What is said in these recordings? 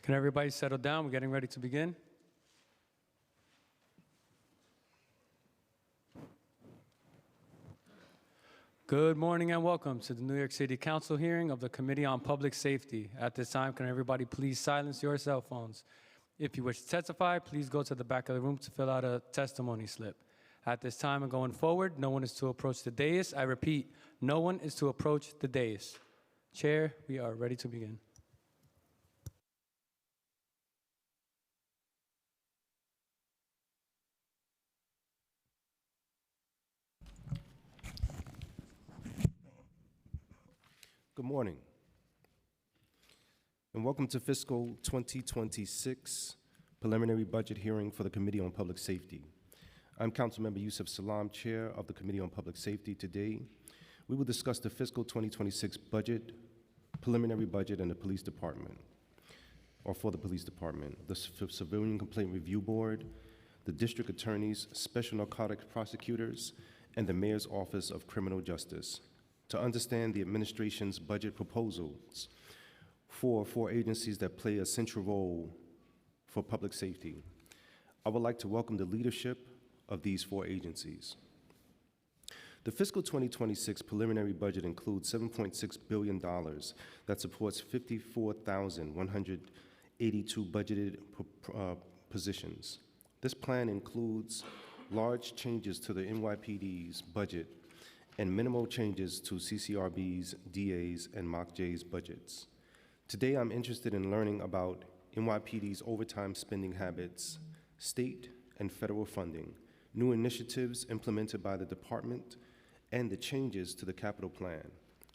Can everybody settle down? We're getting ready to begin. Good morning and welcome to the New York City Council hearing of the Committee on Public Safety. At this time, can everybody please silence your cell phones? If you wish to testify, please go to the back of the room to fill out a testimony slip. At this time and going forward, no one is to approach the dais. I repeat, no one is to approach the dais. Chair, we are ready to begin. Good morning, and welcome to fiscal 2026 preliminary budget hearing for the Committee on Public Safety. I'm Councilmember Yusuf Salaam, Chair of the Committee on Public Safety. Today, we will discuss the fiscal 2026 budget, preliminary budget, and the police department, or for the police department, the Civilian Complaint Review Board, the district attorneys, special narcotics prosecutors, and the Mayor's Office of Criminal Justice, to understand the administration's budget proposals for four agencies that play a central role for public safety. I would like to welcome the leadership of these four agencies. The fiscal 2026 preliminary budget includes $7.6 billion that supports 54,182 budgeted positions. This plan includes large changes to the NYPD's budget and minimal changes to CCRB's, DA's, and MOCJ's budgets. Today, I'm interested in learning about NYPD's overtime spending habits, state and federal funding, new initiatives implemented by the department, and the changes to the capital plan.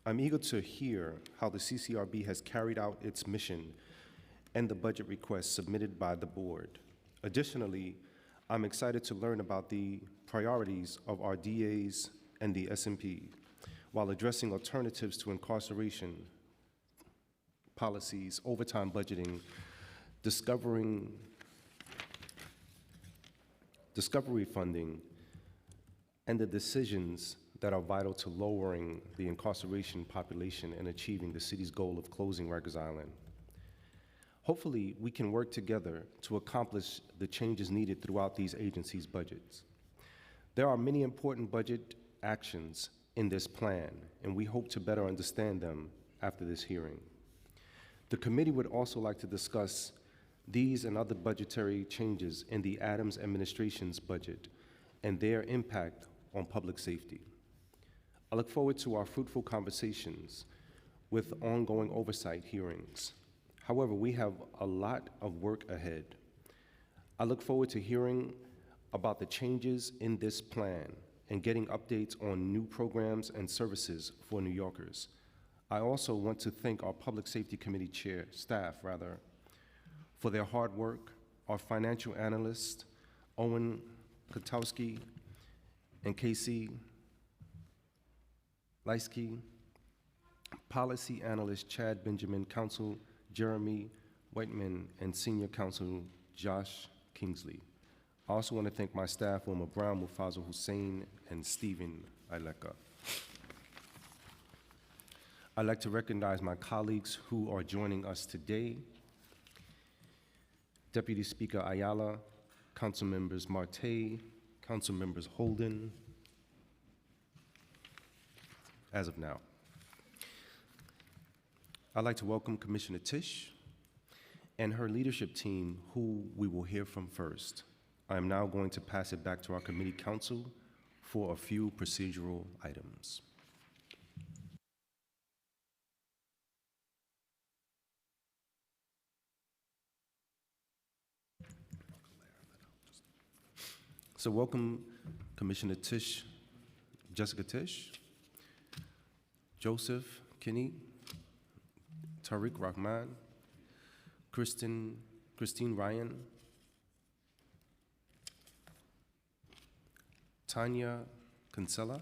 I'm eager to hear how the CCRB has carried out its mission and the budget requests submitted by the board. Additionally, I'm excited to learn about the priorities of our DAs and the SMP, while addressing alternatives to incarceration policies, overtime budgeting, discovery funding, and the decisions that are vital to lowering the incarceration population and achieving the city's goal of closing Rikers Island. Hopefully, we can work together to accomplish the changes needed throughout these agencies' budgets. There are many important budget actions in this plan, and we hope to better understand them after this hearing. The committee would also like to discuss these and other budgetary changes in the Adams administration's budget and their impact on public safety. I look forward to our fruitful conversations with ongoing oversight hearings. However, we have a lot of work ahead. I look forward to hearing about the changes in this plan and getting updates on new programs and services for New Yorkers. I also want to thank our Public Safety Committee staff, for their hard work, our financial analyst, Owen Kotowski and Casey Leisky, policy analyst Chad Benjamin, counsel Jeremy Whiteman, and senior counsel Josh Kingsley. I also want to thank my staff, Wilma Brown, Mufaza Hussein, and Stephen Ileka. I'd like to recognize my colleagues who are joining us today. Deputy Speaker Ayala, Council Members Marte, Council Members Holden, as of now. I'd like to welcome Commissioner Tisch and her leadership team, who we will hear from first. I am now going to pass it back to our committee counsel for a few procedural items. So welcome Commissioner Tisch, Jessica Tisch, Joseph Kinney, Tariq Rahman, Christine Ryan, Tanya Kinsella,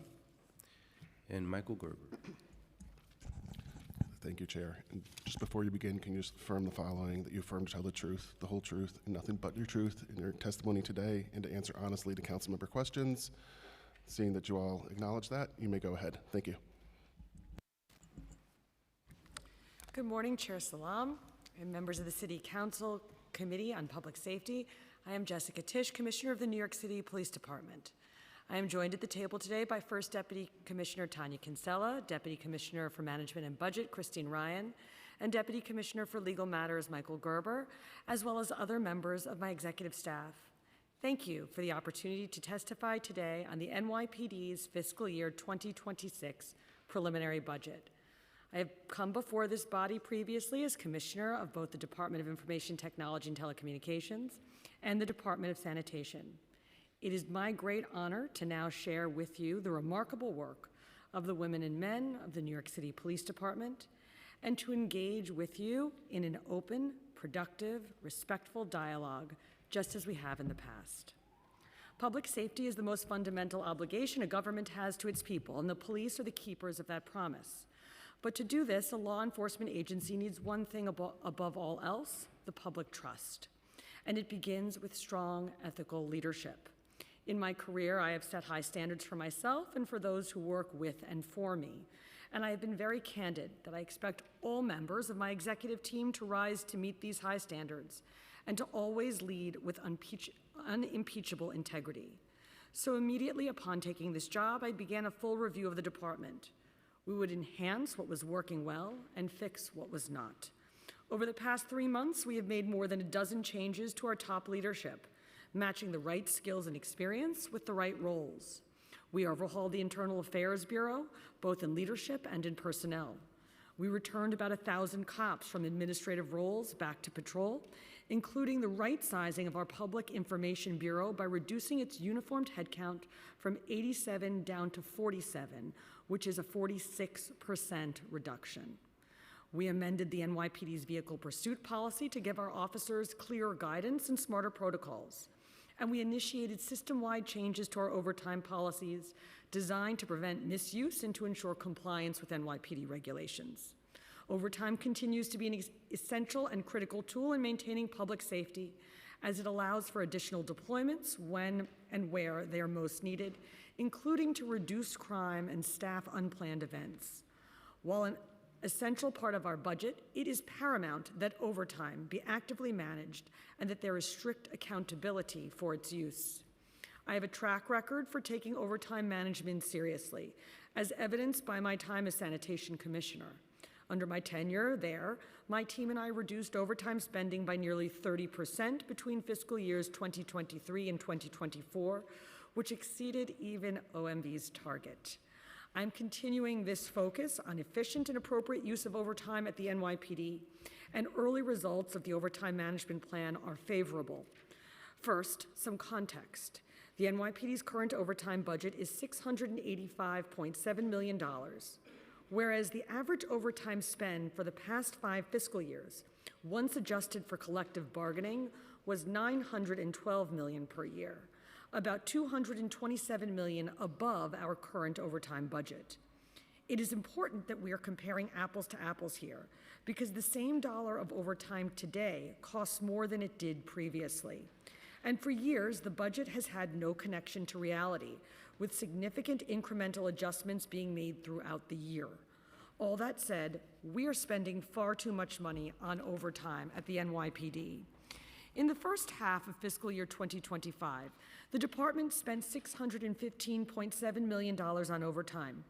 and Michael Gerber. Thank you, Chair. And just before you begin, can you just affirm the following: that you affirm to tell the truth, the whole truth, and nothing but your truth in your testimony today, and to answer honestly to council member questions? Seeing that you all acknowledge that, you may go ahead. Thank you. Good morning, Chair Salam, And members of the City Council Committee on Public Safety, I am Jessica Tisch, Commissioner of the New York City Police Department. I am joined at the table today by First Deputy Commissioner Tanya Kinsella, Deputy Commissioner for Management and Budget Christine Ryan, and Deputy Commissioner for Legal Matters Michael Gerber, as well as other members of my executive staff. Thank you for the opportunity to testify today on the NYPD's fiscal year 2026 preliminary budget. I have come before this body previously as Commissioner of both the Department of Information Technology and Telecommunications and the Department of Sanitation. It is my great honor to now share with you the remarkable work of the women and men of the New York City Police Department and to engage with you in an open, productive, respectful dialogue, just as we have in the past. Public safety is the most fundamental obligation a government has to its people, and the police are the keepers of that promise. But to do this, a law enforcement agency needs one thing above all else: the public trust. And it begins with strong ethical leadership. In my career, I have set high standards for myself and for those who work with and for me. And I have been very candid that I expect all members of my executive team to rise to meet these high standards and to always lead with unimpeachable integrity. So immediately upon taking this job, I began a full review of the department. We would enhance what was working well and fix what was not. Over the past 3 months, we have made more than a dozen changes to our top leadership, matching the right skills and experience with the right roles. We overhauled the Internal Affairs Bureau, both in leadership and in personnel. We returned about 1,000 cops from administrative roles back to patrol, including the right sizing of our Public Information Bureau by reducing its uniformed headcount from 87 down to 47, which is a 46% reduction. We amended the NYPD's vehicle pursuit policy to give our officers clearer guidance and smarter protocols. And we initiated system-wide changes to our overtime policies designed to prevent misuse and to ensure compliance with NYPD regulations. Overtime continues to be an essential and critical tool in maintaining public safety, as it allows for additional deployments when and where they are most needed, including to reduce crime and staff unplanned events. While an essential part of our budget, it is paramount that overtime be actively managed and that there is strict accountability for its use. I have a track record for taking overtime management seriously, as evidenced by my time as Sanitation Commissioner. Under my tenure there, my team and I reduced overtime spending by nearly 30% between fiscal years 2023 and 2024, which exceeded even OMB's target. I'm continuing this focus on efficient and appropriate use of overtime at the NYPD, and early results of the overtime management plan are favorable. First, some context. The NYPD's current overtime budget is $685.7 million, whereas the average overtime spend for the past 5 fiscal years, once adjusted for collective bargaining, was $912 million per year, about $227 million above our current overtime budget. It is important that we are comparing apples to apples here, because the same dollar of overtime today costs more than it did previously. And for years, the budget has had no connection to reality, with significant incremental adjustments being made throughout the year. All that said, we are spending far too much money on overtime at the NYPD. In the first half of fiscal year 2025, the department spent $615.7 million on overtime,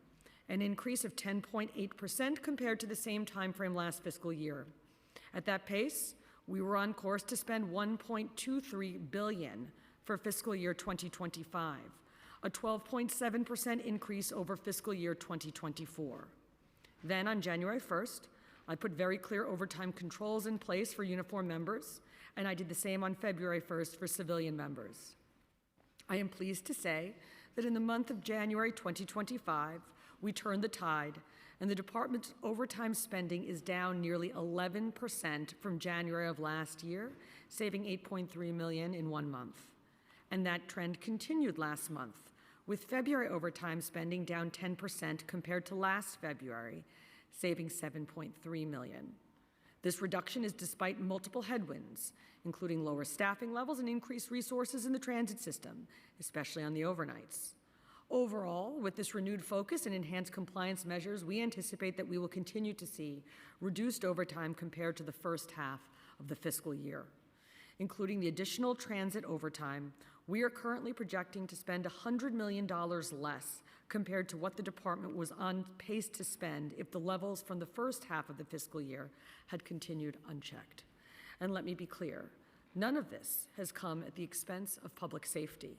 an increase of 10.8% compared to the same time frame last fiscal year. At that pace, we were on course to spend $1.23 billion for fiscal year 2025, a 12.7% increase over fiscal year 2024. Then on January 1st, I put very clear overtime controls in place for uniformed members, and I did the same on February 1st for civilian members. I am pleased to say that in the month of January 2025, we turned the tide, and the department's overtime spending is down nearly 11% from January of last year, saving $8.3 million in 1 month. And that trend continued last month, with February overtime spending down 10% compared to last February, saving $7.3 million. This reduction is despite multiple headwinds, including lower staffing levels and increased resources in the transit system, especially on the overnights. Overall, with this renewed focus and enhanced compliance measures, we anticipate that we will continue to see reduced overtime compared to the first half of the fiscal year. Including the additional transit overtime, we are currently projecting to spend $100 million less compared to what the department was on pace to spend if the levels from the first half of the fiscal year had continued unchecked. And let me be clear, none of this has come at the expense of public safety.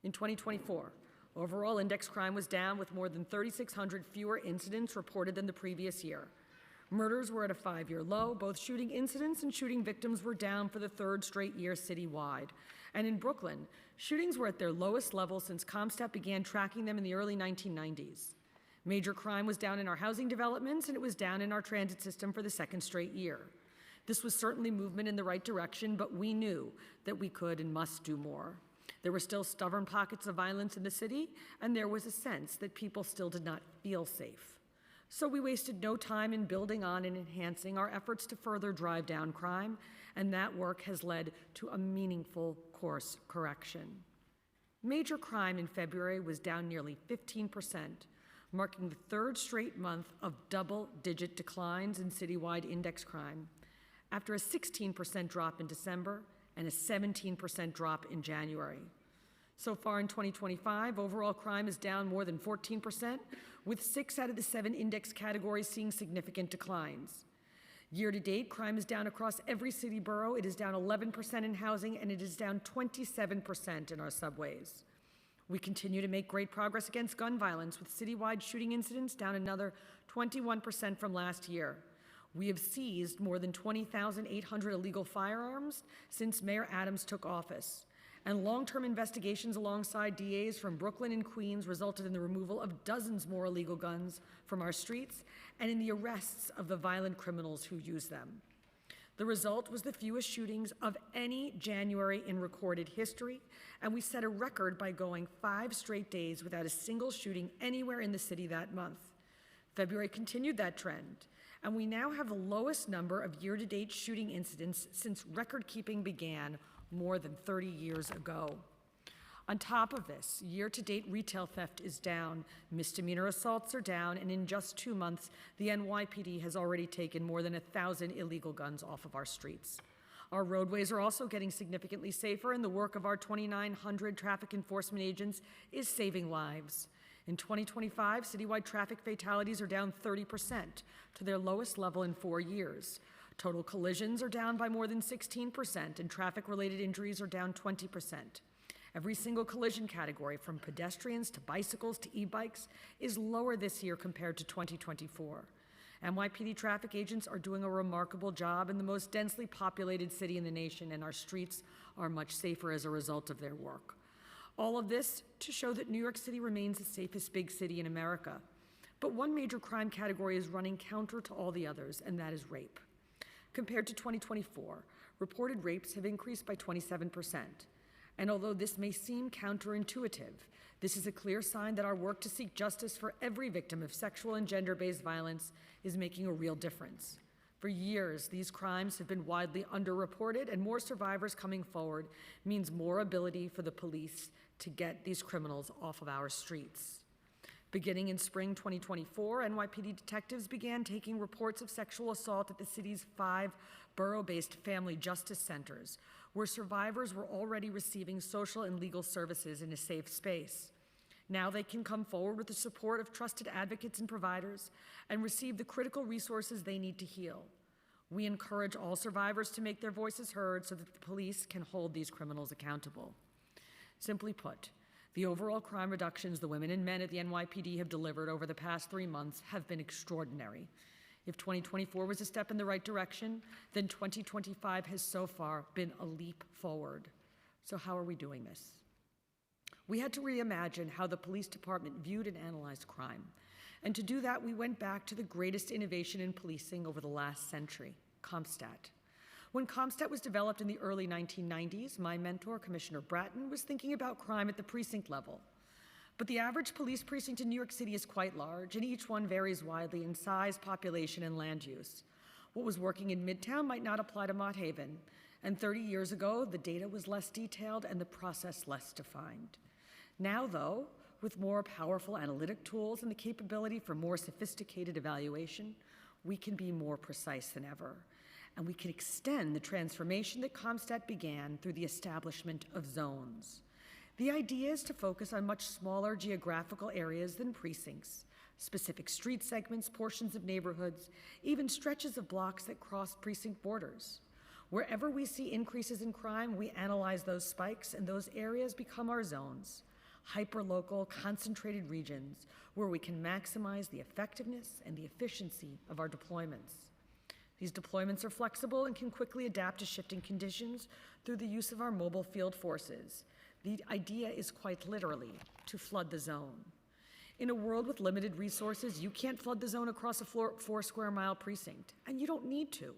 In 2024, overall index crime was down with more than 3,600 fewer incidents reported than the previous year. Murders were at a 5-year low. Both shooting incidents and shooting victims were down for the third straight year citywide. And in Brooklyn, shootings were at their lowest level since CompStat began tracking them in the early 1990s. Major crime was down in our housing developments, and it was down in our transit system for the second straight year. This was certainly movement in the right direction, but we knew that we could and must do more. There were still stubborn pockets of violence in the city, and there was a sense that people still did not feel safe. So we wasted no time in building on and enhancing our efforts to further drive down crime, and that work has led to a meaningful course correction. Major crime in February was down nearly 15%, marking the third straight month of double-digit declines in citywide index crime, after a 16% drop in December and a 17% drop in January. So far in 2025, overall crime is down more than 14%, with 6 out of the 7 index categories seeing significant declines. Year-to-date, crime is down across every city borough. It is down 11% in housing, and it is down 27% in our subways. We continue to make great progress against gun violence, with citywide shooting incidents down another 21% from last year. We have seized more than 20,800 illegal firearms since Mayor Adams took office. And long-term investigations alongside DAs from Brooklyn and Queens resulted in the removal of dozens more illegal guns from our streets and in the arrests of the violent criminals who use them. The result was the fewest shootings of any January in recorded history, and we set a record by going 5 straight days without a single shooting anywhere in the city that month. February continued that trend, and we now have the lowest number of year-to-date shooting incidents since record-keeping began more than 30 years ago. On top of this, year-to-date retail theft is down, misdemeanor assaults are down, and in just 2 months, the NYPD has already taken more than 1,000 illegal guns off of our streets. Our roadways are also getting significantly safer, and the work of our 2,900 traffic enforcement agents is saving lives. In 2025, citywide traffic fatalities are down 30% to their lowest level in 4 years. Total collisions are down by more than 16%, and traffic-related injuries are down 20%. Every single collision category, from pedestrians to bicycles to e-bikes, is lower this year compared to 2024. NYPD traffic agents are doing a remarkable job in the most densely populated city in the nation, and our streets are much safer as a result of their work. All of this to show that New York City remains the safest big city in America. But one major crime category is running counter to all the others, and that is rape. Compared to 2024, reported rapes have increased by 27%. And although this may seem counterintuitive, this is a clear sign that our work to seek justice for every victim of sexual and gender-based violence is making a real difference. For years, these crimes have been widely underreported, and more survivors coming forward means more ability for the police to get these criminals off of our streets. Beginning in spring 2024, NYPD detectives began taking reports of sexual assault at the city's 5 borough-based family justice centers, where survivors were already receiving social and legal services in a safe space. Now they can come forward with the support of trusted advocates and providers and receive the critical resources they need to heal. We encourage all survivors to make their voices heard so that the police can hold these criminals accountable. Simply put, the overall crime reductions the women and men at the NYPD have delivered over the past 3 months have been extraordinary. If 2024 was a step in the right direction, then 2025 has so far been a leap forward. So how are we doing this? We had to reimagine how the police department viewed and analyzed crime. And to do that, we went back to the greatest innovation in policing over the last century, CompStat. When CompStat was developed in the early 1990s, my mentor, Commissioner Bratton, was thinking about crime at the precinct level. But the average police precinct in New York City is quite large, and each one varies widely in size, population, and land use. What was working in Midtown might not apply to Mott Haven, and 30 years ago, the data was less detailed and the process less defined. Now, though, With more powerful analytic tools and the capability for more sophisticated evaluation, we can be more precise than ever. And we can extend the transformation that CompStat began through the establishment of zones. The idea is to focus on much smaller geographical areas than precincts, specific street segments, portions of neighborhoods, even stretches of blocks that cross precinct borders. Wherever we see increases in crime, we analyze those spikes, and those areas become our zones, hyperlocal, concentrated regions where we can maximize the effectiveness and the efficiency of our deployments. These deployments are flexible and can quickly adapt to shifting conditions through the use of our mobile field forces. The idea is quite literally to flood the zone. In a world with limited resources, you can't flood the zone across a 4 square mile precinct, and you don't need to,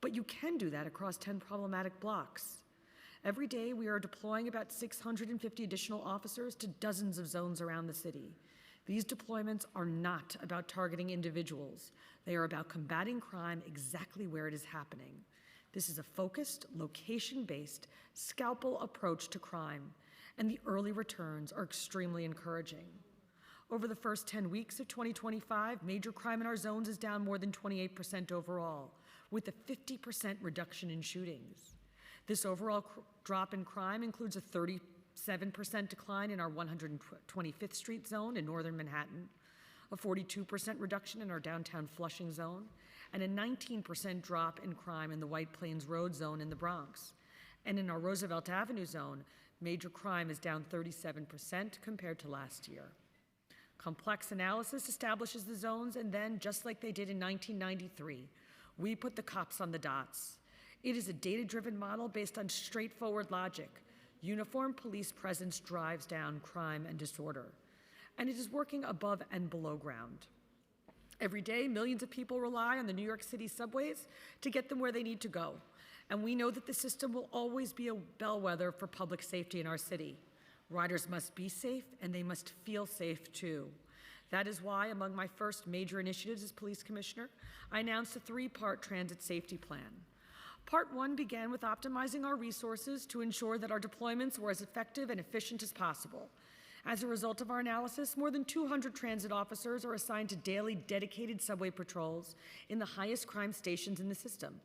but you can do that across 10 problematic blocks. Every day, we are deploying about 650 additional officers to dozens of zones around the city. These deployments are not about targeting individuals. They are about combating crime exactly where it is happening. This is a focused, location-based, scalpel approach to crime, and the early returns are extremely encouraging. Over the first 10 weeks of 2025, major crime in our zones is down more than 28% overall, with a 50% reduction in shootings. This overall drop in crime includes a 37% decline in our 125th Street zone in northern Manhattan, a 42% reduction in our downtown Flushing zone, and a 19% drop in crime in the White Plains Road zone in the Bronx. And in our Roosevelt Avenue zone, major crime is down 37% compared to last year. Complex analysis establishes the zones, and then, just like they did in 1993, we put the cops on the dots. It is a data-driven model based on straightforward logic. Uniformed police presence drives down crime and disorder, and it is working above and below ground. Every day, millions of people rely on the New York City subways to get them where they need to go, and we know that the system will always be a bellwether for public safety in our city. Riders must be safe, and they must feel safe too. That is why, among my first major initiatives as police commissioner, I announced a 3-part transit safety plan. Part 1 began with optimizing our resources to ensure that our deployments were as effective and efficient as possible. As a result of our analysis, more than 200 transit officers are assigned to daily dedicated subway patrols in the highest crime stations in the system.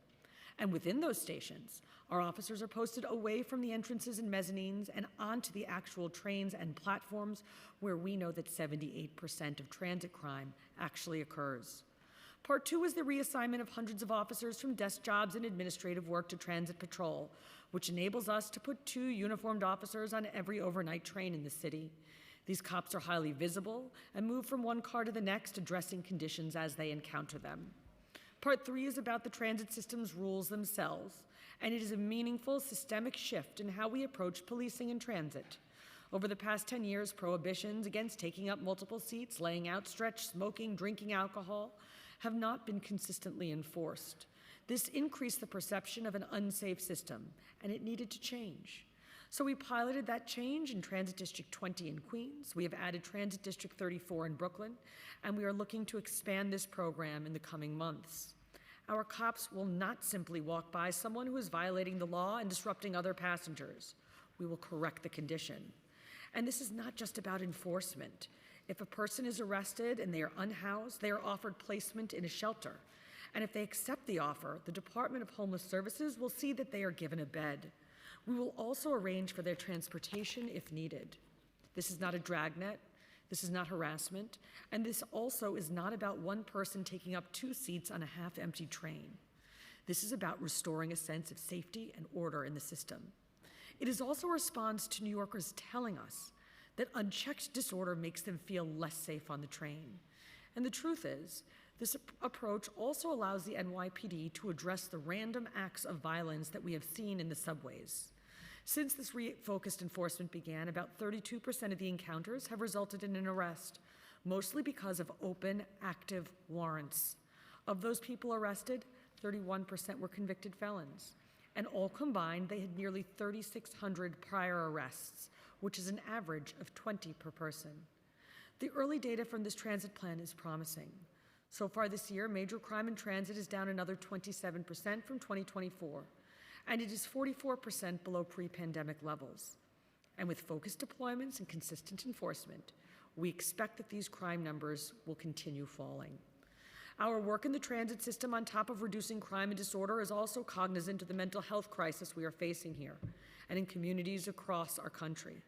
And within those stations, our officers are posted away from the entrances and mezzanines and onto the actual trains and platforms where we know that 78% of transit crime actually occurs. Part 2 is the reassignment of hundreds of officers from desk jobs and administrative work to transit patrol, which enables us to put 2 uniformed officers on every overnight train in the city. These cops are highly visible and move from one car to the next, addressing conditions as they encounter them. Part 3 is about the transit system's rules themselves, and it is a meaningful systemic shift in how we approach policing in transit. Over the past 10 years, prohibitions against taking up multiple seats, laying out stretched, smoking, drinking alcohol have not been consistently enforced. This increased the perception of an unsafe system, and it needed to change. So we piloted that change in Transit District 20 in Queens. We have added Transit District 34 in Brooklyn, and we are looking to expand this program in the coming months. Our cops will not simply walk by someone who is violating the law and disrupting other passengers. We will correct the condition. And this is not just about enforcement. If a person is arrested and they are unhoused, they are offered placement in a shelter. And if they accept the offer, the Department of Homeless Services will see that they are given a bed. We will also arrange for their transportation if needed. This is not a dragnet. This is not harassment. And this also is not about one person taking up 2 seats on a half-empty train. This is about restoring a sense of safety and order in the system. It is also a response to New Yorkers telling us that unchecked disorder makes them feel less safe on the train. And the truth is, this approach also allows the NYPD to address the random acts of violence that we have seen in the subways. Since this refocused enforcement began, about 32% of the encounters have resulted in an arrest, mostly because of open, active warrants. Of those people arrested, 31% were convicted felons. And all combined, they had nearly 3,600 prior arrests, which is an average of 20 per person. The early data from this transit plan is promising. So far this year, major crime in transit is down another 27% from 2024, and it is 44% below pre-pandemic levels. And with focused deployments and consistent enforcement, we expect that these crime numbers will continue falling. Our work in the transit system, on top of reducing crime and disorder, is also cognizant of the mental health crisis we are facing here and in communities across our country.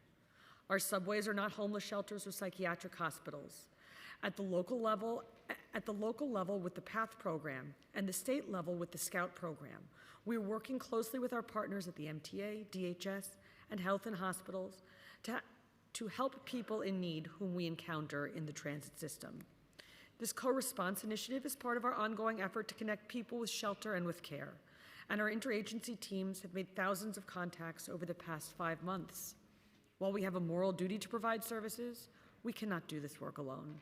Our subways are not homeless shelters or psychiatric hospitals. At the local level with the PATH program and the state level with the SCOUT program, we are working closely with our partners at the MTA, DHS, and health and hospitals to help people in need whom we encounter in the transit system. This co-response initiative is part of our ongoing effort to connect people with shelter and with care, and our interagency teams have made thousands of contacts over the past 5 months. While we have a moral duty to provide services, we cannot do this work alone.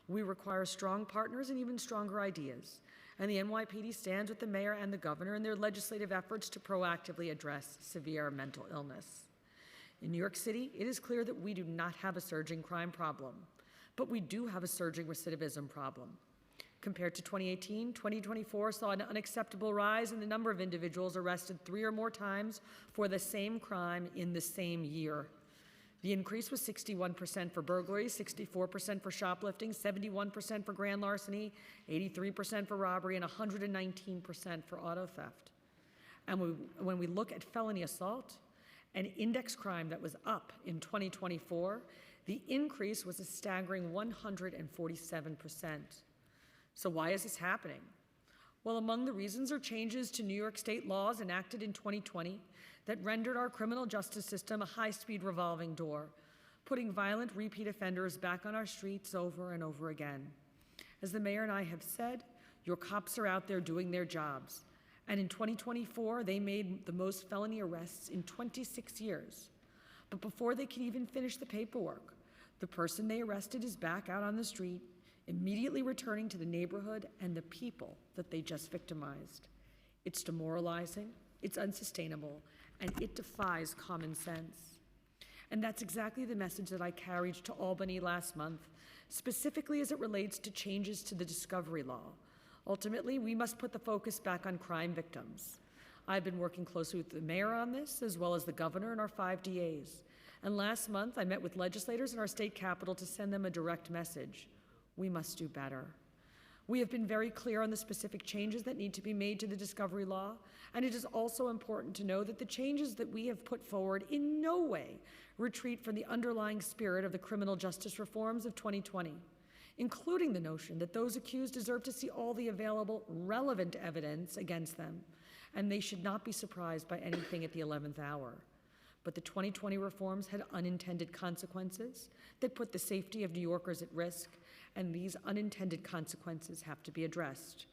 We require strong partners and even stronger ideas, and the NYPD stands with the mayor and the governor in their legislative efforts to proactively address severe mental illness. In New York City, it is clear that we do not have a surging crime problem, but we do have a surging recidivism problem. Compared to 2018, 2024 saw an unacceptable rise in the number of individuals arrested 3 or more times for the same crime in the same year. The increase was 61% for burglary, 64% for shoplifting, 71% for grand larceny, 83% for robbery, and 119% for auto theft. And when we look at felony assault, an index crime that was up in 2024, the increase was a staggering 147%. So why is this happening? Well, among the reasons are changes to New York State laws enacted in 2020 that rendered our criminal justice system a high-speed revolving door, putting violent repeat offenders back on our streets over and over again. As the mayor and I have said, your cops are out there doing their jobs. And in 2024, they made the most felony arrests in 26 years. But before they can even finish the paperwork, the person they arrested is back out on the street, immediately returning to the neighborhood and the people that they just victimized. It's demoralizing, it's unsustainable, and it defies common sense. And that's exactly the message that I carried to Albany last month, specifically as it relates to changes to the discovery law. Ultimately, we must put the focus back on crime victims. I've been working closely with the mayor on this, as well as the governor and our 5 DAs. And last month, I met with legislators in our state capitol to send them a direct message. We must do better. We have been very clear on the specific changes that need to be made to the discovery law, and it is also important to know that the changes that we have put forward in no way retreat from the underlying spirit of the criminal justice reforms of 2020, including the notion that those accused deserve to see all the available relevant evidence against them, and they should not be surprised by anything at the 11th hour. But the 2020 reforms had unintended consequences that put the safety of New Yorkers at risk, and these unintended consequences have to be addressed.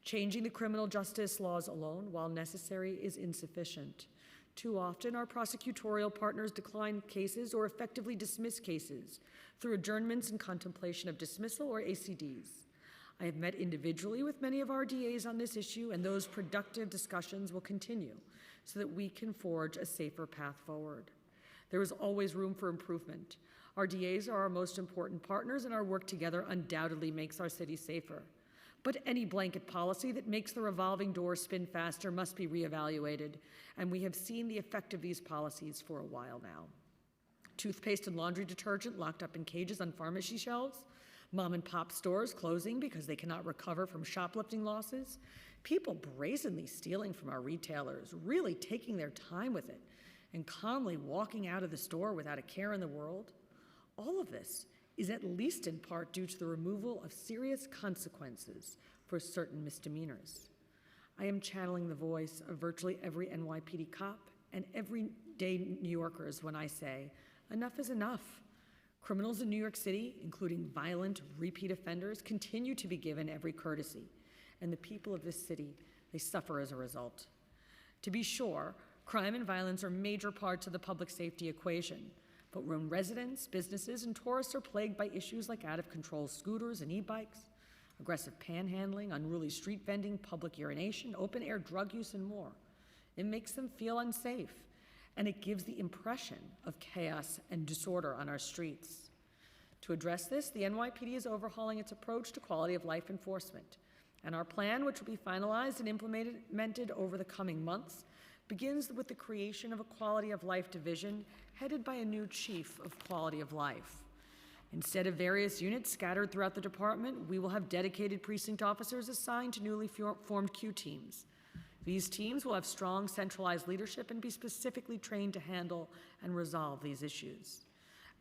Changing the criminal justice laws alone, while necessary, is insufficient. Too often, our prosecutorial partners decline cases or effectively dismiss cases through adjournments and contemplation of dismissal or ACDs. I have met individually with many of our DAs on this issue, and those productive discussions will continue so that we can forge a safer path forward. There is always room for improvement. Our DAs are our most important partners, and our work together undoubtedly makes our city safer. But any blanket policy that makes the revolving door spin faster must be reevaluated, and we have seen the effect of these policies for a while now. Toothpaste and laundry detergent locked up in cages on pharmacy shelves, mom and pop stores closing because they cannot recover from shoplifting losses, people brazenly stealing from our retailers, really taking their time with it, and calmly walking out of the store without a care in the world. All of this is at least in part due to the removal of serious consequences for certain misdemeanors. I am channeling the voice of virtually every NYPD cop and everyday New Yorkers when I say, enough is enough. Criminals in New York City, including violent repeat offenders, continue to be given every courtesy, and the people of this city, they suffer as a result. To be sure, crime and violence are major parts of the public safety equation, but when residents, businesses, and tourists are plagued by issues like out-of-control scooters and e-bikes, aggressive panhandling, unruly street vending, public urination, open-air drug use, and more, it makes them feel unsafe, and it gives the impression of chaos and disorder on our streets. To address this, the NYPD is overhauling its approach to quality of life enforcement, and our plan, which will be finalized and implemented over the coming months, begins with the creation of a quality of life division headed by a new chief of quality of life. Instead of various units scattered throughout the department, we will have dedicated precinct officers assigned to newly formed Q teams. These teams will have strong centralized leadership and be specifically trained to handle and resolve these issues.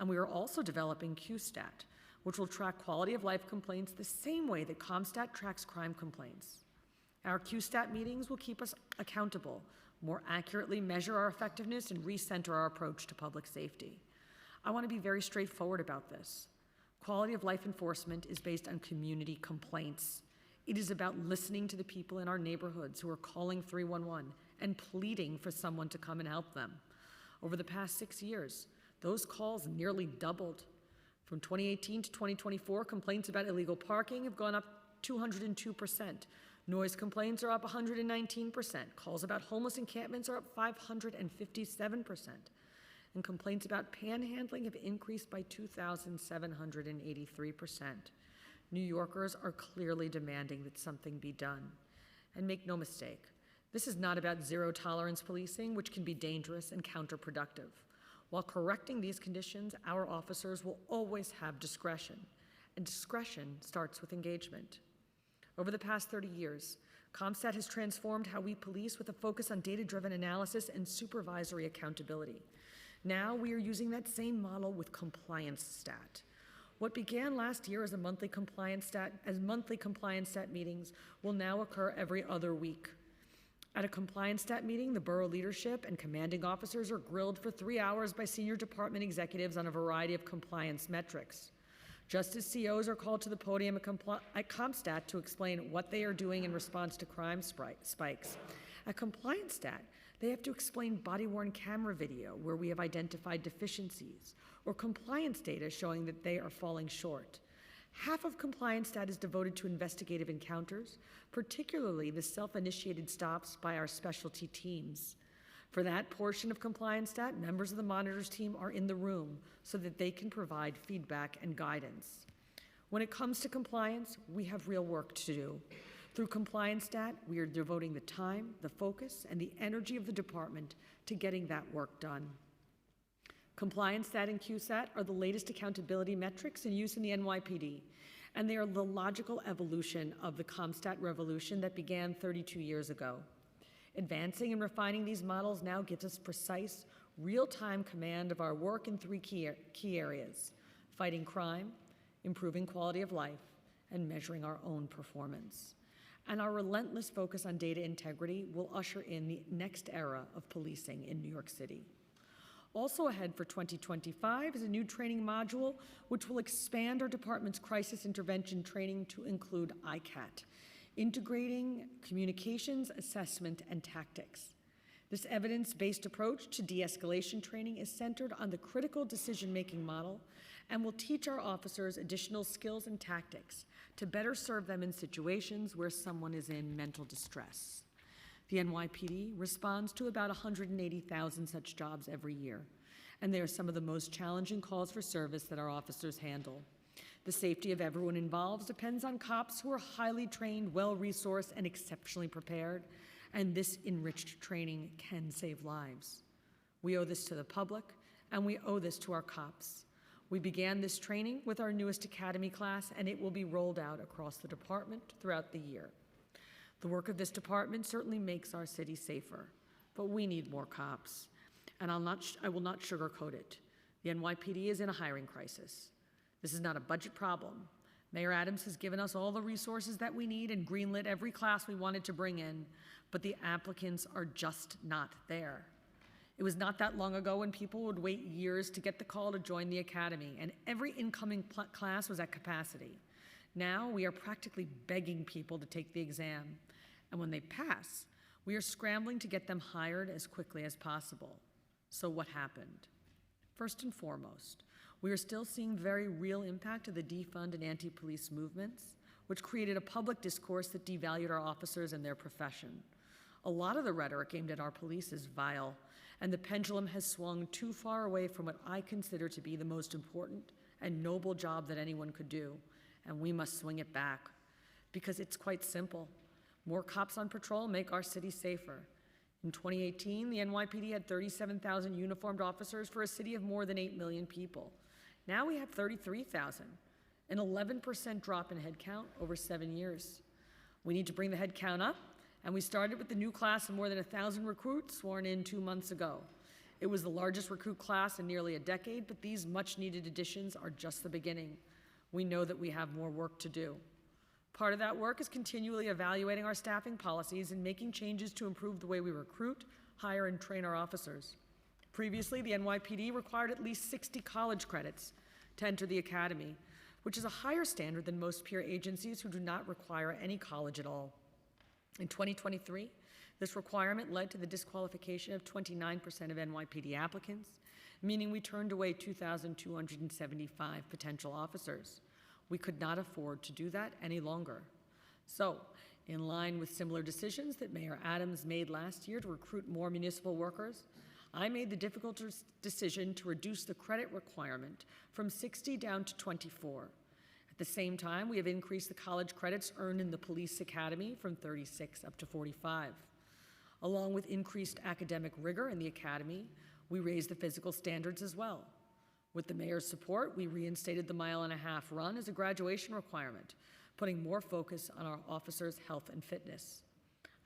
And we are also developing QStat, which will track quality of life complaints the same way that CompStat tracks crime complaints. Our QStat meetings will keep us accountable, more accurately measure our effectiveness, and recenter our approach to public safety. I want to be very straightforward about this. Quality of life enforcement is based on community complaints. It is about listening to the people in our neighborhoods who are calling 311 and pleading for someone to come and help them. Over the past 6 years, those calls nearly doubled. From 2018 to 2024, complaints about illegal parking have gone up 202%. Noise complaints are up 119%. Calls about homeless encampments are up 557%. And complaints about panhandling have increased by 2,783%. New Yorkers are clearly demanding that something be done. And make no mistake, this is not about zero-tolerance policing, which can be dangerous and counterproductive. While correcting these conditions, our officers will always have discretion, and discretion starts with engagement. Over the past 30 years, CompStat has transformed how we police with a focus on data-driven analysis and supervisory accountability. Now we are using that same model with ComplianceStat. What began last year as monthly ComplianceStat meetings will now occur every other week. At a ComplianceStat meeting, the borough leadership and commanding officers are grilled for 3 hours by senior department executives on a variety of compliance metrics. Just as COs are called to the podium at CompStat to explain what they are doing in response to crime spikes, at ComplianceStat, they have to explain body-worn camera video where we have identified deficiencies, or compliance data showing that they are falling short. Half of ComplianceStat is devoted to investigative encounters, particularly the self-initiated stops by our specialty teams. For that portion of ComplianceStat, members of the monitors team are in the room so that they can provide feedback and guidance. When it comes to compliance, we have real work to do. Through ComplianceStat, we are devoting the time, the focus, and the energy of the department to getting that work done. ComplianceStat and QSat are the latest accountability metrics in use in the NYPD, and they are the logical evolution of the CompStat revolution that began 32 years ago. Advancing and refining these models now gives us precise, real-time command of our work in 3 key areas: fighting crime, improving quality of life, and measuring our own performance. And our relentless focus on data integrity will usher in the next era of policing in New York City. Also ahead for 2025 is a new training module which will expand our department's crisis intervention training to include ICAT, integrating communications, assessment, and tactics. This evidence-based approach to de-escalation training is centered on the critical decision-making model and will teach our officers additional skills and tactics to better serve them in situations where someone is in mental distress. The NYPD responds to about 180,000 such jobs every year, and they are some of the most challenging calls for service that our officers handle. The safety of everyone involved depends on cops who are highly trained, well-resourced, and exceptionally prepared, and this enriched training can save lives. We owe this to the public, and we owe this to our cops. We began this training with our newest academy class, and it will be rolled out across the department throughout the year. The work of this department certainly makes our city safer, but we need more cops, and I will not sugarcoat it. The NYPD is in a hiring crisis. This is not a budget problem. Mayor Adams has given us all the resources that we need and greenlit every class we wanted to bring in, but the applicants are just not there. It was not that long ago when people would wait years to get the call to join the academy, and every incoming class was at capacity. Now we are practically begging people to take the exam, and when they pass, we are scrambling to get them hired as quickly as possible. So what happened? First and foremost, we are still seeing very real impact of the defund and anti-police movements, which created a public discourse that devalued our officers and their profession. A lot of the rhetoric aimed at our police is vile, and the pendulum has swung too far away from what I consider to be the most important and noble job that anyone could do, and we must swing it back. Because it's quite simple. More cops on patrol make our city safer. In 2018, the NYPD had 37,000 uniformed officers for a city of more than 8 million people. Now we have 33,000, an 11% drop in headcount over 7 years. We need to bring the headcount up, and we started with the new class of more than 1,000 recruits sworn in 2 months ago. It was the largest recruit class in nearly a decade, but these much-needed additions are just the beginning. We know that we have more work to do. Part of that work is continually evaluating our staffing policies and making changes to improve the way we recruit, hire, and train our officers. Previously, the NYPD required at least 60 college credits to enter the academy, which is a higher standard than most peer agencies who do not require any college at all. In 2023, this requirement led to the disqualification of 29% of NYPD applicants, meaning we turned away 2,275 potential officers. We could not afford to do that any longer. So, in line with similar decisions that Mayor Adams made last year to recruit more municipal workers, I made the difficult decision to reduce the credit requirement from 60 down to 24. At the same time, we have increased the college credits earned in the police academy from 36 up to 45. Along with increased academic rigor in the academy, we raised the physical standards as well. With the mayor's support, we reinstated the mile-and-a-half run as a graduation requirement, putting more focus on our officers' health and fitness.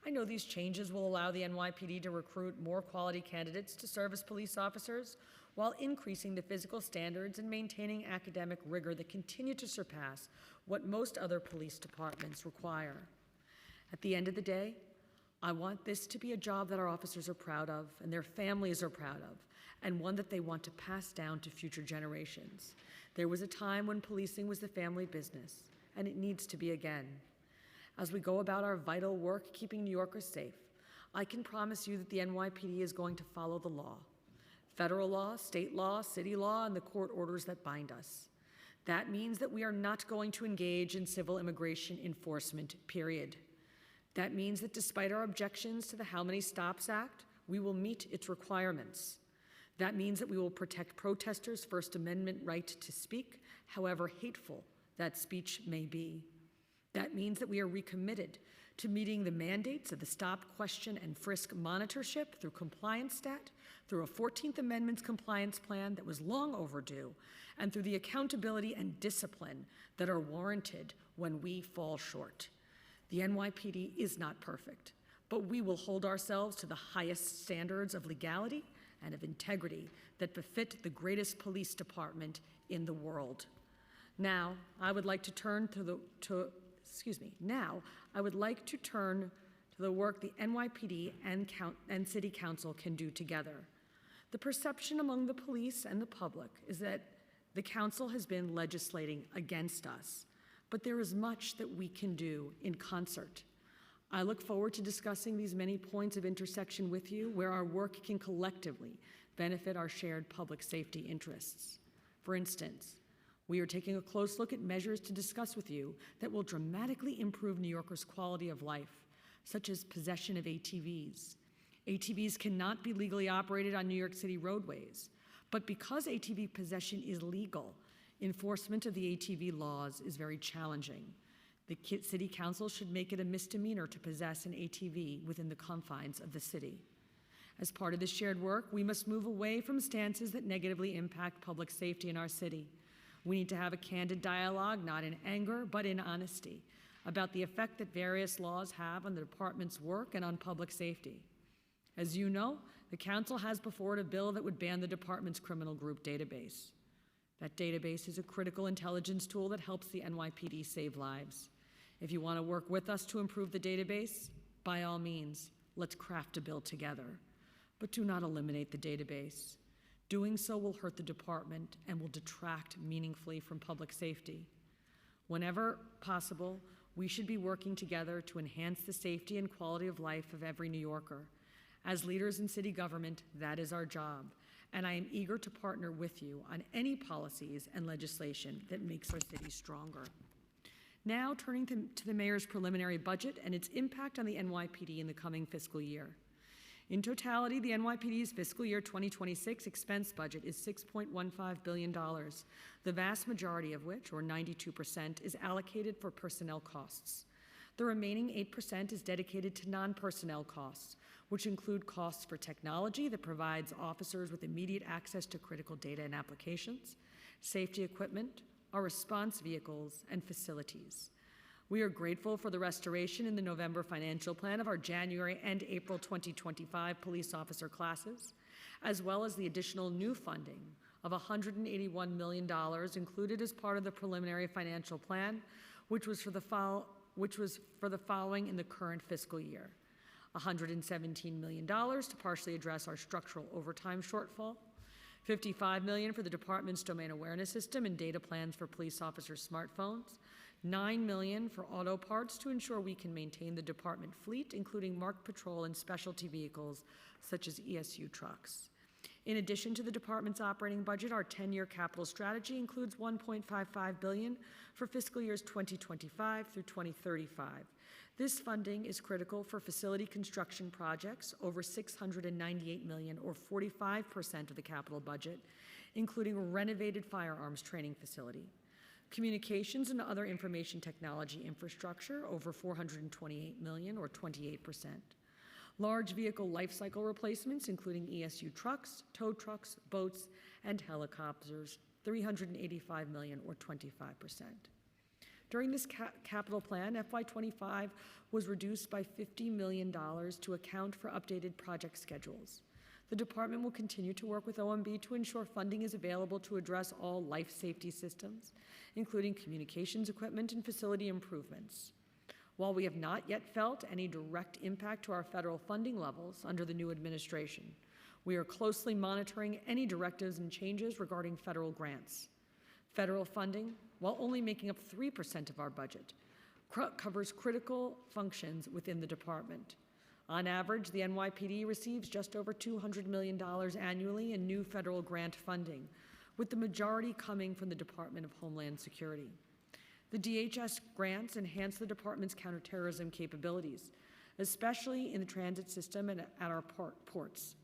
I know these changes will allow the NYPD to recruit more quality candidates to serve as police officers while increasing the physical standards and maintaining academic rigor that continue to surpass what most other police departments require. At the end of the day, I want this to be a job that our officers are proud of and their families are proud of, and one that they want to pass down to future generations. There was a time when policing was the family business, and it needs to be again. As we go about our vital work keeping New Yorkers safe, I can promise you that the NYPD is going to follow the law. Federal law, state law, city law, and the court orders that bind us. That means that we are not going to engage in civil immigration enforcement, period. That means that despite our objections to the How Many Stops Act, we will meet its requirements. That means that we will protect protesters' First Amendment right to speak, however hateful that speech may be. That means that we are recommitted to meeting the mandates of the Stop, Question, and Frisk monitorship through Compliance Stat, through a 14th Amendment compliance plan that was long overdue, and through the accountability and discipline that are warranted when we fall short. The NYPD is not perfect, but we will hold ourselves to the highest standards of legality and of integrity that befit the greatest police department in the world. Now, I would like to turn to the work the NYPD and City Council can do together. The perception among the police and the public is that the Council has been legislating against us, but there is much that we can do in concert. I look forward to discussing these many points of intersection with you where our work can collectively benefit our shared public safety interests. For instance, we are taking a close look at measures to discuss with you that will dramatically improve New Yorkers' quality of life, such as possession of ATVs. ATVs cannot be legally operated on New York City roadways, but because ATV possession is legal, enforcement of the ATV laws is very challenging. The City Council should make it a misdemeanor to possess an ATV within the confines of the city. As part of this shared work, we must move away from stances that negatively impact public safety in our city. We need to have a candid dialogue, not in anger, but in honesty, about the effect that various laws have on the department's work and on public safety. As you know, the Council has before it a bill that would ban the department's criminal group database. That database is a critical intelligence tool that helps the NYPD save lives. If you want to work with us to improve the database, by all means, let's craft a bill together. But do not eliminate the database. Doing so will hurt the department and will detract meaningfully from public safety. Whenever possible, we should be working together to enhance the safety and quality of life of every New Yorker. As leaders in city government, that is our job, and I am eager to partner with you on any policies and legislation that makes our city stronger. Now, turning to the mayor's preliminary budget and its impact on the NYPD in the coming fiscal year. In totality, the NYPD's fiscal year 2026 expense budget is $6.15 billion, the vast majority of which, or 92%, is allocated for personnel costs. The remaining 8% is dedicated to non-personnel costs, which include costs for technology that provides officers with immediate access to critical data and applications, safety equipment, our response vehicles, and facilities. We are grateful for the restoration in the November financial plan of our January and April 2025 police officer classes, as well as the additional new funding of $181 million included as part of the preliminary financial plan, which was for the following in the current fiscal year. $117 million to partially address our structural overtime shortfall, $55 million for the department's domain awareness system and data plans for police officers' smartphones, $9 million for auto parts to ensure we can maintain the department fleet, including marked patrol and specialty vehicles such as ESU trucks. In addition to the department's operating budget, our 10-year capital strategy includes $1.55 billion for fiscal years 2025 through 2035. This funding is critical for facility construction projects, over $698 million, or 45% of the capital budget, including a renovated firearms training facility. Communications and other information technology infrastructure, over $428 million, or 28%. Large vehicle life cycle replacements, including ESU trucks, tow trucks, boats, and helicopters, $385 million, or 25%. During this capital plan, FY25 was reduced by $50 million to account for updated project schedules. The department will continue to work with OMB to ensure funding is available to address all life safety systems, including communications equipment and facility improvements. While we have not yet felt any direct impact to our federal funding levels under the new administration, we are closely monitoring any directives and changes regarding federal grants. Federal funding, while only making up 3% of our budget, covers critical functions within the department. On average, the NYPD receives just over $200 million annually in new federal grant funding, with the majority coming from the Department of Homeland Security. The DHS grants enhance the department's counterterrorism capabilities, especially in the transit system and at our ports.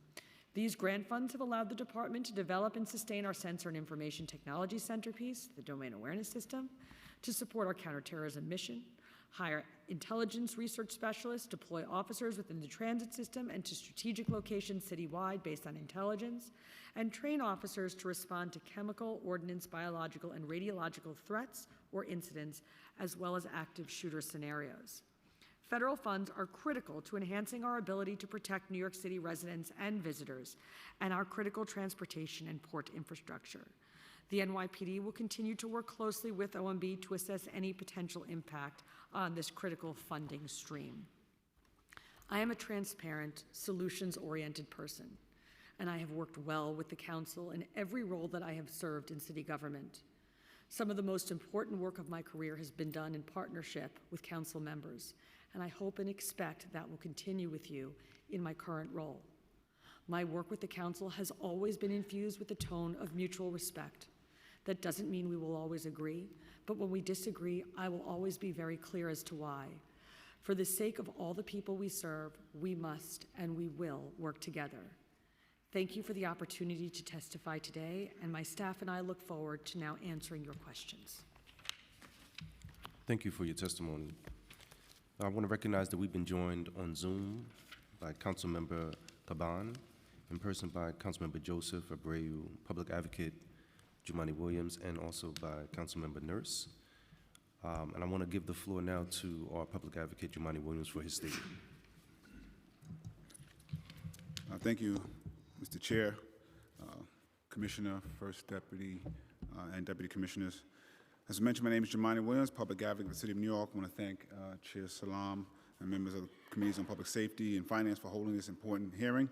These grant funds have allowed the department to develop and sustain our sensor and information technology centerpiece, the domain awareness system, to support our counterterrorism mission, hire intelligence research specialists, deploy officers within the transit system and to strategic locations citywide based on intelligence, and train officers to respond to chemical, ordnance, biological, and radiological threats or incidents, as well as active shooter scenarios. Federal funds are critical to enhancing our ability to protect New York City residents and visitors and our critical transportation and port infrastructure. The NYPD will continue to work closely with OMB to assess any potential impact on this critical funding stream. I am a transparent, solutions-oriented person, and I have worked well with the council in every role that I have served in city government. Some of the most important work of my career has been done in partnership with council members, and I hope and expect that will continue with you in my current role. My work with the council has always been infused with a tone of mutual respect. That doesn't mean we will always agree, but when we disagree, I will always be very clear as to why. For the sake of all the people we serve, we must and we will work together. Thank you for the opportunity to testify today, and my staff and I look forward to now answering your questions. Thank you for your testimony. I want to recognize that we've been joined on Zoom by Councilmember Caban, in person by Councilmember Joseph Abreu, Public Advocate Jumaane Williams, and also by Councilmember Nurse. And I want to give the floor now to our Public Advocate Jumaane Williams for his statement. Thank you, Mr. Chair, Commissioner, First Deputy, and Deputy Commissioners. As mentioned, my name is Jumaane Williams, Public Advocate of the City of New York. I want to thank Chair Salam and members of the Committees on Public Safety and Finance for holding this important hearing.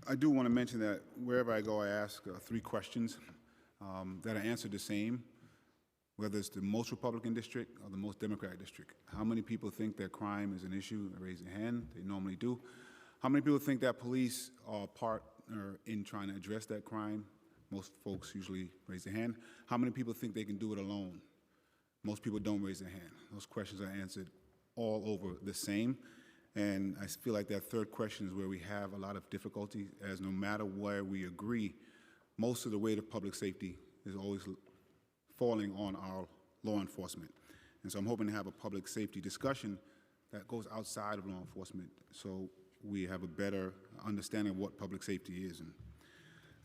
I do want to mention that wherever I go, I ask 3 questions that are answered the same, whether it's the most Republican district or the most Democratic district. How many people think that crime is an issue? Raise their hand. They normally do. How many people think that police are a partner in trying to address that crime? Most folks usually raise their hand. How many people think they can do it alone? Most people don't raise their hand. Those questions are answered all over the same. And I feel like that third question is where we have a lot of difficulty, as no matter where we agree, most of the weight of public safety is always falling on our law enforcement. And so I'm hoping to have a public safety discussion that goes outside of law enforcement so we have a better understanding of what public safety is. And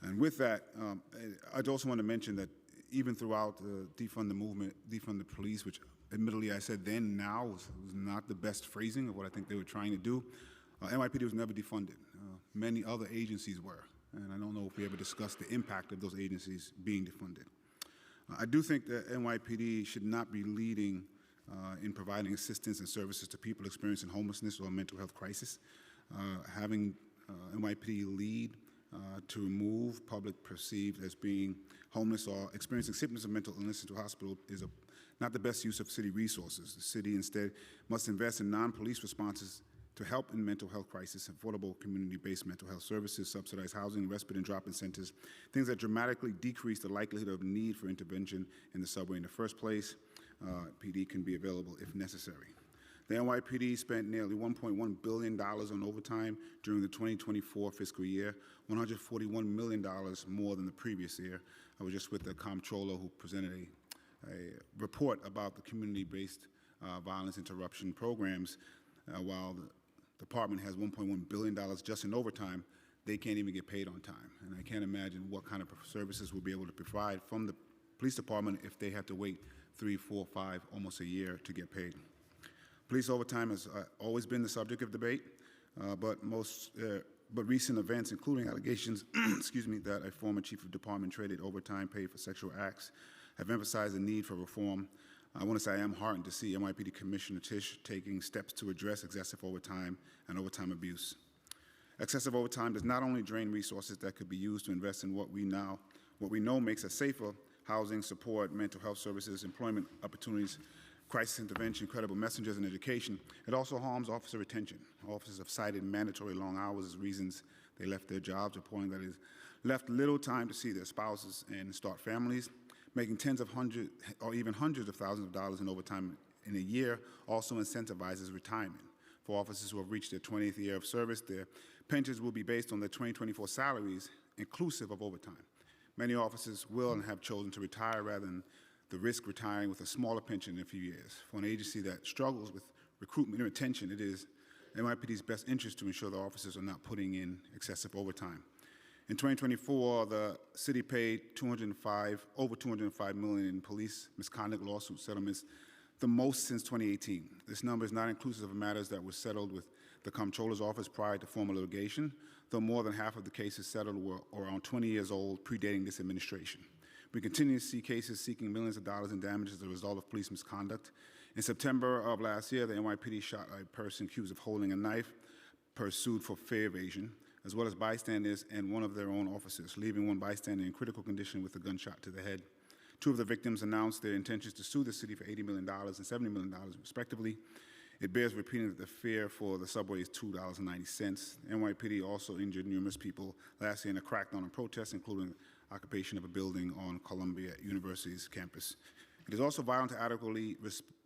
And with that, I'd also want to mention that even throughout the defund the movement, defund the police, which admittedly I said then, now was not the best phrasing of what I think they were trying to do, NYPD was never defunded. Many other agencies were, and I don't know if we ever discussed the impact of those agencies being defunded. I do think that NYPD should not be leading in providing assistance and services to people experiencing homelessness or mental health crisis. Having NYPD lead to remove public perceived as being homeless or experiencing symptoms of mental illness into a hospital is not the best use of city resources. The city instead must invest in non-police responses to help in mental health crisis, affordable community-based mental health services, subsidized housing, respite and drop-in centers, things that dramatically decrease the likelihood of need for intervention in the subway in the first place. PD can be available if necessary. The NYPD spent nearly $1.1 billion on overtime during the 2024 fiscal year, $141 million more than the previous year. I was just with the comptroller who presented a report about the community-based violence interruption programs. While the department has $1.1 billion just in overtime, they can't even get paid on time. And I can't imagine what kind of services we'll be able to provide from the police department if they have to wait 3, 4, 5, almost a year to get paid. Police overtime has always been the subject of debate, but recent events, including allegations, excuse me, that a former chief of department traded overtime pay for sexual acts, have emphasized the need for reform. I want to say I am heartened to see NYPD Commissioner Tisch taking steps to address excessive overtime and overtime abuse. Excessive overtime does not only drain resources that could be used to invest in what we know makes us safer: housing, support, mental health services, employment opportunities, crisis intervention, credible messengers, and education. It also harms officer retention. Officers have cited mandatory long hours as reasons they left their jobs, reporting that it has left little time to see their spouses and start families. Making tens of hundreds or even hundreds of thousands of dollars in overtime in a year also incentivizes retirement. For officers who have reached their 20th year of service, their pensions will be based on their 2024 salaries, inclusive of overtime. Many officers will and have chosen to retire rather than the risk retiring with a smaller pension in a few years. For an agency that struggles with recruitment and retention, it is NYPD's best interest to ensure the officers are not putting in excessive overtime. In 2024, the city paid over $205 million in police misconduct lawsuit settlements, the most since 2018. This number is not inclusive of matters that were settled with the Comptroller's Office prior to formal litigation, though more than half of the cases settled were around 20 years old, predating this administration. We continue to see cases seeking millions of dollars in damages as a result of police misconduct. In September of last year, the NYPD shot a person accused of holding a knife, pursued for fare evasion, as well as bystanders and one of their own officers, leaving one bystander in critical condition with a gunshot to the head. Two of the victims announced their intentions to sue the city for $80 million and $70 million, respectively. It bears repeating that the fare for the subway is $2.90. NYPD also injured numerous people last year in a crackdown on protests, including occupation of a building on Columbia University's campus. It is also vital to adequately,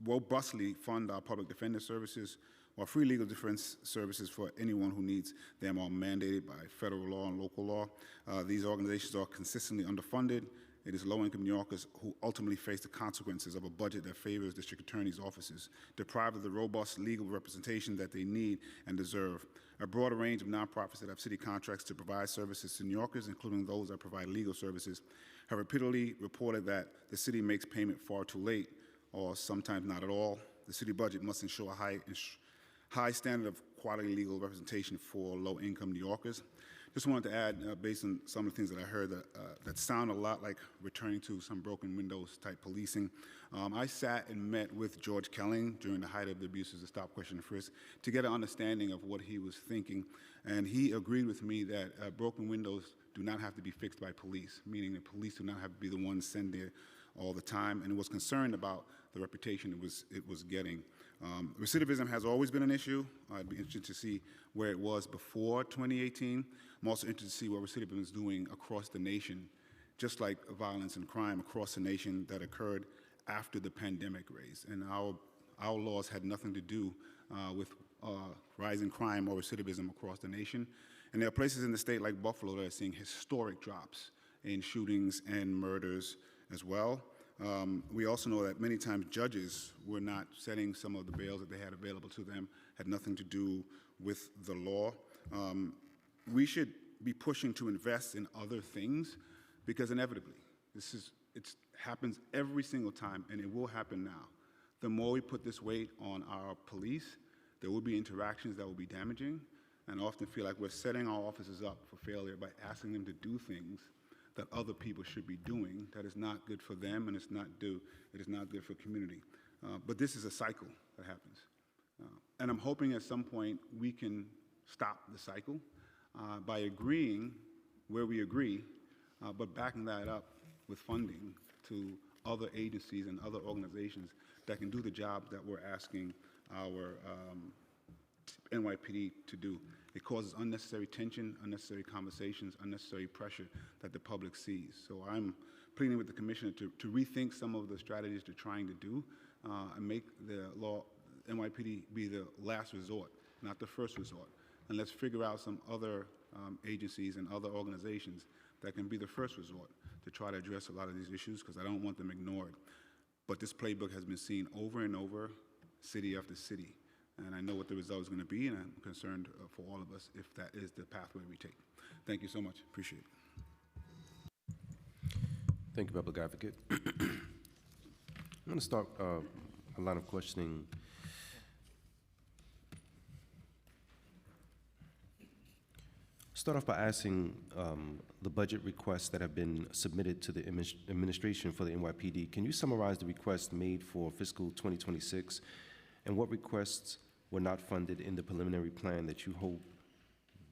robustly fund our public defender services, while free legal defense services for anyone who needs them are mandated by federal law and local law. These organizations are consistently underfunded. It is low-income New Yorkers who ultimately face the consequences of a budget that favors district attorneys' offices, deprived of the robust legal representation that they need and deserve. A broader range of nonprofits that have city contracts to provide services to New Yorkers, including those that provide legal services, have repeatedly reported that the city makes payment far too late, or sometimes not at all. The city budget must ensure a high standard of quality legal representation for low-income New Yorkers. Just wanted to add, based on some of the things that I heard, that sound a lot like returning to some broken windows type policing. I sat and met with George Kelling during the height of the abuses of Stop, Question, and Frisk to get an understanding of what he was thinking, and he agreed with me that broken windows do not have to be fixed by police, meaning the police do not have to be the ones sent there all the time, and was concerned about the reputation it was getting. Recidivism has always been an issue. I'd be interested to see where it was before 2018. I'm also interested to see what recidivism is doing across the nation, just like violence and crime across the nation that occurred after the pandemic raised. And our laws had nothing to do with rising crime or recidivism across the nation. And there are places in the state like Buffalo that are seeing historic drops in shootings and murders as well. We also know that many times judges were not setting some of the bails that they had available to them, had nothing to do with the law. We should be pushing to invest in other things, because inevitably, it happens every single time, and it will happen now. The more we put this weight on our police, there will be interactions that will be damaging, and often feel like we're setting our officers up for failure by asking them to do things that other people should be doing that is not good for them, and it is not good for community. But this is a cycle that happens. And I'm hoping at some point we can stop the cycle by agreeing where we agree, but backing that up with funding to other agencies and other organizations that can do the job that we're asking our NYPD to do. It causes unnecessary tension, unnecessary conversations, unnecessary pressure that the public sees. So I'm pleading with the commissioner to rethink some of the strategies they're trying to do and make the law, NYPD, be the last resort, not the first resort. And let's figure out some other agencies and other organizations that can be the first resort to try to address a lot of these issues, because I don't want them ignored. But this playbook has been seen over and over, city after city. And I know what the result is going to be, and I'm concerned for all of us if that is the pathway we take. Thank you so much. Appreciate it. Thank you, Public Advocate. I'm going to start a line of questioning. Start off by asking the budget requests that have been submitted to the administration for the NYPD. Can you summarize the requests made for fiscal 2026 and what requests were not funded in the preliminary plan that you hope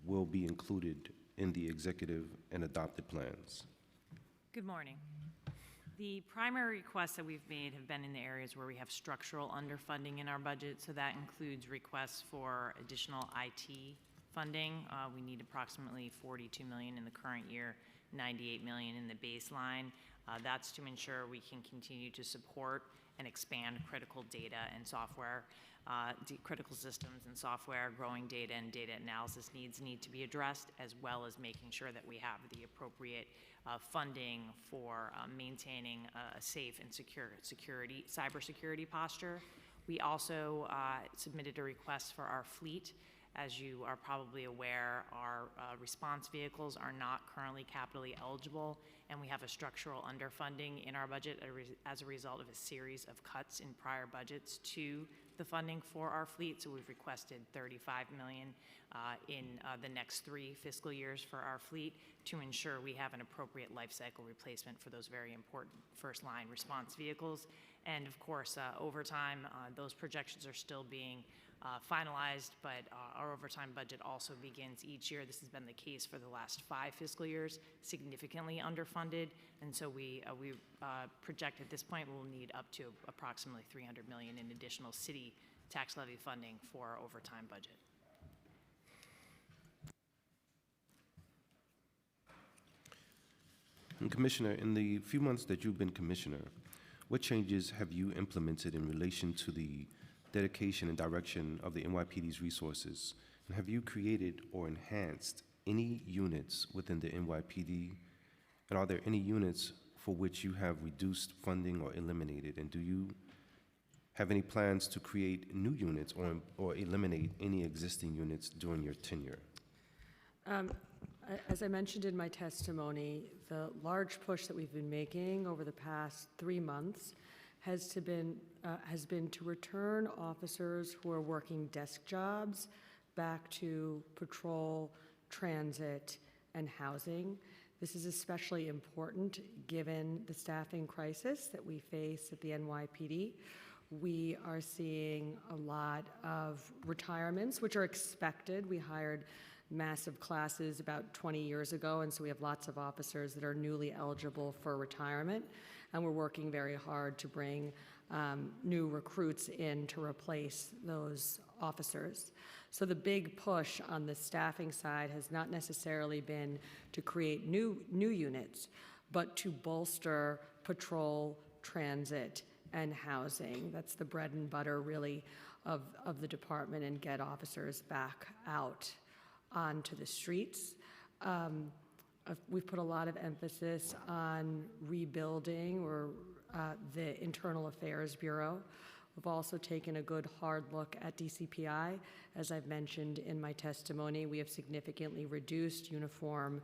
will be included in the executive and adopted plans? Good morning. The primary requests that we've made have been in the areas where we have structural underfunding in our budget, so that includes requests for additional IT funding. We need approximately $42 million in the current year, $98 million in the baseline. That's to ensure we can continue to support and expand critical data and software, critical systems and software. Growing data and data analysis needs need to be addressed, as well as making sure that we have the appropriate funding for maintaining a safe and secure cybersecurity posture. We also submitted a request for our fleet. As you are probably aware, our response vehicles are not currently capitally eligible, and we have a structural underfunding in our budget as a result of a series of cuts in prior budgets to the funding for our fleet. So we've requested $35 million in the next 3 fiscal years for our fleet to ensure we have an appropriate life cycle replacement for those very important first-line response vehicles. And of course, over time, those projections are still being finalized, but our overtime budget also begins each year. This has been the case for the last 5 fiscal years, significantly underfunded, and so we project at this point we'll need up to approximately $300 million in additional city tax levy funding for our overtime budget. And Commissioner, in the few months that you've been Commissioner, what changes have you implemented in relation to the dedication and direction of the NYPD's resources? And have you created or enhanced any units within the NYPD? And are there any units for which you have reduced funding or eliminated? And do you have any plans to create new units or eliminate any existing units during your tenure? As I mentioned in my testimony, the large push that we've been making over the past 3 months has been to return officers who are working desk jobs back to patrol, transit, and housing. This is especially important given the staffing crisis that we face at the NYPD. We are seeing a lot of retirements, which are expected. We hired massive classes about 20 years ago, and so we have lots of officers that are newly eligible for retirement, and we're working very hard to bring new recruits in to replace those officers. So the big push on the staffing side has not necessarily been to create new units, but to bolster patrol, transit, and housing. That's the bread and butter, really, of the department, and get officers back out onto the streets. We've put a lot of emphasis on rebuilding the Internal Affairs Bureau. We've also taken a good hard look at DCPI. As I've mentioned in my testimony, we have significantly reduced uniform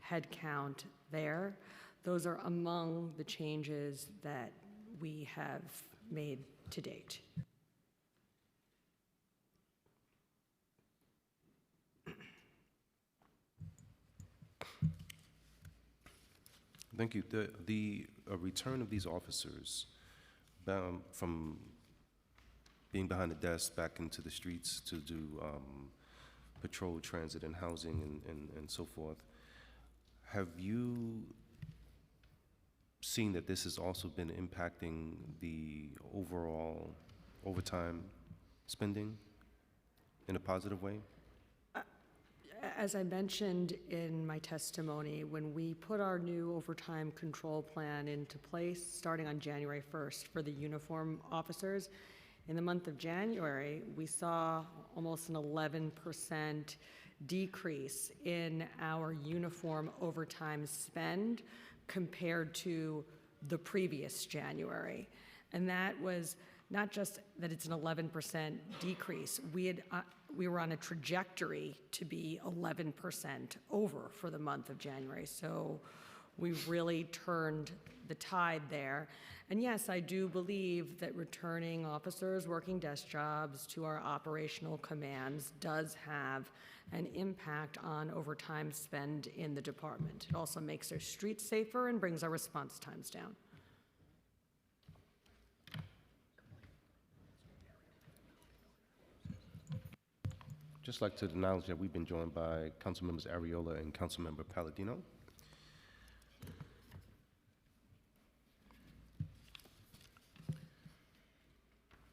headcount there. Those are among the changes that we have made to date. Thank you. The return of these officers from being behind the desk back into the streets to do patrol, transit, and housing and so forth, have you seen that this has also been impacting the overall overtime spending in a positive way? As I mentioned in my testimony, when we put our new overtime control plan into place, starting on January 1st for the uniform officers, in the month of January, we saw almost an 11% decrease in our uniform overtime spend compared to the previous January. And that was not just that it's an 11% decrease. We were on a trajectory to be 11% over for the month of January. So we really turned the tide there. And yes, I do believe that returning officers working desk jobs to our operational commands does have an impact on overtime spend in the department. It also makes our streets safer and brings our response times down. Just like to acknowledge that we've been joined by Councilmembers Ariola and Councilmember Palladino.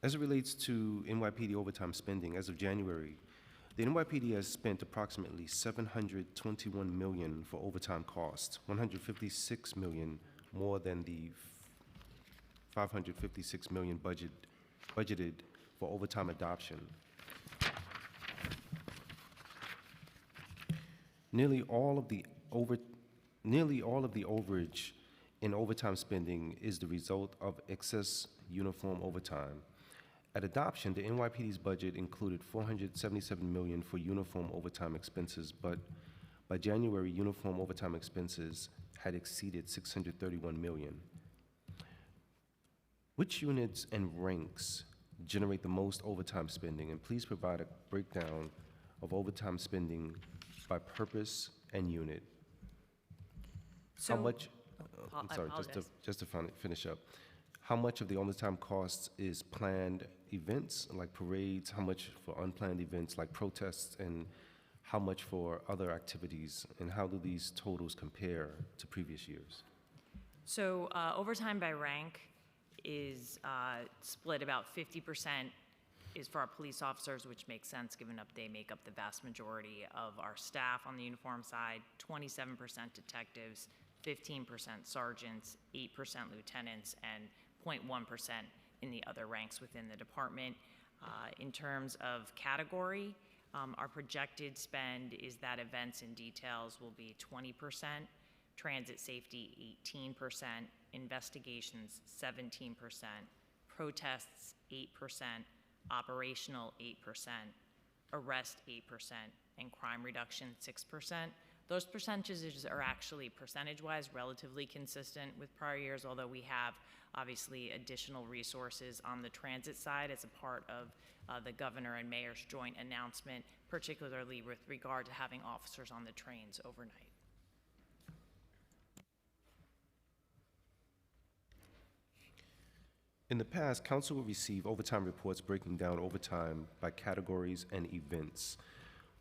As it relates to NYPD overtime spending, as of January, the NYPD has spent approximately $721 million for overtime costs, $156 million more than the $556 million budgeted for overtime adoption. Nearly all of the overage in overtime spending is the result of excess uniform overtime. At adoption, the NYPD's budget included $477 million for uniform overtime expenses, but by January, uniform overtime expenses had exceeded $631 million. Which units and ranks generate the most overtime spending? And please provide a breakdown of overtime spending by purpose and unit. So, How much, I I'm sorry, just to finish up. How much of the overtime costs is planned events like parades? How much for unplanned events like protests? And how much for other activities? And how do these totals compare to previous years? So overtime by rank is split about 50% is for our police officers, which makes sense given they make up the vast majority of our staff on the uniform side, 27% detectives, 15% sergeants, 8% lieutenants, and 0.1% in the other ranks within the department. In terms of category, our projected spend is that events and details will be 20%, transit safety 18%, investigations 17%, protests 8%, operational 8%, arrest 8%, and crime reduction 6%. Those percentages are actually percentage-wise relatively consistent with prior years, although we have obviously additional resources on the transit side as a part of the governor and mayor's joint announcement, particularly with regard to having officers on the trains overnight. In the past, council will receive overtime reports breaking down overtime by categories and events.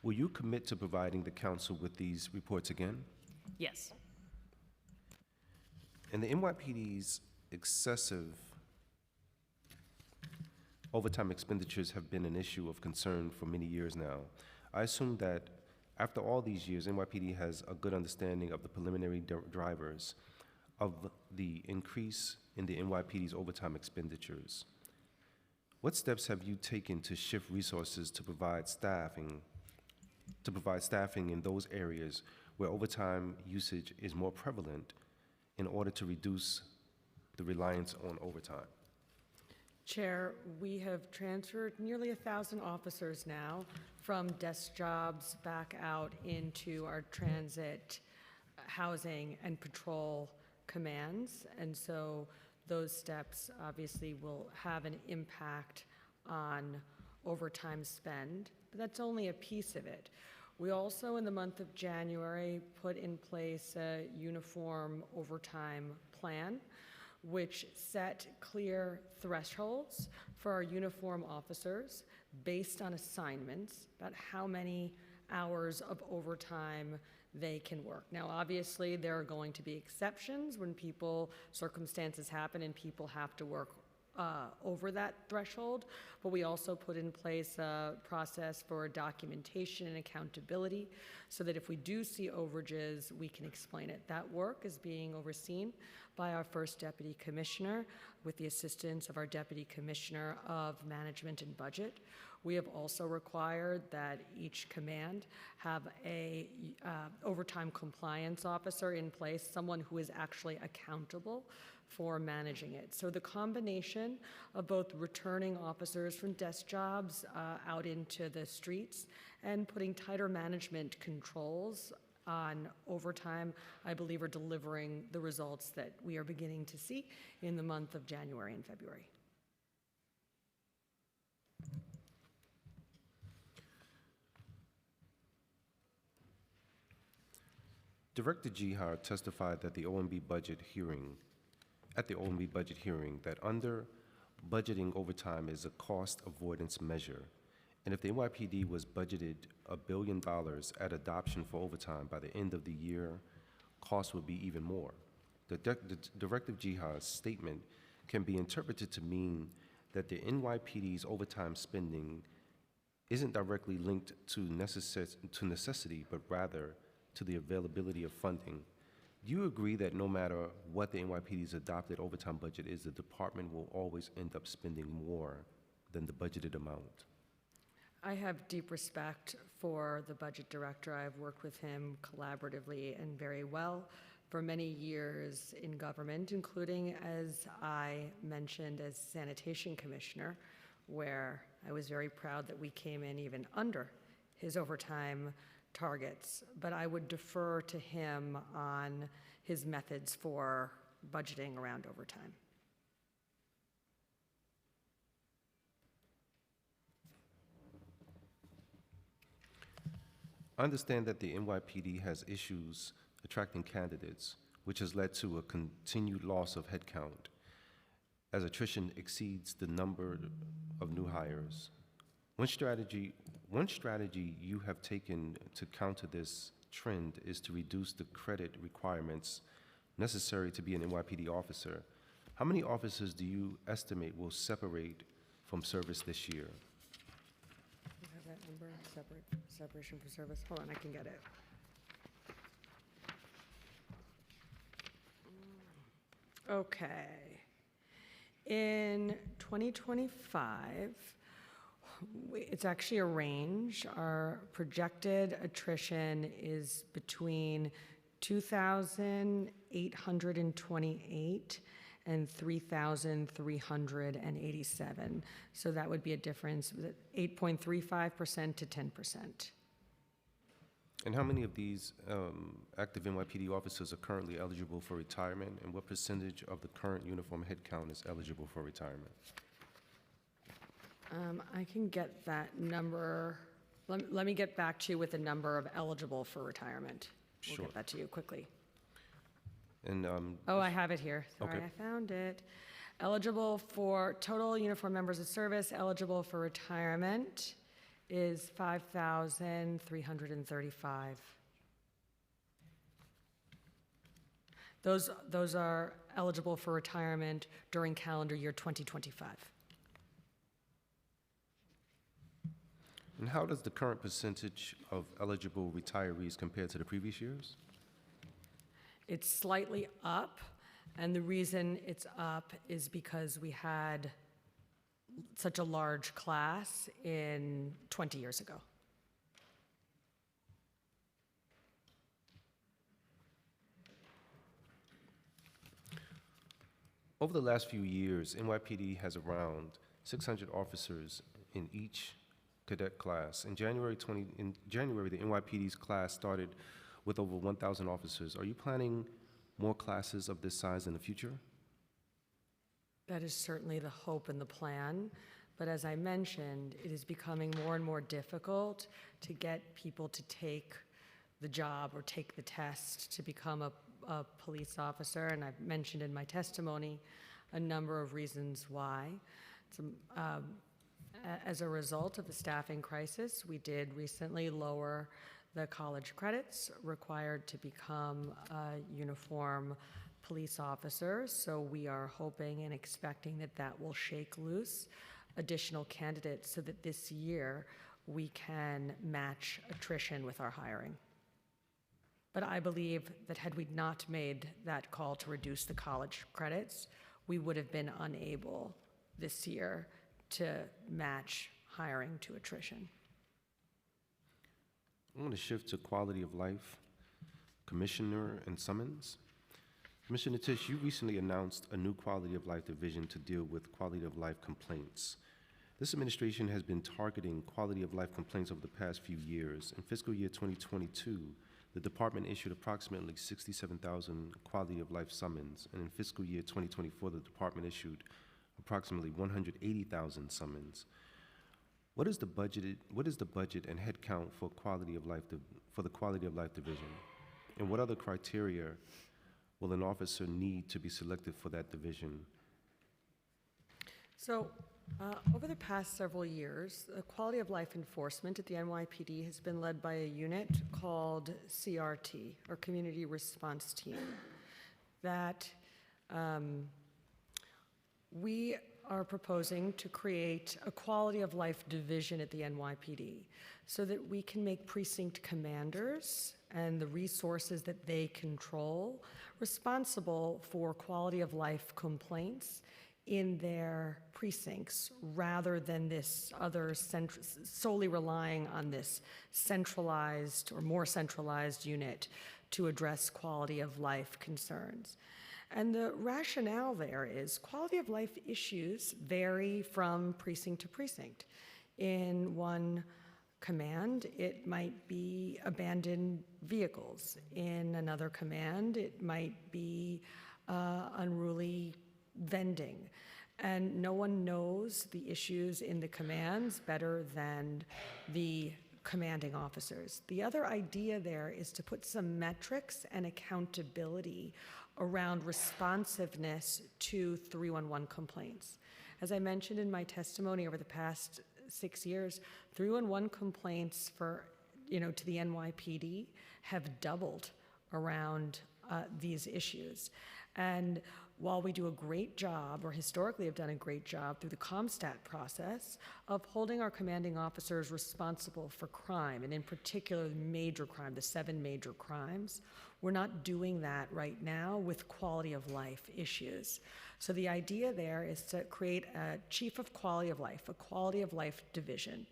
Will you commit to providing the council with these reports again? Yes. And the NYPD's excessive overtime expenditures have been an issue of concern for many years now. I assume that after all these years, NYPD has a good understanding of the preliminary drivers of the increase in the NYPD's overtime expenditures. What steps have you taken to shift resources to provide staffing in those areas where overtime usage is more prevalent in order to reduce the reliance on overtime? Chair, we have transferred nearly 1,000 officers now from desk jobs back out into our transit, housing, and patrol commands. And so those steps obviously will have an impact on overtime spend, but that's only a piece of it. We also, in the month of January, put in place a uniform overtime plan, which set clear thresholds for our uniform officers based on assignments about how many hours of overtime they can work. Now, obviously, there are going to be exceptions when circumstances happen and people have to work over that threshold, but we also put in place a process for documentation and accountability so that if we do see overages, we can explain it. That work is being overseen by our first Deputy Commissioner with the assistance of our Deputy Commissioner of Management and Budget. We have also required that each command have a overtime compliance officer in place, someone who is actually accountable for managing it. So the combination of both returning officers from desk jobs out into the streets and putting tighter management controls on overtime, I believe, are delivering the results that we are beginning to see in the month of January and February. Director Jihar testified that the OMB budget hearing, that under budgeting overtime is a cost avoidance measure, and if the NYPD was budgeted $1 billion at adoption for overtime by the end of the year, costs would be even more. The Director Jihar's statement can be interpreted to mean that the NYPD's overtime spending isn't directly linked to necessity, but rather to the availability of funding. Do you agree that no matter what the NYPD's adopted overtime budget is, the department will always end up spending more than the budgeted amount? I have deep respect for the budget director. I've worked with him collaboratively and very well for many years in government, including, as I mentioned, as sanitation commissioner, where I was very proud that we came in even under his overtime targets. But I would defer to him on his methods for budgeting around overtime. I understand that the NYPD has issues attracting candidates, which has led to a continued loss of headcount as attrition exceeds the number of new hires. One strategy you have taken to counter this trend is to reduce the credit requirements necessary to be an NYPD officer. How many officers do you estimate will separate from service this year? You have that number? Separation for service? Hold on, I can get it. Okay. In 2025, it's actually a range. Our projected attrition is between 2,828 and 3,387. So that would be a difference of 8.35% to 10%. And how many of these active NYPD officers are currently eligible for retirement, and what percentage of the current uniform headcount is eligible for retirement? I can get that number. Let me get back to you with the number of eligible for retirement. We'll Sure. get that to you quickly. And Oh, I have it here. Sorry, Okay. I found it. Eligible for total uniform members of service, eligible for retirement is 5,335. Those are eligible for retirement during calendar year 2025. And how does the current percentage of eligible retirees compare to the previous years? It's slightly up, and the reason it's up is because we had such a large class in 20 years ago. Over the last few years, NYPD has around 600 officers in each cadet class. In January, the NYPD's class started with over 1,000 officers. Are you planning more classes of this size in the future? That is certainly the hope and the plan, but as I mentioned, it is becoming more and more difficult to get people to take the job or take the test to become a police officer, and I've mentioned in my testimony a number of reasons why. As a result of the staffing crisis, we did recently lower the college credits required to become a uniform police officer, so we are hoping and expecting that that will shake loose additional candidates so that this year we can match attrition with our hiring. But I believe that had we not made that call to reduce the college credits, we would have been unable this year to match hiring to attrition. I want to shift to quality of life, Commissioner and Summons. Commissioner Tisch, you recently announced a new quality of life division to deal with quality of life complaints. This administration has been targeting quality of life complaints over the past few years. In fiscal year 2022, the department issued approximately 67,000 quality of life summons, and in fiscal year 2024, the department issued approximately 180,000 summons. What is the budget and headcount for quality of life for the quality of life division? And what other criteria will an officer need to be selected for that division? So, over the past several years, the quality of life enforcement at the NYPD has been led by a unit called CRT, or Community Response Team, that we are proposing to create a quality of life division at the NYPD so that we can make precinct commanders and the resources that they control responsible for quality of life complaints in their precincts rather than this other solely relying on this centralized or more centralized unit to address quality of life concerns. And the rationale there is quality of life issues vary from precinct to precinct. In one command, it might be abandoned vehicles. In another command, it might be unruly vending. And no one knows the issues in the commands better than the commanding officers. The other idea there is to put some metrics and accountability around responsiveness to 311 complaints. As I mentioned in my testimony, over the past 6 years, 311 complaints to the NYPD have doubled around these issues. And while we do a great job, or historically have done a great job through the CompStat process of holding our commanding officers responsible for crime, and in particular major crime, the 7 major crimes, we're not doing that right now with quality of life issues. So the idea there is to create a chief of quality of life, a quality of life division,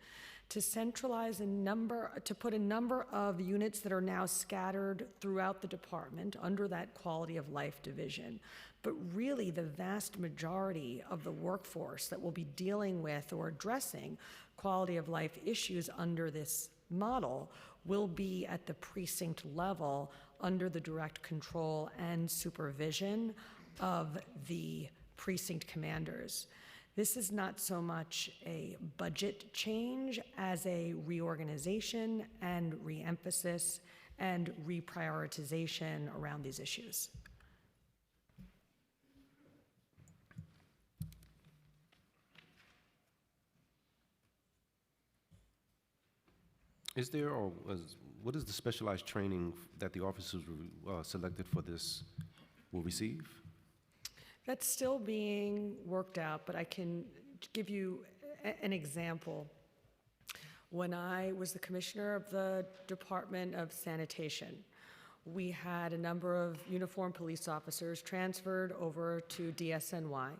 to centralize to put a number of units that are now scattered throughout the department under that quality of life division. But really, the vast majority of the workforce that will be dealing with or addressing quality of life issues under this model will be at the precinct level under the direct control and supervision of the precinct commanders. This is not so much a budget change as a reorganization and reemphasis and reprioritization around these issues. What is the specialized training that the officers selected for this will receive? That's still being worked out, but I can give you an example. When I was the commissioner of the Department of Sanitation, we had a number of uniformed police officers transferred over to DSNY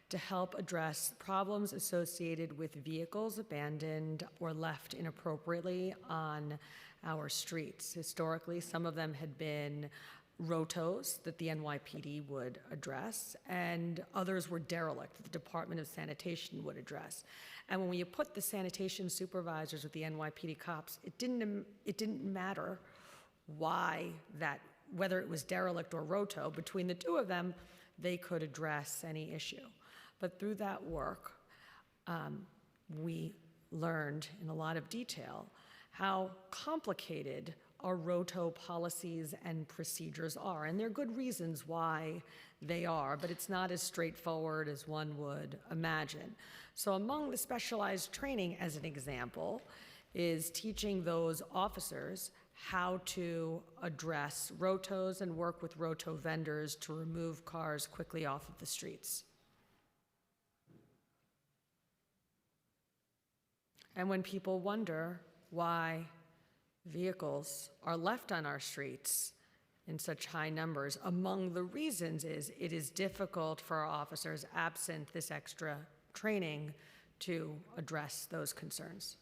to help address problems associated with vehicles abandoned or left inappropriately on our streets. Historically, some of them had been rotos that the NYPD would address, and others were derelict that the Department of Sanitation would address. And when you put the sanitation supervisors with the NYPD cops, it didn't matter whether it was derelict or roto. Between the two of them, they could address any issue. But through that work, we learned in a lot of detail how complicated our roto policies and procedures are. And there are good reasons why they are, but it's not as straightforward as one would imagine. So among the specialized training, as an example, is teaching those officers how to address rotos and work with roto vendors to remove cars quickly off of the streets. And when people wonder why vehicles are left on our streets in such high numbers, among the reasons is it is difficult for our officers, absent this extra training, to address those concerns.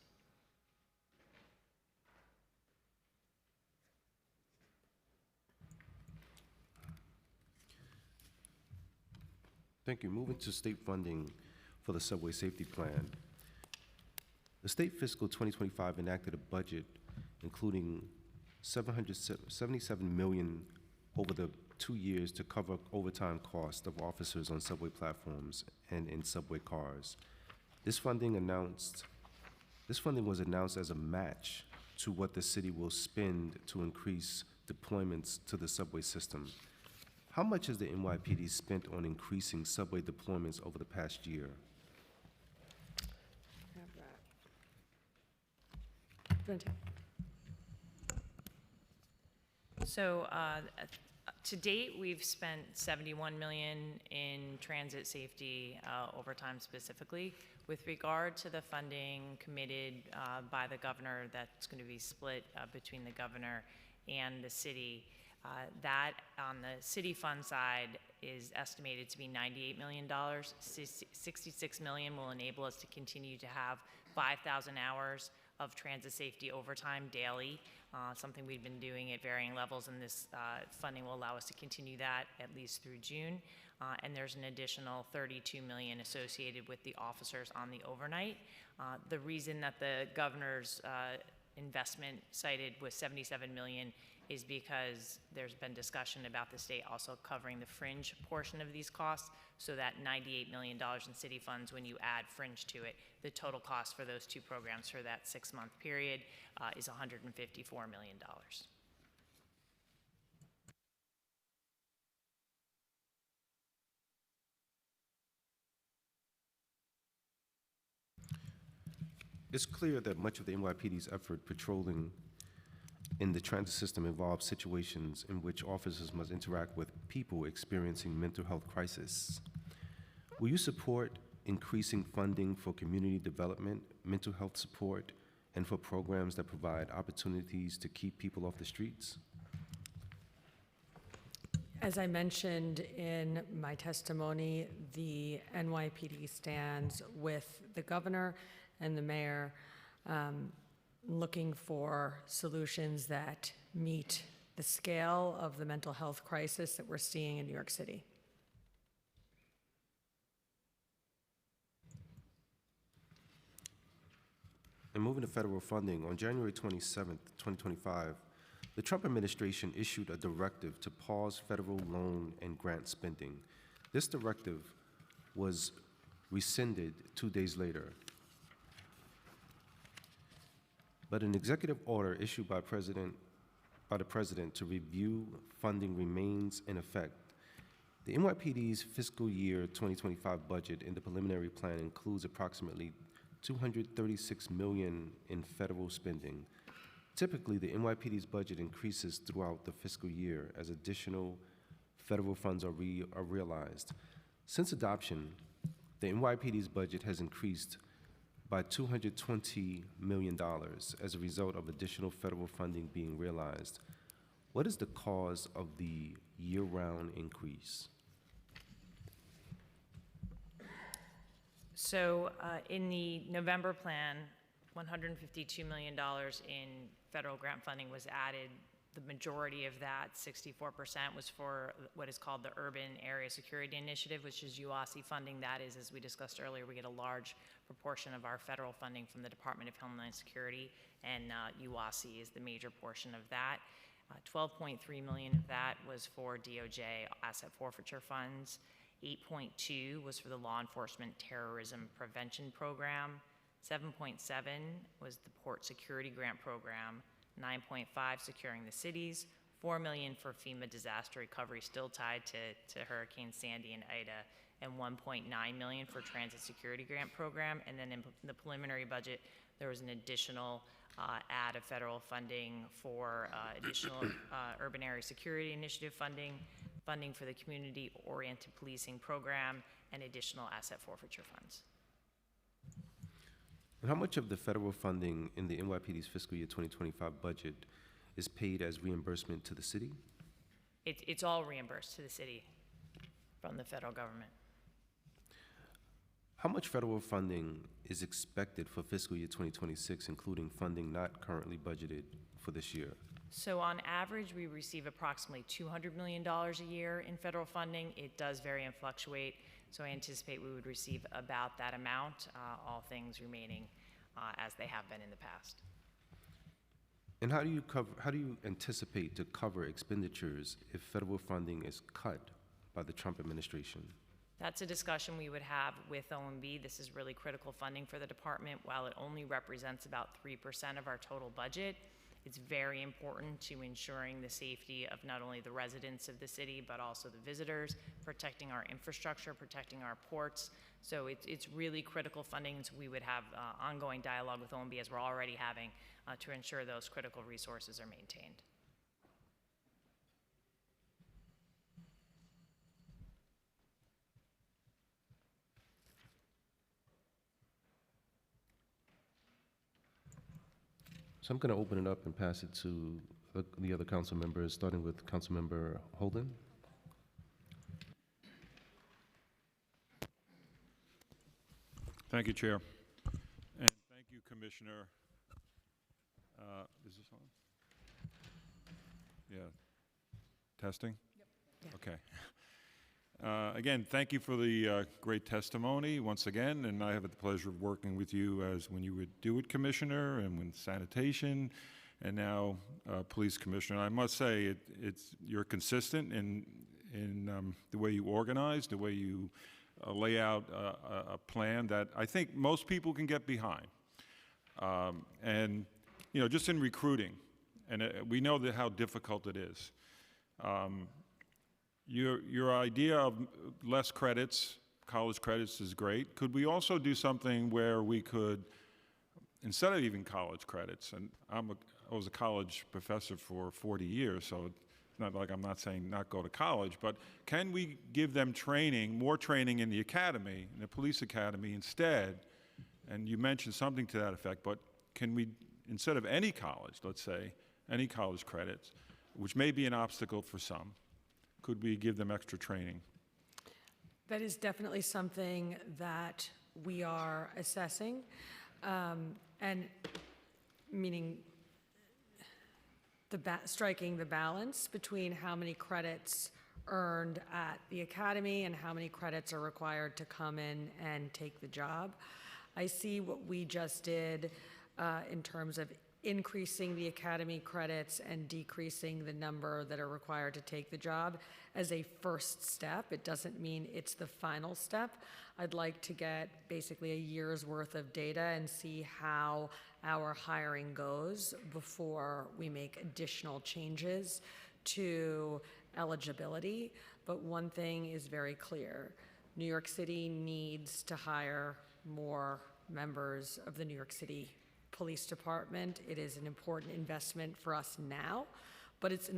Thank you. Moving to state funding for the subway safety plan. The state fiscal 2025 enacted a budget including $777 million over the 2 years to cover overtime costs of officers on subway platforms and in subway cars. This funding was announced as a match to what the city will spend to increase deployments to the subway system. How much has the NYPD spent on increasing subway deployments over the past year? So to date, we've spent $71 million in transit safety overtime specifically. With regard to the funding committed by the governor, that's going to be split between the governor and the city. That on the city fund side is estimated to be $98 million. $66 million will enable us to continue to have 5,000 hours of transit safety overtime daily, something we've been doing at varying levels, and this funding will allow us to continue that at least through June. And there's an additional $32 million associated with the officers on the overnight. The reason that the governor's investment cited was $77 million is because there's been discussion about the state also covering the fringe portion of these costs, so that $98 million in city funds, when you add fringe to it, the total cost for those two programs for that 6-month period is $154 million. It's clear that much of the NYPD's effort patrolling in the transit system involves situations in which officers must interact with people experiencing mental health crisis. Will you support increasing funding for community development, mental health support, and for programs that provide opportunities to keep people off the streets? As I mentioned in my testimony, the NYPD stands with the governor and the mayor looking for solutions that meet the scale of the mental health crisis that we're seeing in New York City. And moving to federal funding, on January 27th, 2025, the Trump administration issued a directive to pause federal loan and grant spending. This directive was rescinded 2 days later. But an executive order issued by the president to review funding remains in effect. The NYPD's fiscal year 2025 budget in the preliminary plan includes approximately $236 million in federal spending. Typically, the NYPD's budget increases throughout the fiscal year as additional federal funds are realized. Since adoption, the NYPD's budget has increased by $220 million as a result of additional federal funding being realized. What is the cause of the year-round increase? So in the November plan, $152 million in federal grant funding was added The majority of that, 64%, was for what is called the Urban Area Security Initiative, which is UASI funding. That is, as we discussed earlier, we get a large proportion of our federal funding from the Department of Homeland Security, and UASI is the major portion of that. 12.3 million of that was for DOJ asset forfeiture funds. 8.2 was for the Law Enforcement Terrorism Prevention Program. 7.7 was the Port Security Grant Program. 9.5 securing the cities. 4 million for FEMA disaster recovery, still tied to Hurricane Sandy and Ida, and 1.9 million for Transit Security Grant Program. And then in the preliminary budget, there was an additional add of federal funding for additional Urban Area Security Initiative funding, funding for the Community-Oriented Policing Program, and additional asset forfeiture funds. And how much of the federal funding in the NYPD's fiscal year 2025 budget is paid as reimbursement to the city? It's all reimbursed to the city from the federal government. How much federal funding is expected for fiscal year 2026, including funding not currently budgeted for this year? So on average, we receive approximately $200 million a year in federal funding. It does vary and fluctuate, so I anticipate we would receive about that amount, all things remaining as they have been in the past. And how do you anticipate to cover expenditures if federal funding is cut by the Trump administration? That's a discussion we would have with OMB. This is really critical funding for the department. While it only represents about 3% of our total budget, it's very important to ensuring the safety of not only the residents of the city, but also the visitors, protecting our infrastructure, protecting our ports. So it's really critical funding, so we would have ongoing dialogue with OMB, as we're already having, to ensure those critical resources are maintained. So I'm going to open it up and pass it to the other council members, starting with Councilmember Holden. Thank you, Chair. And thank you, Commissioner. Is this on? Yeah. Testing? Yep. Okay. Again, thank you for the great testimony once again, and I have the pleasure of working with you as when you would do it, Commissioner, and when sanitation, and now Police Commissioner. I must say, you're consistent in the way you organize, the way you lay out a plan that I think most people can get behind. And, you know, just in recruiting, and we know that how difficult it is. Your idea of less credits, college credits, is great. Could we also do something where we could, instead of even college credits, and I was a college professor for 40 years, so it's not like I'm not saying not go to college, but can we give them training, more training in the academy, in the police academy instead? And you mentioned something to that effect, but can we, instead of any college, let's say, any college credits, which may be an obstacle for some, could we give them extra training? That is definitely something that we are assessing, and meaning striking the balance between how many credits earned at the academy and how many credits are required to come in and take the job. I see what we just did in terms of increasing the academy credits and decreasing the number that are required to take the job as a first step. It doesn't mean it's the final step. I'd like to get basically a year's worth of data and see how our hiring goes before we make additional changes to eligibility. But one thing is very clear. New York City needs to hire more members of the New York City Police Department. It is an important investment for us now, but it's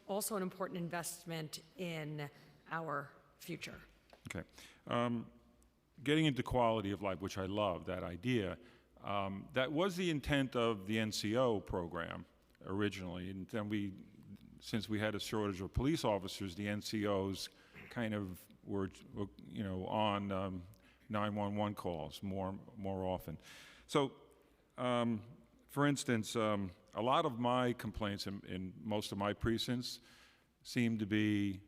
also an important investment in our future. Okay. Getting into quality of life, which I love, that idea, that was the intent of the NCO program originally, and then since we had a shortage of police officers, the NCOs kind of were you know, on 911 calls more often. So, for instance, a lot of my complaints in most of my precincts seem to be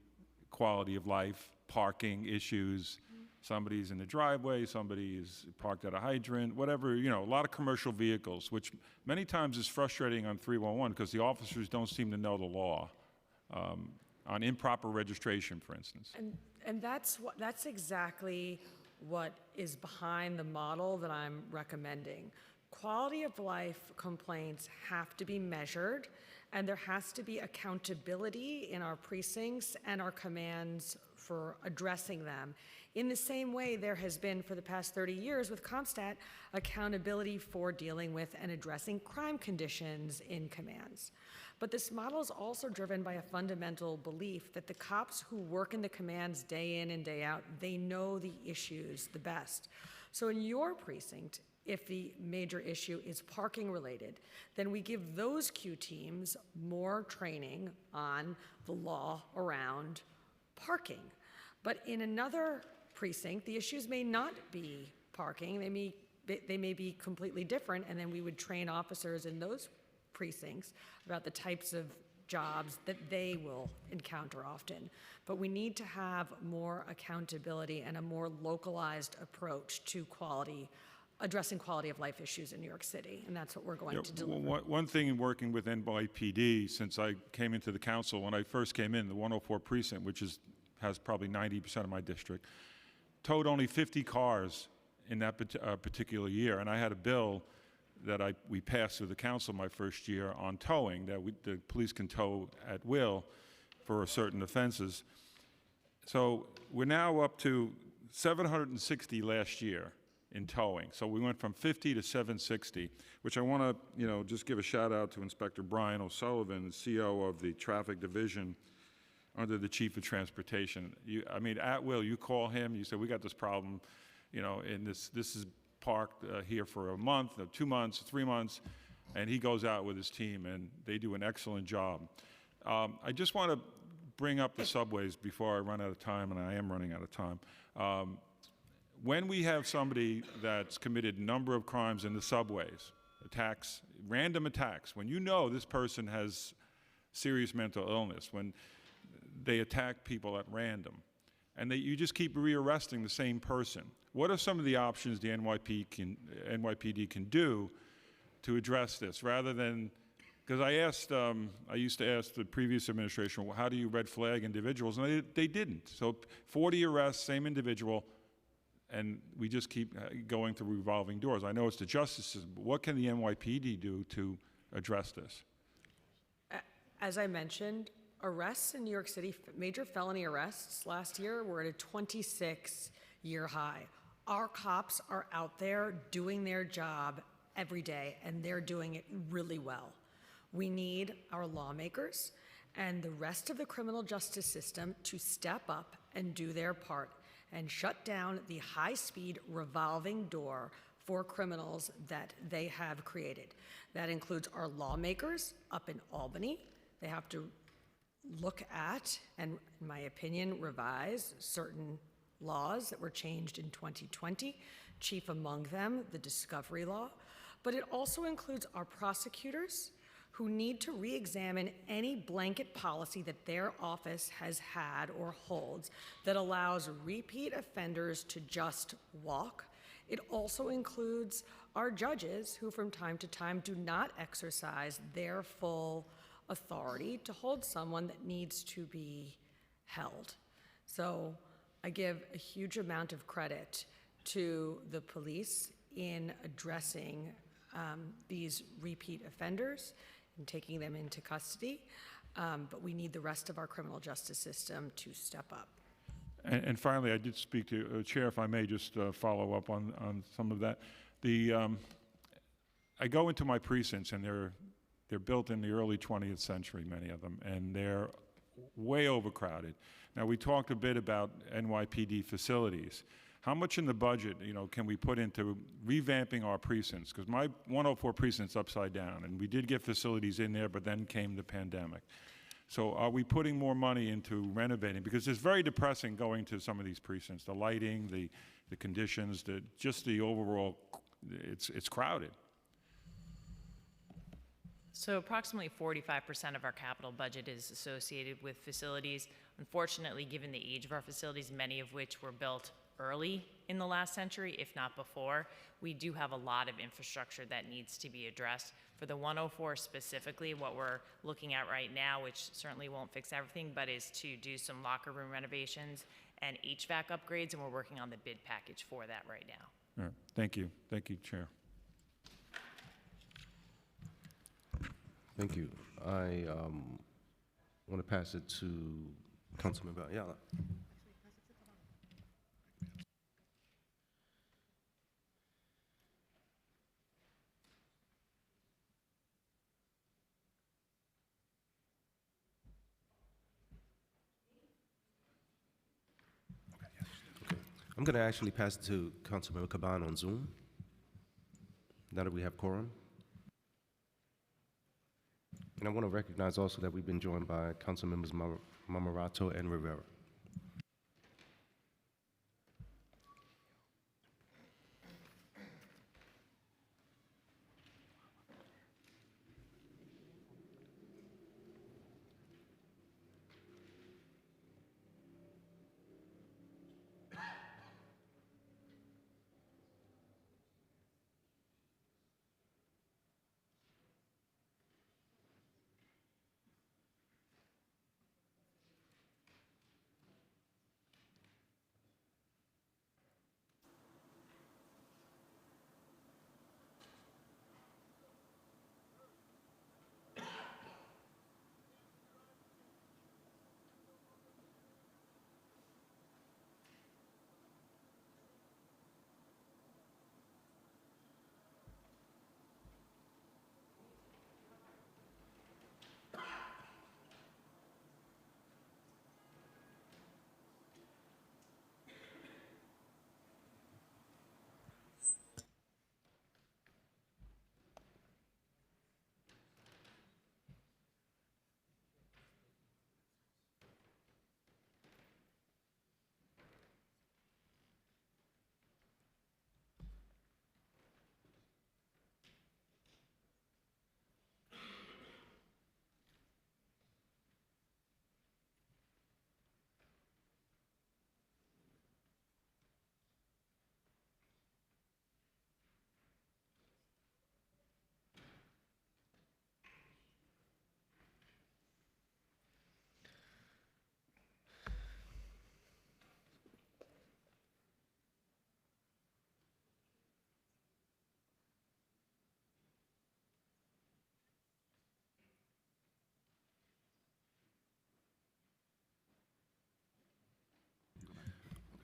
quality of life, parking issues. Somebody's in the driveway, somebody is parked at a hydrant, whatever, you know, a lot of commercial vehicles, which many times is frustrating on 311 because the officers don't seem to know the law on improper registration, for instance. And that's exactly what is behind the model that I'm recommending. Quality of life complaints have to be measured, and there has to be accountability in our precincts and our commands for addressing them. In the same way there has been for the past 30 years with CompStat accountability for dealing with and addressing crime conditions in commands. But this model is also driven by a fundamental belief that the cops who work in the commands day in and day out, they know the issues the best. So in your precinct, if the major issue is parking related, then we give those Q teams more training on the law around parking. But in another precinct, the issues may not be parking, they may be completely different, and then we would train officers in those precincts about the types of jobs that they will encounter often. But we need to have more accountability and a more localized approach to addressing quality of life issues in New York City, and that's what we're going to deliver. One thing in working with NYPD, since I came into the council, when I first came in, the 104 precinct, which has probably 90% of my district, towed only 50 cars in that particular year, and I had a bill that we passed through the council my first year on towing, that the police can tow at will for certain offenses. So we're now up to 760 last year in towing. So we went from 50 to 760, which I want to, just give a shout out to Inspector Brian O'Sullivan, CO of the Traffic Division under the Chief of Transportation. At will, you call him, you say, we got this problem, and this is parked here for a month, 2 months, 3 months, and he goes out with his team, and they do an excellent job. I just want to bring up the subways before I run out of time, and I am running out of time. When we have somebody that's committed a number of crimes in the subways, attacks, random attacks, when you know this person has serious mental illness, when they attack people at random, and you just keep rearresting the same person, what are some of the options the NYPD can do to address this, rather than, because I used to ask the previous administration, well, how do you red flag individuals, and they didn't. So 40 arrests, same individual, and we just keep going through revolving doors. I know it's the justice system, but what can the NYPD do to address this? As I mentioned, arrests in New York City, major felony arrests last year were at a 26-year high. Our cops are out there doing their job every day, and they're doing it really well. We need our lawmakers and the rest of the criminal justice system to step up and do their part and shut down the high-speed revolving door for criminals that they have created. That includes our lawmakers up in Albany. They have to look at, and in my opinion, revise certain laws that were changed in 2020, chief among them, the discovery law. But it also includes our prosecutors, who need to re-examine any blanket policy that their office has had or holds that allows repeat offenders to just walk. It also includes our judges, who from time to time do not exercise their full authority to hold someone that needs to be held. So I give a huge amount of credit to the police in addressing these repeat offenders and taking them into custody, but we need the rest of our criminal justice system to step up. And finally, I did speak to Chair, if I may just follow up on some of that. I go into my precincts, and they're built in the early 20th century, many of them, and they're way overcrowded. Now, we talked a bit about NYPD facilities. How much in the budget, can we put into revamping our precincts? Because my 104 precinct's upside down, and we did get facilities in there, but then came the pandemic. So are we putting more money into renovating? Because it's very depressing going to some of these precincts. The lighting, the conditions, just the overall, it's crowded. So approximately 45% of our capital budget is associated with facilities. Unfortunately, given the age of our facilities, many of which were built early in the last century, if not before, we do have a lot of infrastructure that needs to be addressed. For the 104 specifically, what we're looking at right now, which certainly won't fix everything, but is to do some locker room renovations and HVAC upgrades, and we're working on the bid package for that right now. All right, thank you. Thank you, Chair. Thank you. I want to pass it to Councilmember Ayala. Okay. I'm going to actually pass it to Councilmember Caban on Zoom, now that we have quorum. And I want to recognize also that we've been joined by Council Members Marmorato and Rivera.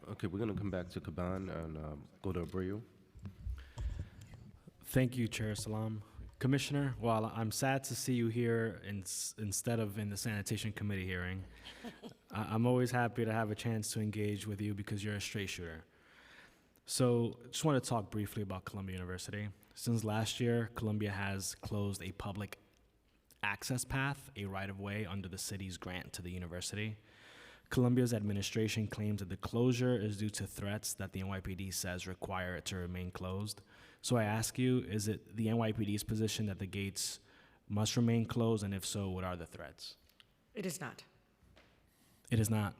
Okay, we're going to come back to Caban and go to Abreu. Thank you, Chair Salam. Commissioner, while I'm sad to see you here instead of in the Sanitation Committee hearing, I'm always happy to have a chance to engage with you because you're a straight shooter. So just want to talk briefly about Columbia University. Since last year, Columbia has closed a public access path, a right-of-way under the city's grant to the university. Columbia's administration claims that the closure is due to threats that the NYPD says require it to remain closed. So I ask you, is it the NYPD's position that the gates must remain closed, and if so, what are the threats? It is not. It is not.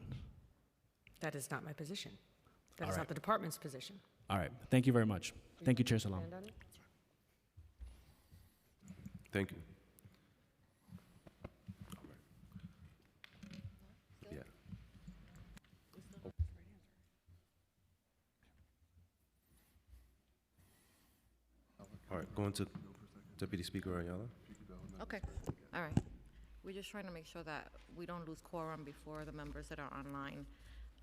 That is not my position. That All is right. not the department's position. All right, thank you very much. Thank you, Chair Salam. Stand on it? Thank you. Yeah. All right, going to Deputy Speaker Ayala. Okay, all right. We're just trying to make sure that we don't lose quorum before the members that are online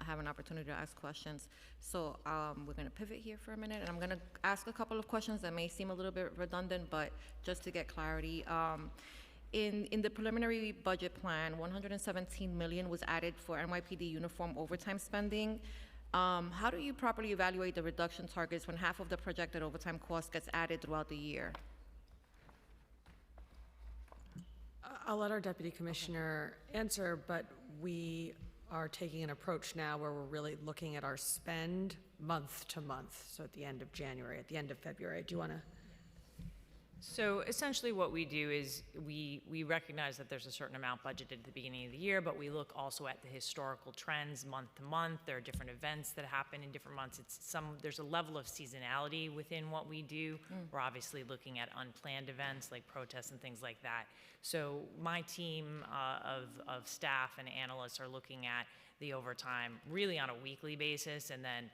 have an opportunity to ask questions. So we're going to pivot here for a minute, and I'm going to ask a couple of questions that may seem a little bit redundant, but just to get clarity. In the preliminary budget plan, $117 million was added for NYPD uniform overtime spending. How do you properly evaluate the reduction targets when half of the projected overtime cost gets added throughout the year? I'll let our deputy commissioner answer, but we are taking an approach now where we're really looking at our spend month to month, so at the end of January, at the end of February. Do you want to? So essentially what we do is we recognize that there's a certain amount budgeted at the beginning of the year, but we look also at the historical trends month to month. There are different events that happen in different months. There's a level of seasonality within what we do. We're obviously looking at unplanned events like protests and things like that. So my team of staff and analysts are looking at the overtime really on a weekly basis, and then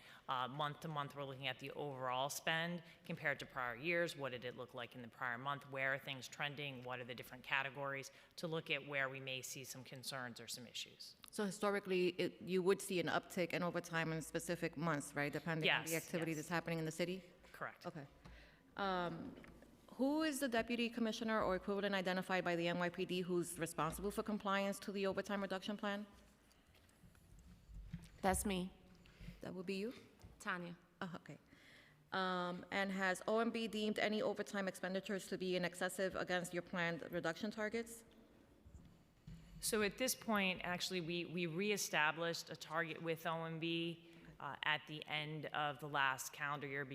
month to month we're looking at the overall spend compared to prior years. What did it look like in the prior month? Where are things trending? What are the different categories to look at where we may see some concerns or some issues? So historically, you would see an uptick in overtime in specific months, right? Depending on the Yes, activity yes. that's happening in the city? Correct. Okay. Who is the deputy commissioner or equivalent identified by the NYPD who's responsible for compliance to the overtime reduction plan? That's me, That would be you? Tanya. Oh, okay. And has OMB deemed any overtime expenditures to be in excessive against your planned reduction targets? So at this point, actually, we reestablished a target with OMB at the end of the last calendar year,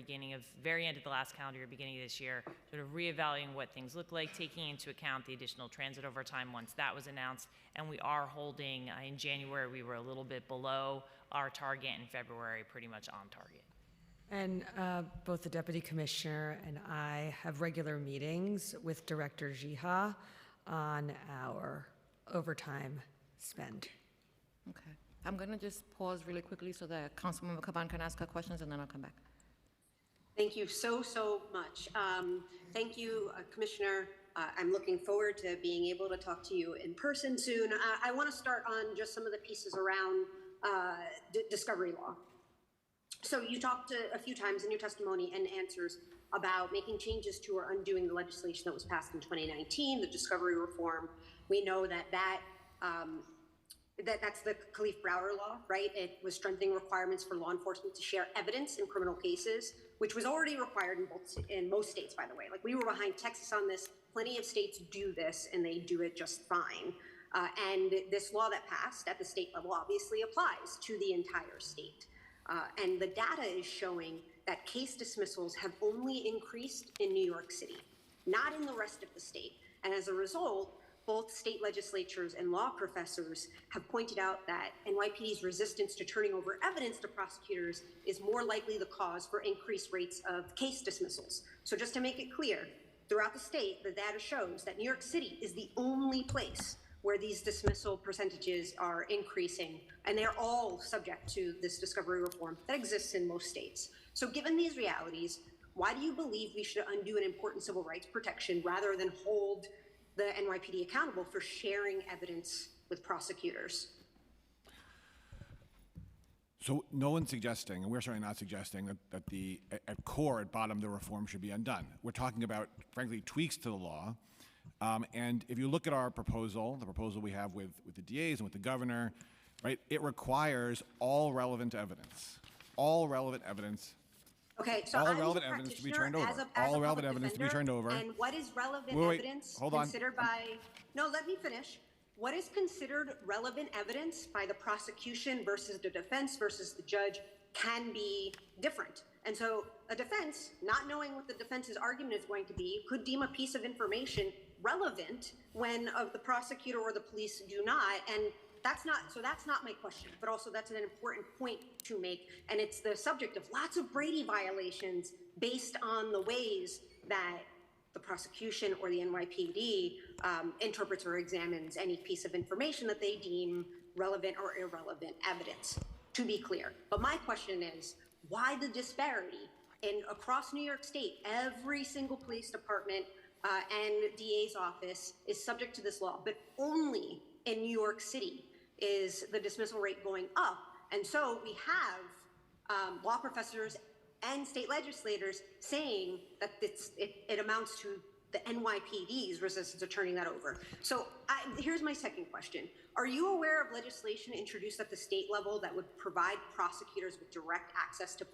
very end of the last calendar year, beginning of this year, sort of reevaluating what things look like, taking into account the additional transit overtime once that was announced. And we are holding, in January, we were a little bit below our target, in February, pretty much on target. And both the deputy commissioner and I have regular meetings with Director Jiha on our overtime spend. Okay. I'm going to just pause really quickly so that Councilmember Caban can ask her questions, and then I'll come back. Thank you so much. Thank you, Commissioner. I'm looking forward to being able to talk to you in person soon. I want to start on just some of the pieces around discovery law. So you talked a few times in your testimony and answers about making changes to or undoing the legislation that was passed in 2019, the discovery reform. We know that's the Khalif Browder law, right? It was strengthening requirements for law enforcement to share evidence in criminal cases, which was already required in most states, by the way. Like, we were behind Texas on this. Plenty of states do this, and they do it just fine. And this law that passed at the state level obviously applies to the entire state. And the data is showing that case dismissals have only increased in New York City, not in the rest of the state. And as a result, both state legislatures and law professors have pointed out that NYPD's resistance to turning over evidence to prosecutors is more likely the cause for increased rates of case dismissals. So just to make it clear, throughout the state, the data shows that New York City is the only place where these dismissal percentages are increasing, and they're all subject to this discovery reform that exists in most states. So given these realities, why do you believe we should undo an important civil rights protection rather than hold the NYPD accountable for sharing evidence with prosecutors? So no one's suggesting, and we're certainly not suggesting, that at core, at bottom, the reform should be undone. We're talking about, frankly, tweaks to the law. And if you look at our proposal, the proposal we have with the DAs and with the governor, right, it requires all relevant evidence. All relevant evidence. Okay, so all I was relevant a evidence to be practitioner turned over. as a All relevant public evidence to be defender, turned over. And what is relevant Wait, evidence hold on. considered by, no, let me finish. What is considered relevant evidence by the prosecution versus the defense versus the judge can be different. And so a defense, not knowing what the defense's argument is going to be, could deem a piece of information relevant when the prosecutor or the police do not. And that's not my question, but also that's an important point to make. And it's the subject of lots of Brady violations based on the ways that the prosecution or the NYPD interprets or examines any piece of information that they deem relevant or irrelevant evidence, to be clear. But my question is, why the disparity across New York State? Every single police department and DA's office is subject to this law, but only in New York City is the dismissal rate going up. And so we have law professors and state legislators saying that it amounts to the NYPD's resistance to turning that over. So here's my second question. Are you aware of legislation introduced at the state level that would provide prosecutors with direct access to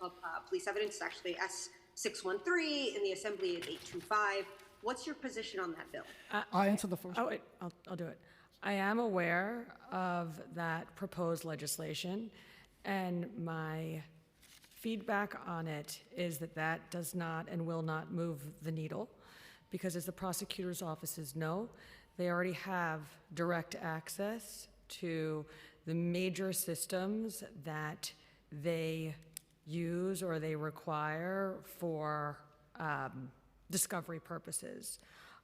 police evidence? It's actually S613, in the Assembly is 825. What's your position on that bill? I'll answer the first. Oh, wait, I'll do it. I am aware of that proposed legislation, and my feedback on it is that does not and will not move the needle. because as the prosecutor's offices know, they already have direct access to the major systems that they use or they require for discovery purposes.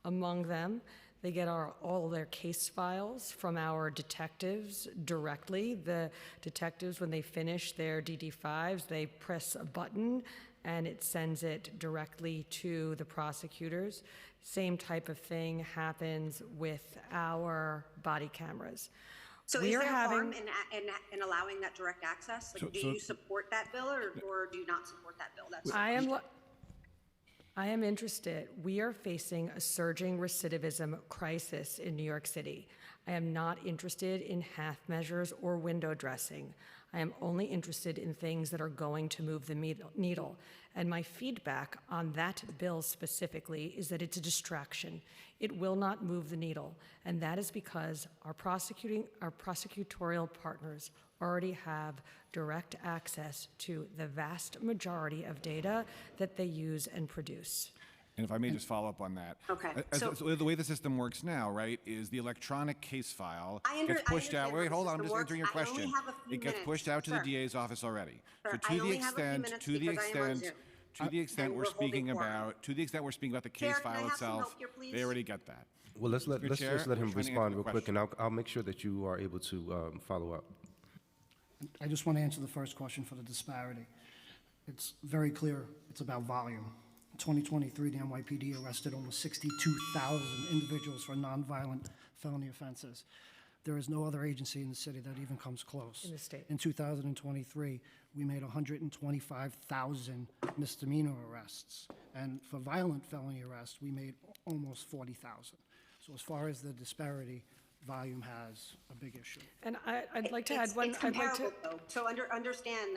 Among them, they get all their case files from our detectives directly. The detectives, when they finish their DD5s, they press a button and it sends it directly to the prosecutors. Same type of thing happens with our body cameras. So We is are there harm having- in allowing that direct access? Like, So- do so- you support that bill or do you not support that bill? That's I am interested. We are facing a surging recidivism crisis in New York City. I am not interested in half measures or window dressing. I am only interested in things that are going to move the needle. And my feedback on that bill specifically is that it's a distraction. It will not move the needle. And that is because our prosecutorial partners already have direct access to the vast majority of data that they use and produce. And if I may just follow up on that. Okay, So so- the way the system works now, right, is the electronic case file I gets pushed out. understand Wait, how hold the on, I'm system just answering your works. I only question. have a few It gets minutes, pushed out to the sir. DA's office already. Sir, So I only have a few minutes because I am on Zoom. to the extent And we're we're holding speaking quorum. about, to the extent we're speaking about the Chair, case can I file have some itself, help here, please? Well, let's Through let's Chair, just let him we're trying to answer respond the real quick, question. and I'll make sure that you are able to follow up. I just want to answer the first question for the disparity. It's very clear it's about volume. In 2023, the NYPD arrested almost 62,000 individuals for nonviolent felony offenses. There is no other agency in the city that even comes close. In the state. In 2023, we made 125,000 misdemeanor arrests. And for violent felony arrests, we made almost 40,000. So as far as the disparity, volume has a big issue. And I'd like to add one. It's I'd like comparable, to. though. So understand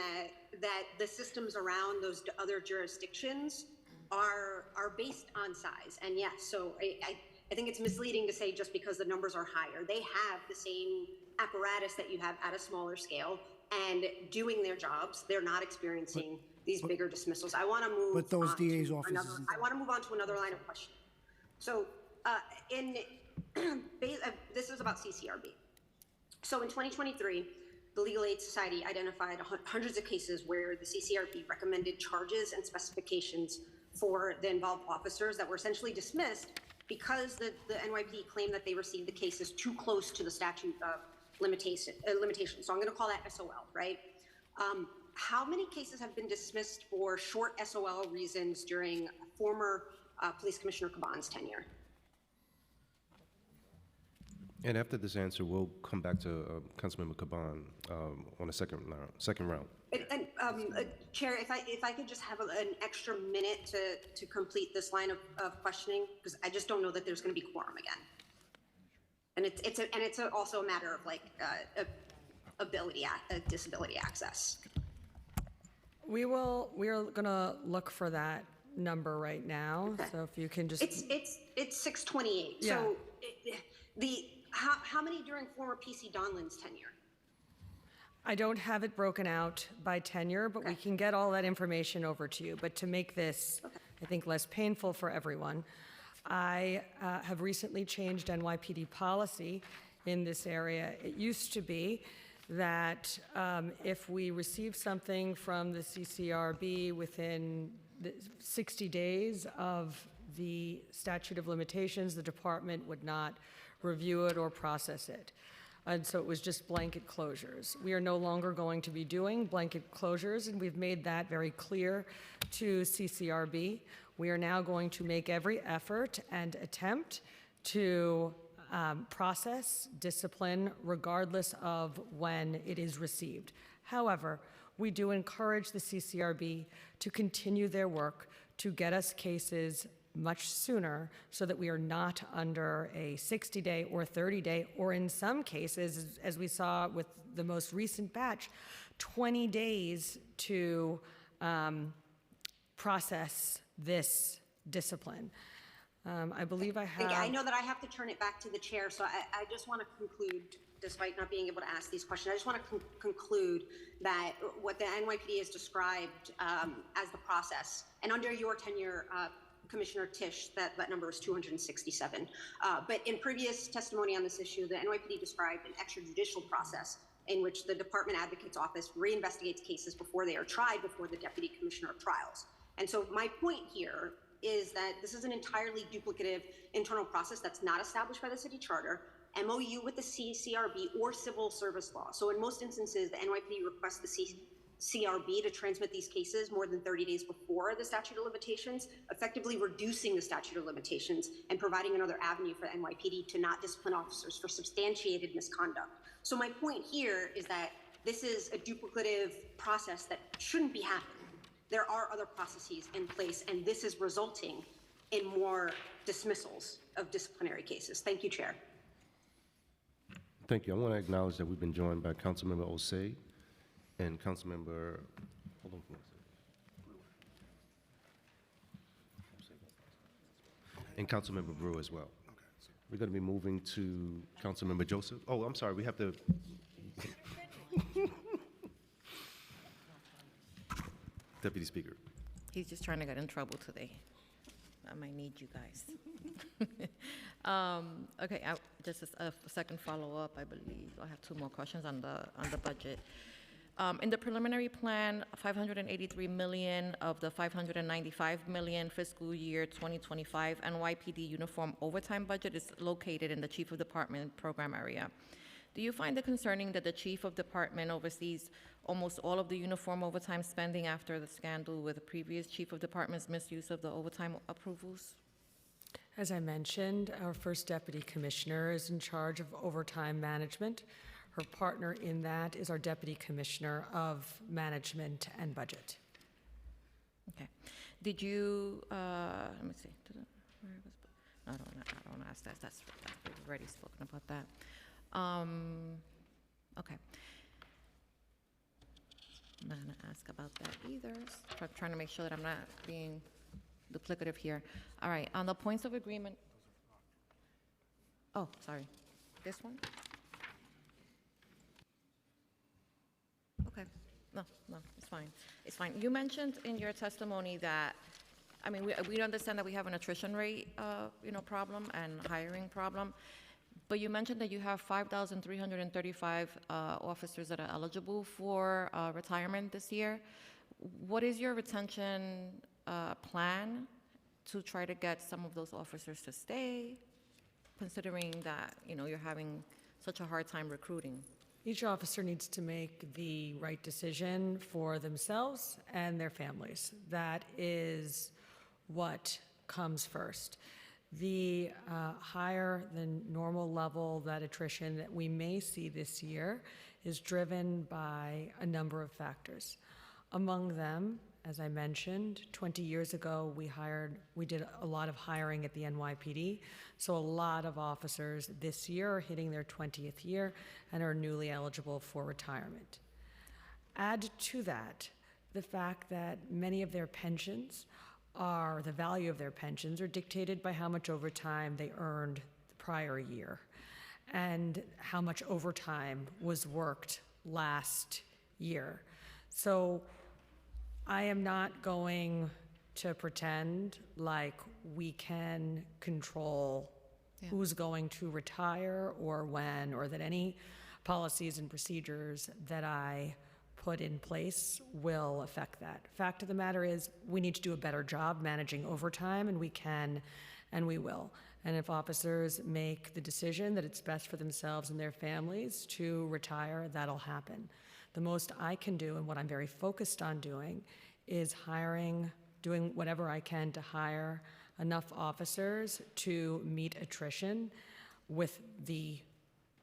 that the systems around those other jurisdictions are based on size. And yes, so I think it's misleading to say just because the numbers are higher. They have the same apparatus that you have at a smaller scale and doing their jobs. They're not experiencing these bigger dismissals. I want to move. But those on DA's to offices another- and- I want to move on to another line of questioning. So this is about CCRB. So in 2023, the Legal Aid Society identified hundreds of cases where the CCRB recommended charges and specifications for the involved officers that were essentially dismissed because the NYPD claimed that they received the cases too close to the statute of limitation. So I'm going to call that SOL, right? How many cases have been dismissed for short SOL reasons during former Police Commissioner Caban's tenure? And after this answer, we'll come back to Councilmember Caban on a second round. And Chair, if I could just have an extra minute to complete this line of questioning, because I just don't know that there's going to be quorum again. And it's also a matter of like disability access. We are gonna look for that number right now. Okay. So if you can just. It's 628. Yeah. So how many during former PC Donlan's tenure? I don't have it broken out by tenure, but we Okay. can get all that information over to you. But to make this, I think, less painful for everyone, I have recently changed NYPD policy in this area. It used to be that if we received something from the CCRB within the 60 days of the statute of limitations, the department would not review it or process it. And so it was just blanket closures. We are no longer going to be doing blanket closures, and we've made that very clear to CCRB. We are now going to make every effort and attempt to process discipline regardless of when it is received. However, we do encourage the CCRB to continue their work to get us cases much sooner so that we are not under a 60-day or 30-day, or in some cases, as we saw with the most recent batch, 20 days to process this discipline. I believe I have. I know that I have to turn it back to the chair, so I just want to conclude, despite not being able to ask these questions, I just want to conclude that what the NYPD has described as the process, and under your tenure, Commissioner Tisch that that number is 267. But in previous testimony on this issue, the NYPD described an extrajudicial process in which the Department Advocate's Office reinvestigates cases before they are tried before the Deputy Commissioner of Trials. And so my point here is that this is an entirely duplicative internal process that's not established by the city charter, MOU with the CCRB, or civil service law. So in most instances, the NYPD requests the CRB to transmit these cases more than 30 days before the statute of limitations, effectively reducing the statute of limitations and providing another avenue for the NYPD to not discipline officers for substantiated misconduct. So my point here is that this is a duplicative process that shouldn't be happening. There are other processes in place, and this is resulting in more dismissals of disciplinary cases. Thank you, Chair. Thank you. I want to acknowledge that we've been joined by Councilmember Osei and Councilmember, hold on for one second. And Councilmember Brewer as well. We're going to be moving to Councilmember Joseph. Oh, I'm sorry, we have to. Deputy Speaker. He's just trying to get in trouble today. I might need you guys. Okay, just a second follow-up, I believe. I have two more questions on the budget. In the preliminary plan, 583 million of the 595 million fiscal year 2025 NYPD uniform overtime budget is located in the Chief of Department program area. Do you find it concerning that the Chief of Department oversees almost all of the uniform overtime spending after the scandal with the previous Chief of Department's misuse of the overtime approvals? As I mentioned, our first Deputy Commissioner is in charge of overtime management. Her partner in that is our Deputy Commissioner of Management and Budget. Okay. Did you, let me see. I don't want to ask that. We've already spoken about that. Okay. I'm not going to ask about that either. I'm trying to make sure that I'm not being duplicative here. All right, on the points of agreement. Oh, sorry. This one? Okay. No, it's fine. It's fine. You mentioned in your testimony that, I mean, we understand that we have an attrition rate, problem and hiring problem. But you mentioned that you have 5,335 officers that are eligible for retirement this year. What is your retention plan to try to get some of those officers to stay, considering that, you're having such a hard time recruiting? Each officer needs to make the right decision for themselves and their families. That is what comes first. The higher than normal level that attrition that we may see this year is driven by a number of factors. Among them, as I mentioned, 20 years ago, we did a lot of hiring at the NYPD. So a lot of officers this year are hitting their 20th year and are newly eligible for retirement. Add to that the fact that many of their pensions the value of their pensions are dictated by how much overtime they earned the prior year and how much overtime was worked last year. So I am not going to pretend like we can control who's going to retire or when, or that any policies and procedures that I put in place will affect that. Fact of the matter is, we need to do a better job managing overtime, and we can, and we will. And if officers make the decision that it's best for themselves and their families to retire, that'll happen. The most I can do, and what I'm very focused on doing, is doing whatever I can to hire enough officers to meet attrition with the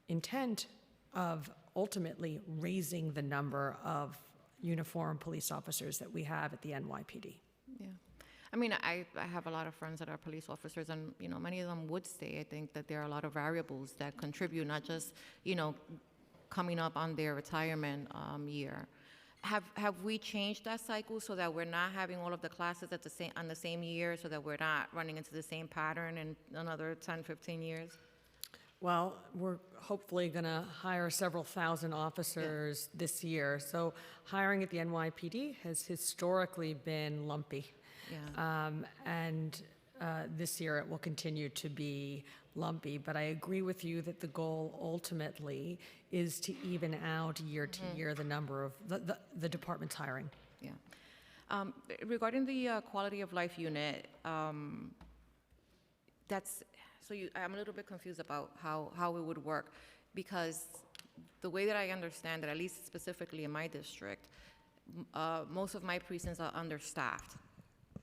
intent of ultimately raising the number of uniformed police officers that we have at the NYPD. Yeah. I mean, I have a lot of friends that are police officers, and, many of them would stay. I think that there are a lot of variables that contribute, not just, coming up on their retirement year. Have we changed that cycle so that we're not having all of the classes on the same year, so that we're not running into the same pattern in another 10, 15 years? Well, we're hopefully going to hire several thousand officers this year. So hiring at the NYPD has historically been lumpy. Yeah. This year it will continue to be lumpy, but I agree with you that the goal ultimately is to even out year to year the number of the department's hiring. Yeah. Regarding the quality of life unit, I'm a little bit confused about how it would work, because the way that I understand it, at least specifically in my district, most of my precincts are understaffed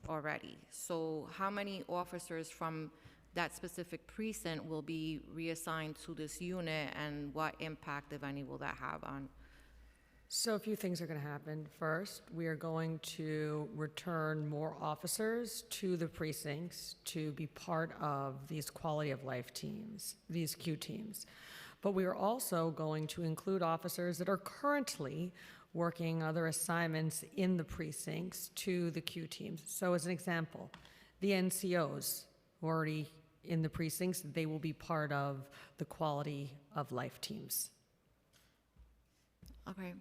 already. So how many officers from that specific precinct will be reassigned to this unit, and what impact, if any, will that have on? So a few things are going to happen. First, we are going to return more officers to the precincts to be part of these quality of life teams, these Q teams. But we are also going to include officers that are currently working other assignments in the precincts to the Q teams. So as an example, the NCOs who are already in the precincts, they will be part of the quality of life teams. Okay.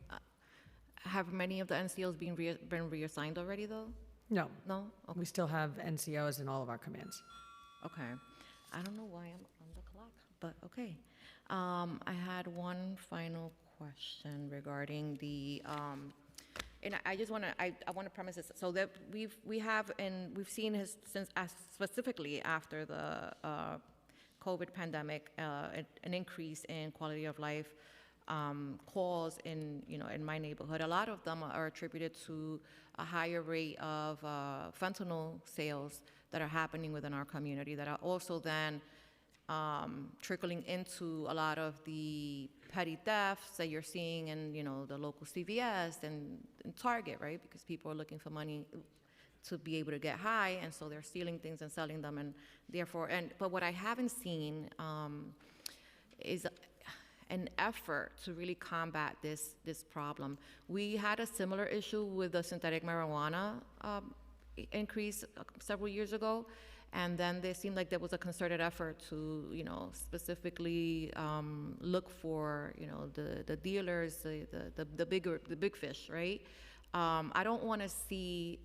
Have many of the NCOs been reassigned already, though? No. No? Okay. We still have NCOs in all of our commands. Okay. I don't know why I'm on the clock, but okay. I had one final question regarding the, and I just want to, I want to premise this, so that we've seen since specifically after the COVID pandemic, an increase in quality of life calls in my neighborhood. A lot of them are attributed to a higher rate of fentanyl sales that are happening within our community, that are also then trickling into a lot of the petty thefts that you're seeing in the local CVS and Target, right? Because people are looking for money to be able to get high, and so they're stealing things and selling them, and therefore, but what I haven't seen is an effort to really combat this problem. We had a similar issue with the synthetic marijuana increase several years ago, and then there seemed like there was a concerted effort to, specifically look for, the dealers, the big fish, right? I don't want to see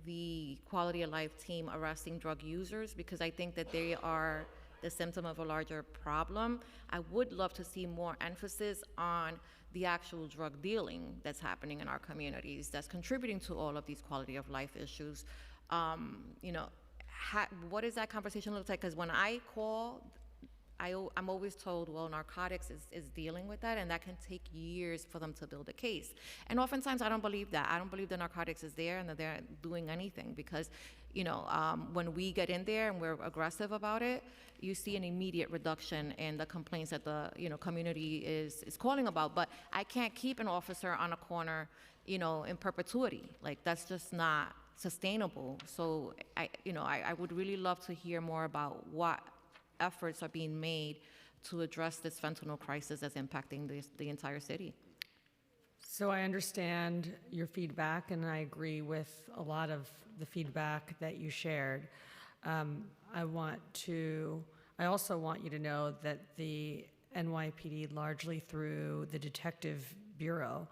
the quality of life team arresting drug users, because I think that they are the symptom of a larger problem. I would love to see more emphasis on the actual drug dealing that's happening in our communities, that's contributing to all of these quality of life issues. What does that conversation look like? Because when I call, I'm always told, well, narcotics is dealing with that, and that can take years for them to build a case. And oftentimes I don't believe that. I don't believe the narcotics is there and that they're doing anything, because when we get in there and we're aggressive about it, you see an immediate reduction in the complaints that the community is calling about. But I can't keep an officer on a corner, in perpetuity. Like, that's just not sustainable. So I would really love to hear more about what efforts are being made to address this fentanyl crisis that's impacting the entire city. So I understand your feedback, and I agree with a lot of the feedback that you shared. I also want you to know that the NYPD, largely through the Detective Bureau,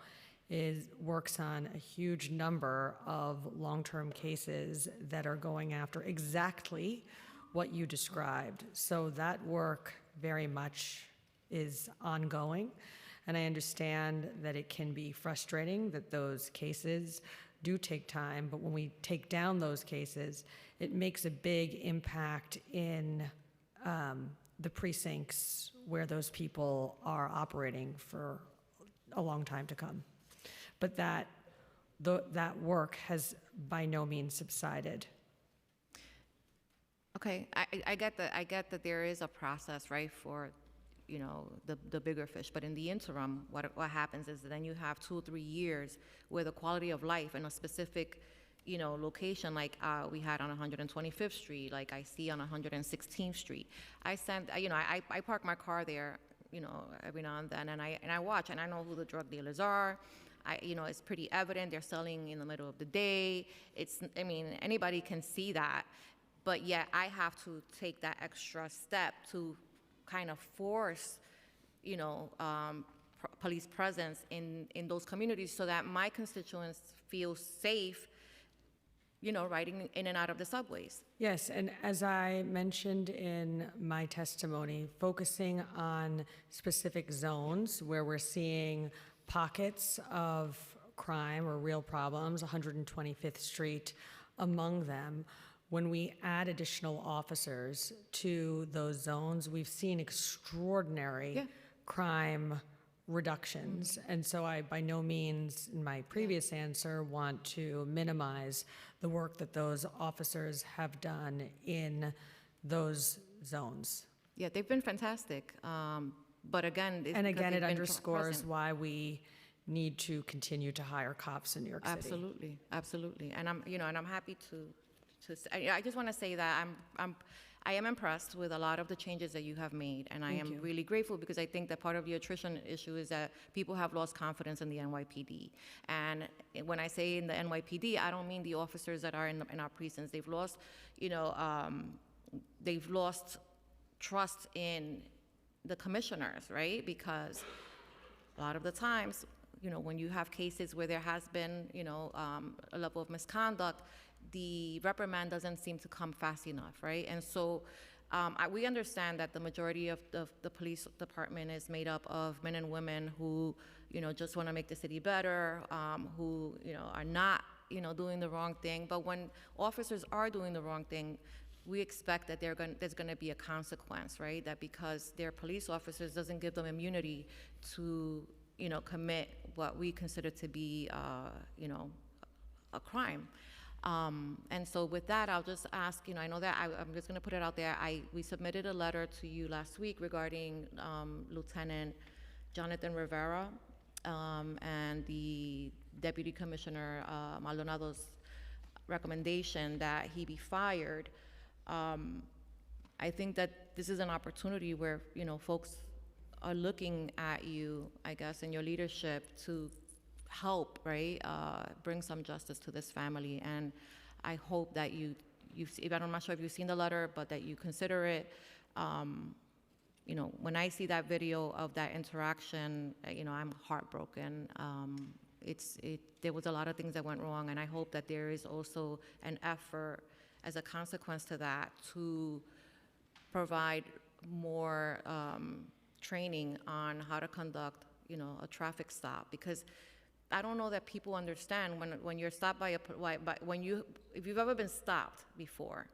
works on a huge number of long-term cases that are going after exactly what you described. So that work very much is ongoing, and I understand that it can be frustrating that those cases do take time, but when we take down those cases, it makes a big impact in the precincts where those people are operating for a long time to come. But that work has by no means subsided. Okay, I get that there is a process, right, for the bigger fish, but in the interim, what happens is that then you have 2 or 3 years where the quality of life in a specific location, like we had on 125th Street, like I see on 116th Street. I park my car there, every now and then, and I watch, and I know who the drug dealers are. It's pretty evident they're selling in the middle of the day. Anybody can see that, but yet I have to take that extra step to kind of force, police presence in those communities so that my constituents feel safe riding in and out of the subways. Yes, and as I mentioned in my testimony, focusing on specific zones where we're seeing pockets of crime or real problems, 125th Street among them. When we add additional officers to those zones, we've seen extraordinary crime reductions. And so I, by no means, in my previous answer, want to minimize the work that those officers have done in those zones. Yeah, they've been fantastic. But again, it's And because again, they've it been underscores present. why we need to continue to hire cops in New York City. Absolutely, absolutely. And I'm happy I just want to say that I am impressed with a lot of the changes that you have made, and I am really grateful because I think that part of the attrition issue is that people have lost confidence in the NYPD. And when I say in the NYPD, I don't mean the officers that are in our precincts. They've lost, they've lost trust in the commissioners, right? Because a lot of the times, when you have cases where there has been, a level of misconduct, the reprimand doesn't seem to come fast enough, right? And so we understand that the majority of the police department is made up of men and women who, just want to make the city better, who, are not, doing the wrong thing. But when officers are doing the wrong thing, we expect that there's going to be a consequence, right? That because they're police officers doesn't give them immunity to, commit what we consider to be, a crime. And so with that, I'll just ask, I know that I'm just going to put it out there. We submitted a letter to you last week regarding Lieutenant Jonathan Rivera and the Deputy Commissioner Maldonado's recommendation that he be fired. I think that this is an opportunity where, folks are looking at you, I guess, and your leadership to help, right, bring some justice to this family. And I hope that I'm not sure if you've seen the letter, but that you consider it. When I see that video of that interaction, I'm heartbroken. There was a lot of things that went wrong, and I hope that there is also an effort as a consequence to that to provide more training on how to conduct, a traffic stop, because I don't know that people understand when you're stopped by if you've ever been stopped before.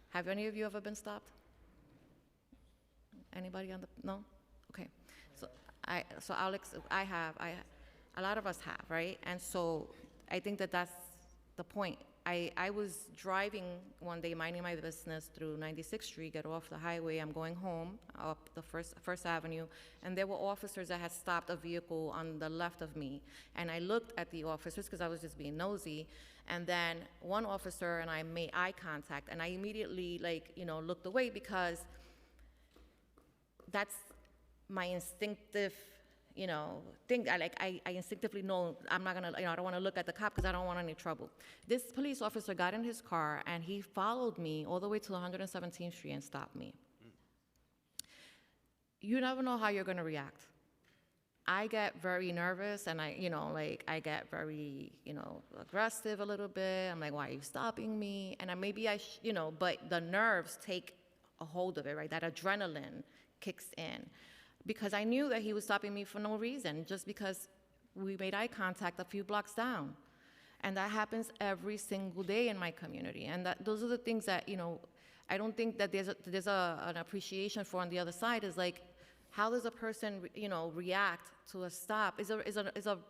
Have any of you ever been stopped? Anybody no? Okay. So Alex, a lot of us have, right? And so I think that that's the point. I was driving one day, minding my business through 96th Street, get off the highway, I'm going home up the First Avenue, and there were officers that had stopped a vehicle on the left of me. And I looked at the officers because I was just being nosy, and then one officer and I made eye contact, and I immediately, looked away because that's my instinctive thing. I instinctively know I'm not gonna, I don't wanna look at the cop because I don't want any trouble. This police officer got in his car and he followed me all the way to 117th Street and stopped me. You never know how you're gonna react. I get very nervous and I get very, aggressive a little bit. I'm like, why are you stopping me? And but the nerves take a hold of it, right? That adrenaline kicks in. Because I knew that he was stopping me for no reason, just because we made eye contact a few blocks down. And that happens every single day in my community. And those are the things that, I don't think that there's an appreciation for on the other side, is like, how does a person, react to a stop is an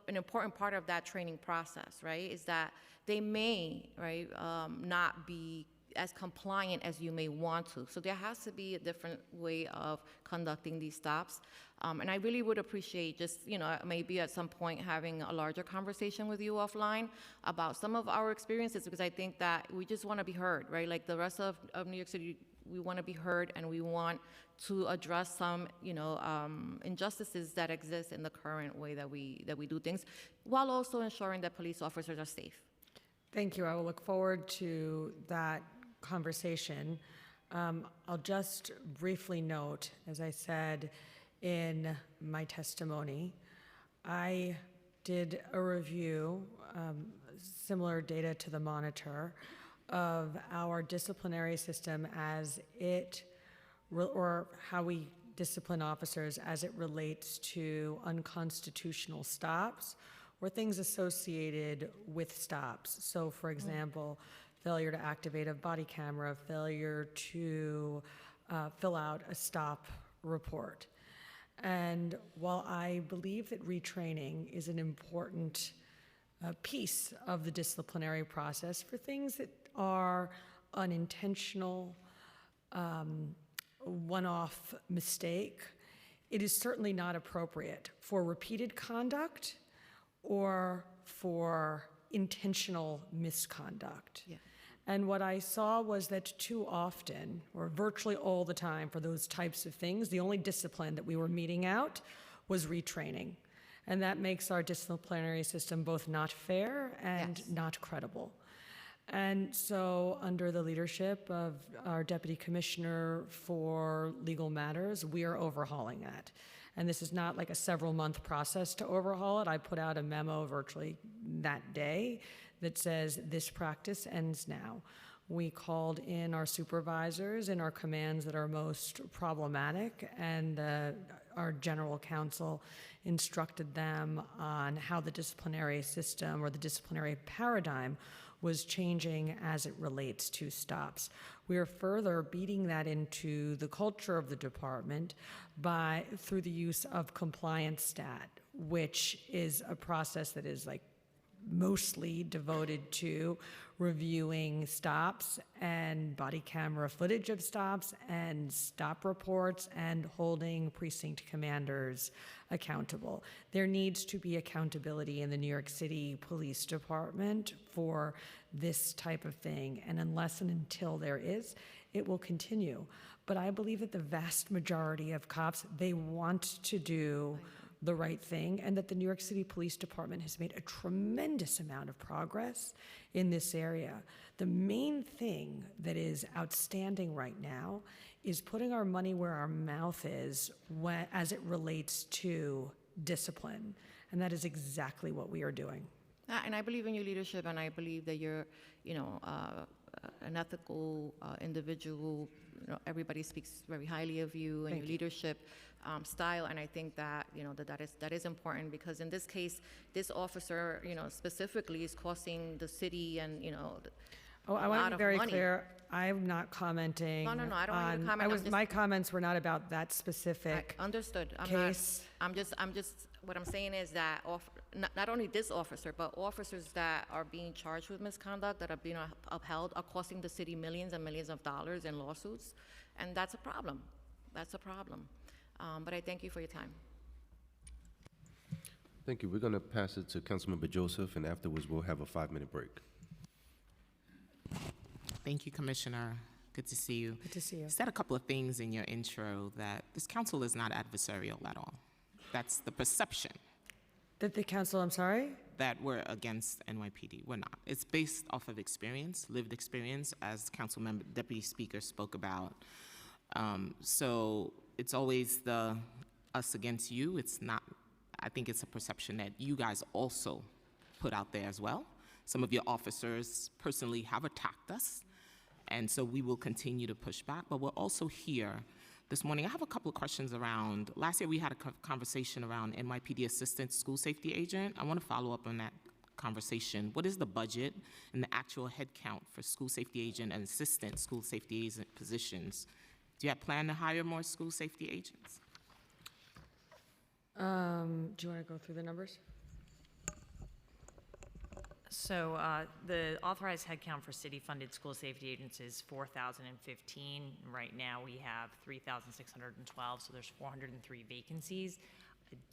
important part of that training process, right? Is that they may, right, not be as compliant as you may want to. So there has to be a different way of conducting these stops. And I really would appreciate just, maybe at some point having a larger conversation with you offline about some of our experiences, because I think that we just want to be heard, right? Like the rest of New York City, we want to be heard, and we want to address some, injustices that exist in the current way that we do things, while also ensuring that police officers are safe. Thank you. I will look forward to that conversation. I'll just briefly note, as I said in my testimony, I did a review, similar data to the monitor, of our disciplinary system as or how we discipline officers as it relates to unconstitutional stops or things associated with stops. So, for example, failure to activate a body camera, failure to fill out a stop report. And while I believe that retraining is an important piece of the disciplinary process for things that are unintentional, one-off mistake, it is certainly not appropriate for repeated conduct or for intentional misconduct. Yeah. And what I saw was that too often, or virtually all the time for those types of things, the only discipline that we were meting out was retraining. And that makes our disciplinary system both not fair and Yes. not credible. And so, under the leadership of our Deputy Commissioner for Legal Matters, we are overhauling that. And this is not like a several-month process to overhaul it. I put out a memo virtually that day that says this practice ends now. We called in our supervisors in our commands that are most problematic, and our general counsel instructed them on how the disciplinary system or the disciplinary paradigm was changing as it relates to stops. We are further beating that into the culture of the department through the use of compliance stat, which is a process that is like mostly devoted to reviewing stops and body camera footage of stops and stop reports and holding precinct commanders accountable. There needs to be accountability in the New York City Police Department for this type of thing, and unless and until there is, it will continue. But I believe that the vast majority of cops, they want to do the right thing, and that the New York City Police Department has made a tremendous amount of progress in this area. The main thing that is outstanding right now is putting our money where our mouth is as it relates to discipline, and that is exactly what we are doing. And I believe in your leadership, and I believe that you're, an ethical individual. Everybody speaks very highly of you and your leadership style, and I think that that is important, because in this case, this officer, specifically, is costing the city and I want to be very clear. I'm not commenting. No, I don't want you to comment. My comments were not about that specific Understood. case. I'm just. What I'm saying is that not only this officer, but officers that are being charged with misconduct, that are being upheld, are costing the city millions and millions of dollars in lawsuits, and that's a problem. That's a problem. But I thank you for your time. Thank you. We're going to pass it to Councilmember Joseph, and afterwards we'll have a 5-minute break. Thank you, Commissioner. Good to see you. Good to see you. You said a couple of things in your intro that this council is not adversarial at all. That's the perception. That the council, I'm sorry? That we're against NYPD. We're not. It's based off of experience, lived experience, as Council Member Deputy Speaker spoke about. So it's always the us against you. It's not. I think it's a perception that you guys also put out there as well. Some of your officers personally have attacked us, and so we will continue to push back. But we're also here this morning. I have a couple of questions around, last year we had a conversation around NYPD Assistant School Safety Agent. I want to follow up on that conversation. What is the budget and the actual head count for school safety agent and assistant school safety agent positions? Do you have plan to hire more school safety agents? Do you want to go through the numbers? So the authorized headcount for city-funded school safety agents is 4,015. Right now, we have 3,612, so there's 403 vacancies.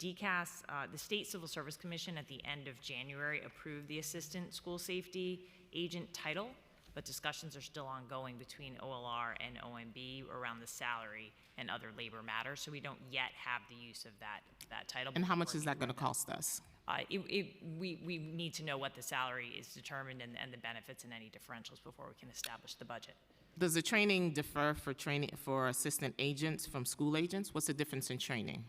DCAS, the State Civil Service Commission, at the end of January, approved the assistant school safety agent title, but discussions are still ongoing between OLR and OMB around the salary and other labor matters, so we don't yet have the use of that title. And how much is that going to cost us? We need to know what the salary is determined and the benefits and any differentials before we can establish the budget. Does the training differ for assistant agents from school agents? What's the difference in training?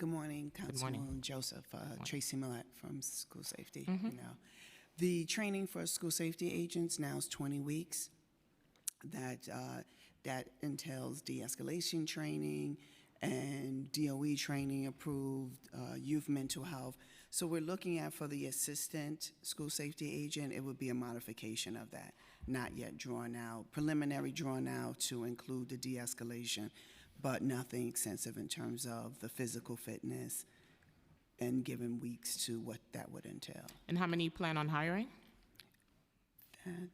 Good morning, Good morning. Councilwoman Joseph. Tracy Millette from School Safety. You know, the training for school safety agents now is 20 weeks. That entails de-escalation training and DOE training approved, youth mental health. So we're looking at, for the assistant school safety agent, it would be a modification of that, not yet drawn out, preliminary drawn out to include the de-escalation, but nothing extensive in terms of the physical fitness and given weeks to what that would entail. And how many you plan on hiring? That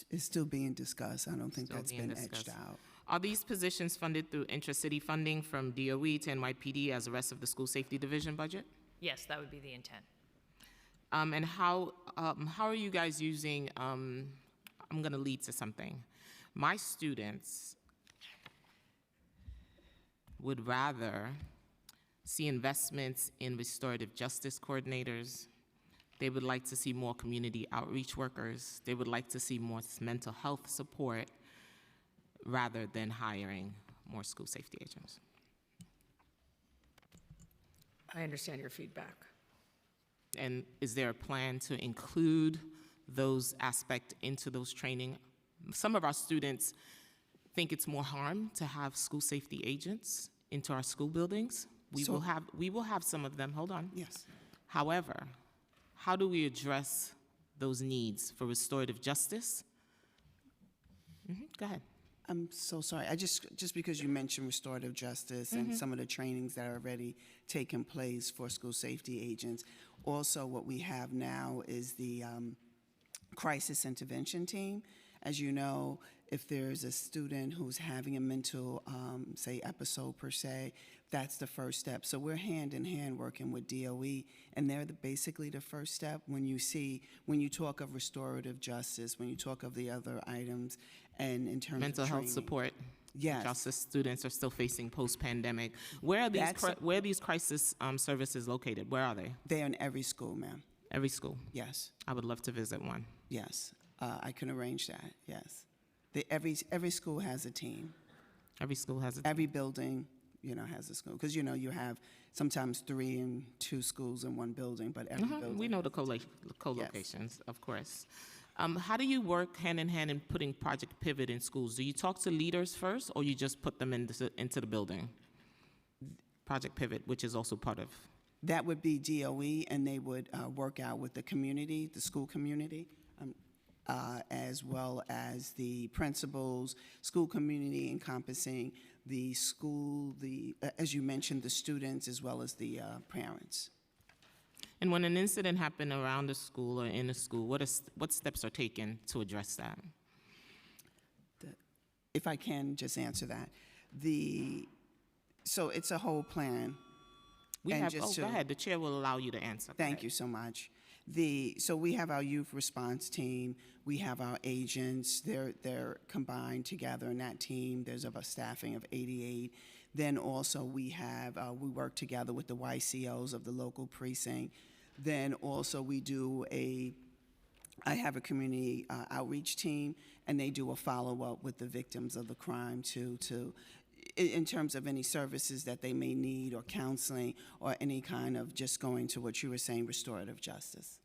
is still being discussed. I don't think Still that's being been edged discussed. out. Are these positions funded through intra-city funding from DOE to NYPD as the rest of the school safety division budget? Yes, that would be the intent. And how are you guys using, I'm going to lead to something. My students would rather see investments in restorative justice coordinators. They would like to see more community outreach workers. They would like to see more mental health support rather than hiring more school safety agents. I understand your feedback. And is there a plan to include those aspects into those training? Some of our students think it's more harm to have school safety agents into our school buildings. We will have some of them, hold on. Yes. However, how do we address those needs for restorative justice? Go ahead. I'm so sorry. Just because you mentioned restorative justice and some of the trainings that are already taking place for school safety agents. Also, what we have now is the crisis intervention team. As you know, if there's a student who's having a mental, say, episode per se, that's the first step. So we're hand in hand working with DOE, and they're basically the first step when you talk of restorative justice, when you talk of the other items, and in terms Mental of health training. support. Yes. Justice students are still facing post-pandemic. Where are these crisis services located? Where are they? They're in every school, ma'am. Every school? Yes. I would love to visit one. Yes. I can arrange that, yes. Every school has a team. Every school has a Every building, has a school. Because, you have sometimes 3 and 2 schools in one building, but every building. We know the co-locations, of course. How do you work hand in hand in putting Project Pivot in schools? Do you talk to leaders first, or you just put them into the building? Project Pivot, which is also part of. That would be DOE, and they would work out with the community, the school community, as well as the principals, school community encompassing the school, as you mentioned, the students, as well as the parents. And when an incident happened around a school or in a school, what steps are taken to address that? If I can just answer that. So it's a whole plan. Go ahead. The chair will allow you to answer. Thank you so much. So we have our youth response team. We have our agents. They're combined together in that team. There's a staffing of 88. Then also we work together with the YCOs of the local precinct. Then also I have a community outreach team, and they do a follow-up with the victims of the crime in terms of any services that they may need, or counseling, or any kind of just going to what you were saying, restorative justice.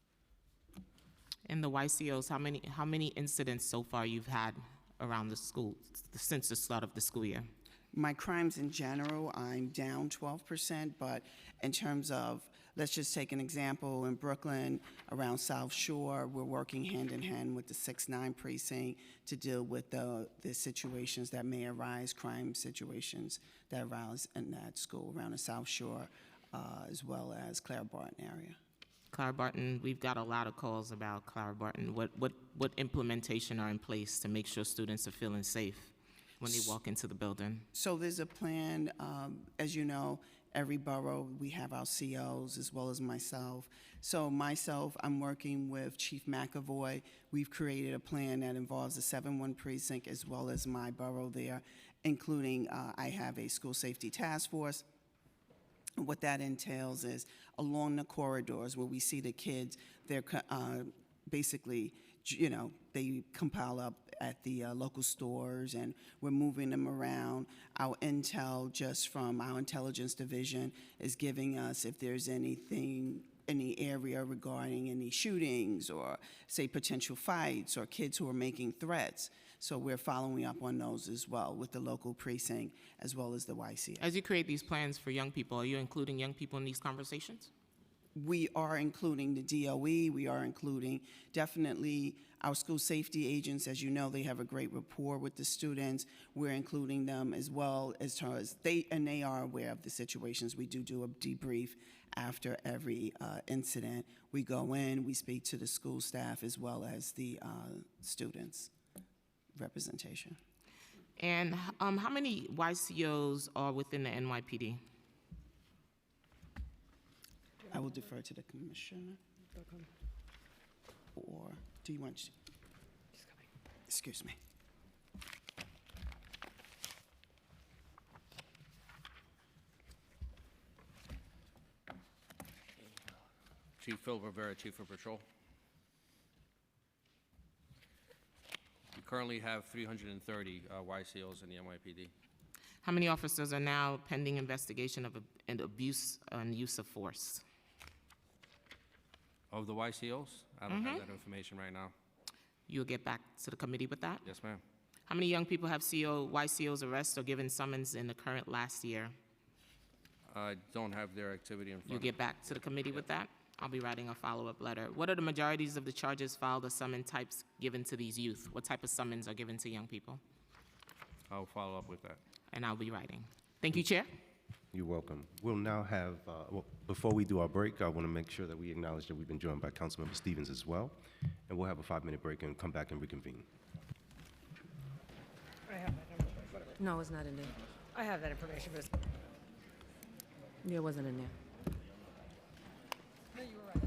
In the YCOs, how many incidents so far you've had around the school since the start of the school year? My crimes in general, I'm down 12%, but in terms of, let's just take an example, in Brooklyn, around South Shore, we're working hand in hand with the 6-9 precinct to deal with the situations that may arise, crime situations that arise in that school around the South Shore, as well as Clara Barton area. Clara Barton, we've got a lot of calls about Clara Barton. What implementation are in place to make sure students are feeling safe when they walk into the building? So there's a plan, as you know, every borough, we have our COs as well as myself. So myself, I'm working with Chief McAvoy. We've created a plan that involves the 7-1 precinct as well as my borough there, including I have a school safety task force. What that entails is along the corridors where we see the kids, they're basically they compile up at the local stores, and we're moving them around. Our intel, just from our intelligence division, is giving us if there's anything, any area regarding any shootings or, say, potential fights or kids who are making threats. So we're following up on those as well with the local precinct as well as the YCA. As you create these plans for young people, are you including young people in these conversations? We are including the DOE. We are including definitely our school safety agents. As you know, they have a great rapport with the students. We're including them as well as far as they are aware of the situations. We do a debrief after every incident. We go in, we speak to the school staff as well as the students' representation. And how many YCOs are within the NYPD? I will defer to the commissioner. Or do you want to? Excuse me. Chief Phil Rivera, Chief of Patrol. We currently have 330 YCOs in the NYPD. How many officers are now pending investigation of an abuse and use of force? Of the YCOs? I don't have that information right now. You'll get back to the committee with that? Yes, ma'am. How many young people have YCOs arrested or given summons in the current last year? I don't have their activity in front You'll of me. get back to the committee with that? I'll be writing a follow-up letter. What are the majorities of the charges filed or summon types given to these youth? What type of summons are given to young people? I'll follow up with that. And I'll be writing. Thank you, Chair. You're welcome. We'll now have, before we do our break, I want to make sure that we acknowledge that we've been joined by Councilmember Stevens as well. And we'll have a 5-minute break and come back and reconvene. No, it's not in there. I have that information, but it wasn't in there. No, you were right.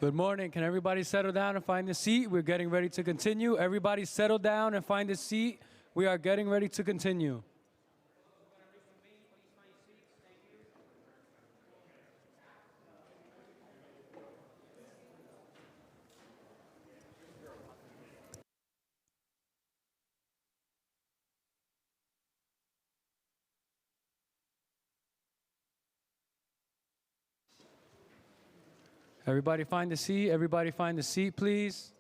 Good morning. Can everybody settle down and find a seat? We're getting ready to continue. Everybody settle down and find a seat. We are getting ready to continue. Everybody find a seat. Everybody find a seat, please.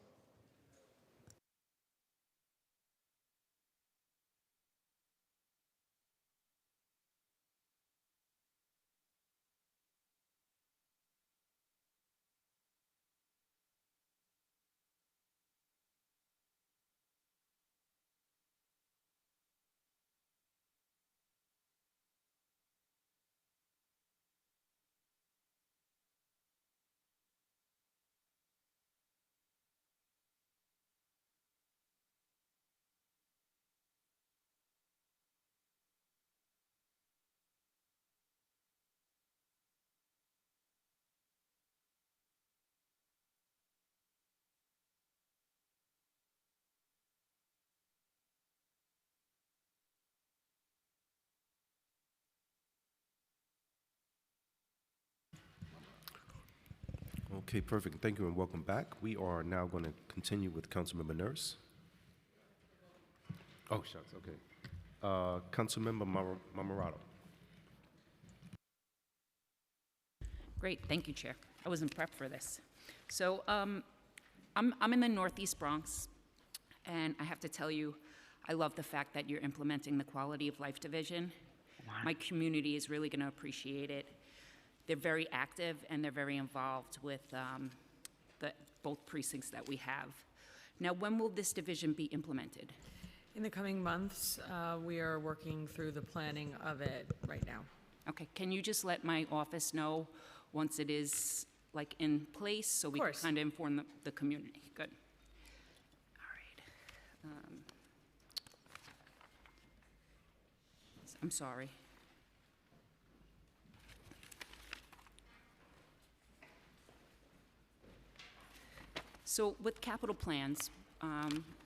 Okay, perfect. Thank you and welcome back. We are now going to continue with Councilmember Nurse. Oh, shucks, okay. Councilmember Marmorato. Great, thank you, Chair. I wasn't prepped for this. So I'm in the Northeast Bronx, and I have to tell you, I love the fact that you're implementing the Quality of Life Division. My community is really going to appreciate it. They're very active and they're very involved with both precincts that we have. Now, when will this division be implemented? In the coming months, we are working through the planning of it right now. Okay, can you just let my office know once it is like in place so we can kind of inform the community? Good. All right. I'm sorry. So with capital plans,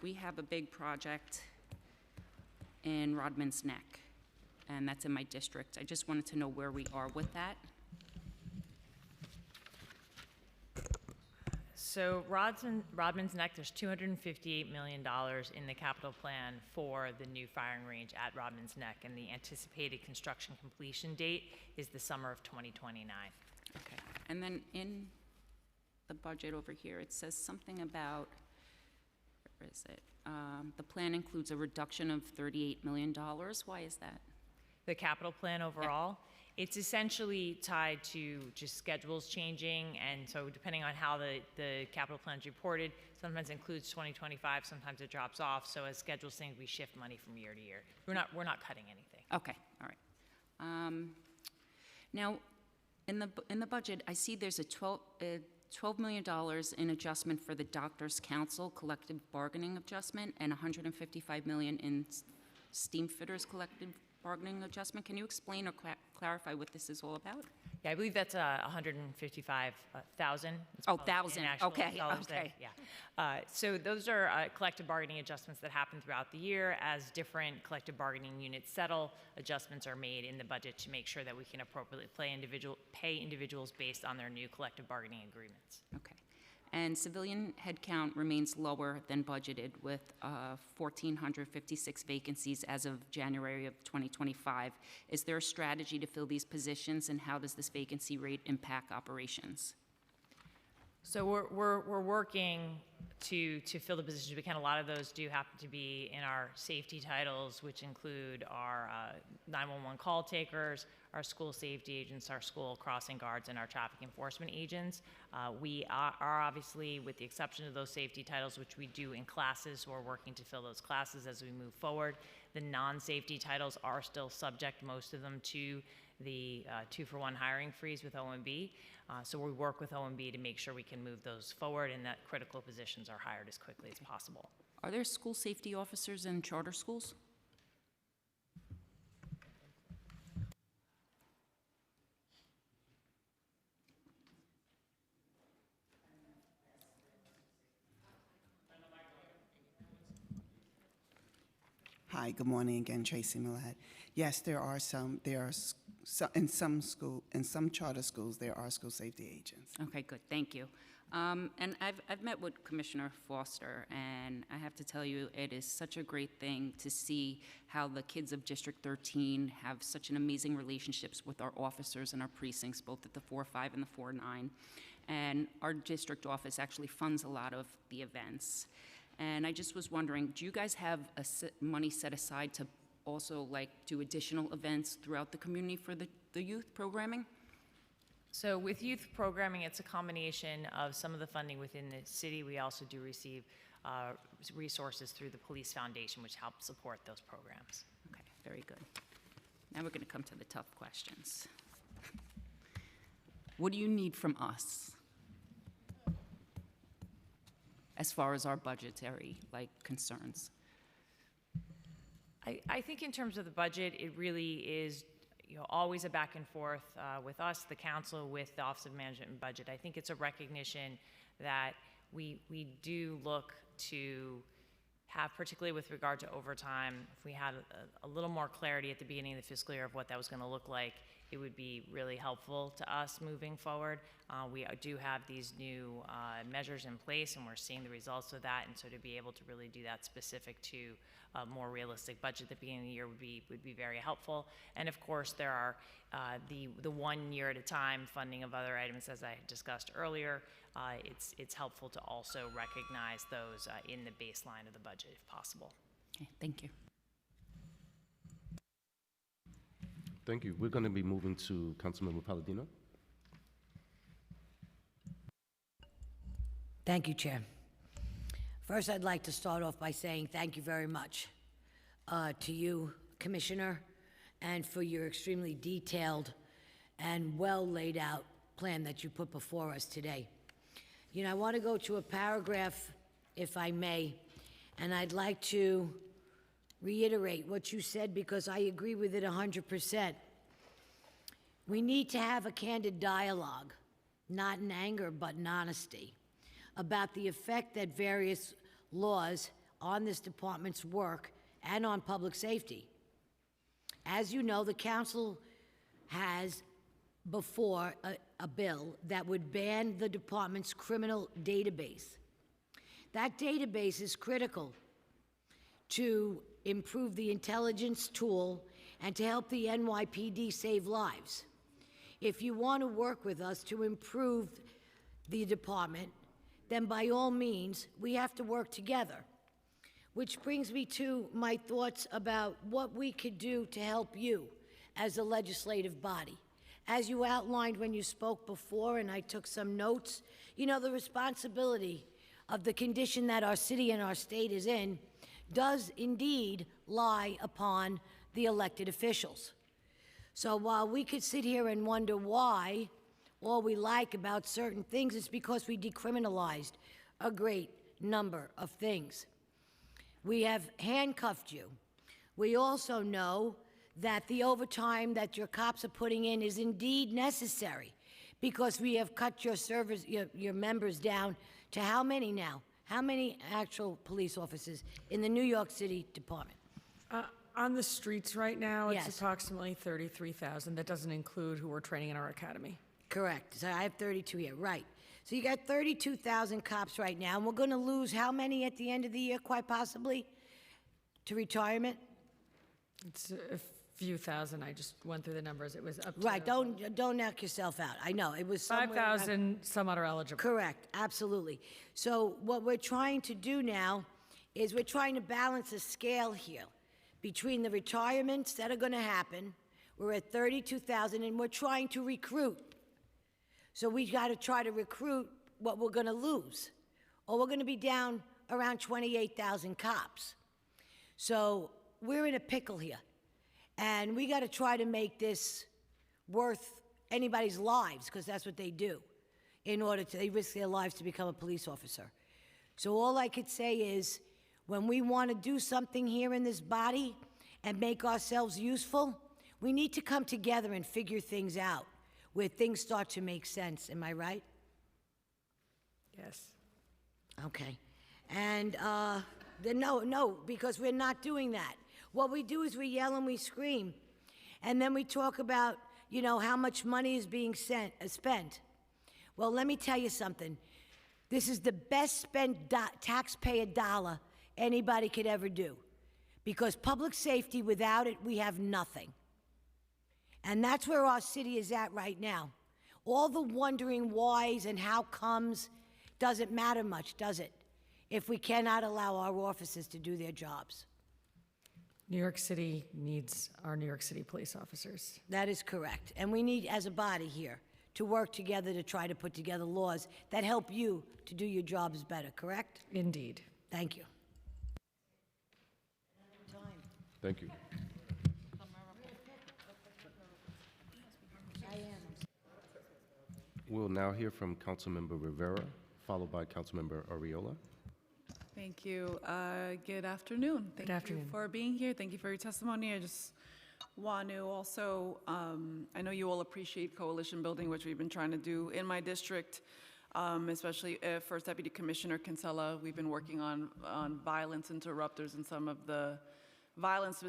we have a big project in Rodman's Neck, and that's in my district. I just wanted to know where we are with that. So Rodman's Neck, there's $258 million in the capital plan for the new firing range at Rodman's Neck, and the anticipated construction completion date is the summer of 2029. Okay, and then in the budget over here, it says something about, where is it? The plan includes a reduction of $38 million. Why is that? The capital plan overall, it's essentially tied to just schedules changing, and so depending on how the capital plan is reported, sometimes includes 2025, sometimes it drops off. So as schedules change, we shift money from year to year. We're not cutting anything. Okay, all right. Now, in the budget, I see there's a $12 million in adjustment for the Doctors' Council collective bargaining adjustment and $155 million in steam fitters collective bargaining adjustment. Can you explain or clarify what this is all about? Yeah, I believe that's 155,000. Oh, 1,000. Okay, okay. Yeah. So those are collective bargaining adjustments that happen throughout the year as different collective bargaining units settle. Adjustments are made in the budget to make sure that we can appropriately pay individuals based on their new collective bargaining agreements. Okay. And civilian headcount remains lower than budgeted with 1,456 vacancies as of January of 2025. Is there a strategy to fill these positions, and how does this vacancy rate impact operations? So we're working to fill the positions we can. A lot of those do happen to be in our safety titles, which include our 911 call takers, our school safety agents, our school crossing guards, and our traffic enforcement agents. We are obviously, with the exception of those safety titles, which we do in classes, so we're working to fill those classes as we move forward. The non-safety titles are still subject, most of them, to the 2-for-1 hiring freeze with OMB. So we work with OMB to make sure we can move those forward and that critical positions are hired as quickly as possible. Are there school safety officers in charter schools? Hi, good morning again, Tracy Millett. Yes, there are some, in some charter schools, there are school safety agents. Okay, good, thank you. And I've met with Commissioner Foster, and I have to tell you, it is such a great thing to see how the kids of District 13 have such an amazing relationships with our officers and our precincts, both at the 4-5 and the 4-9. And our district office actually funds a lot of the events. And I just was wondering, do you guys have money set aside to also like do additional events throughout the community for the youth programming? So with youth programming, it's a combination of some of the funding within the city. We also do receive resources through the Police Foundation, which helps support those programs. Okay, very good. Now we're going to come to the tough questions. What do you need from us as far as our budgetary concerns? I think in terms of the budget, it really is always a back and forth with us, the council, with the Office of Management and Budget. I think it's a recognition that we do look to have, particularly with regard to overtime, if we had a little more clarity at the beginning of the fiscal year of what that was going to look like, it would be really helpful to us moving forward. We do have these new measures in place, and we're seeing the results of that, and so to be able to really do that specific to a more realistic budget at the beginning of the year would be very helpful. And of course, there are the 1 year at a time funding of other items, as I discussed earlier. It's helpful to also recognize those in the baseline of the budget if possible. Okay, thank you. Thank you. We're going to be moving to Councilmember Palladino. Thank you, Chair. First, I'd like to start off by saying thank you very much to you, Commissioner, and for your extremely detailed and well laid out plan that you put before us today. You know, I want to go to a paragraph, if I may, and I'd like to reiterate what you said because I agree with it 100%. We need to have a candid dialogue, not in anger, but in honesty, about the effect that various laws on this department's work and on public safety. As you know, the council has before a bill that would ban the department's criminal database. That database is critical to improve the intelligence tool and to help the NYPD save lives. If you want to work with us to improve the department, then by all means, we have to work together. Which brings me to my thoughts about what we could do to help you as a legislative body. As you outlined when you spoke before, and I took some notes, you know, the responsibility of the condition that our city and our state is in does indeed lie upon the elected officials. So while we could sit here and wonder why all we like about certain things, it's because we decriminalized a great number of things. We have handcuffed you. We also know that the overtime that your cops are putting in is indeed necessary because we have cut your service, your members down to how many now? How many actual police officers in the New York City Department? On the streets right now, it's Yes. approximately 33,000. That doesn't include who we're training in our academy. Correct. So I have 32 here, right. So you got 32,000 cops right now, and we're going to lose how many at the end of the year, quite possibly, to retirement? It's a few thousand. I just went through the numbers. It was up to Right, don't knock yourself out. I know, it was somewhere around- 5,000, some are eligible. Correct, absolutely. So what we're trying to do now is we're trying to balance a scale here between the retirements that are going to happen. We're at 32,000, and we're trying to recruit. So we got to try to recruit what we're going to lose, or we're going to be down around 28,000 cops. So we're in a pickle here, and we got to try to make this worth anybody's lives, because that's what they do. They risk their lives to become a police officer. So all I could say is, when we want to do something here in this body and make ourselves useful, we need to come together and figure things out where things start to make sense. Am I right? Yes. Okay. And then no, because we're not doing that. What we do is we yell and we scream. And then we talk about, you know, how much money is being spent. Well, let me tell you something. This is the best spent taxpayer dollar anybody could ever do. Because public safety, without it, we have nothing. And that's where our city is at right now. All the wondering whys and how comes doesn't matter much, does it? If we cannot allow our officers to do their jobs. New York City needs our New York City police officers. That is correct. And we need, as a body here, to work together to try to put together laws that help you to do your jobs better, correct? Indeed. Thank you. Thank you. We'll now hear from Councilmember Rivera, followed by Councilmember Ariola. Thank you. Good afternoon. Thank afternoon. you for being here. Thank you for your testimony. I just want to also, I know you all appreciate coalition building, which we've been trying to do in my district, especially First Deputy Commissioner Kinsella. We've been working on violence interrupters and some of the violence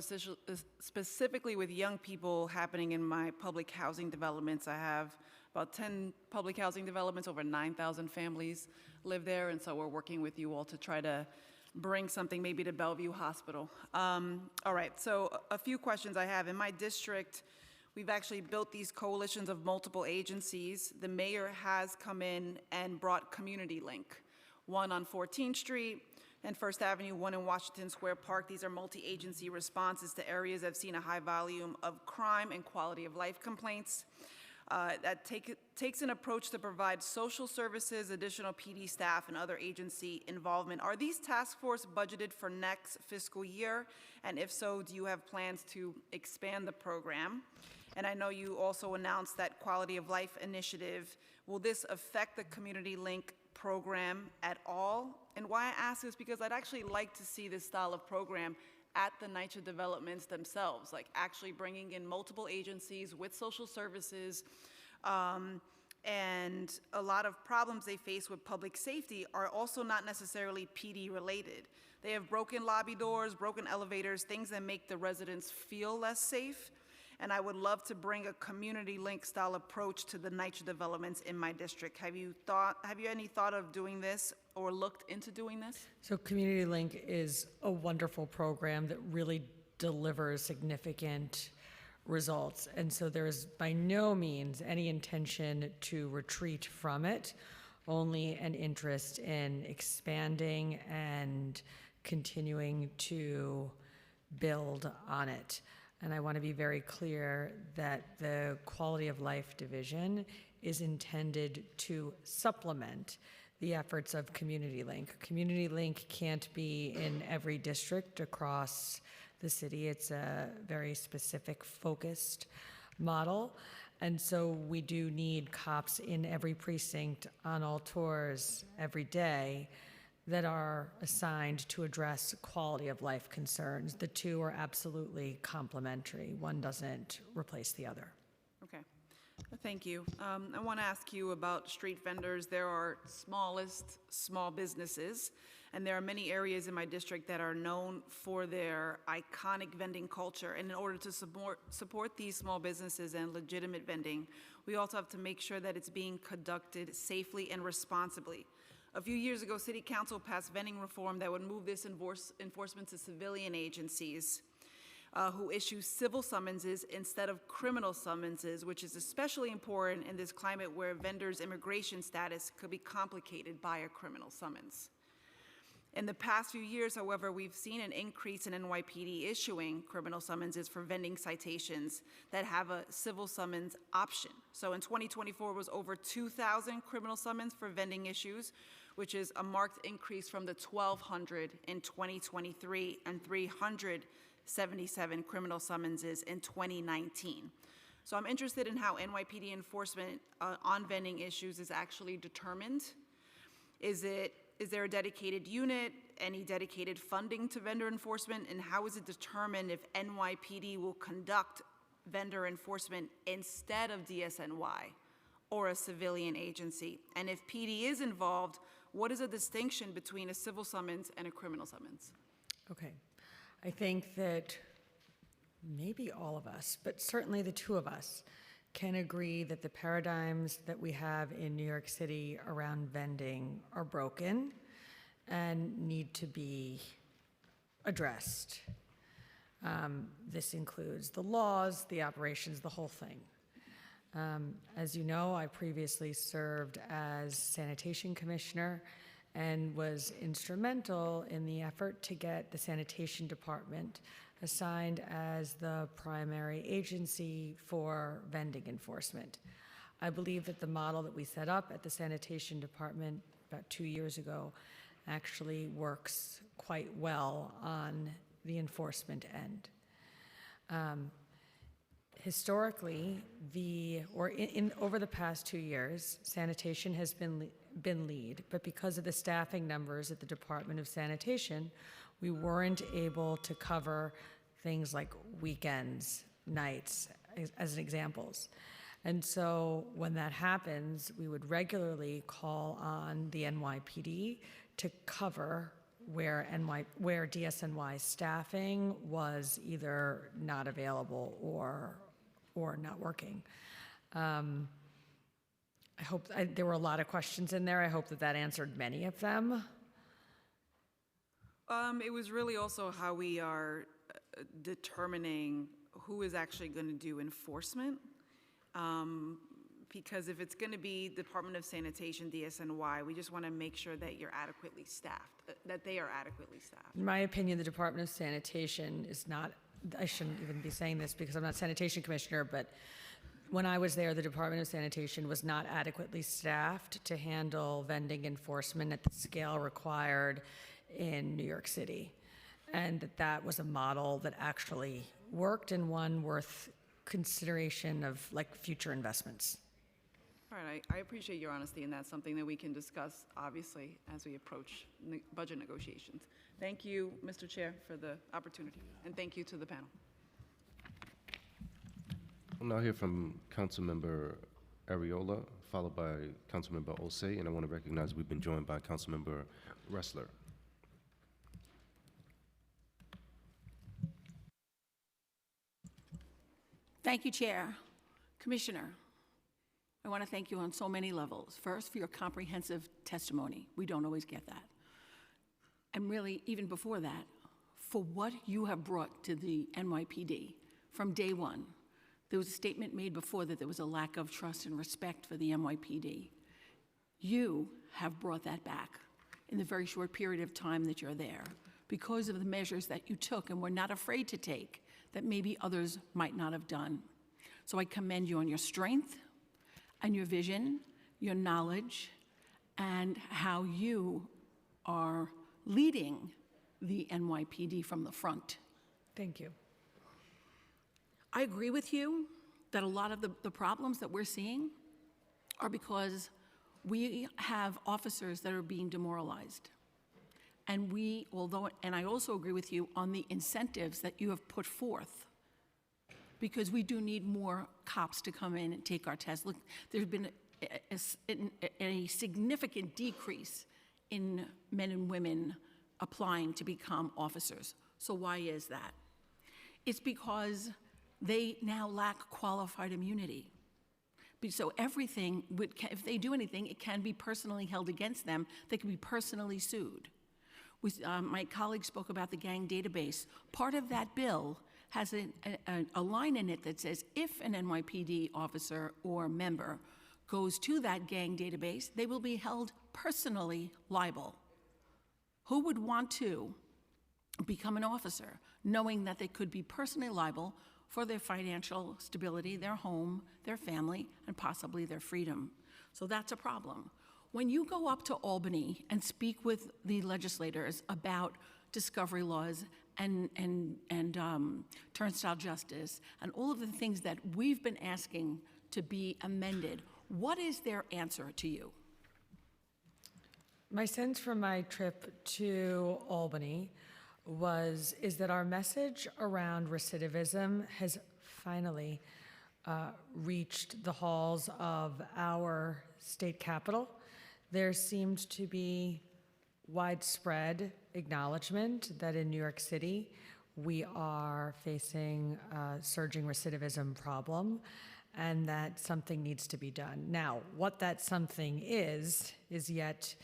specifically with young people happening in my public housing developments. I have about 10 public housing developments, over 9,000 families live there, and so we're working with you all to try to bring something maybe to Bellevue Hospital. All right, so a few questions I have. In my district, we've actually built these coalitions of multiple agencies. The mayor has come in and brought Community Link, one on 14th Street and First Avenue, one in Washington Square Park. These are multi-agency responses to areas that have seen a high volume of crime and quality of life complaints. That takes an approach to provide social services, additional PD staff, and other agency involvement. Are these task force budgeted for next fiscal year? And if so, do you have plans to expand the program? And I know you also announced that quality of life initiative. Will this affect the Community Link program at all? And why I ask is because I'd actually like to see this style of program at the NYCHA developments themselves, like actually bringing in multiple agencies with social services. And a lot of problems they face with public safety are also not necessarily PD related. They have broken lobby doors, broken elevators, things that make the residents feel less safe. And I would love to bring a Community Link style approach to the NYCHA developments in my district. Have you any thought of doing this or looked into doing this? So Community Link is a wonderful program that really delivers significant results. And so there is by no means any intention to retreat from it, only an interest in expanding and continuing to build on it. And I want to be very clear that the Quality of Life Division is intended to supplement the efforts of Community Link. Community Link can't be in every district across the city. It's a very specific, focused model. And so we do need cops in every precinct on all tours every day that are assigned to address quality of life concerns. The two are absolutely complementary. One doesn't replace the other. Okay, thank you. I want to ask you about street vendors. There are small businesses, and there are many areas in my district that are known for their iconic vending culture. And in order to support these small businesses and legitimate vending, we also have to make sure that it's being conducted safely and responsibly. A few years ago, City Council passed vending reform that would move this enforcement to civilian agencies who issue civil summonses instead of criminal summonses, which is especially important in this climate where vendors' immigration status could be complicated by a criminal summons. In the past few years, however, we've seen an increase in NYPD issuing criminal summonses for vending citations that have a civil summons option. So in 2024 was over 2,000 criminal summons for vending issues, which is a marked increase from the 1,200 in 2023 and 377 criminal summonses in 2019. So I'm interested in how NYPD enforcement on vending issues is actually determined. Is there a dedicated unit, any dedicated funding to vendor enforcement, and how is it determined if NYPD will conduct vendor enforcement instead of DSNY or a civilian agency? And if PD is involved, what is the distinction between a civil summons and a criminal summons? Okay. I think that maybe all of us, but certainly the two of us, can agree that the paradigms that we have in New York City around vending are broken and need to be addressed. This includes the laws, the operations, the whole thing. As you know, I previously served as sanitation commissioner and was instrumental in the effort to get the sanitation department assigned as the primary agency for vending enforcement. I believe that the model that we set up at the sanitation department about 2 years ago actually works quite well on the enforcement end. Historically, over the past 2 years, sanitation has been lead, but because of the staffing numbers at the Department of Sanitation, we weren't able to cover things like weekends, nights, as examples. And so when that happens, we would regularly call on the NYPD to cover where DSNY staffing was either not available or not working. I hope there were a lot of questions in there. I hope that answered many of them. It was really also how we are determining who is actually going to do enforcement. Because if it's going to be Department of Sanitation, DSNY, we just want to make sure that you're adequately staffed, that they are adequately staffed. In my opinion, the Department of Sanitation is not, I shouldn't even be saying this because I'm not sanitation commissioner, but when I was there, the Department of Sanitation was not adequately staffed to handle vending enforcement at the scale required in New York City. And that was a model that actually worked and one worth consideration of like future investments. All right, I appreciate your honesty, and that's something that we can discuss, obviously, as we approach budget negotiations. Thank you, Mr. Chair, for the opportunity, and thank you to the panel. We'll now hear from Councilmember Ariola, followed by Councilmember Osei, and I want to recognize we've been joined by Councilmember Ressler. Thank you, Chair. Commissioner, I want to thank you on so many levels. First, for your comprehensive testimony. We don't always get that. And really, even before that, for what you have brought to the NYPD from day one. There was a statement made before that there was a lack of trust and respect for the NYPD. You have brought that back in the very short period of time that you're there because of the measures that you took and were not afraid to take that maybe others might not have done. So I commend you on your strength and your vision, your knowledge, and how you are leading the NYPD from the front. Thank you. I agree with you that a lot of the problems that we're seeing are because we have officers that are being demoralized. And I also agree with you on the incentives that you have put forth, because we do need more cops to come in and take our tests. Look, there's been a significant decrease in men and women applying to become officers. So why is that? It's because they now lack qualified immunity. So everything, if they do anything, it can be personally held against them. They can be personally sued. My colleague spoke about the gang database. Part of that bill has a line in it that says if an NYPD officer or member goes to that gang database, they will be held personally liable. Who would want to become an officer knowing that they could be personally liable for their financial stability, their home, their family, and possibly their freedom? So that's a problem. When you go up to Albany and speak with the legislators about discovery laws and turnstile justice and all of the things that we've been asking to be amended, what is their answer to you? My sense from my trip to Albany is that our message around recidivism has finally reached the halls of our state capitol. There seems to be widespread acknowledgement that in New York City, we are facing a surging recidivism problem and that something needs to be done. Now, what that something is yet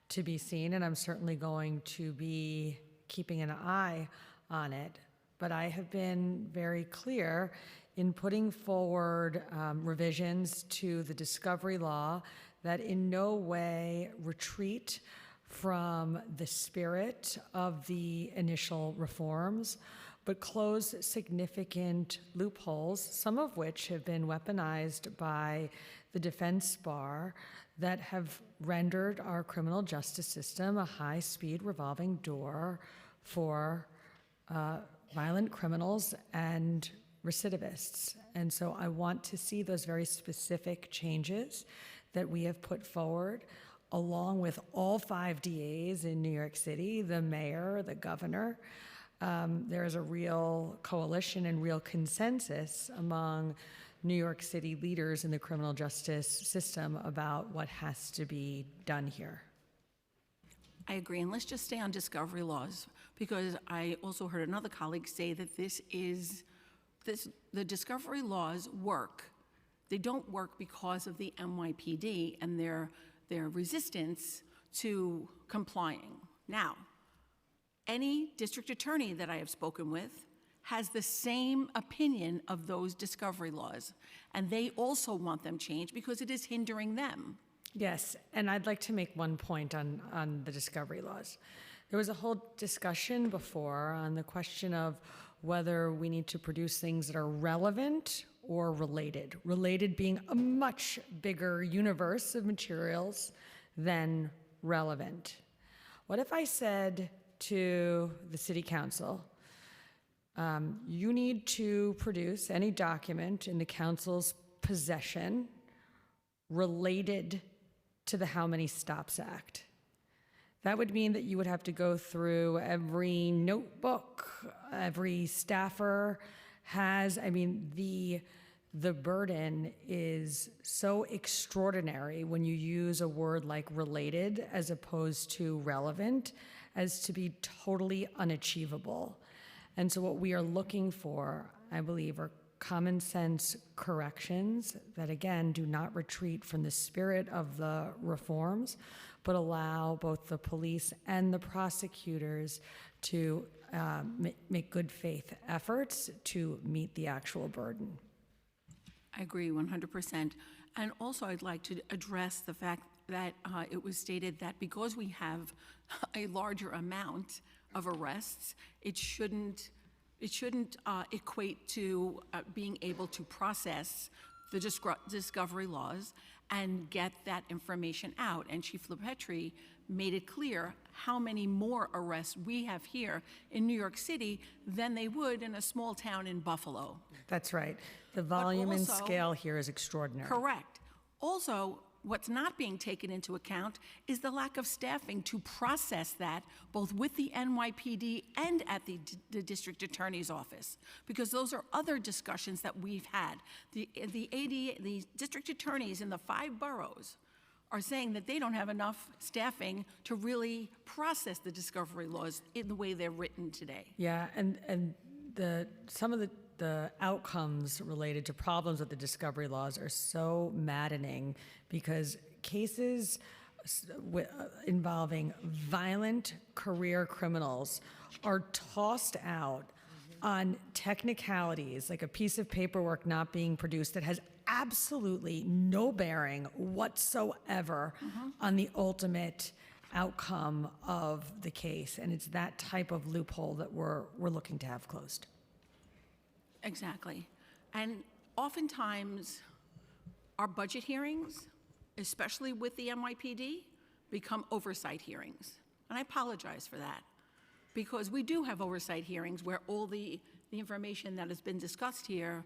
to be seen, and I'm certainly going to be keeping an eye on it. But I have been very clear in putting forward revisions to the discovery law that in no way retreat from the spirit of the initial reforms, but close significant loopholes, some of which have been weaponized by the defense bar, that have rendered our criminal justice system a high-speed revolving door for violent criminals and recidivists. And so I want to see those very specific changes that we have put forward, along with all 5 DAs in New York City, the mayor, the governor. There is a real coalition and real consensus among New York City leaders in the criminal justice system about what has to be done here. I agree, and let's just stay on discovery laws, because I also heard another colleague say that the discovery laws work. They don't work because of the NYPD and their resistance to complying. Now, any district attorney that I have spoken with has the same opinion of those discovery laws, and they also want them changed because it is hindering them. Yes, and I'd like to make one point on the discovery laws. There was a whole discussion before on the question of whether we need to produce things that are relevant or related. Related being a much bigger universe of materials than relevant. What if I said to the city council, you need to produce any document in the council's possession related to the How Many Stops Act? That would mean that you would have to go through every notebook, every staffer has, the burden is so extraordinary when you use a word like related as opposed to relevant as to be totally unachievable. And so what we are looking for, I believe, are common sense corrections that, again, do not retreat from the spirit of the reforms, but allow both the police and the prosecutors to make good faith efforts to meet the actual burden. I agree 100%. And also I'd like to address the fact that it was stated that because we have a larger amount of arrests, it shouldn't equate to being able to process the discovery laws and get that information out. And Chief LaPetrie made it clear how many more arrests we have here in New York City than they would in a small town in Buffalo. That's right. The volume and scale here is extraordinary. Correct. Also, what's not being taken into account is the lack of staffing to process that, both with the NYPD and at the district attorney's office, because those are other discussions that we've had. The district attorneys in the 5 boroughs are saying that they don't have enough staffing to really process the discovery laws in the way they're written today. Yeah, and some of the outcomes related to problems with the discovery laws are so maddening, because cases involving violent career criminals are tossed out on technicalities, like a piece of paperwork not being produced that has absolutely no bearing whatsoever on the ultimate outcome of the case. And it's that type of loophole that we're looking to have closed. Exactly. And oftentimes, our budget hearings, especially with the NYPD, become oversight hearings. And I apologize for that, because we do have oversight hearings where all the information that has been discussed here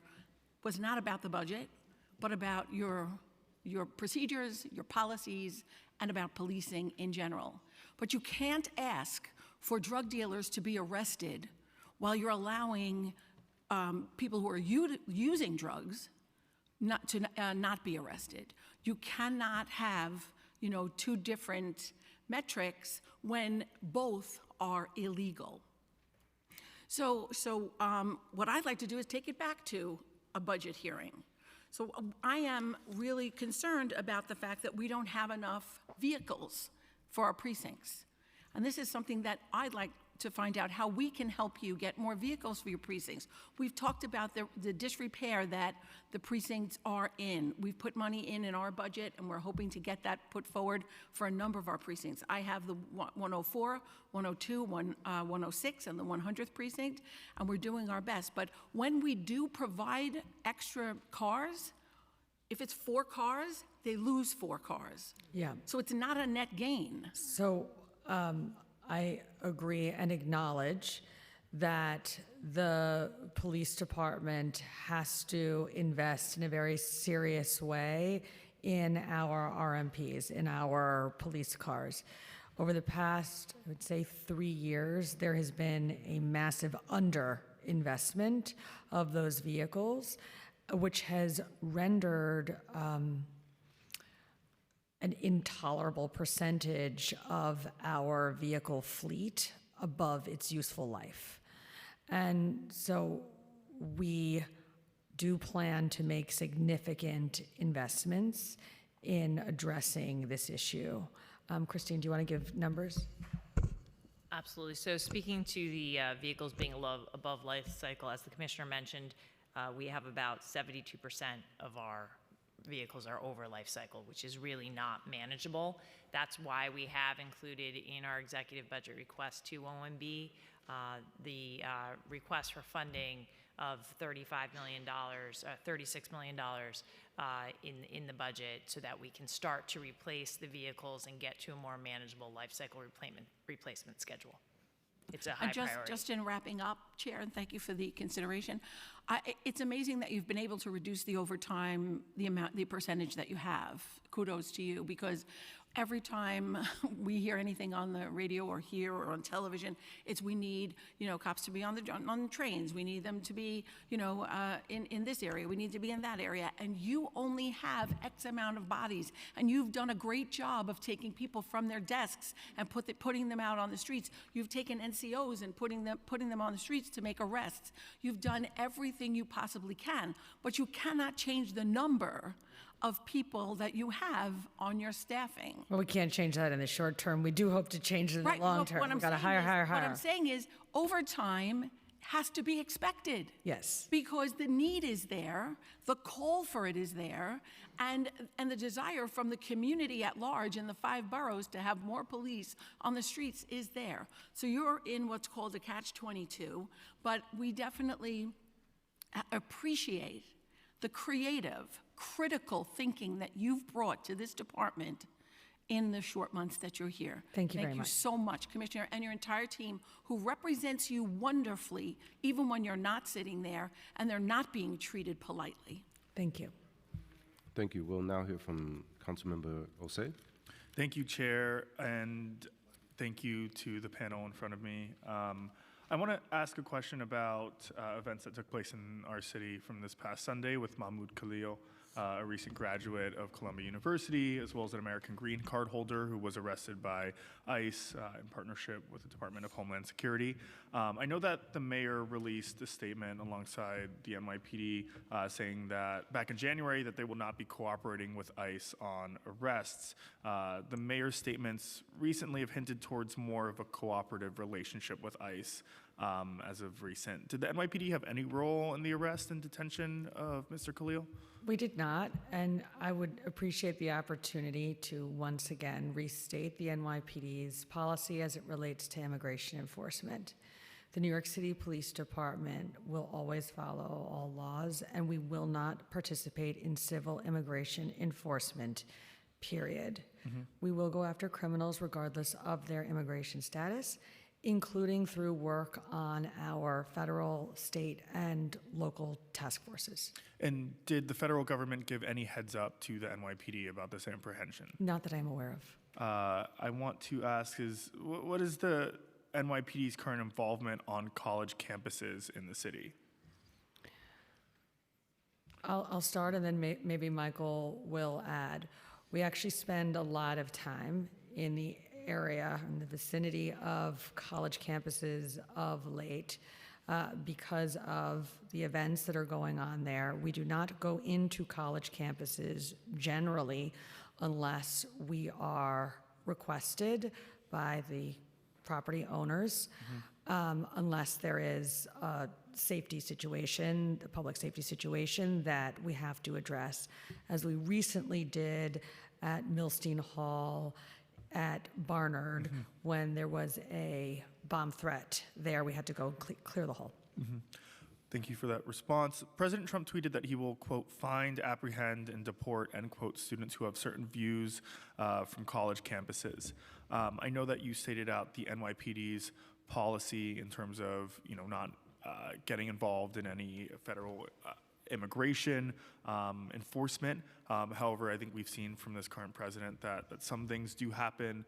was not about the budget, but about your procedures, your policies, and about policing in general. But you can't ask for drug dealers to be arrested while you're allowing people who are using drugs not be arrested. You cannot have, 2 different metrics when both are illegal. So what I'd like to do is take it back to a budget hearing. So I am really concerned about the fact that we don't have enough vehicles for our precincts. And this is something that I'd like to find out how we can help you get more vehicles for your precincts. We've talked about the disrepair that the precincts are in. We've put money in our budget, and we're hoping to get that put forward for a number of our precincts. I have the 104, 102, 106, and the 100th precinct, and we're doing our best. But when we do provide extra cars, if it's 4 cars, they lose 4 cars. Yeah. So it's not a net gain. So I agree and acknowledge that the police department has to invest in a very serious way in our RMPs, in our police cars. Over the past, I would say, 3 years, there has been a massive underinvestment of those vehicles, which has rendered an intolerable percentage of our vehicle fleet above its useful life. And so we do plan to make significant investments in addressing this issue. Christine, do you want to give numbers? Absolutely. So speaking to the vehicles being above life cycle, as the commissioner mentioned, we have about 72% of our vehicles are over life cycle, which is really not manageable. That's why we have included in our executive budget request to OMB the request for funding of $35 million, $36 million in the budget, so that we can start to replace the vehicles and get to a more manageable life cycle replacement schedule. It's a high priority. Just in wrapping up, Chair, and thank you for the consideration. It's amazing that you've been able to reduce the overtime, the percentage that you have. Kudos to you, because every time we hear anything on the radio or here or on television, it's we need, cops to be on the trains. We need them to be, in this area. We need to be in that area. And you only have X amount of bodies. And you've done a great job of taking people from their desks and putting them out on the streets. You've taken NCOs and putting them on the streets to make arrests. You've done everything you possibly can, but you cannot change the number of people that you have on your staffing. Well, we can't change that in the short term. We do hope to change it in the long term. We've got to hire. What I'm saying is overtime has to be expected. Yes. Because the need is there, the call for it is there, and the desire from the community at large in the 5 boroughs to have more police on the streets is there. So you're in what's called a catch-22, but we definitely appreciate the creative, critical thinking that you've brought to this department in the short months that you're here. Thank you very much. Thank you so much, Commissioner, and your entire team, who represents you wonderfully, even when you're not sitting there and they're not being treated politely. Thank you. Thank you. We'll now hear from Councilmember Osei. Thank you, Chair, and thank you to the panel in front of me. I want to ask a question about events that took place in our city from this past Sunday with Mahmoud Khalil, a recent graduate of Columbia University, as well as an American Green Card holder who was arrested by ICE in partnership with the Department of Homeland Security. I know that the mayor released a statement alongside the NYPD saying that back in January that they will not be cooperating with ICE on arrests. The mayor's statements recently have hinted towards more of a cooperative relationship with ICE as of recent. Did the NYPD have any role in the arrest and detention of Mr. Khalil? We did not, and I would appreciate the opportunity to once again restate the NYPD's policy as it relates to immigration enforcement. The New York City Police Department will always follow all laws, and we will not participate in civil immigration enforcement, period. We will go after criminals regardless of their immigration status, including through work on our federal, state, and local task forces. And did the federal government give any heads up to the NYPD about this apprehension? Not that I'm aware of. I want to ask what is the NYPD's current involvement on college campuses in the city? I'll start, and then maybe Michael will add. We actually spend a lot of time in the area, in the vicinity of college campuses of late. because of the events that are going on there. We do not go into college campuses generally unless we are requested by the property owners, unless there is a safety situation, a public safety situation that we have to address, as we recently did at Milstein Hall, at Barnard, when there was a bomb threat there. We had to go clear the hall. Thank you for that response. President Trump tweeted that he will, quote, find, apprehend, and deport, end quote, students who have certain views from college campuses. I know that you stated out the NYPD's policy in terms of, not getting involved in any federal immigration enforcement. However, I think we've seen from this current president that some things do happen,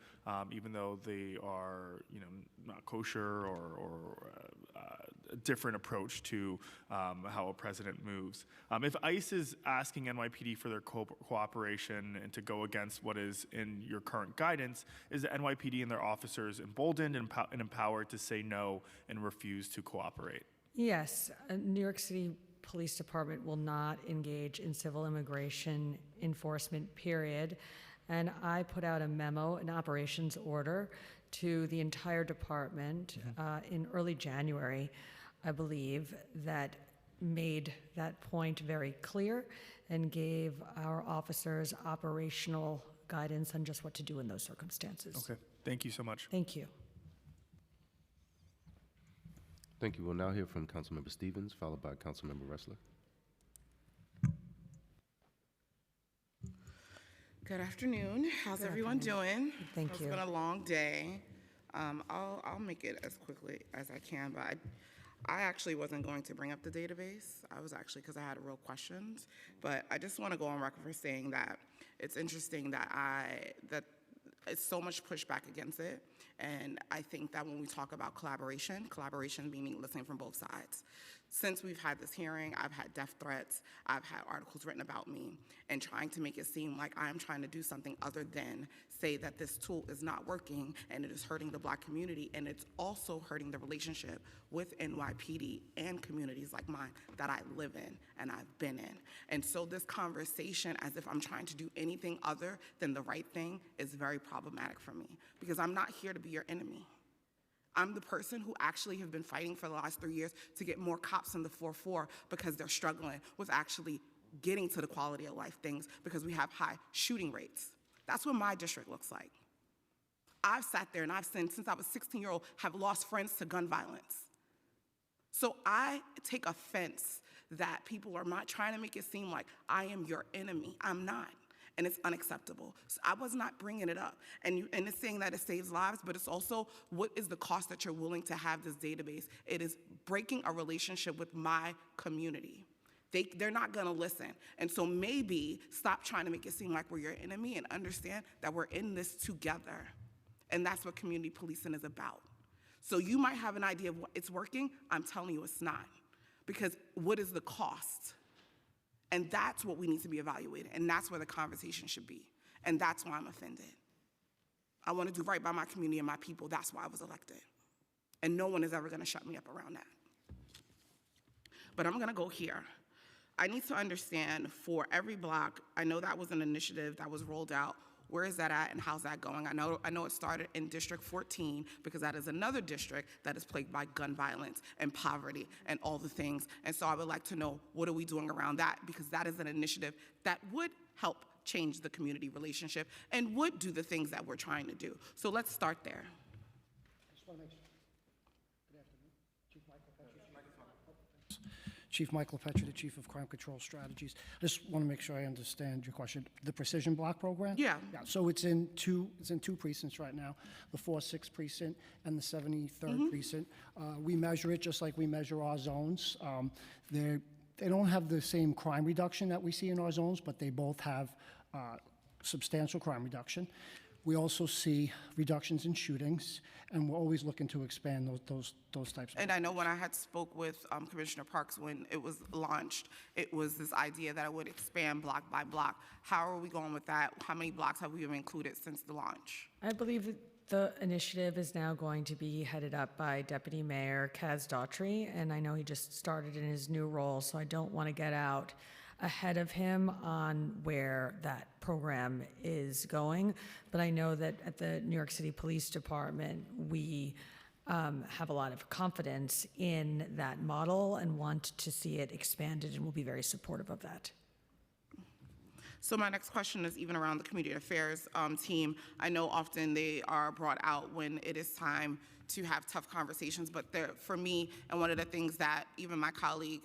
even though they are, not kosher or a different approach to how a president moves. If ICE is asking NYPD for their cooperation and to go against what is in your current guidance, is the NYPD and their officers emboldened and empowered to say no and refuse to cooperate? Yes, New York City Police Department will not engage in civil immigration enforcement, period. And I put out a memo, an operations order, to the entire department in early January, I believe, that made that point very clear and gave our officers operational guidance on just what to do in those circumstances. Okay, thank you so much. Thank you. Thank you. We'll now hear from Councilmember Stevens, followed by Councilmember Ressler. Good afternoon. How's everyone doing? Thank you. It's been a long day. I'll make it as quickly as I can, but I actually wasn't going to bring up the database. I was actually, because I had real questions, but I just want to go on record for saying that it's interesting that it's so much pushback against it. And I think that when we talk about collaboration meaning listening from both sides. Since we've had this hearing, I've had death threats, I've had articles written about me, and trying to make it seem like I'm trying to do something other than say that this tool is not working and it is hurting the Black community, and it's also hurting the relationship with NYPD and communities like mine that I live in and I've been in. And so this conversation, as if I'm trying to do anything other than the right thing, is very problematic for me, because I'm not here to be your enemy. I'm the person who actually have been fighting for the last 3 years to get more cops in the 4-4 because they're struggling with actually getting to the quality of life things, because we have high shooting rates. That's what my district looks like. I've sat there and I've seen, since I was 16-year-old, have lost friends to gun violence. So I take offense that people are not trying to make it seem like I am your enemy. I'm not. And it's unacceptable. So I was not bringing it up. And it's saying that it saves lives, but it's also, what is the cost that you're willing to have this database? It is breaking a relationship with my community. They're not gonna listen. And so maybe stop trying to make it seem like we're your enemy and understand that we're in this together. And that's what community policing is about. So you might have an idea of what it's working. I'm telling you it's not. Because what is the cost? And that's what we need to be evaluating, and that's where the conversation should be. And that's why I'm offended. I want to do right by my community and my people. That's why I was elected. And no one is ever going to shut me up around that. But I'm going to go here. I need to understand, for every block, I know that was an initiative that was rolled out. Where is that at and how's that going? I know it started in District 14, because that is another district that is plagued by gun violence and poverty and all the things. And so I would like to know, what are we doing around that? Because that is an initiative that would help change the community relationship and would do the things that we're trying to do. So let's start there. Chief Michael Petrie, the Chief of Crime Control Strategies. I just want to make sure I understand your question. The Precision Block Program? Yeah. So it's in two precincts right now, the 4-6 precinct and the 73rd precinct. We measure it just like we measure our zones. They don't have the same crime reduction that we see in our zones, but they both have substantial crime reduction. We also see reductions in shootings, and we're always looking to expand those types of. And I know when I had spoke with Commissioner Parks when it was launched, it was this idea that it would expand block by block. How are we going with that? How many blocks have we included since the launch? I believe The initiative is now going to be headed up by Deputy Mayor Kaz Daughtry, and I know he just started in his new role, so I don't want to get out ahead of him on where that program is going. But I know that at the New York City Police Department, we have a lot of confidence in that model and want to see it expanded, and we'll be very supportive of that. So my next question is even around the community affairs team. I know often they are brought out when it is time to have tough conversations, but for me, and one of the things that even my colleague,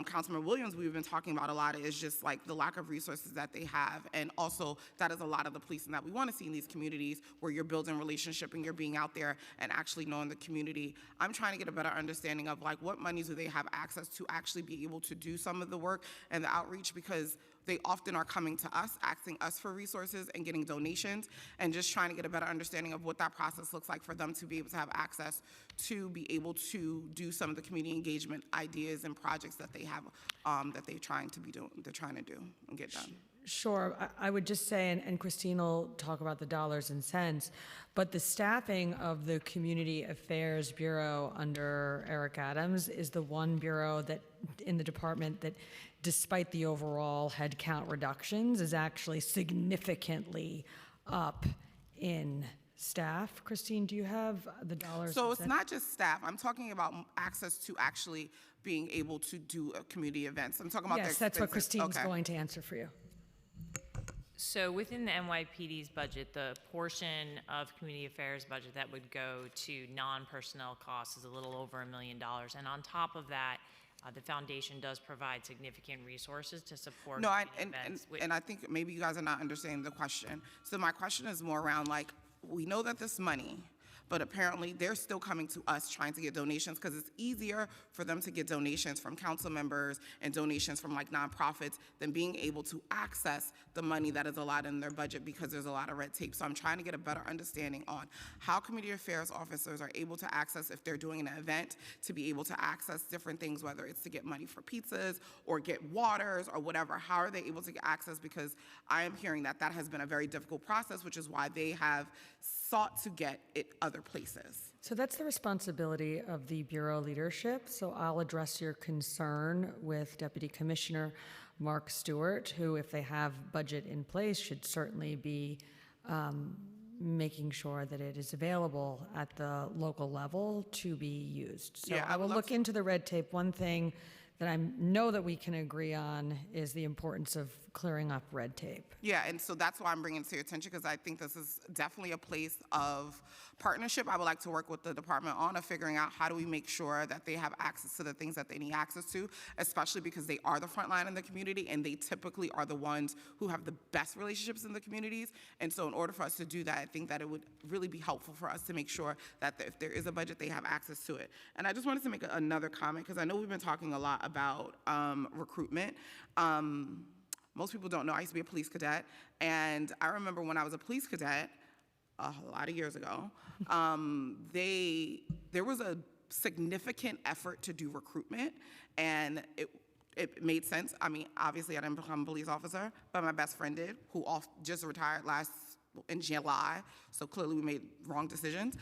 Councilman Williams, we've been talking about a lot is just like the lack of resources that they have. And also that is a lot of the policing that we want to see in these communities where you're building relationship and you're being out there and actually knowing the community. I'm trying to get a better understanding of like what monies do they have access to actually be able to do some of the work and the outreach, because they often are coming to us, asking us for resources and getting donations, and just trying to get a better understanding of what that process looks like for them to be able to have access to be able to do some of the community engagement ideas and projects that they have, that they're trying to do and get done. Sure. I would just say, and Christine will talk about the dollars and cents, but the staffing of the Community Affairs Bureau under Eric Adams is the one bureau that in the department that, despite the overall headcount reductions, is actually significantly up in staff. Christine, do you have the dollars? So and it's cents? not just staff. I'm talking about access to actually being able to do community events. I'm talking about Yes, their that's what expenses. Christine's Okay. going to answer for you. So within the NYPD's budget, the portion of community affairs budget that would go to non-personnel costs is a little over $1 million. And on top of that, the foundation does provide significant resources to support No, community events. and I think maybe you guys are not understanding the question. So my question is more around like, we know that this money, but apparently they're still coming to us trying to get donations because it's easier for them to get donations from council members and donations from like nonprofits than being able to access the money that is allotted in their budget because there's a lot of red tape. So I'm trying to get a better understanding on how community affairs officers are able to access, if they're doing an event, to be able to access different things, whether it's to get money for pizzas or get waters or whatever. How are they able to get access? Because I am hearing that that has been a very difficult process, which is why they have sought to get it other places. So that's the responsibility of the Bureau leadership. So I'll address your concern with Deputy Commissioner Mark Stewart, who, if they have budget in place, should certainly be making sure that it is available at the local level to be used. So Yeah, I I will would love look into the red tape. One thing that I know that we can agree on is the importance of clearing up red tape. Yeah, and so that's why I'm bringing it to your attention, because I think this is definitely a place of partnership. I would like to work with the department on figuring out how do we make sure that they have access to the things that they need access to, especially because they are the front line in the community and they typically are the ones who have the best relationships in the communities. And so in order for us to do that, I think that it would really be helpful for us to make sure that if there is a budget, they have access to it. And I just wanted to make another comment, because I know we've been talking a lot about recruitment. Most people don't know I used to be a police cadet, and I remember when I was a police cadet, a lot of years ago, there was a significant effort to do recruitment, and it made sense. I mean, obviously I didn't become a police officer, but my best friend did, who just retired in July, so clearly we made wrong decisions.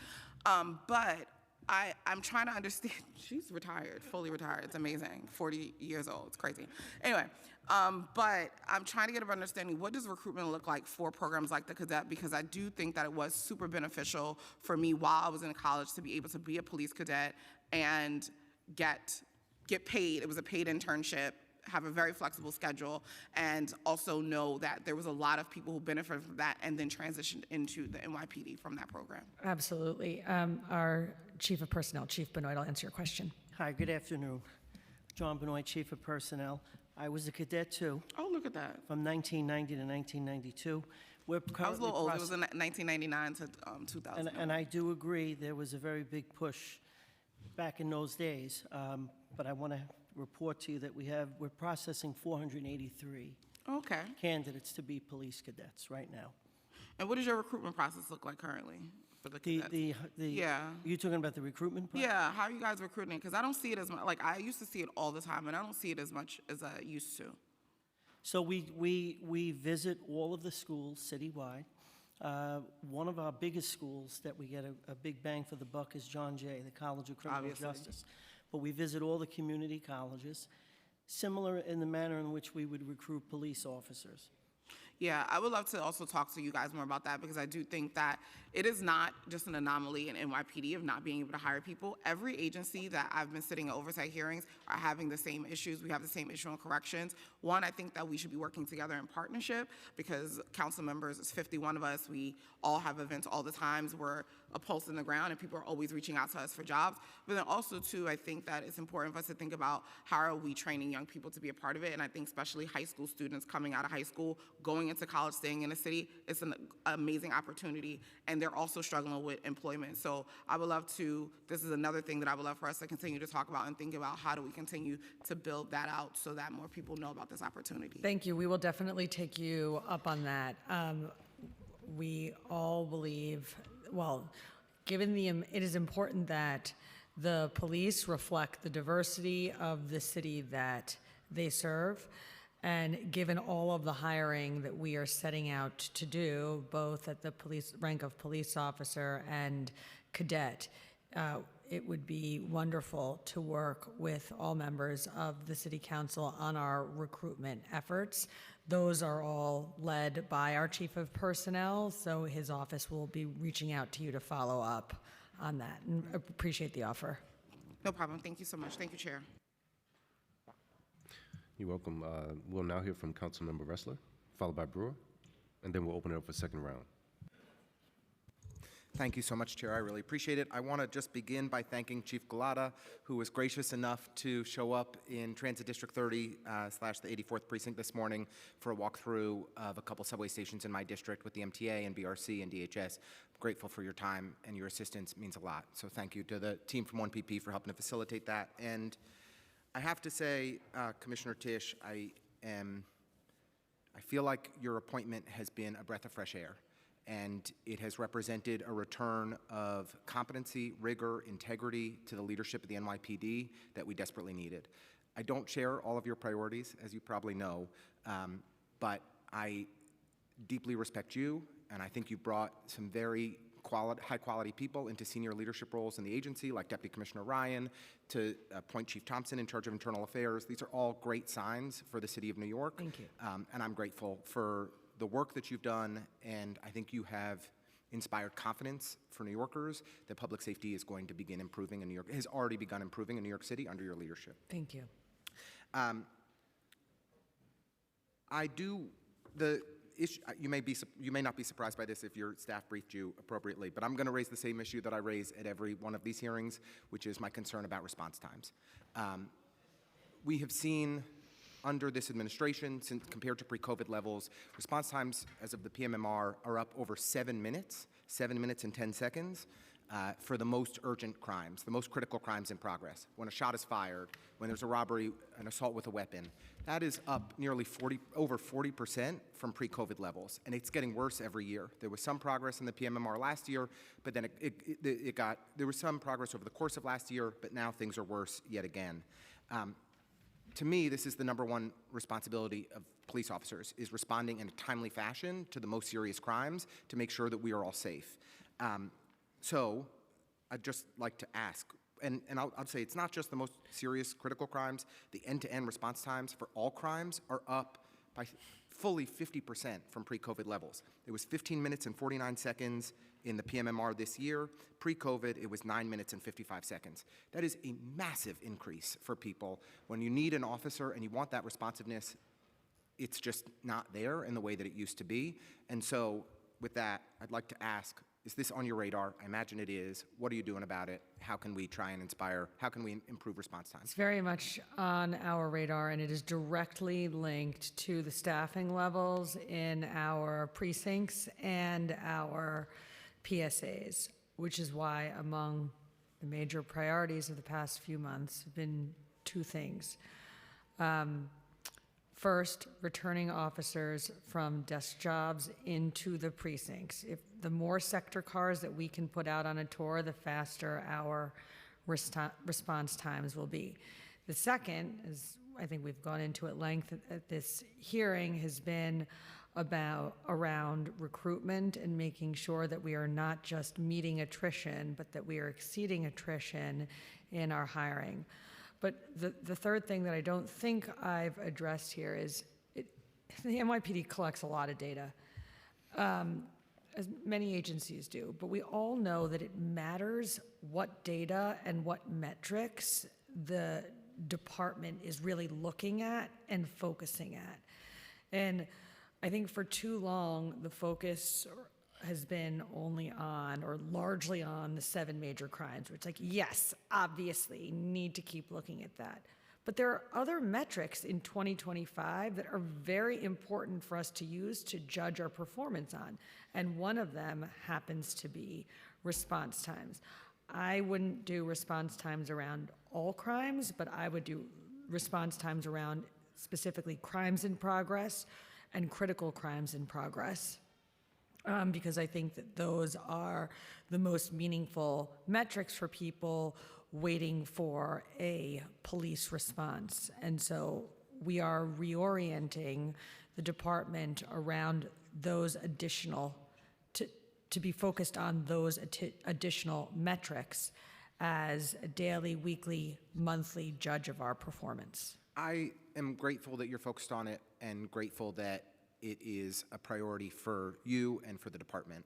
But I'm trying to understand. She's retired, fully retired. It's amazing. 40 years old. It's crazy. Anyway, but I'm trying to get an understanding. What does recruitment look like for programs like the cadet? Because I do think that it was super beneficial for me while I was in college to be able to be a police cadet and get paid. It was a paid internship, have a very flexible schedule, and also know that there was a lot of people who benefited from that and then transitioned into the NYPD from that program. Absolutely. Our Chief of Personnel, Chief Benoit, I'll answer your question. Hi, good afternoon. John Benoit, Chief of Personnel. I was a cadet too. Oh, look at that. From 1990 to 1992. I was a little old. It was in 1999 to 2000. And I do agree there was a very big push back in those days. But I want to report to you that we're processing 483 candidates to be police cadets right now. And what does your recruitment process look like currently for the cadets? Yeah. You're talking about the recruitment process? Yeah, how are you guys recruiting? Because I don't see it as much. Like, I used to see it all the time, and I don't see it as much as I used to. So we visit all of the schools citywide. One of our biggest schools that we get a big bang for the buck is John Jay, the College of Criminal Obviously. Justice. But we visit all the community colleges, similar in the manner in which we would recruit police officers. Yeah, I would love to also talk to you guys more about that, because I do think that it is not just an anomaly in NYPD of not being able to hire people. Every agency that I've been sitting in oversight hearings are having the same issues. We have the same issue in corrections. One, I think that we should be working together in partnership, because council members, it's 51 of us. We all have events all the times. We're a pulse in the ground, and people are always reaching out to us for jobs. But then also, too, I think that it's important for us to think about how are we training young people to be a part of it. And I think especially high school students coming out of high school, going into college, staying in the city, it's an amazing opportunity. And they're also struggling with employment. So I would love to, this is another thing that I would love for us to continue to talk about and think about how do we continue to build that out so that more people know about this opportunity. Thank you. We will definitely take you up on that. We all believe, well, it is important that the police reflect the diversity of the city that they serve. And given all of the hiring that we are setting out to do, both at the rank of police officer and cadet, it would be wonderful to work with all members of the City Council on our recruitment efforts. Those are all led by our Chief of Personnel, so his office will be reaching out to you to follow up on that. And appreciate the offer. No problem. Thank you so much. Thank you, Chair. You're welcome. We'll now hear from Councilmember Ressler, followed by Brewer, and then we'll open it up for second round. Thank you so much, Chair. I really appreciate it. I want to just begin by thanking Chief Galata, who was gracious enough to show up in Transit District 30 / the 84th Precinct this morning for a walkthrough of a couple subway stations in my district with the MTA and BRC and DHS. I'm grateful for your time, and your assistance means a lot. So thank you to the team from 1PP for helping to facilitate that. And I have to say, Commissioner Tisch, I feel like your appointment has been a breath of fresh air, and it has represented a return of competency, rigor, integrity to the leadership of the NYPD that we desperately needed. I don't share all of your priorities, as you probably know, but I deeply respect you, and I think you brought some very high-quality people into senior leadership roles in the agency, like Deputy Commissioner Ryan, to appoint Chief Thompson in charge of internal affairs. These are all great signs for the city of New York. Thank you. And I'm grateful for the work that you've done, and I think you have inspired confidence for New Yorkers that public safety is going to begin improving in New York. It has already begun improving in New York City under your leadership. Thank you. The issue, you may not be surprised by this if your staff briefed you appropriately, but I'm going to raise the same issue that I raise at every one of these hearings, which is my concern about response times. We have seen under this administration, since compared to pre-COVID levels, response times as of the PMMR are up over 7 minutes, 7 minutes and 10 seconds. For the most urgent crimes, the most critical crimes in progress. When a shot is fired, when there's a robbery, an assault with a weapon, that is up nearly over 40% from pre-COVID levels, and it's getting worse every year. There was some progress in the PMMR last year, but then there was some progress over the course of last year, but now things are worse yet again. To me, this is the #1 responsibility of police officers, is responding in a timely fashion to the most serious crimes to make sure that we are all safe. So I'd just like to ask, and I'll say it's not just the most serious critical crimes, the end-to-end response times for all crimes are up by fully 50% from pre-COVID levels. It was 15 minutes and 49 seconds in the PMMR this year. Pre-COVID, it was 9 minutes and 55 seconds. That is a massive increase for people. When you need an officer and you want that responsiveness, it's just not there in the way that it used to be. And so with that, I'd like to ask, is this on your radar? I imagine it is. What are you doing about it? How can we try and inspire? How can we improve response times? It's very much on our radar, and it is directly linked to the staffing levels in our precincts and our PSAs, which is why among the major priorities of the past few months have been two things. First, returning officers from desk jobs into the precincts. If the more sector cars that we can put out on a tour, the faster our response times will be. The second is I think we've gone into at length at this hearing, has been around recruitment and making sure that we are not just meeting attrition, but that we are exceeding attrition in our hiring. But the third thing that I don't think I've addressed here is the NYPD collects a lot of data, as many agencies do, but we all know that it matters what data and what metrics the department is really looking at and focusing at. And I think for too long, the focus has been only on, or largely on, the 7 major crimes, which, like, yes, obviously need to keep looking at that. But there are other metrics in 2025 that are very important for us to use to judge our performance on. And one of them happens to be response times. I wouldn't do response times around all crimes, but I would do response times around specifically crimes in progress and critical crimes in progress. Because I think that those are the most meaningful metrics for people waiting for a police response. And so we are reorienting the department around those additional, to be focused on those additional metrics as a daily, weekly, monthly judge of our performance. I am grateful that you're focused on it and grateful that it is a priority for you and for the department.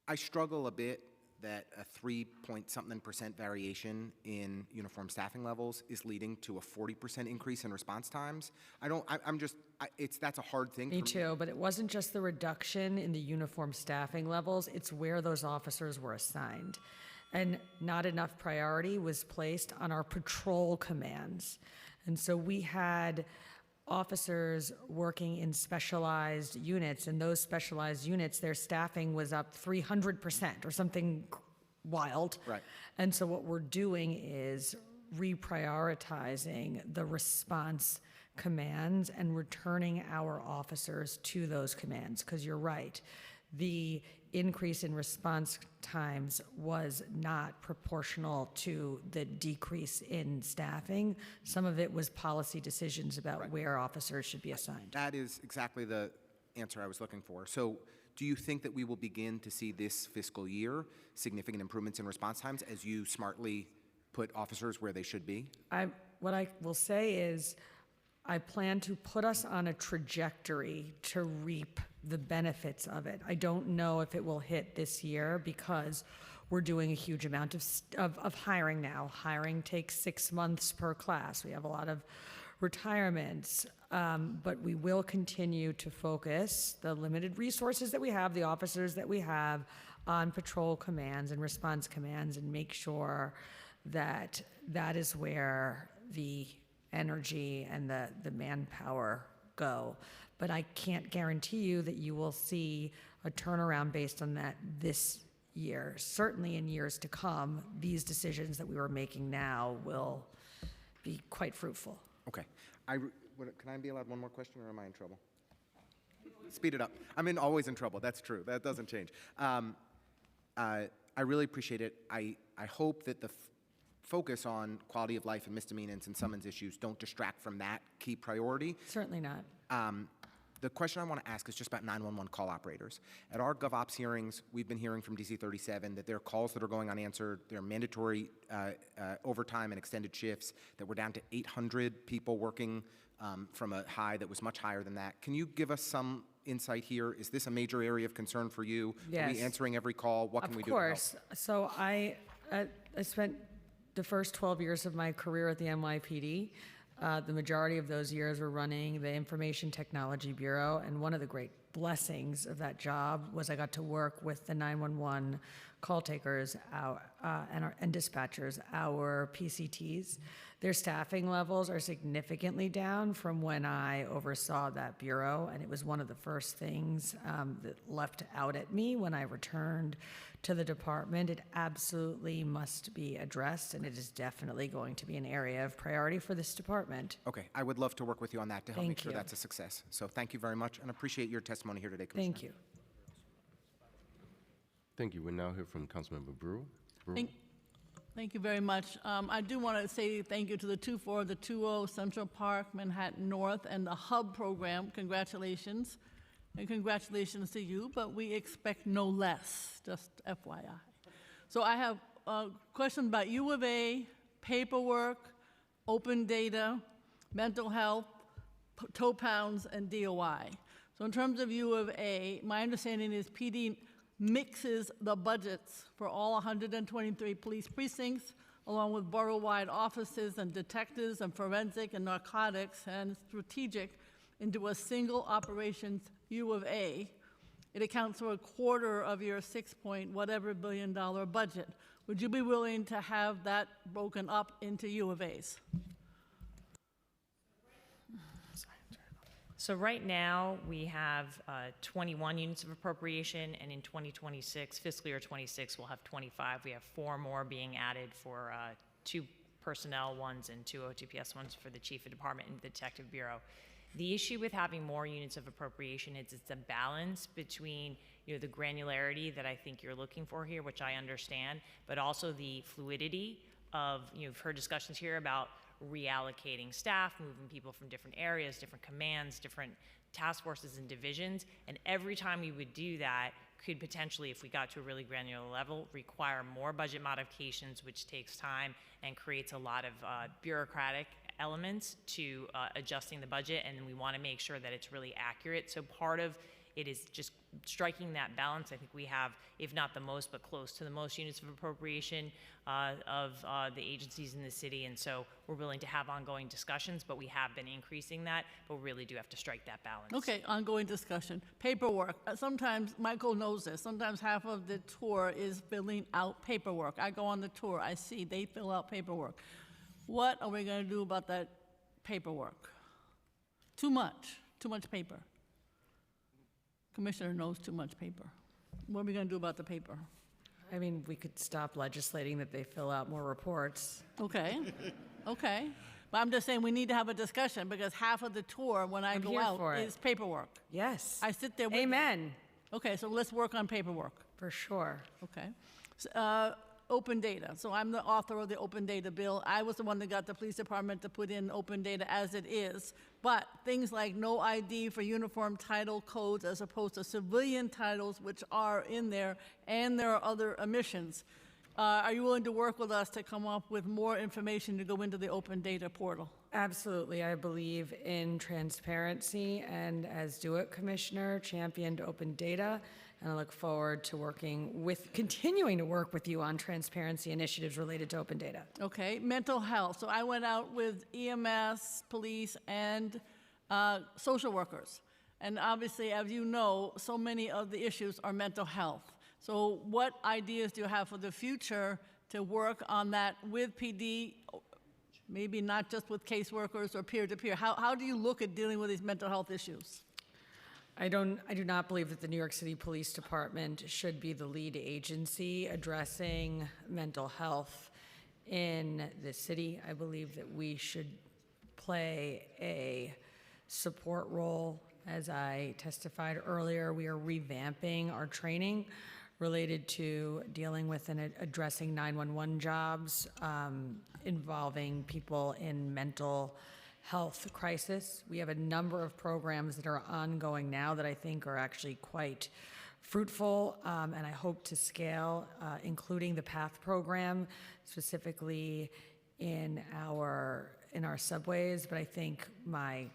I struggle a bit that a 3-point-something% variation in uniform staffing levels is leading to a 40% increase in response times. That's a hard thing. Me too, but it wasn't just the reduction in the uniform staffing levels, it's where those officers were assigned. And not enough priority was placed on our patrol commands. And so we had officers working in specialized units, and those specialized units, their staffing was up 300% or something wild. Right. And so what we're doing is reprioritizing the response commands and returning our officers to those commands, because you're right. The increase in response times was not proportional to the decrease in staffing. Some of it was policy decisions about where officers should be assigned. That is exactly the answer I was looking for. So do you think that we will begin to see this fiscal year significant improvements in response times as you smartly put officers where they should be? What I will say is I plan to put us on a trajectory to reap the benefits of it. I don't know if it will hit this year because we're doing a huge amount of hiring now. Hiring takes 6 months per class. We have a lot of retirements, but we will continue to focus the limited resources that we have, the officers that we have, on patrol commands and response commands, and make sure that that is where the energy and the manpower go. But I can't guarantee you that you will see a turnaround based on that this year. Certainly in years to come, these decisions that we are making now will be quite fruitful. Okay. Can I be allowed one more question, or am I in trouble? Speed it up. I'm always in trouble. That's true. That doesn't change. I really appreciate it. I hope that the focus on quality of life and misdemeanors and summons issues don't distract from that key priority. Certainly not. The question I want to ask is just about 911 call operators. At our GovOps hearings, we've been hearing from DC 37 that there are calls that are going unanswered, there are mandatory overtime and extended shifts, that we're down to 800 people working from a high that was much higher than that. Can you give us some insight here? Is this a major area of concern for you? Yes. Are we answering every call? What can we do to help? Of course. So I spent the first 12 years of my career at the NYPD. The majority of those years were running the Information Technology Bureau, and one of the great blessings of that job was I got to work with the 911 call takers and dispatchers, our PCTs. Their staffing levels are significantly down from when I oversaw that bureau, and it was one of the first things that leapt out at me when I returned to the department. It absolutely must be addressed, and it is definitely going to be an area of priority for this department. Okay, I would love to work with you on that to help make Thank sure you. that's a success. So thank you very much, and appreciate your testimony here today, Commissioner. Thank you. Thank you. We now hear from Councilmember Brewer. Thank you very much. I do want to say thank you to the 2-4, the 2-0, Central Park, Manhattan North, and the HUB program. Congratulations. And congratulations to you, but we expect no less, just FYI. So I have a question about U of A, paperwork, open data, mental health, tow pounds, and DOI. So in terms of U of A, my understanding is PD mixes the budgets for all 123 police precincts, along with borough-wide offices and detectives and forensic and narcotics and strategic, into a single operations U of A. It accounts for a quarter of your $6 billion budget. Would you be willing to have that broken up into U of A's? So right now, we have 21 units of appropriation, and in 2026, fiscal year 26, we'll have 25. We have 4 more being added for 2 personnel ones and 2 OTPS ones for the chief of department and the detective bureau. The issue with having more units of appropriation is it's a balance between the granularity that I think you're looking for here, which I understand, but also the fluidity of, you've heard discussions here about reallocating staff, moving people from different areas, different commands, different task forces and divisions. And every time we would do that could potentially, if we got to a really granular level, require more budget modifications, which takes time and creates a lot of bureaucratic elements to adjusting the budget. And we want to make sure that it's really accurate. So part of it is just striking that balance. I think we have, if not the most, but close to the most units of appropriation of the agencies in the city. And so we're willing to have ongoing discussions, but we have been increasing that, but we really do have to strike that balance. Okay, ongoing discussion. Paperwork. Sometimes, Michael knows this, sometimes half of the tour is filling out paperwork. I go on the tour, I see they fill out paperwork. What are we going to do about that paperwork? Too much paper. Commissioner knows too much paper. What are we going to do about the paper? I mean, we could stop legislating that they fill out more reports. Okay, okay. But I'm just saying we need to have a discussion because half of the tour when I go out is paperwork. Yes. I sit there with Amen. Okay, so let's work on paperwork. For sure. Okay. Open data. So I'm the author of the open data bill. I was the one that got the police department to put in open data as it is. But things like no ID for uniform title codes as opposed to civilian titles, which are in there, and there are other omissions. Are you willing to work with us to come up with more information to go into the open data portal? Absolutely. I believe in transparency, and as Do It Commissioner, championed open data. And I look forward to continuing to work with you on transparency initiatives related to open data. Okay, mental health. So I went out with EMS, police, and social workers. And obviously, as you know, so many of the issues are mental health. So what ideas do you have for the future to work on that with PD, maybe not just with caseworkers or peer-to-peer? How do you look at dealing with these mental health issues? I do not believe that the New York City Police Department should be the lead agency addressing mental health in the city. I believe that we should play a support role. As I testified earlier, we are revamping our training related to dealing with and addressing 911 jobs involving people in mental health crisis. We have a number of programs that are ongoing now that I think are actually quite fruitful, and I hope to scale, including the PATH program, specifically in our subways. But I think my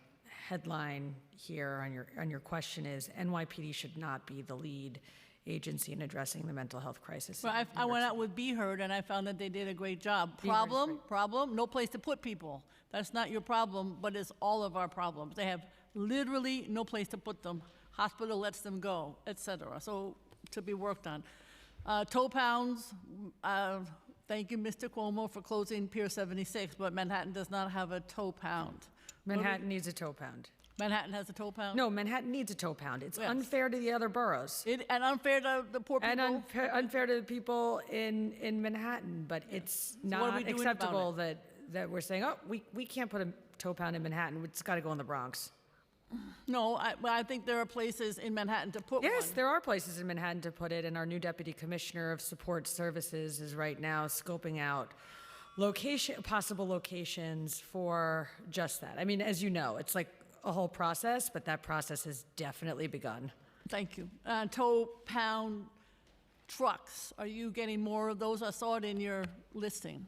headline here on your question is NYPD should not be the lead agency in addressing the mental health crisis. Well, I went out with Be Heard, and I found that they did a great job. Problem, no place to put people. That's not your problem, but it's all of our problems. They have literally no place to put them. Hospital lets them go, et cetera. So to be worked on. Tow pounds, thank you, Mr. Cuomo, for closing Pier 76, but Manhattan does not have a tow pound. Manhattan needs a tow pound. Manhattan has a tow pound? No, Manhattan needs a tow pound. It's unfair to the other boroughs. And unfair to the poor people? And unfair to the people in Manhattan, but it's not acceptable that we're saying, oh, we can't put a tow pound in Manhattan. It's got to go in the Bronx. No, I think there are places in Manhattan to put one. Yes, there are places in Manhattan to put it, and our new Deputy Commissioner of Support Services is right now scoping out possible locations for just that. I mean, as you know, it's like a whole process, but that process has definitely begun. Thank you. Tow pound trucks, are you getting more of those? I saw it in your listing.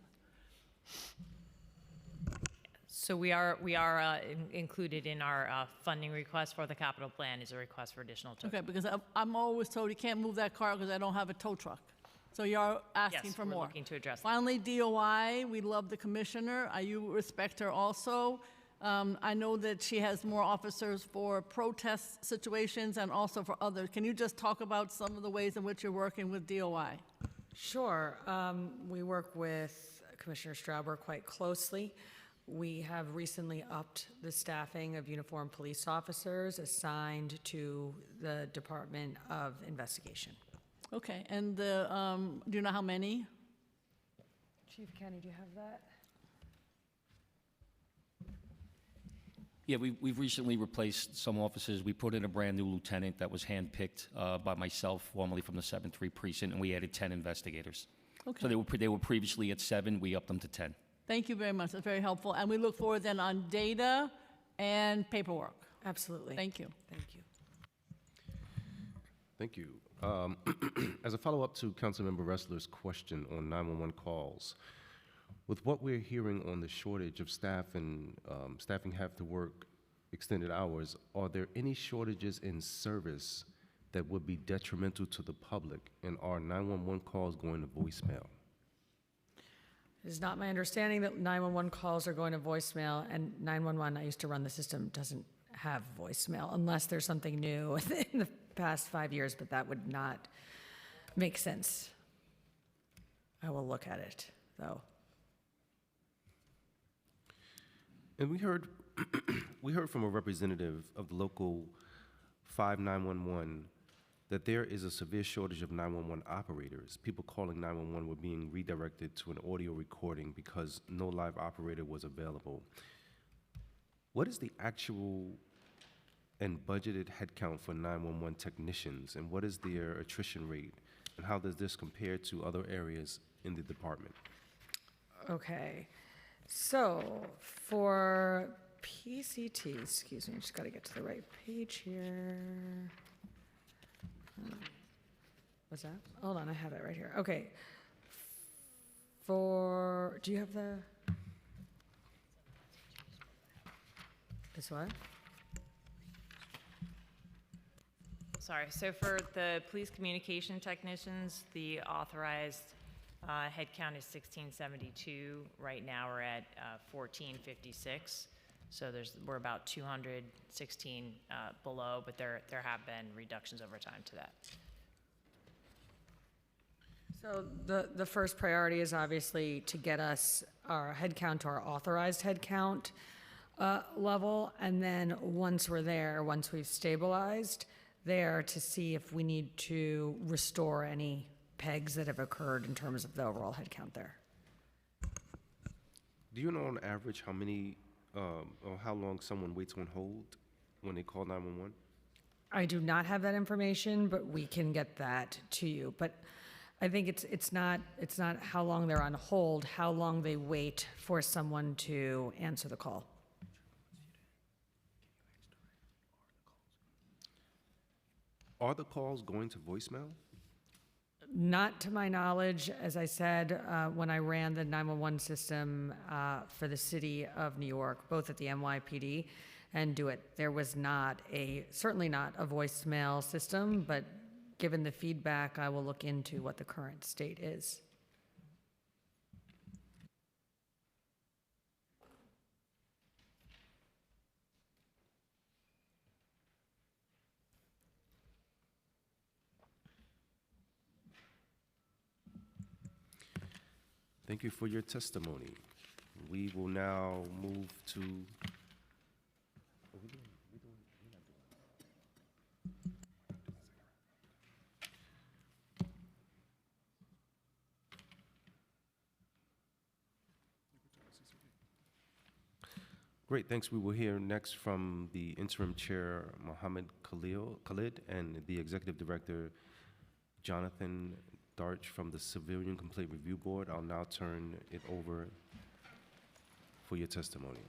So we are included in our funding request for the capital plan is a request for additional tow. Okay, because I'm always told you can't move that car because I don't have a tow truck. So you're asking for more. Yes, we're looking to address that. Finally, DOI, we love the commissioner. You respect her also. I know that she has more officers for protest situations and also for others. Can you just talk about some of the ways in which you're working with DOI? Sure. We work with Commissioner Strouber quite closely. We have recently upped the staffing of uniformed police officers assigned to the Department of Investigation. Okay, and do you know how many? Chief Kenny, do you have that? Yeah, we've recently replaced some officers. We put in a brand-new lieutenant that was handpicked by myself, formerly from the 7th Precinct, and we added 10 investigators. Okay. So they were previously at 7, we upped them to 10. Thank you very much. That's very helpful. And we look forward then on data and paperwork. Absolutely. Thank you. Thank you. Thank you. As a follow-up to Councilmember Ressler's question on 911 calls, with what we're hearing on the shortage of staff and staffing have to work extended hours, are there any shortages in service that would be detrimental to the public, and are 911 calls going to voicemail? It is not my understanding that 911 calls are going to voicemail, and 911, I used to run the system, doesn't have voicemail unless there's something new in the past 5 years, but that would not make sense. I will look at it, though. And we heard from a representative of the local 5911 that there is a severe shortage of 911 operators. People calling 911 were being redirected to an audio recording because no live operator was available. What is the actual and budgeted headcount for 911 technicians, and what is their attrition rate, and how does this compare to other areas in the department? Okay. So for PCT, excuse me, just got to get to the right page here. What's that? Hold on, I have it right here. Okay. Do you have this what? Sorry, so for the police communication technicians, the authorized headcount is 1672. Right now, we're at 1456. So we're about 216 below, but there have been reductions over time to that. So the first priority is obviously to get us our headcount to our authorized headcount level, and then once we're there, once we've stabilized there, to see if we need to restore any pegs that have occurred in terms of the overall headcount there. Do you know on average how many or how long someone waits on hold when they call 911? I do not have that information, but we can get that to you. But I think it's not how long they're on hold, how long they wait for someone to answer the call. Are the calls going to voicemail? Not to my knowledge. As I said, when I ran the 911 system for the city of New York, both at the NYPD and DeWitt, there was certainly not a voicemail system, but given the feedback, I will look into what the current state is. Thank you for your testimony. We will now move to. Great, thanks. We will hear next from the interim chair, Mohammed Khalid, and the executive director, Jonathan Darch, from the Civilian Complaint Review Board. I'll now turn it over for your testimony.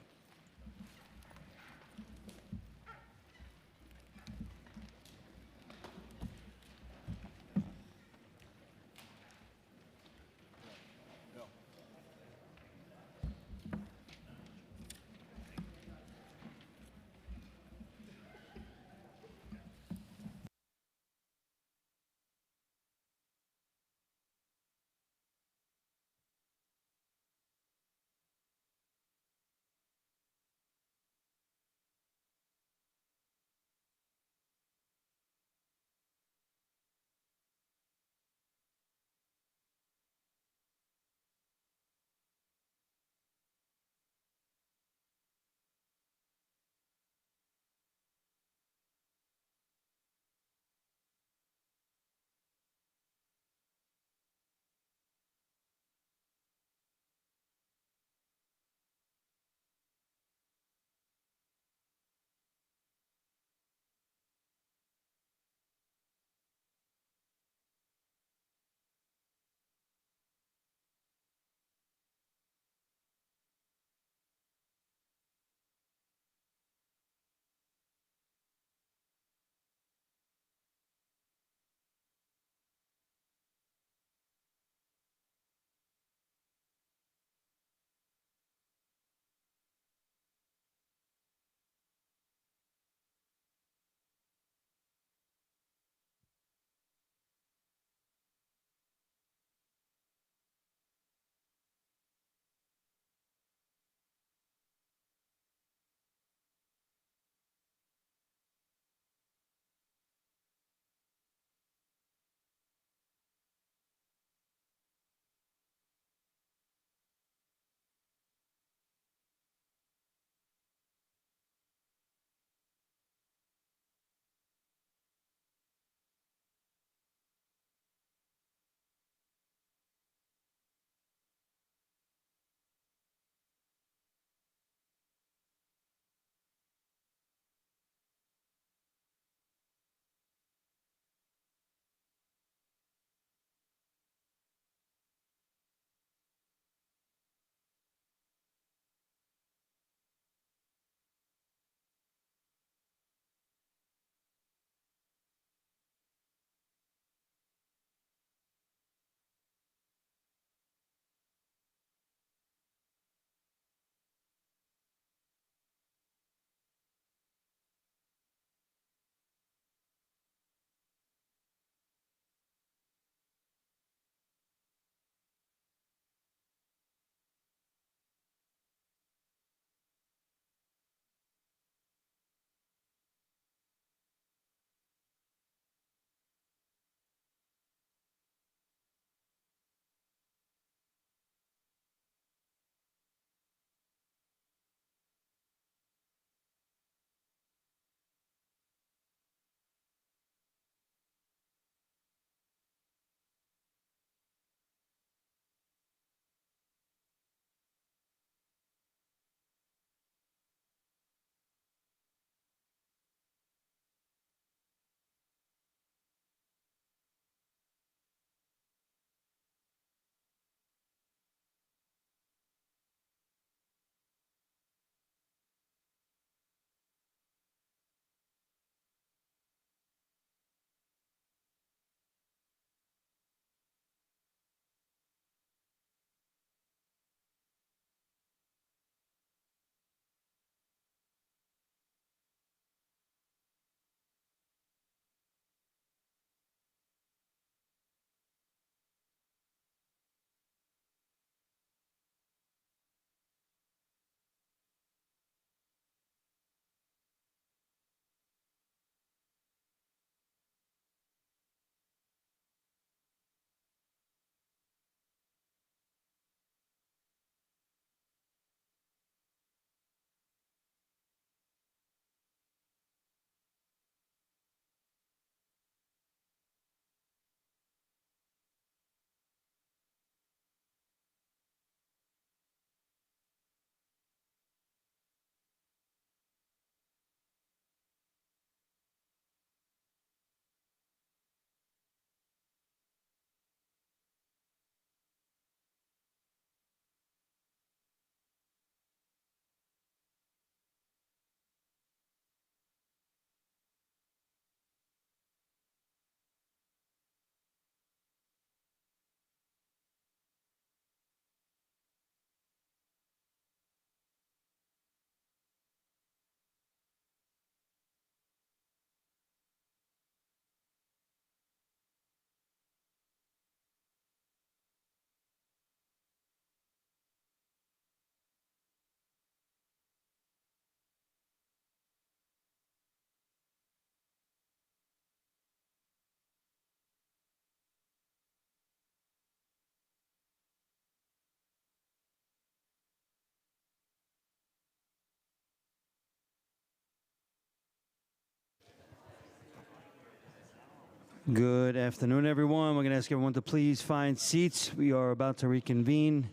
Good afternoon, everyone. We're going to ask everyone to please find seats. We are about to reconvene.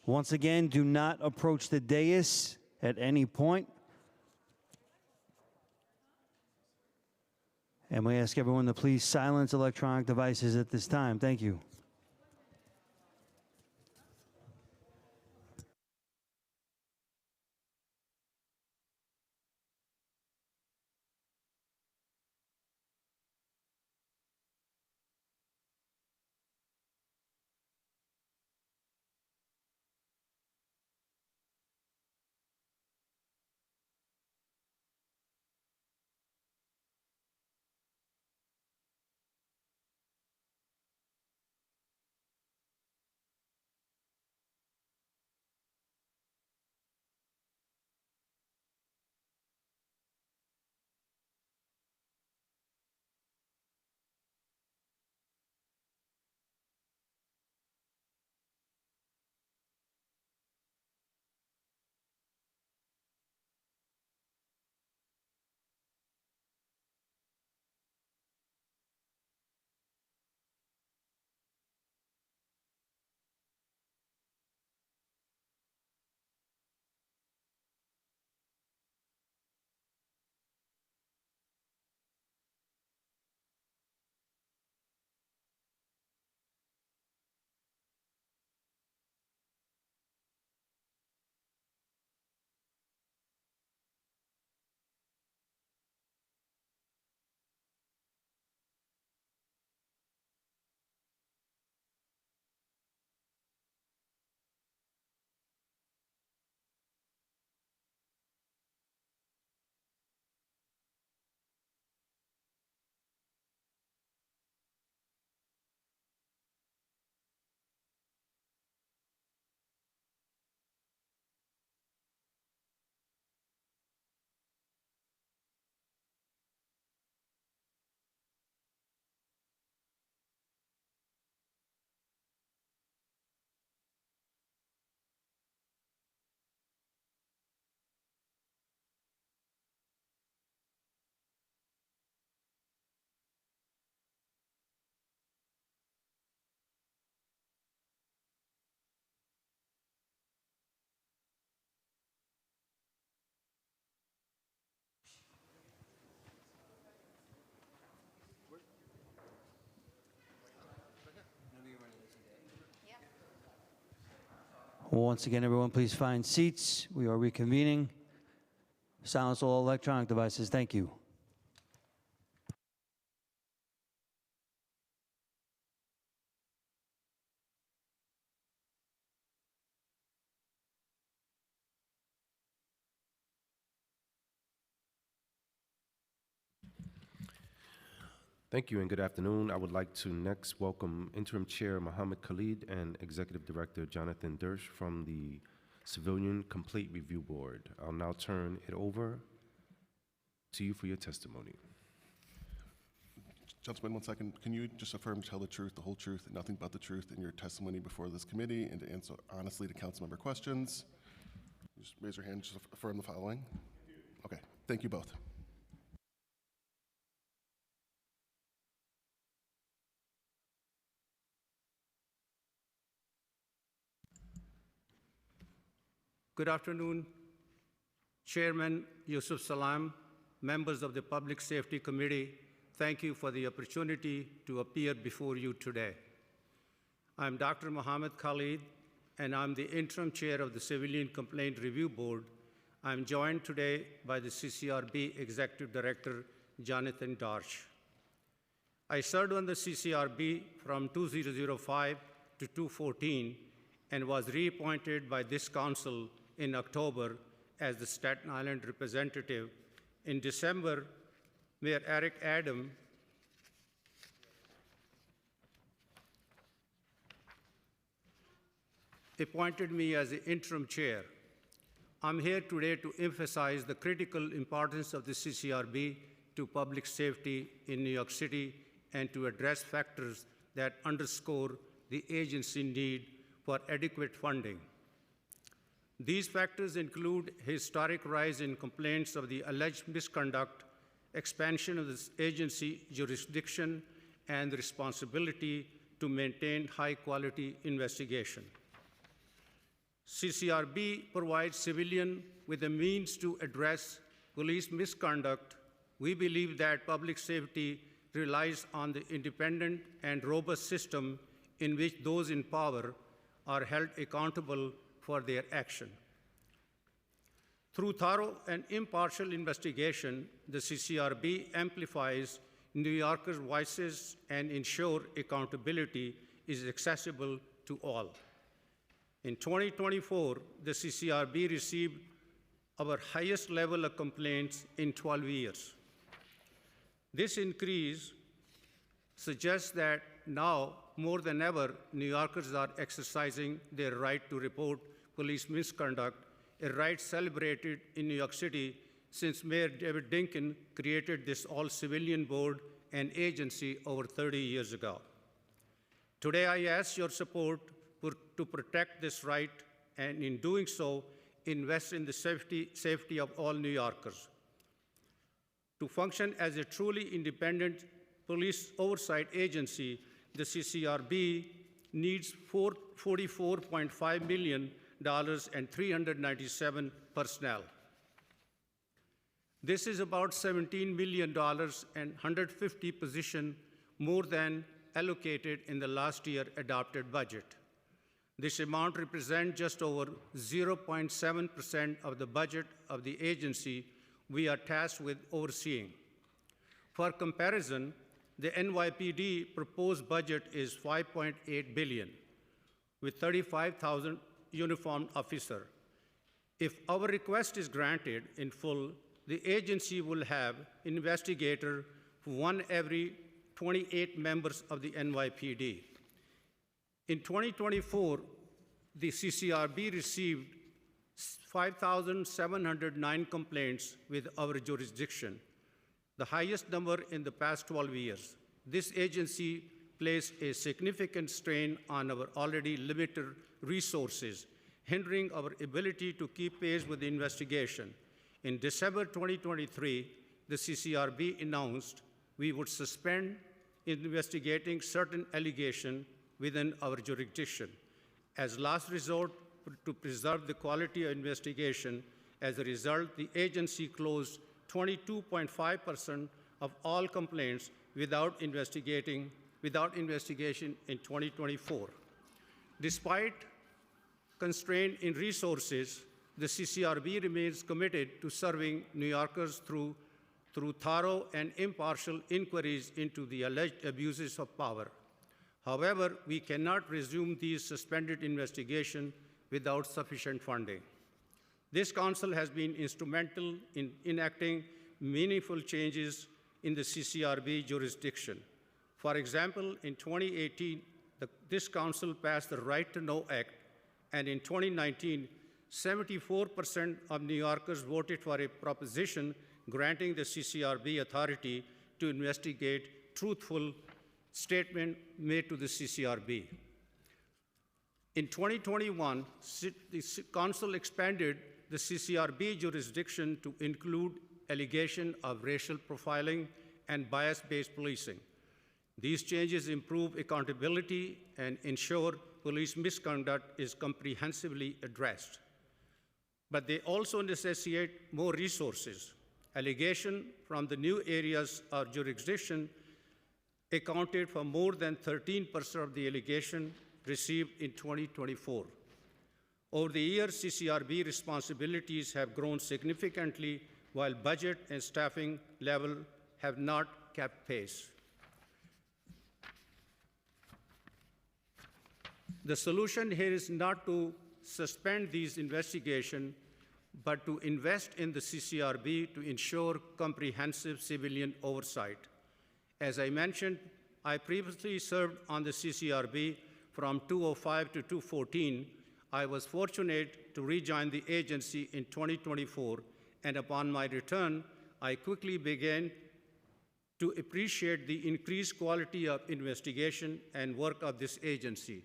Once again, do not approach the dais at any point. And we ask everyone to please silence electronic devices at this time. Thank you. Once again, everyone, please find seats. We are reconvening. Silence all electronic devices. Thank you. Thank you and good afternoon. I would like to next welcome Interim Chair Mohammed Khalid and Executive Director Jonathan Dersh from the Civilian Complaint Review Board. I'll now turn it over to you for your testimony. Gentlemen, 1 second. Can you just affirm to tell the truth, the whole truth, and nothing but the truth in your testimony before this committee and to answer honestly to council member questions? Just raise your hand, just affirm the following. Okay, thank you both. Good afternoon, Chairman Yusuf Salam, members of the Public Safety Committee. Thank you for the opportunity to appear before you today. I'm Dr. Mohammed Khalid, and I'm the interim chair of the Civilian Complaint Review Board. I'm joined today by the CCRB Executive Director, Jonathan Dersh. I served on the CCRB from 2005 to 2014 and was reappointed by this council in October as the Staten Island representative. In December, Mayor Eric Adam appointed me as the interim chair. I'm here today to emphasize the critical importance of the CCRB to public safety in New York City and to address factors that underscore the agency's need for adequate funding. These factors include historic rise in complaints of the alleged misconduct, expansion of this agency jurisdiction, and the responsibility to maintain high-quality investigation. CCRB provides civilians with the means to address police misconduct. We believe that public safety relies on the independent and robust system in which those in power are held accountable for their action. Through thorough and impartial investigation, the CCRB amplifies New Yorkers' voices and ensures accountability is accessible to all. In 2024, the CCRB received our highest level of complaints in 12 years. This increase suggests that now, more than ever, New Yorkers are exercising their right to report police misconduct, a right celebrated in New York City since Mayor David Dinkins created this all-civilian board and agency over 30 years ago. Today, I ask your support to protect this right, and in doing so, invest in the safety of all New Yorkers. To function as a truly independent police oversight agency, the CCRB needs $44.5 million and 397 personnel. This is about $17 million and 150 positions more than allocated in the last year adopted budget. This amount represents just over 0.7% of the budget of the agency we are tasked with overseeing. For comparison, the NYPD proposed budget is $5.8 billion, with 35,000 uniformed officers. If our request is granted in full, the agency will have investigators for one every 28 members of the NYPD. In 2024, the CCRB received 5,709 complaints with our jurisdiction, the highest number in the past 12 years. This agency placed a significant strain on our already limited resources, hindering our ability to keep pace with the investigation. In December 2023, the CCRB announced we would suspend investigating certain allegations within our jurisdiction. As last resort to preserve the quality of investigation, as a result, the agency closed 22.5% of all complaints without investigation in 2024. Despite constraint in resources, the CCRB remains committed to serving New Yorkers through thorough and impartial inquiries into the alleged abuses of power. However, we cannot resume these suspended investigations without sufficient funding. This council has been instrumental in enacting meaningful changes in the CCRB jurisdiction. For example, in 2018, this council passed the Right to Know Act, and in 2019, 74% of New Yorkers voted for a proposition granting the CCRB authority to investigate truthful statements made to the CCRB. In 2021, the council expanded the CCRB jurisdiction to include allegations of racial profiling and bias-based policing. These changes improve accountability and ensure police misconduct is comprehensively addressed. But they also necessitate more resources. Allegations from the new areas of jurisdiction accounted for more than 13% of the allegations received in 2024. Over the years, CCRB responsibilities have grown significantly, while budget and staffing level have not kept pace. The solution here is not to suspend these investigations, but to invest in the CCRB to ensure comprehensive civilian oversight. As I mentioned, I previously served on the CCRB from 2005 to 2014. I was fortunate to rejoin the agency in 2024, and upon my return, I quickly began to appreciate the increased quality of investigation and work of this agency.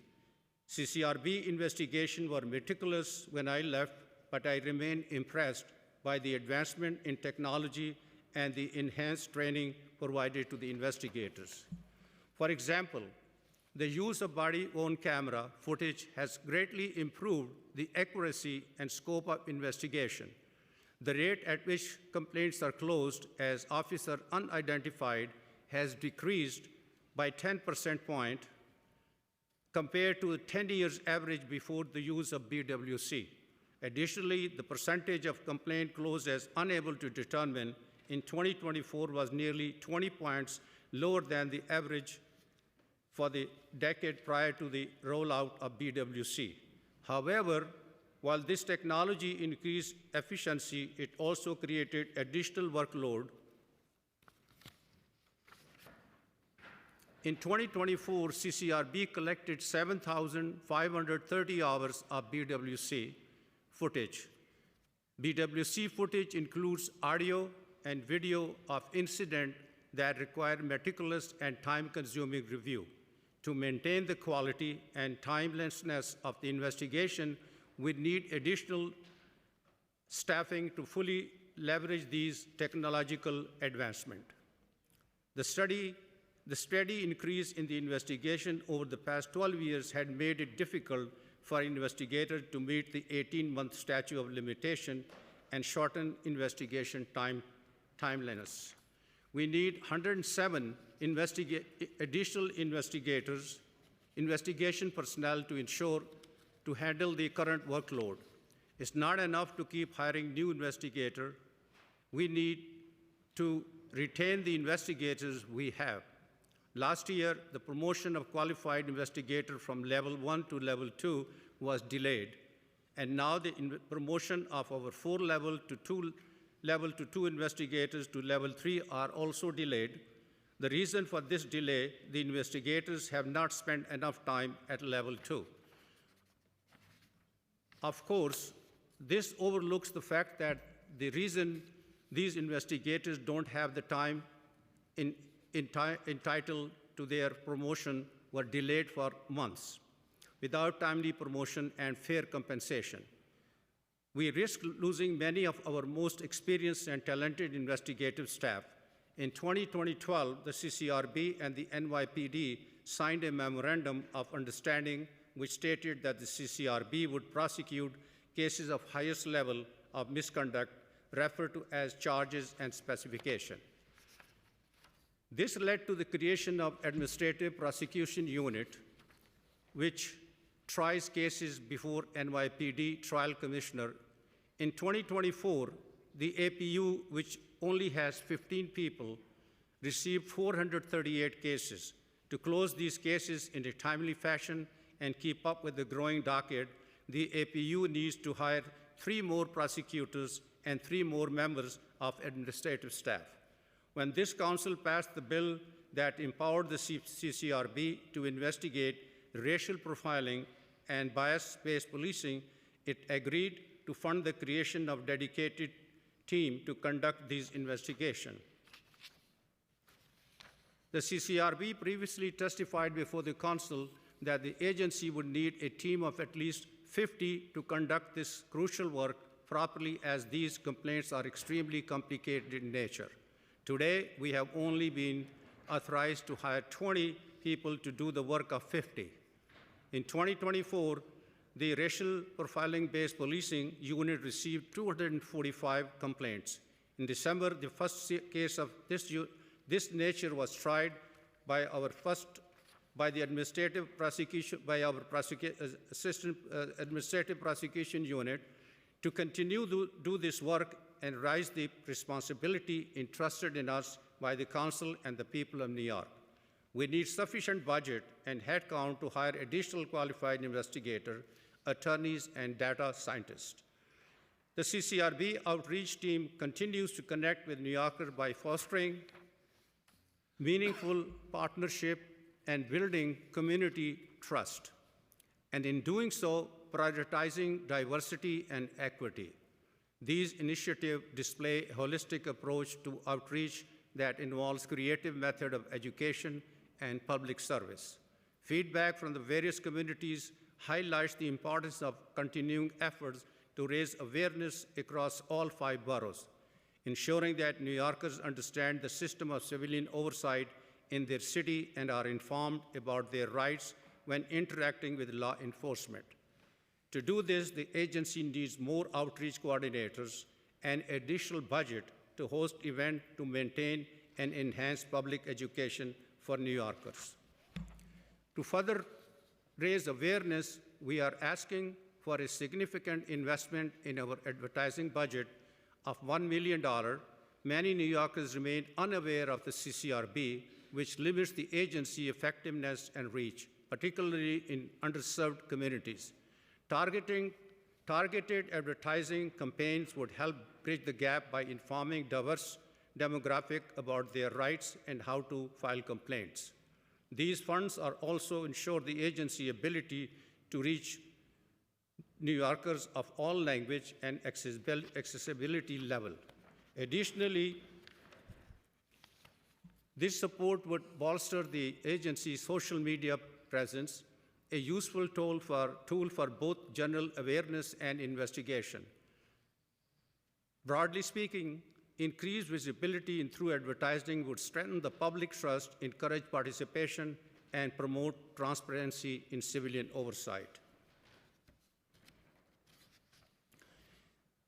CCRB investigations were meticulous when I left, but I remain impressed by the advancement in technology and the enhanced training provided to the investigators. For example, the use of body-worn camera footage has greatly improved the accuracy and scope of investigation. The rate at which complaints are closed as officer unidentified has decreased by 10 percentage points compared to the 10 years average before the use of BWC. Additionally, the percentage of complaint closed as unable to determine in 2024 was nearly 20 points lower than the average for the decade prior to the rollout of BWC. However, while this technology increased efficiency, it also created additional workload. In 2024, CCRB collected 7,530 hours of BWC footage. BWC footage includes audio and video of incidents that require meticulous and time-consuming review. To maintain the quality and timelessness of the investigation, we need additional staffing to fully leverage these technological advancements. The steady increase in the investigation over the past 12 years had made it difficult for investigators to meet the 18-month statute of limitation and shorten investigation timeliness. We need 107 additional investigation personnel to handle the current workload. It's not enough to keep hiring new investigators. We need to retain the investigators we have. Last year, the promotion of qualified investigators from level 1 to level 2 was delayed, and now the promotion of our 4 level 2 investigators to level 3 are also delayed. The reason for this delay, the investigators have not spent enough time at level 2. Of course, this overlooks the fact that the reason these investigators don't have the time entitled to their promotion were delayed for months without timely promotion and fair compensation. We risk losing many of our most experienced and talented investigative staff. In 2012, the CCRB and the NYPD signed a memorandum of understanding which stated that the CCRB would prosecute cases of highest level of misconduct, referred to as charges and specification. This led to the creation of Administrative Prosecution Unit, which tries cases before NYPD Trial Commissioner. In 2024, the APU, which only has 15 people, received 438 cases. To close these cases in a timely fashion and keep up with the growing docket, the APU needs to hire 3 more prosecutors and 3 more members of administrative staff. When this council passed the bill that empowered the CCRB to investigate racial profiling and bias-based policing, it agreed to fund the creation of a dedicated team to conduct these investigations. The CCRB previously testified before the council that the agency would need a team of at least 50 to conduct this crucial work properly, as these complaints are extremely complicated in nature. Today, we have only been authorized to hire 20 people to do the work of 50. In 2024, the Racial Profiling-Based Policing Unit received 245 complaints. In December, the first case of this nature was tried by our Administrative Prosecution Assistant Administrative Prosecution Unit. To continue to do this work and raise the responsibility entrusted in us by the Council and the people of New York. We need sufficient budget and headcount to hire additional qualified investigators, attorneys, and data scientists. The CCRB outreach team continues to connect with New Yorkers by fostering meaningful partnership and building community trust, and in doing so, prioritizing diversity and equity. These initiatives display a holistic approach to outreach that involves creative method of education and public service. Feedback from the various communities highlights the importance of continuing efforts to raise awareness across all 5 boroughs. Ensuring that New Yorkers understand the system of civilian oversight in their city and are informed about their rights when interacting with law enforcement. To do this, the agency needs more outreach coordinators and additional budget to host events to maintain and enhance public education for New Yorkers. To further raise awareness, we are asking for a significant investment in our advertising budget of $1 million. Many New Yorkers remain unaware of the CCRB, which limits the agency effectiveness and reach, particularly in underserved communities. Targeted advertising campaigns would help bridge the gap by informing diverse demographic about their rights and how to file complaints. These funds are also ensure the agency ability to reach New Yorkers of all language and accessibility level. Additionally, this support would bolster the agency's social media presence, a useful tool for both general awareness and investigation. Broadly speaking, increased visibility through advertising would strengthen the public trust, encourage participation, and promote transparency in civilian oversight.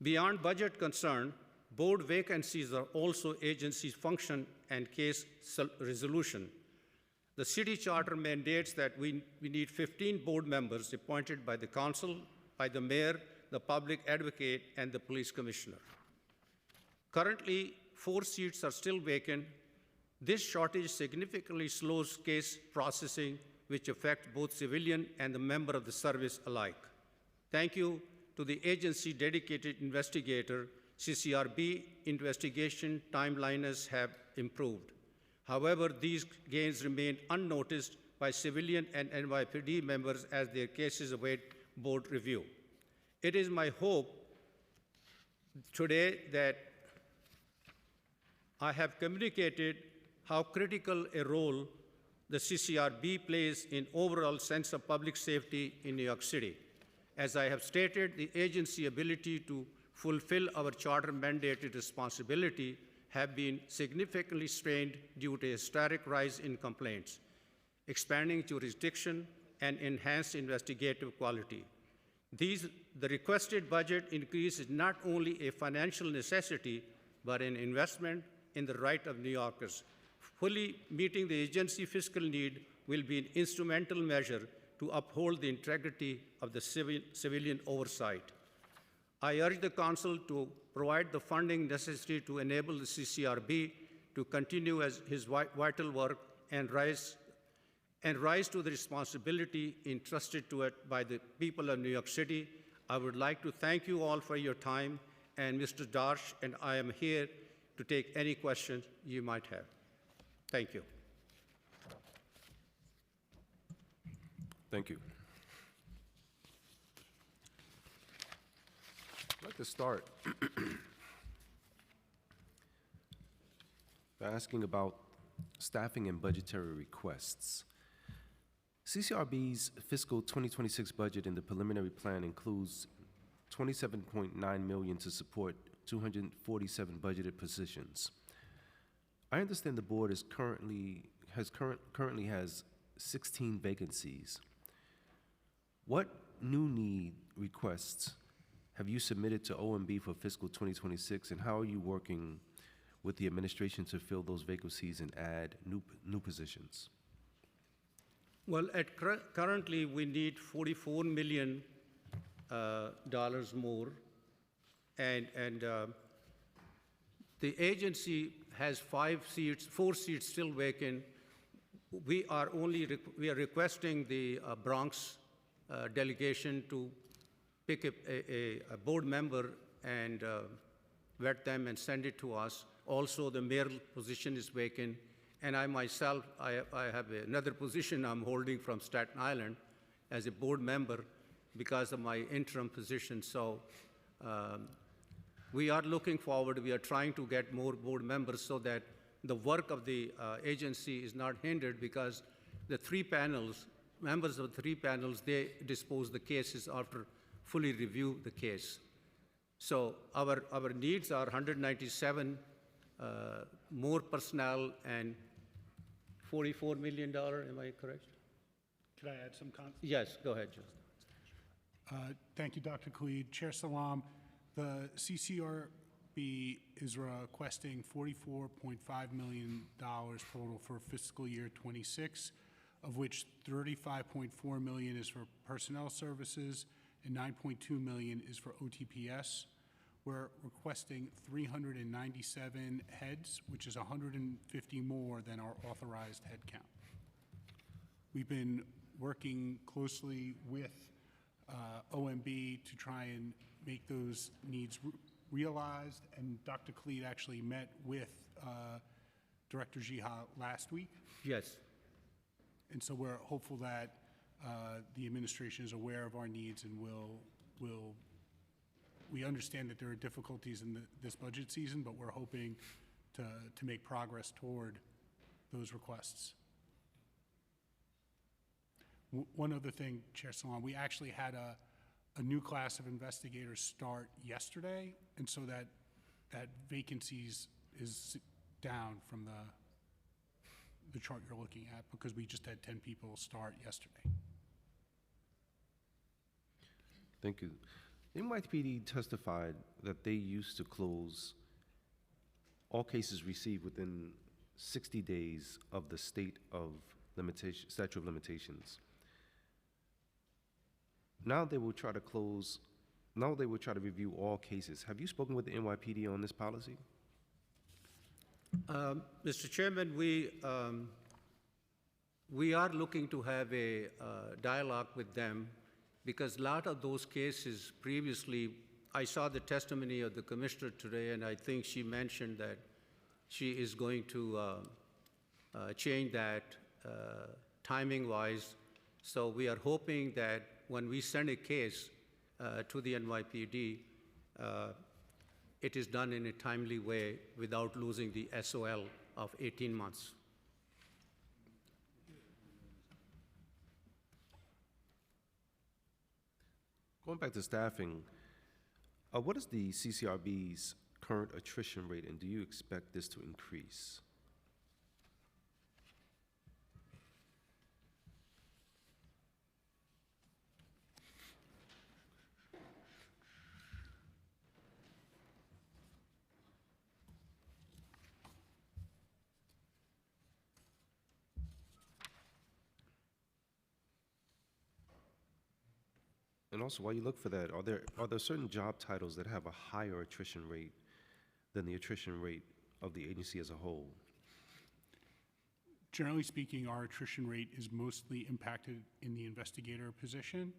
Beyond budget concern, board vacancies are also agency's function and case resolution. The city charter mandates that we need 15 board members appointed by the council, by the mayor, the public advocate, and the police commissioner. Currently, 4 seats are still vacant. This shortage significantly slows case processing, which affects both civilian and the member of the service alike. Thank you to the agency dedicated investigator. CCRB investigation timelines have improved. However, these gains remain unnoticed by civilian and NYPD members as their cases await board review. It is my hope today that I have communicated how critical a role the CCRB plays in overall sense of public safety in New York City. As I have stated, the agency ability to fulfill our charter mandated responsibility have been significantly strained due to a historic rise in complaints, expanding jurisdiction, and enhanced investigative quality. The requested budget increase is not only a financial necessity, but an investment in the right of New Yorkers. Fully meeting the agency fiscal need will be an instrumental measure to uphold the integrity of the civilian oversight. I urge the council to provide the funding necessary to enable the CCRB to continue his vital work and rise to the responsibility entrusted to it by the people of New York City. I would like to thank you all for your time, and Mr. Darsh and I am here to take any questions you might have. Thank you. Thank you. I'd like to start by asking about staffing and budgetary requests. CCRB's fiscal 2026 budget in the preliminary plan includes $27.9 million to support 247 budgeted positions. I understand the board currently has 16 vacancies. What new need requests have you submitted to OMB for fiscal 2026, and how are you working with the administration to fill those vacancies and add new positions? Well, currently we need $44 million more, and the agency has 4 seats still vacant. We are requesting the Bronx delegation to pick a board member and vet them and send it to us. Also, the mayoral position is vacant, and I myself, I have another position I'm holding from Staten Island as a board member because of my interim position. So we are looking forward. We are trying to get more board members so that the work of the agency is not hindered, because the 3 panels, members of the 3 panels, they dispose the cases after fully review the case. So our needs are 197 more personnel and $44 million, am I correct? Could I add some comments? Yes, go ahead, Justin. Thank you, Dr. Khalid. Chair Salam, the CCRB is requesting $44.5 million total for fiscal year '26, of which $35.4 million is for personnel services and $9.2 million is for OTPS. We're requesting 397 heads, which is 150 more than our authorized head count. We've been working closely with OMB to try and make those needs realized, and Dr. Khalid actually met with Director Jiha last week. Yes. And so we're hopeful that the administration is aware of our needs and we understand that there are difficulties in this budget season, but we're hoping to make progress toward those requests. One other thing, Chair Salam, we actually had a new class of investigators start yesterday, and so that vacancies is down from the chart you're looking at because we just had 10 people start yesterday. Thank you. NYPD testified that they used to close all cases received within 60 days of the statute of limitations. Now they will try to review all cases. Have you spoken with the NYPD on this policy? Mr. Chairman, we are looking to have a dialogue with them because a lot of those cases previously, I saw the testimony of the commissioner today, and I think she mentioned that she is going to change that timing-wise. So we are hoping that when we send a case to the NYPD, it is done in a timely way without losing the SOL of 18 months. Going back to staffing, what is the CCRB's current attrition rate, and do you expect this to increase? And also, while you look for that, are there certain job titles that have a higher attrition rate than the attrition rate of the agency as a whole? Generally speaking, our attrition rate is mostly impacted in the investigator position.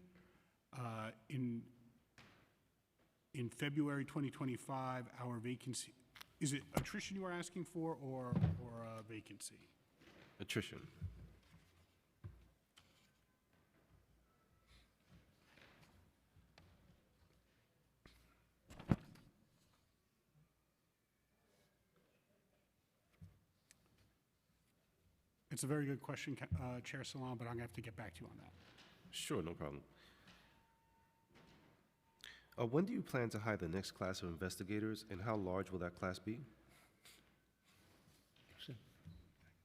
In February 2025, our vacancy, is it attrition you are asking for or vacancy? Attrition. It's a very good question, Chair Salam, but I'm going to have to get back to you on that. Sure, no problem. When do you plan to hire the next class of investigators, and how large will that class be?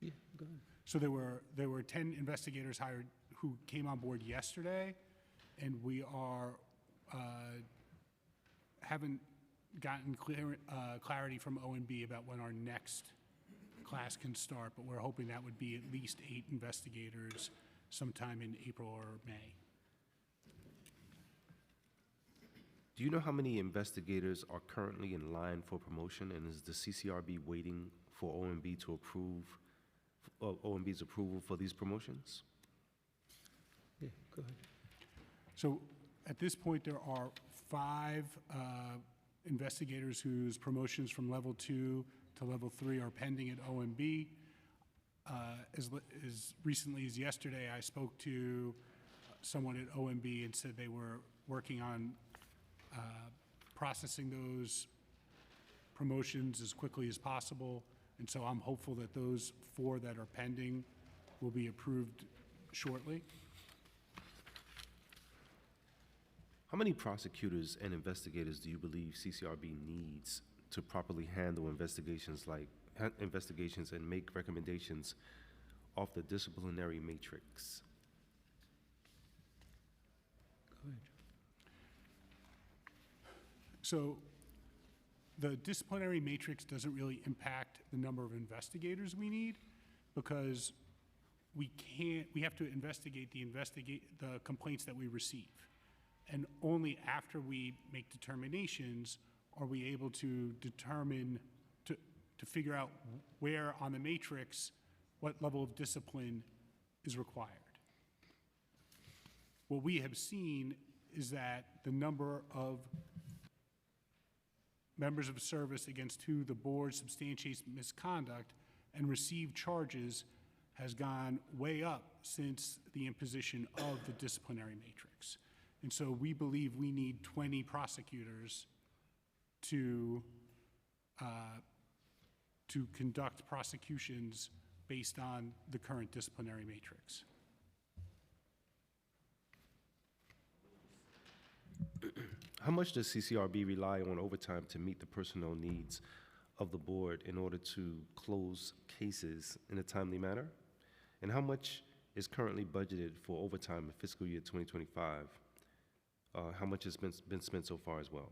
Yeah, go ahead. So there were 10 investigators hired who came on board yesterday, and we haven't gotten clarity from OMB about when our next class can start, but we're hoping that would be at least 8 investigators sometime in April or May. Do you know how many investigators are currently in line for promotion, and is the CCRB waiting for OMB to approve, OMB's approval for these promotions? Yeah, go ahead. So at this point, there are 5 investigators whose promotions from level 2 to level 3 are pending at OMB. As recently as yesterday, I spoke to someone at OMB and said they were working on processing those promotions as quickly as possible. And so I'm hopeful that those 4 that are pending will be approved shortly. How many prosecutors and investigators do you believe CCRB needs to properly handle investigations and make recommendations off the disciplinary matrix? So the disciplinary matrix doesn't really impact the number of investigators we need because we have to investigate the complaints that we receive. And only after we make determinations are we able to determine, to figure out where on the matrix, what level of discipline is required. What we have seen is that the number of members of service against who the board substantiates misconduct and receive charges has gone way up since the imposition of the disciplinary matrix. And so we believe we need 20 prosecutors to conduct prosecutions based on the current disciplinary matrix. How much does CCRB rely on overtime to meet the personnel needs of the board in order to close cases in a timely manner? And how much is currently budgeted for overtime in fiscal year 2025? How much has been spent so far as well?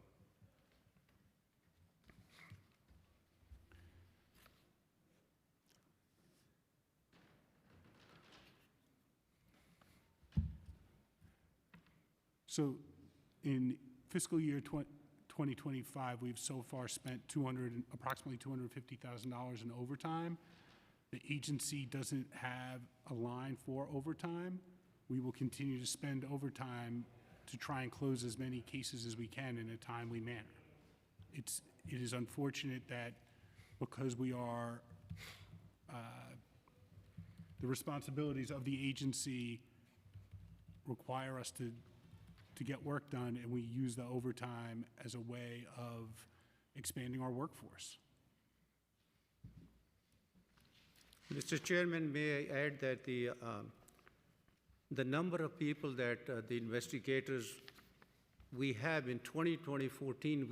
So in fiscal year 2025, we've so far spent approximately $250,000 in overtime. The agency doesn't have a line for overtime. We will continue to spend overtime to try and close as many cases as we can in a timely manner. It is unfortunate that because we are, the responsibilities of the agency require us to get work done, and we use the overtime as a way of expanding our workforce. Mr. Chairman, may I add that the number of people that the investigators we have in 2014,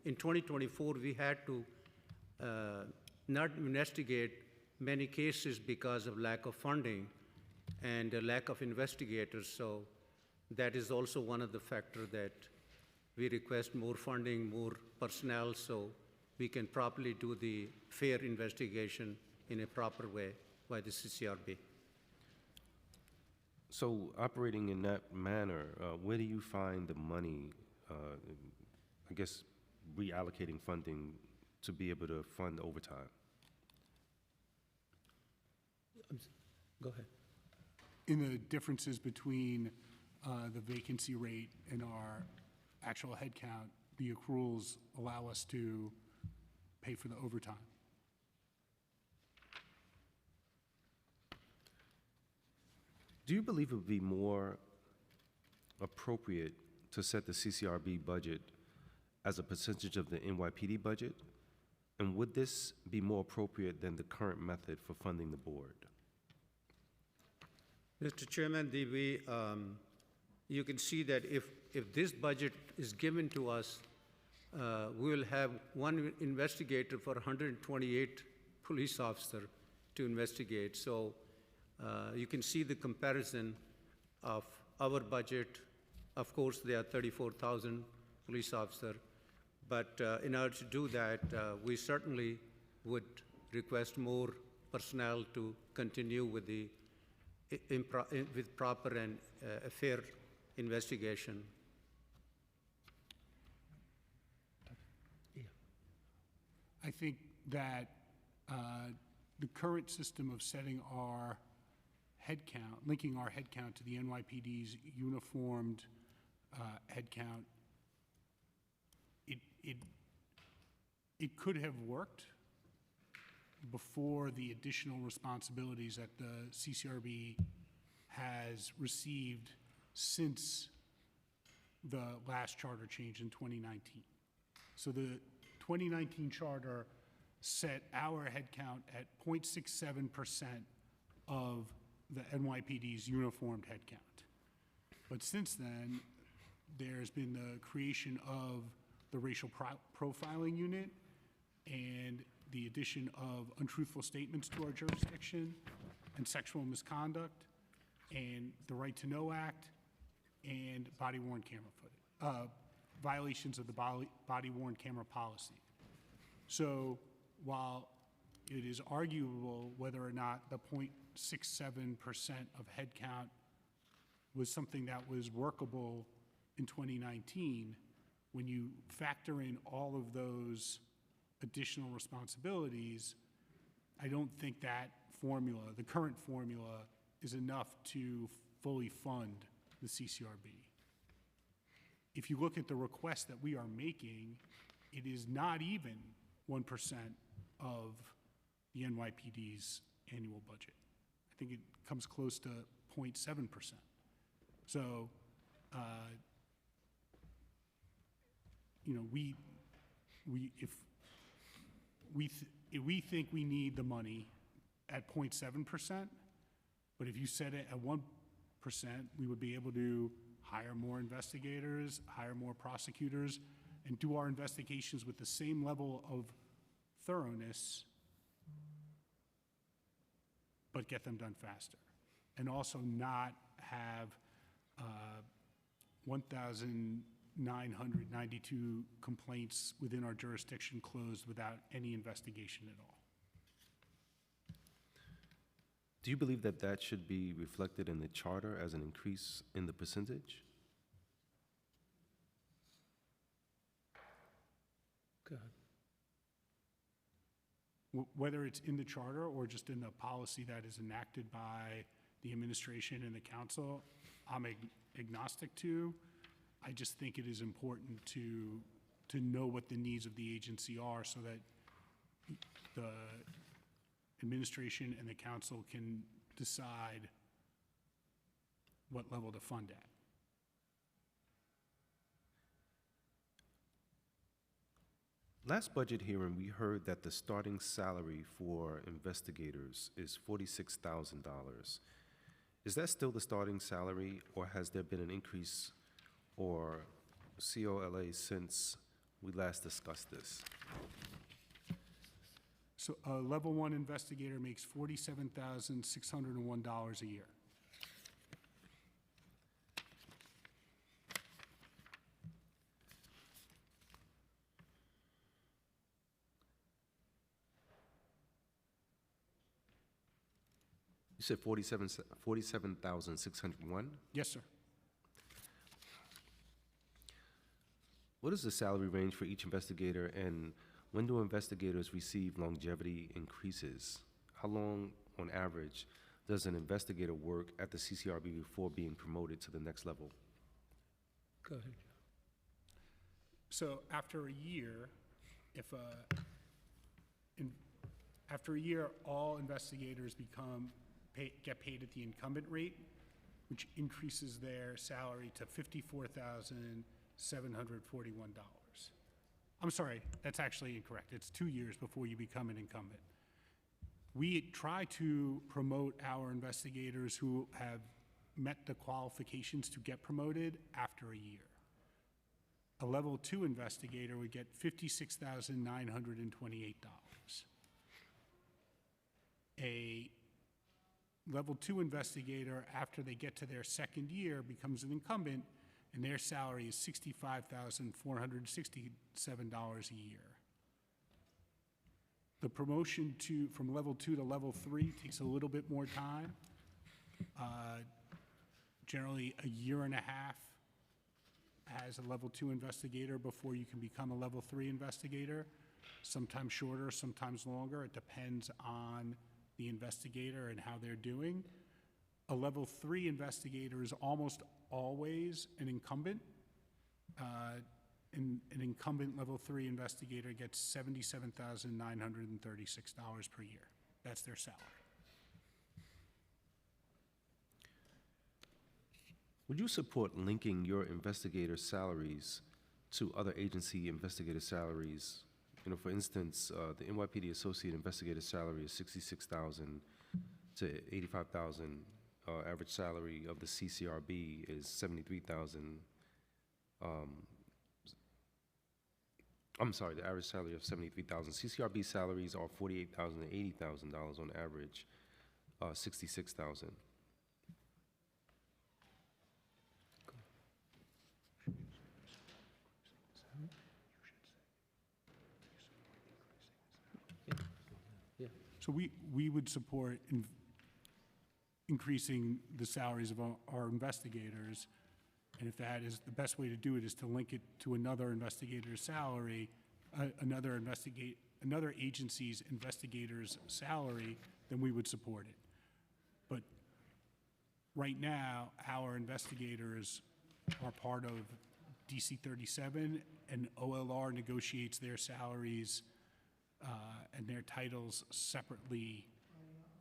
in 2024, we had to not investigate many cases because of lack of funding and a lack of investigators. So that is also one of the factors that we request more funding, more personnel, so we can properly do the fair investigation in a proper way by the CCRB. So operating in that manner, where do you find the money, I guess, reallocating funding to be able to fund overtime? Go ahead. In the differences between the vacancy rate and our actual headcount, the accruals allow us to pay for the overtime. Do you believe it would be more appropriate to set the CCRB budget as a percentage of the NYPD budget? And would this be more appropriate than the current method for funding the board? Mr. Chairman, you can see that if this budget is given to us, we will have one investigator for 128 police officers to investigate. So you can see the comparison of our budget. Of course, there are 34,000 police officers, but in order to do that, we certainly would request more personnel to continue with the with proper and fair investigation. I think that the current system of setting our headcount, linking our headcount to the NYPD's uniformed headcount, it could have worked before the additional responsibilities that the CCRB has received since the last charter change in 2019. So the 2019 charter set our headcount at 0.67% of the NYPD's uniformed headcount. But since then, there's been the creation of the racial profiling unit and the addition of untruthful statements to our jurisdiction, and sexual misconduct, and the Right to Know Act, and body-worn camera footage, violations of the body-worn camera policy. So while it is arguable whether or not the 0.67% of headcount was something that was workable in 2019, when you factor in all of those additional responsibilities, I don't think that formula, the current formula, is enough to fully fund the CCRB. If you look at the request that we are making, it is not even 1% of the NYPD's annual budget. I think it comes close to 0.7%. So, you know, if we think we need the money at 0.7%, but if you set it at 1%, we would be able to hire more investigators, hire more prosecutors, and do our investigations with the same level of thoroughness, but get them done faster. And also not have 1,992 complaints within our jurisdiction closed without any investigation at all. Do you believe that that should be reflected in the charter as an increase in the percentage? Go ahead. Whether it's in the charter or just in the policy that is enacted by the administration and the council, I'm agnostic to. I just think it is important to know what the needs of the agency are so that the administration and the council can decide what level to fund at. Last budget hearing, we heard that the starting salary for investigators is $46,000. Is that still the starting salary, or has there been an increase or COLA since we last discussed this? So a level 1 investigator makes $47,601 a year. You said 47,601? Yes, sir. What is the salary range for each investigator, and when do investigators receive longevity increases? How long, on average, does an investigator work at the CCRB before being promoted to the next level? Go ahead. So after a year, after a year, all investigators get paid at the incumbent rate, which increases their salary to $54,741. I'm sorry, that's actually incorrect. It's 2 years before you become an incumbent. We try to promote our investigators who have met the qualifications to get promoted after a year. A level 2 investigator would get $56,928. A level 2 investigator, after they get to their second year, becomes an incumbent, and their salary is $65,467 a year. The promotion from level 2 to level 3 takes a little bit more time, generally a year and a half as a level 2 investigator before you can become a level 3 investigator, sometimes shorter, sometimes longer. It depends on the investigator and how they're doing. A level 3 investigator is almost always an incumbent. An incumbent level 3 investigator gets $77,936 per year. That's their salary. Would you support linking your investigator salaries to other agency investigator salaries? You know, for instance, the NYPD associate investigator salary is $66,000 to $85,000. Average salary of the CCRB is $73,000. I'm sorry, the average salary of $73,000. CCRB salaries are $48,000 to $80,000 on average. $66,000. So we would support increasing the salaries of our investigators. And if that is, the best way to do it is to link it to another investigator's salary, another agency's investigator's salary, then we would support it. But right now, our investigators are part of DC 37, and OLR negotiates their salaries and their titles separately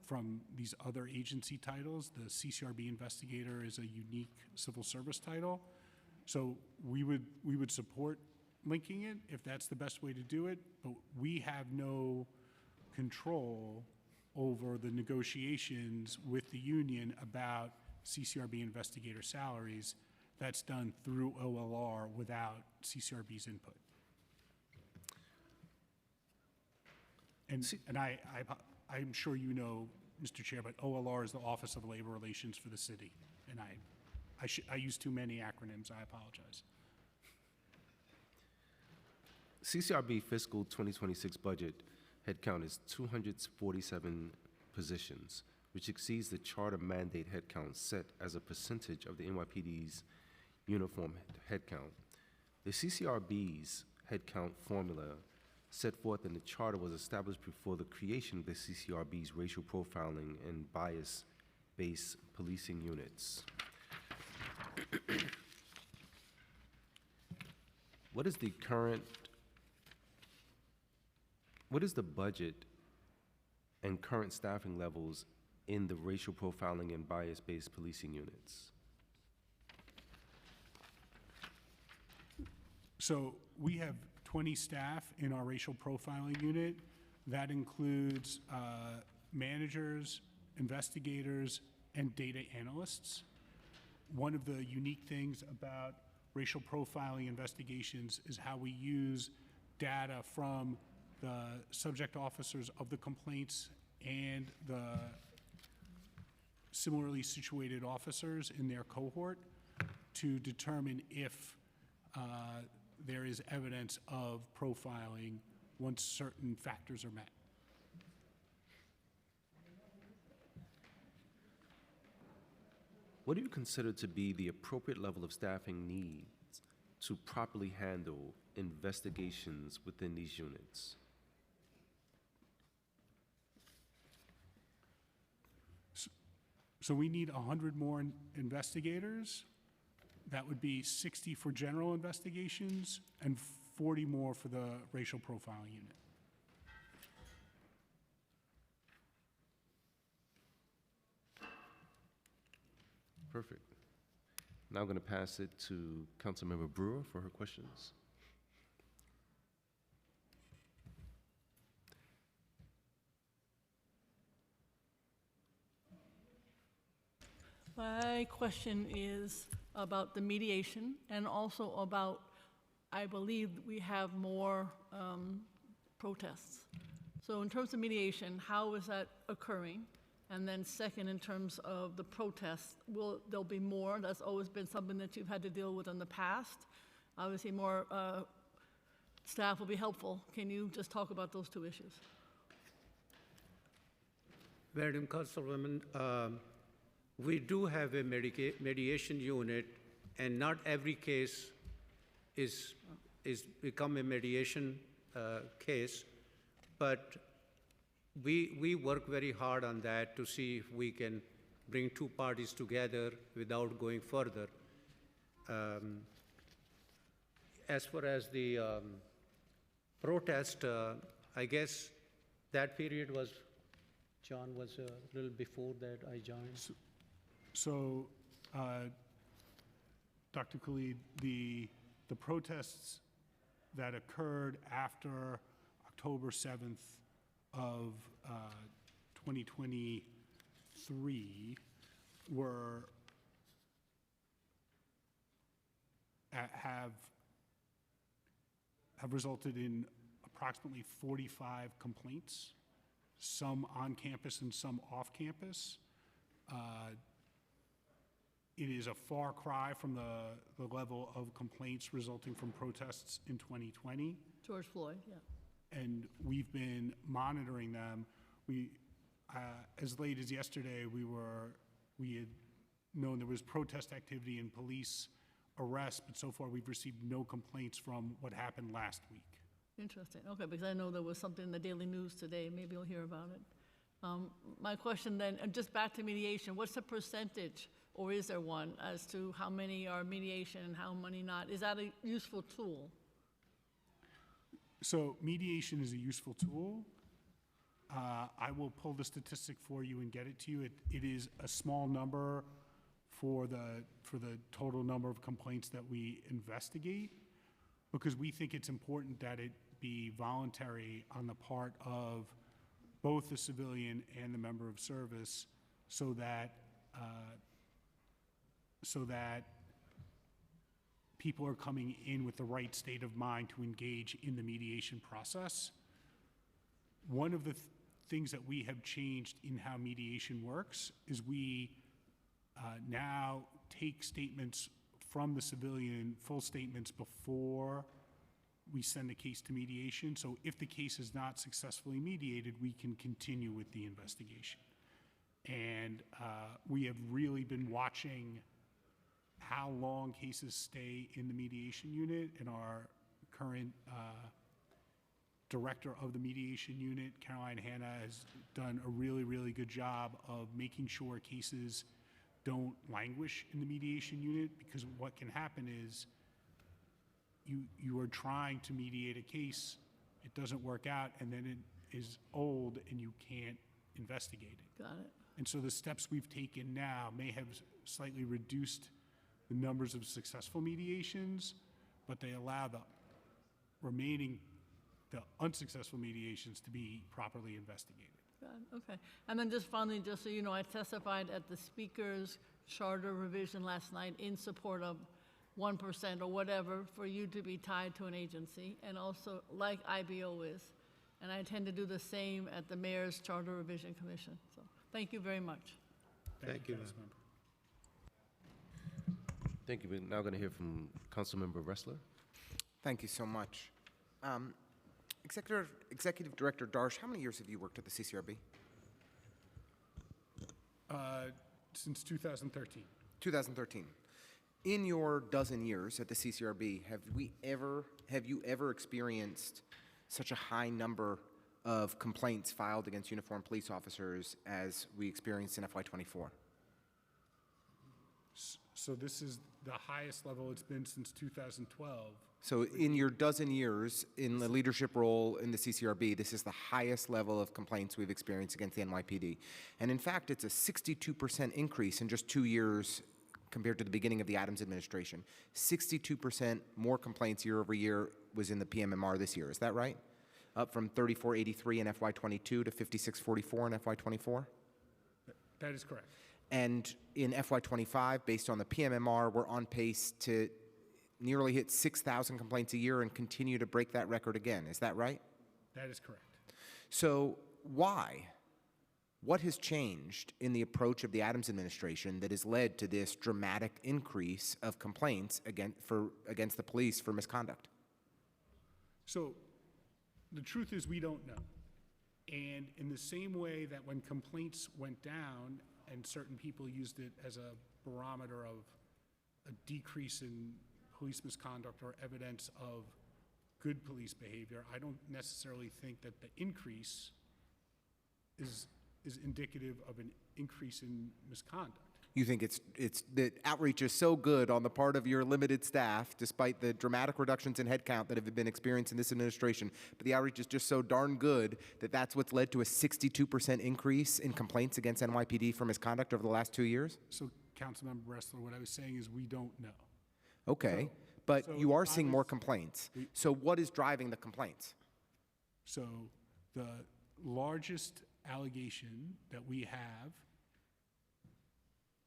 from these other agency titles. The CCRB investigator is a unique civil service title. So we would support linking it if that's the best way to do it, but we have no control over the negotiations with the union about CCRB investigator salaries. That's done through OLR without CCRB's input. And I'm sure you know, Mr. Chair, but OLR is the Office of Labor Relations for the city. And I use too many acronyms, I apologize. CCRB fiscal 2026 budget headcount is 247 positions, which exceeds the charter mandate headcount set as a percentage of the NYPD's uniform headcount. The CCRB's headcount formula set forth in the charter was established before the creation of the CCRB's racial profiling and bias-based policing units. What is the budget and current staffing levels in the racial profiling and bias-based policing units? So we have 20 staff in our racial profiling unit. That includes managers, investigators, and data analysts. One of the unique things about racial profiling investigations is how we use data from the subject officers of the complaints and the similarly situated officers in their cohort to determine if there is evidence of profiling once certain factors are met. What do you consider to be the appropriate level of staffing needs to properly handle investigations within these units? So we need 100 more investigators. That would be 60 for general investigations and 40 more for the racial profiling unit. Perfect. Now I'm going to pass it to Councilmember Brewer for her questions. My question is about the mediation and also about, I believe we have more protests. So in terms of mediation, how is that occurring? And then second, in terms of the protests, will there'll be more? That's always been something that you've had to deal with in the past. Obviously, more staff will be helpful. Can you just talk about those two issues? Madam Councilwoman, we do have a mediation unit, and not every case is become a mediation case, but we work very hard on that to see if we can bring two parties together without going further. As far as the protest, I guess that period was, John, was a little before that I joined. So, Dr. Khalid, the protests that occurred after October 7th of 2023 have resulted in approximately 45 complaints some on campus and some off campus. It is a far cry from the level of complaints resulting from protests in 2020. George Floyd, yeah. And we've been monitoring them. We, as late as yesterday, we had known there was protest activity and police arrests, but so far we've received no complaints from what happened last week. Interesting. Okay, because I know there was something in the Daily News today. Maybe you'll hear about it. My question then, just back to mediation, what's the percentage, or is there one, as to how many are mediation and how many not? Is that a useful tool? So mediation is a useful tool. I will pull the statistic for you and get it to you. It is a small number for the total number of complaints that we investigate, because we think it's important that it be voluntary on the part of both the civilian and the member of service, so that people are coming in with the right state of mind to engage in the mediation process. One of the things that we have changed in how mediation works is we now take statements from the civilian, full statements, before we send the case to mediation. So if the case is not successfully mediated, we can continue with the investigation. And we have really been watching how long cases stay in the mediation unit, and our current director of the mediation unit, Caroline Hanna, has done a really, really good job of making sure cases don't languish in the mediation unit, because what can happen is you are trying to mediate a case, it doesn't work out, and then it is old and you can't investigate it. Got it. And so the steps we've taken now may have slightly reduced the numbers of successful mediations, but they allow the unsuccessful mediations to be properly investigated. Got it. Okay. And then just finally, just so you know, I testified at the Speaker's charter revision last night in support of 1% or whatever for you to be tied to an agency, and also like IBO is. And I intend to do the same at the Mayor's Charter Revision Commission. So thank you very much. Thank you, Councilmember. Thank you. We're now going to hear from Councilmember Ressler. Thank you so much. Executive Director Darsh, how many years have you worked at the CCRB? Since 2013. 2013. In your dozen years at the CCRB, have you ever experienced such a high number of complaints filed against uniformed police officers as we experienced in FY24? So this is the highest level it's been since 2012. So in your dozen years in the leadership role in the CCRB, this is the highest level of complaints we've experienced against the NYPD. And in fact, it's a 62% increase in just 2 years compared to the beginning of the Adams administration. 62% more complaints year over year was in the PMMR this year. Is that right? Up from 3483 in FY22 to 5644 in FY24? That is correct. And in FY25, based on the PMMR, we're on pace to nearly hit 6,000 complaints a year and continue to break that record again. Is that right? That is correct. So why? What has changed in the approach of the Adams administration that has led to this dramatic increase of complaints against the police for misconduct? So the truth is we don't know. And in the same way that when complaints went down and certain people used it as a barometer of a decrease in police misconduct or evidence of good police behavior, I don't necessarily think that the increase is indicative of an increase in misconduct. You think it's that outreach is so good on the part of your limited staff, despite the dramatic reductions in headcount that have been experienced in this administration, but the outreach is just so darn good that that's what's led to a 62% increase in complaints against NYPD for misconduct over the last 2 years? So, Councilmember Ressler, what I was saying is we don't know. Okay, but you are seeing more complaints. So what is driving the complaints? So the largest allegation that we have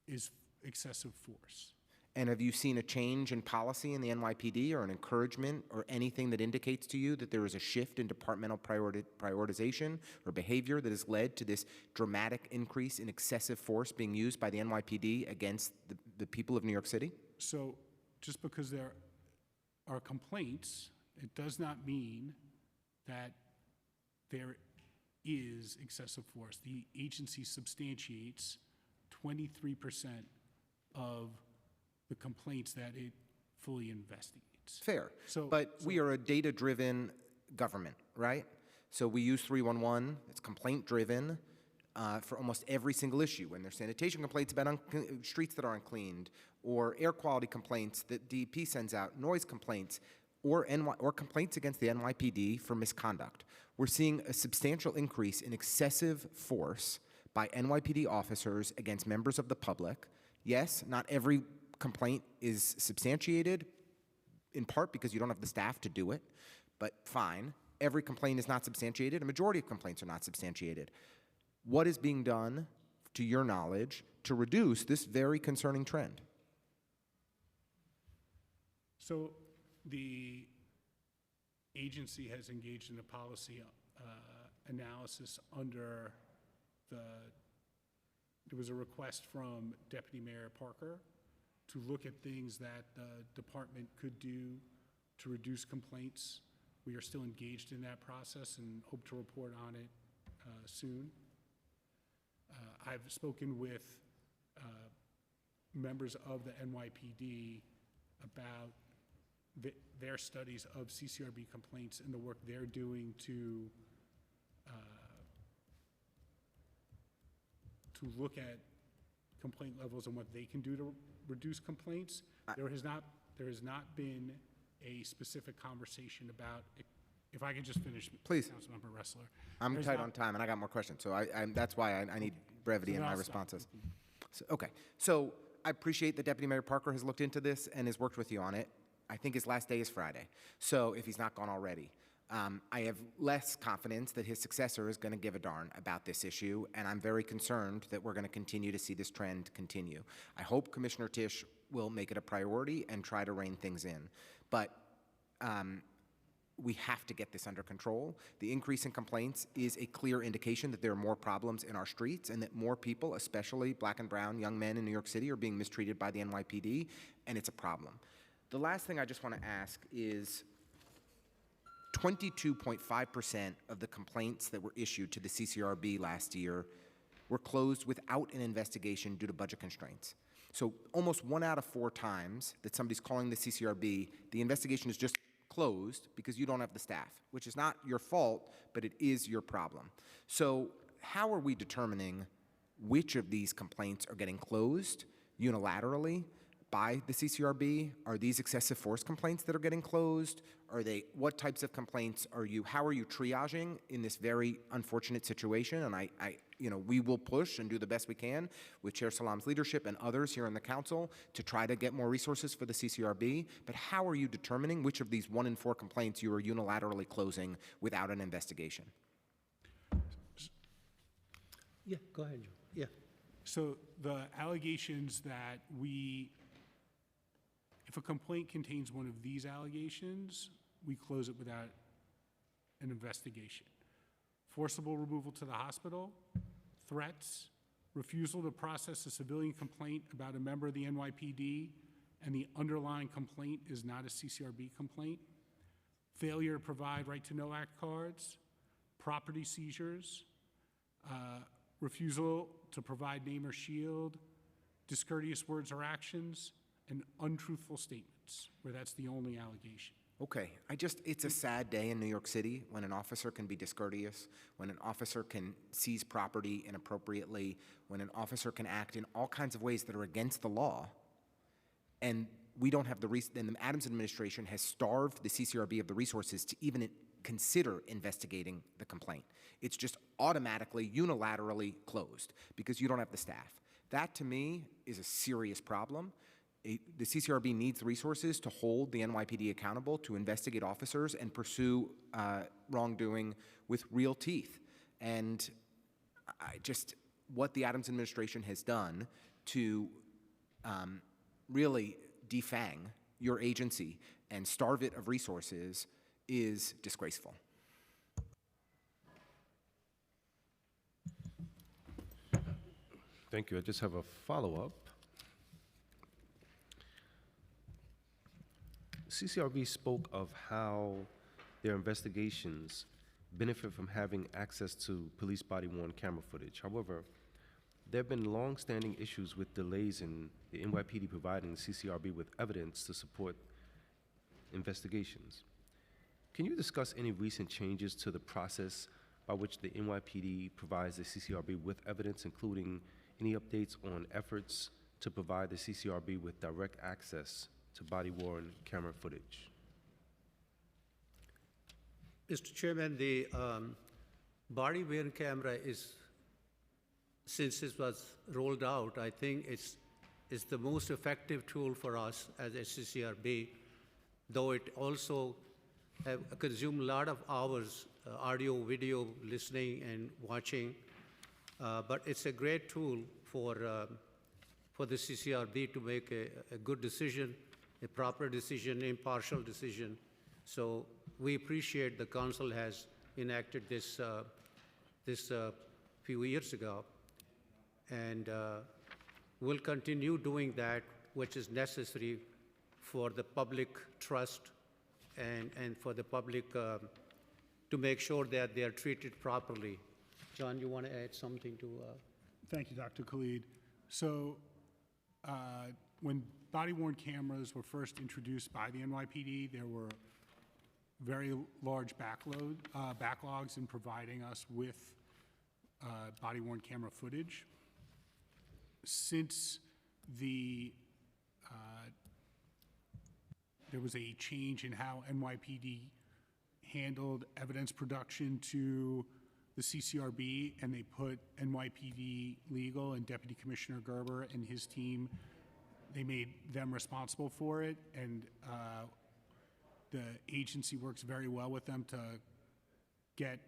is excessive force. And have you seen a change in policy in the NYPD or an encouragement or anything that indicates to you that there is a shift in departmental prioritization or behavior that has led to this dramatic increase in excessive force being used by the NYPD against the people of New York City? So just because there are complaints, it does not mean that there is excessive force. The agency substantiates 23% of the complaints that it fully investigates. Fair. But we are a data-driven government, right? So we use 311. It's complaint-driven for almost every single issue. When there's sanitation complaints about streets that are uncleaned, or air quality complaints that DEP sends out, noise complaints, or complaints against the NYPD for misconduct. We're seeing a substantial increase in excessive force by NYPD officers against members of the public. Yes, not every complaint is substantiated, in part because you don't have the staff to do it, but fine. Every complaint is not substantiated. A majority of complaints are not substantiated. What is being done, to your knowledge, to reduce this very concerning trend? So the agency has engaged in a policy analysis under there was a request from Deputy Mayor Parker to look at things that the department could do to reduce complaints. We are still engaged in that process and hope to report on it soon. I've spoken with members of the NYPD about their studies of CCRB complaints and the work they're doing to look at complaint levels and what they can do to reduce complaints. There has not been a specific conversation about, if I could just finish, please, Councilmember Ressler. I'm tight on time, and I got more questions, so that's why I need brevity in my responses. So, okay, so I appreciate that Deputy Mayor Parker has looked into this and has worked with you on it. I think his last day is Friday, so if he's not gone already. I have less confidence that his successor is going to give a darn about this issue, and I'm very concerned that we're going to continue to see this trend continue. I hope Commissioner Tisch will make it a priority and try to rein things in. But we have to get this under control. The increase in complaints is a clear indication that there are more problems in our streets and that more people, especially black and brown young men in New York City, are being mistreated by the NYPD, and it's a problem. The last thing I just want to ask is 22.5% of the complaints that were issued to the CCRB last year were closed without an investigation due to budget constraints. So almost 1 out of 4 times that somebody's calling the CCRB, the investigation is just closed because you don't have the staff, which is not your fault, but it is your problem. So how are we determining which of these complaints are getting closed unilaterally by the CCRB? Are these excessive force complaints that are getting closed? What types of complaints how are you triaging in this very unfortunate situation? And we will push and do the best we can with Chair Salam's leadership and others here in the council to try to get more resources for the CCRB. But how are you determining which of these 1 in 4 complaints you are unilaterally closing without an investigation? Yeah, go ahead, Joe. Yeah. So the allegations that if a complaint contains one of these allegations, we close it without an investigation. Forcible removal to the hospital, threats, refusal to process a civilian complaint about a member of the NYPD, and the underlying complaint is not a CCRB complaint, failure to provide right-to-know act cards, property seizures, refusal to provide name or shield, discourteous words or actions, and untruthful statements, where that's the only allegation. Okay, it's a sad day in New York City when an officer can be discourteous, when an officer can seize property inappropriately, when an officer can act in all kinds of ways that are against the law, and we don't have and the Adams administration has starved the CCRB of the resources to even consider investigating the complaint. It's just automatically, unilaterally closed because you don't have the staff. That, to me, is a serious problem. The CCRB needs resources to hold the NYPD accountable, to investigate officers and pursue wrongdoing with real teeth. And what the Adams administration has done to really defang your agency and starve it of resources is disgraceful. Thank you. I just have a follow-up. CCRB spoke of how their investigations benefit from having access to police body-worn camera footage. However, there have been long-standing issues with delays in the NYPD providing the CCRB with evidence to support investigations. Can you discuss any recent changes to the process by which the NYPD provides the CCRB with evidence, including any updates on efforts to provide the CCRB with direct access to body-worn camera footage? Mr. Chairman, the body-worn camera is, since it was rolled out, I think it's the most effective tool for us as a CCRB, though it also have consumed a lot of hours, audio, video, listening and watching. But it's a great tool for the CCRB to make a good decision, a proper decision, impartial decision. So we appreciate the council has enacted this few years ago, and we'll continue doing that, which is necessary for the public trust and for the public to make sure that they are treated properly. John, you want to add something to? Thank you, Dr. Khalid. So when body-worn cameras were first introduced by the NYPD, there were very large backlogs in providing us with body-worn camera footage. Since there was a change in how NYPD handled evidence production to the CCRB, and they put NYPD Legal and Deputy Commissioner Gerber and his team, they made them responsible for it, and the agency works very well with them to get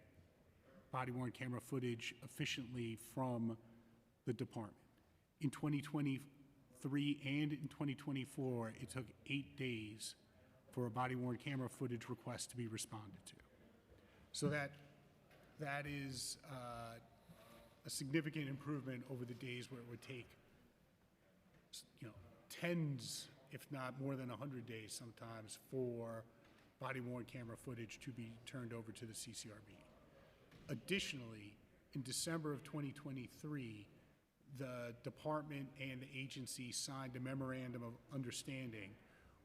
body-worn camera footage efficiently from the department. In 2023 and in 2024, it took 8 days for a body-worn camera footage request to be responded to. So that is a significant improvement over the days where it would take, tens, if not more than 100 days sometimes, for body-worn camera footage to be turned over to the CCRB. Additionally, in December of 2023, the department and the agency signed a memorandum of understanding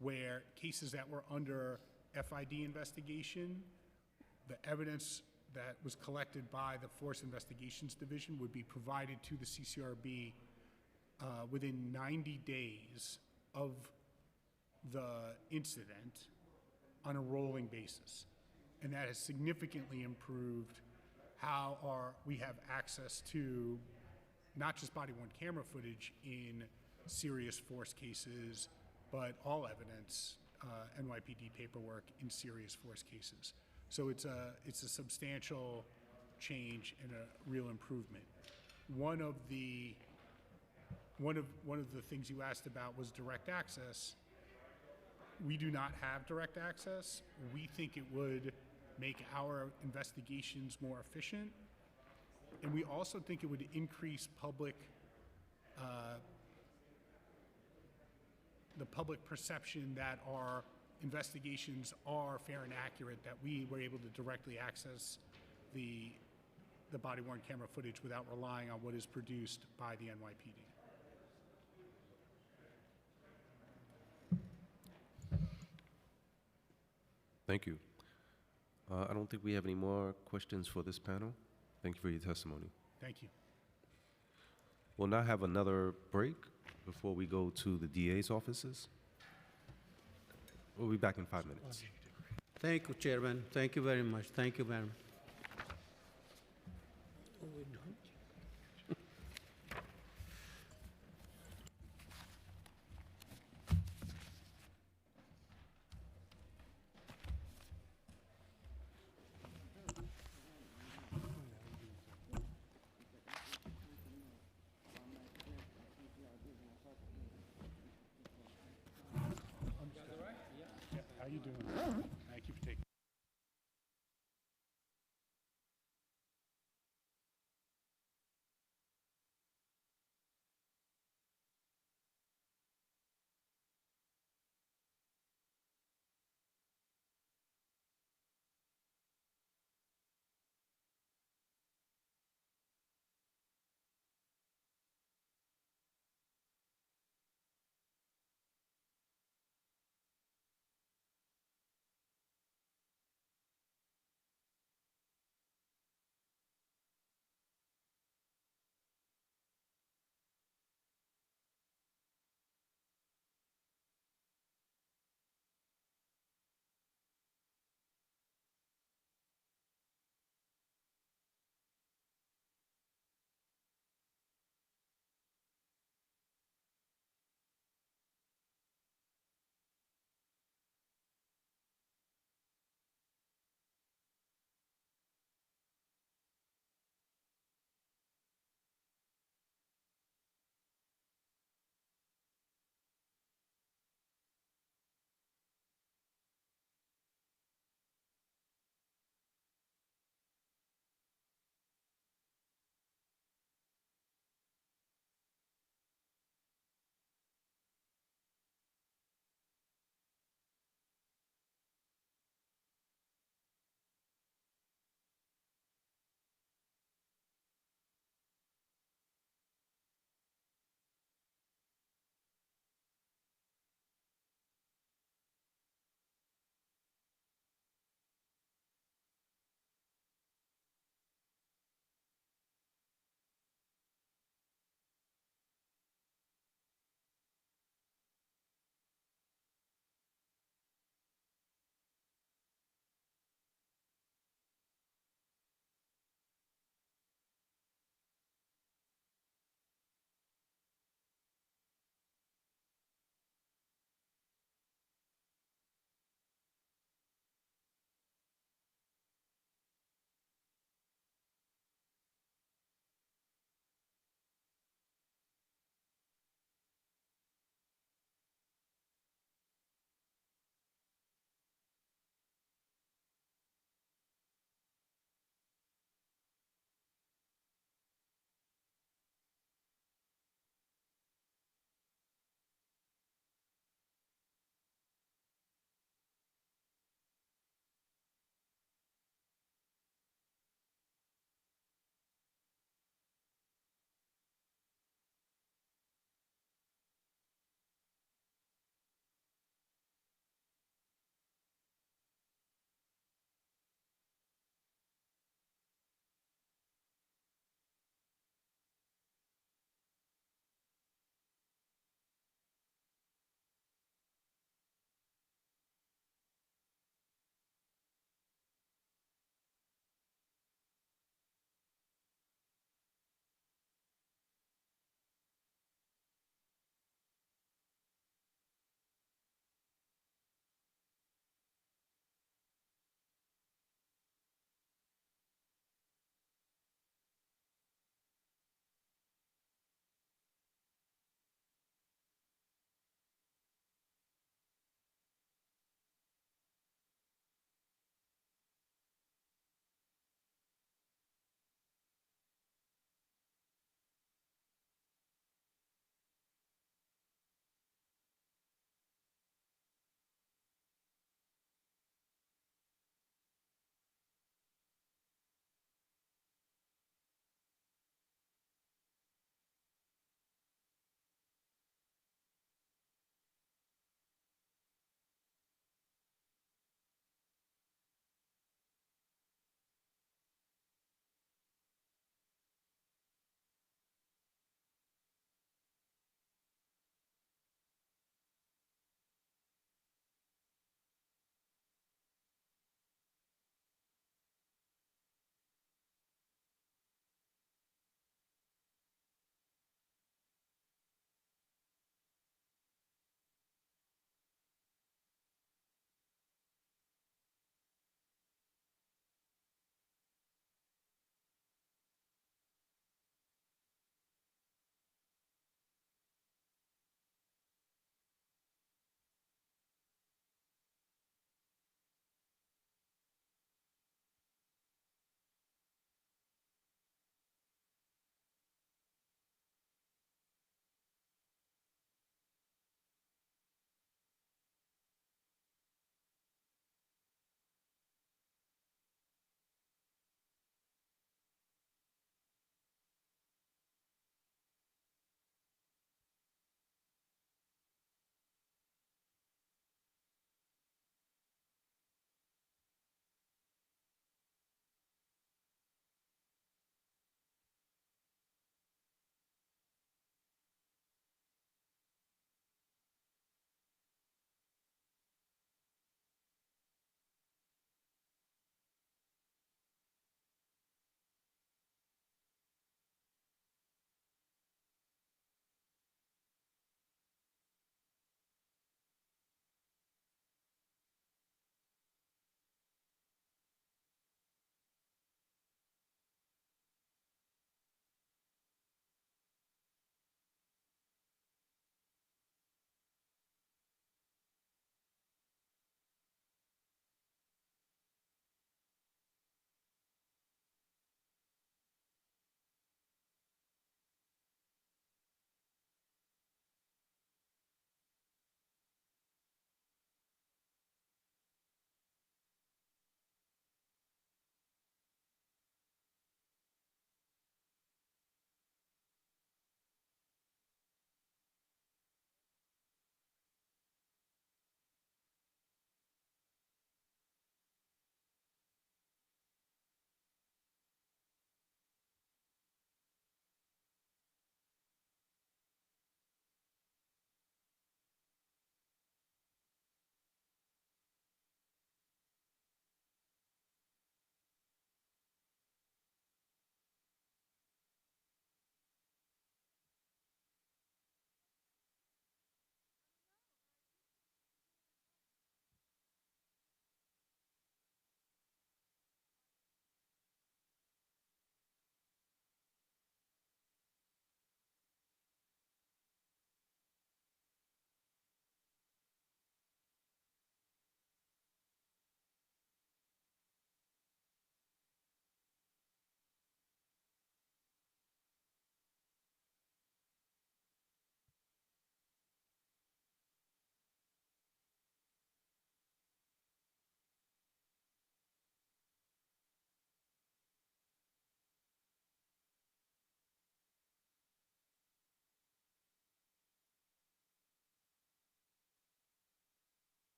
where cases that were under FID investigation, the evidence that was collected by the Force Investigations Division would be provided to the CCRB within 90 days of the incident on a rolling basis. And that has significantly improved how we have access to not just body-worn camera footage in serious force cases, but all evidence, NYPD paperwork in serious force cases. So it's a substantial change and a real improvement. One of the things you asked about was direct access. We do not have direct access. We think it would make our investigations more efficient, and we also think it would increase the public perception that our investigations are fair and accurate, that we were able to directly access the body-worn camera footage without relying on what is produced by the NYPD. Thank you. I don't think we have any more questions for this panel. Thank you for your testimony. Thank you. We'll now have another break before we go to the DA's offices. We'll be back in 5 minutes. Thank you, Chairman. Thank you very much. Thank you, Madam.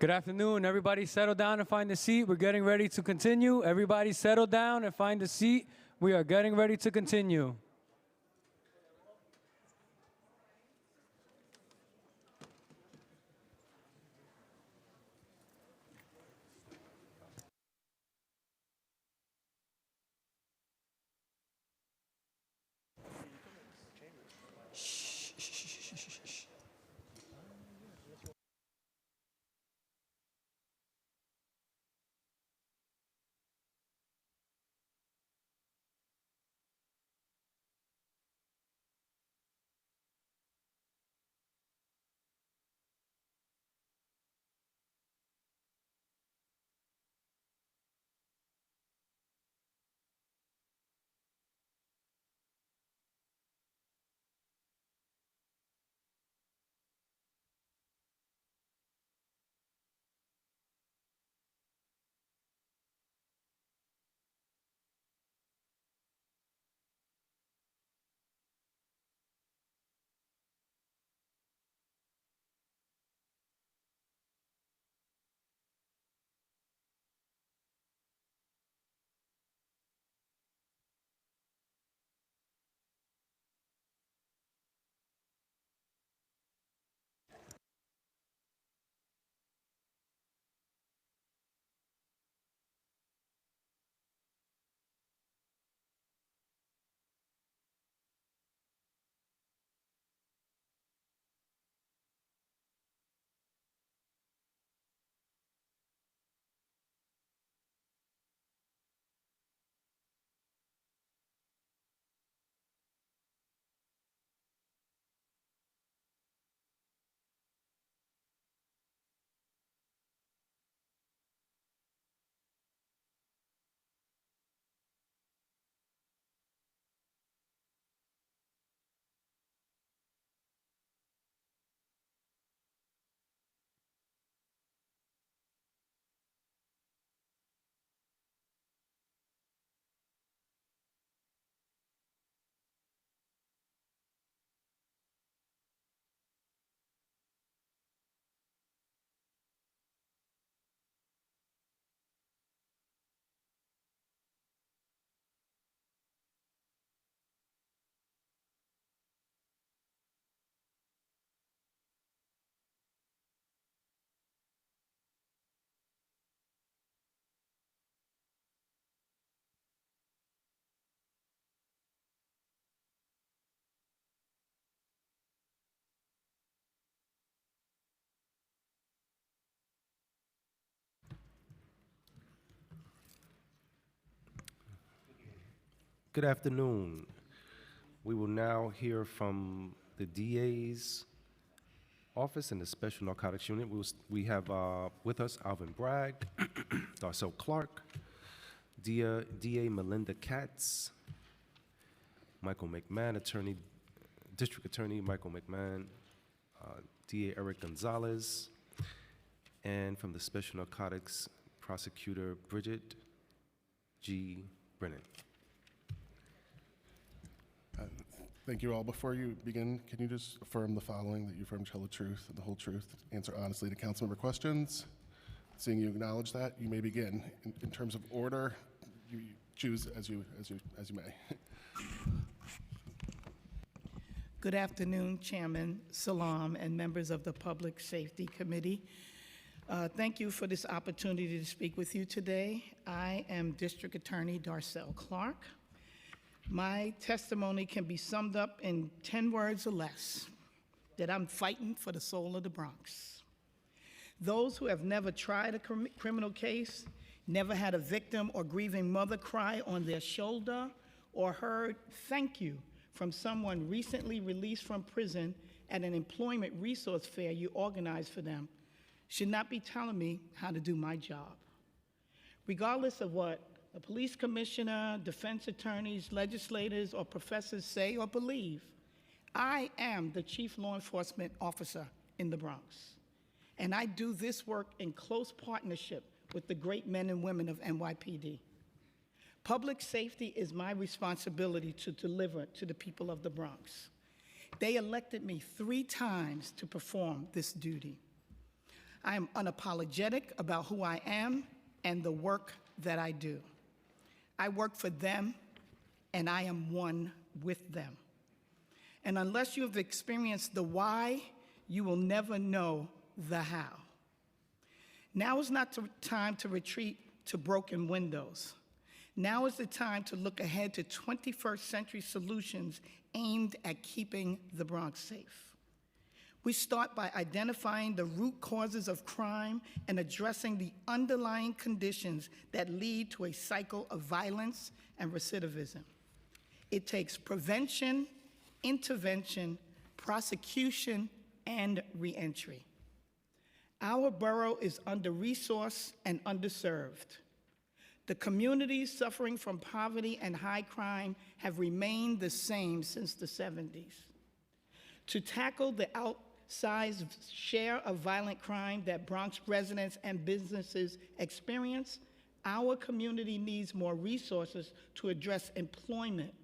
Good afternoon. Everybody settle down and find a seat. We're getting ready to continue. Everybody settle down and find a seat. We are getting ready to continue. Good afternoon. We will now hear from the DA's office and the Special Narcotics Unit. We have with us Alvin Bragg, Darcel Clark, DA Melinda Katz, Michael McMahon, District Attorney Michael McMahon, DA Eric Gonzalez, and from the Special Narcotics Prosecutor Bridget G. Brennan. Thank you all. Before you begin, can you just affirm the following, that you affirm to tell the truth and the whole truth, answer honestly to council member questions? Seeing you acknowledge that, you may begin. In terms of order, you choose as you may. Good afternoon, Chairman Salam and members of the Public Safety Committee. Thank you for this opportunity to speak with you today. I am District Attorney Darcel Clark. My testimony can be summed up in 10 words or less, that I'm fighting for the soul of the Bronx. Those who have never tried a criminal case, never had a victim or grieving mother cry on their shoulder, or heard thank you from someone recently released from prison at an employment resource fair you organized for them, should not be telling me how to do my job. Regardless of what a police commissioner, defense attorneys, legislators, or professors say or believe, I am the chief law enforcement officer in the Bronx. And I do this work in close partnership with the great men and women of NYPD. Public safety is my responsibility to deliver to the people of the Bronx. They elected me 3 times to perform this duty. I am unapologetic about who I am and the work that I do. I work for them, and I am one with them. And unless you have experienced the why, you will never know the how. Now is not the time to retreat to broken windows. Now is the time to look ahead to 21st century solutions aimed at keeping the Bronx safe. We start by identifying the root causes of crime and addressing the underlying conditions that lead to a cycle of violence and recidivism. It takes prevention, intervention, prosecution, and reentry. Our borough is under-resourced and underserved. The communities suffering from poverty and high crime have remained the same since the 70s. To tackle the outsized share of violent crime that Bronx residents and businesses experience, our community needs more resources to address employment,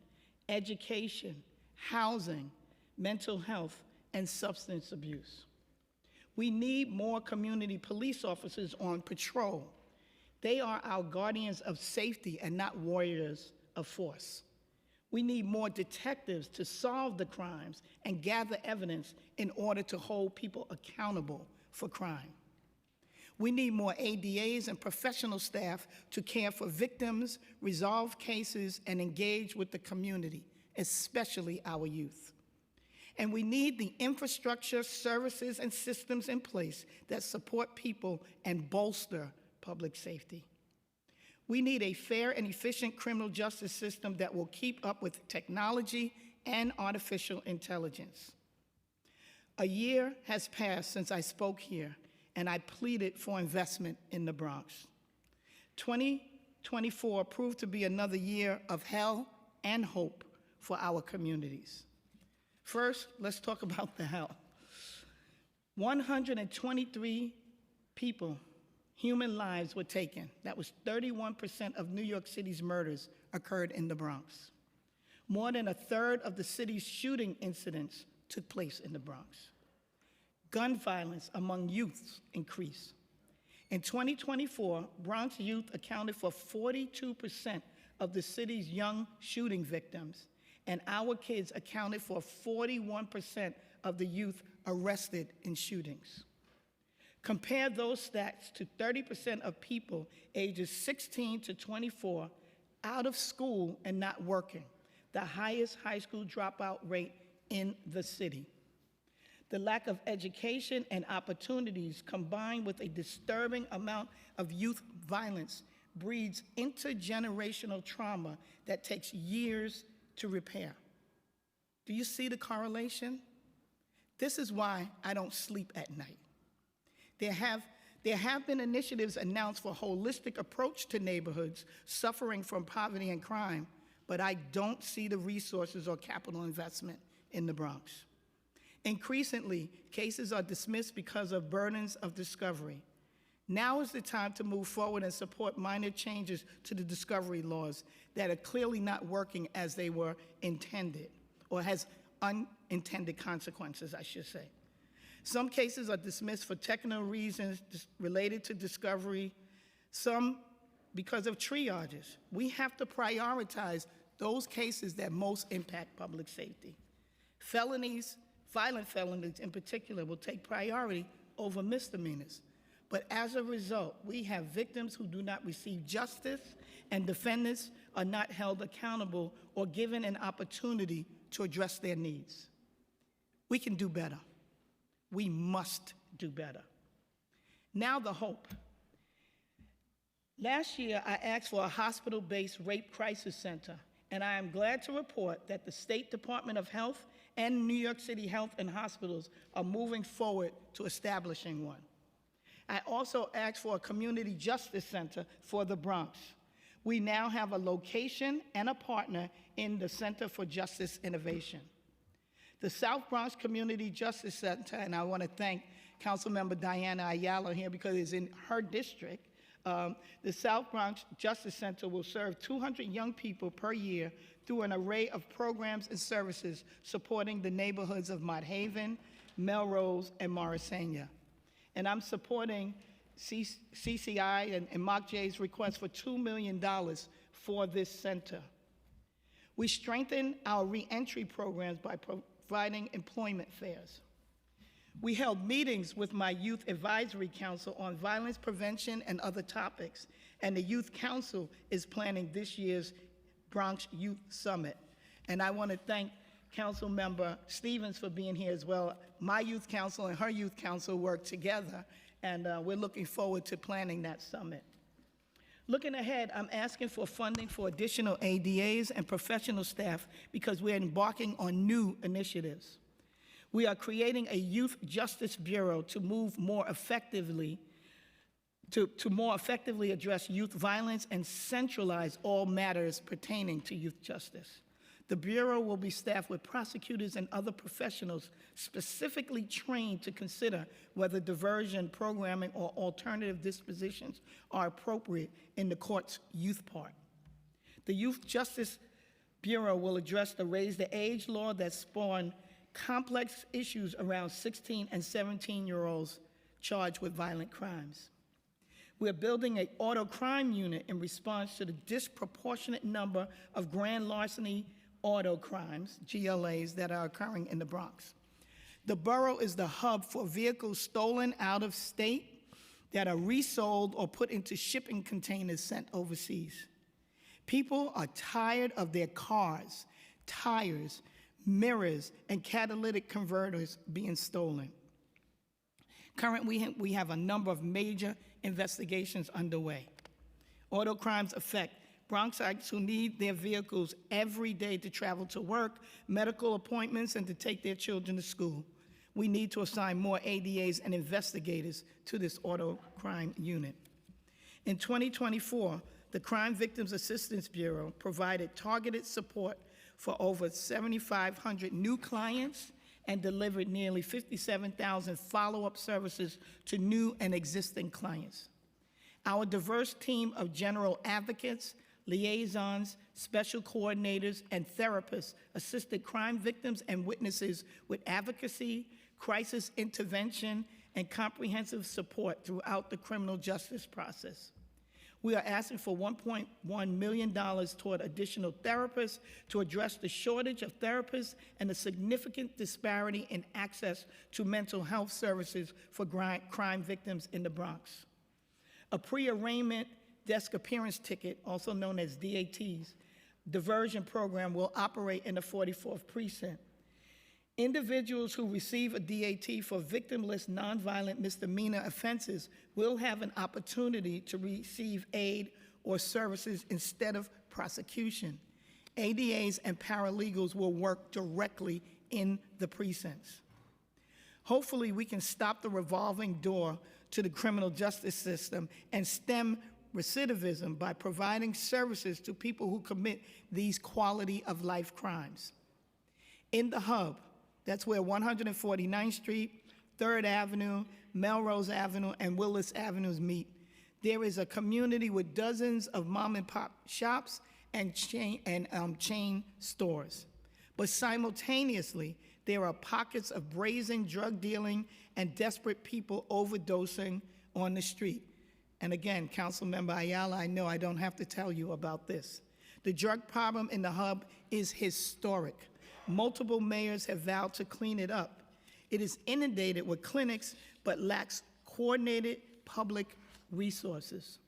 education, housing, mental health, and substance abuse. We need more community police officers on patrol. They are our guardians of safety and not warriors of force. We need more detectives to solve the crimes and gather evidence in order to hold people accountable for crime. We need more ADAs and professional staff to care for victims, resolve cases, and engage with the community, especially our youth. And we need the infrastructure, services, and systems in place that support people and bolster public safety. We need a fair and efficient criminal justice system that will keep up with technology and artificial intelligence. A year has passed since I spoke here, and I pleaded for investment in the Bronx. 2024 proved to be another year of hell and hope for our communities. First, let's talk about the hell. 123 people, human lives were taken. That was 31% of New York City's murders occurred in the Bronx. More than a third of the city's shooting incidents took place in the Bronx. Gun violence among youths increased. In 2024, Bronx youth accounted for 42% of the city's young shooting victims, and our kids accounted for 41% of the youth arrested in shootings. Compare those stats to 30% of people ages 16 to 24 out of school and not working, the highest high school dropout rate in the city. The lack of education and opportunities combined with a disturbing amount of youth violence breeds intergenerational trauma that takes years to repair. Do you see the correlation? This is why I don't sleep at night. There have been initiatives announced for a holistic approach to neighborhoods suffering from poverty and crime, but I don't see the resources or capital investment in the Bronx. Increasingly, cases are dismissed because of burdens of discovery. Now is the time to move forward and support minor changes to the discovery laws that are clearly not working as they were intended, or has unintended consequences, I should say. Some cases are dismissed for technical reasons related to discovery, some because of triages. We have to prioritize those cases that most impact public safety. Felonies, violent felonies in particular, will take priority over misdemeanors. But as a result, we have victims who do not receive justice, and defendants are not held accountable or given an opportunity to address their needs. We can do better. We must do better. Now the hope. Last year, I asked for a hospital-based rape crisis center, and I am glad to report that the State Department of Health and New York City Health and Hospitals are moving forward to establishing one. I also asked for a community justice center for the Bronx. We now have a location and a partner in the Center for Justice Innovation. The South Bronx Community Justice Center, and I want to thank Councilmember Diana Ayala here because it's in her district. The South Bronx Justice Center will serve 200 young people per year through an array of programs and services supporting the neighborhoods of Mott Haven, Melrose, and Morrisania. and I'm supporting CCI and Mark J's request for $2 million for this center. We strengthen our reentry programs by providing employment fairs. We held meetings with my Youth Advisory Council on violence prevention and other topics, and the Youth Council is planning this year's Bronx Youth Summit. And I want to thank Council Member Stevens for being here as well. My Youth Council and her Youth Council work together, and we're looking forward to planning that summit. Looking ahead, I'm asking for funding for additional ADAs and professional staff because we're embarking on new initiatives. We are creating a Youth Justice Bureau to move more effectively, to more effectively address youth violence and centralize all matters pertaining to youth justice. The Bureau will be staffed with prosecutors and other professionals specifically trained to consider whether diversion programming or alternative dispositions are appropriate in the court's youth part. The Youth Justice Bureau will address the Raise the Age law that spawned complex issues around 16 and 17-year-olds charged with violent crimes. We're building an auto crime unit in response to the disproportionate number of grand larceny auto crimes, GLAs, that are occurring in the Bronx. The borough is the hub for vehicles stolen out of state that are resold or put into shipping containers sent overseas. People are tired of their cars, tires, mirrors, and catalytic converters being stolen. Currently, we have a number of major investigations underway. Auto crimes affect Bronxites who need their vehicles every day to travel to work, medical appointments, and to take their children to school. We need to assign more ADAs and investigators to this auto crime unit. In 2024, the Crime Victims Assistance Bureau provided targeted support for over 7,500 new clients and delivered nearly 57,000 follow-up services to new and existing clients. Our diverse team of general advocates, liaisons, special coordinators, and therapists assisted crime victims and witnesses with advocacy, crisis intervention, and comprehensive support throughout the criminal justice process. We are asking for $1.1 million toward additional therapists to address the shortage of therapists and the significant disparity in access to mental health services for crime victims in the Bronx. A pre-arraignment desk appearance ticket, also known as DATs, diversion program will operate in the 44th precinct. Individuals who receive a DAT for victimless nonviolent misdemeanor offenses will have an opportunity to receive aid or services instead of prosecution. ADAs and paralegals will work directly in the precincts. Hopefully, we can stop the revolving door to the criminal justice system and stem recidivism by providing services to people who commit these quality of life crimes. In the hub, that's where 149th Street, 3rd Avenue, Melrose Avenue, and Willis Avenues meet. There is a community with dozens of mom and pop shops and chain stores. But simultaneously, there are pockets of brazen drug dealing and desperate people overdosing on the street. And again, Councilmember Ayala, I know I don't have to tell you about this. The drug problem in the hub is historic. Multiple mayors have vowed to clean it up. It is inundated with clinics, but lacks coordinated public resources.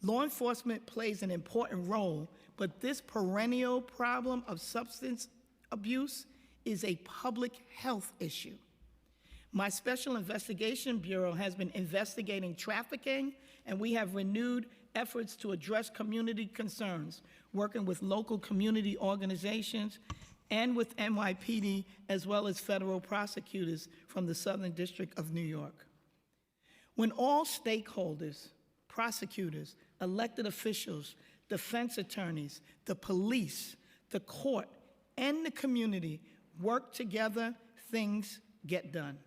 Law enforcement plays an important role, but this perennial problem of substance abuse is a public health issue. My Special Investigation Bureau has been investigating trafficking, and we have renewed efforts to address community concerns, working with local community organizations and with NYPD, as well as federal prosecutors from the Southern District of New York. When all stakeholders, prosecutors, elected officials, defense attorneys, the police, the court, and the community work together, things get done.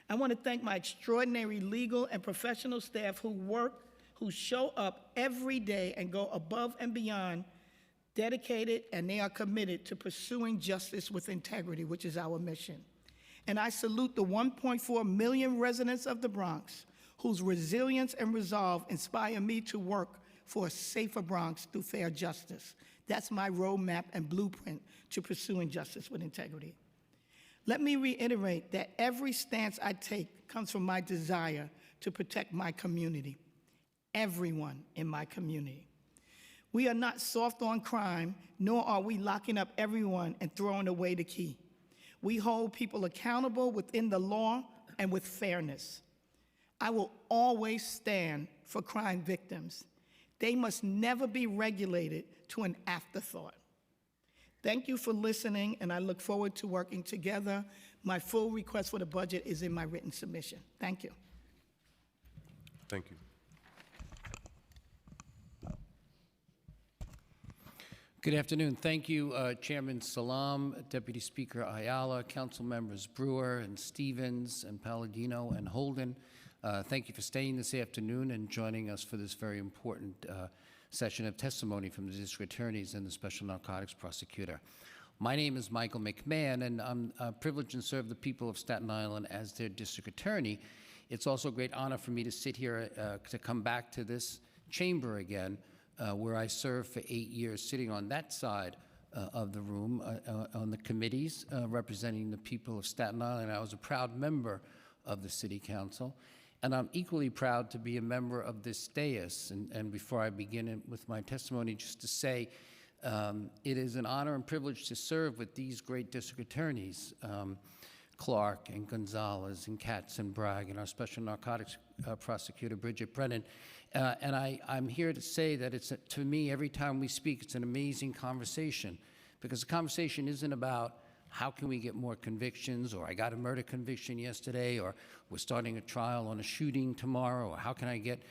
I want to thank my extraordinary legal and professional staff who show up every day and go above and beyond, dedicated, and they are committed to pursuing justice with integrity, which is our mission. And I salute the 1.4 million residents of the Bronx whose resilience and resolve inspire me to work for a safer Bronx through fair justice. That's my roadmap and blueprint to pursuing justice with integrity. Let me reiterate that every stance I take comes from my desire to protect my community, everyone in my community. We are not soft on crime, nor are we locking up everyone and throwing away the key. We hold people accountable within the law and with fairness. I will always stand for crime victims. They must never be regulated to an afterthought. Thank you for listening, and I look forward to working together. My full request for the budget is in my written submission. Thank you. Thank you. Good afternoon. Thank you, Chairman Salam, Deputy Speaker Ayala, Council Members Brewer and Stevens and Palladino and Holden. Thank you for staying this afternoon and joining us for this very important session of testimony from the district attorneys and the special narcotics prosecutor. My name is Michael McMahon, and I'm privileged and serve the people of Staten Island as their district attorney. It's also a great honor for me to sit here to come back to this chamber again, where I served for 8 years, sitting on that side of the room on the committees representing the people of Staten Island. I was a proud member of the City Council. And I'm equally proud to be a member of this dais. And before I begin with my testimony, just to say, it is an honor and privilege to serve with these great district attorneys, Clark and Gonzalez and Katz and Bragg, and our special narcotics prosecutor, Bridget Brennan. And I'm here to say that it's, to me, every time we speak, it's an amazing conversation, because the conversation isn't about how can we get more convictions, or I got a murder conviction yesterday, or we're starting a trial on a shooting tomorrow, or how can I get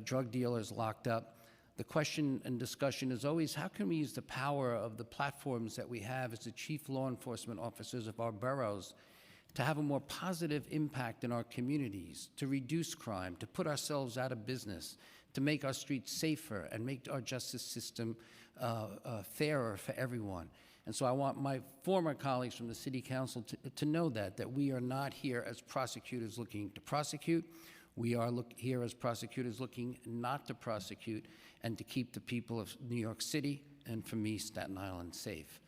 drug dealers locked up. The question and discussion is always, how can we use the power of the platforms that we have as the chief law enforcement officers of our boroughs to have a more positive impact in our communities, to reduce crime, to put ourselves out of business, to make our streets safer and make our justice system fairer for everyone. And so I want my former colleagues from the City Council to know that we are not here as prosecutors looking to prosecute. We are here as prosecutors looking not to prosecute and to keep the people of New York City, and for me, Staten Island, safe.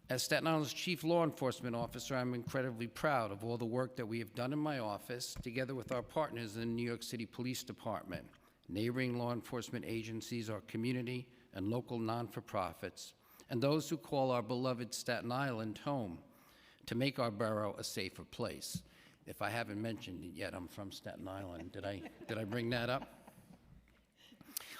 As Staten Island's chief law enforcement officer, I'm incredibly proud of all the work that we have done in my office, together with our partners in the New York City Police Department, neighboring law enforcement agencies, our community, and local non-for-profits, and those who call our beloved Staten Island home, to make our borough a safer place. If I haven't mentioned it yet, I'm from Staten Island. Did I bring that up?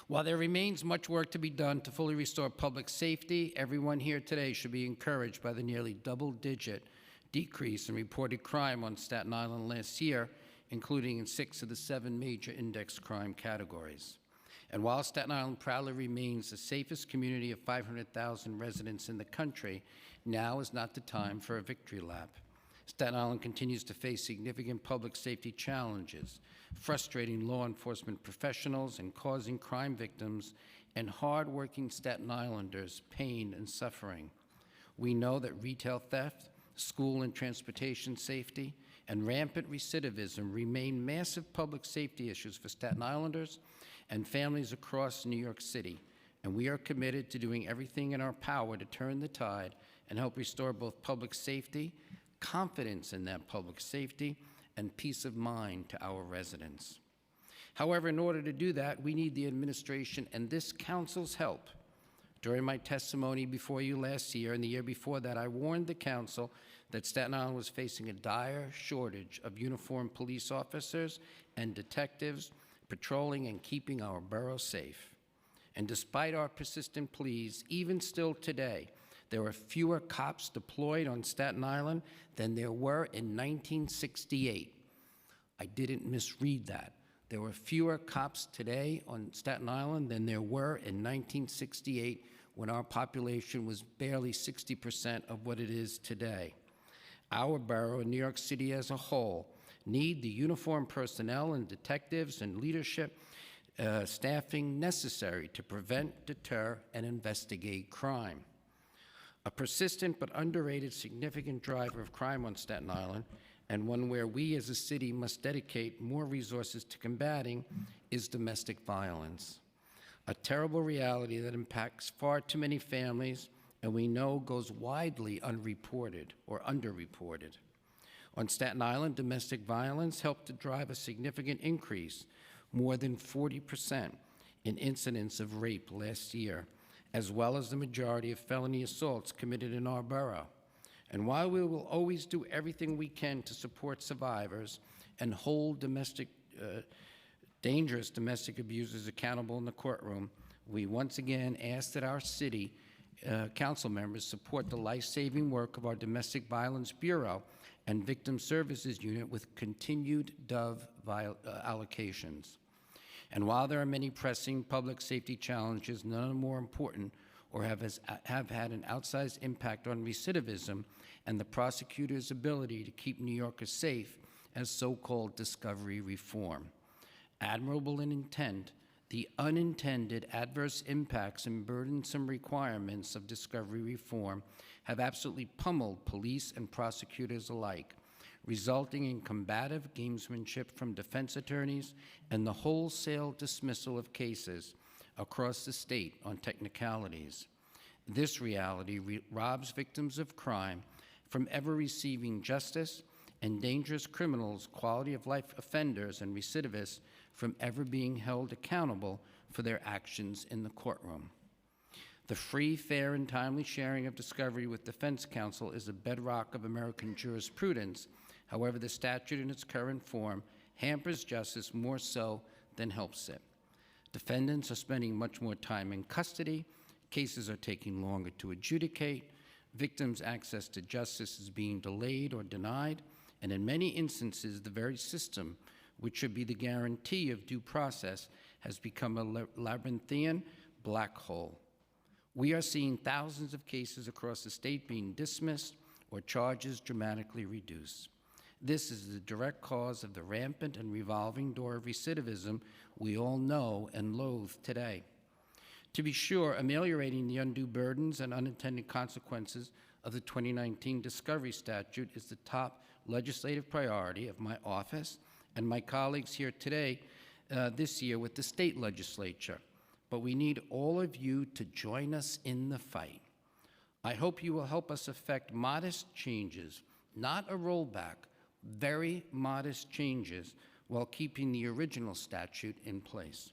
While there remains much work to be done to fully restore public safety, everyone here today should be encouraged by the nearly double-digit decrease in reported crime on Staten Island last year, including in 6 of the 7 major index crime categories. And while Staten Island proudly remains the safest community of 500,000 residents in the country, now is not the time for a victory lap. Staten Island continues to face significant public safety challenges, frustrating law enforcement professionals and causing crime victims and hard-working Staten Islanders pain and suffering. We know that retail theft, school and transportation safety, and rampant recidivism remain massive public safety issues for Staten Islanders and families across New York City, and we are committed to doing everything in our power to turn the tide and help restore both public safety, confidence in that public safety, and peace of mind to our residents. However, in order to do that, we need the administration and this council's help. During my testimony before you last year and the year before that, I warned the council that Staten Island was facing a dire shortage of uniformed police officers and detectives patrolling and keeping our borough safe. And despite our persistent pleas, even still today, there are fewer cops deployed on Staten Island than there were in 1968. I didn't misread that. There were fewer cops today on Staten Island than there were in 1968, when our population was barely 60% of what it is today. Our borough and New York City as a whole need the uniformed personnel and detectives and leadership staffing necessary to prevent, deter, and investigate crime. A persistent but underrated significant driver of crime on Staten Island, and one where we as a city must dedicate more resources to combating, is domestic violence. A terrible reality that impacts far too many families, and we know goes widely unreported or underreported. On Staten Island, domestic violence helped to drive a significant increase, more than 40%, in incidents of rape last year, as well as the majority of felony assaults committed in our borough. And while we will always do everything we can to support survivors and hold dangerous domestic abusers accountable in the courtroom, we once again ask that our city council members support the life-saving work of our Domestic Violence Bureau and Victim Services Unit with continued DOVE allocations. And while there are many pressing public safety challenges, none are more important or have had an outsized impact on recidivism and the prosecutor's ability to keep New Yorkers safe as so-called discovery reform. Admirable in intent, the unintended adverse impacts and burdensome requirements of discovery reform have absolutely pummeled police and prosecutors alike, resulting in combative gamesmanship from defense attorneys and the wholesale dismissal of cases across the state on technicalities. This reality robs victims of crime from ever receiving justice and dangerous criminals, quality-of-life offenders, and recidivists from ever being held accountable for their actions in the courtroom. The free, fair, and timely sharing of discovery with defense counsel is a bedrock of American jurisprudence. However, the statute in its current form hampers justice more so than helps it. Defendants are spending much more time in custody, cases are taking longer to adjudicate, victims' access to justice is being delayed or denied, and in many instances, the very system, which should be the guarantee of due process, has become a labyrinthian black hole. We are seeing thousands of cases across the state being dismissed or charges dramatically reduced. This is the direct cause of the rampant and revolving door of recidivism we all know and loathe today. To be sure, ameliorating the undue burdens and unintended consequences of the 2019 Discovery Statute is the top legislative priority of my office and my colleagues here today this year with the state legislature. But we need all of you to join us in the fight. I hope you will help us effect modest changes, not a rollback, very modest changes, while keeping the original statute in place.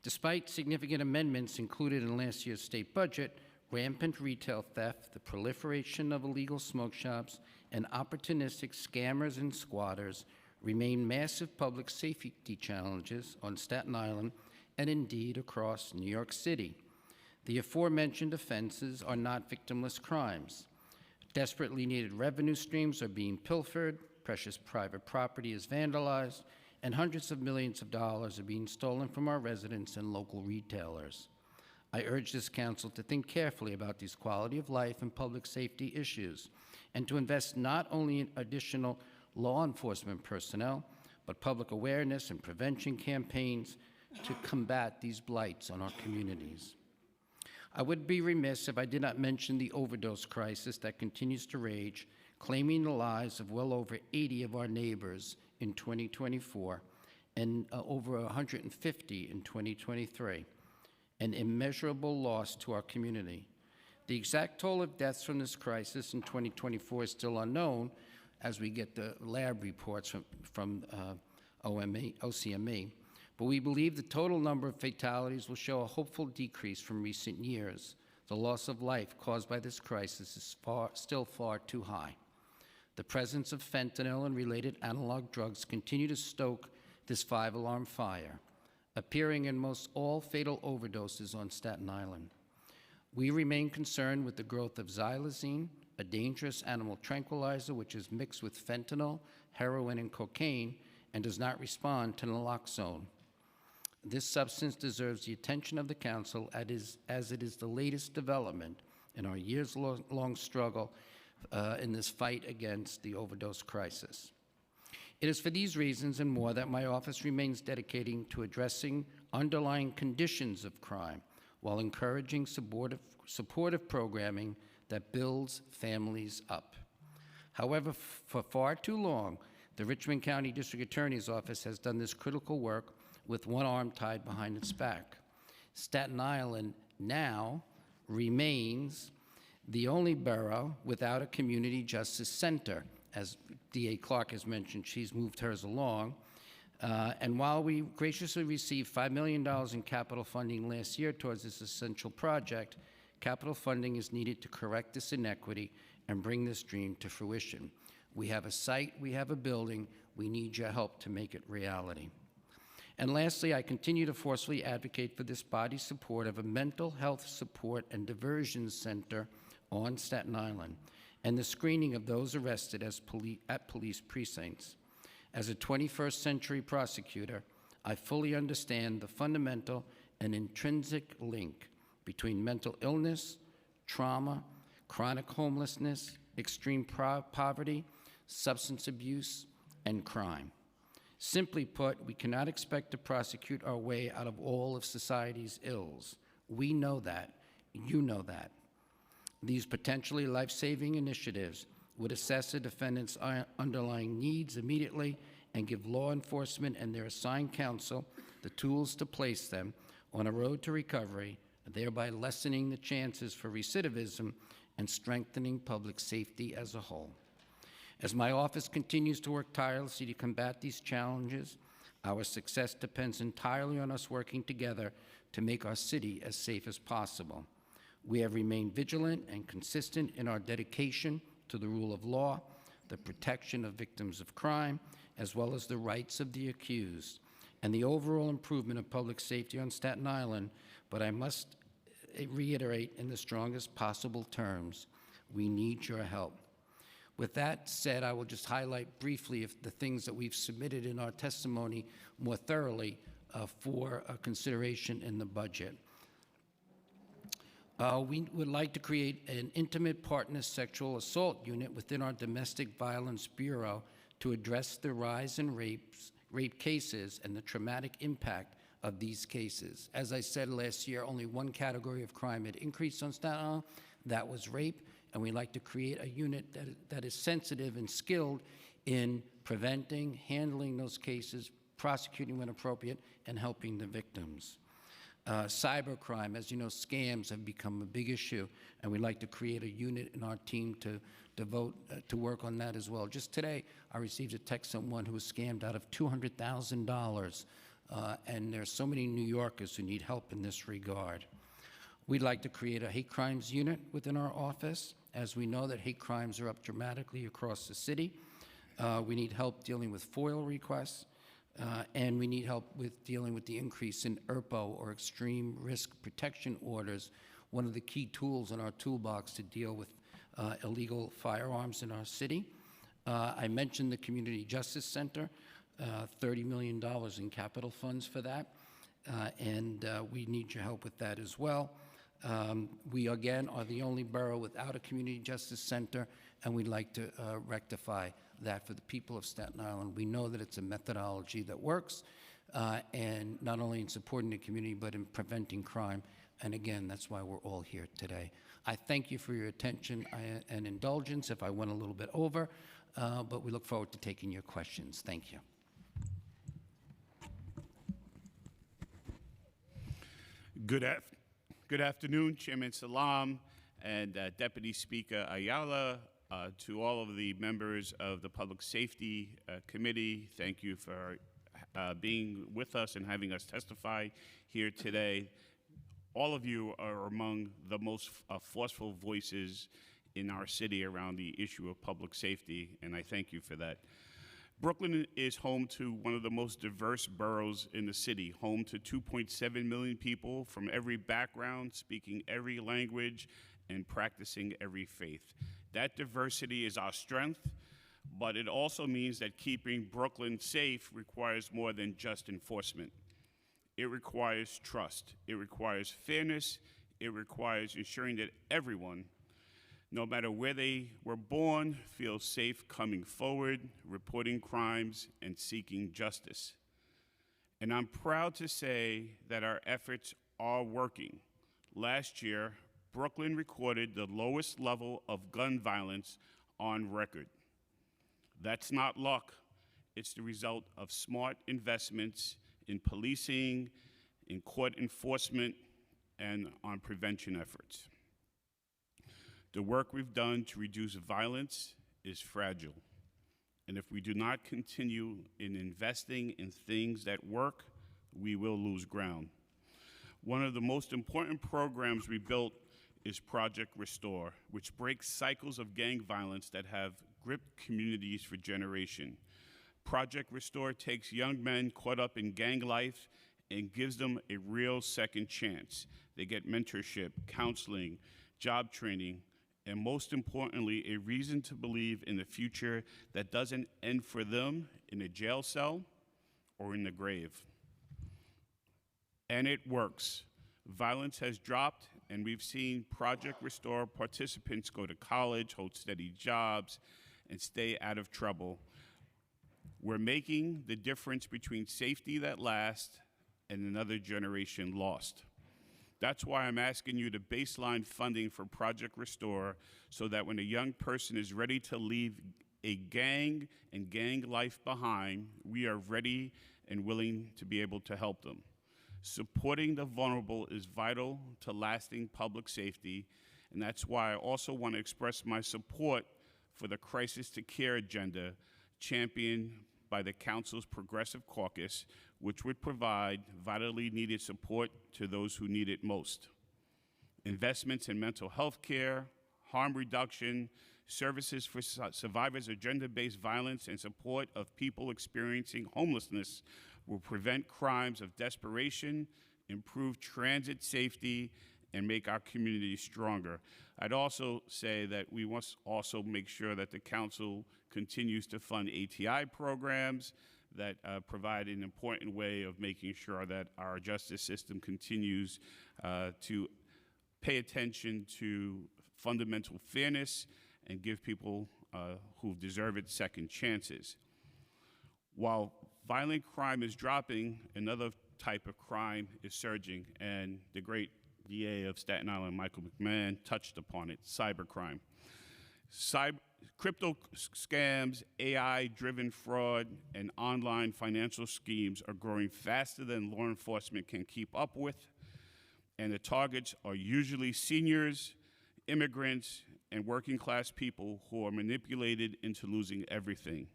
Despite significant amendments included in last year's state budget, rampant retail theft, the proliferation of illegal smoke shops, and opportunistic scammers and squatters remain massive public safety challenges on Staten Island and indeed across New York City. The aforementioned offenses are not victimless crimes. Desperately needed revenue streams are being pilfered, precious private property is vandalized, and hundreds of millions of dollars are being stolen from our residents and local retailers. I urge this council to think carefully about these quality of life and public safety issues, and to invest not only in additional law enforcement personnel, but public awareness and prevention campaigns to combat these blights on our communities. I would be remiss if I did not mention the overdose crisis that continues to rage, claiming the lives of well over 80 of our neighbors in 2024 and over 150 in 2023, an immeasurable loss to our community. The exact toll of deaths from this crisis in 2024 is still unknown as we get the lab reports from OCME, but we believe the total number of fatalities will show a hopeful decrease from recent years. The loss of life caused by this crisis is still far too high. The presence of fentanyl and related analog drugs continue to stoke this five-alarm fire, appearing in most all fatal overdoses on Staten Island. We remain concerned with the growth of xylazine, a dangerous animal tranquilizer which is mixed with fentanyl, heroin, and cocaine, and does not respond to naloxone. This substance deserves the attention of the council as it is the latest development in our years-long struggle in this fight against the overdose crisis. It is for these reasons and more that my office remains dedicated to addressing underlying conditions of crime, while encouraging supportive programming that builds families up. However, for far too long, the Richmond County District Attorney's Office has done this critical work with one arm tied behind its back. Staten Island now remains the only borough without a community justice center. As D.A. Clark has mentioned, she's moved hers along. And while we graciously received $5 million in capital funding last year towards this essential project, capital funding is needed to correct this inequity and bring this dream to fruition. We have a site, we have a building, we need your help to make it reality. And lastly, I continue to forcefully advocate for this body's support of a mental health support and diversion center on Staten Island and the screening of those arrested at police precincts. As a 21st century prosecutor, I fully understand the fundamental and intrinsic link between mental illness, trauma, chronic homelessness, extreme poverty, substance abuse, and crime. Simply put, we cannot expect to prosecute our way out of all of society's ills. We know that. You know that. These potentially life-saving initiatives would assess a defendant's underlying needs immediately and give law enforcement and their assigned counsel the tools to place them on a road to recovery, thereby lessening the chances for recidivism and strengthening public safety as a whole. As my office continues to work tirelessly to combat these challenges, our success depends entirely on us working together to make our city as safe as possible. We have remained vigilant and consistent in our dedication to the rule of law, the protection of victims of crime, as well as the rights of the accused, and the overall improvement of public safety on Staten Island. But I must reiterate in the strongest possible terms, we need your help. With that said, I will just highlight briefly the things that we've submitted in our testimony more thoroughly for consideration in the budget. We would like to create an intimate partner sexual assault unit within our Domestic Violence Bureau to address the rise in rape cases and the traumatic impact of these cases. As I said last year, only one category of crime had increased on Staten Island, that was rape, and we'd like to create a unit that is sensitive and skilled in preventing, handling those cases, prosecuting when appropriate, and helping the victims. Cybercrime, as you know, scams have become a big issue, and we'd like to create a unit in our team to devote to work on that as well. Just today, I received a text from someone who was scammed out of $200,000, and there's so many New Yorkers who need help in this regard. We'd like to create a hate crimes unit within our office, as we know that hate crimes are up dramatically across the city. We need help dealing with FOIL requests, and we need help with dealing with the increase in ERPO, or Extreme Risk Protection Orders, one of the key tools in our toolbox to deal with illegal firearms in our city. I mentioned the Community Justice Center, $30 million in capital funds for that, and we need your help with that as well. We, again, are the only borough without a community justice center, and we'd like to rectify that for the people of Staten Island. We know that it's a methodology that works, and not only in supporting the community, but in preventing crime. And again, that's why we're all here today. I thank you for your attention and indulgence if I went a little bit over, but we look forward to taking your questions. Thank you. Good afternoon, Chairman Salam and Deputy Speaker Ayala. To all of the members of the Public Safety Committee, thank you for being with us and having us testify here today. All of you are among the most forceful voices in our city around the issue of public safety, and I thank you for that. Brooklyn is home to one of the most diverse boroughs in the city, home to 2.7 million people from every background, speaking every language, and practicing every faith. That diversity is our strength, but it also means that keeping Brooklyn safe requires more than just enforcement. It requires trust. It requires fairness. It requires ensuring that everyone, no matter where they were born, feels safe coming forward, reporting crimes, and seeking justice. And I'm proud to say that our efforts are working. last year, Brooklyn recorded the lowest level of gun violence on record. That's not luck. It's the result of smart investments in policing, in court enforcement, and on prevention efforts. The work we've done to reduce violence is fragile. And if we do not continue in investing in things that work, we will lose ground. One of the most important programs we built is Project Restore, which breaks cycles of gang violence that have gripped communities for generations. Project Restore takes young men caught up in gang life and gives them a real second chance. They get mentorship, counseling, job training, and most importantly, a reason to believe in the future that doesn't end for them in a jail cell or in the grave. And it works. Violence has dropped, and we've seen Project Restore participants go to college, hold steady jobs, and stay out of trouble. We're making the difference between safety that lasts and another generation lost. That's why I'm asking you to baseline funding for Project Restore so that when a young person is ready to leave a gang and gang life behind, we are ready and willing to be able to help them. Supporting the vulnerable is vital to lasting public safety, and that's why I also want to express my support for the Crisis to Care agenda championed by the Council's Progressive Caucus, which would provide vitally needed support to those who need it most. Investments in mental health care, harm reduction, services for survivors of gender-based violence, and support of people experiencing homelessness will prevent crimes of desperation, improve transit safety, and make our community stronger. I'd also say that we must also make sure that the council continues to fund ATI programs that provide an important way of making sure that our justice system continues to pay attention to fundamental fairness and give people who deserve it second chances. While violent crime is dropping, another type of crime is surging, and the great DA of Staten Island, Michael McMahon, touched upon it: cybercrime. Crypto scams, AI-driven fraud, and online financial schemes are growing faster than law enforcement can keep up with, and the targets are usually seniors, immigrants, and working-class people who are manipulated into losing everything.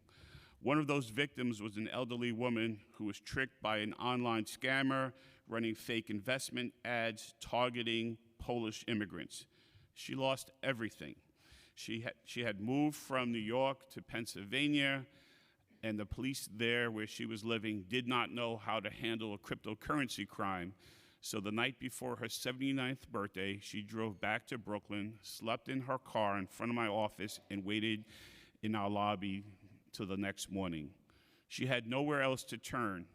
One of those victims was an elderly woman who was tricked by an online scammer running fake investment ads targeting Polish immigrants. She lost everything. She had moved from New York to Pennsylvania, and the police there where she was living did not know how to handle a cryptocurrency crime. So the night before her 79th birthday, she drove back to Brooklyn, slept in her car in front of my office, and waited in our lobby till the next morning. She had nowhere else to turn.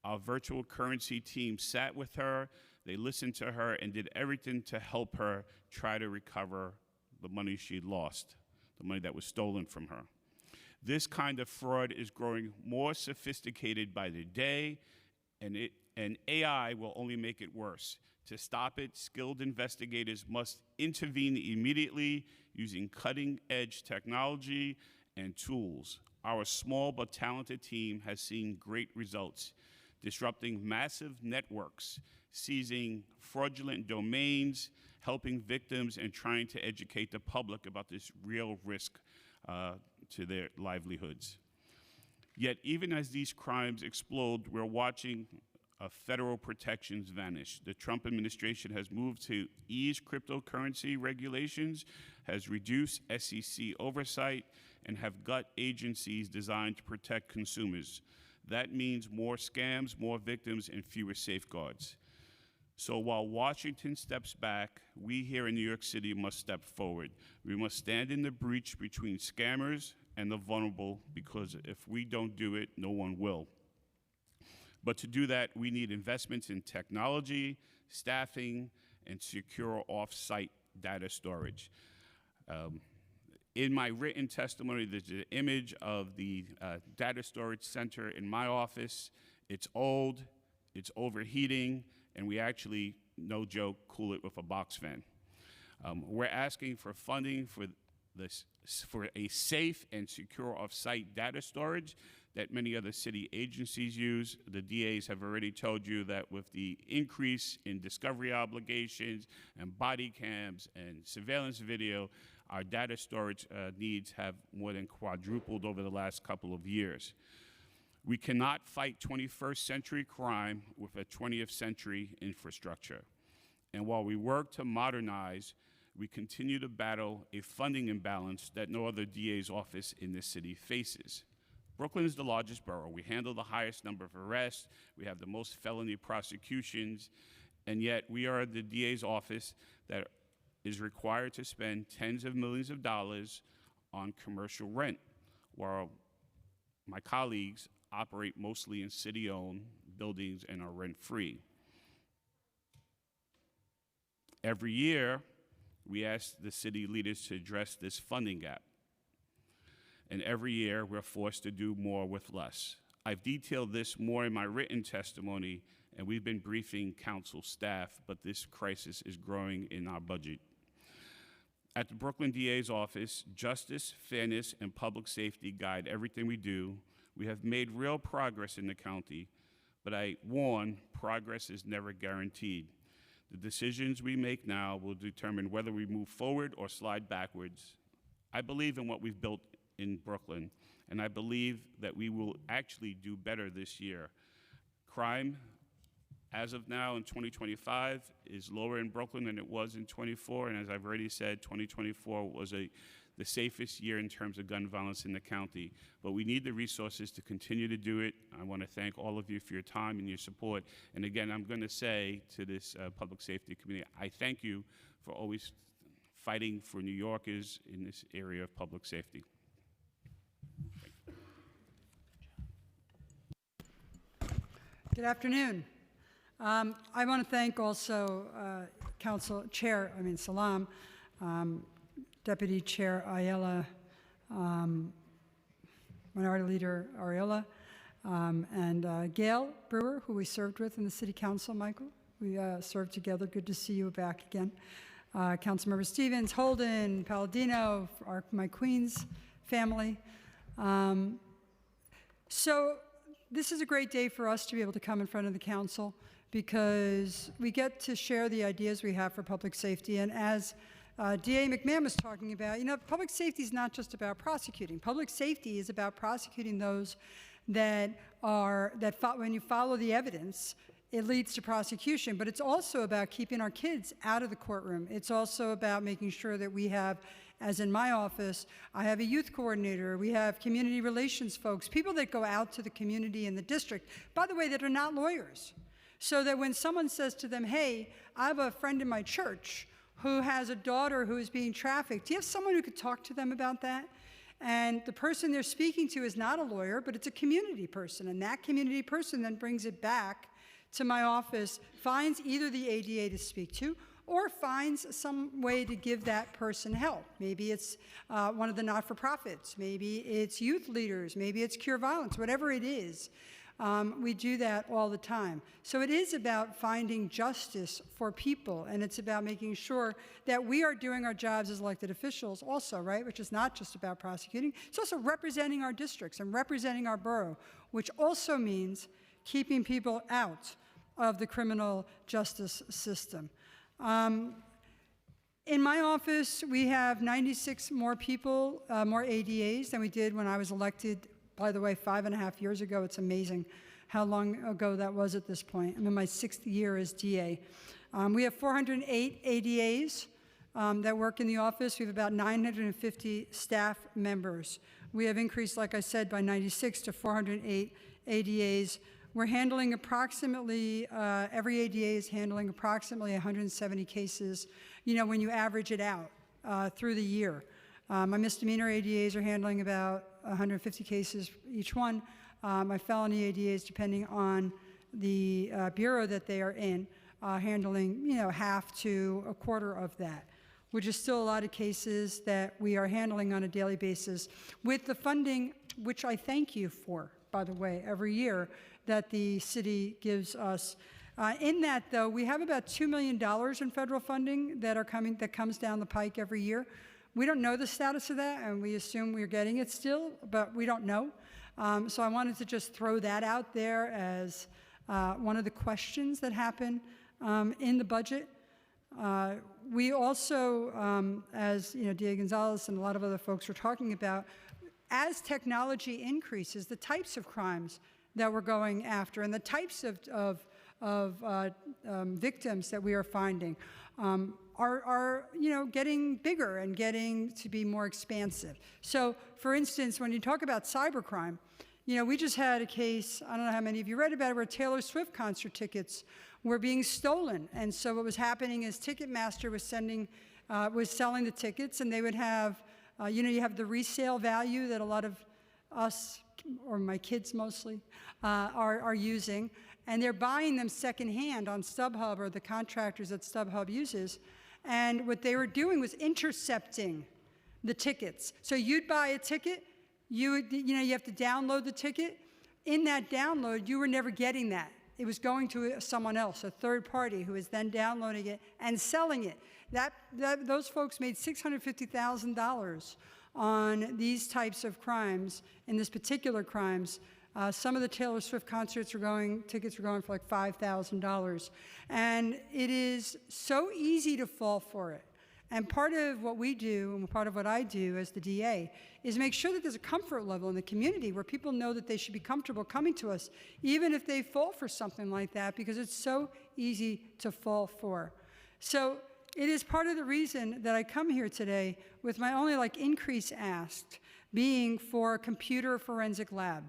Our virtual currency team sat with her, they listened to her, and did everything to help her try to recover the money she'd lost, the money that was stolen from her. This kind of fraud is growing more sophisticated by the day, and AI will only make it worse. To stop it, skilled investigators must intervene immediately using cutting-edge technology and tools. Our small but talented team has seen great results, disrupting massive networks, seizing fraudulent domains, helping victims, and trying to educate the public about this real risk to their livelihoods. Yet, even as these crimes explode, we're watching federal protections vanish. The Trump administration has moved to ease cryptocurrency regulations, has reduced SEC oversight, and have gut agencies designed to protect consumers. That means more scams, more victims, and fewer safeguards. So while Washington steps back, we here in New York City must step forward. We must stand in the breach between scammers and the vulnerable, because if we don't do it, no one will. But to do that, we need investments in technology, staffing, and secure off-site data storage. In my written testimony, there's an image of the data storage center in my office. It's old, it's overheating, and we actually no joke, cool it with a box fan. We're asking for funding for for a safe and secure off-site data storage that many other city agencies use. The DAs have already told you that with the increase in discovery obligations and body cams and surveillance video, our data storage needs have more than quadrupled over the last couple of years. We cannot fight 21st century crime with a 20th century infrastructure. And while we work to modernize, we continue to battle a funding imbalance that no other DA's office in this city faces. Brooklyn is the largest borough. We handle the highest number of arrests. We have the most felony prosecutions. And yet we are the DA's office that is required to spend tens of millions of dollars on commercial rent, while my colleagues operate mostly in city-owned buildings and are rent-free. Every year, we ask the city leaders to address this funding gap. And every year, we're forced to do more with less. I've detailed this more in my written testimony, and we've been briefing council staff, but this crisis is growing in our budget. At the Brooklyn DA's office, justice, fairness, and public safety guide everything we do. We have made real progress in the county, but I warn, progress is never guaranteed. The decisions we make now will determine whether we move forward or slide backwards. I believe in what we've built in Brooklyn, and I believe that we will actually do better this year. Crime, as of now in 2025, is lower in Brooklyn than it was in 24, and as I've already said, 2024 was the safest year in terms of gun violence in the county. But we need the resources to continue to do it. I want to thank all of you for your time and your support. And again, I'm going to say to this Public Safety Committee, I thank you for always fighting for New Yorkers in this area of public safety. Good afternoon. I want to thank also Salam, Deputy Chair Ayala, Minority Leader Ariella, and Gail Brewer, who we served with in the City Council, Michael. We served together. Good to see you back again. Councilmember Stevens, Holden, Palladino, my Queens family. So this is a great day for us to be able to come in front of the council because we get to share the ideas we have for public safety. And as DA McMahon was talking about, public safety is not just about prosecuting. Public safety is about prosecuting those when you follow the evidence, it leads to prosecution, but it's also about keeping our kids out of the courtroom. It's also about making sure that we have, as in my office, I have a youth coordinator, we have community relations folks, people that go out to the community and the district, by the way, that are not lawyers. So that when someone says to them, hey, I have a friend in my church who has a daughter who is being trafficked, do you have someone who could talk to them about that? And the person they're speaking to is not a lawyer, but it's a community person, and that community person then brings it back to my office, finds either the ADA to speak to, or finds some way to give that person help. Maybe it's one of the not-for-profits, maybe it's youth leaders, maybe it's Cure Violence, whatever it is. We do that all the time. So it is about finding justice for people, and it's about making sure that we are doing our jobs as elected officials also, right, which is not just about prosecuting. It's also representing our districts and representing our borough, which also means keeping people out of the criminal justice system. In my office, we have 96 more people, more ADAs than we did when I was elected. By the way, 5.5 years ago. It's amazing how long ago that was at this point. I'm in my 6th year as DA. We have 408 ADAs that work in the office. We have about 950 staff members. We have increased, like I said, by 96 to 408 ADAs. We're handling approximately, every ADA is handling approximately 170 cases, when you average it out through the year. My misdemeanor ADAs are handling about 150 cases each one. My felony ADAs, depending on the bureau that they are in, handling, half to a quarter of that, which is still a lot of cases that we are handling on a daily basis with the funding, which I thank you for, by the way, every year that the city gives us. In that, though, we have about $2 million in federal funding that comes down the pike every year. We don't know the status of that, and we assume we're getting it still, but we don't know. So I wanted to just throw that out there as one of the questions that happen in the budget. We also, as D.A. Gonzalez and a lot of other folks were talking about, as technology increases, the types of crimes that we're going after and the types of victims that we are finding are getting bigger and getting to be more expansive. So, for instance, when you talk about cybercrime, we just had a case, I don't know how many of you read about it, where Taylor Swift concert tickets were being stolen. And so what was happening is Ticketmaster was selling the tickets, and they would have, you have the resale value that a lot of us, or my kids mostly, are using, and they're buying them secondhand on StubHub or the contractors that StubHub uses. And what they were doing was intercepting the tickets. So you'd buy a ticket, you have to download the ticket. In that download, you were never getting that. It was going to someone else, a third party, who is then downloading it and selling it. Those folks made $650,000 on these types of crimes, in this particular crimes. Some of the Taylor Swift concerts tickets were going for like $5,000. And it is so easy to fall for it. And part of what we do, and part of what I do as the DA, is make sure that there's a comfort level in the community where people know that they should be comfortable coming to us, even if they fall for something like that, because it's so easy to fall for. So it is part of the reason that I come here today with my only increase asked being for a computer forensic lab.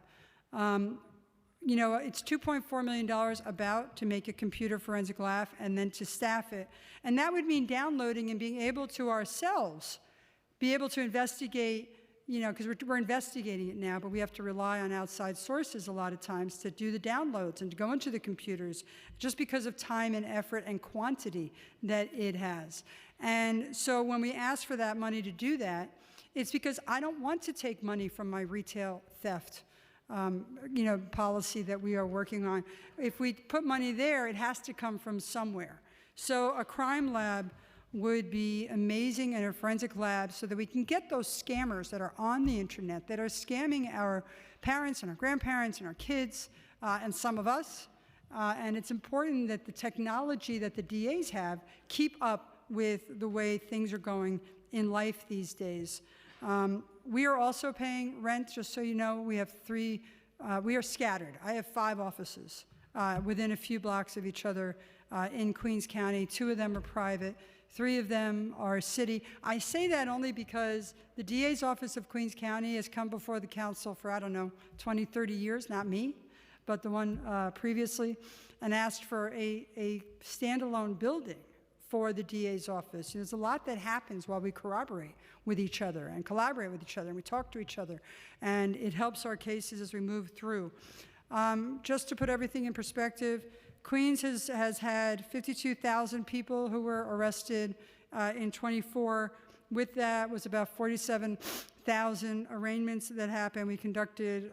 It's $2.4 million about to make a computer forensic lab and then to staff it. And that would mean downloading and being able to ourselves be able to investigate, because we're investigating it now, but we have to rely on outside sources a lot of times to do the downloads and to go into the computers just because of time and effort and quantity that it has. And so when we ask for that money to do that, it's because I don't want to take money from my retail theft policy that we are working on. If we put money there, it has to come from somewhere. So a crime lab would be amazing, and a forensic lab, so that we can get those scammers that are on the internet, that are scamming our parents and our grandparents and our kids and some of us. And it's important that the technology that the DAs have keep up with the way things are going in life these days. We are also paying rent, just so you know. We have we are scattered. I have 5 offices within a few blocks of each other in Queens County. 2 of them are private. 3 of them are city. I say that only because the DA's office of Queens County has come before the council for, 20, 30 years, not me, but the one previously, and asked for a standalone building for the DA's office. There's a lot that happens while we corroborate with each other and collaborate with each other, and we talk to each other, and it helps our cases as we move through. Just to put everything in perspective, Queens has had 52,000 people who were arrested in '24. With that was about 47,000 arraignments that happened. We conducted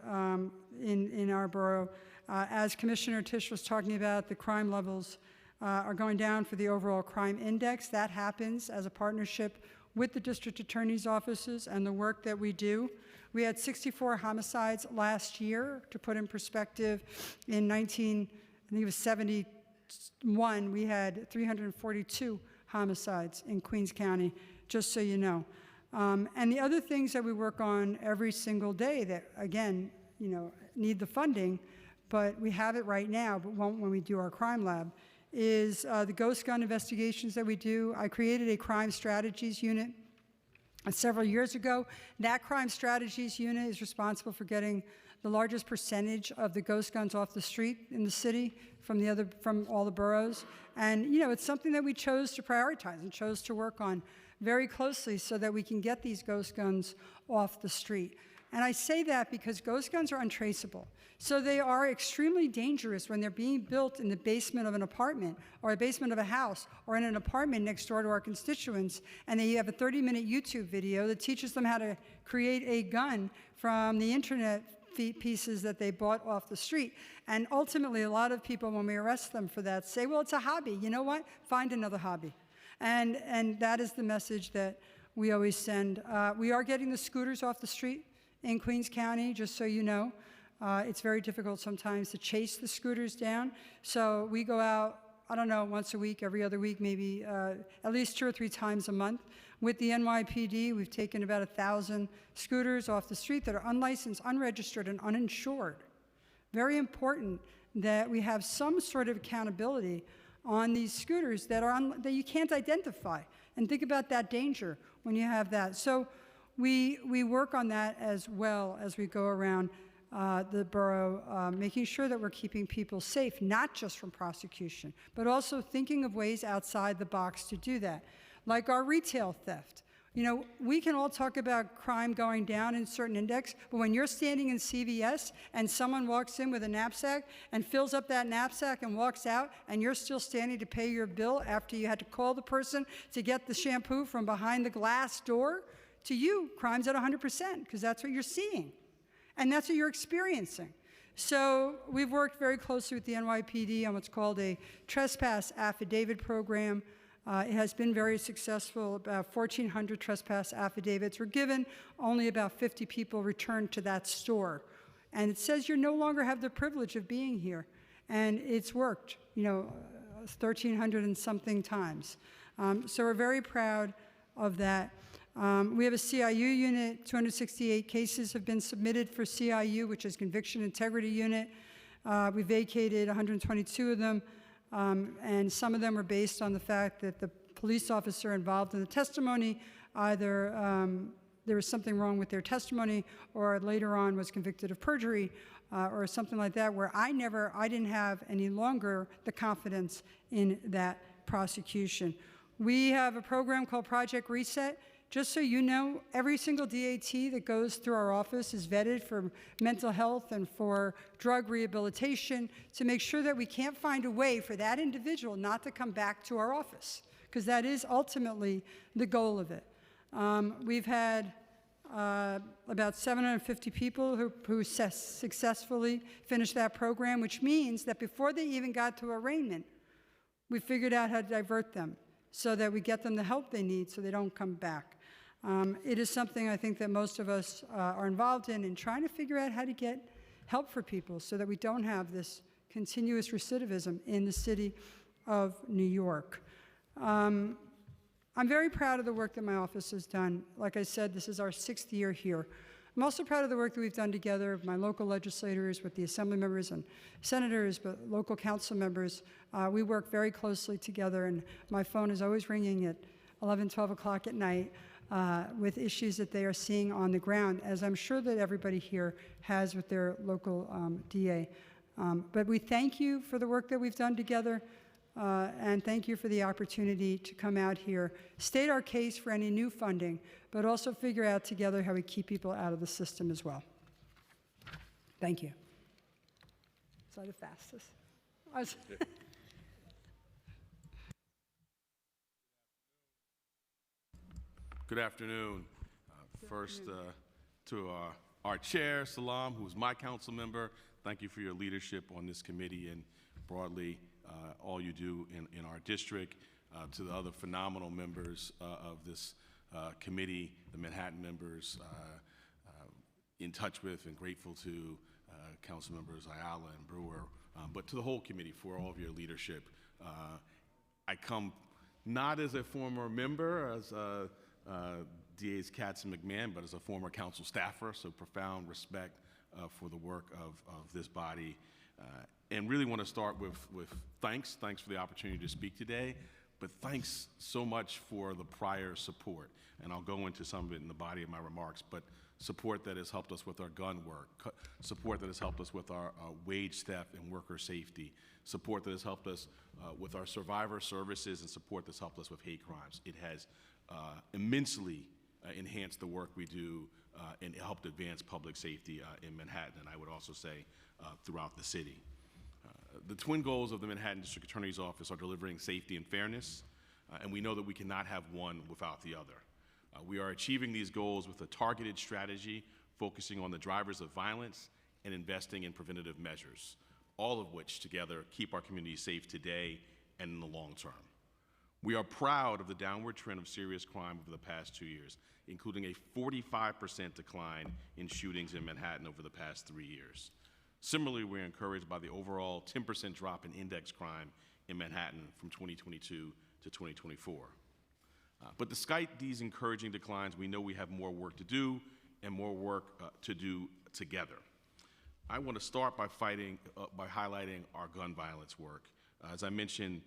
in our borough. As Commissioner Tisch was talking about, the crime levels are going down for the overall crime index. That happens as a partnership with the district attorney's offices and the work that we do. We had 64 homicides last year. To put in perspective, in I think it was 71, we had 342 homicides in Queens County, just so you know. And the other things that we work on every single day that, again, need the funding, but we have it right now, but won't when we do our crime lab, is the ghost gun investigations that we do. I created a crime strategies unit several years ago. That crime strategies unit is responsible for getting the largest percentage of the ghost guns off the street in the city from all the boroughs. And it's something that we chose to prioritize and chose to work on very closely so that we can get these ghost guns off the street. And I say that because ghost guns are untraceable. So they are extremely dangerous when they're being built in the basement of an apartment or a basement of a house or in an apartment next door to our constituents, and they have a 30-minute YouTube video that teaches them how to create a gun from the internet pieces that they bought off the street. And ultimately, a lot of people, when we arrest them for that, say, well, it's a hobby. You know what? Find another hobby. And that is the message that we always send. We are getting the scooters off the street in Queens County, just so you know. It's very difficult sometimes to chase the scooters down. So we go out, I don't know, once a week, every other week, maybe at least 2 or 3 times a month. With the NYPD, we've taken about 1,000 scooters off the street that are unlicensed, unregistered, and uninsured. Very important that we have some sort of accountability on these scooters that that you can't identify. And think about that danger when you have that. So we work on that as well as we go around the borough, making sure that we're keeping people safe, not just from prosecution, but also thinking of ways outside the box to do that, like our retail theft. You know, we can all talk about crime going down in certain index, but when you're standing in CVS and someone walks in with a knapsack and fills up that knapsack and walks out, and you're still standing to pay your bill after you had to call the person to get the shampoo from behind the glass door, to you, crime's at 100%, because that's what you're seeing. And that's what you're experiencing. So we've worked very closely with the NYPD on what's called a trespass affidavit program. It has been very successful. About 1,400 trespass affidavits were given. Only about 50 people returned to that store. And it says you no longer have the privilege of being here. And it's worked, 1,300 and something times. So we're very proud of that. We have a CIU unit. 268 cases have been submitted for CIU, which is Conviction Integrity Unit. We vacated 122 of them, and some of them are based on the fact that the police officer involved in the testimony, either there was something wrong with their testimony, or later on was convicted of perjury, or something like that, where I didn't have any longer the confidence in that prosecution. We have a program called Project Reset. Just so you know, every single DAT that goes through our office is vetted for mental health and for drug rehabilitation to make sure that we can't find a way for that individual not to come back to our office, because that is ultimately the goal of it. We've had about 750 people who successfully finished that program, which means that before they even got to arraignment, we figured out how to divert them so that we get them the help they need so they don't come back. It is something I think that most of us are involved in trying to figure out how to get help for people so that we don't have this continuous recidivism in the city of New York. I'm very proud of the work that my office has done. Like I said, this is our 6th year here. I'm also proud of the work that we've done together, my local legislators, with the assembly members and senators, but local council members. We work very closely together, and my phone is always ringing at 11, 12 o'clock at night with issues that they are seeing on the ground, as I'm sure that everybody here has with their local DA. But we thank you for the work that we've done together, and thank you for the opportunity to come out here, state our case for any new funding, but also figure out together how we keep people out of the system as well. Thank you. Was I the fastest? Good afternoon. First, to our chair, Salam, who's my council member, thank you for your leadership on this committee and broadly all you do in our district. To the other phenomenal members of this committee, the Manhattan members, in touch with and grateful to council members Ayala and Brewer, but to the whole committee for all of your leadership. I come not as a former member, as DAs Katz and McMahon, but as a former council staffer, so profound respect for the work of this body. And really want to start with thanks. Thanks for the opportunity to speak today, but thanks so much for the prior support. And I'll go into some of it in the body of my remarks, but support that has helped us with our gun work, support that has helped us with our wage theft and worker safety, support that has helped us with our survivor services, and support that's helped us with hate crimes. It has immensely enhanced the work we do and helped advance public safety in Manhattan, and I would also say throughout the city. The twin goals of the Manhattan District Attorney's Office are delivering safety and fairness, and we know that we cannot have one without the other. We are achieving these goals with a targeted strategy focusing on the drivers of violence and investing in preventative measures, all of which together keep our communities safe today and in the long term. We are proud of the downward trend of serious crime over the past 2 years, including a 45% decline in shootings in Manhattan over the past 3 years. Similarly, we're encouraged by the overall 10% drop in index crime in Manhattan from 2022 to 2024. But despite these encouraging declines, we know we have more work to do and more work to do together. I want to start by highlighting our gun violence work. As I mentioned,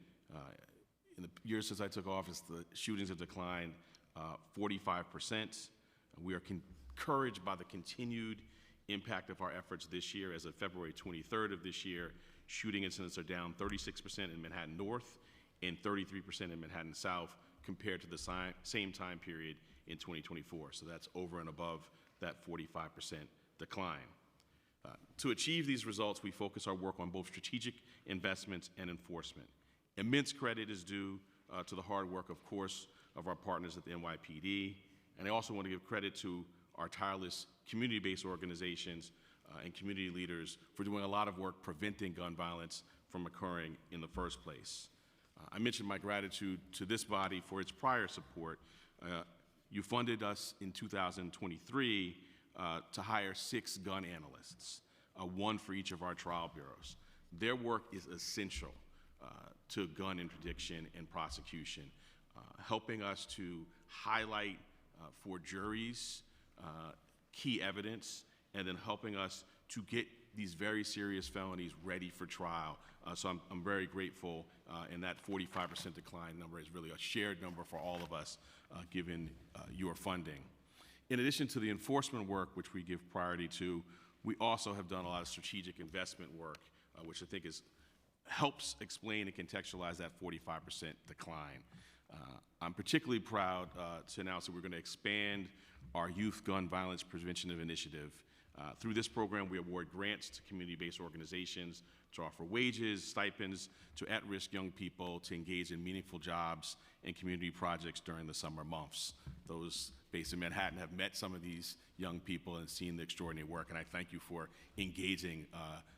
in the years since I took office, the shootings have declined 45%. We are encouraged by the continued impact of our efforts this year. As of February 23rd of this year, shooting incidents are down 36% in Manhattan North and 33% in Manhattan South compared to the same time period in 2024. So that's over and above that 45% decline. To achieve these results, we focus our work on both strategic investments and enforcement. Immense credit is due to the hard work, of course, of our partners at the NYPD, and I also want to give credit to our tireless community-based organizations and community leaders for doing a lot of work preventing gun violence from occurring in the first place. I mentioned my gratitude to this body for its prior support. You funded us in 2023 to hire 6 gun analysts, 1 for each of our trial bureaus. Their work is essential to gun interdiction and prosecution, helping us to highlight for juries key evidence, and then helping us to get these very serious felonies ready for trial. So I'm very grateful, and that 45% decline number is really a shared number for all of us, given your funding. In addition to the enforcement work, which we give priority to, we also have done a lot of strategic investment work, which I think helps explain and contextualize that 45% decline. I'm particularly proud to announce that we're going to expand our Youth Gun Violence Prevention Initiative. Through this program, we award grants to community-based organizations to offer wages, stipends to at-risk young people to engage in meaningful jobs and community projects during the summer months. Those based in Manhattan have met some of these young people and seen the extraordinary work, and I thank you for engaging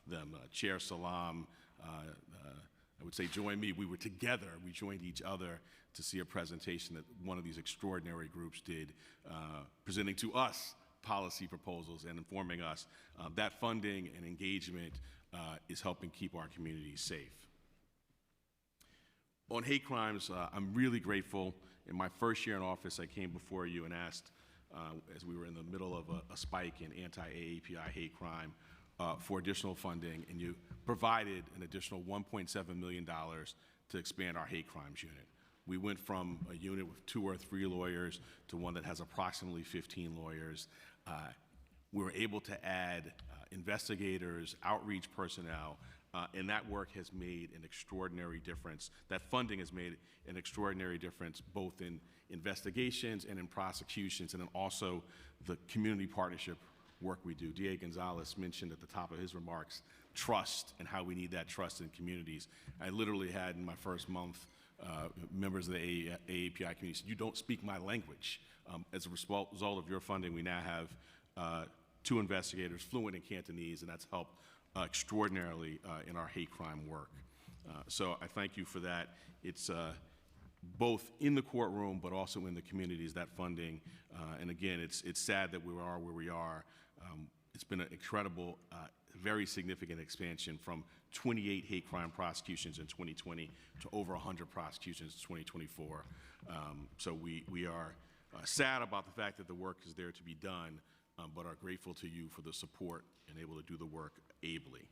them. Chair Salam, I would say join me. We were together. We joined each other to see a presentation that one of these extraordinary groups did, presenting to us policy proposals and informing us. That funding and engagement is helping keep our communities safe. On hate crimes, I'm really grateful. In my first year in office, I came before you and asked, as we were in the middle of a spike in anti-AAPI hate crime, for additional funding, and you provided an additional $1.7 million to expand our hate crimes unit. We went from a unit with 2 or 3 lawyers to one that has approximately 15 lawyers. We were able to add investigators, outreach personnel, and that work has made an extraordinary difference. That funding has made an extraordinary difference both in investigations and in prosecutions, and then also the community partnership work we do. D.A. Gonzalez mentioned at the top of his remarks trust and how we need that trust in communities. I literally had in my first month members of the AAPI community said, "You don't speak my language." As a result of your funding, we now have 2 investigators fluent in Cantonese, and that's helped extraordinarily in our hate crime work. So I thank you for that. It's both in the courtroom, but also in the communities, that funding. And again, it's sad that we are where we are. It's been an incredible, very significant expansion from 28 hate crime prosecutions in 2020 to over 100 prosecutions in 2024. So we are sad about the fact that the work is there to be done, but are grateful to you for the support and able to do the work ably.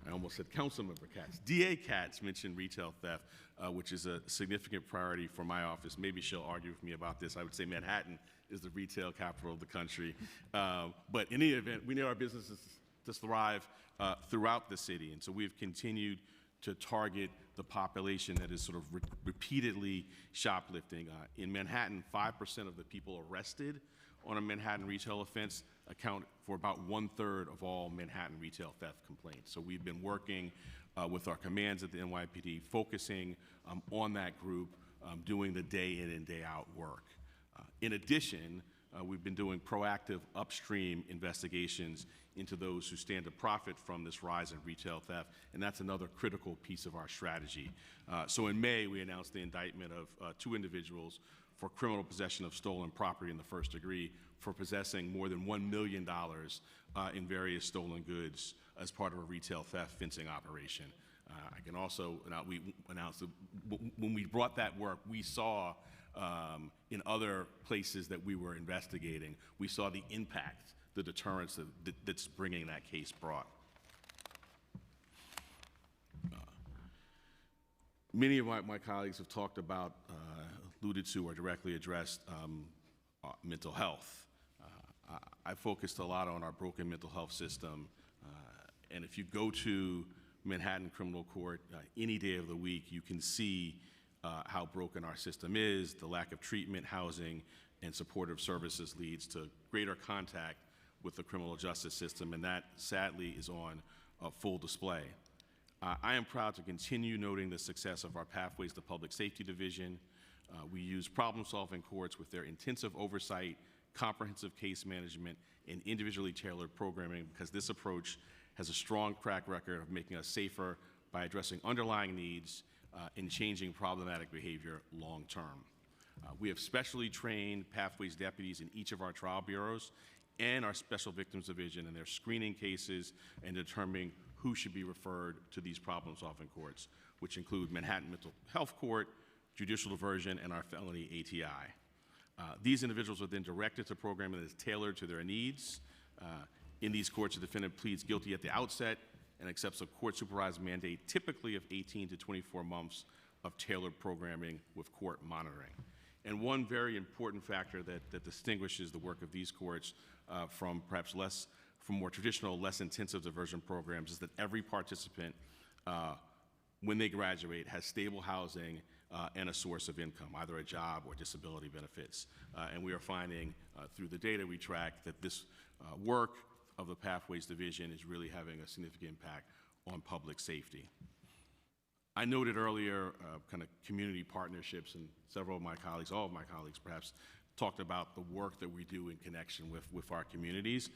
I almost said Councilmember Katz. D.A. Katz mentioned retail theft, which is a significant priority for my office. Maybe she'll argue with me about this. I would say Manhattan is the retail capital of the country. But in any event, we need our businesses to thrive throughout the city. And so we've continued to target the population that is sort of repeatedly shoplifting. In Manhattan, 5% of the people arrested on a Manhattan retail offense account for about 1/3 of all Manhattan retail theft complaints. So we've been working with our commands at the NYPD, focusing on that group, doing the day in and day out work. In addition, we've been doing proactive upstream investigations into those who stand to profit from this rise in retail theft, and that's another critical piece of our strategy. So in May, we announced the indictment of 2 individuals for criminal possession of stolen property in the first degree for possessing more than $1 million in various stolen goods as part of a retail theft fencing operation. I can also, we announced that when we brought that work, we saw in other places that we were investigating, we saw the impact, the deterrence that's bringing that case brought. Many of my colleagues have talked about, alluded to or directly addressed mental health. I focused a lot on our broken mental health system, and if you go to Manhattan Criminal Court any day of the week, you can see how broken our system is. The lack of treatment, housing, and supportive services leads to greater contact with the criminal justice system, and that sadly is on full display. I am proud to continue noting the success of our Pathways to Public Safety Division. We use problem-solving courts with their intensive oversight, comprehensive case management, and individually tailored programming because this approach has a strong track record of making us safer by addressing underlying needs and changing problematic behavior long-term. We have specially trained Pathways deputies in each of our trial bureaus and our Special Victims Division, and they're screening cases and determining who should be referred to these problem-solving courts, which include Manhattan Mental Health Court, Judicial Diversion, and our felony ATI. These individuals are then directed to programming that is tailored to their needs. In these courts, the defendant pleads guilty at the outset and accepts a court-supervised mandate, typically of 18 to 24 months of tailored programming with court monitoring. And one very important factor that distinguishes the work of these courts from perhaps from more traditional, less intensive diversion programs is that every participant, when they graduate, has stable housing and a source of income, either a job or disability benefits. And we are finding through the data we track that this work of the Pathways Division is really having a significant impact on public safety. I noted earlier kind of community partnerships, and several of my colleagues, all of my colleagues perhaps, talked about the work that we do in connection with our communities.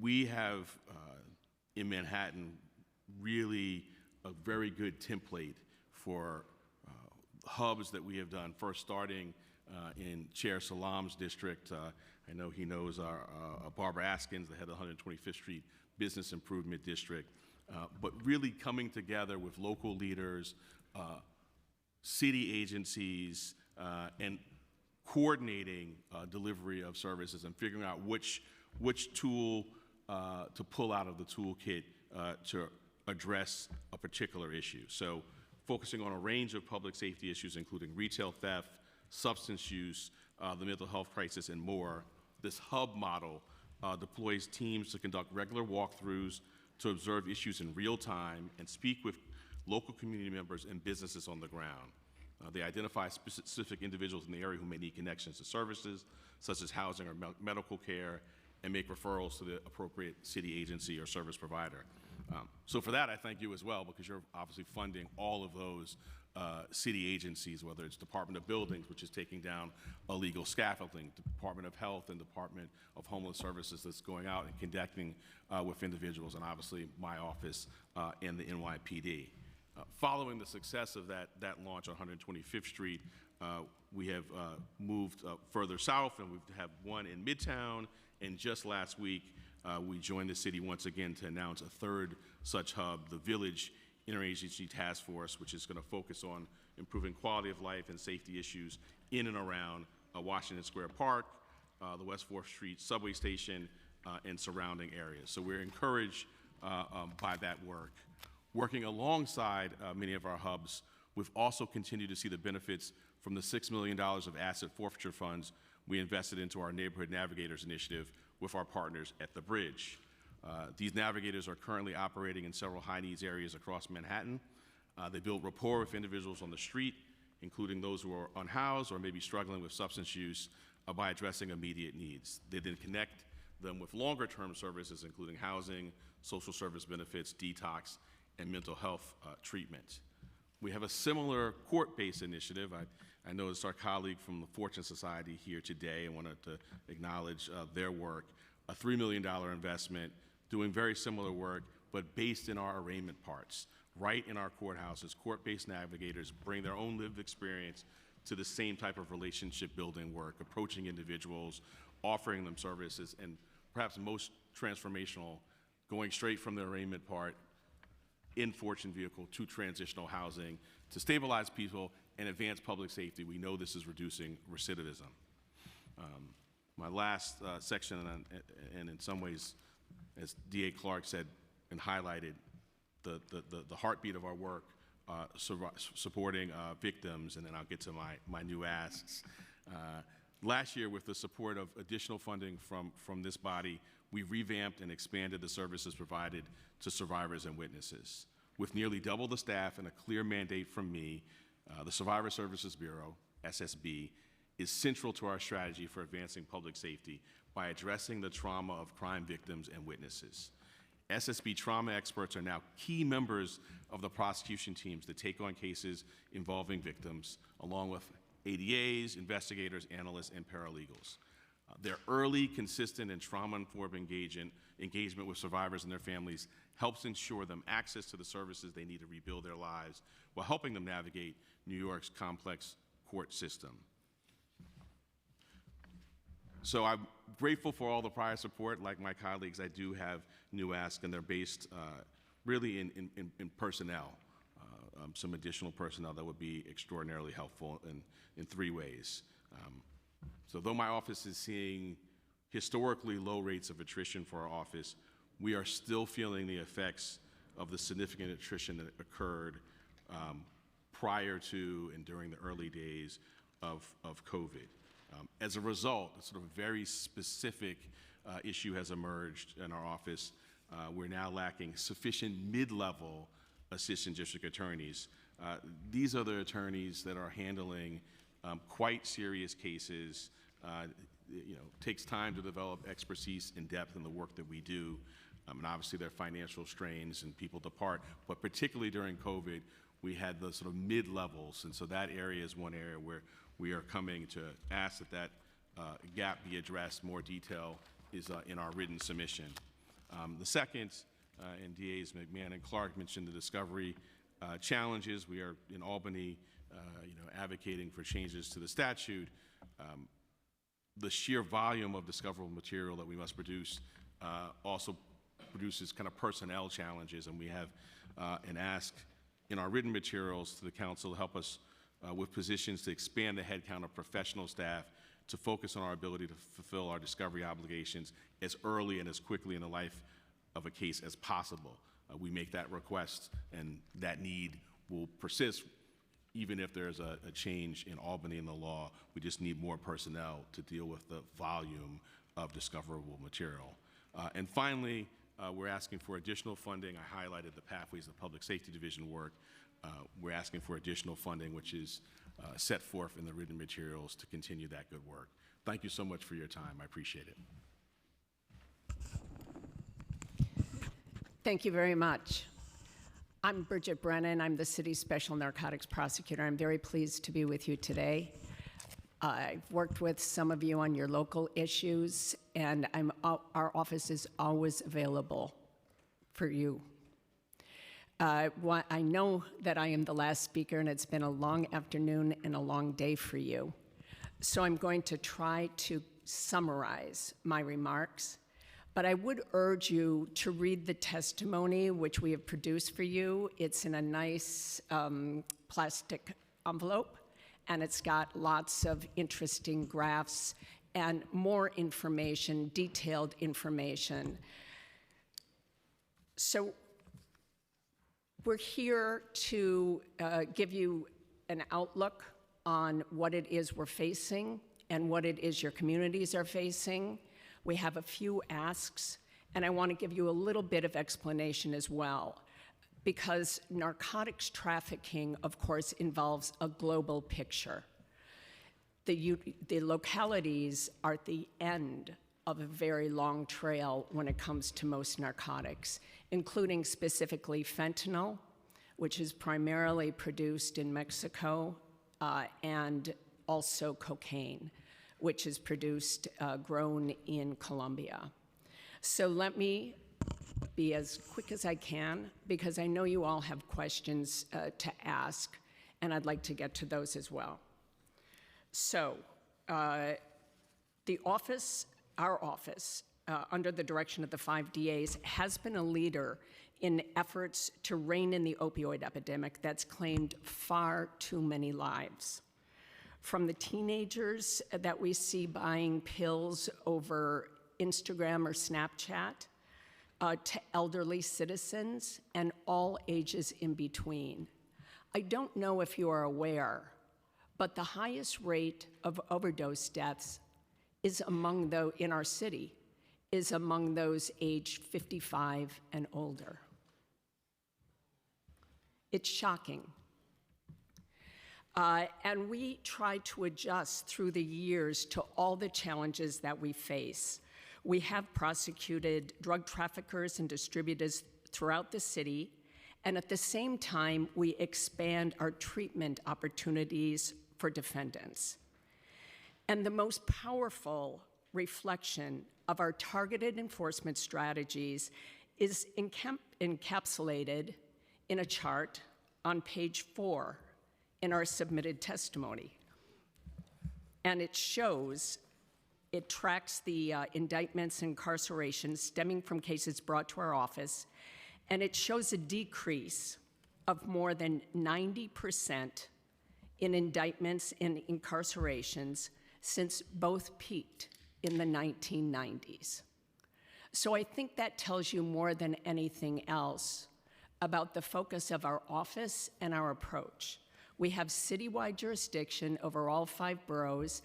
We have in Manhattan really a very good template for hubs that we have done, first starting in Chair Salam's district. I know he knows our Barbara Askins, the head of the 125th Street Business Improvement District, but really coming together with local leaders, city agencies, and coordinating delivery of services and figuring out which tool to pull out of the toolkit to address a particular issue. So focusing on a range of public safety issues, including retail theft, substance use, the mental health crisis, and more. This hub model deploys teams to conduct regular walkthroughs to observe issues in real time and speak with local community members and businesses on the ground. They identify specific individuals in the area who may need connections to services, such as housing or medical care, and make referrals to the appropriate city agency or service provider. So for that, I thank you as well, because you're obviously funding all of those city agencies, whether it's Department of Buildings, which is taking down illegal scaffolding, Department of Health and Department of Homeless Services that's going out and connecting with individuals, and obviously my office and the NYPD. Following the success of that launch on 125th Street, we have moved further south, and we have one in Midtown, and just last week, we joined the city once again to announce a third such hub, the Village Interagency Task Force, which is going to focus on improving quality of life and safety issues in and around Washington Square Park, the West 4th Street subway station, and surrounding areas. So we're encouraged by that work. Working alongside many of our hubs, we've also continued to see the benefits from the $6 million of asset forfeiture funds we invested into our Neighborhood Navigators initiative with our partners at the Bridge. These navigators are currently operating in several high-needs areas across Manhattan. They build rapport with individuals on the street, including those who are unhoused or maybe struggling with substance use, by addressing immediate needs. They then connect them with longer-term services, including housing, social service benefits, detox, and mental health treatment. We have a similar court-based initiative. I noticed our colleague from the Fortune Society here today and wanted to acknowledge their work. A $3 million investment doing very similar work, but based in our arraignment parts. Right in our courthouses, court-based navigators bring their own lived experience to the same type of relationship building work, approaching individuals, offering them services, and perhaps most transformational, going straight from the arraignment part in Fortune vehicle to transitional housing to stabilize people and advance public safety. We know this is reducing recidivism. My last section, and in some ways, as D.A. Clark said and highlighted, the heartbeat of our work, supporting victims, and then I'll get to my new asks. Last year, with the support of additional funding from this body, we revamped and expanded the services provided to survivors and witnesses. With nearly double the staff and a clear mandate from me, the Survivor Services Bureau, SSB, is central to our strategy for advancing public safety by addressing the trauma of crime victims and witnesses. SSB trauma experts are now key members of the prosecution teams that take on cases involving victims, along with ADAs, investigators, analysts, and paralegals. Their early, consistent, and trauma-informed engagement with survivors and their families helps ensure them access to the services they need to rebuild their lives while helping them navigate New York's complex court system. So I'm grateful for all the prior support. Like my colleagues, I do have new asks, and they're based really in personnel, some additional personnel that would be extraordinarily helpful in three ways. So though my office is seeing historically low rates of attrition for our office, we are still feeling the effects of the significant attrition that occurred prior to and during the early days of COVID. As a result, a sort of very specific issue has emerged in our office. We're now lacking sufficient mid-level assistant district attorneys. These are the attorneys that are handling quite serious cases. Takes time to develop expertise and depth in the work that we do. And obviously there are financial strains and people depart, but particularly during COVID, we had the sort of mid-levels, and so that area is one area where we are coming to ask that gap be addressed. More detail is in our written submission. The second, and DAs McMahon and Clark mentioned the discovery challenges. We are in Albany, advocating for changes to the statute. The sheer volume of discoverable material that we must produce also produces kind of personnel challenges, and we have an ask in our written materials to the council to help us with positions to expand the headcount of professional staff to focus on our ability to fulfill our discovery obligations as early and as quickly in the life of a case as possible. We make that request, and that need will persist even if there's a change in Albany in the law. We just need more personnel to deal with the volume of discoverable material. And finally, we're asking for additional funding. I highlighted the Pathways of Public Safety Division work. We're asking for additional funding, which is set forth in the written materials to continue that good work. Thank you so much for your time. I appreciate it. Thank you very much. I'm Bridget Brennan. I'm the city's special narcotics prosecutor. I'm very pleased to be with you today. I've worked with some of you on your local issues, and our office is always available for you. I know that I am the last speaker, and it's been a long afternoon and a long day for you. So I'm going to try to summarize my remarks, but I would urge you to read the testimony which we have produced for you. It's in a nice plastic envelope, and it's got lots of interesting graphs and more information, detailed information. So we're here to give you an outlook on what it is we're facing and what it is your communities are facing. We have a few asks, and I want to give you a little bit of explanation as well, because narcotics trafficking, of course, involves a global picture. The localities are at the end of a very long trail when it comes to most narcotics, including specifically fentanyl, which is primarily produced in Mexico, and also cocaine, which is grown in Colombia. So let me be as quick as I can, because I know you all have questions to ask, and I'd like to get to those as well. So our office, under the direction of the 5 DAs, has been a leader in efforts to rein in the opioid epidemic that's claimed far too many lives. From the teenagers that we see buying pills over Instagram or Snapchat, to elderly citizens and all ages in between. I don't know if you are aware, but the highest rate of overdose deaths in our city is among those aged 55 and older. It's shocking. And we try to adjust through the years to all the challenges that we face. We have prosecuted drug traffickers and distributors throughout the city, and at the same time, we expand our treatment opportunities for defendants. And the most powerful reflection of our targeted enforcement strategies is encapsulated in a chart on page 4 in our submitted testimony. And it tracks the indictments and incarcerations stemming from cases brought to our office, and it shows a decrease of more than 90% in indictments and incarcerations since both peaked in the 1990s. So I think that tells you more than anything else about the focus of our office and our approach. We have citywide jurisdiction over all 5 boroughs,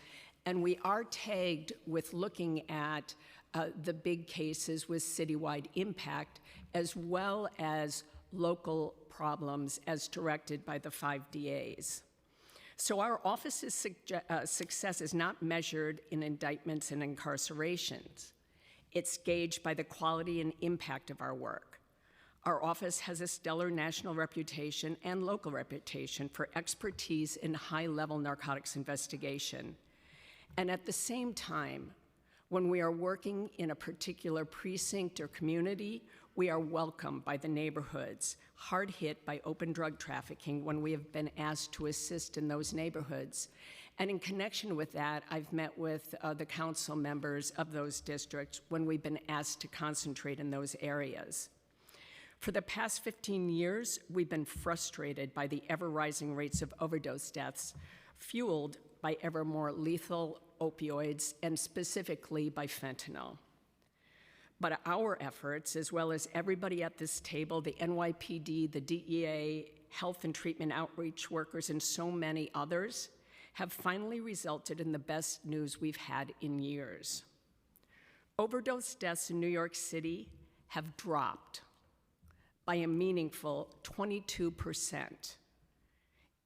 and we are tagged with looking at the big cases with citywide impact, as well as local problems as directed by the 5 DAs. So our office's success is not measured in indictments and incarcerations. It's gauged by the quality and impact of our work. Our office has a stellar national reputation and local reputation for expertise in high-level narcotics investigation. And at the same time, when we are working in a particular precinct or community, we are welcomed by the neighborhoods, hard hit by open drug trafficking when we have been asked to assist in those neighborhoods. And in connection with that, I've met with the council members of those districts when we've been asked to concentrate in those areas. For the past 15 years, we've been frustrated by the ever-rising rates of overdose deaths, fueled by ever more lethal opioids, and specifically by fentanyl. But our efforts, as well as everybody at this table, the NYPD, the DEA, health and treatment outreach workers, and so many others, have finally resulted in the best news we've had in years. Overdose deaths in New York City have dropped by a meaningful 22%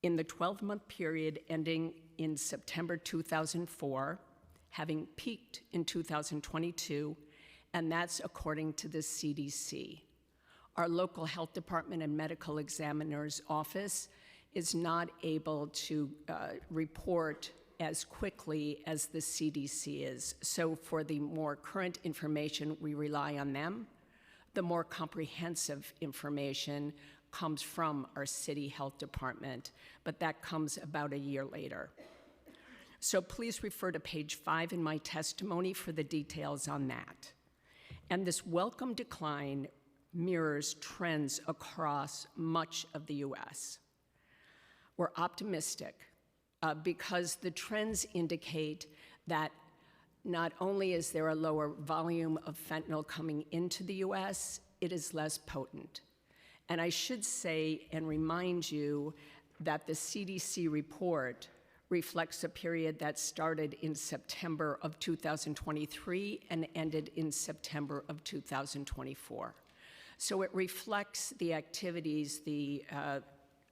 in the 12-month period ending in September 2004, having peaked in 2022, and that's according to the CDC. Our local health department and medical examiner's office is not able to report as quickly as the CDC is. So for the more current information, we rely on them. The more comprehensive information comes from our city health department, but that comes about a year later. So please refer to page 5 in my testimony for the details on that. And this welcome decline mirrors trends across much of the US. We're optimistic because the trends indicate that not only is there a lower volume of fentanyl coming into the US, it is less potent. And I should say and remind you that the CDC report reflects a period that started in September of 2023 and ended in September of 2024. So it reflects the activities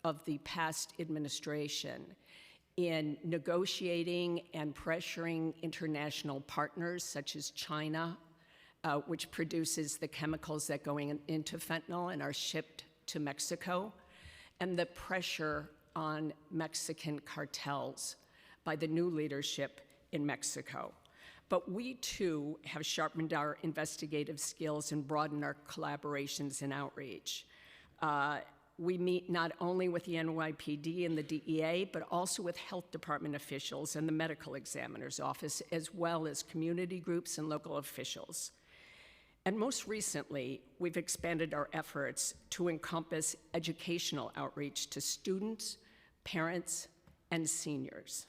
of the past administration in negotiating and pressuring international partners such as China, which produces the chemicals that go into fentanyl and are shipped to Mexico, and the pressure on Mexican cartels by the new leadership in Mexico. But we too have sharpened our investigative skills and broadened our collaborations and outreach. We meet not only with the NYPD and the DEA, but also with health department officials and the medical examiner's office, as well as community groups and local officials. And most recently, we've expanded our efforts to encompass educational outreach to students, parents, and seniors.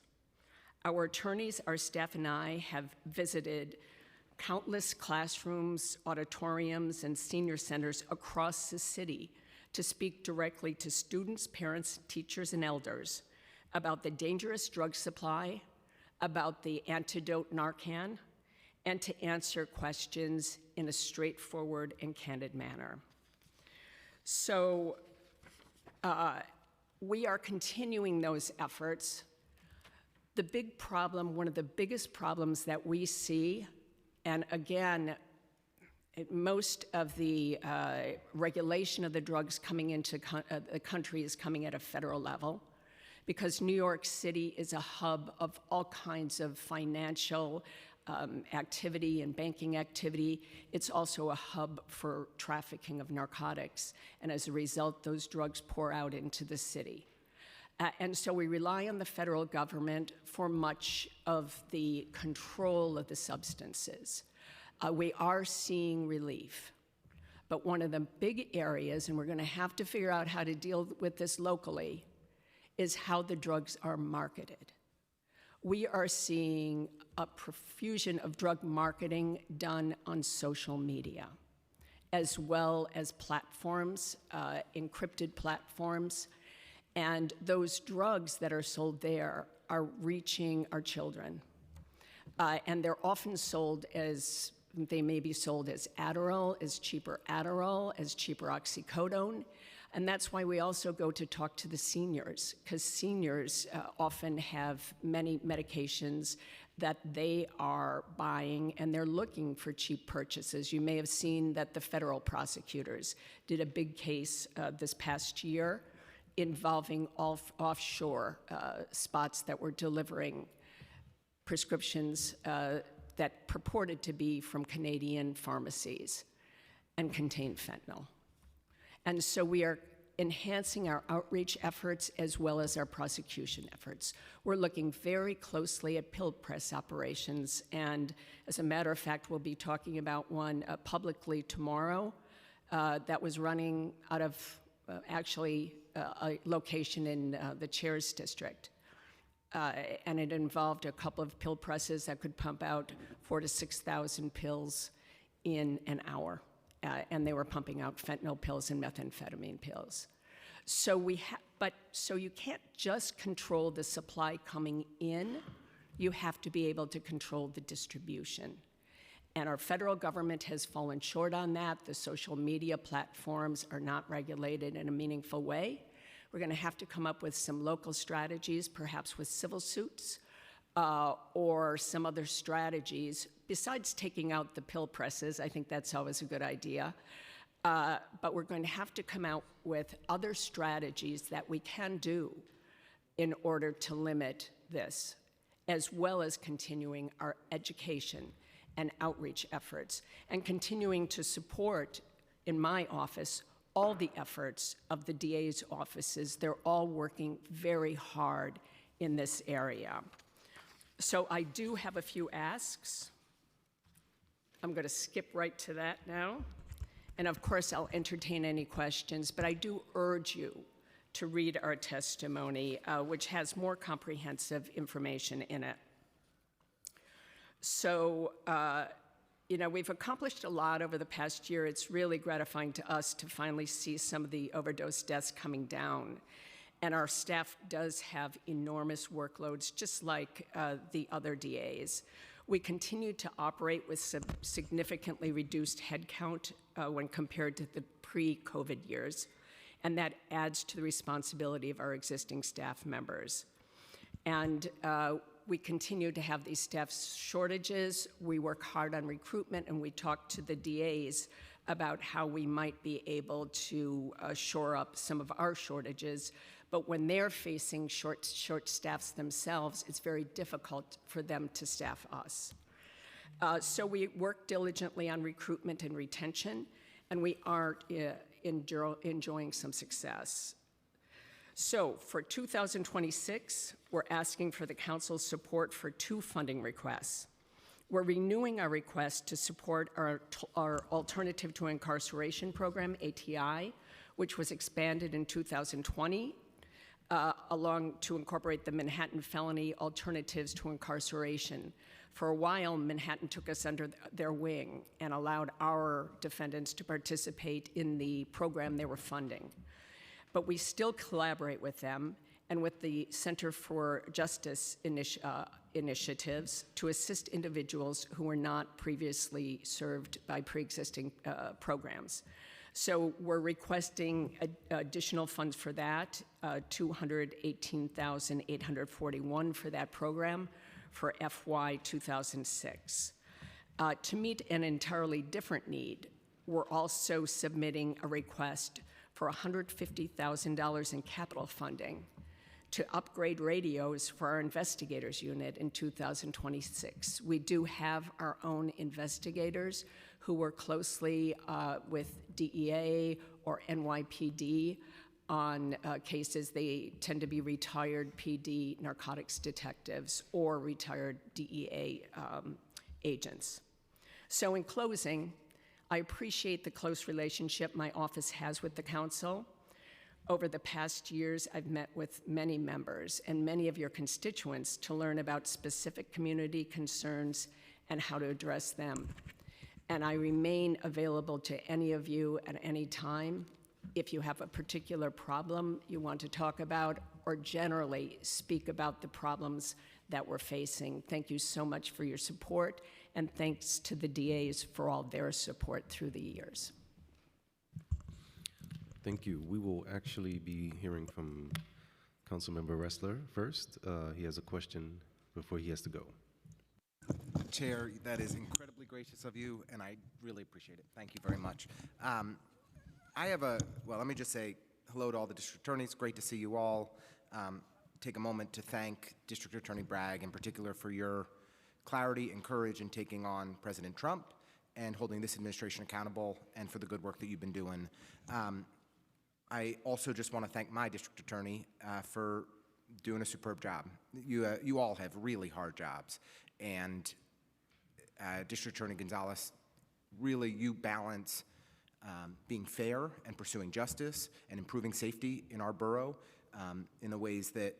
Our attorneys, our staff, and I have visited countless classrooms, auditoriums, and senior centers across the city to speak directly to students, parents, teachers, and elders about the dangerous drug supply, about the antidote Narcan, and to answer questions in a straightforward and candid manner. So we are continuing those efforts. The big problem, one of the biggest problems that we see, and again, most of the regulation of the drugs coming into the country is coming at a federal level, because New York City is a hub of all kinds of financial activity and banking activity. It's also a hub for trafficking of narcotics, and as a result, those drugs pour out into the city. And so we rely on the federal government for much of the control of the substances. We are seeing relief, but one of the big areas, and we're going to have to figure out how to deal with this locally, is how the drugs are marketed. We are seeing a profusion of drug marketing done on social media, as well as platforms, encrypted platforms, and those drugs that are sold there are reaching our children. And they're often sold as, they may be sold as Adderall, as cheaper oxycodone. And that's why we also go to talk to the seniors, because seniors often have many medications that they are buying, and they're looking for cheap purchases. You may have seen that the federal prosecutors did a big case this past year involving offshore spots that were delivering prescriptions that purported to be from Canadian pharmacies and contained fentanyl. And so we are enhancing our outreach efforts as well as our prosecution efforts. We're looking very closely at pill press operations, and as a matter of fact, we'll be talking about one publicly tomorrow that was running out of actually a location in the Chair's district. And it involved a couple of pill presses that could pump out 4,000 to 6,000 pills in an hour. And they were pumping out fentanyl pills and methamphetamine pills. So so you can't just control the supply coming in, you have to be able to control the distribution. And our federal government has fallen short on that. The social media platforms are not regulated in a meaningful way. We're going to have to come up with some local strategies, perhaps with civil suits, or some other strategies, besides taking out the pill presses. I think that's always a good idea. But we're going to have to come out with other strategies that we can do in order to limit this, as well as continuing our education and outreach efforts, and continuing to support, in my office, all the efforts of the DA's offices. They're all working very hard in this area. So I do have a few asks. I'm going to skip right to that now. And of course, I'll entertain any questions, but I do urge you to read our testimony, which has more comprehensive information in it. So, we've accomplished a lot over the past year. It's really gratifying to us to finally see some of the overdose deaths coming down. And our staff does have enormous workloads, just like the other DAs. We continue to operate with significantly reduced headcount when compared to the pre-COVID years, and that adds to the responsibility of our existing staff members. And we continue to have these staff shortages. We work hard on recruitment, and we talk to the DAs about how we might be able to shore up some of our shortages. But when they're facing short staffs themselves, it's very difficult for them to staff us. So we work diligently on recruitment and retention, and we are enjoying some success. So for 2026, we're asking for the council's support for 2 funding requests. We're renewing our request to support our Alternative to Incarceration program, ATI, which was expanded in 2020, along to incorporate the Manhattan Felony Alternatives to Incarceration. For a while, Manhattan took us under their wing and allowed our defendants to participate in the program they were funding. But we still collaborate with them and with the Center for Justice initiatives to assist individuals who were not previously served by pre-existing programs. So we're requesting additional funds for that, $218,841 for that program for FY 2006. To meet an entirely different need, we're also submitting a request for $150,000 in capital funding to upgrade radios for our investigators unit in 2026. We do have our own investigators who work closely with DEA or NYPD on cases. They tend to be retired PD narcotics detectives or retired DEA agents. So in closing, I appreciate the close relationship my office has with the council. Over the past years, I've met with many members and many of your constituents to learn about specific community concerns and how to address them. And I remain available to any of you at any time if you have a particular problem you want to talk about or generally speak about the problems that we're facing. Thank you so much for your support, and thanks to the DAs for all their support through the years. Thank you. We will actually be hearing from Councilmember Ressler first. He has a question before he has to go. Chair, that is incredibly gracious of you, and I really appreciate it. Thank you very much. Let me just say hello to all the district attorneys. Great to see you all. Take a moment to thank District Attorney Bragg in particular for your clarity and courage in taking on President Trump and holding this administration accountable, and for the good work that you've been doing. I also just want to thank my district attorney for doing a superb job. You all have really hard jobs, and District Attorney Gonzalez, really you balance being fair and pursuing justice and improving safety in our borough in the ways that,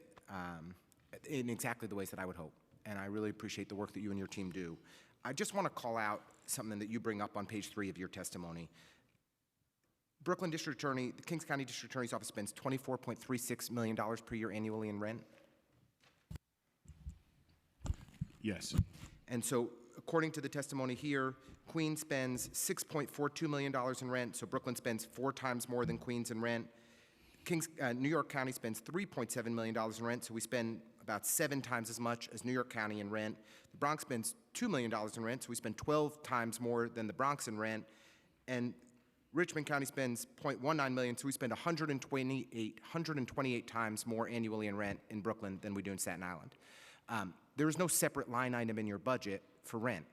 in exactly the ways that I would hope. And I really appreciate the work that you and your team do. I just want to call out something that you bring up on page 3 of your testimony. Brooklyn District Attorney, the Kings County District Attorney's Office spends $24.36 million per year annually in rent. Yes. And so, according to the testimony here, Queens spends $6.42 million in rent, so Brooklyn spends 4 times more than Queens in rent. New York County spends $3.7 million in rent, so we spend about 7 times as much as New York County in rent. The Bronx spends $2 million in rent, so we spend 12 times more than the Bronx in rent. And Richmond County spends $0.19 million, so we spend 128 times more annually in rent in Brooklyn than we do in Staten Island. There is no separate line item in your budget for rent,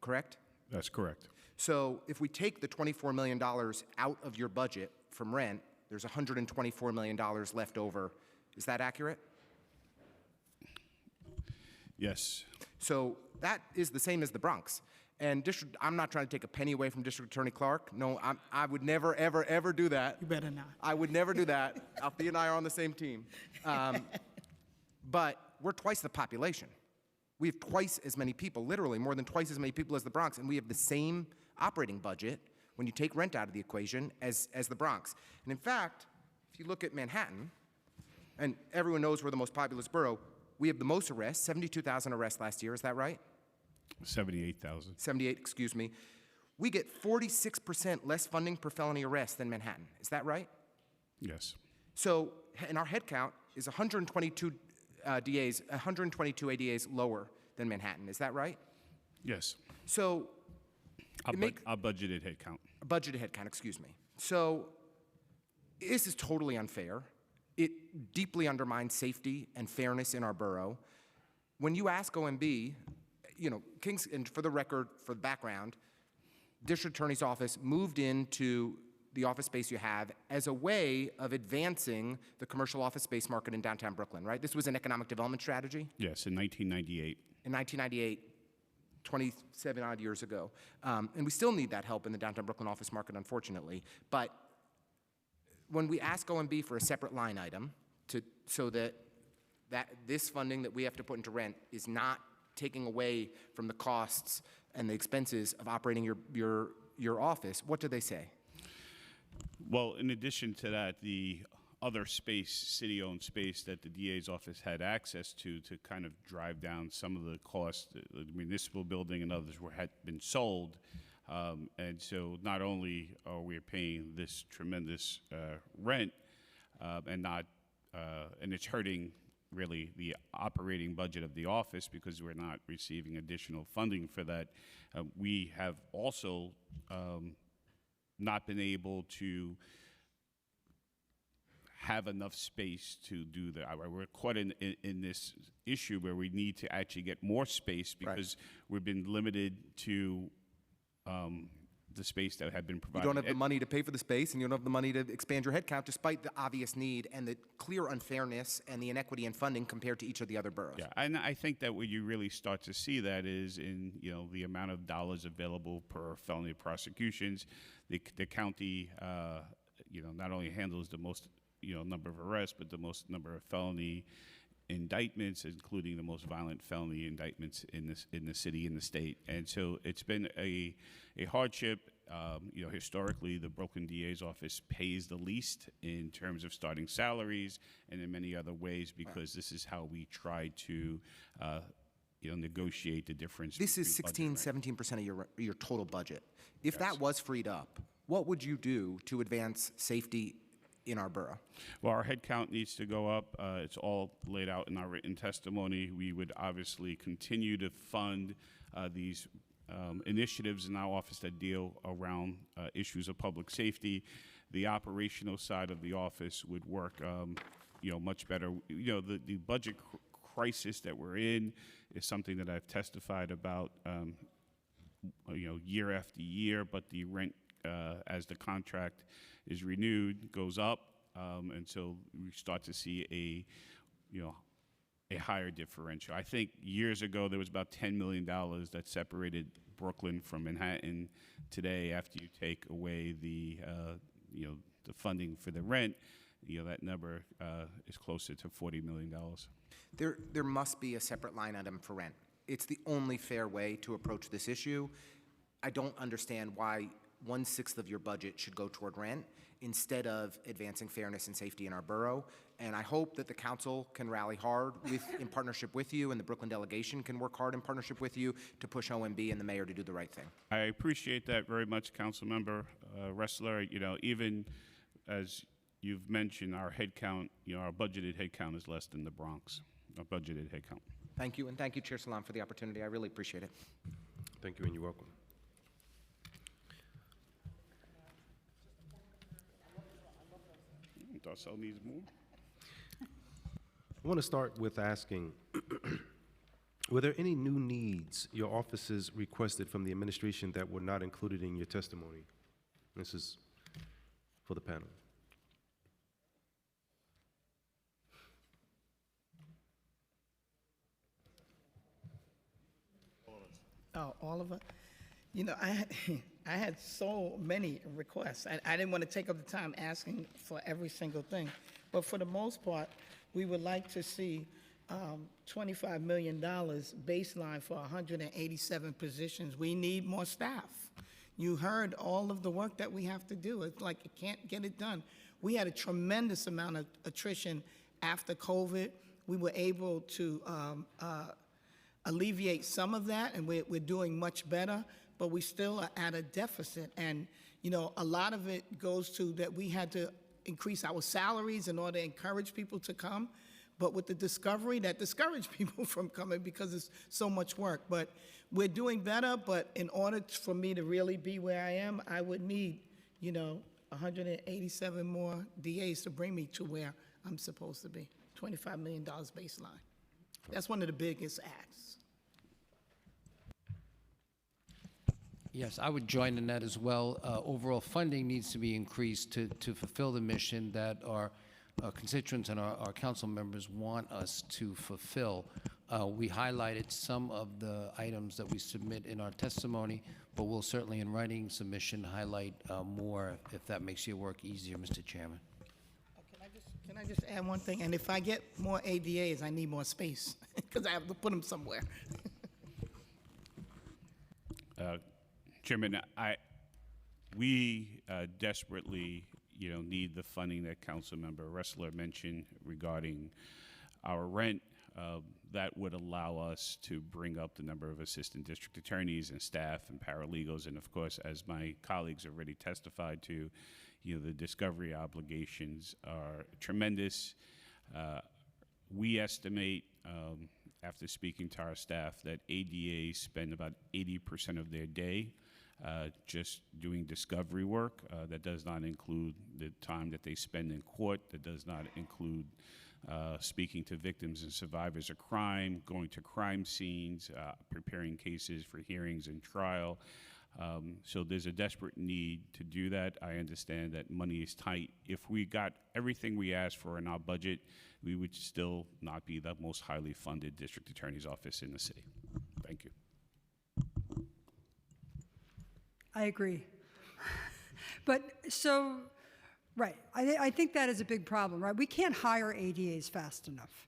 correct? That's correct. So if we take the $24 million out of your budget from rent, there's $124 million left over. Is that accurate? Yes. So that is the same as the Bronx. And I'm not trying to take a penny away from District Attorney Clark. No, I would never, ever, ever do that. You better not. I would never do that. Althea and I are on the same team. But we're twice the population. We have twice as many people, literally more than twice as many people as the Bronx, and we have the same operating budget when you take rent out of the equation as the Bronx. And in fact, if you look at Manhattan, and everyone knows we're the most populous borough, we have the most arrests, 72,000 arrests last year, is that right? 78,000. 78, excuse me. We get 46% less funding per felony arrest than Manhattan, is that right? Yes. So, and our head count is 122 DAs, 122 ADAs lower than Manhattan, is that right? Yes. So, Our budgeted head count. budgeted headcount, excuse me. So this is totally unfair. It deeply undermines safety and fairness in our borough. When you ask OMB, you know, and for the record, for the background, District Attorney's Office moved into the office space you have as a way of advancing the commercial office space market in downtown Brooklyn, right? This was an economic development strategy? Yes, in 1998. In 1998, 27 odd years ago. And we still need that help in the downtown Brooklyn office market, unfortunately. But when we ask OMB for a separate line item so that this funding that we have to put into rent is not taking away from the costs and the expenses of operating your office, what do they say? Well, in addition to that, the other space, city-owned space that the DA's office had access to kind of drive down some of the costs, the municipal building and others had been sold. And so not only are we paying this tremendous rent and it's hurting really the operating budget of the office because we're not receiving additional funding for that, we have also not been able to have enough space to do that. We're caught in this issue where we need to actually get more space because we've been limited to the space that had been provided. You don't have the money to pay for the space, and you don't have the money to expand your headcount, despite the obvious need and the clear unfairness and the inequity in funding compared to each of the other boroughs. Yeah, and I think that where you really start to see that is in the amount of dollars available per felony prosecutions. The county not only handles the most number of arrests, but the most number of felony indictments, including the most violent felony indictments in the city and the state. And so it's been a hardship. Historically, the Brooklyn DA's office pays the least in terms of starting salaries and in many other ways because this is how we try to negotiate the difference. This is 16, 17% of your total budget. If that was freed up, what would you do to advance safety in our borough? Well, our head count needs to go up. It's all laid out in our written testimony. We would obviously continue to fund these initiatives in our office that deal around issues of public safety. The operational side of the office would work much better. The budget crisis that we're in is something that I've testified about year after year, but the rent as the contract is renewed goes up, and so we start to see a higher differential. I think years ago there was about $10 million that separated Brooklyn from Manhattan. Today, after you take away the funding for the rent, that number is closer to $40 million. There must be a separate line item for rent. It's the only fair way to approach this issue. I don't understand why 1/6 of your budget should go toward rent instead of advancing fairness and safety in our borough. And I hope that the council can rally hard in partnership with you, and the Brooklyn delegation can work hard in partnership with you to push OMB and the mayor to do the right thing. I appreciate that very much, Councilmember Ressler. Even as you've mentioned, our head count, our budgeted head count is less than the Bronx, our budgeted head count. Thank you, and thank you, Chair Salam, for the opportunity. I really appreciate it. Thank you, and you're welcome. Darcel needs more. I want to start with asking, were there any new needs your offices requested from the administration that were not included in your testimony? This is for the panel. Oh, all of it? I had so many requests. I didn't want to take up the time asking for every single thing. But for the most part, we would like to see $25 million baseline for 187 positions. We need more staff. You heard all of the work that we have to do. It's like you can't get it done. We had a tremendous amount of attrition after COVID. We were able to alleviate some of that, and we're doing much better, but we still are at a deficit. And, a lot of it goes to that we had to increase our salaries in order to encourage people to come. But with the discovery, that discouraged people from coming because it's so much work. But we're doing better, but in order for me to really be where I am, I would need, 187 more DAs to bring me to where I'm supposed to be, $25 million baseline. That's one of the biggest acts. Yes, I would join in that as well. Overall funding needs to be increased to fulfill the mission that our constituents and our council members want us to fulfill. We highlighted some of the items that we submit in our testimony, but we'll certainly in writing submission highlight more if that makes your work easier, Mr. Chairman. Can I just add one thing? And if I get more ADAs, I need more space because I have to put them somewhere. Chairman, we desperately, need the funding that Councilmember Ressler mentioned regarding our rent. That would allow us to bring up the number of assistant district attorneys and staff and paralegals, and of course, as my colleagues already testified to, the discovery obligations are tremendous. We estimate, after speaking to our staff, that ADAs spend about 80% of their day just doing discovery work. That does not include the time that they spend in court. That does not include speaking to victims and survivors of crime, going to crime scenes, preparing cases for hearings and trial. So there's a desperate need to do that. I understand that money is tight. If we got everything we asked for in our budget, we would still not be the most highly funded district attorney's office in the city. Thank you. I agree. But so, right, I think that is a big problem, right? We can't hire ADAs fast enough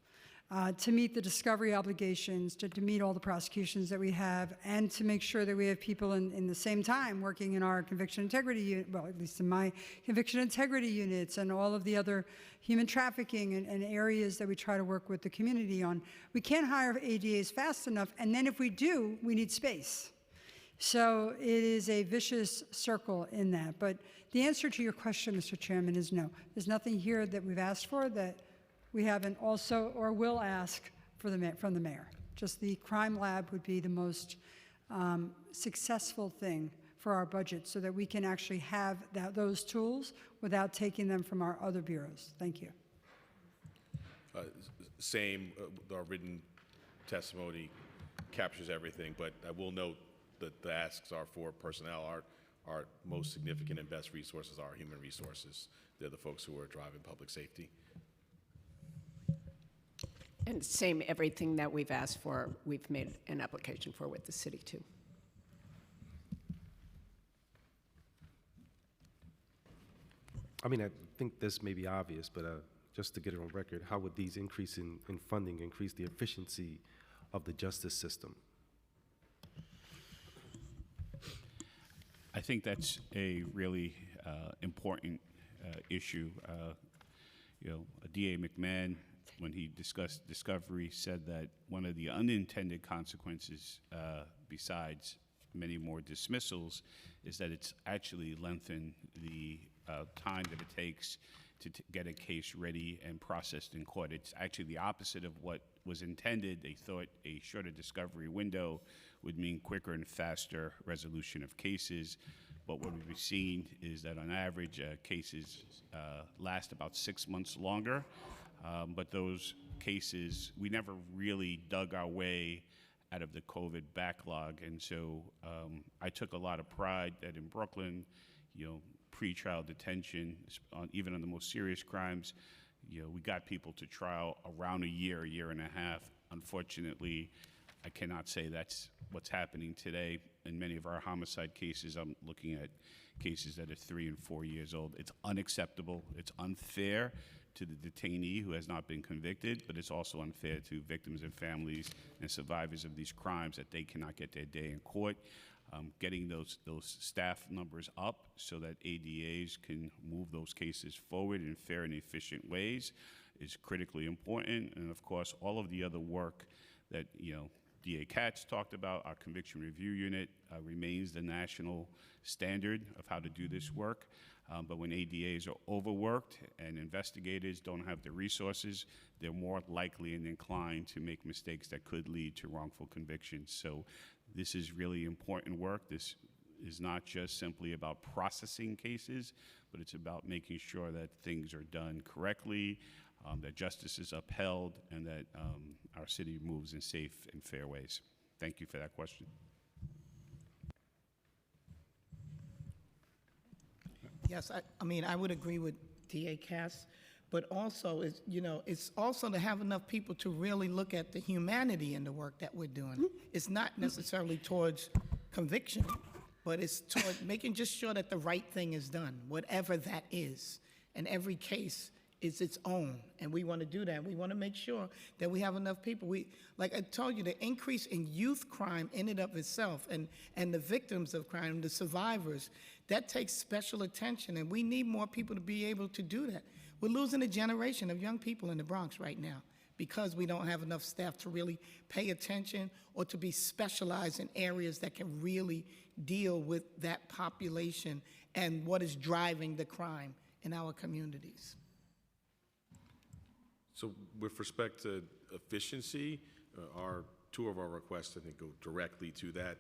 to meet the discovery obligations, to meet all the prosecutions that we have, and to make sure that we have people in the same time working in our conviction integrity unit, well, at least in my conviction integrity units and all of the other human trafficking and areas that we try to work with the community on. We can't hire ADAs fast enough, and then if we do, we need space. So it is a vicious circle in that. But the answer to your question, Mr. Chairman, is no. There's nothing here that we've asked for that we haven't also or will ask from the mayor. Just the crime lab would be the most successful thing for our budget so that we can actually have those tools without taking them from our other bureaus. Thank you. Same, our written testimony captures everything, but I will note that the asks are for personnel. Our most significant and best resources are human resources. They're the folks who are driving public safety. And same, everything that we've asked for, we've made an application for with the city too. I mean, I think this may be obvious, but just to get it on record, how would these increase in funding increase the efficiency of the justice system? I think that's a really important issue. DA McMahon, when he discussed discovery, said that one of the unintended consequences, besides many more dismissals, is that it's actually lengthened the time that it takes to get a case ready and processed in court. It's actually the opposite of what was intended. They thought a shorter discovery window would mean quicker and faster resolution of cases. But what we've seen is that on average, cases last about 6 months longer. But those cases, we never really dug our way out of the COVID backlog. And so I took a lot of pride that in Brooklyn, pretrial detention, even on the most serious crimes, we got people to trial around a year and a half. Unfortunately, I cannot say that's what's happening today. In many of our homicide cases, I'm looking at cases that are 3 and 4 years old. It's unacceptable. It's unfair to the detainee who has not been convicted, but it's also unfair to victims and families and survivors of these crimes that they cannot get their day in court. Getting those staff numbers up so that ADAs can move those cases forward in fair and efficient ways is critically important. And of course, all of the other work that DA Katz talked about, our conviction review unit remains the national standard of how to do this work. But when ADAs are overworked and investigators don't have the resources, they're more likely and inclined to make mistakes that could lead to wrongful convictions. So this is really important work. This is not just simply about processing cases, but it's about making sure that things are done correctly, that justice is upheld, and that our city moves in safe and fair ways. Thank you for that question. Yes, I mean, I would agree with DA Cass, but also, it's also to have enough people to really look at the humanity in the work that we're doing. It's not necessarily towards conviction, but it's toward making just sure that the right thing is done, whatever that is. And every case is its own, and we want to do that. We want to make sure that we have enough people. Like I told you, the increase in youth crime in and of itself, and the victims of crime, the survivors, that takes special attention, and we need more people to be able to do that. We're losing a generation of young people in the Bronx right now because we don't have enough staff to really pay attention or to be specialized in areas that can really deal with that population and what is driving the crime in our communities. So with respect to efficiency, two of our requests, I think, go directly to that.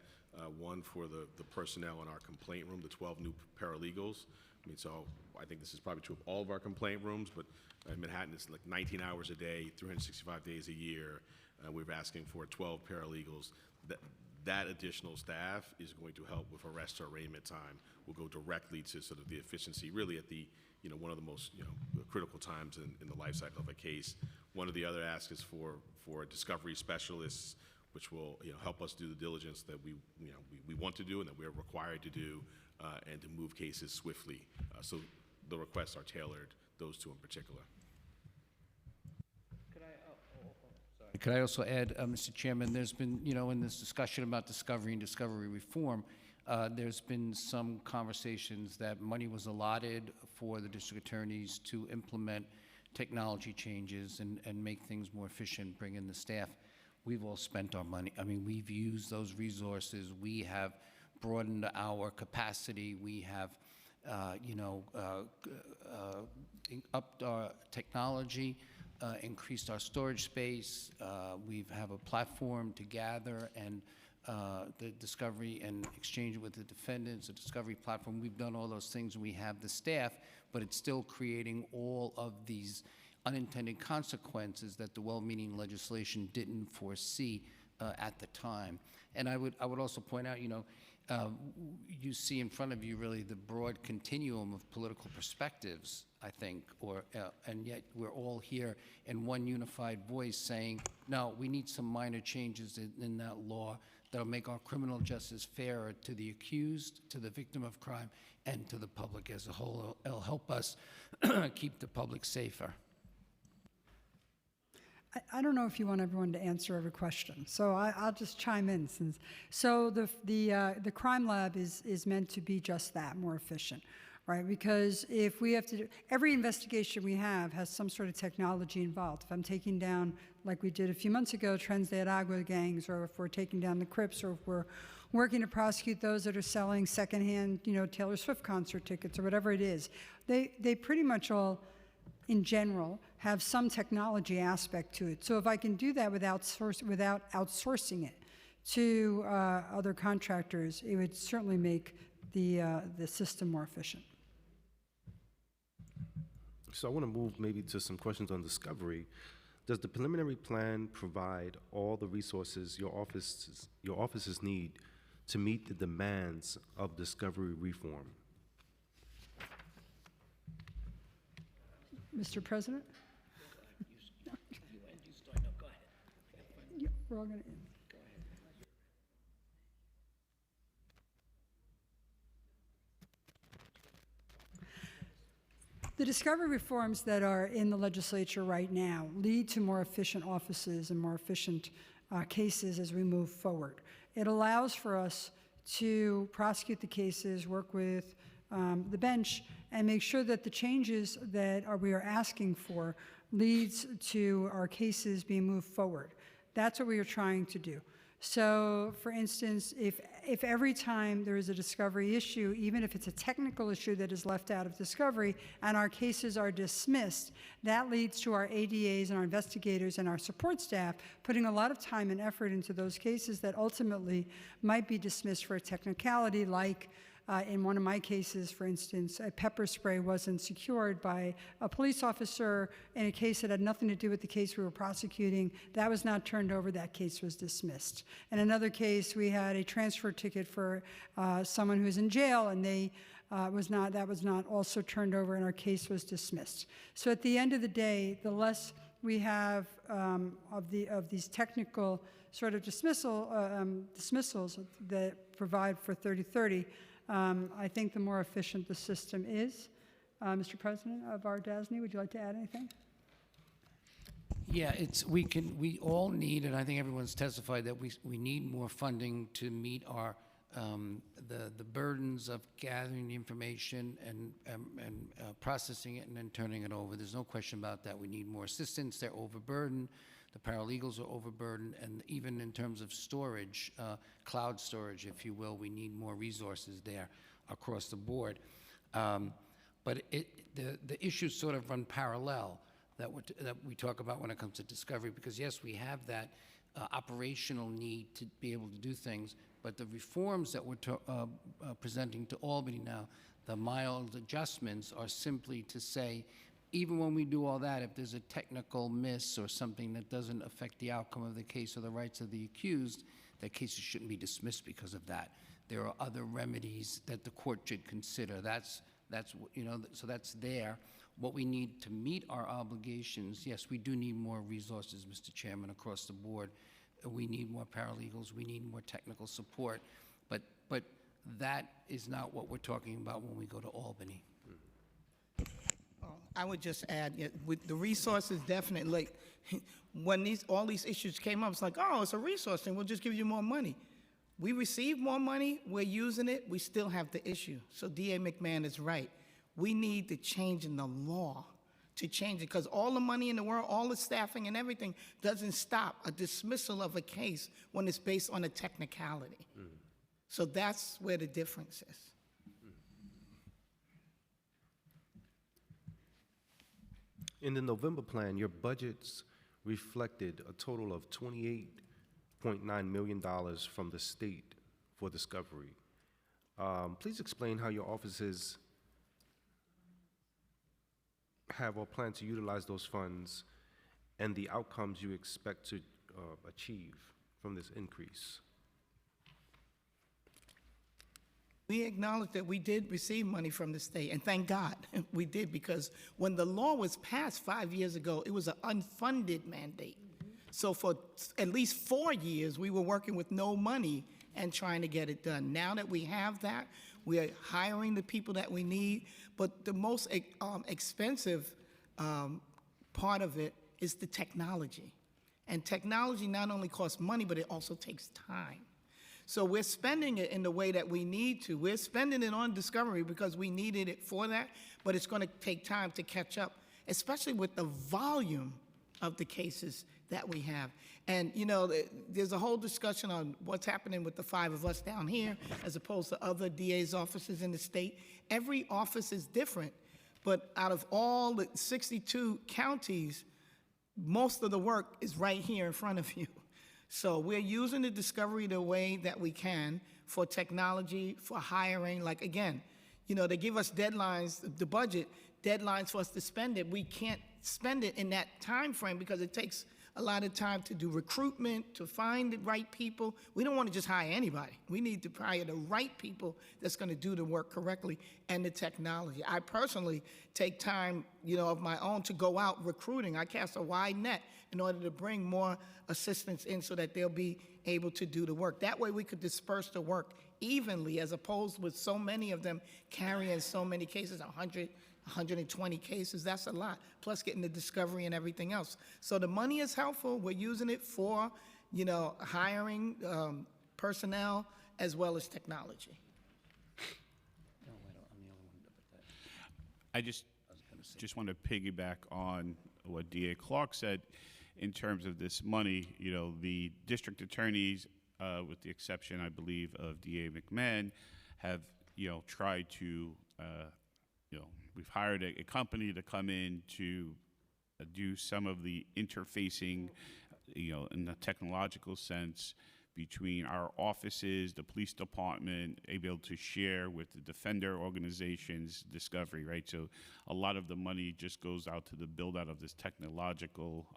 One for the personnel in our complaint room, the 12 new paralegals. I mean, so I think this is probably true of all of our complaint rooms, but in Manhattan, it's like 19 hours a day, 365 days a year. We're asking for 12 paralegals. That additional staff is going to help with arrest or arraignment time. Will go directly to sort of the efficiency, really at the, one of the most, critical times in the life cycle of a case. One of the other asks is for discovery specialists, which will, help us do the diligence that we want to do and that we're required to do, and to move cases swiftly. So the requests are tailored, those two in particular. Could I also add, Mr. Chairman, there's been, in this discussion about discovery and discovery reform, there's been some conversations that money was allotted for the district attorneys to implement technology changes and make things more efficient, bring in the staff. We've all spent our money. I mean, we've used those resources. We have broadened our capacity. We have, upped our technology, increased our storage space. We have a platform to gather and the discovery and exchange with the defendants, a discovery platform. We've done all those things. We have the staff, but it's still creating all of these unintended consequences that the well-meaning legislation didn't foresee at the time. And I would also point out, you see in front of you really the broad continuum of political perspectives, I think, and yet we're all here in one unified voice saying, no, we need some minor changes in that law that'll make our criminal justice fairer to the accused, to the victim of crime, and to the public as a whole. It'll help us keep the public safer. I don't know if you want everyone to answer every question, so I'll just chime in. So the crime lab is meant to be just that, more efficient, right? Because if we have to every investigation we have has some sort of technology involved. If I'm taking down, like we did a few months ago, Trans de Aragua gangs, or if we're taking down the Crips, or if we're working to prosecute those that are selling secondhand, Taylor Swift concert tickets, or whatever it is, they pretty much all, in general, have some technology aspect to it. So if I can do that without outsourcing it to other contractors, it would certainly make the system more efficient. So I want to move maybe to some questions on discovery. Does the preliminary plan provide all the resources your offices need to meet the demands of discovery reform? Mr. President? We're all going to end. The discovery reforms that are in the legislature right now lead to more efficient offices and more efficient cases as we move forward. It allows for us to prosecute the cases, work with the bench, and make sure that the changes that we are asking for leads to our cases being moved forward. That's what we are trying to do. So, for instance, if every time there is a discovery issue, even if it's a technical issue that is left out of discovery, and our cases are dismissed, that leads to our ADAs and our investigators and our support staff putting a lot of time and effort into those cases that ultimately might be dismissed for a technicality, like in one of my cases, for instance, a pepper spray wasn't secured by a police officer in a case that had nothing to do with the case we were prosecuting. That was not turned over. That case was dismissed. In another case, we had a transfer ticket for someone who was in jail, and that was not also turned over, and our case was dismissed. So at the end of the day, the less we have of these technical sort of dismissals that provide for 30/30, I think the more efficient the system is. Mr. President of RDASNY, would you like to add anything? Yeah, we all need, and I think everyone's testified that we need more funding to meet our the burdens of gathering the information and processing it and then turning it over. There's no question about that. We need more assistance. They're overburdened. The paralegals are overburdened, and even in terms of storage, cloud storage, if you will, we need more resources there across the board. But the issues sort of run parallel that we talk about when it comes to discovery, because yes, we have that operational need to be able to do things, but the reforms that we're presenting to Albany now, the mild adjustments, are simply to say, even when we do all that, if there's a technical miss or something that doesn't affect the outcome of the case or the rights of the accused, that cases shouldn't be dismissed because of that. There are other remedies that the court should consider. So that's there. What we need to meet our obligations, yes, we do need more resources, Mr. Chairman, across the board. We need more paralegals. We need more technical support. But that is not what we're talking about when we go to Albany. I would just add, with the resources, definitely, like, when all these issues came up, it's like, oh, it's a resource thing, we'll just give you more money. We receive more money, we're using it, we still have the issue. So DA McMahon is right. We need to change in the law to change it, because all the money in the world, all the staffing and everything doesn't stop a dismissal of a case when it's based on a technicality. So that's where the difference is. In the November plan, your budgets reflected a total of $28.9 million from the state for discovery. Please explain how your offices have or plan to utilize those funds and the outcomes you expect to achieve from this increase. We acknowledge that we did receive money from the state, and thank God we did, because when the law was passed 5 years ago, it was an unfunded mandate. So for at least 4 years, we were working with no money and trying to get it done. Now that we have that, we are hiring the people that we need, but the most expensive part of it is the technology. And technology not only costs money, but it also takes time. So we're spending it in the way that we need to. We're spending it on discovery because we needed it for that, but it's going to take time to catch up, especially with the volume of the cases that we have. And, you know, there's a whole discussion on what's happening with the 5 of us down here as opposed to other DA's offices in the state. Every office is different, but out of all the 62 counties, most of the work is right here in front of you. So we're using the discovery the way that we can for technology, for hiring. Like, again, you know, they give us deadlines, the budget, deadlines for us to spend it. We can't spend it in that time frame because it takes a lot of time to do recruitment, to find the right people. We don't want to just hire anybody. We need to hire the right people that's going to do the work correctly, and the technology. I personally take time, you know, of my own to go out recruiting. I cast a wide net in order to bring more assistants in so that they'll be able to do the work. That way we could disperse the work evenly, as opposed with so many of them carrying so many cases, 100, 120 cases. That's a lot, plus getting the discovery and everything else. So the money is helpful. We're using it for, you know, hiring personnel as well as technology. I just want to piggyback on what DA Clark said in terms of this money. You know, the district attorneys with the exception, I believe, of DA McMahon, have, tried to, we've hired a company to come in to do some of the interfacing, in the technological sense, between our offices, the police department, able to share with the defender organizations, discovery, right? So a lot of the money just goes out to the build out of this technological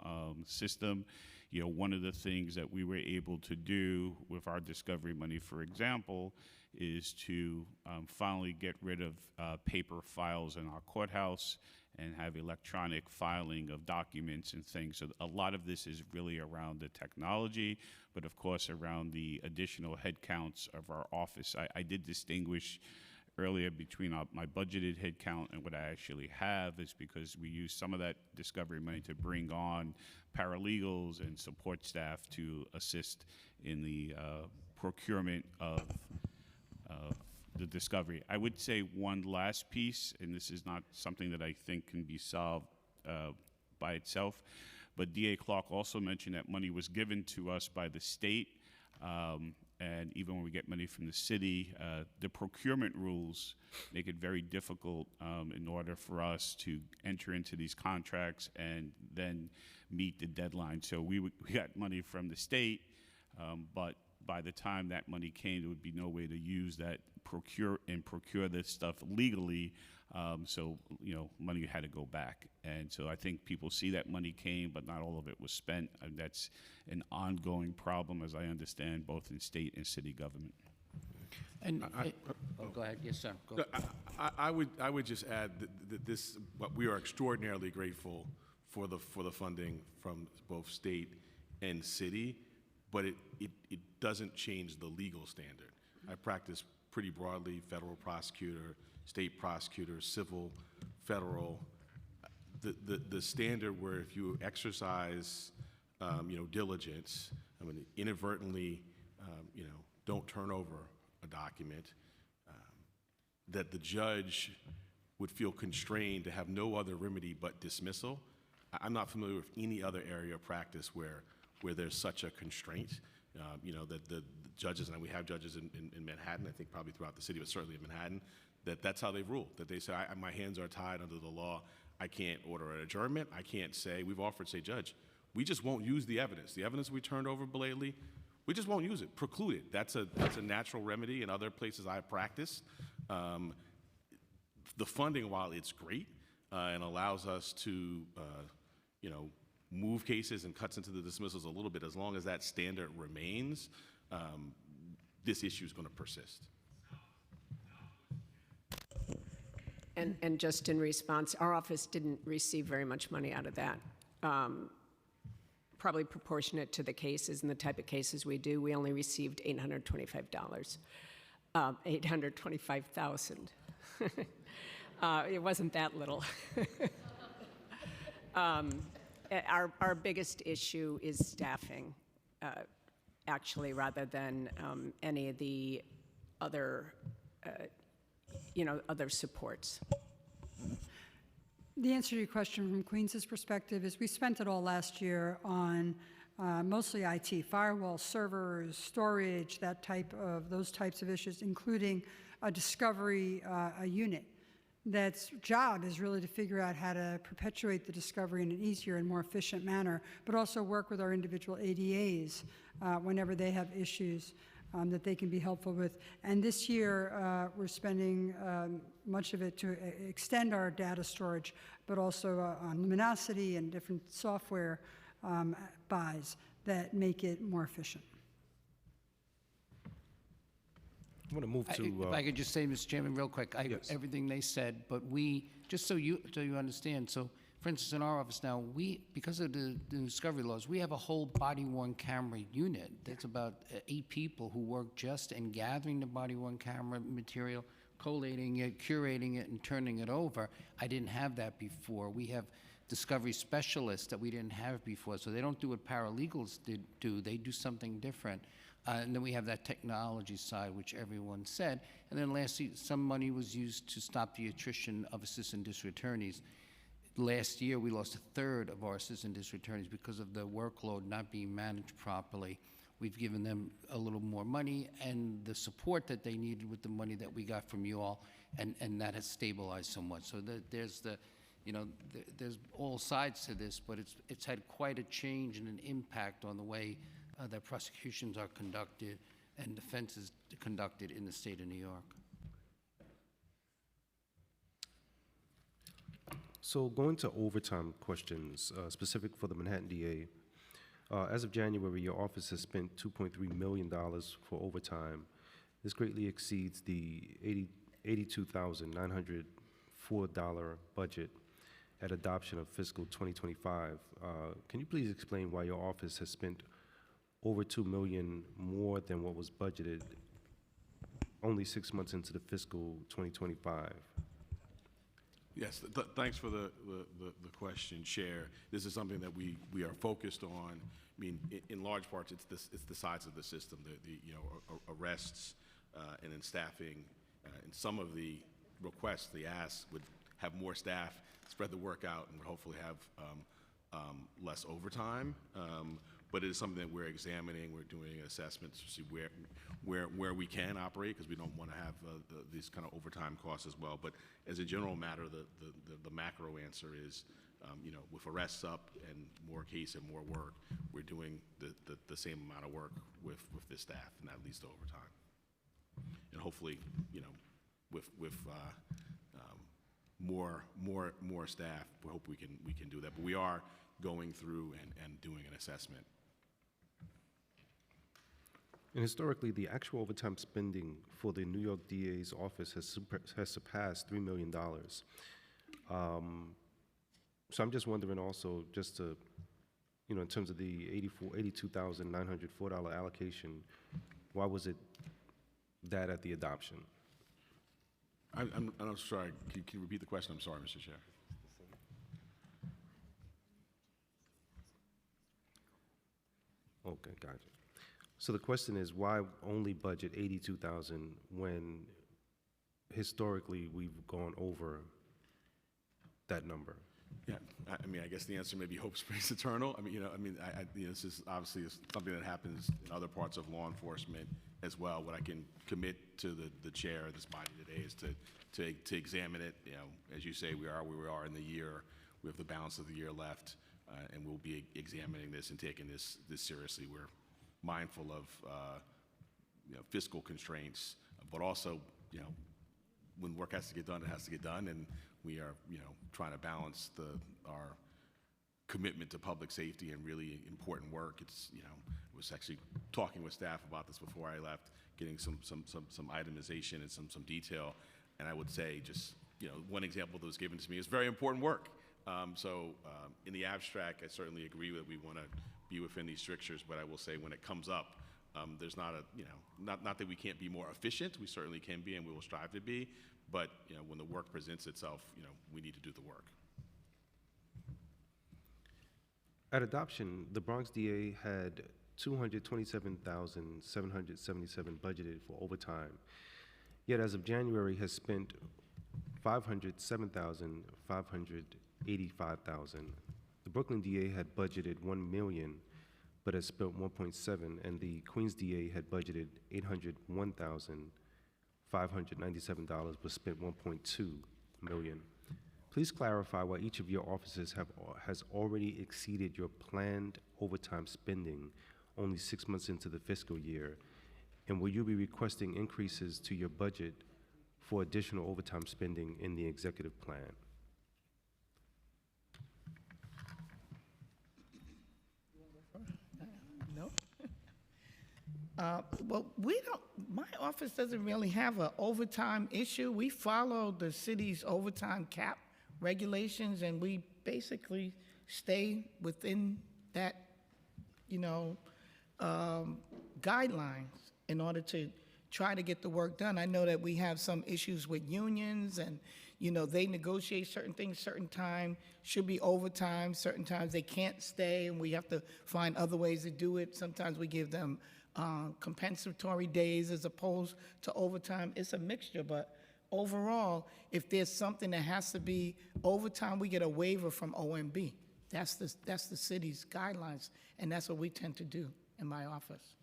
system. One of the things that we were able to do with our discovery money, for example, is to finally get rid of paper files in our courthouse and have electronic filing of documents and things. So a lot of this is really around the technology, but of course around the additional headcounts of our office. I did distinguish earlier between my budgeted headcount and what I actually have, is because we use some of that discovery money to bring on paralegals and support staff to assist in the procurement of the discovery. I would say one last piece, and this is not something that I think can be solved by itself, but DA Clark also mentioned that money was given to us by the state, and even when we get money from the city, the procurement rules make it very difficult in order for us to enter into these contracts and then meet the deadline. So we got money from the state, but by the time that money came, there would be no way to use that procure this stuff legally. So money had to go back, and so I think people see that money came, but not all of it was spent. And that's an ongoing problem, as I understand, both in state and city government. And go ahead. Yes, sir. Go. No, I would just add that we are extraordinarily grateful for the funding from both state and city, but it doesn't change the legal standard. I practice pretty broadly: federal prosecutor, state prosecutor, civil, federal. The standard where if you exercise, diligence, inadvertently, don't turn over a document, that the judge would feel constrained to have no other remedy but dismissal. I'm not familiar with any other area of practice where there's such a constraint. That the judges, and we have judges in Manhattan, I think probably throughout the city, but certainly in Manhattan, that's how they've ruled, that they say, my hands are tied under the law. I can't order an adjournment. I can't say, we've offered, say, Judge, we just won't use the evidence. The evidence we turned over belatedly, we just won't use it, preclude it. That's a natural remedy in other places I've practiced. The funding, while it's great and allows us to, move cases and cuts into the dismissals a little bit, as long as that standard remains, this issue is going to persist. And just in response, our office didn't receive very much money out of that. Probably proportionate to the cases and the type of cases we do. We only received $825, $825,000. It wasn't that little. Our biggest issue is staffing, actually, rather than any of the other, other supports. The answer to your question from Queens' perspective is we spent it all last year on mostly IT, firewall, servers, storage, those types of issues, including a discovery a unit. That's job is really to figure out how to perpetuate the discovery in an easier and more efficient manner, but also work with our individual ADAs whenever they have issues that they can be helpful with. And this year, we're spending much of it to extend our data storage, but also on Luminosity and different software buys that make it more efficient. I want to move to. If I could just say, Mr. Chairman, real quick, Yes. Everything they said, but we, just so you understand, so for instance, in our office now, because of the discovery laws, we have a whole body-worn camera unit. That's about 8 people who work just in gathering the body-worn camera material, collating it, curating it, and turning it over. I didn't have that before. We have discovery specialists that we didn't have before, so they don't do what paralegals do. They do something different. And then we have that technology side, which everyone said. And then lastly, some money was used to stop the attrition of assistant district attorneys. Last year, we lost 1/3 of our assistant district attorneys because of the workload not being managed properly. We've given them a little more money and the support that they needed with the money that we got from you all, and that has stabilized somewhat. So there's there's all sides to this, but it's had quite a change and an impact on the way that prosecutions are conducted and defense is conducted in the state of New York. So going to overtime questions, specific for the Manhattan DA. As of January, your office has spent $2.3 million for overtime. This greatly exceeds the $82,904 budget at adoption of fiscal 2025. Can you please explain why your office has spent over $2 million more than what was budgeted only 6 months into the fiscal 2025? Yes, thanks for the question, Chair. This is something that we are focused on. I mean, in large parts, it's the size of the system, the arrests and then staffing. And some of the requests, the asks, would have more staff, spread the work out, and would hopefully have less overtime. But it is something that we're examining. We're doing assessments to see where we can operate, because we don't want to have these kind of overtime costs as well. But as a general matter, the macro answer is, with arrests up and more case and more work, we're doing the same amount of work with this staff, and that leads to overtime. And hopefully, with more staff, we hope we can do that. But we are going through and doing an assessment. And historically, the actual overtime spending for the New York DA's office has surpassed $3 million. So I'm just wondering also, just to, in terms of the $82,904 allocation, why was it that at the adoption? I'm sorry. Can you repeat the question? I'm sorry, Mr. Chair. Okay, gotcha. So the question is, why only budget 82,000 when historically we've gone over that number? Yeah, I mean, I guess the answer may be hope springs eternal. I mean, this is obviously something that happens in other parts of law enforcement as well. What I can commit to the chair of this body today is to examine it. As you say, we are where we are in the year. We have the balance of the year left, and we'll be examining this and taking this seriously. We're mindful of fiscal constraints, but also, when work has to get done, it has to get done, and we are, trying to balance our commitment to public safety and really important work. It's, I was actually talking with staff about this before I left, getting some itemization and some detail, and I would say just, one example that was given to me is very important work. In the abstract, I certainly agree that we want to be within these strictures, but I will say when it comes up, there's not not that we can't be more efficient. We certainly can be, and we will strive to be. But when the work presents itself, we need to do the work. At adoption, the Bronx DA had $227,777 budgeted for overtime. Yet as of January, has spent $507,585,000. The Brooklyn DA had budgeted $1 million, but has spent 1.7, and the Queens DA had budgeted $801,597, but spent 1.2 million. Please clarify why each of your offices has already exceeded your planned overtime spending only 6 months into the fiscal year, and will you be requesting increases to your budget for additional overtime spending in the executive plan? No. Well, my office doesn't really have an overtime issue. We follow the city's overtime cap regulations, and we basically stay within that, guidelines in order to try to get the work done. I know that we have some issues with unions, and, they negotiate certain things, certain time should be overtime, certain times they can't stay, and we have to find other ways to do it. Sometimes we give them compensatory days as opposed to overtime. It's a mixture, but overall, if there's something that has to be overtime, we get a waiver from OMB. That's the city's guidelines, and that's what we tend to do in my office.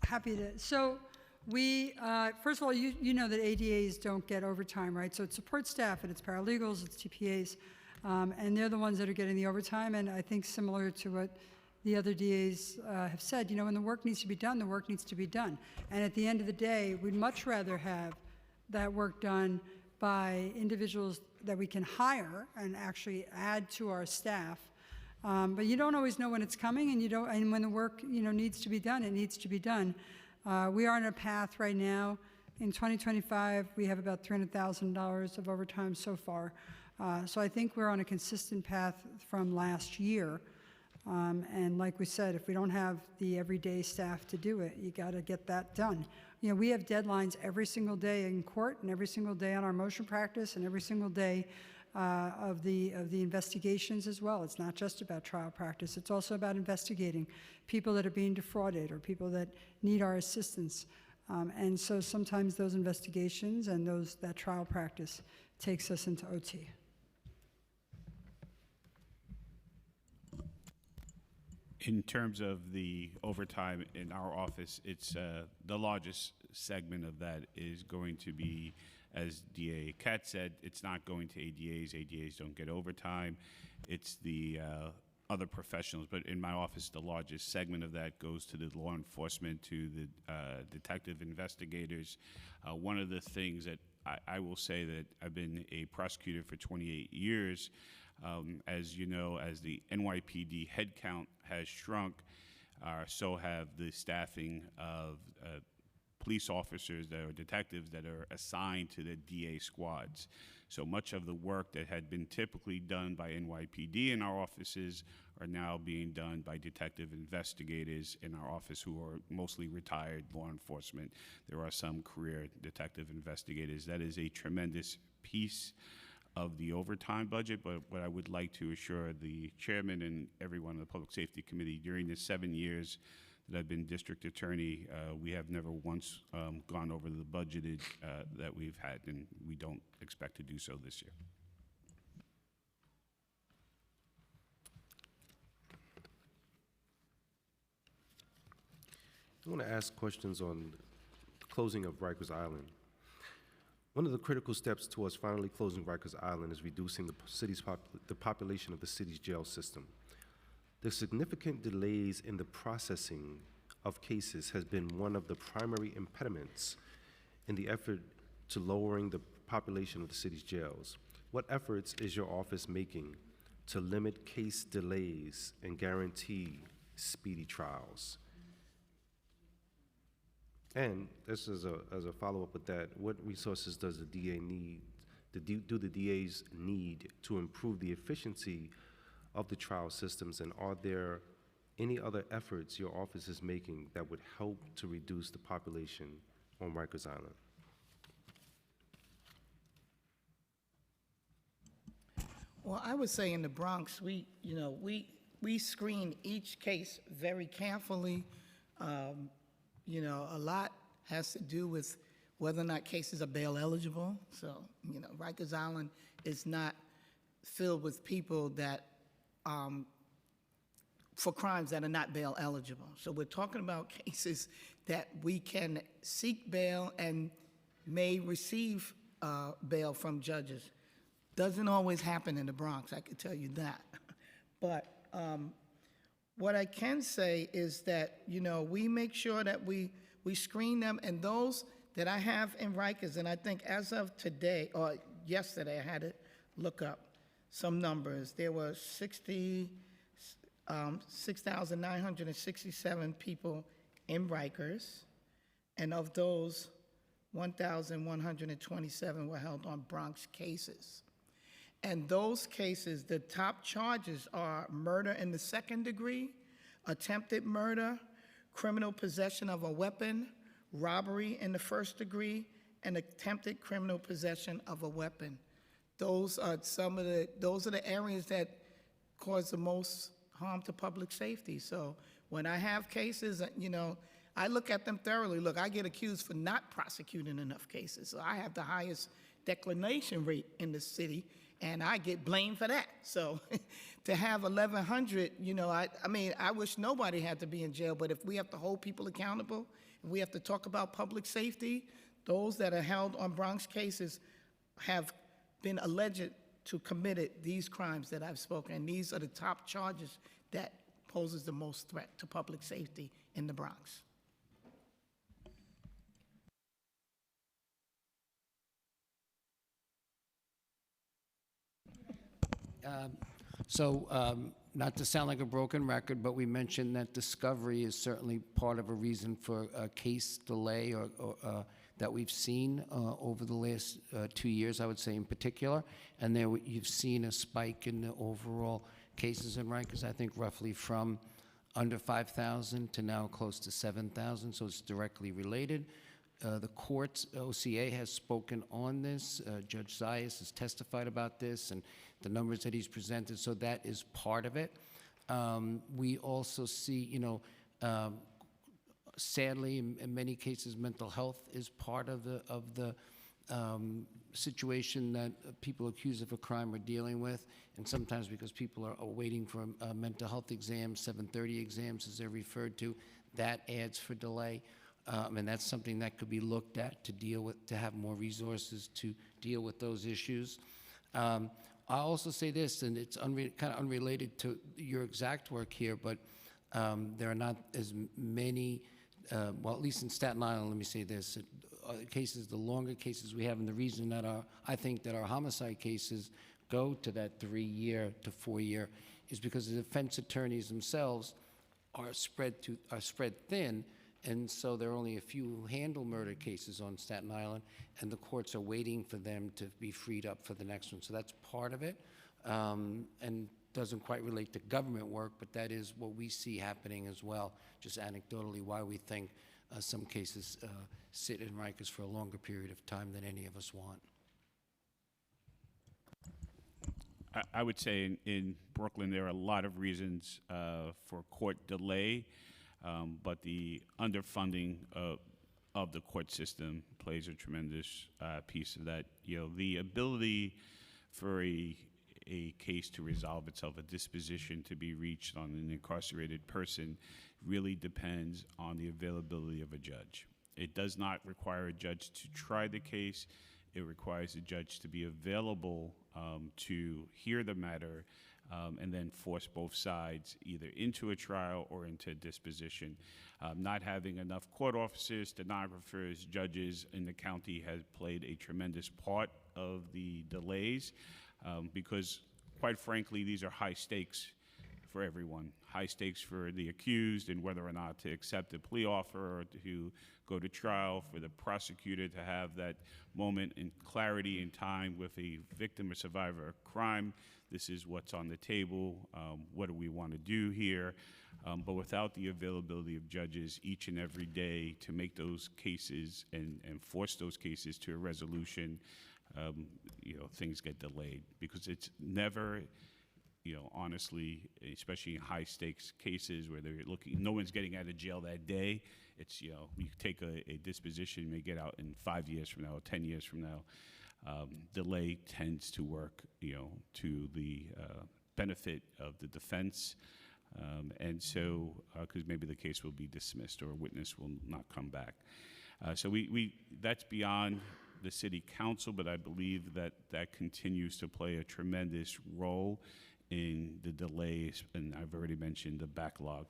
Happy to. So we, first of all, you know that ADAs don't get overtime, right? So it's support staff and it's paralegals, it's TPAs, and they're the ones that are getting the overtime. And I think similar to what the other DAs have said, when the work needs to be done, the work needs to be done. And at the end of the day, we'd much rather have that work done by individuals that we can hire and actually add to our staff. But you don't always know when it's coming, and when the work needs to be done, it needs to be done. We are on a path right now. In 2025, we have about $300,000 of overtime so far. So I think we're on a consistent path from last year. And like we said, if we don't have the everyday staff to do it, you got to get that done. We have deadlines every single day in court and every single day on our motion practice and every single day of the investigations as well. It's not just about trial practice. It's also about investigating people that are being defrauded or people that need our assistance. And so sometimes those investigations and that trial practice takes us into OT. In terms of the overtime in our office, it's the largest segment of that is going to be, as DA Katz said, it's not going to ADAs. ADAs don't get overtime. It's the other professionals. But in my office, the largest segment of that goes to the law enforcement, to the detective investigators. One of the things that I will say that I've been a prosecutor for 28 years. As you know, as the NYPD headcount has shrunk, so have the staffing of police officers that are detectives that are assigned to the DA squads. So much of the work that had been typically done by NYPD in our offices are now being done by detective investigators in our office who are mostly retired law enforcement. There are some career detective investigators. That is a tremendous piece of the overtime budget, but what I would like to assure the chairman and everyone in the Public Safety Committee, during the 7 years that I've been district attorney, we have never once gone over the budgeted that we've had, and we don't expect to do so this year. I want to ask questions on the closing of Rikers Island. One of the critical steps towards finally closing Rikers Island is reducing the population of the city's jail system. The significant delays in the processing of cases has been one of the primary impediments in the effort to lowering the population of the city's jails. What efforts is your office making to limit case delays and guarantee speedy trials? And this is as a follow-up with that, what resources does the DA need, do the DAs need to improve the efficiency of the trial systems, and are there any other efforts your office is making that would help to reduce the population on Rikers Island? Well, I would say in the Bronx, we screen each case very carefully. A lot has to do with whether or not cases are bail eligible. So, Rikers Island is not filled with people that, for crimes that are not bail eligible. So we're talking about cases that we can seek bail and may receive bail from judges. Doesn't always happen in the Bronx, I can tell you that. But what I can say is that, we make sure that we screen them, and those that I have in Rikers, and I think as of today, or yesterday, I had to look up some numbers. There were 6,967 people in Rikers, and of those, 1,127 were held on Bronx cases. And those cases, the top charges are murder in the second degree, attempted murder, criminal possession of a weapon, robbery in the first degree, and attempted criminal possession of a weapon. Those are the areas that cause the most harm to public safety. So when I have cases, I look at them thoroughly. Look, I get accused for not prosecuting enough cases. So I have the highest declination rate in the city, and I get blamed for that. So to have 1,100, you know, I mean, I wish nobody had to be in jail, but if we have to hold people accountable, if we have to talk about public safety, those that are held on Bronx cases have been alleged to committed these crimes that I've spoken, and these are the top charges that poses the most threat to public safety in the Bronx. Not to sound like a broken record, but we mentioned that discovery is certainly part of a reason for a case delay or that we've seen over the last 2 years, I would say in particular. And there you've seen a spike in the overall cases in Rikers, I think roughly from under 5,000 to now close to 7,000, so it's directly related. The courts, OCA has spoken on this. Judge Zayas has testified about this and the numbers that he's presented, so that is part of it. We also see, you know, sadly, in many cases, mental health is part of the situation that people accused of a crime are dealing with, and sometimes because people are waiting for a mental health exam, 730 exams as they're referred to, that adds for delay. And that's something that could be looked at to deal with, to have more resources to deal with those issues. I'll also say this, and it's kind of unrelated to your exact work here, but there are not as many, well, at least in Staten Island, let me say this, cases, the longer cases we have, and the reason that I think that our homicide cases go to that 3-year to 4-year is because the defense attorneys themselves are spread thin. And so there are only a few who handle murder cases on Staten Island, and the courts are waiting for them to be freed up for the next one. So that's part of it, and doesn't quite relate to government work, but that is what we see happening as well, just anecdotally, why we think some cases sit in Rikers for a longer period of time than any of us want. I would say in Brooklyn, there are a lot of reasons for court delay. But the underfunding of the court system plays a tremendous piece of that. You know, the ability for a case to resolve itself, a disposition to be reached on an incarcerated person, really depends on the availability of a judge. It does not require a judge to try the case. It requires a judge to be available to hear the matter and then force both sides either into a trial or into a disposition. Not having enough court officers, stenographers, judges in the county has played a tremendous part of the delays because, quite frankly, these are high stakes for everyone. High stakes for the accused and whether or not to accept a plea offer or to go to trial, for the prosecutor to have that moment in clarity and time with a victim or survivor of crime. This is what's on the table. What do we want to do here? But without the availability of judges each and every day to make those cases and force those cases to a resolution, you know, things get delayed because it's never, you know, honestly, especially in high stakes cases where they're looking, no one's getting out of jail that day. It's, you know, you take a disposition, you may get out in 5 years from now or 10 years from now. Delay tends to work, you know, to the benefit of the defense, and so because maybe the case will be dismissed or a witness will not come back. So that's beyond the city council, but I believe that that continues to play a tremendous role in the delays, and I've already mentioned the backlog.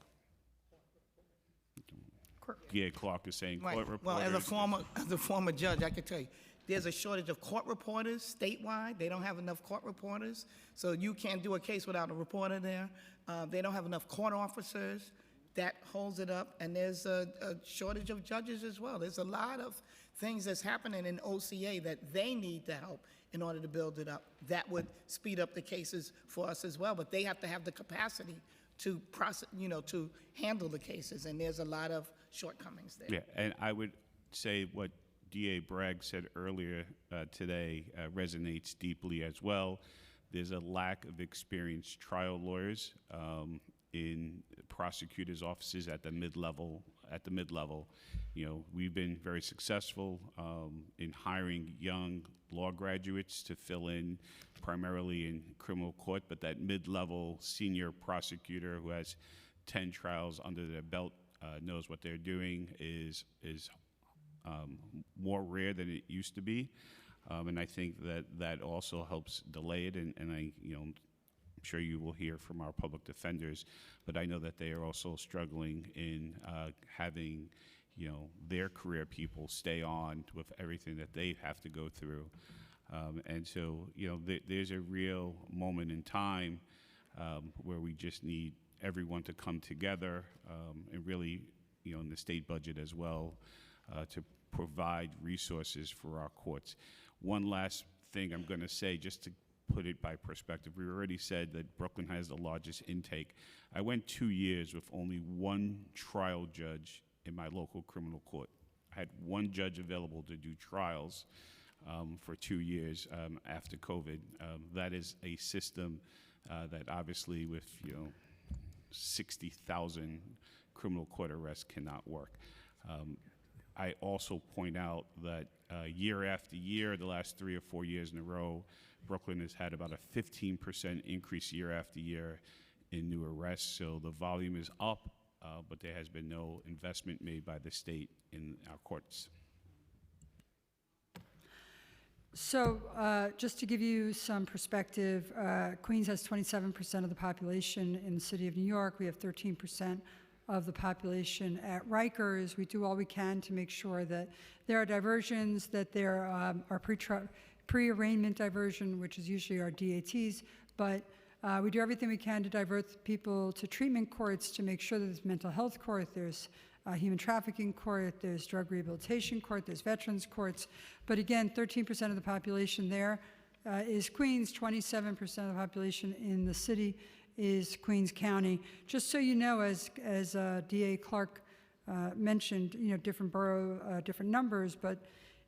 Yeah, Clark is saying Right. court Well, reporters. as a former judge, I can tell you, there's a shortage of court reporters statewide. They don't have enough court reporters, so you can't do a case without a reporter there. They don't have enough court officers. That holds it up, and there's a shortage of judges as well. There's a lot of things that's happening in OCA that they need the help in order to build it up. That would speed up the cases for us as well, but they have to have the capacity to process, you know, to handle the cases, and there's a lot of shortcomings there. Yeah, and I would say what DA Bragg said earlier today resonates deeply as well. There's a lack of experienced trial lawyers in prosecutors' offices at the mid-level at the mid-level. You know, we've been very successful in hiring young law graduates to fill in primarily in criminal court, but that mid-level senior prosecutor who has 10 trials under their belt knows what they're doing is more rare than it used to be. And I think that also helps delay it, and I'm sure you will hear from our public defenders, but I know that they are also struggling in having, their career people stay on with everything that they have to go through. And so, there's a real moment in time where we just need everyone to come together and really, in the state budget as well, to provide resources for our courts. One last thing I'm going to say, just to put it by perspective, we already said that Brooklyn has the largest intake. I went 2 years with only one trial judge in my local criminal court. I had one judge available to do trials for 2 years after COVID. That is a system that obviously with 60,000 criminal court arrests cannot work. I also point out that year after year, the last 3 or 4 years in a row, Brooklyn has had about a 15% increase year after year in new arrests. So the volume is up, but there has been no investment made by the state in our courts. So just to give you some perspective, Queens has 27% of the population in the city of New York. We have 13% of the population at Rikers. We do all we can to make sure that there are diversions, that there are pre-arraignment diversion, which is usually our DATs, but we do everything we can to divert people to treatment courts to make sure that there's mental health court, there's human trafficking court, there's drug rehabilitation court, there's veterans courts. But again, 13% of the population there is Queens, 27% of the population in the city is Queens County. Just so you know, as DA Clark mentioned, different borough, different numbers, but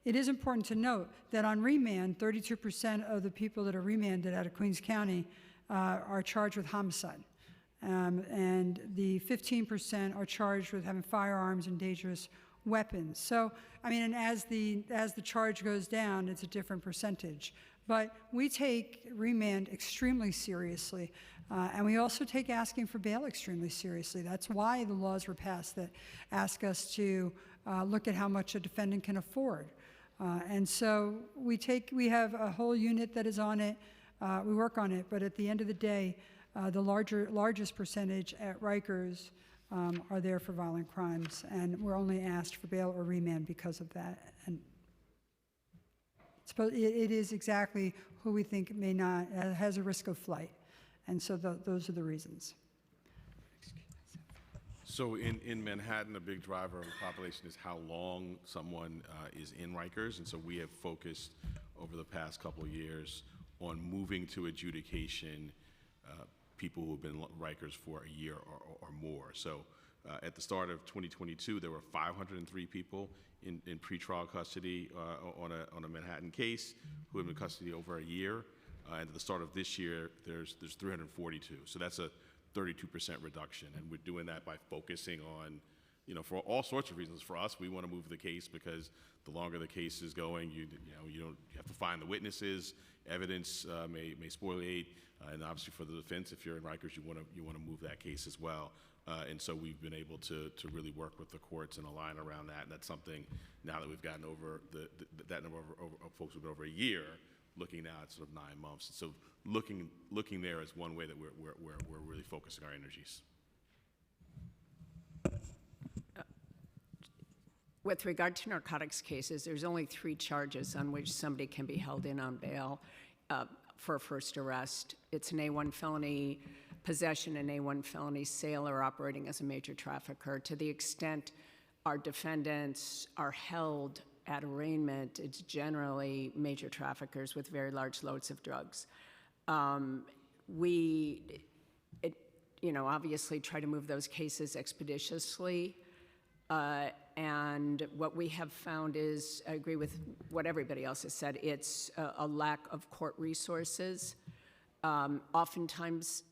it is important to note that on remand, 32% of the people that are remanded out of Queens County are charged with homicide. And the 15% are charged with having firearms and dangerous weapons. So, and as the charge goes down, it's a different percentage. But we take remand extremely seriously, and we also take asking for bail extremely seriously. That's why the laws were passed that ask us to look at how much a defendant can afford. And so we have a whole unit that is on it. We work on it, but at the end of the day, the largest percentage at Rikers are there for violent crimes, and we're only asked for bail or remand because of that. And it is exactly who we think may not, has a risk of flight. And so those are the reasons. So in Manhattan, a big driver of the population is how long someone is in Rikers. And so we have focused over the past couple of years on moving to adjudication people who have been Rikers for a year or more. So at the start of 2022, there were 503 people in pretrial custody on a Manhattan case who have been in custody over a year. And at the start of this year, there's 342. So that's a 32% reduction. And we're doing that by focusing on, for all sorts of reasons. For us, we want to move the case because the longer the case is going, you have to find the witnesses, evidence may spoliate, and obviously for the defense, if you're in Rikers, you want to move that case as well. And so we've been able to really work with the courts and align around that. And that's something now that we've gotten over that number of folks who've been over a year, looking now at sort of 9 months. So looking there is one way that we're really focusing our energies. With regard to narcotics cases, there's only 3 charges on which somebody can be held in on bail for a first arrest. It's an A1 felony possession, an A1 felony sale, or operating as a major trafficker. To the extent our defendants are held at arraignment, it's generally major traffickers with very large loads of drugs. We obviously try to move those cases expeditiously. And what we have found is, I agree with what everybody else has said, it's a lack of court resources. Oftentimes,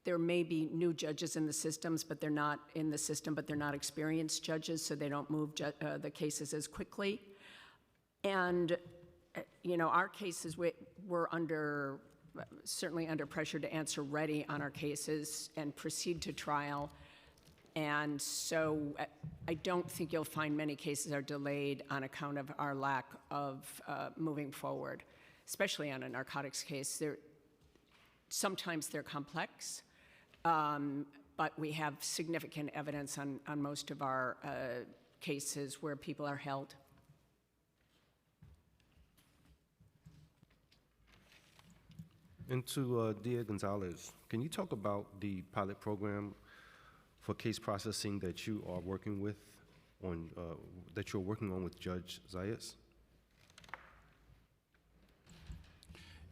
there may be new judges in the systems, but they're not in the system, but they're not experienced judges, so they don't move the cases as quickly. And, our cases, we're certainly under pressure to answer ready on our cases and proceed to trial. And so I don't think you'll find many cases are delayed on account of our lack of moving forward, especially on a narcotics case. Sometimes they're complex, but we have significant evidence on most of our cases where people are held. And to DA Gonzalez, can you talk about the pilot program for case processing that you are working with that you're working on with Judge Zayas?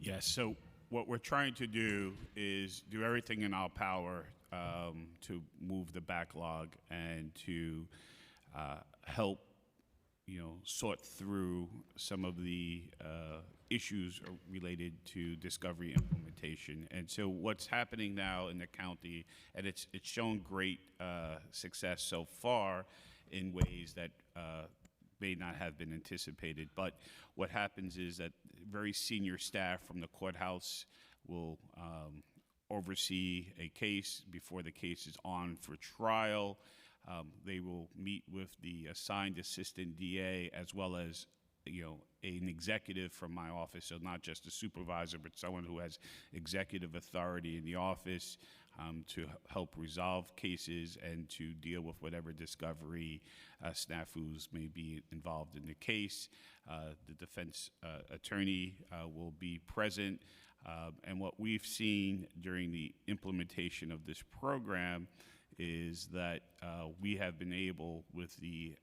Yes, so what we're trying to do is do everything in our power to move the backlog and to help, sort through some of the issues related to discovery implementation. And so what's happening now in the county, and it's shown great success so far in ways that may not have been anticipated. But what happens is that very senior staff from the courthouse will oversee a case before the case is on for trial. They will meet with the assigned assistant DA as well as an executive from my office, so not just a supervisor, but someone who has executive authority in the office to help resolve cases and to deal with whatever discovery snafus may be involved in the case. The defense attorney will be present. And what we've seen during the implementation of this program is that we have been able, with the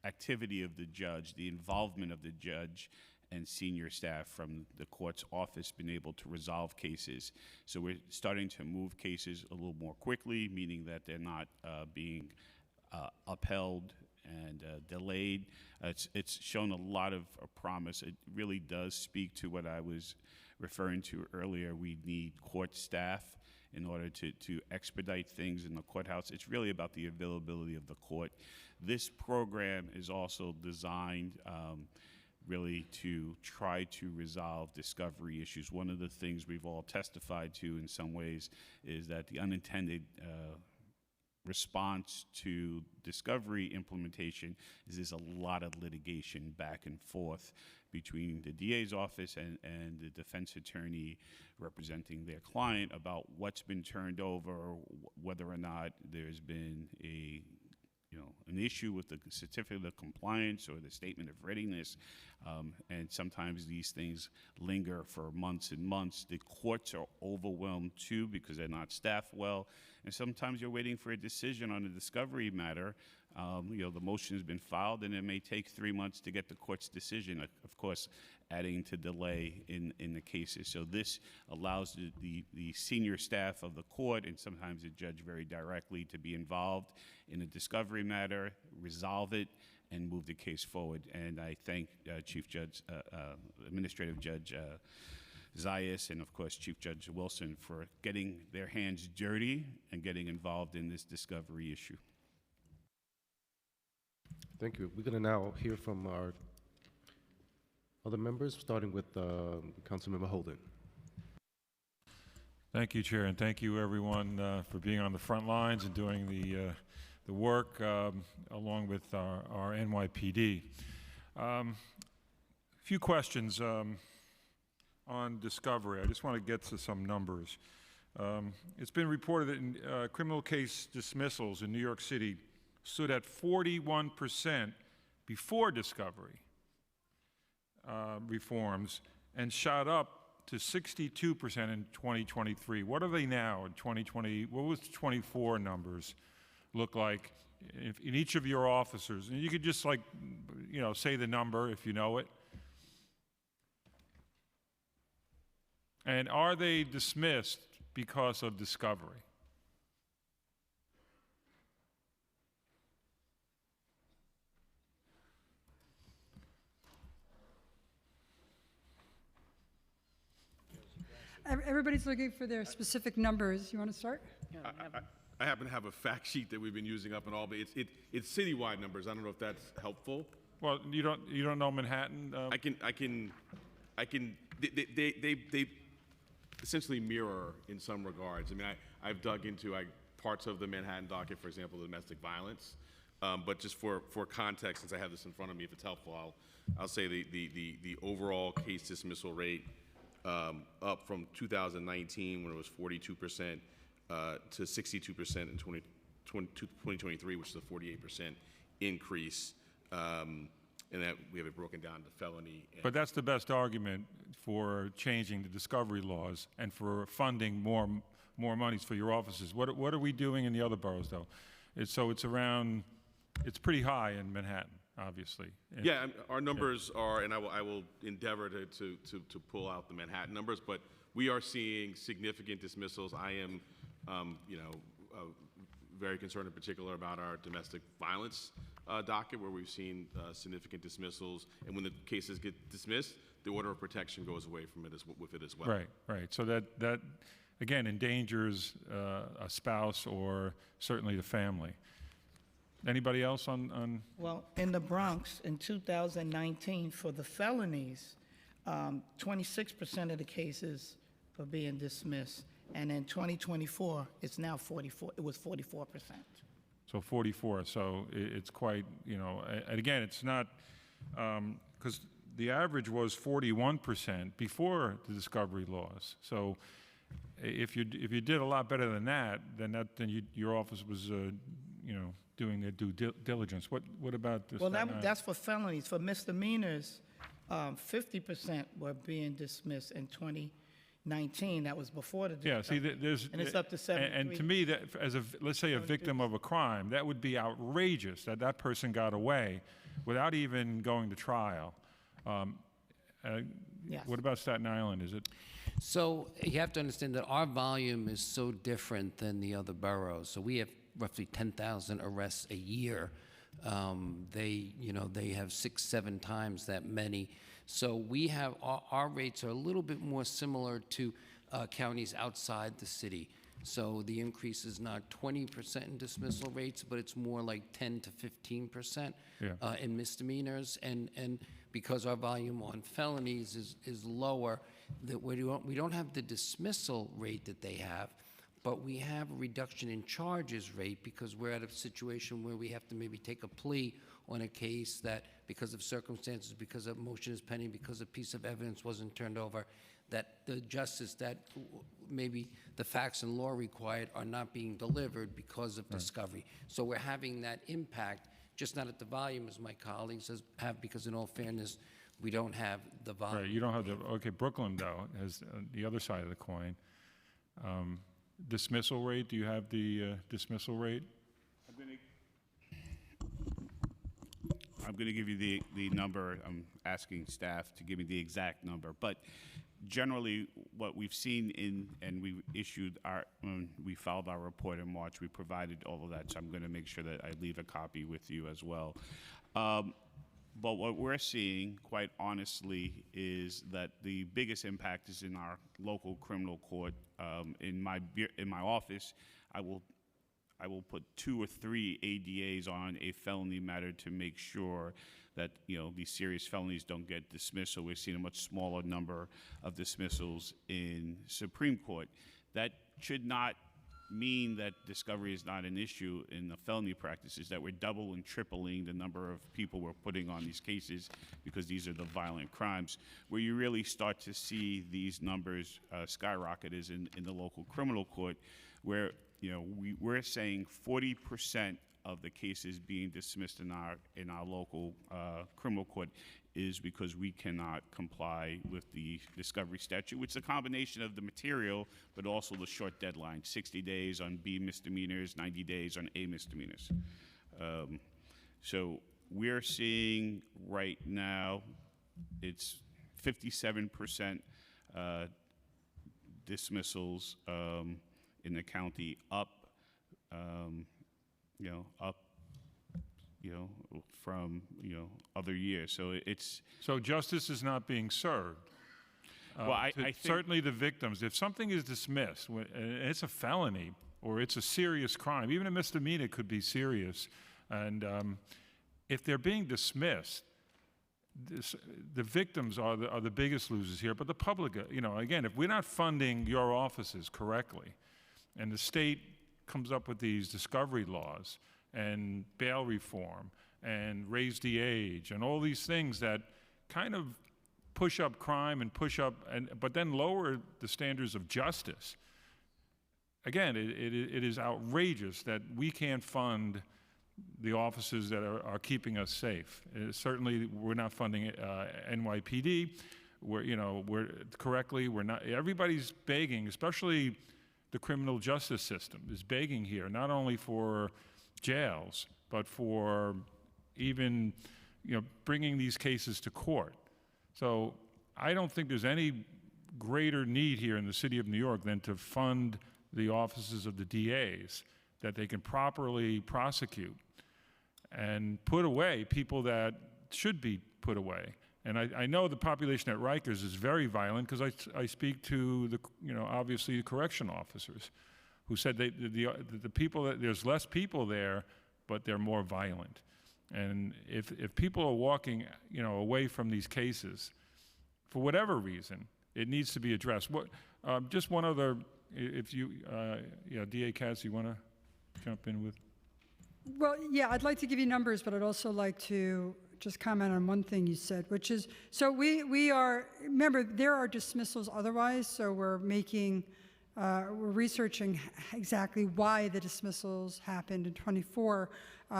activity of the judge, the involvement of the judge and senior staff from the court's office, been able to resolve cases. So we're starting to move cases a little more quickly, meaning that they're not being upheld and delayed. It's shown a lot of promise. It really does speak to what I was referring to earlier. We need court staff in order to expedite things in the courthouse. It's really about the availability of the court. This program is also designed really to try to resolve discovery issues. One of the things we've all testified to in some ways is that the unintended response to discovery implementation is there's a lot of litigation back and forth between the DA's office and the defense attorney representing their client about what's been turned over, whether or not there's been an issue with the certificate of compliance or the statement of readiness, and sometimes these things linger for months and months. The courts are overwhelmed too because they're not staffed well, and sometimes you're waiting for a decision on a discovery matter. The motion has been filed, and it may take 3 months to get the court's decision, of course, adding to delay in the cases. So this allows the senior staff of the court, and sometimes the judge very directly, to be involved in a discovery matter, resolve it, and move the case forward. And I thank Administrative Judge Zayas and, of course, Chief Judge Wilson for getting their hands dirty and getting involved in this discovery issue. Thank you. We're going to now hear from our other members, starting with Councilmember Holden. Thank you, Chair, and thank you, everyone, for being on the front lines and doing the work along with our NYPD. A few questions on discovery. I just want to get to some numbers. It's been reported that criminal case dismissals in New York City stood at 41% before discovery reforms and shot up to 62% in 2023. What are they now in 2020? What was the 24 numbers look like in each of your officers? And you could just say the number if you know it. And are they dismissed because of discovery? Everybody's looking for their specific numbers. You want to start? I happen to have a fact sheet that we've been using up in Albany. It's citywide numbers. I don't know if that's helpful. Well, you don't know Manhattan? They essentially mirror in some regards. I mean, I've dug into parts of the Manhattan docket, for example, domestic violence. But just for context, since I have this in front of me, if it's helpful, I'll say the overall case dismissal rate up from 2019, when it was 42%, to 62% in 2023, which is a 48% increase. And that we have it broken down to felony. But that's the best argument for changing the discovery laws and for funding more monies for your offices. What are we doing in the other boroughs, though? It's pretty high in Manhattan, obviously. Yeah, our numbers are, and I will endeavor to pull out the Manhattan numbers, but we are seeing significant dismissals. I am, very concerned in particular about our domestic violence docket, where we've seen significant dismissals, and when the cases get dismissed, the order of protection goes away from it with it as well. Right. So that again endangers a spouse or certainly the family. Anybody else on? Well, in the Bronx in 2019, for the felonies, 26% of the cases were being dismissed, and in 2024, it's now 44. It was 44%. So 44. So it's quite, and again, it's not because the average was 41% before the discovery laws. So if you did a lot better than that, then your office was doing their due diligence. What about this? Well, that's for felonies. For misdemeanors, 50% were being dismissed in 2019. That was before the discovery. Yeah, see, there's and it's up to 73. And to me, that as let's say a victim of a crime, that would be outrageous that person got away without even going to trial. Yes. What about Staten Island? Is it? So you have to understand that our volume is so different than the other boroughs. So we have roughly 10,000 arrests a year. They have 6-7 times that many. So we have our rates are a little bit more similar to counties outside the city. So the increase is not 20% in dismissal rates, but it's more like 10 to 15% in misdemeanors. And because our volume on felonies is lower, that we don't have the dismissal rate that they have, but we have a reduction in charges rate because we're at a situation where we have to maybe take a plea on a case that because of circumstances, because a motion is pending, because a piece of evidence wasn't turned over, that the justice that maybe the facts and law required are not being delivered because of discovery. So we're having that impact, just not at the volume as my colleagues have, because in all fairness, we don't have the volume. Right, you don't have okay, Brooklyn, though, has the other side of the coin. Dismissal rate, do you have the dismissal rate? I'm going to give you the number. I'm asking staff to give me the exact number. But generally, what we've seen and we issued we filed our report in March, we provided all of that, so I'm going to make sure that I leave a copy with you as well. But what we're seeing, quite honestly, is that the biggest impact is in our local criminal court. In my office, I will put 2 or 3 ADAs on a felony matter to make sure that these serious felonies don't get dismissed. So we're seeing a much smaller number of dismissals in Supreme Court. That should not mean that discovery is not an issue in the felony practices, that we're double and tripling the number of people we're putting on these cases because these are the violent crimes. Where you really start to see these numbers skyrocket is in the local criminal court, where we're saying 40% of the cases being dismissed in our local criminal court is because we cannot comply with the discovery statute, which is a combination of the material, but also the short deadline, 60 days on B misdemeanors, 90 days on A misdemeanors. So we're seeing right now, it's 57% dismissals in the county, up from other years. So justice is not being served. Well, I think certainly the victims. If something is dismissed and it's a felony, or it's a serious crime, even a misdemeanor could be serious, and if they're being dismissed, the victims are the biggest losers here, but the public, again, if we're not funding your offices correctly, and the state comes up with these discovery laws and bail reform and raise the age and all these things that kind of push up crime and but then lower the standards of justice. Again, it is outrageous that we can't fund the officers that are keeping us safe. Certainly, we're not funding NYPD. We're not. Everybody's begging, especially the criminal justice system is begging here, not only for jails, but for even, bringing these cases to court. So I don't think there's any greater need here in the city of New York than to fund the offices of the DAs, that they can properly prosecute and put away people that should be put away. And I know the population at Rikers is very violent because I speak to obviously the correction officers who said the people there's less people there, but they're more violent. And if people are walking, away from these cases, for whatever reason, it needs to be addressed. Just one other, if you, DA Katz, you want to jump in with? Well, yeah, I'd like to give you numbers, but I'd also like to just comment on one thing you said, which is, so we are, remember, there are dismissals otherwise, so we're researching exactly why the dismissals happened in '24.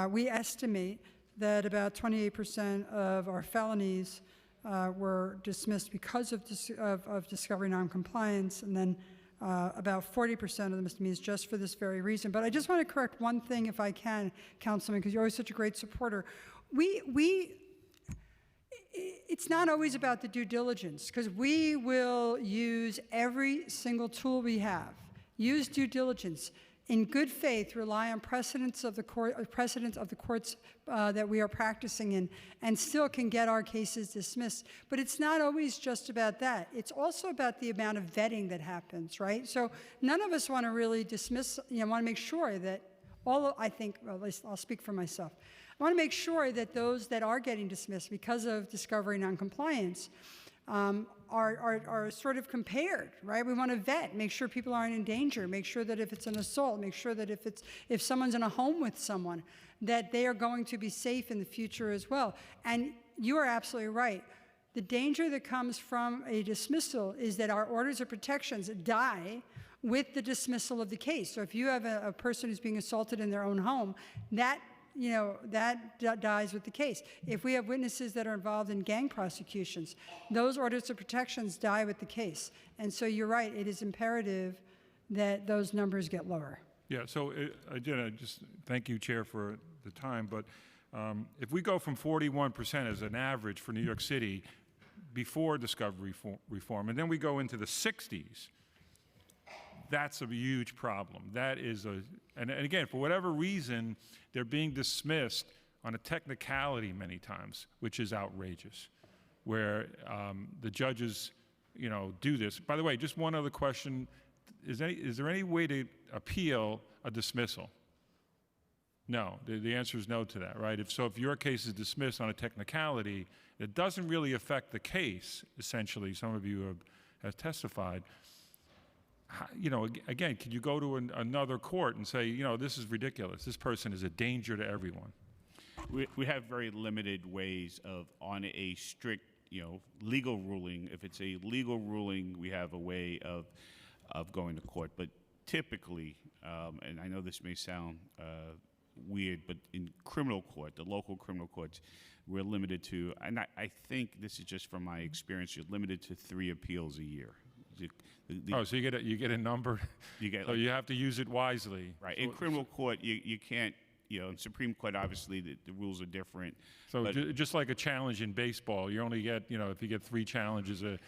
We estimate that about 28% of our felonies were dismissed because of discovery noncompliance, and then about 40% of the misdemeanors just for this very reason. But I just want to correct one thing, if I can, Councilman, because you're always such a great supporter. It's not always about the due diligence, because we will use every single tool we have, use due diligence, in good faith, rely on precedents of the courts that we are practicing in, and still can get our cases dismissed. But it's not always just about that. It's also about the amount of vetting that happens, right? So none of us want to really dismiss, want to make sure that I think, well, at least I'll speak for myself. I want to make sure that those that are getting dismissed because of discovery noncompliance are sort of compared, right? We want to vet, make sure people aren't in danger, make sure that if it's an assault, make sure that if someone's in a home with someone, that they are going to be safe in the future as well. And you are absolutely right. The danger that comes from a dismissal is that our orders of protections die with the dismissal of the case. So if you have a person who's being assaulted in their own home, that dies with the case. If we have witnesses that are involved in gang prosecutions, those orders of protections die with the case. And so you're right, it is imperative that those numbers get lower. Yeah, so again, I just thank you, Chair, for the time, but if we go from 41% as an average for New York City before discovery reform, and then we go into the 60s, that's a huge problem. That is and again, for whatever reason, they're being dismissed on a technicality many times, which is outrageous, where the judges, do this. By the way, just one other question. Is there any way to appeal a dismissal? No, the answer is no to that, right? If your case is dismissed on a technicality, it doesn't really affect the case, essentially. Some of you have testified. Again, could you go to another court and say, this is ridiculous. This person is a danger to everyone? We have very limited ways on a strict, legal ruling. If it's a legal ruling, we have a way of going to court. But typically, and I know this may sound weird, but in criminal court, the local criminal courts, we're limited to, and I think this is just from my experience, you're limited to 3 appeals a year. So you get a number. So you have to use it wisely. Right. In criminal court, you can't. In Supreme Court, obviously the rules are different. So just like a challenge in baseball, you only get if you get 3 challenges a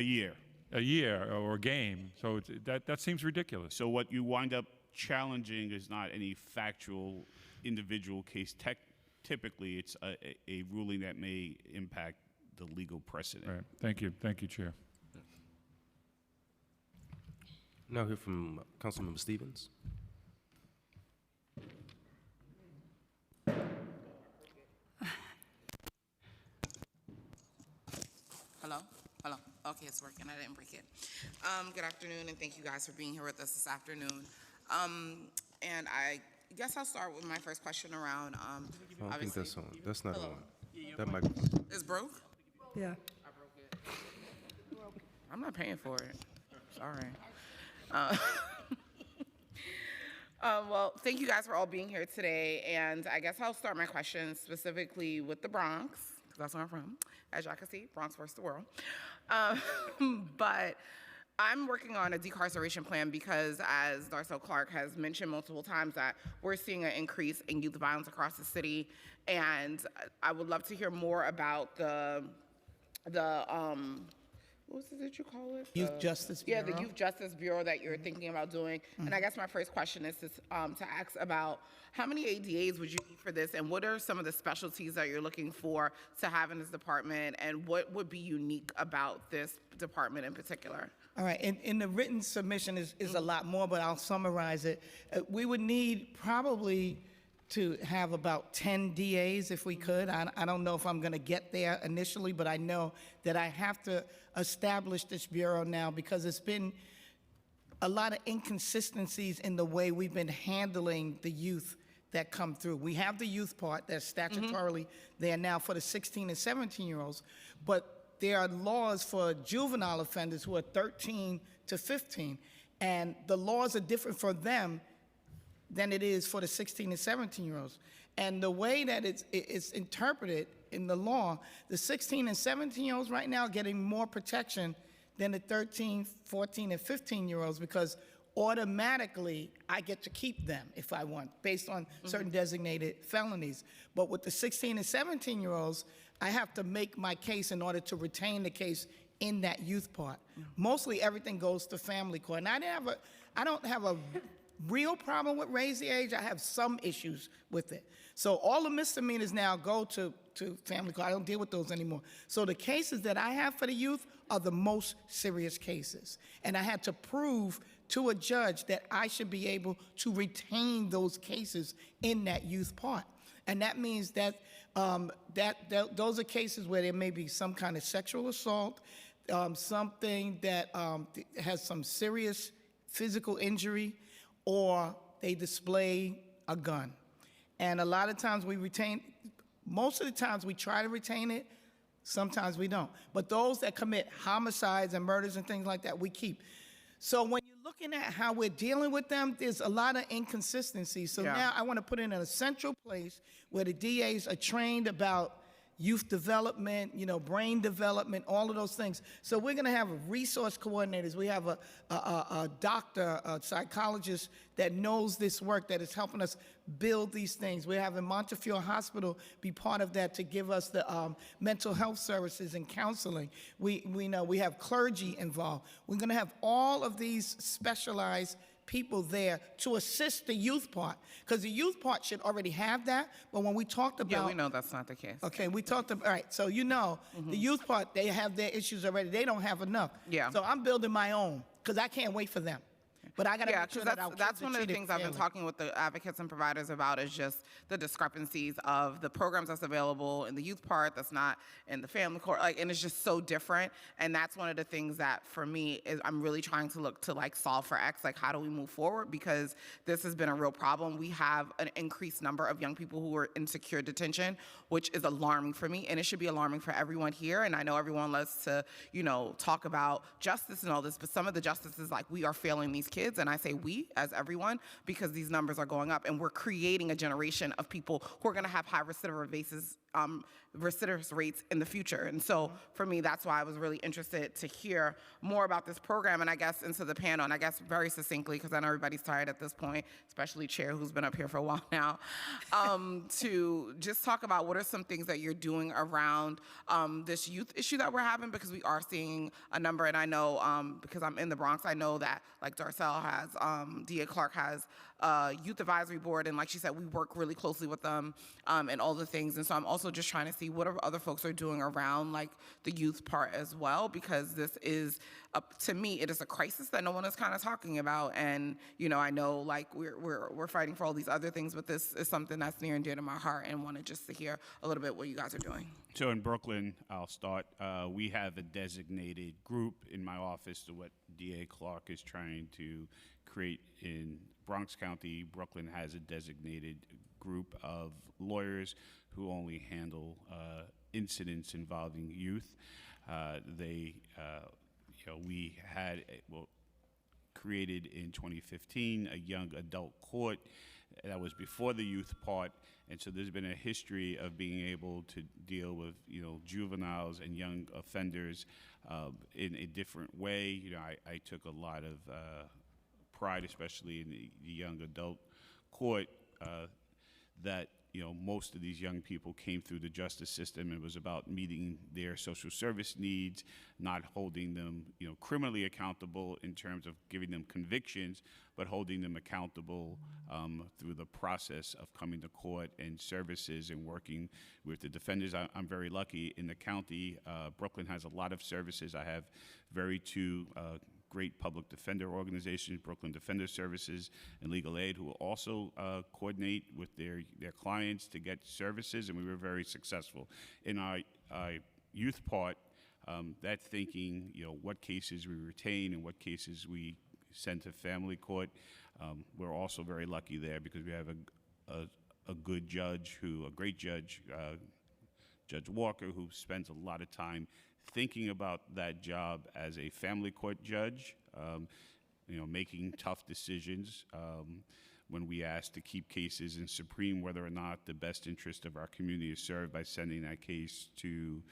year. A year or a game. So that seems ridiculous. So what you wind up challenging is not any factual individual case. Typically, it's a ruling that may impact the legal precedent. Right. Thank you, Chair. Now hear from Councilmember Stevens. Hello? Hello. Okay, it's working. I didn't break it. Good afternoon, and thank you guys for being here with us this afternoon. And I guess I'll start with my first question around, I don't think obviously. that's on. That's not Hello. on. That microphone. It's broke? Yeah. I'm not paying for it. Sorry. Well, thank you guys for all being here today. And I guess I'll start my question specifically with the Bronx, because that's where I'm from. As y'all can see, Bronx versus the world. But I'm working on a decarceration plan because, as Darcel Clark has mentioned multiple times, that we're seeing an increase in youth violence across the city. And I would love to hear more about the what was it you call it? Youth Justice Yeah, Bureau. the Youth Justice Bureau that you're thinking about doing. And I guess my first question is to ask about how many ADAs would you need for this, and what are some of the specialties that you're looking for to have in this department, and what would be unique about this department in particular? All right, in the written submission is a lot more, but I'll summarize it. We would need probably to have about 10 DAs if we could. I don't know if I'm going to get there initially, but I know that I have to establish this bureau now because it's been a lot of inconsistencies in the way we've been handling the youth that come through. We have the youth part that's statutorily there now for the 16 and 17-year-olds, but there are laws for juvenile offenders who are 13 to 15, and the laws are different for them than it is for the 16 and 17-year-olds. And the way that it's interpreted in the law, the 16 and 17-year-olds right now are getting more protection than the 13, 14, and 15-year-olds because automatically I get to keep them if I want, based on certain designated felonies. But with the 16 and 17-year-olds, I have to make my case in order to retain the case in that youth part. Mostly everything goes to family court. And I don't have a real problem with raise the age. I have some issues with it. So all the misdemeanors now go to family court. I don't deal with those anymore. So the cases that I have for the youth are the most serious cases. And I had to prove to a judge that I should be able to retain those cases in that youth part. And that means that, those are cases where there may be some kind of sexual assault, something that has some serious physical injury, or they display a gun. And a lot of times most of the times we try to retain it, sometimes we don't. But those that commit homicides and murders and things like that, we keep. So when you're looking at how we're dealing with them, there's a lot of inconsistencies. So now I want to put it in a central place where the DAs are trained about youth development, brain development, all of those things. So we're going to have resource coordinators. We have a doctor, a psychologist that knows this work, that is helping us build these things. We're having Montefiore Hospital be part of that to give us the mental health services and counseling. We know we have clergy involved. We're going to have all of these specialized people there to assist the youth part, because the youth part should already have that. But when we talked about, Yeah, we know that's not the case. okay, we talked about, all right, so the youth part, they have their issues already. They don't have enough. Yeah. So I'm building my own, because I can't wait for them. But I got to make sure that our that's kids are one of the treated things I've been fairly. talking with the advocates and providers about, is just the discrepancies of the programs that's available in the youth part that's not in the family court, and it's just so different. And that's one of the things that for me is I'm really trying to look to solve for X, how do we move forward, because this has been a real problem. We have an increased number of young people who are in secure detention, which is alarming for me, and it should be alarming for everyone here. And I know everyone loves to talk about justice and all this, but some of the justices, we are failing these kids, and I say we as everyone, because these numbers are going up, and we're creating a generation of people who are going to have high recidivist rates in the future. And so for me, that's why I was really interested to hear more about this program, and I guess into the panel, and I guess very succinctly, because I know everybody's tired at this point, especially Chair, who's been up here for a while now, to just talk about what are some things that you're doing around this youth issue that we're having, because we are seeing a number, and I know, because I'm in the Bronx, I know that Darcel has, DA Clark has youth advisory board, and like she said, we work really closely with them and all the things. And so I'm also just trying to see what other folks are doing around like the youth part as well, because this is, to me, it is a crisis that no one is kind of talking about. And I know like we're fighting for all these other things, but this is something that's near and dear to my heart, and wanted just to hear a little bit what you guys are doing. So in Brooklyn, I'll start. We have a designated group in my office to what DA Clark is trying to create in Bronx County. Brooklyn has a designated group of lawyers who only handle incidents involving youth. We had created in 2015 a young adult court that was before the youth part, and so there's been a history of being able to deal with juveniles and young offenders in a different way. I took a lot of pride, especially in the young adult court, that most of these young people came through the justice system. It was about meeting their social service needs, not holding them criminally accountable in terms of giving them convictions, but holding them accountable through the process of coming to court and services and working with the defenders. I'm very lucky in the county. Brooklyn has a lot of services. I have two great public defender organizations, Brooklyn Defender Services and Legal Aid, who will also coordinate with their clients to get services, and we were very successful. In our youth part, that thinking, what cases we retain and what cases we send to family court, we're also very lucky there because we have a good judge, a great judge, Judge Walker, who spends a lot of time thinking about that job as a family court judge, making tough decisions when we ask to keep cases in Supreme, whether or not the best interest of our community is served by sending that case to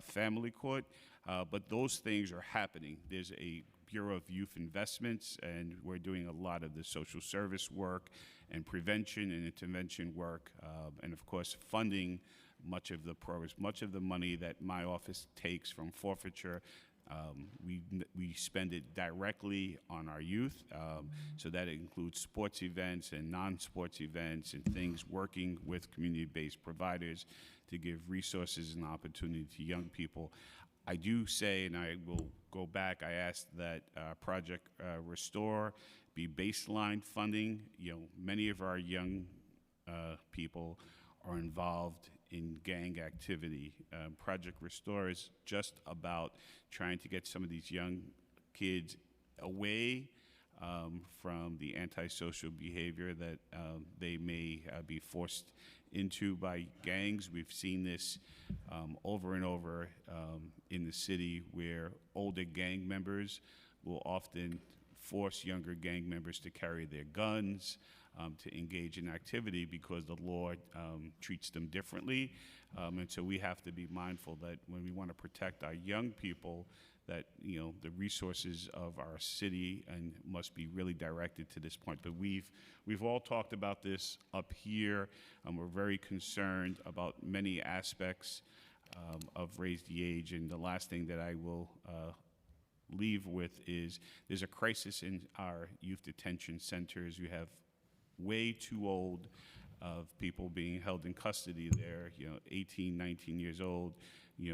family court. But those things are happening. There's a Bureau of Youth Investments, and we're doing a lot of the social service work and prevention and intervention work, and of course funding much of the programs, much of the money that my office takes from forfeiture. We spend it directly on our youth, so that includes sports events and non-sports events and things working with community-based providers to give resources and opportunity to young people. I do say, and I will go back, I asked that Project Restore be baseline funding. Many of our young people are involved in gang activity. Project Restore is just about trying to get some of these young kids away from the antisocial behavior that they may be forced into by gangs. We've seen this over and over in the city, where older gang members will often force younger gang members to carry their guns, to engage in activity because the law treats them differently. And so we have to be mindful that when we want to protect our young people, that the resources of our city and must be really directed to this point. But we've all talked about this up here, and we're very concerned about many aspects of Raise the Age. And the last thing that I will leave with is there's a crisis in our youth detention centers. You have way too old of people being held in custody there, 18, 19 years old,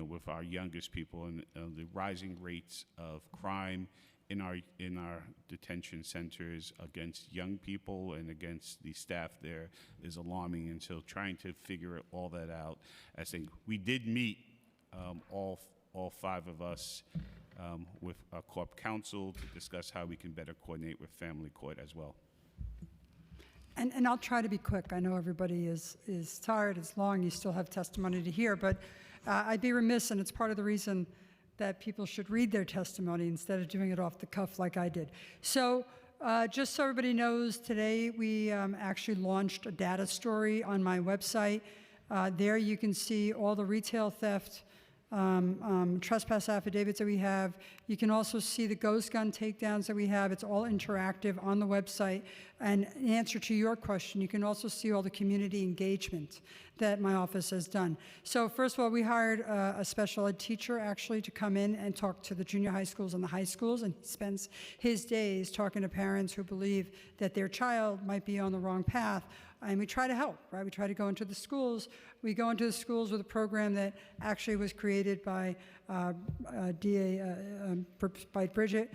with our youngest people, and the rising rates of crime in our detention centers against young people and against the staff there is alarming. And so trying to figure all that out, I think we did meet all five of us with our Corp Counsel to discuss how we can better coordinate with family court as well. And I'll try to be quick. I know everybody is tired, it's long, you still have testimony to hear, but I'd be remiss, and it's part of the reason that people should read their testimony instead of doing it off the cuff like I did. So just so everybody knows, today we actually launched a data story on my website. There you can see all the retail theft trespass affidavits that we have. You can also see the ghost gun takedowns that we have. It's all interactive on the website. And in answer to your question, you can also see all the community engagement that my office has done. So first of all, we hired a special ed teacher actually to come in and talk to the junior high schools and the high schools, and he spends his days talking to parents who believe that their child might be on the wrong path. And we try to help, right? We try to go into the schools. We go into the schools with a program that actually was created by by Bridget,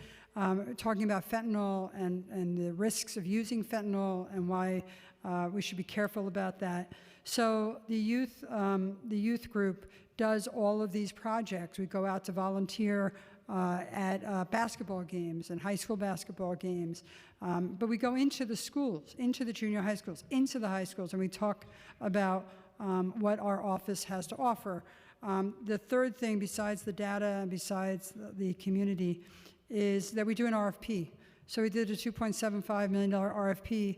talking about fentanyl and the risks of using fentanyl and why we should be careful about that. So the youth group does all of these projects. We go out to volunteer at basketball games and high school basketball games. But we go into the schools, into the junior high schools, into the high schools, and we talk about what our office has to offer. The third thing, besides the data and besides the community, is that we do an RFP. So we did a $2.75 million RFP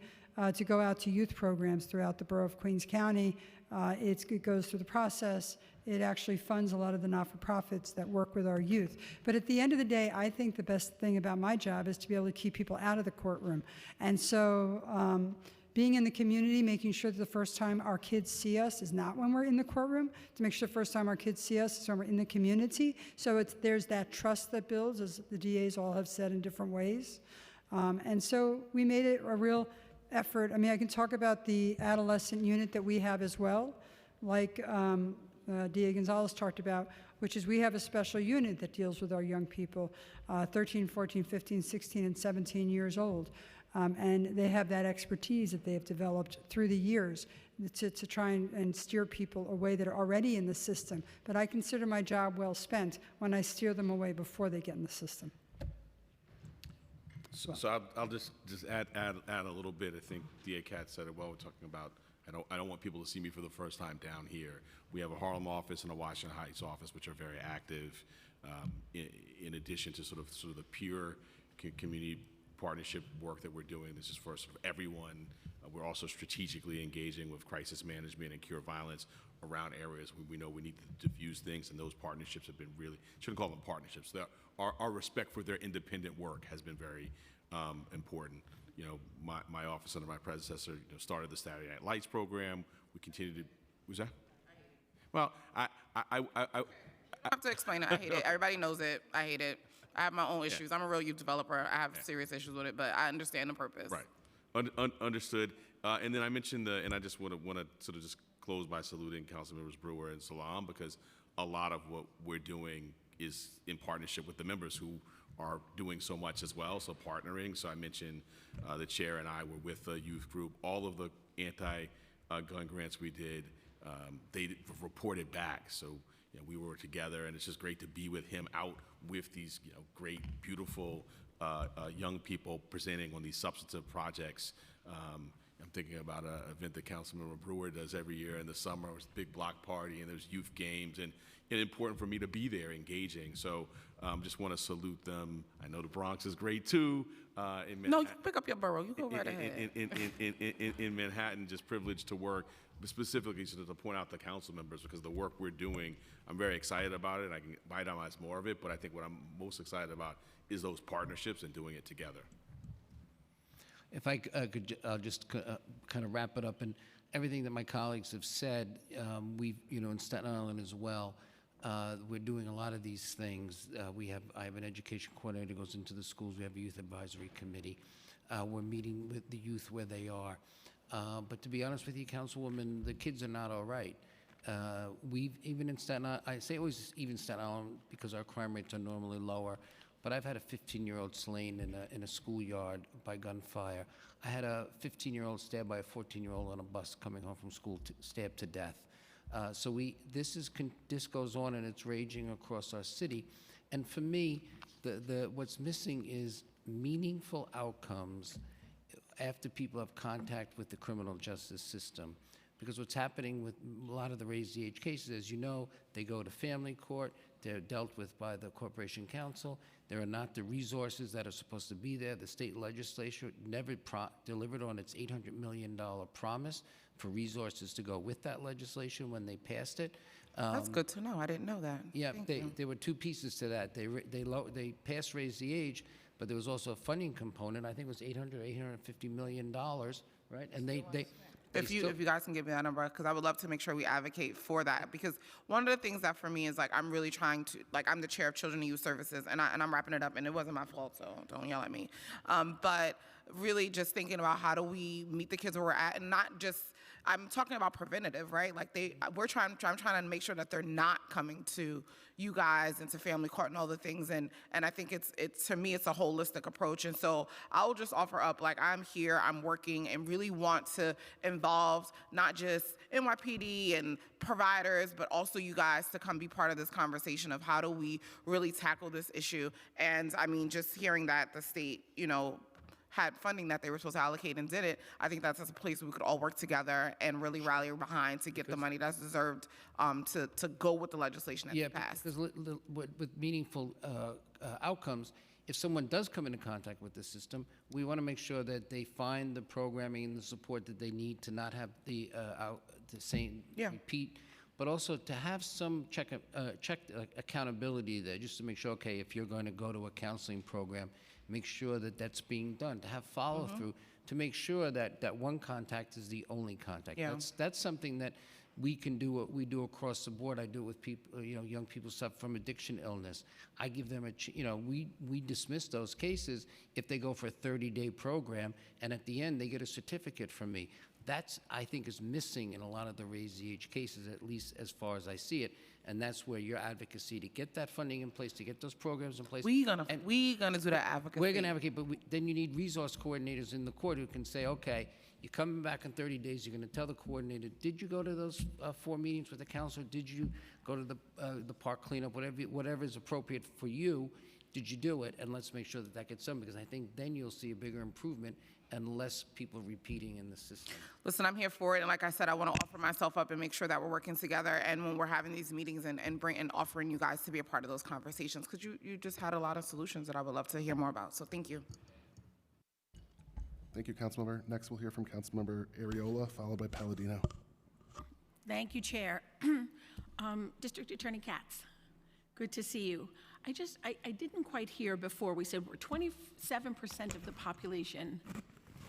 to go out to youth programs throughout the borough of Queens County. It goes through the process. It actually funds a lot of the not-for-profits that work with our youth. But at the end of the day, I think the best thing about my job is to be able to keep people out of the courtroom. And so being in the community, making sure that the first time our kids see us is not when we're in the courtroom, to make sure the first time our kids see us is when we're in the community. So there's that trust that builds, as the DAs all have said in different ways. And so we made it a real effort. I mean, I can talk about the adolescent unit that we have as well, like DA Gonzalez talked about, which is we have a special unit that deals with our young people, 13, 14, 15, 16, and 17 years old. And they have that expertise that they have developed through the years to try and steer people away that are already in the system. But I consider my job well spent when I steer them away before they get in the system. So I'll just add a little bit. I think DA Katz said it well. We're talking about, I don't want people to see me for the first time down here. We have a Harlem office and a Washington Heights office, which are very active, in addition to sort of the pure community partnership work that we're doing. This is for sort of everyone. We're also strategically engaging with crisis management and cure violence around areas where we know we need to diffuse things, and those partnerships have been really, shouldn't call them partnerships. Our respect for their independent work has been very important. You know, my office under my predecessor started the Saturday Night Lights program. We continue to, who's that? Well, I have to explain it. I hate it. Everybody knows it. I hate it. I have my own issues. I'm a real youth developer. I have serious issues with it, but I understand the purpose. Right. Understood. And then I mentioned and I just want to sort of just close by saluting Councilmembers Brewer and Salam, because a lot of what we're doing is in partnership with the members who are doing so much as well, so partnering. So I mentioned the chair and I were with the youth group. All of the anti-gun grants we did, they reported back. So we were together, and it's just great to be with him out with these great, beautiful young people presenting on these substantive projects. I'm thinking about an event that Councilmember Brewer does every year in the summer. It's a big block party, and there's youth games, and it's important for me to be there engaging. So just want to salute them. I know the Bronx is great too. No, you pick up your borough. You go right ahead. In Manhattan, just privileged to work, specifically to point out the council members, because the work we're doing, I'm very excited about it. I can itemize more of it, but I think what I'm most excited about is those partnerships and doing it together. If I could just kind of wrap it up, and everything that my colleagues have said, we've, in Staten Island as well, we're doing a lot of these things. I have an education coordinator who goes into the schools. We have a youth advisory committee. We're meeting with the youth where they are. But to be honest with you, Councilwoman, the kids are not all right. Even in Staten Island, I say always even Staten Island because our crime rates are normally lower, but I've had a 15-year-old slain in a schoolyard by gunfire. I had a 15-year-old stabbed by a 14-year-old on a bus coming home from school, stabbed to death. So this goes on, and it's raging across our city. And for me, what's missing is meaningful outcomes after people have contact with the criminal justice system. Because what's happening with a lot of the raised age cases, as you know, they go to family court, they're dealt with by the Corporation Council. There are not the resources that are supposed to be there. The state legislature never delivered on its $800 million promise for resources to go with that legislation when they passed it. That's good to know. I didn't know that. Yeah, Thank you. there were two pieces to that. They passed raised the age, but there was also a funding component. I think it was $850 million, right? And they If you guys can give me that number, because I would love to make sure we advocate for that. Because one of the things that for me is like I'm really trying to, like, I'm the chair of Children and Youth Services, and I'm wrapping it up, and it wasn't my fault, so don't yell at me. But really just thinking about how do we meet the kids where we're at, and not just, I'm talking about preventative, right? Like I'm trying to make sure that they're not coming to you guys and to family court and all the things. And I think it's to me, it's a holistic approach. And so I'll just offer up, like, I'm here, I'm working, and really want to involve not just NYPD and providers, but also you guys to come be part of this conversation of how do we really tackle this issue. And I mean, just hearing that the state, had funding that they were supposed to allocate and did it, I think that's a place we could all work together and really rally behind to get the money that's deserved to go with the legislation that passed. Because with meaningful outcomes, if someone does come into contact with the system, we want to make sure that they find the programming and the support that they need to not have the same repeat, but also to have some accountability there, just to make sure, okay, if you're going to go to a counseling program, make sure that that's being done, to have follow-through, to make sure that that one contact is the only contact. Yeah. That's something that we can do, what we do across the board. I do it with people, young people suffer from addiction illness. I give them we dismiss those cases if they go for a 30-day program, and at the end, they get a certificate from me. That's, I think, is missing in a lot of the raise the age cases, at least as far as I see it. And that's where your advocacy to get that funding in place, to get those programs in place. We gonna do that advocacy. We're gonna advocate, but then you need resource coordinators in the court who can say, okay, you're coming back in 30 days. You're gonna tell the coordinator, did you go to those 4 meetings with the counselor? Did you go to the park cleanup? Whatever is appropriate for you, did you do it? And let's make sure that that gets done, because I think then you'll see a bigger improvement and less people repeating in the system. Listen, I'm here for it, and like I said, I want to offer myself up and make sure that we're working together, and when we're having these meetings and offering you guys to be a part of those conversations, because you just had a lot of solutions that I would love to hear more about, so thank you. Thank you, Councilmember. Next, we'll hear from Councilmember Ariola, followed by Palladino. Thank you, Chair. District Attorney Katz, good to see you. I didn't quite hear before, we said we're 27% of the population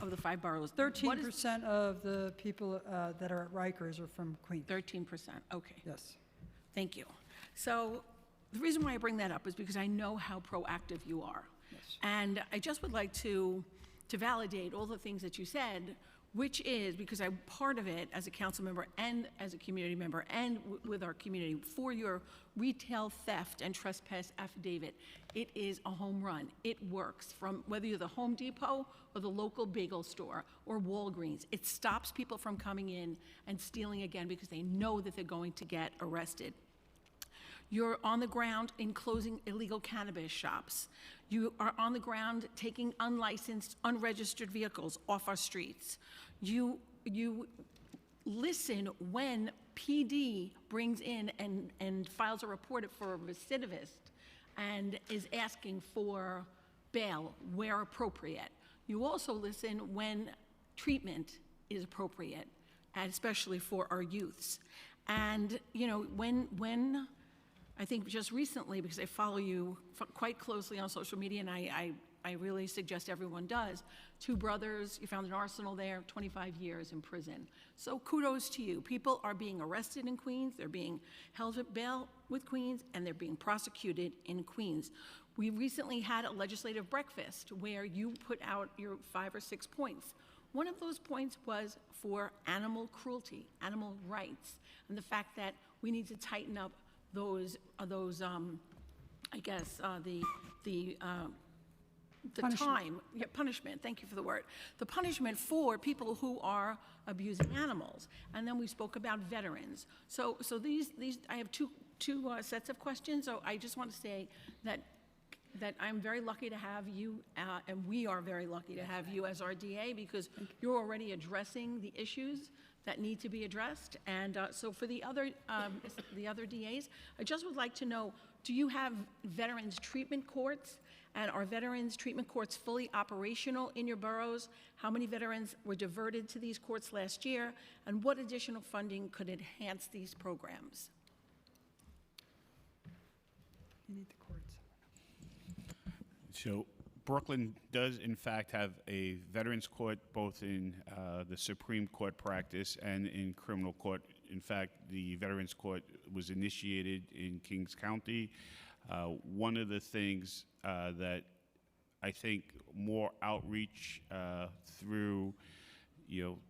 of the 5 boroughs. 13% of the people that are at Rikers are from Queens. 13%, okay. Yes. Thank you. So the reason why I bring that up is because I know how proactive you are. Yes. And I just would like to validate all the things that you said, which is because I'm part of it as a council member and as a community member and with our community for your retail theft and trespass affidavit. It is a home run. It works from whether you're the Home Depot or the local bagel store or Walgreens. It stops people from coming in and stealing again because they know that they're going to get arrested. You're on the ground in closing illegal cannabis shops. You are on the ground taking unlicensed, unregistered vehicles off our streets. You listen when PD brings in and files a report for a recidivist and is asking for bail where appropriate. You also listen when treatment is appropriate, and especially for our youths. And when I think just recently, because I follow you quite closely on social media, and I really suggest everyone does, 2 brothers, you found an arsenal there, 25 years in prison. So kudos to you. People are being arrested in Queens, they're being held at bail with Queens, and they're being prosecuted in Queens. We recently had a legislative breakfast where you put out your 5 or 6 points. One of those points was for animal cruelty, animal rights, and the fact that we need to tighten up the punishment, thank you for the word, the punishment for people who are abusing animals. And then we spoke about veterans. So these I have two sets of questions. So I just want to say that I'm very lucky to have you, and we are very lucky to have you as our DA, because you're already addressing the issues that need to be addressed. And so for the other DAs, I just would like to know, do you have veterans treatment courts? And are veterans treatment courts fully operational in your boroughs? How many veterans were diverted to these courts last year? And what additional funding could enhance these programs? You need the cords. So Brooklyn does in fact have a veterans court both in the Supreme Court practice and in criminal court. In fact, the veterans court was initiated in Kings County. One of the things that I think more outreach through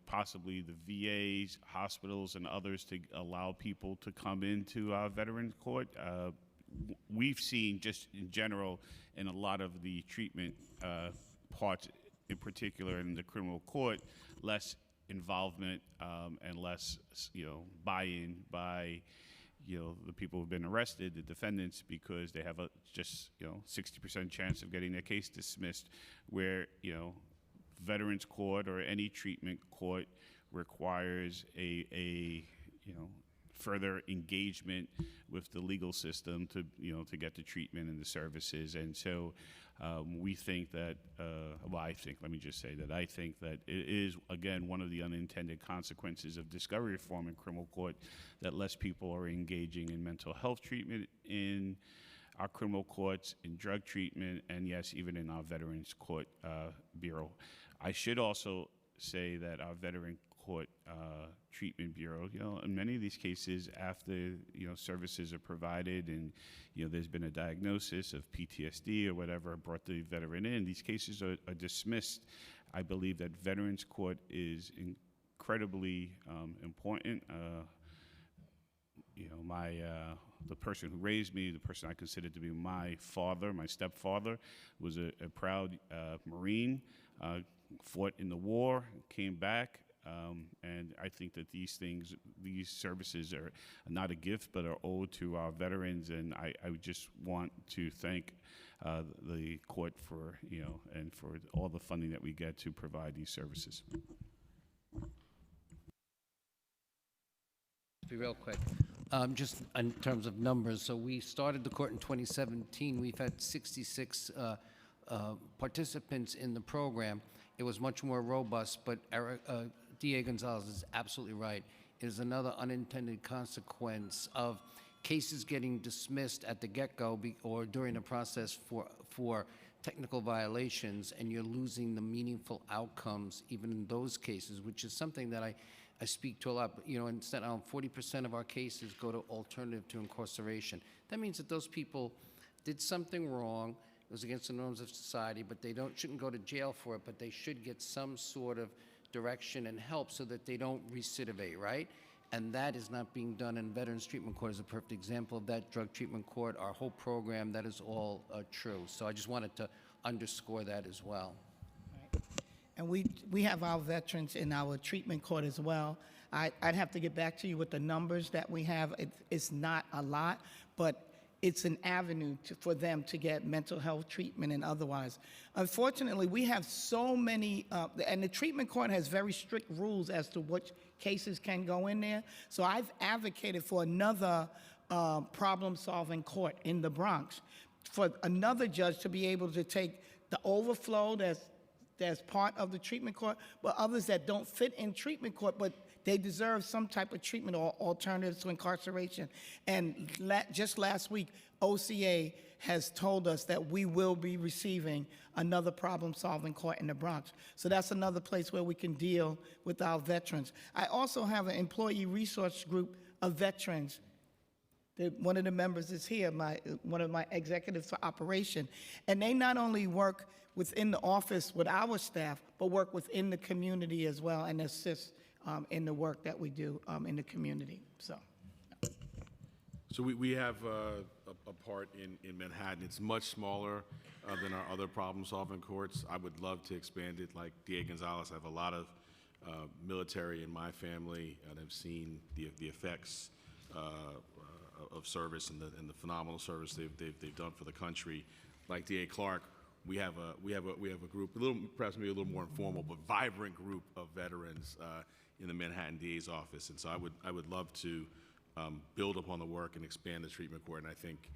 possibly the VAs, hospitals, and others to allow people to come into our veterans court. We've seen just in general in a lot of the treatment parts, in particular in the criminal court, less involvement and less, buy-in by, the people who've been arrested, the defendants, because they have a just, 60% chance of getting their case dismissed, where, veterans court or any treatment court requires a further engagement with the legal system to to get the treatment and the services. And so we think that I think that it is again one of the unintended consequences of discovery reform in criminal court that less people are engaging in mental health treatment in our criminal courts, in drug treatment, and yes, even in our Veterans Court Bureau. I should also say that our Veteran Court Treatment Bureau, in many of these cases, after services are provided and there's been a diagnosis of PTSD or whatever, brought the veteran in, these cases are dismissed. I believe that Veterans Court is incredibly important. The person who raised me, the person I considered to be my father, my stepfather, was a proud Marine, fought in the war, came back, and I think that these services are not a gift, but are owed to our veterans, and I would just want to thank the court for, and for all the funding that we get to provide these services. Be real quick. Just in terms of numbers, so we started the court in 2017. We've had 66 participants in the program. It was much more robust, but DA Gonzalez is absolutely right. It is another unintended consequence of cases getting dismissed at the get-go or during the process for technical violations, and you're losing the meaningful outcomes even in those cases, which is something that I speak to a lot. Instead, 40% of our cases go to alternative to incarceration. That means that those people did something wrong. It was against the norms of society, but they shouldn't go to jail for it, but they should get some sort of direction and help so that they don't recidivate, right? And that is not being done, and Veterans Treatment Court is a perfect example of that. Drug Treatment Court, our whole program, that is all true. So I just wanted to underscore that as well. And we have our veterans in our treatment court as well. I'd have to get back to you with the numbers that we have. It's not a lot, but it's an avenue for them to get mental health treatment and otherwise. Unfortunately, we have so many, and the treatment court has very strict rules as to which cases can go in there. So I've advocated for another problem-solving court in the Bronx, for another judge to be able to take the overflow that's part of the treatment court, but others that don't fit in treatment court, but they deserve some type of treatment or alternatives to incarceration. And just last week, OCA has told us that we will be receiving another problem-solving court in the Bronx. So that's another place where we can deal with our veterans. I also have an employee resource group of veterans. One of the members is here, one of my executives for operation. And they not only work within the office with our staff, but work within the community as well and assist in the work that we do in the community. So we have a part in Manhattan. It's much smaller than our other problem-solving courts. I would love to expand it like DA Gonzalez. I have a lot of military in my family, and I've seen the effects of service and the phenomenal service they've done for the country. Like DA Clark, we have a group, perhaps maybe a little more informal, but vibrant group of veterans in the Manhattan DA's office. And so I would love to build upon the work and expand the treatment court. And I think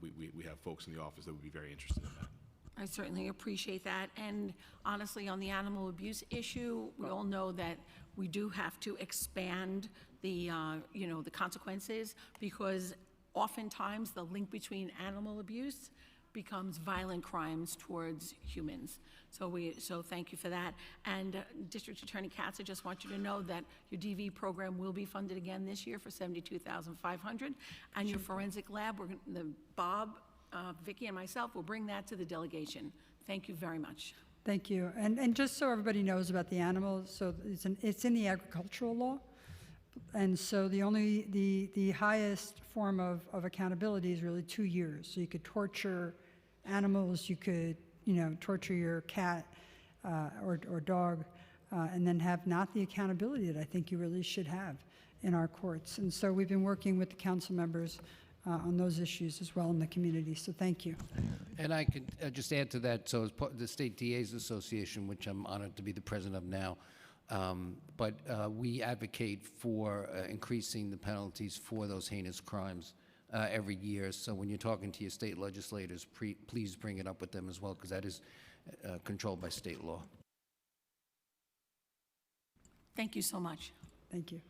we have folks in the office that would be very interested in that. I certainly appreciate that. And honestly, on the animal abuse issue, we all know that we do have to expand the, the consequences, because oftentimes the link between animal abuse becomes violent crimes towards humans. So thank you for that. And District Attorney Katz, I just want you to know that your DV program will be funded again this year for $72,500, and your forensic lab, Bob, Vicky, and myself will bring that to the delegation. Thank you very much. Thank you. And just so everybody knows about the animals, so it's in the agricultural law. And so the highest form of accountability is really 2 years. So you could torture animals, you could, torture your cat or dog, and then have not the accountability that I think you really should have in our courts. And so we've been working with the council members on those issues as well in the community. So thank you. And I could just add to that, so as part of the State DA's Association, which I'm honored to be the president of now, but we advocate for increasing the penalties for those heinous crimes every year. So when you're talking to your state legislators, please bring it up with them as well, because that is controlled by state law. Thank you so much. Thank you.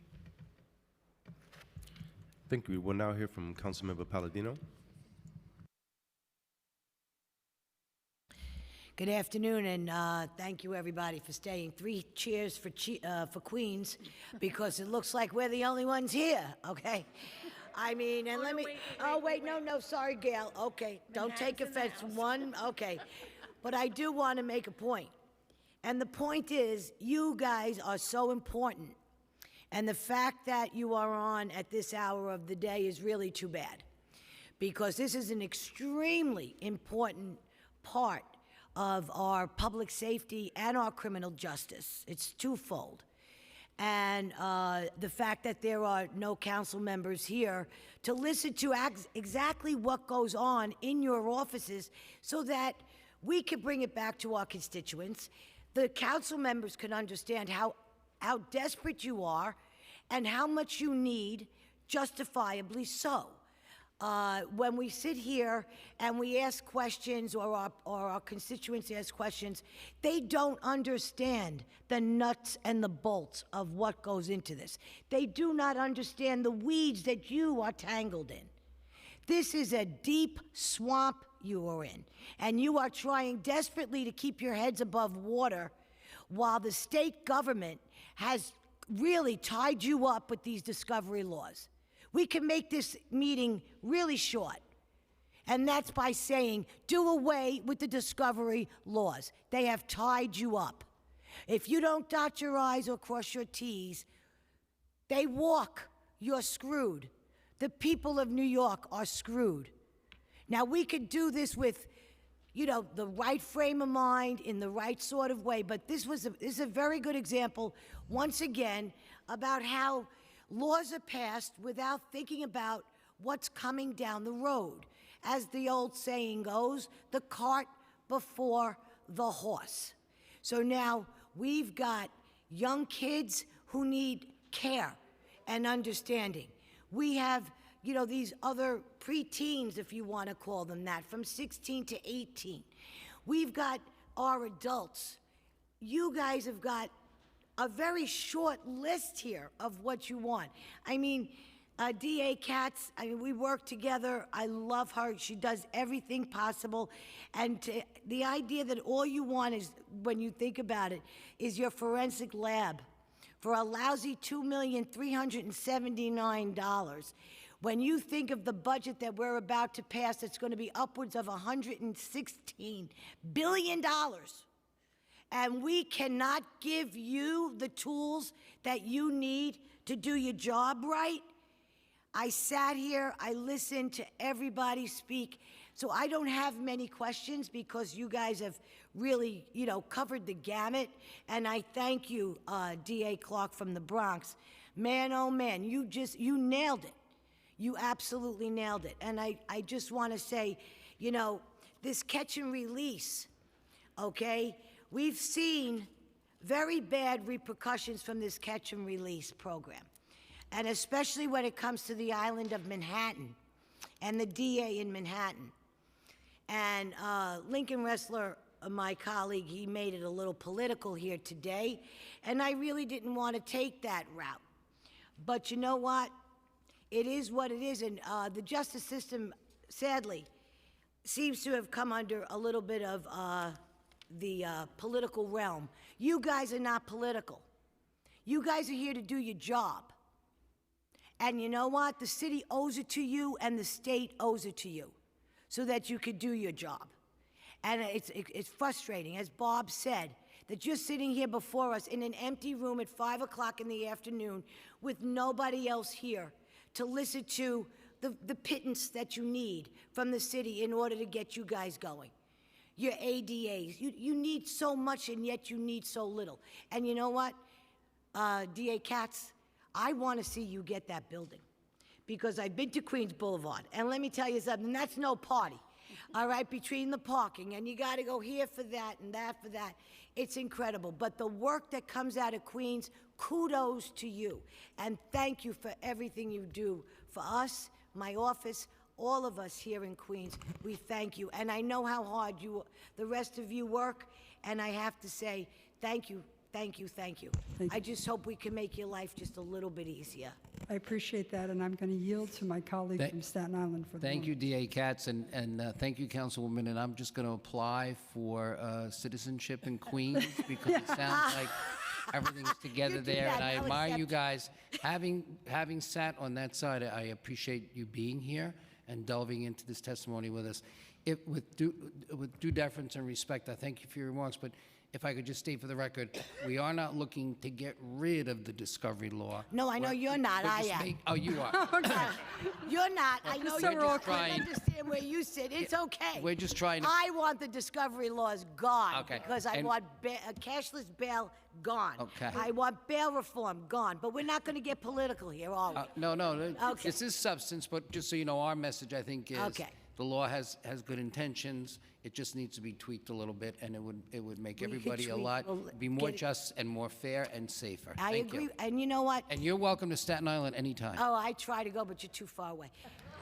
Thank you. We'll now hear from Councilmember Palladino. Good afternoon, and thank you, everybody, for staying. 3 cheers for Queens, because it looks like we're the only ones here, okay? I mean, and let me... No, sorry, Gail. Okay, don't take offense. One, okay. But I do want to make a point. And the point is, you guys are so important. And the fact that you are on at this hour of the day is really too bad, because this is an extremely important part of our public safety and our criminal justice. It's twofold. And the fact that there are no council members here to listen to exactly what goes on in your offices so that we can bring it back to our constituents. The council members can understand how desperate you are and how much you need, justifiably so. When we sit here and we ask questions, or our constituents ask questions, they don't understand the nuts and the bolts of what goes into this. They do not understand the weeds that you are tangled in. This is a deep swamp you are in, and you are trying desperately to keep your heads above water while the state government has really tied you up with these discovery laws. We can make this meeting really short, and that's by saying, do away with the discovery laws. They have tied you up. If you don't dot your I's or cross your T's, they walk, you're screwed. The people of New York are screwed. Now, we could do this with, the right frame of mind, in the right sort of way, but this is a very good example, once again, about how laws are passed without thinking about what's coming down the road. As the old saying goes, the cart before the horse. So now we've got young kids who need care and understanding. We have, these other preteens, if you want to call them that, from 16 to 18. We've got our adults. You guys have got a very short list here of what you want. I mean, D.A. Katz, we work together. I love her. She does everything possible. And the idea that all you want is, when you think about it, is your forensic lab for a lousy $2,379,000. When you think of the budget that we're about to pass, it's going to be upwards of $116 billion. And we cannot give you the tools that you need to do your job right. I sat here, I listened to everybody speak, so I don't have many questions because you guys have really, covered the gamut. And I thank you, D.A. Clark from the Bronx. Man, oh man, you nailed it. You absolutely nailed it. And I just want to say, this catch and release, okay? We've seen very bad repercussions from this catch and release program, and especially when it comes to the island of Manhattan and the DA in Manhattan. And Lincoln Ressler, my colleague, he made it a little political here today, and I really didn't want to take that route. But you know what? it is what it is, and the justice system, sadly, seems to have come under a little bit of the political realm. You guys are not political. You guys are here to do your job. And you know what? The city owes it to you, and the state owes it to you, so that you could do your job. And it's frustrating, as Bob said, that you're sitting here before us in an empty room at 5 o'clock in the afternoon with nobody else here to listen to the pittance that you need from the city in order to get you guys going. Your ADAs, you need so much, and yet you need so little. And you know what, DA Katz, I want to see you get that building, because I've been to Queens Boulevard, and let me tell you something, that's no party. All right, between the parking, and you got to go here for that and that for that. It's incredible. But the work that comes out of Queens, kudos to you. And thank you for everything you do for us, my office, all of us here in Queens. We thank you. And I know how hard the rest of you work, and I have to say thank you, thank you, thank you. I just hope we can make your life just a little bit easier. I appreciate that, and I'm going to yield to my colleague from Staten Island for the Thank you, moment. DA Katz, and thank you, Councilwoman. And I'm just going to apply for citizenship in Queens because it sounds like everything's together there, and I admire you guys. Having sat on that side, I appreciate you being here and delving into this testimony with us. With due deference and respect, I thank you for your remarks, but if I could just state for the record, we are not looking to get rid of the discovery law. No, I know you're not. I am. Oh, you are. You're not. I know we're you're just not. I trying- understand where you sit. It's okay. We're just trying to- I want the discovery laws gone. Okay. Because I And- want cashless bail gone. Okay. I want bail reform gone. But we're not going to get political here, are we? No. Okay. This is substance, but just so you know, our message, I think, is Okay. the law has good intentions. It just needs to be tweaked a little bit, and it would make We could everybody tweak- we'll be more get it- just and more fair and safer. I Thank agree. you. And you know what? And you're welcome to Staten Island anytime. Oh, I try to go, but you're too far away.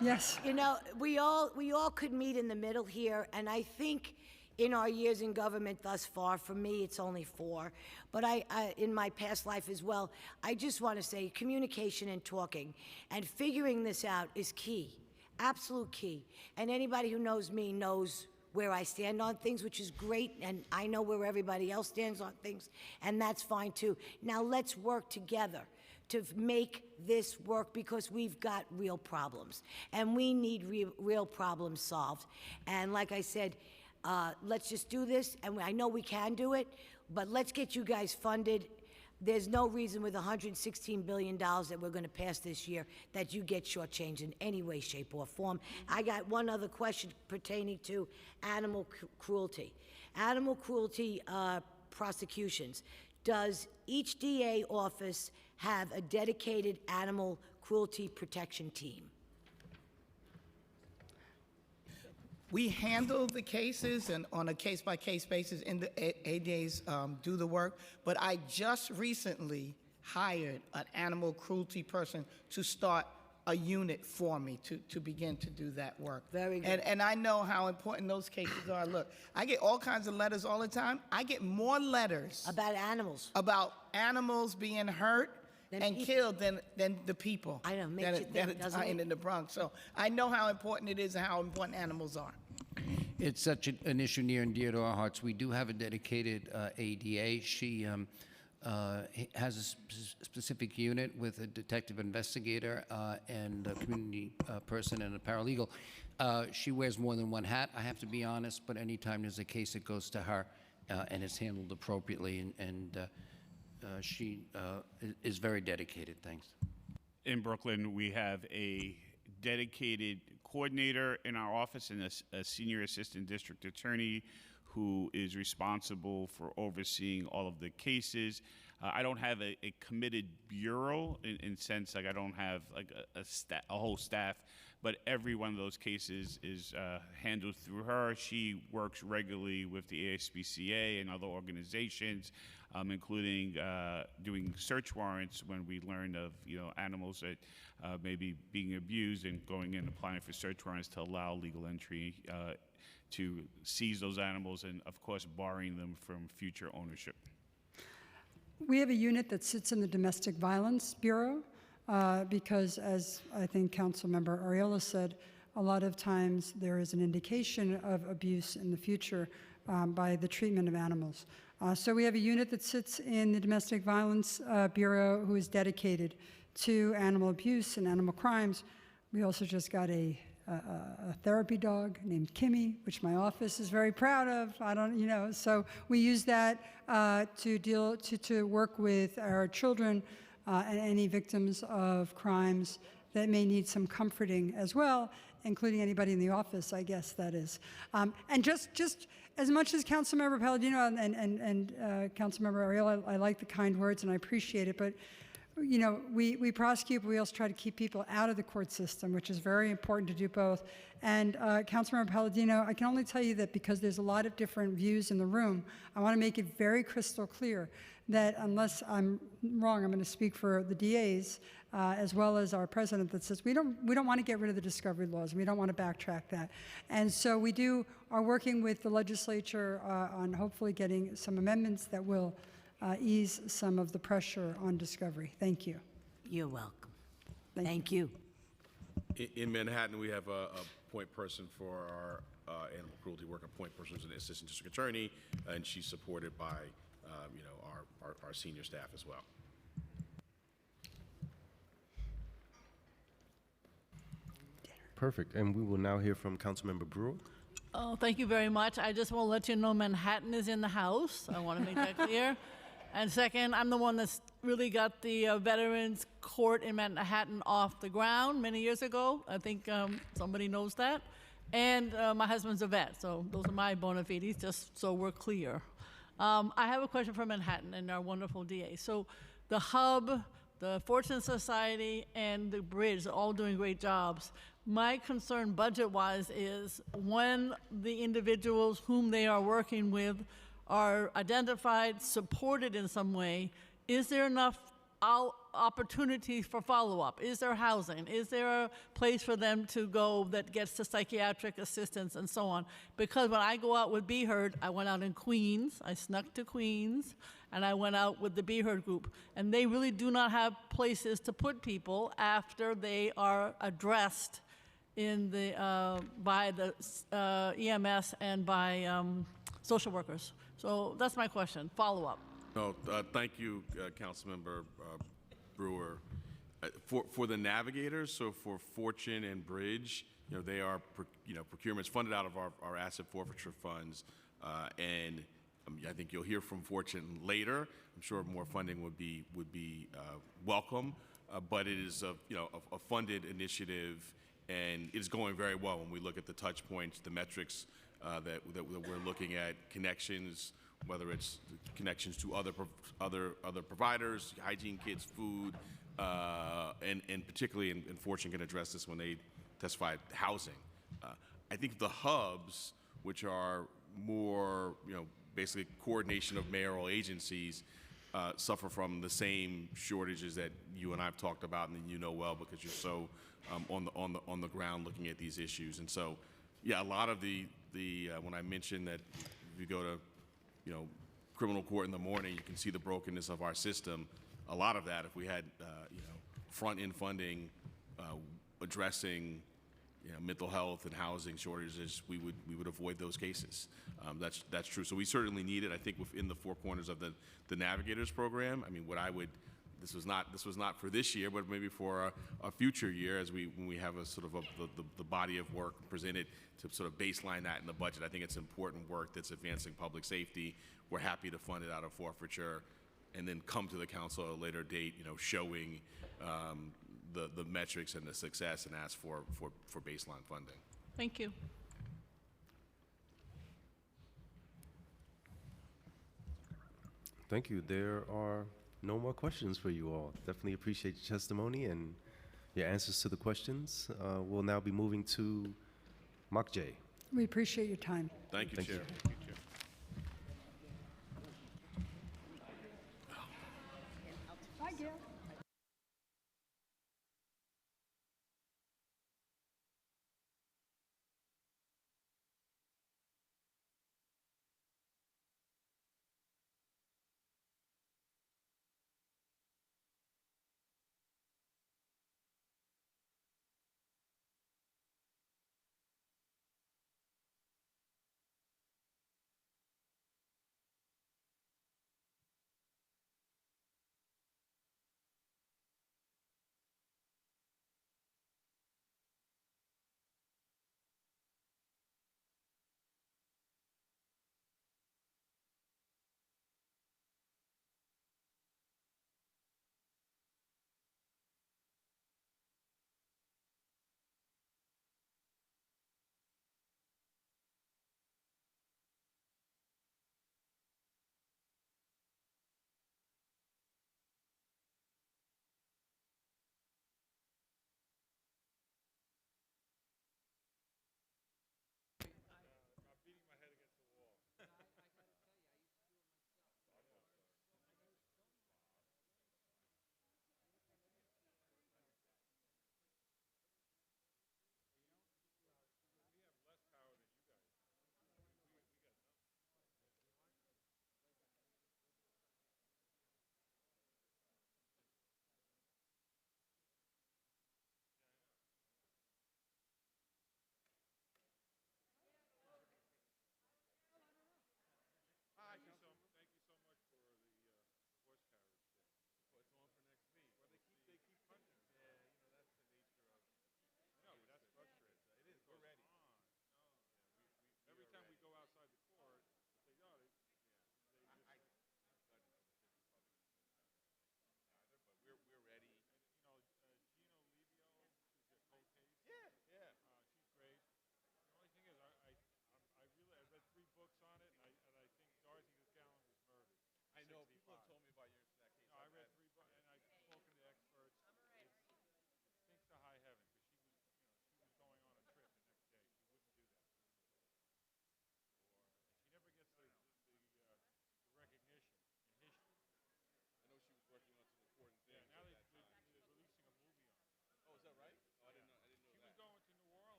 Yes. You know, we all could meet in the middle here, and I think in our years in government thus far, for me, it's only 4, but I in my past life as well, I just want to say communication and talking and figuring this out is key, absolute key. And anybody who knows me knows where I stand on things, which is great, and I know where everybody else stands on things, and that's fine too. Now let's work together to make this work, because we've got real problems, and we need real problems solved. And like I said, let's just do this, and I know we can do it, but let's get you guys funded. There's no reason with $116 billion that we're going to pass this year that you get shortchanged in any way, shape, or form. I got one other question pertaining to animal cruelty. Animal cruelty prosecutions. Does each DA office have a dedicated animal cruelty protection team? We handle the cases and on a case-by-case basis, and the ADAs do the work, but I just recently hired an animal cruelty person to start a unit for me to begin to do that work. Very good. And I know how important those cases are. Look, I get all kinds of letters all the time. I get more letters about animals being hurt and killed than the people. I know, makes you think, that are doesn't dying it? in the Bronx. So I know how important it is and how important animals are. It's such an issue near and dear to our hearts. We do have a dedicated ADA. She has a specific unit with a detective investigator and a community person and a paralegal. She wears more than one hat, I have to be honest, but anytime there's a case, it goes to her and it's handled appropriately, and she is very dedicated. Thanks. In Brooklyn, we have a dedicated coordinator in our office and a senior assistant district attorney who is responsible for overseeing all of the cases. I don't have a committed bureau in sense, like I don't have like a whole staff, but every one of those cases is handled through her. She works regularly with the ASPCA and other organizations, including doing search warrants when we learn of animals that may be being abused, and going in and applying for search warrants to allow legal entry to seize those animals, and of course barring them from future ownership. We have a unit that sits in the Domestic Violence Bureau. because as I think Councilmember Ariola said, a lot of times there is an indication of abuse in the future by the treatment of animals. So we have a unit that sits in the Domestic Violence Bureau who is dedicated to animal abuse and animal crimes. We also just got a therapy dog named Kimmy, which my office is very proud of. So we use that to work with our children and any victims of crimes that may need some comforting as well, including anybody in the office, I guess that is. And just as much as Councilmember Palladino and Councilmember Ariola, I like the kind words and I appreciate it, but we prosecute, but we also try to keep people out of the court system, which is very important to do both. And Councilmember Palladino, I can only tell you that because there's a lot of different views in the room, I want to make it very crystal clear that unless I'm wrong, I'm going to speak for the DAs as well as our president that says we don't want to get rid of the discovery laws. We don't want to backtrack that. And so we are working with the legislature on hopefully getting some amendments that will ease some of the pressure on discovery. Thank you. You're welcome. Thank you. In Manhattan, we have a point person for our animal cruelty work. A point person is an assistant district attorney, and she's supported by our senior staff as well. Perfect. And we will now hear from Councilmember Brewer. Oh, thank you very much. I just want to let you know Manhattan is in the house. I want to make that clear. And second, I'm the one that's really got the Veterans Court in Manhattan off the ground many years ago. I think somebody knows that. And my husband's a vet, so those are my bona fides, just so we're clear. I have a question for Manhattan and our wonderful DA. So the hub, the Fortune Society, and the bridge are all doing great jobs. My concern budget-wise is when the individuals whom they are working with are identified, supported in some way, is there enough opportunities for follow-up? Is there housing? Is there a place for them to go that gets to psychiatric assistance and so on? Because when I go out with Be Heard, I went out in Queens, I snuck to Queens, and I went out with the Be Heard group. And they really do not have places to put people after they are addressed in by the EMS and by social workers. So that's my question, follow-up. No, thank you, Councilmember Brewer. For the navigators, so for Fortune and Bridge, they are procurements funded out of our asset forfeiture funds, and I think you'll hear from Fortune later. I'm sure more funding would be welcome, but it is a funded initiative, and it is going very well when we look at the touch points, the metrics that we're looking at, connections, whether it's connections to other providers, hygiene kits, food, and particularly, and Fortune can address this when they testify, housing. I think the hubs, which are more, basically coordination of mayoral agencies, suffer from the same shortages that you and I have talked about, and you know well because you're so on the ground looking at these issues. And so, yeah, a lot of the when I mentioned that if you go to criminal court in the morning, you can see the brokenness of our system. A lot of that, if we had front-end funding addressing mental health and housing shortages, we would avoid those cases. That's true. So we certainly need it. I think within the four corners of the Navigators program. I mean, this was not for this year, but maybe for a future year, when we have a sort of the body of work presented to sort of baseline that in the budget. I think it's important work that's advancing public safety. We're happy to fund it out of forfeiture, and then come to the council at a later date, showing the metrics and the success, and ask for baseline funding. Thank you. Thank you. There are no more questions for you all. Definitely appreciate your testimony and your answers to the questions. We'll now be moving to Mark J. We appreciate your time. Thank you, Chair. Bye, Gail.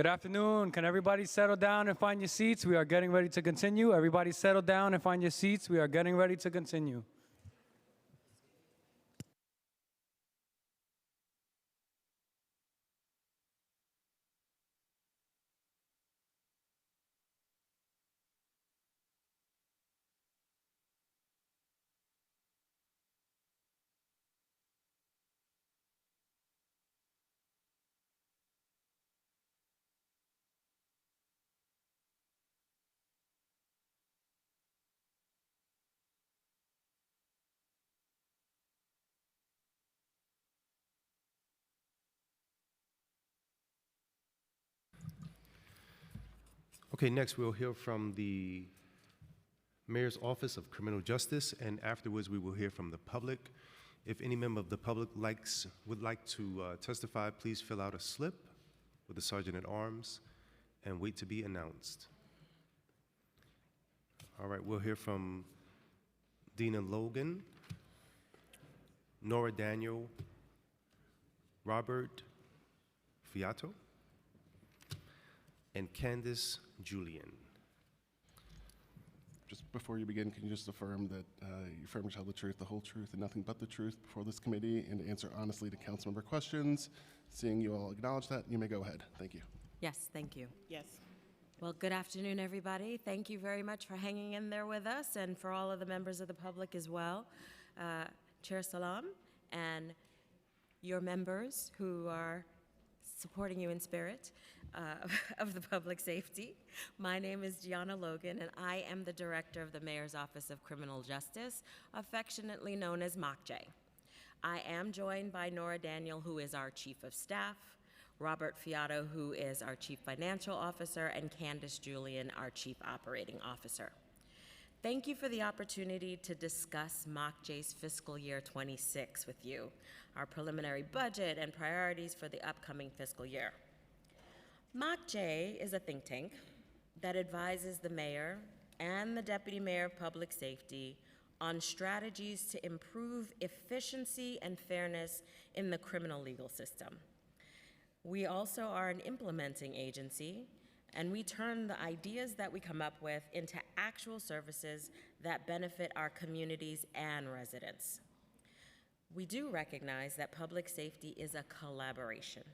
Good afternoon. Can everybody settle down and find your seats? We are getting ready to continue. Everybody settle down and find your seats. We are getting ready to continue. Okay, next we'll hear from the Mayor's Office of Criminal Justice, and afterwards we will hear from the public. If any member of the public would like to testify, please fill out a slip with the Sergeant at Arms and wait to be announced. All right, we'll hear from Dina Logan, Nora Daniel, Robert Fiato, and Candace Julian. Just before you begin, can you just affirm that you affirm to tell the truth, the whole truth, and nothing but the truth before this committee, and to answer honestly to council member questions? Seeing you all acknowledge that, you may go ahead. Thank you. Yes, thank you. Yes. Well, good afternoon, everybody. Thank you very much for hanging in there with us and for all of the members of the public as well. Chair Salam and your members who are supporting you in spirit of the public safety. My name is Gianna Logan, and I am the Director of the Mayor's Office of Criminal Justice, affectionately known as MOCJ. I am joined by Nora Daniel, who is our Chief of Staff, Robert Fiato, who is our Chief Financial Officer, and Candace Julian, our Chief Operating Officer. Thank you for the opportunity to discuss MOCJ's fiscal year 26 with you, our preliminary budget and priorities for the upcoming fiscal year. MOCJ is a think tank that advises the mayor and the deputy mayor of public safety on strategies to improve efficiency and fairness in the criminal legal system. We also are an implementing agency, and we turn the ideas that we come up with into actual services that benefit our communities and residents. We do recognize that public safety is a collaboration.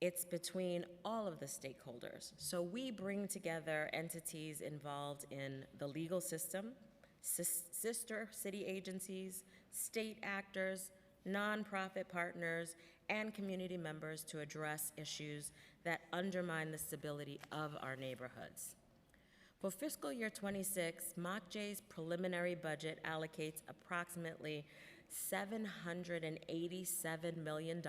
It's between all of the stakeholders. So we bring together entities involved in the legal system, sister city agencies, state actors, nonprofit partners, and community members to address issues that undermine the stability of our neighborhoods. For fiscal year 26, MOCJ's preliminary budget allocates approximately $787 million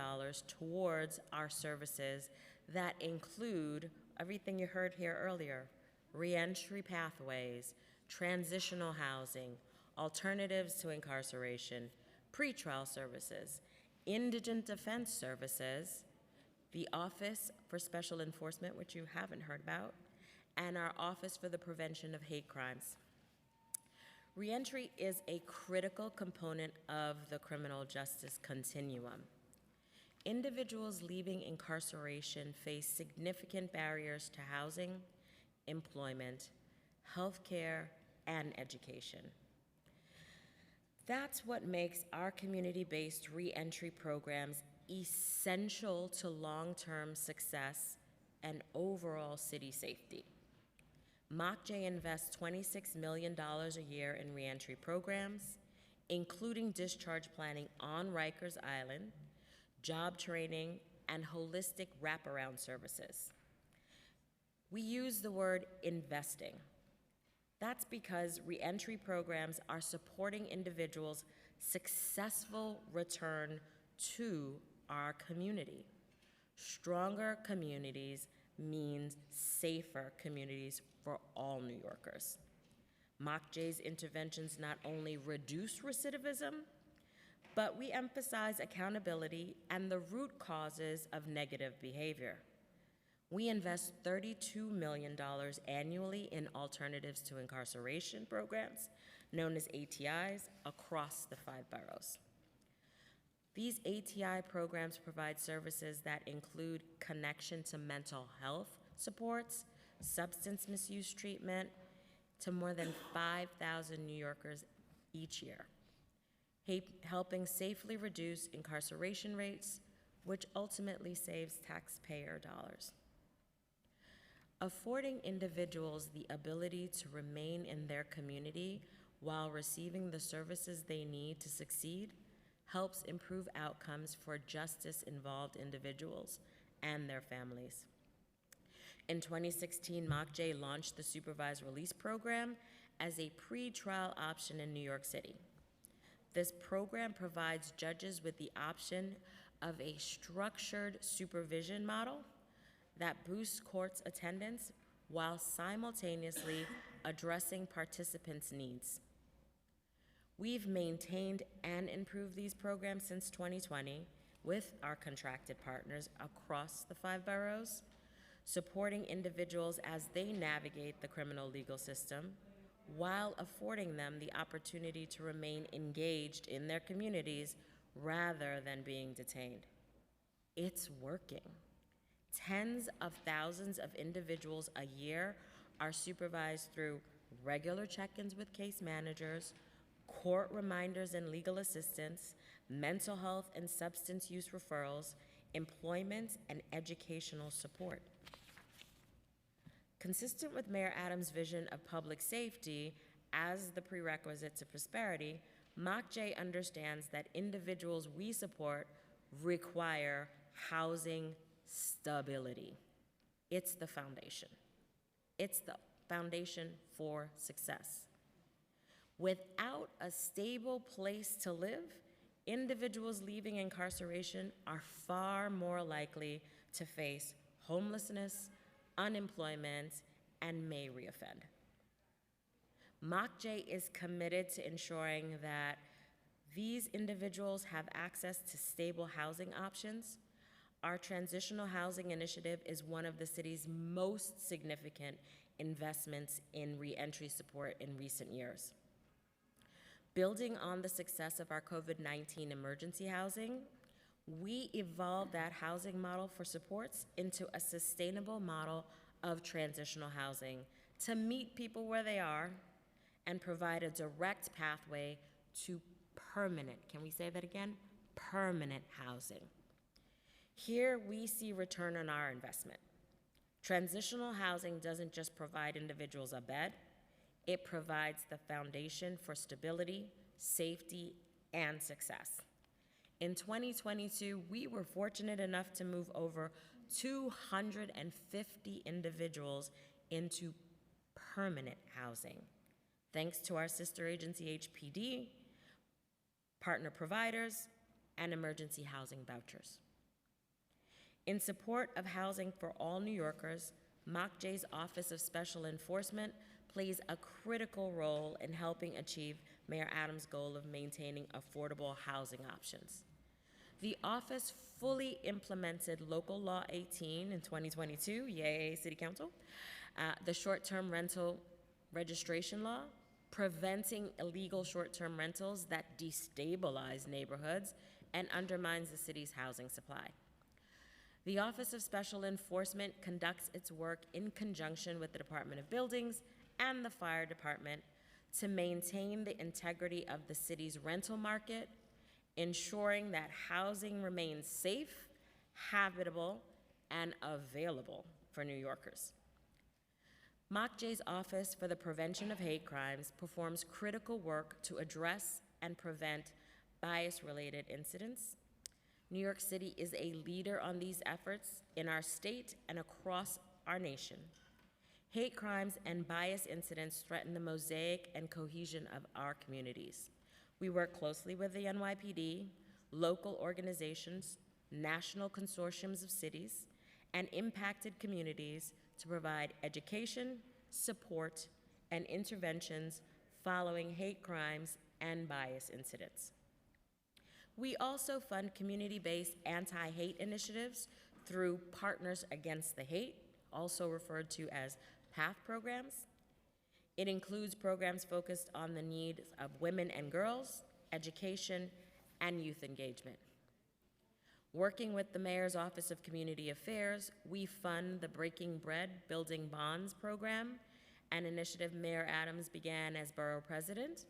towards our services that include everything you heard here earlier: reentry pathways, transitional housing, alternatives to incarceration, pretrial services, indigent defense services, the Office for Special Enforcement, which you haven't heard about, and our Office for the Prevention of Hate Crimes. Reentry is a critical component of the criminal justice continuum. Individuals leaving incarceration face significant barriers to housing, employment, healthcare, and education. That's what makes our community-based reentry programs essential to long-term success and overall city safety. MOCJ invests $26 million a year in reentry programs, including discharge planning on Rikers Island, job training, and holistic wraparound services. We use the word investing. That's because reentry programs are supporting individuals' successful return to our community. Stronger communities means safer communities for all New Yorkers. MOCJ's interventions not only reduce recidivism, but we emphasize accountability and the root causes of negative behavior. We invest $32 million annually in alternatives to incarceration programs, known as ATIs, across the 5 boroughs. These ATI programs provide services that include connection to mental health supports, substance misuse treatment to more than 5,000 New Yorkers each year, helping safely reduce incarceration rates, which ultimately saves taxpayer dollars. Affording individuals the ability to remain in their community while receiving the services they need to succeed helps improve outcomes for justice-involved individuals and their families. In 2016, MOCJ launched the Supervised Release Program as a pre-trial option in New York City. This program provides judges with the option of a structured supervision model that boosts courts' attendance while simultaneously addressing participants' needs. We've maintained and improved these programs since 2020 with our contracted partners across the 5 boroughs, supporting individuals as they navigate the criminal legal system while affording them the opportunity to remain engaged in their communities rather than being detained. It's working. Tens of thousands of individuals a year are supervised through regular check-ins with case managers, court reminders and legal assistance, mental health and substance use referrals, employment, and educational support. Consistent with Mayor Adams' vision of public safety as the prerequisite to prosperity, MOCJ understands that individuals we support require housing stability. It's the foundation. It's the foundation for success. Without a stable place to live, individuals leaving incarceration are far more likely to face homelessness, unemployment, and may reoffend. MOCJ is committed to ensuring that these individuals have access to stable housing options. Our transitional housing initiative is one of the city's most significant investments in reentry support in recent years. Building on the success of our COVID-19 emergency housing, we evolved that housing model for supports into a sustainable model of transitional housing to meet people where they are and provide a direct pathway to permanent, can we say that again? Permanent housing. Here we see return on our investment. Transitional housing doesn't just provide individuals a bed, it provides the foundation for stability, safety, and success. In 2022, we were fortunate enough to move over 250 individuals into permanent housing, thanks to our sister agency HPD, partner providers, and emergency housing vouchers. In support of housing for all New Yorkers, MOCJ's Office of Special Enforcement plays a critical role in helping achieve Mayor Adams' goal of maintaining affordable housing options. The office fully implemented Local Law 18 in 2022, yay, City Council, the short-term rental registration law, preventing illegal short-term rentals that destabilize neighborhoods and undermines the city's housing supply. The Office of Special Enforcement conducts its work in conjunction with the Department of Buildings and the Fire Department to maintain the integrity of the city's rental market, ensuring that housing remains safe, habitable, and available for New Yorkers. MOCJ's Office for the Prevention of Hate Crimes performs critical work to address and prevent bias-related incidents. New York City is a leader on these efforts in our state and across our nation. Hate crimes and bias incidents threaten the mosaic and cohesion of our communities. We work closely with the NYPD, local organizations, national consortiums of cities, and impacted communities to provide education, support, and interventions following hate crimes and bias incidents. We also fund community-based anti-hate initiatives through Partners Against the Hate, also referred to as PATH programs. It includes programs focused on the needs of women and girls, education, and youth engagement. Working with the Mayor's Office of Community Affairs, we fund the Breaking Bread Building Bonds program, an initiative Mayor Adams began as borough president,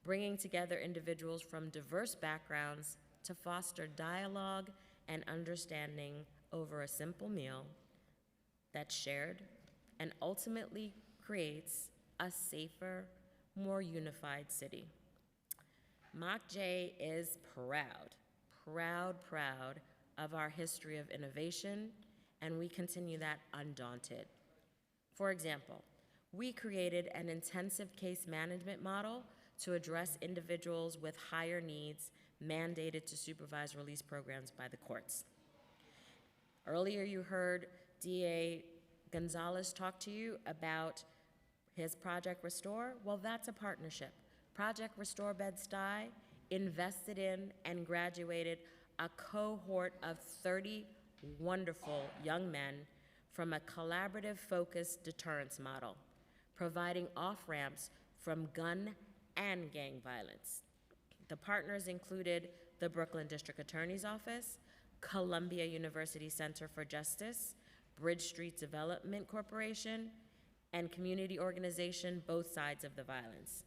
bringing together individuals from diverse backgrounds to foster dialogue and understanding over a simple meal that's shared and ultimately creates a safer, more unified city. MOCJ is proud of our history of innovation, and we continue that undaunted. For example, we created an intensive case management model to address individuals with higher needs mandated to supervise release programs by the courts. Earlier you heard DA Gonzalez talk to you about his Project Restore. Well, that's a partnership. Project Restore Bed-Stuy invested in and graduated a cohort of 30 wonderful young men from a collaborative focused deterrence model, providing off-ramps from gun and gang violence. The partners included the Brooklyn District Attorney's Office, Columbia University Center for Justice, Bridge Street Development Corporation, and community organization Both Sides of the Violence.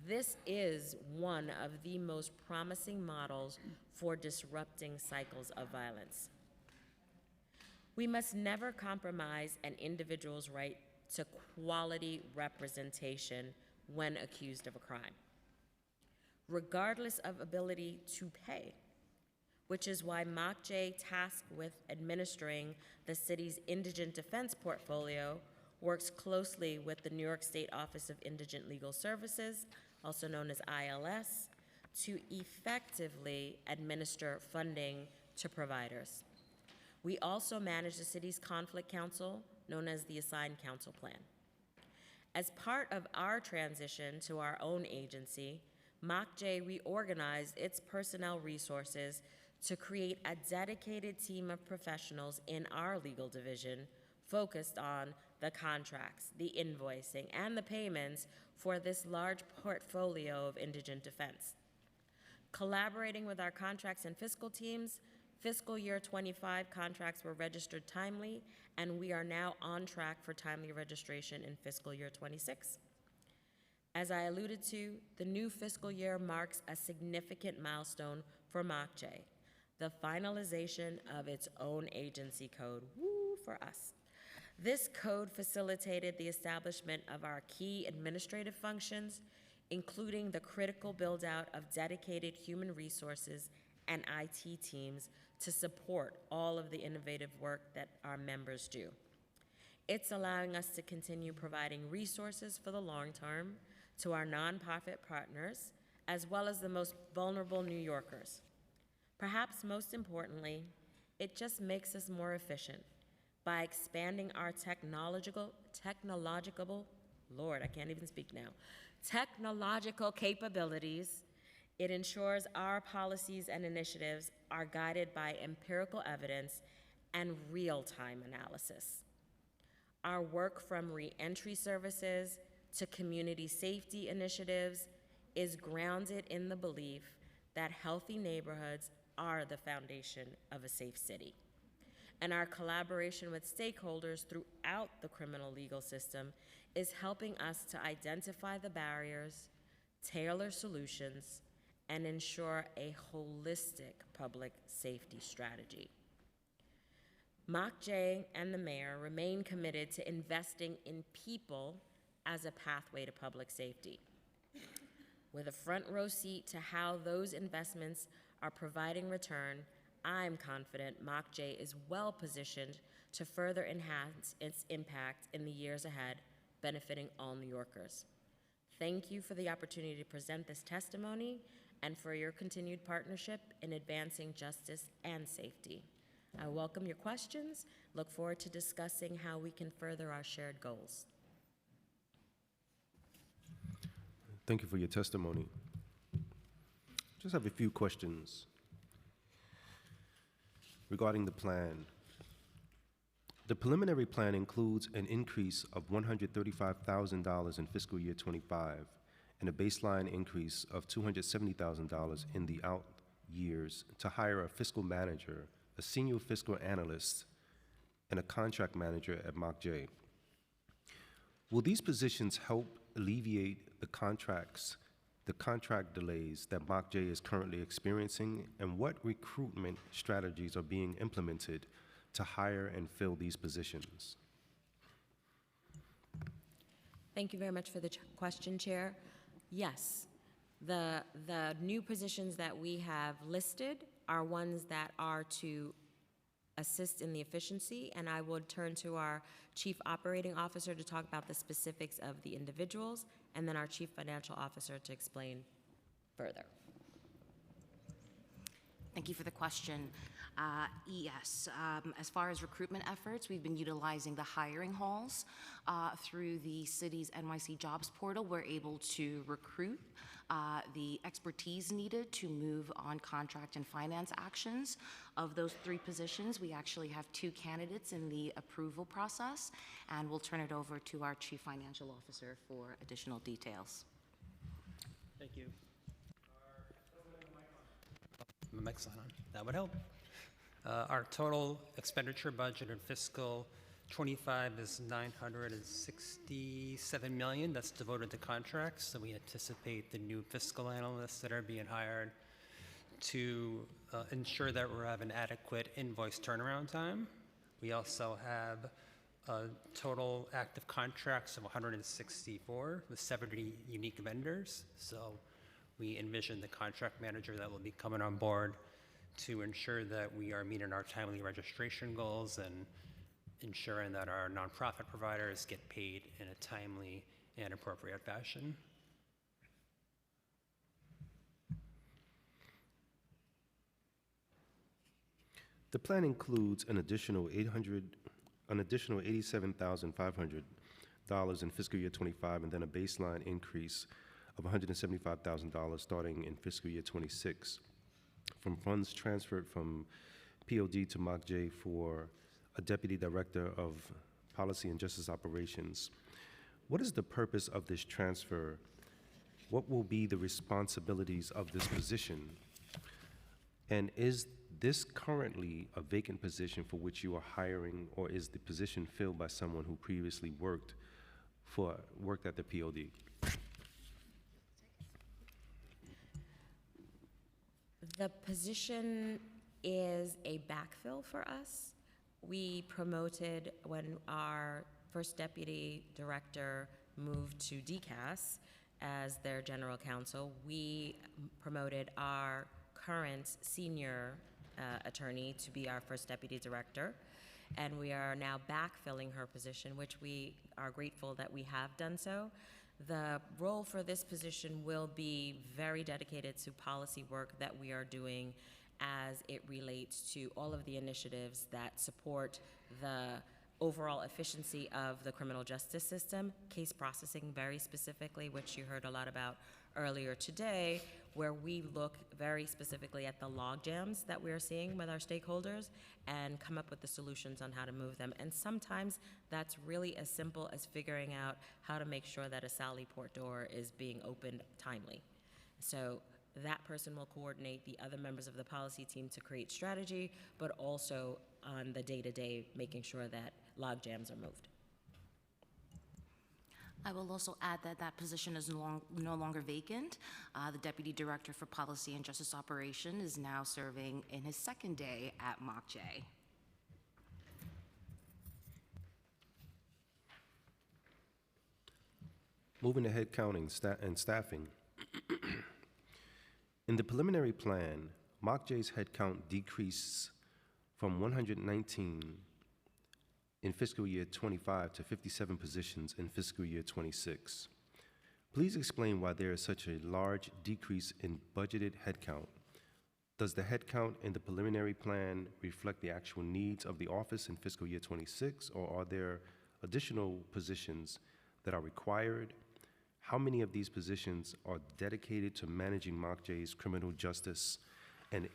This is one of the most promising models for disrupting cycles of violence. We must never compromise an individual's right to quality representation when accused of a crime, regardless of ability to pay, which is why MOCJ, tasked with administering the city's indigent defense portfolio, works closely with the New York State Office of Indigent Legal Services, also known as ILS, to effectively administer funding to providers. We also manage the city's conflict council, known as the Assigned Counsel Plan. As part of our transition to our own agency, MOCJ reorganized its personnel resources to create a dedicated team of professionals in our legal division focused on the contracts, the invoicing, and the payments for this large portfolio of indigent defense. Collaborating with our contracts and fiscal teams, fiscal year 25 contracts were registered timely, and we are now on track for timely registration in fiscal year 26. As I alluded to, the new fiscal year marks a significant milestone for MOCJ, the finalization of its own agency code. Woo for us. This code facilitated the establishment of our key administrative functions, including the critical build-out of dedicated human resources and IT teams to support all of the innovative work that our members do. It's allowing us to continue providing resources for the long term to our nonprofit partners, as well as the most vulnerable New Yorkers. Perhaps most importantly, it just makes us more efficient by expanding our technological capabilities. It ensures our policies and initiatives are guided by empirical evidence and real-time analysis. Our work from re-entry services to community safety initiatives is grounded in the belief that healthy neighborhoods are the foundation of a safe city. And our collaboration with stakeholders throughout the criminal legal system is helping us to identify the barriers, tailor solutions, and ensure a holistic public safety strategy. MOCJ and the mayor remain committed to investing in people as a pathway to public safety. With a front row seat to how those investments are providing return, I'm confident MOCJ is well positioned to further enhance its impact in the years ahead, benefiting all New Yorkers. Thank you for the opportunity to present this testimony and for your continued partnership in advancing justice and safety. I welcome your questions. Look forward to discussing how we can further our shared goals. Thank you for your testimony. Just have a few questions regarding the plan. The preliminary plan includes an increase of $135,000 in fiscal year 25 and a baseline increase of $270,000 in the out years to hire a fiscal manager, a senior fiscal analyst, and a contract manager at MOCJ. Will these positions help alleviate the contract delays that MOCJ is currently experiencing, and what recruitment strategies are being implemented to hire and fill these positions? Thank you very much for the question, Chair. Yes, the new positions that we have listed are ones that are to assist in the efficiency, and I would turn to our Chief Operating Officer to talk about the specifics of the individuals, and then our Chief Financial Officer to explain further. Thank you for the question. Yes, as far as recruitment efforts, we've been utilizing the hiring halls through the city's NYC Jobs portal. We're able to recruit the expertise needed to move on contract and finance actions. Of those 3 positions, we actually have 2 candidates in the approval process, and we'll turn it over to our Chief Financial Officer for additional details. Thank you. My mic's not on. That would help. Our total expenditure budget in fiscal 25 is $967 million. That's devoted to contracts. So we anticipate the new fiscal analysts that are being hired to ensure that we're having adequate invoice turnaround time. We also have total active contracts of 164 with 70 unique vendors. So we envision the contract manager that will be coming on board to ensure that we are meeting our timely registration goals and ensuring that our nonprofit providers get paid in a timely and appropriate fashion. The plan includes an additional $87,500 in fiscal year 25, and then a baseline increase of $175,000 starting in fiscal year 26 from funds transferred from POD to MOCJ for a Deputy Director of Policy and Justice Operations. What is the purpose of this transfer? What will be the responsibilities of this position? And is this currently a vacant position for which you are hiring, or is the position filled by someone who previously worked at the POD? The position is a backfill for us. We promoted, when our first deputy director moved to DCAS as their general counsel, we promoted our current senior attorney to be our first deputy director. And we are now backfilling her position, which we are grateful that we have done so. The role for this position will be very dedicated to policy work that we are doing as it relates to all of the initiatives that support the overall efficiency of the criminal justice system, case processing very specifically, which you heard a lot about earlier today, where we look very specifically at the log jams that we're seeing with our stakeholders and come up with the solutions on how to move them. And sometimes that's really as simple as figuring out how to make sure that a Sally Port door is being opened timely. So that person will coordinate the other members of the policy team to create strategy, but also on the day-to-day making sure that log jams are moved. I will also add that that position is no longer vacant. The Deputy Director for Policy and Justice Operation is now serving in his 2nd day at MOCJ. Moving to headcount and staffing. In the preliminary plan, MOCJ's headcount decreased from 119 in fiscal year 25 to 57 positions in fiscal year 26. Please explain why there is such a large decrease in budgeted headcount. Does the headcount in the preliminary plan reflect the actual needs of the office in fiscal year 26, or are there additional positions that are required? How many of these positions are dedicated to managing MOCJ's criminal justice and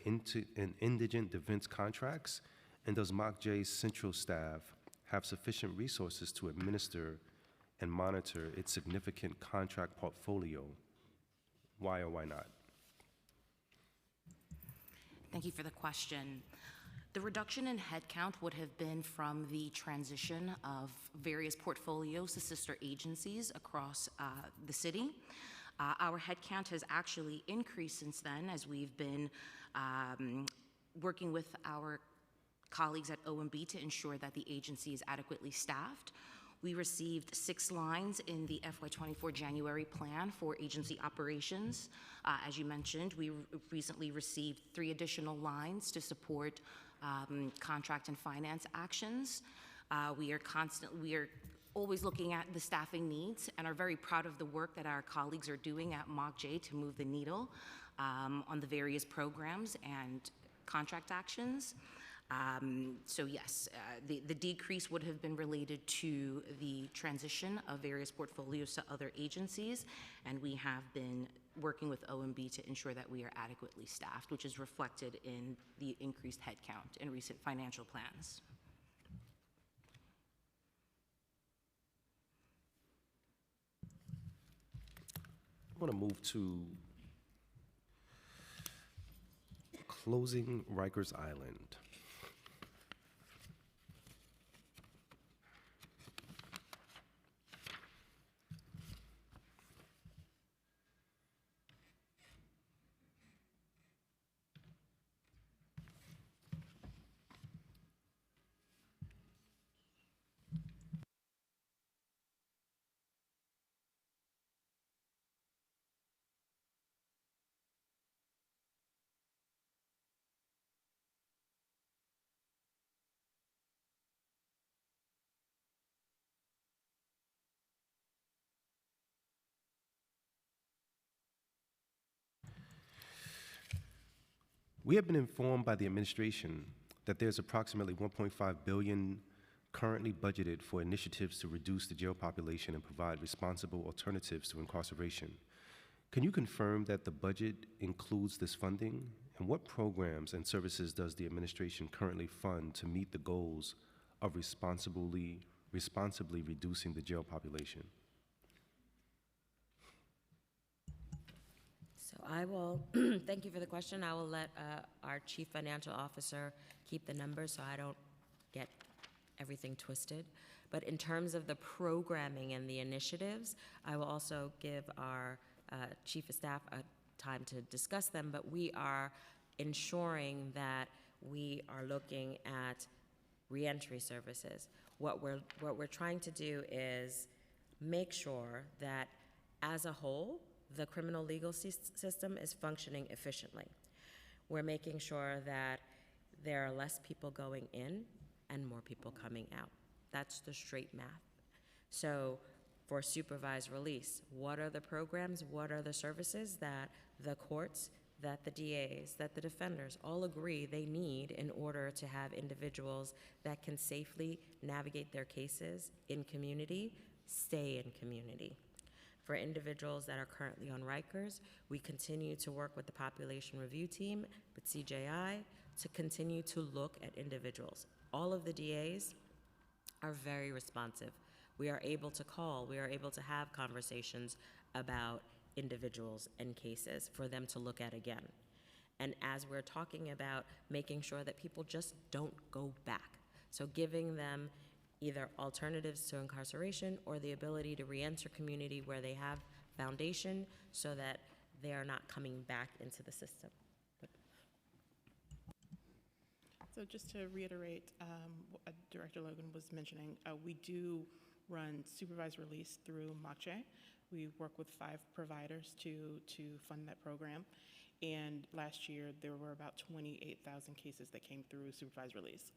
indigent defense contracts? And does MOCJ's central staff have sufficient resources to administer and monitor its significant contract portfolio? Why or why not? Thank you for the question. The reduction in headcount would have been from the transition of various portfolios to sister agencies across the city. Our headcount has actually increased since then as we've been working with our colleagues at OMB to ensure that the agency is adequately staffed. We received 6 lines in the FY24 January plan for agency operations. As you mentioned, we recently received 3 additional lines to support contract and finance actions. We are always looking at the staffing needs and are very proud of the work that our colleagues are doing at MOCJ to move the needle on the various programs and contract actions. So yes, the decrease would have been related to the transition of various portfolios to other agencies, and we have been working with OMB to ensure that we are adequately staffed, which is reflected in the increased headcount in recent financial plans. I want to move to closing Rikers Island. We have been informed by the administration that there's approximately $1.5 billion currently budgeted for initiatives to reduce the jail population and provide responsible alternatives to incarceration. Can you confirm that the budget includes this funding? And what programs and services does the administration currently fund to meet the goals of responsibly reducing the jail population? So I will, thank you for the question. I will let our Chief Financial Officer keep the numbers so I don't get everything twisted. But in terms of the programming and the initiatives, I will also give our Chief of Staff time to discuss them, but we are ensuring that we are looking at reentry services. What we're trying to do is make sure that as a whole, the criminal legal system is functioning efficiently. We're making sure that there are less people going in and more people coming out. That's the straight math. So for supervised release, what are the programs, what are the services that the courts, that the DAs, that the defenders all agree they need in order to have individuals that can safely navigate their cases in community, stay in community? For individuals that are currently on Rikers, we continue to work with the Population Review Team, with CJI, to continue to look at individuals. All of the DAs are very responsive. We are able to call, we are able to have conversations about individuals and cases for them to look at again. And as we're talking about making sure that people just don't go back, so giving them either alternatives to incarceration or the ability to reenter community where they have foundation so that they are not coming back into the system. So just to reiterate what Director Logan was mentioning, we do run supervised release through MOCJ. We work with 5 providers to fund that program. And last year, there were about 28,000 cases that came through supervised release.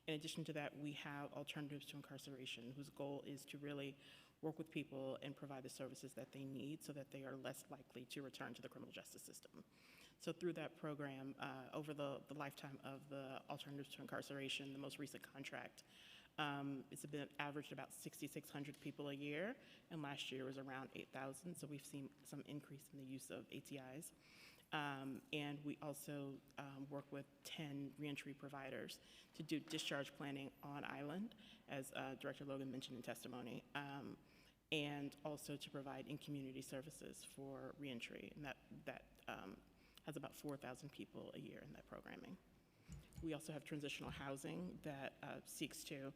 In addition to that, we have alternatives to incarceration, whose goal is to really work with people and provide the services that they need so that they are less likely to return to the criminal justice system. So through that program, over the lifetime of the alternatives to incarceration, the most recent contract, it's been averaged about 6,600 people a year, and last year was around 8,000, so we've seen some increase in the use of ATIs. And we also work with 10 reentry providers to do discharge planning on island, as Director Logan mentioned in testimony, and also to provide in-community services for reentry, and that has about 4,000 people a year in that programming. We also have transitional housing that seeks to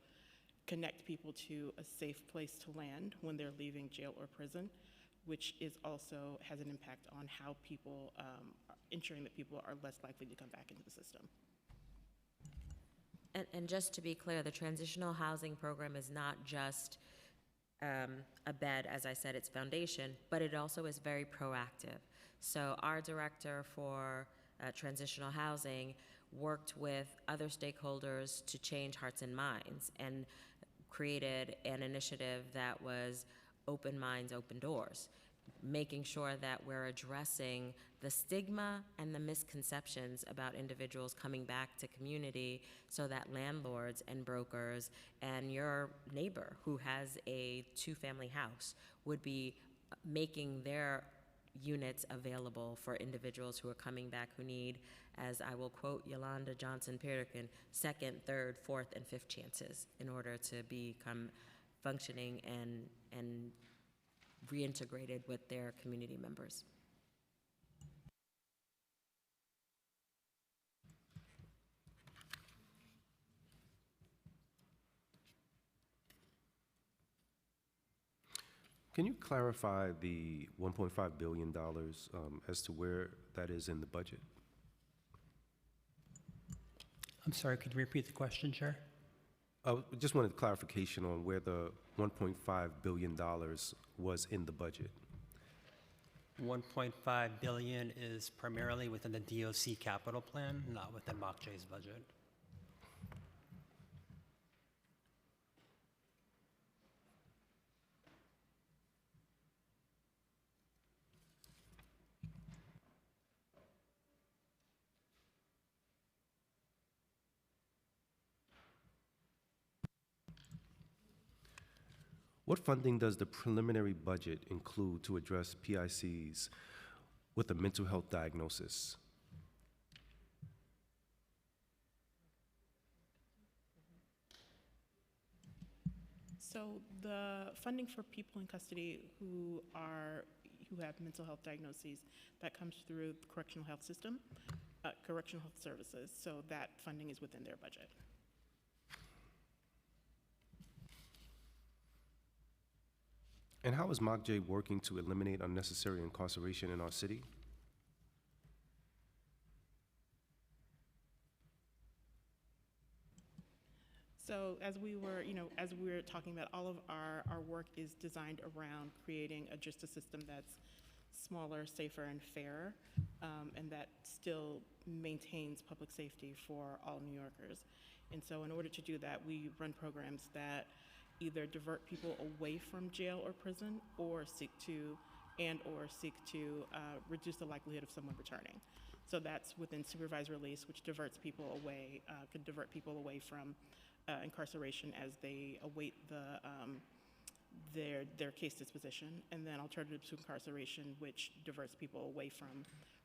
connect people to a safe place to land when they're leaving jail or prison, which is also has an impact on how people, ensuring that people are less likely to come back into the system. And just to be clear, the transitional housing program is not just a bed, as I said, it's foundation, but it also is very proactive. So our director for transitional housing worked with other stakeholders to change hearts and minds and created an initiative that was Open Minds, Open Doors, making sure that we're addressing the stigma and the misconceptions about individuals coming back to community so that landlords and brokers and your neighbor who has a two-family house would be making their units available for individuals who are coming back who need, as I will quote Yolanda Johnson-Peterkin, second, third, fourth, and fifth chances in order to become functioning and reintegrated with their community members. Can you clarify the $1.5 billion as to where that is in the budget? I'm sorry, could you repeat the question, Chair? Just wanted clarification on where the $1.5 billion was in the budget. 1.5 billion is primarily within the DOC capital plan, not within MOCJ's budget. What funding does the preliminary budget include to address PICs with a mental health diagnosis? So the funding for people in custody who have mental health diagnoses, that comes through the correctional health system, correctional health services. So that funding is within their budget. And how is MOCJ working to eliminate unnecessary incarceration in our city? So as we were talking about, all of our work is designed around creating a justice system that's smaller, safer, and fairer, and that still maintains public safety for all New Yorkers. And so in order to do that, we run programs that either divert people away from jail or prison or seek to reduce the likelihood of someone returning. So that's within supervised release, which diverts people away, could divert people away from incarceration as they await their case disposition, and then alternatives to incarceration, which diverts people away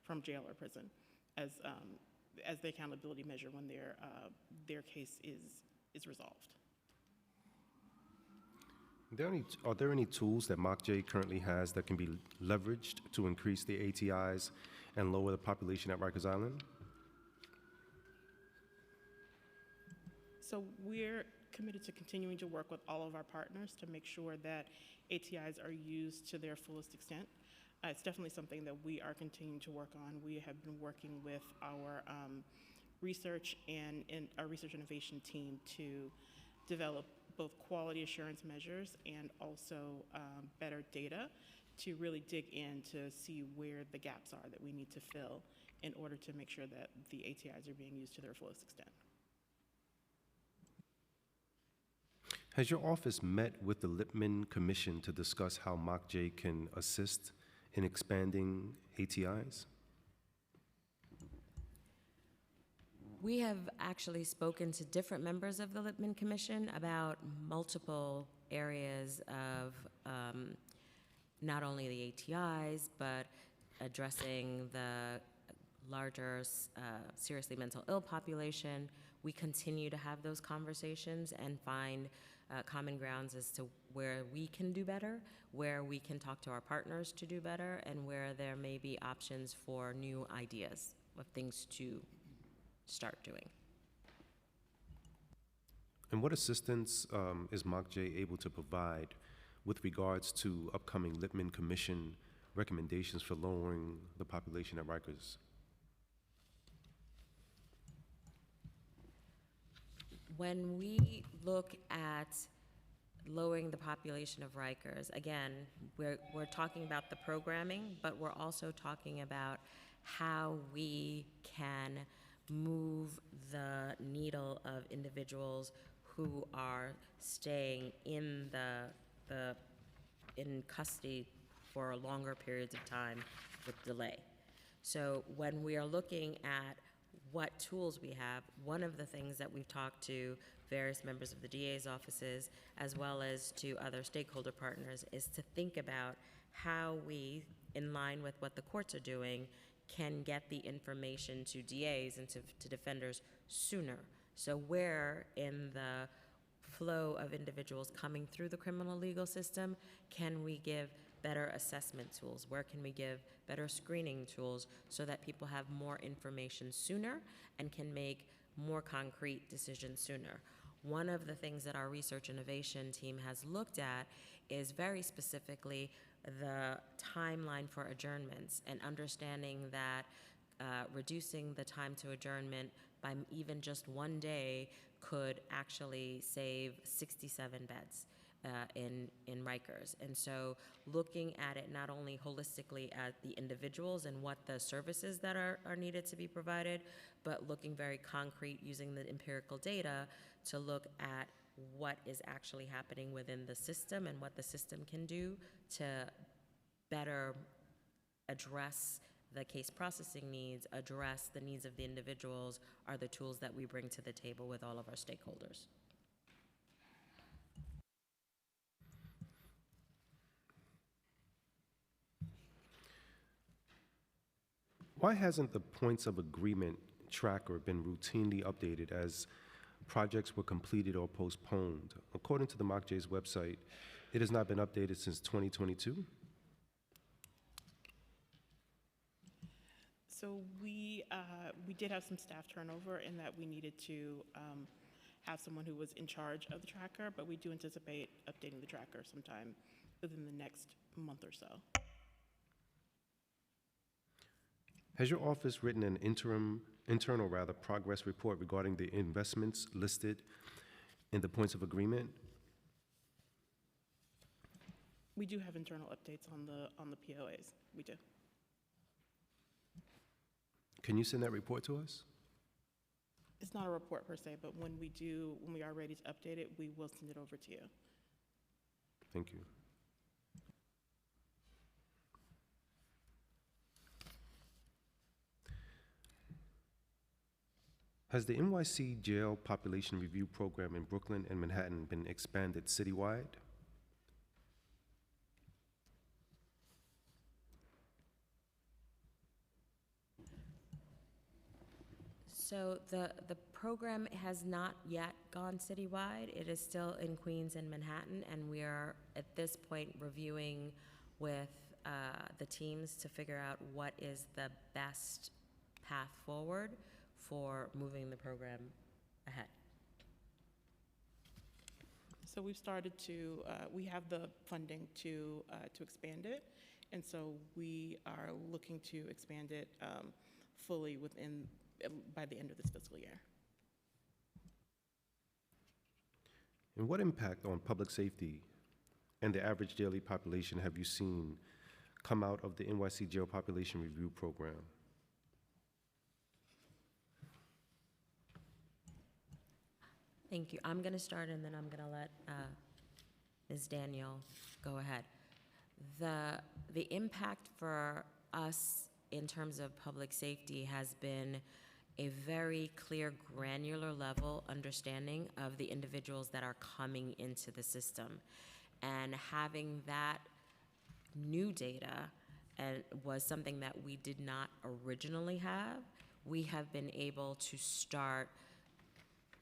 from jail or prison as the accountability measure when their case is resolved. Are there any tools that MOCJ currently has that can be leveraged to increase the ATIs and lower the population at Rikers Island? So we're committed to continuing to work with all of our partners to make sure that ATIs are used to their fullest extent. It's definitely something that we are continuing to work on. We have been working with our research and our research innovation team to develop both quality assurance measures and also better data to really dig in to see where the gaps are that we need to fill in order to make sure that the ATIs are being used to their fullest extent. Has your office met with the Lippman Commission to discuss how MOCJ can assist in expanding ATIs? We have actually spoken to different members of the Lippman Commission about multiple areas of not only the ATIs, but addressing the larger seriously mental ill population. We continue to have those conversations and find common grounds as to where we can do better, where we can talk to our partners to do better, and where there may be options for new ideas of things to start doing. And what assistance is MOCJ able to provide with regards to upcoming Lippman Commission recommendations for lowering the population at Rikers? When we look at lowering the population of Rikers, again, we're talking about the programming, but we're also talking about how we can move the needle of individuals who are staying in in custody for longer periods of time with delay. So when we are looking at what tools we have, one of the things that we've talked to various members of the DA's offices as well as to other stakeholder partners is to think about how we, in line with what the courts are doing, can get the information to DAs and to defenders sooner. So where in the flow of individuals coming through the criminal legal system can we give better assessment tools? Where can we give better screening tools so that people have more information sooner and can make more concrete decisions sooner? One of the things that our research innovation team has looked at is very specifically the timeline for adjournments and understanding that reducing the time to adjournment by even just 1 day could actually save 67 beds in Rikers. And so looking at it not only holistically at the individuals and what the services that are needed to be provided, but looking very concrete using the empirical data to look at what is actually happening within the system and what the system can do to better address the case processing needs, address the needs of the individuals, are the tools that we bring to the table with all of our stakeholders. Why hasn't the points of agreement tracker been routinely updated as projects were completed or postponed? According to the MOCJ's website, it has not been updated since 2022. So we did have some staff turnover in that we needed to have someone who was in charge of the tracker, but we do anticipate updating the tracker sometime within the next month or so. Has your office written an internal progress report regarding the investments listed in the points of agreement? We do have internal updates on the POAs. We do. Can you send that report to us? It's not a report per se, but when we are ready to update it, we will send it over to you. Thank you. Has the NYC Jail Population Review Program in Brooklyn and Manhattan been expanded citywide? So the program has not yet gone citywide. It is still in Queens and Manhattan, and we are at this point reviewing with the teams to figure out what is the best path forward for moving the program ahead. So we've started to, we have the funding to expand it, and so we are looking to expand it fully by the end of this fiscal year. And what impact on public safety and the average daily population have you seen come out of the NYC Jail Population Review Program? Thank you. I'm going to start and then I'm going to let Ms. Daniel go ahead. The impact for us in terms of public safety has been a very clear, granular level understanding of the individuals that are coming into the system. And having that new data was something that we did not originally have. We have been able to start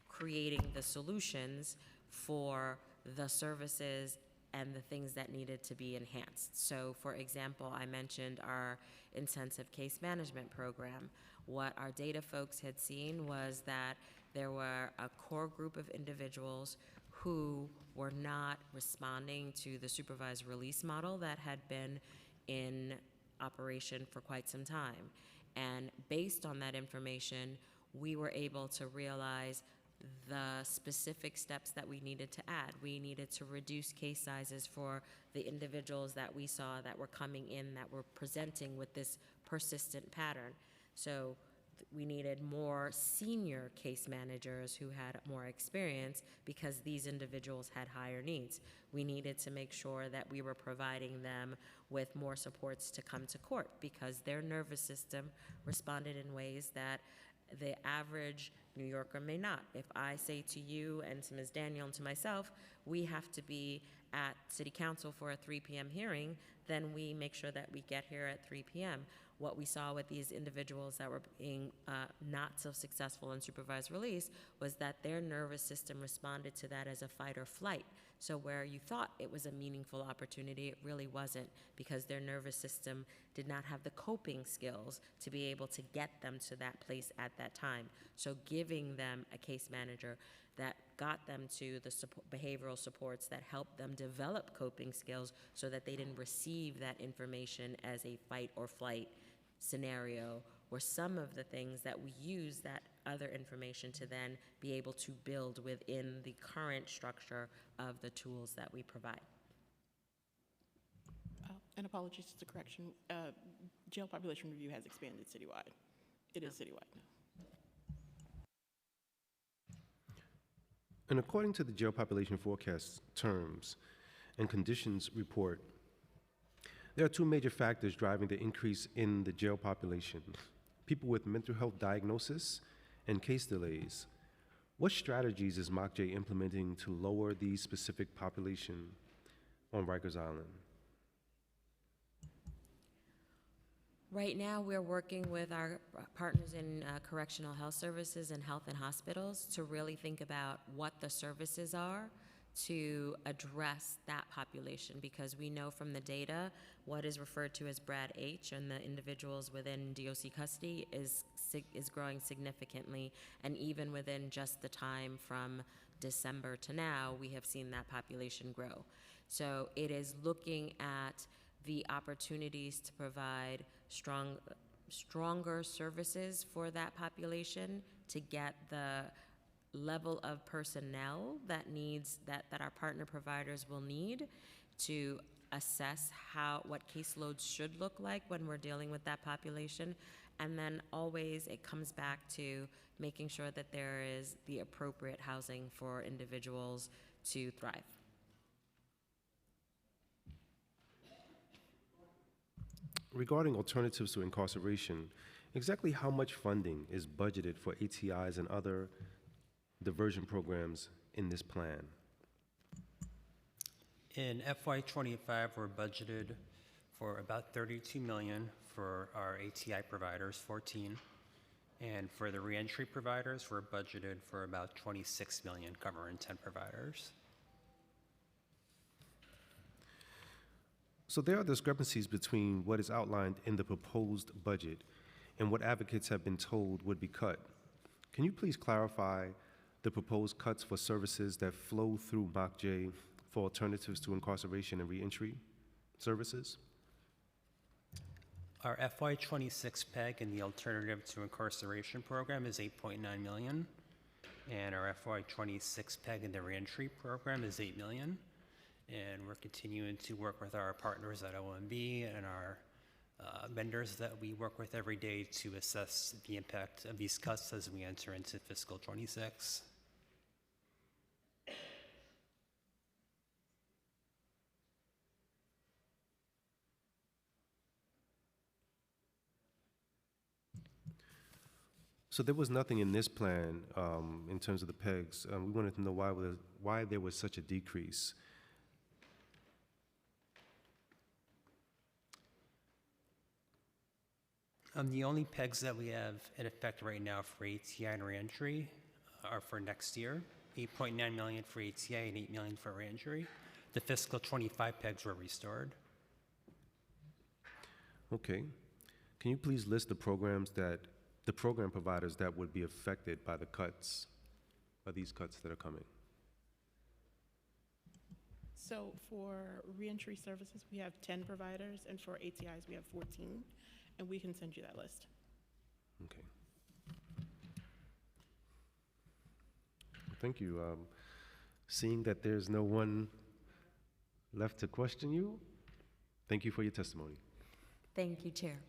creating the solutions for the services and the things that needed to be enhanced. So for example, I mentioned our intensive case management program. What our data folks had seen was that there were a core group of individuals who were not responding to the supervised release model that had been in operation for quite some time. And based on that information, we were able to realize the specific steps that we needed to add. We needed to reduce case sizes for the individuals that we saw that were coming in that were presenting with this persistent pattern. So we needed more senior case managers who had more experience because these individuals had higher needs. We needed to make sure that we were providing them with more supports to come to court because their nervous system responded in ways that the average New Yorker may not. If I say to you and to Ms. Daniel and to myself, we have to be at City Council for a 3 p.m. hearing, then we make sure that we get here at 3 p.m. What we saw with these individuals that were being not so successful in supervised release was that their nervous system responded to that as a fight or flight. So where you thought it was a meaningful opportunity, it really wasn't because their nervous system did not have the coping skills to be able to get them to that place at that time. So giving them a case manager that got them to the behavioral supports that helped them develop coping skills so that they didn't receive that information as a fight or flight scenario were some of the things that we use that other information to then be able to build within the current structure of the tools that we provide. And apologies to the correction, jail population review has expanded citywide. It is citywide now. And according to the jail population forecast terms and conditions report, there are two major factors driving the increase in the jail population: people with mental health diagnosis and case delays. What strategies is MOCJ implementing to lower the specific population on Rikers Island? Right now, we're working with our partners in correctional health services and health and hospitals to really think about what the services are to address that population, because we know from the data what is referred to as Brad H and the individuals within DOC custody is growing significantly, and even within just the time from December to now, we have seen that population grow. So it is looking at the opportunities to provide stronger services for that population to get the level of personnel that our partner providers will need to assess what caseloads should look like when we're dealing with that population. And then always it comes back to making sure that there is the appropriate housing for individuals to thrive. Regarding alternatives to incarceration, exactly how much funding is budgeted for ATIs and other diversion programs in this plan? In FY25, we're budgeted for about $32 million for our ATI providers, 14. And for the reentry providers, we're budgeted for about $26 million, covering 10 providers. So there are discrepancies between what is outlined in the proposed budget and what advocates have been told would be cut. Can you please clarify the proposed cuts for services that flow through MOCJ for alternatives to incarceration and reentry services? Our FY26 PEG in the Alternative to Incarceration program is $8.9 million, and our FY26 PEG in the reentry program is $8 million. And we're continuing to work with our partners at OMB and our vendors that we work with every day to assess the impact of these cuts as we enter into fiscal 26. So there was nothing in this plan in terms of the PEGs. We wanted to know why there was such a decrease. The only PEGs that we have in effect right now for ATI and reentry are for next year, $8.9 million for ATI and $8 million for reentry. The fiscal 25 PEGs were restored. Okay. Can you please list the programs that the program providers that would be affected by the cuts, by these cuts that are coming? So for reentry services, we have 10 providers, and for ATIs, we have 14, and we can send you that list. Okay. Thank you. Seeing that there's no one left to question you, thank you for your testimony. Thank you, Chair.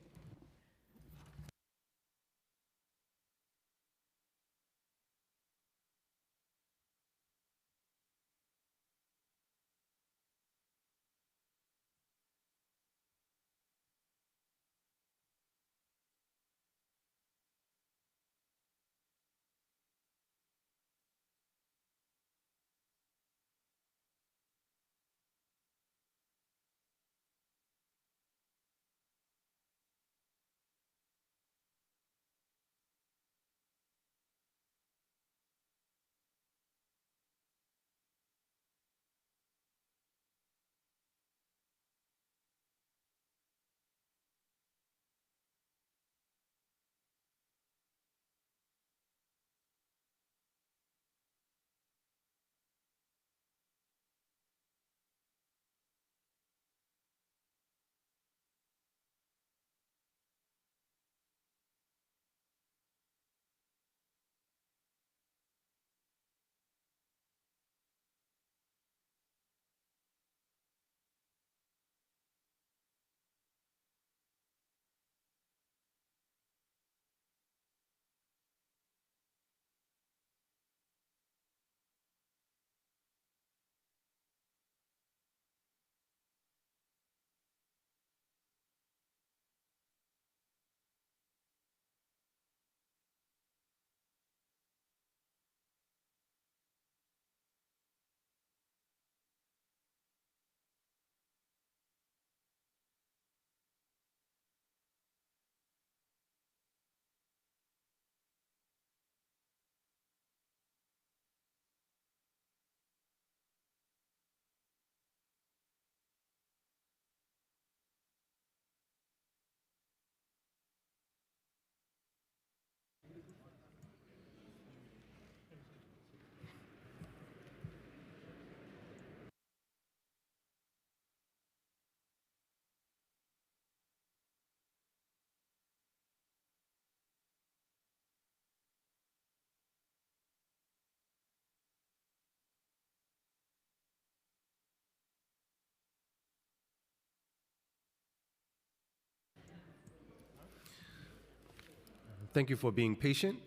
Thank you for being patient.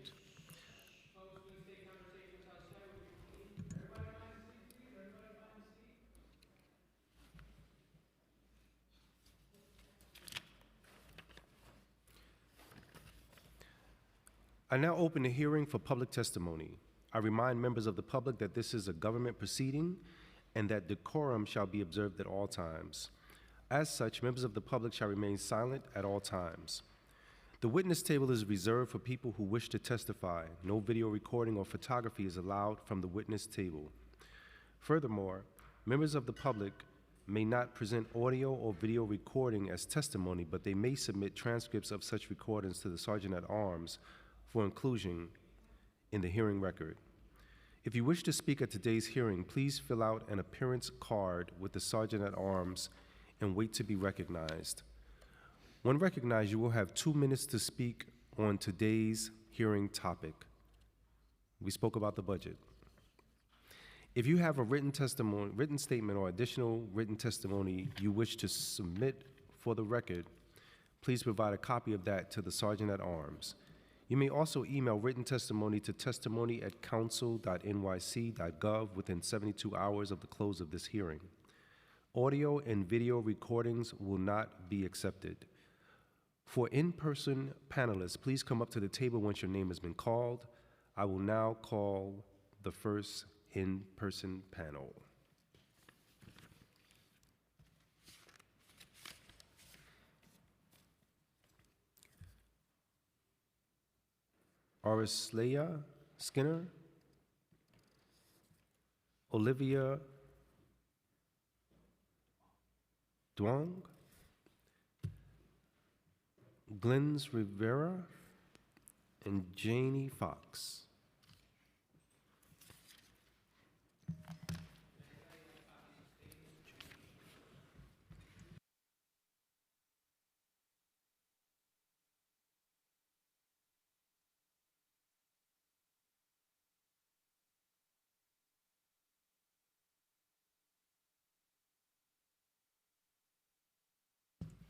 I now open the hearing for public testimony. I remind members of the public that this is a government proceeding and that decorum shall be observed at all times. As such, members of the public shall remain silent at all times. The witness table is reserved for people who wish to testify. No video recording or photography is allowed from the witness table. Furthermore, members of the public may not present audio or video recording as testimony, but they may submit transcripts of such recordings to the Sergeant at Arms for inclusion in the hearing record. If you wish to speak at today's hearing, please fill out an appearance card with the Sergeant at Arms and wait to be recognized. When recognized, you will have 2 minutes to speak on today's hearing topic. We spoke about the budget. If you have a written statement or additional written testimony you wish to submit for the record, please provide a copy of that to the Sergeant at Arms. You may also email written testimony to testimony@council.nyc.gov within 72 hours of the close of this hearing. Audio and video recordings will not be accepted. For in-person panelists, please come up to the table once your name has been called. I will now call the first in-person panel. Arislea Skinner, Olivia Duong, Glens Rivera, and Janie Fox.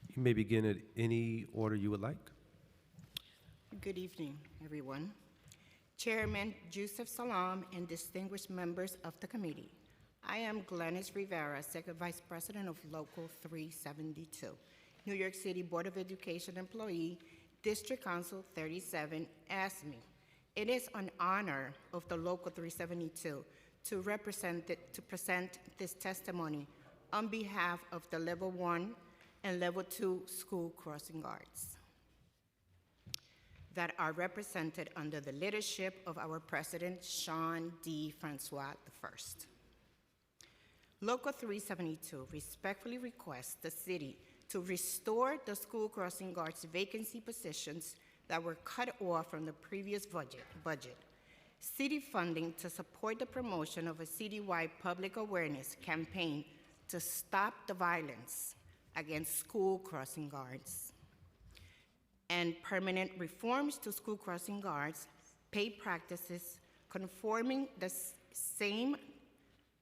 You may begin at any order you would like. Good evening, everyone. Chairman Yusuf Salam and distinguished members of the committee. I am Glennis Rivera, Second Vice President of Local 372, New York City Board of Education employee, District Council 37, ASME. It is an honor of the Local 372 to present this testimony on behalf of the Level 1 and Level 2 school crossing guards that are represented under the leadership of our President, Sean D. Francois I. Local 372 respectfully requests the city to restore the school crossing guards vacancy positions that were cut off from the previous budget. City funding to support the promotion of a citywide public awareness campaign to stop the violence against school crossing guards, and permanent reforms to school crossing guards, pay practices conforming the same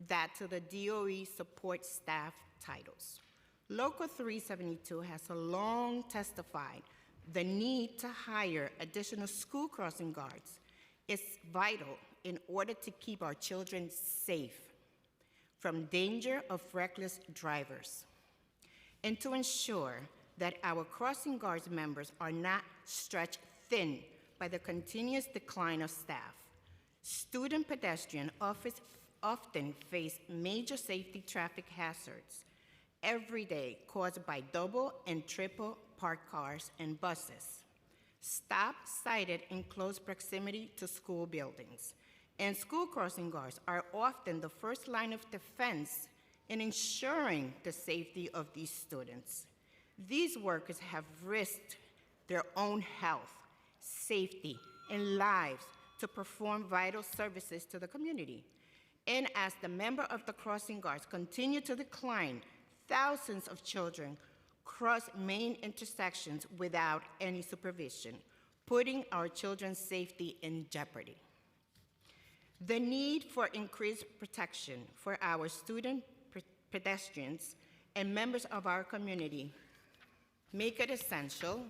that to the DOE support staff titles. Local 372 has long testified the need to hire additional school crossing guards is vital in order to keep our children safe from danger of reckless drivers, and to ensure that our crossing guards members are not stretched thin by the continuous decline of staff. Student pedestrians often face major safety traffic hazards every day caused by double and triple parked cars and buses. Stops sited in close proximity to school buildings, and school crossing guards are often the first line of defense in ensuring the safety of these students. These workers have risked their own health, safety, and lives to perform vital services to the community. And as the member of the crossing guards continue to decline, thousands of children cross main intersections without any supervision, putting our children's safety in jeopardy. The need for increased protection for our student pedestrians and members of our community make it essential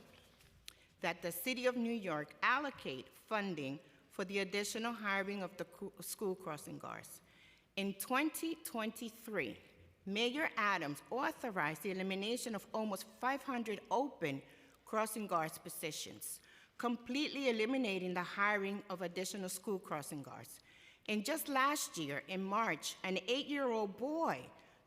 that the City of New York allocate funding for the additional hiring of the school crossing guards. In 2023, Mayor Adams authorized the elimination of almost 500 open crossing guards positions, completely eliminating the hiring of additional school crossing guards. And just last year, in March, an 8-year-old boy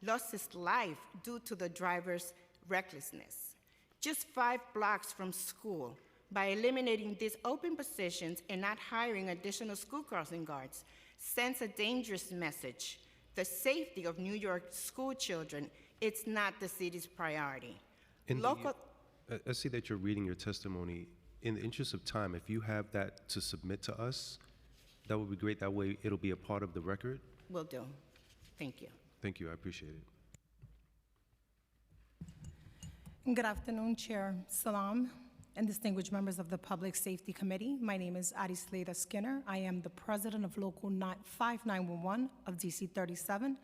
lost his life due to the driver's recklessness. Just 5 blocks from school, by eliminating these open positions and not hiring additional school crossing guards, sends a dangerous message. The safety of New York school children, it's not the city's priority. I see that you're reading your testimony. In the interest of time, if you have that to submit to us, that would be great. That way it'll be a part of the record. Will do. Thank you. Thank you, I appreciate it. Good afternoon, Chair Salam and distinguished members of the Public Safety Committee. My name is Arisleda Skinner. I am the president of Local 5911 of DC 37,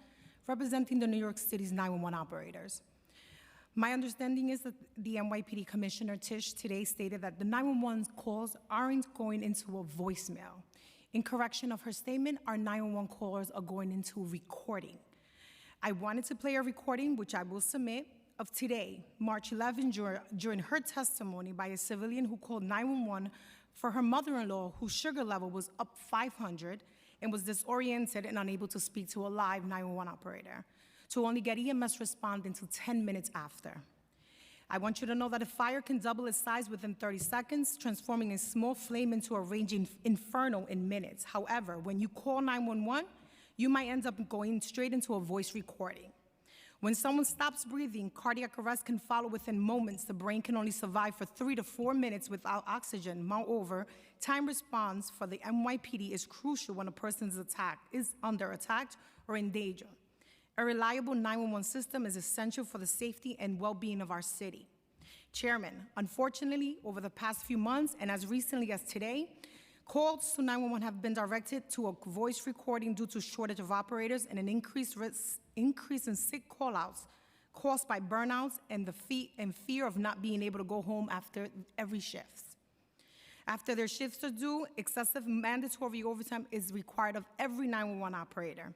representing the New York City's 911 operators. My understanding is that the NYPD Commissioner Tisch today stated that the 911 calls aren't going into a voicemail. In correction of her statement, our 911 callers are going into recording. I wanted to play a recording, which I will submit, of today, March 11, during her testimony by a civilian who called 911 for her mother-in-law whose sugar level was up 500 and was disoriented and unable to speak to a live 911 operator, to only get EMS respond until 10 minutes after. I want you to know that a fire can double its size within 30 seconds, transforming a small flame into a raging inferno in minutes. However, when you call 911, you might end up going straight into a voice recording. When someone stops breathing, cardiac arrest can follow within moments. The brain can only survive for 3 to 4 minutes without oxygen. Moreover, time response for the NYPD is crucial when a person is under attack or in danger. A reliable 911 system is essential for the safety and well-being of our city. Chairman, unfortunately, over the past few months and as recently as today, calls to 911 have been directed to a voice recording due to shortage of operators and an increase in sick call-outs caused by burnouts and fear of not being able to go home after every shift. After their shifts are due, excessive mandatory overtime is required of every 911 operator.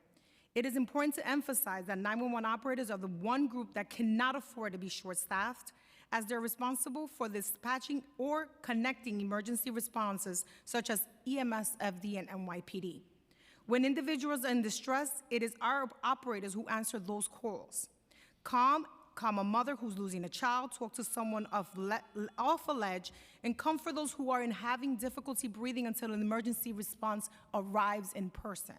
It is important to emphasize that 911 operators are the one group that cannot afford to be short-staffed, as they're responsible for dispatching or connecting emergency responses such as EMS, FD, and NYPD. When individuals are in distress, it is our operators who answer those calls. Calm a mother who's losing a child, talk to someone off a ledge, and comfort those who are having difficulty breathing until an emergency response arrives in person.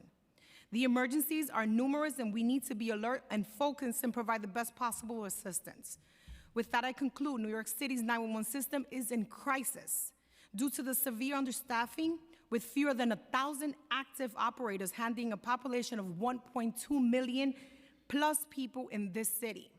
The emergencies are numerous, and we need to be alert and focused and provide the best possible assistance. With that, I conclude New York City's 911 system is in crisis due to the severe understaffing, with fewer than 1,000 active operators handling a population of 1.2 million plus people in this city.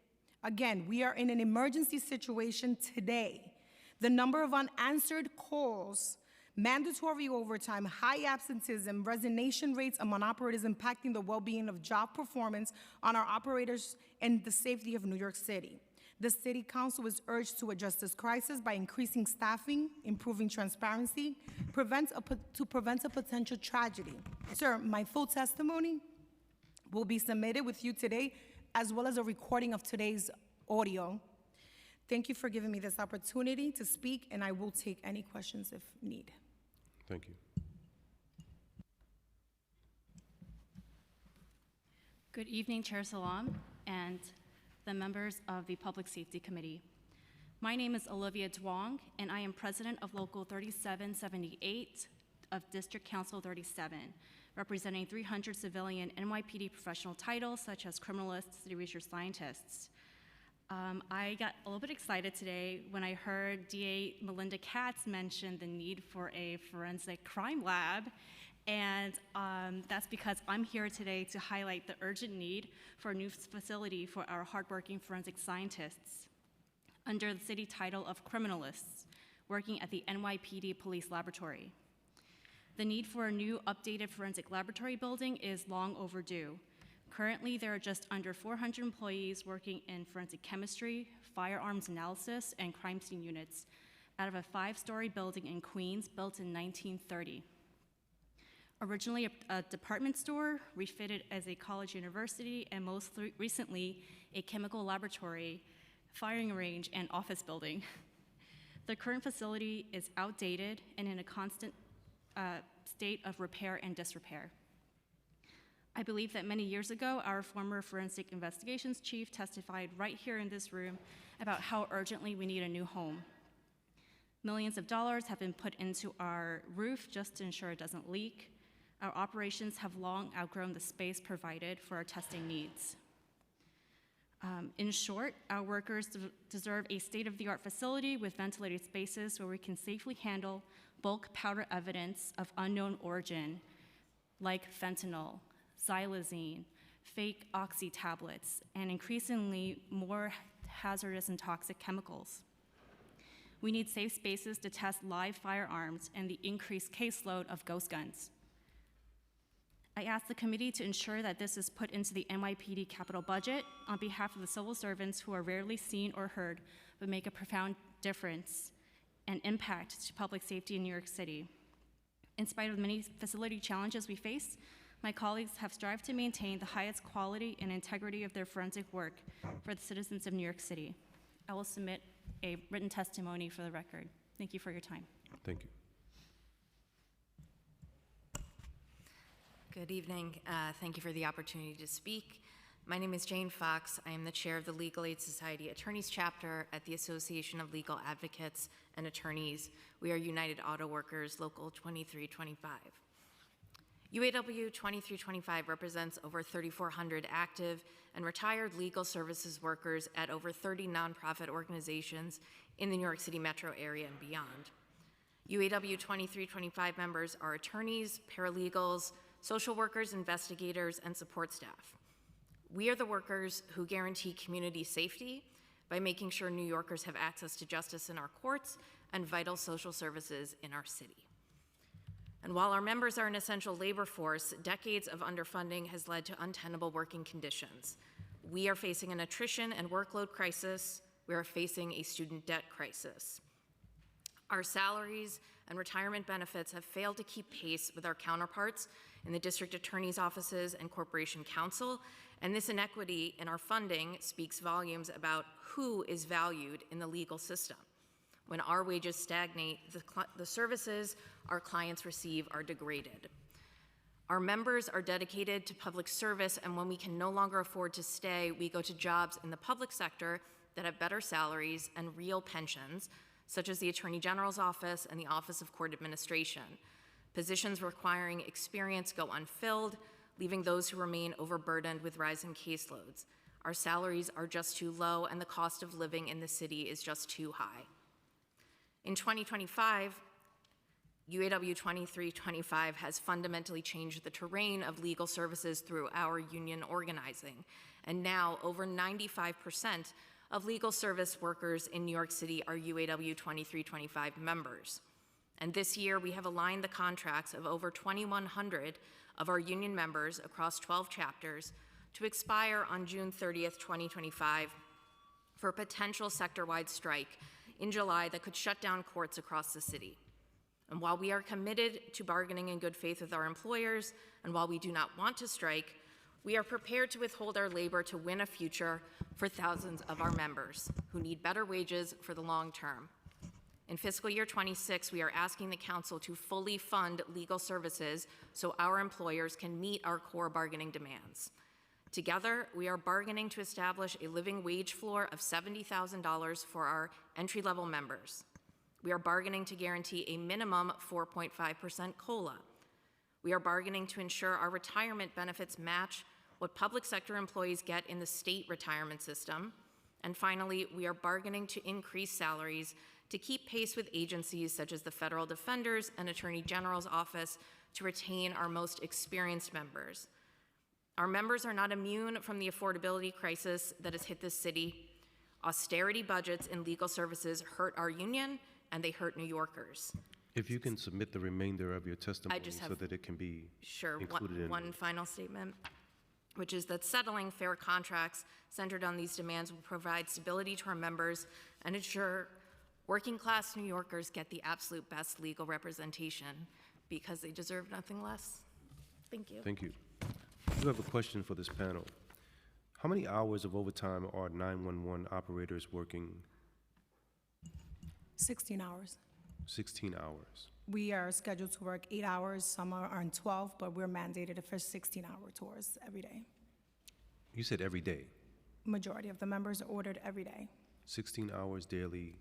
Again, we are in an emergency situation today. The number of unanswered calls, mandatory overtime, high absenteeism, resignation rates among operators impacting the well-being of job performance on our operators and the safety of New York City. The City Council is urged to address this crisis by increasing staffing, improving transparency, to prevent a potential tragedy. Sir, my full testimony will be submitted with you today, as well as a recording of today's audio. Thank you for giving me this opportunity to speak, and I will take any questions if need. Thank you. Good evening, Chair Salam and the members of the Public Safety Committee. My name is Olivia Duong, and I am president of Local 3778 of District Council 37, representing 300 civilian NYPD professional titles such as criminalists, city research scientists. I got a little bit excited today when I heard DA Melinda Katz mention the need for a forensic crime lab. And that's because I'm here today to highlight the urgent need for a new facility for our hardworking forensic scientists under the city title of criminalists working at the NYPD Police Laboratory. The need for a new updated forensic laboratory building is long overdue. Currently, there are just under 400 employees working in forensic chemistry, firearms analysis, and crime scene units out of a 5-story building in Queens built in 1930. Originally a department store, refitted as a college university, and most recently a chemical laboratory, firing range, and office building. The current facility is outdated and in a constant state of repair and disrepair. I believe that many years ago, our former forensic investigations chief testified right here in this room about how urgently we need a new home. Millions of dollars have been put into our roof just to ensure it doesn't leak. Our operations have long outgrown the space provided for our testing needs. In short, our workers deserve a state-of-the-art facility with ventilated spaces where we can safely handle bulk powder evidence of unknown origin, like fentanyl, xylazine, fake oxy tablets, and increasingly more hazardous and toxic chemicals. We need safe spaces to test live firearms and the increased caseload of ghost guns. I ask the committee to ensure that this is put into the NYPD capital budget on behalf of the civil servants who are rarely seen or heard, but make a profound difference and impact to public safety in New York City. In spite of the many facility challenges we face, my colleagues have strived to maintain the highest quality and integrity of their forensic work for the citizens of New York City. I will submit a written testimony for the record. Thank you for your time. Thank you. Good evening. Thank you for the opportunity to speak. My name is Jane Fox. I am the chair of the Legal Aid Society Attorneys Chapter at the Association of Legal Advocates and Attorneys. We are United Auto Workers, Local 2325. UAW 2325 represents over 3,400 active and retired legal services workers at over 30 nonprofit organizations in the New York City metro area and beyond. UAW 2325 members are attorneys, paralegals, social workers, investigators, and support staff. We are the workers who guarantee community safety by making sure New Yorkers have access to justice in our courts and vital social services in our city. And while our members are an essential labor force, decades of underfunding has led to untenable working conditions. We are facing an attrition and workload crisis. We are facing a student debt crisis. Our salaries and retirement benefits have failed to keep pace with our counterparts in the district attorney's offices and corporation counsel, and this inequity in our funding speaks volumes about who is valued in the legal system. When our wages stagnate, the services our clients receive are degraded. Our members are dedicated to public service, and when we can no longer afford to stay, we go to jobs in the public sector that have better salaries and real pensions, such as the Attorney General's office and the Office of Court Administration. Positions requiring experience go unfilled, leaving those who remain overburdened with rising caseloads. Our salaries are just too low, and the cost of living in the city is just too high. In 2025, UAW 2325 has fundamentally changed the terrain of legal services through our union organizing, and now over 95% of legal service workers in New York City are UAW 2325 members. And this year, we have aligned the contracts of over 2,100 of our union members across 12 chapters to expire on June 30th, 2025 for a potential sector-wide strike in July that could shut down courts across the city. And while we are committed to bargaining in good faith with our employers, and while we do not want to strike, we are prepared to withhold our labor to win a future for thousands of our members who need better wages for the long term. In fiscal year 26, we are asking the council to fully fund legal services so our employers can meet our core bargaining demands. Together, we are bargaining to establish a living wage floor of $70,000 for our entry-level members. We are bargaining to guarantee a minimum 4.5% COLA. We are bargaining to ensure our retirement benefits match what public sector employees get in the state retirement system. And finally, we are bargaining to increase salaries to keep pace with agencies such as the Federal Defender's and Attorney General's Office to retain our most experienced members. Our members are not immune from the affordability crisis that has hit this city. Austerity budgets in legal services hurt our union, and they hurt New Yorkers. If you can submit the remainder of your testimony just so have- that it can be Sure, included in. one final statement, which is that settling fair contracts centered on these demands will provide stability to our members and ensure working-class New Yorkers get the absolute best legal representation because they deserve nothing less. Thank you. Thank you. I do have a question for this panel. How many hours of overtime are 911 operators working? 16 hours. 16 hours. We are scheduled to work 8 hours, some are on 12, but we're mandated for 16-hour tours every day. You said every day. Majority of the members are ordered every day. 16 hours daily,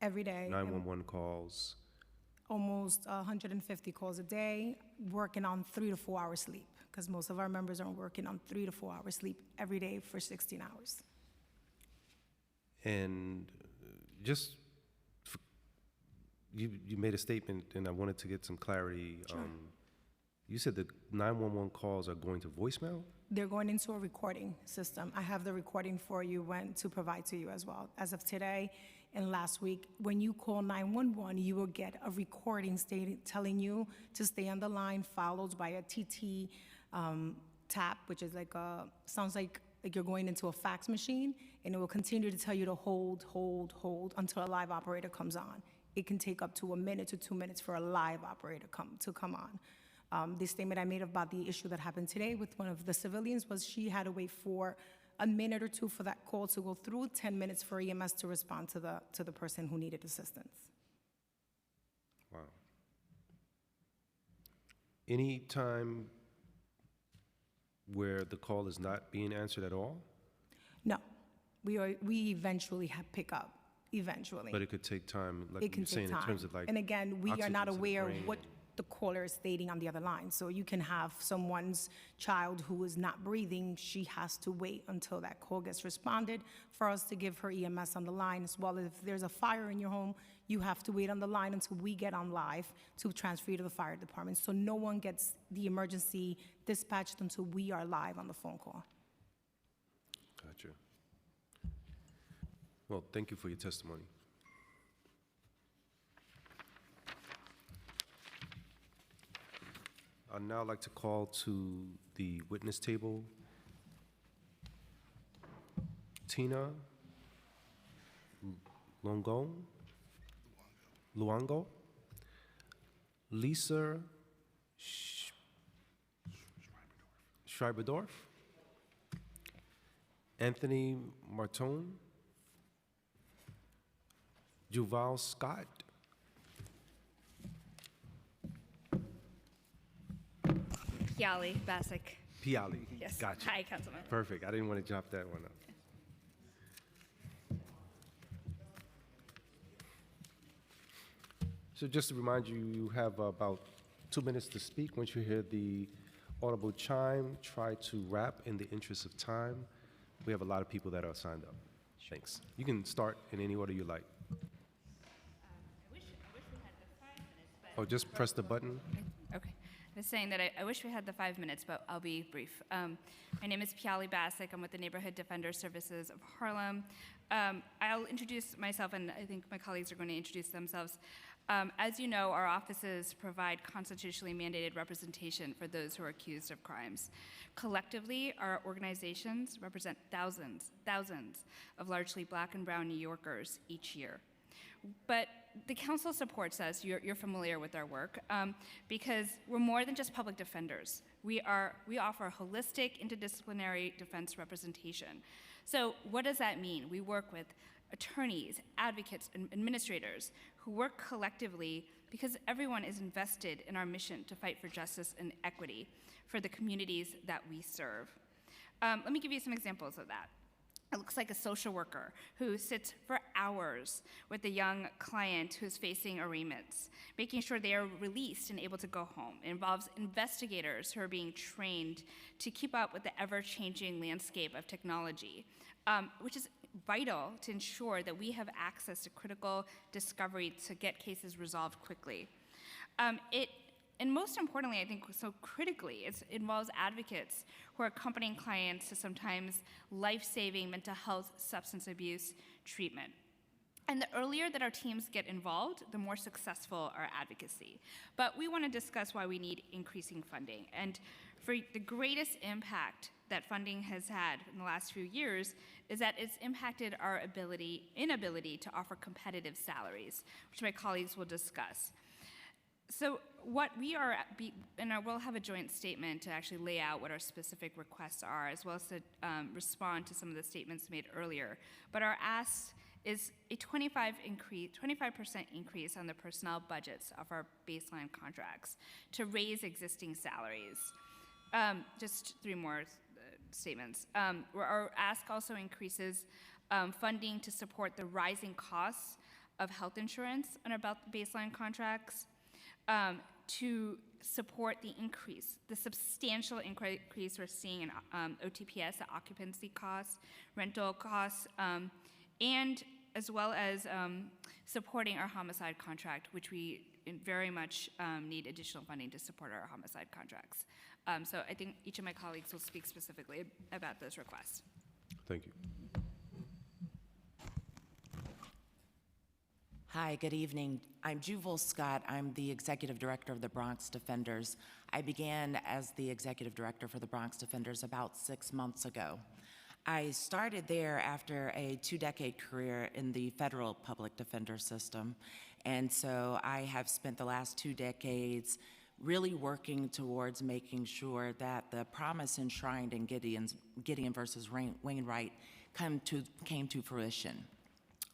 Every day. 911 calls. Almost 150 calls a day, working on 3 to 4 hours sleep, because most of our members are working on 3 to 4 hours sleep every day for 16 hours. And just, you made a statement, and I wanted to get some clarity. Sure. You said the 911 calls are going to voicemail? They're going into a recording system. I have the recording for you to provide to you as well. As of today and last week, when you call 911, you will get a recording telling you to stay on the line, followed by a TT tap, which is sounds like you're going into a fax machine, and it will continue to tell you to hold until a live operator comes on. It can take up to 1 minute to 2 minutes for a live operator to come on. The statement I made about the issue that happened today with one of the civilians was she had to wait for a minute or two for that call to go through, 10 minutes for EMS to respond to the person who needed assistance. Wow. Any time where the call is not being answered at all? No, we eventually pick up, eventually. But it could take time, like It can you're saying, take in terms time. of like. And again, we are not oxygen to the aware brain. the caller is stating on the other line. So you can have someone's child who is not breathing. She has to wait until that call gets responded for us to give her EMS on the line, as well as if there's a fire in your home, you have to wait on the line until we get on live to transfer you to the fire department. So no one gets the emergency dispatched until we are live on the phone call. Gotcha. Well, thank you for your testimony. I'd now like to call to the witness table Tina Luongo, Lisa Schreiberdorf, Anthony Martone, Juval Scott, Piali Basic. Piali. Yes. Gotcha. Hi, Councilman. Perfect. I didn't want to drop that one up. So just to remind you, you have about 2 minutes to speak. Once you hear the audible chime, try to wrap in the interest of time. We have a lot of people that are signed up. Thanks. You can start in any order you like. Oh, just press the button. Okay. I was saying that I wish we had the 5 minutes, but I'll be brief. My name is Piali Basic. I'm with the Neighborhood Defender Services of Harlem. I'll introduce myself, and I think my colleagues are going to introduce themselves. As you know, our offices provide constitutionally mandated representation for those who are accused of crimes. Collectively, our organizations represent thousands of largely Black and brown New Yorkers each year. But the council supports us, you're familiar with our work, because we're more than just public defenders. We offer holistic, interdisciplinary defense representation. So what does that mean? We work with attorneys, advocates, and administrators who work collectively because everyone is invested in our mission to fight for justice and equity for the communities that we serve. Let me give you some examples of that. It looks like a social worker who sits for hours with a young client who's facing arraignments, making sure they are released and able to go home. It involves investigators who are being trained to keep up with the ever-changing landscape of technology, which is vital to ensure that we have access to critical discovery to get cases resolved quickly. And most importantly, I think so critically, it involves advocates who are accompanying clients to sometimes life-saving mental health, substance abuse treatment. And the earlier that our teams get involved, the more successful our advocacy. But we want to discuss why we need increasing funding. And for the greatest impact that funding has had in the last few years is that it's impacted our inability to offer competitive salaries, which my colleagues will discuss. So what we are, and we'll have a joint statement to actually lay out what our specific requests are, as well as to respond to some of the statements made earlier. But our ask is a 25% increase on the personnel budgets of our baseline contracts to raise existing salaries. Just 3 more statements. Our ask also increases funding to support the rising costs of health insurance on our baseline contracts, to support the substantial increase we're seeing in OTPS, the occupancy costs, rental costs, and as well as supporting our homicide contract, which we very much need additional funding to support our homicide contracts. So I think each of my colleagues will speak specifically about those requests. Thank you. Hi, good evening. I'm Juval Scott. I'm the Executive Director of the Bronx Defenders. I began as the Executive Director for the Bronx Defenders about 6 months ago. I started there after a 2-decade career in the federal public defender system, and so I have spent the last 2 decades really working towards making sure that the promise enshrined in Gideon versus Wainwright came to fruition.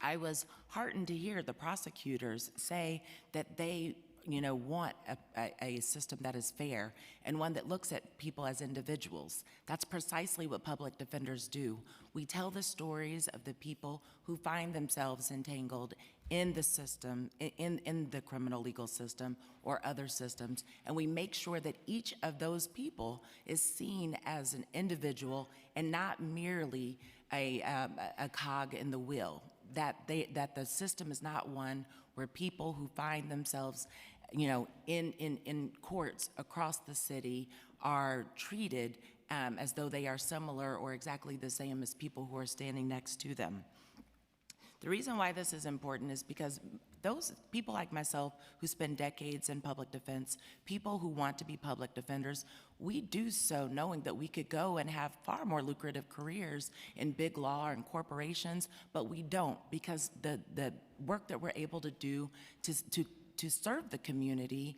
I was heartened to hear the prosecutors say that they want a system that is fair and one that looks at people as individuals. That's precisely what public defenders do. We tell the stories of the people who find themselves entangled in the system, in the criminal legal system or other systems, and we make sure that each of those people is seen as an individual and not merely a cog in the wheel. That the system is not one where people who find themselves in courts across the city are treated as though they are similar or exactly the same as people who are standing next to them. The reason why this is important is because those people like myself who spend decades in public defense, people who want to be public defenders, we do so knowing that we could go and have far more lucrative careers in big law and corporations, but we don't, because the work that we're able to do to serve the community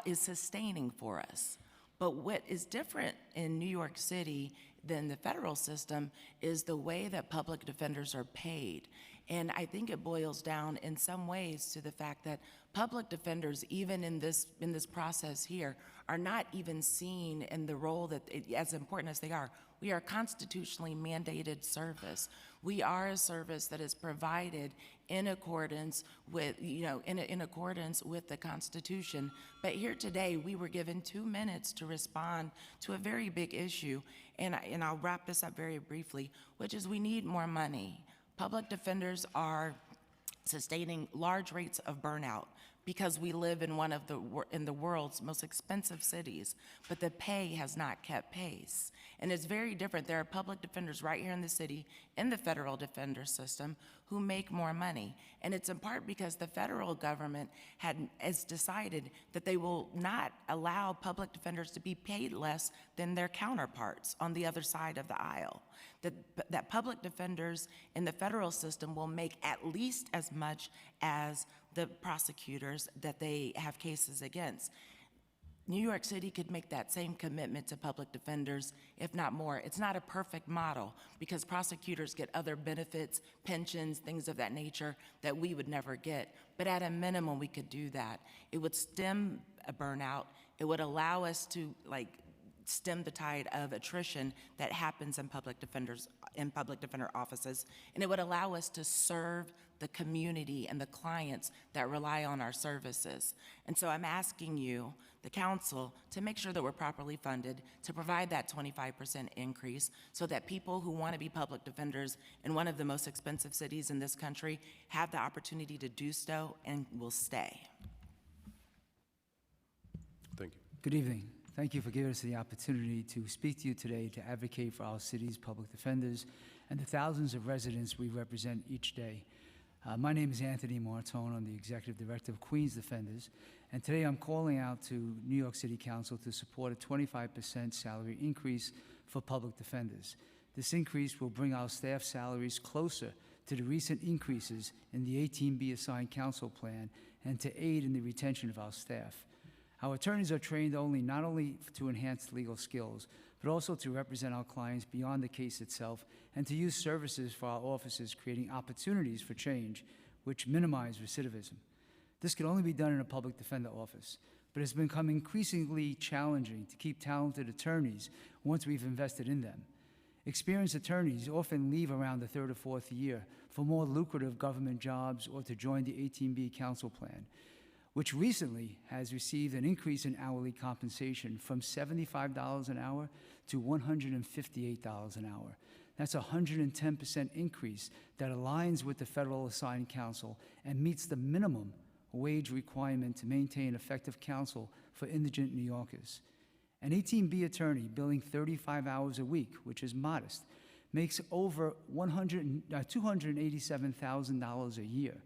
is sustaining for us. But what is different in New York City than the federal system is the way that public defenders are paid. And I think it boils down in some ways to the fact that public defenders, even in this process here, are not even seen in the role that, as important as they are. We are constitutionally mandated service. We are a service that is provided in accordance with, in accordance with the Constitution. But here today, we were given 2 minutes to respond to a very big issue, and I'll wrap this up very briefly, which is we need more money. Public defenders are sustaining large rates of burnout because we live in one of the world's most expensive cities, but the pay has not kept pace. And it's very different. There are public defenders right here in the city, in the federal defender system, who make more money. And it's in part because the federal government has decided that they will not allow public defenders to be paid less than their counterparts on the other side of the aisle. That public defenders in the federal system will make at least as much as the prosecutors that they have cases against. New York City could make that same commitment to public defenders, if not more. It's not a perfect model because prosecutors get other benefits, pensions, things of that nature that we would never get. But at a minimum, we could do that. It would stem a burnout. It would allow us to stem the tide of attrition that happens in public defender offices, and it would allow us to serve the community and the clients that rely on our services. And so I'm asking you, the council, to make sure that we're properly funded, to provide that 25% increase so that people who want to be public defenders in one of the most expensive cities in this country have the opportunity to do so and will stay. Thank you. Good evening. Thank you for giving us the opportunity to speak to you today to advocate for our city's public defenders and the thousands of residents we represent each day. My name is Anthony Martone. I'm the Executive Director of Queens Defenders, and today I'm calling out to New York City Council to support a 25% salary increase for public defenders. This increase will bring our staff salaries closer to the recent increases in the 18B assigned council plan and to aid in the retention of our staff. Our attorneys are trained not only to enhance legal skills, but also to represent our clients beyond the case itself and to use services for our offices, creating opportunities for change, which minimize recidivism. This can only be done in a public defender office, but it's become increasingly challenging to keep talented attorneys once we've invested in them. Experienced attorneys often leave around the 3rd or 4th year for more lucrative government jobs or to join the 18B council plan, which recently has received an increase in hourly compensation from $75 an hour to $158 an hour. That's a 110% increase that aligns with the federal assigned counsel and meets the minimum wage requirement to maintain effective counsel for indigent New Yorkers. An 18B attorney billing 35 hours a week, which is modest, makes over $287,000 a year.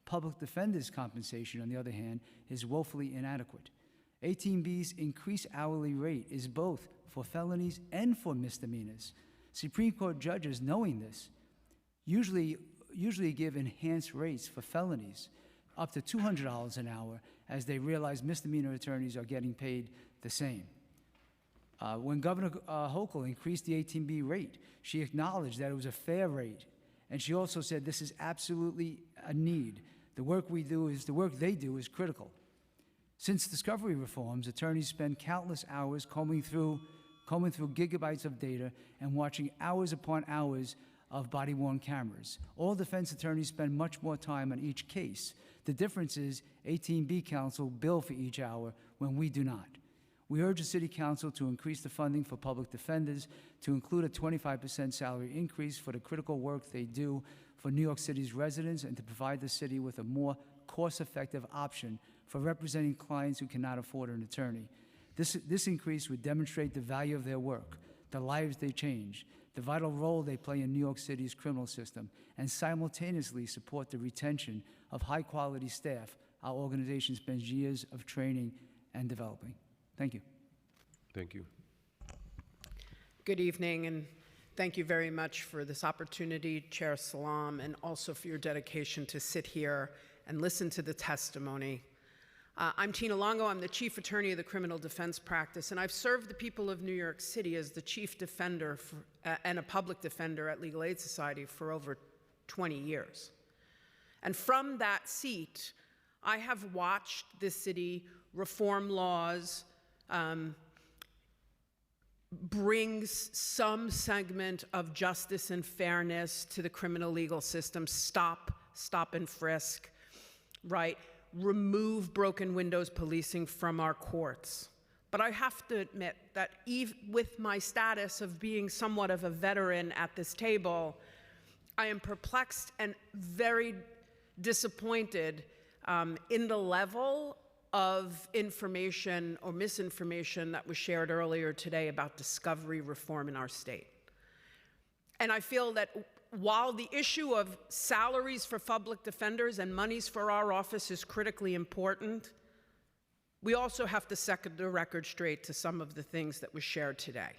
Public defenders' compensation, on the other hand, is woefully inadequate. 18B's increased hourly rate is both for felonies and for misdemeanors. Supreme Court judges, knowing this, usually give enhanced rates for felonies up to $200 an hour as they realize misdemeanor attorneys are getting paid the same. When Governor Hochul increased the 18B rate, she acknowledged that it was a fair rate, and she also said this is absolutely a need. The work they do is critical. Since discovery reforms, attorneys spend countless hours combing through gigabytes of data and watching hours upon hours of body-worn cameras. All defense attorneys spend much more time on each case. The difference is 18B counsel bill for each hour when we do not. We urge the City Council to increase the funding for public defenders, to include a 25% salary increase for the critical work they do for New York City's residents, and to provide the city with a more cost-effective option for representing clients who cannot afford an attorney. This increase would demonstrate the value of their work, the lives they change, the vital role they play in New York City's criminal system, and simultaneously support the retention of high-quality staff our organization spends years of training and developing. Thank you. Thank you. Good evening, and thank you very much for this opportunity, Chair Salam, and also for your dedication to sit here and listen to the testimony. I'm Tina Longo. I'm the Chief Attorney of the Criminal Defense Practice, and I've served the people of New York City as the Chief Defender and a Public Defender at Legal Aid Society for over 20 years. And from that seat, I have watched this city reform laws, brings some segment of justice and fairness to the criminal legal system, stop and frisk, right? Remove broken windows policing from our courts. But I have to admit that even with my status of being somewhat of a veteran at this table, I am perplexed and very disappointed in the level of information or misinformation that was shared earlier today about discovery reform in our state. And I feel that while the issue of salaries for public defenders and monies for our office is critically important, we also have to set the record straight to some of the things that was shared today.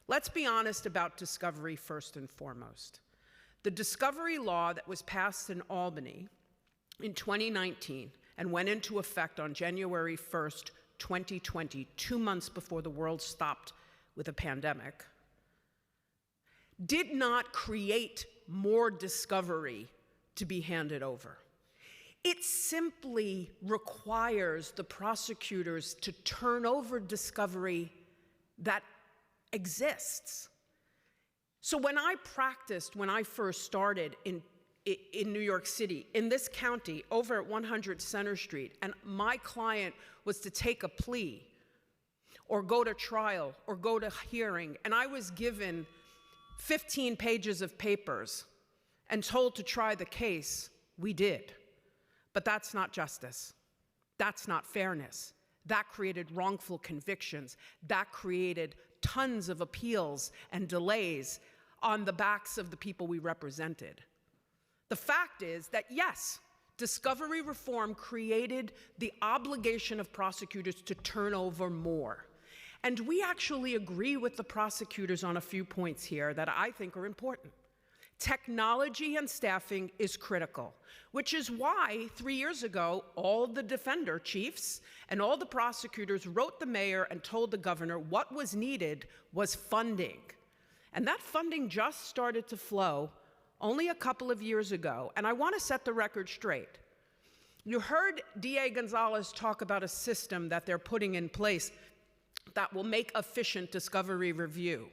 Let's be honest about discovery first and foremost. The discovery law that was passed in Albany in 2019 and went into effect on January 1st, 2020, 2 months before the world stopped with a pandemic, did not create more discovery to be handed over. It simply requires the prosecutors to turn over discovery that exists. So when I first started in New York City, in this county, over at 100 Center Street, and my client was to take a plea or go to trial or go to hearing, and I was given 15 pages of papers and told to try the case, we did. But that's not justice. That's not fairness. That created wrongful convictions. That created tons of appeals and delays on the backs of the people we represented. The fact is that, yes, discovery reform created the obligation of prosecutors to turn over more. And we actually agree with the prosecutors on a few points here that I think are important. Technology and staffing is critical, which is why 3 years ago, all the defender chiefs and all the prosecutors wrote the mayor and told the governor what was needed was funding. And that funding just started to flow only a couple of years ago. And I want to set the record straight. You heard DA Gonzalez talk about a system that they're putting in place that will make efficient discovery review.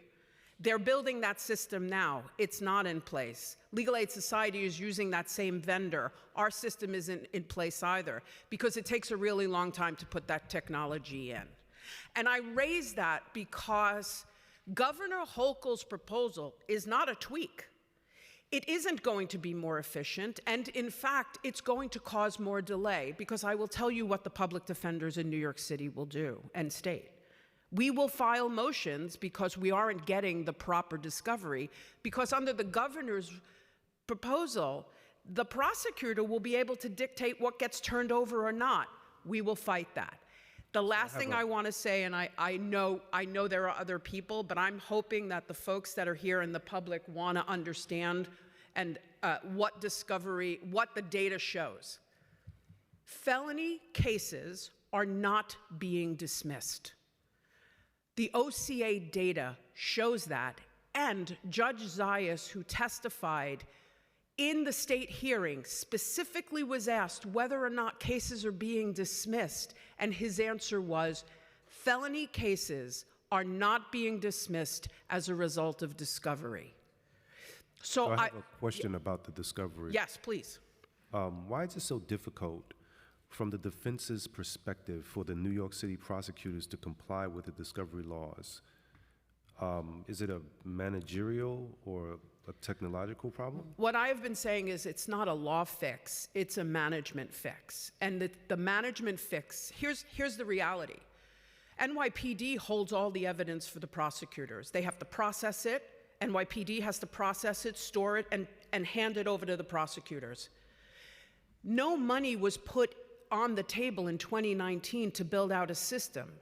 They're building that system now. It's not in place. Legal Aid Society is using that same vendor. Our system isn't in place either because it takes a really long time to put that technology in. And I raise that because Governor Hochul's proposal is not a tweak. It isn't going to be more efficient, and in fact, it's going to cause more delay because I will tell you what the public defenders in New York City will do and state. We will file motions because we aren't getting the proper discovery, because under the governor's proposal, the prosecutor will be able to dictate what gets turned over or not. We will fight that. The last thing I want to say, and I know there are other people, but I'm hoping that the folks that are here in the public want to understand and what the data shows. Felony cases are not being dismissed. The OCA data shows that, and Judge Zayas, who testified in the state hearing specifically was asked whether or not cases are being dismissed, and his answer was, felony cases are not being dismissed as a result of discovery. So I have a question about the discovery. Yes, please. Why is it so difficult from the defense's perspective for the New York City prosecutors to comply with the discovery laws? Is it a managerial or a technological problem? What I have been saying is it's not a law fix, it's a management fix. And the management fix, here's the reality. NYPD holds all the evidence for the prosecutors. They have to process it. NYPD has to process it, store it, and hand it over to the prosecutors. No money was put on the table in 2019 to build out a system.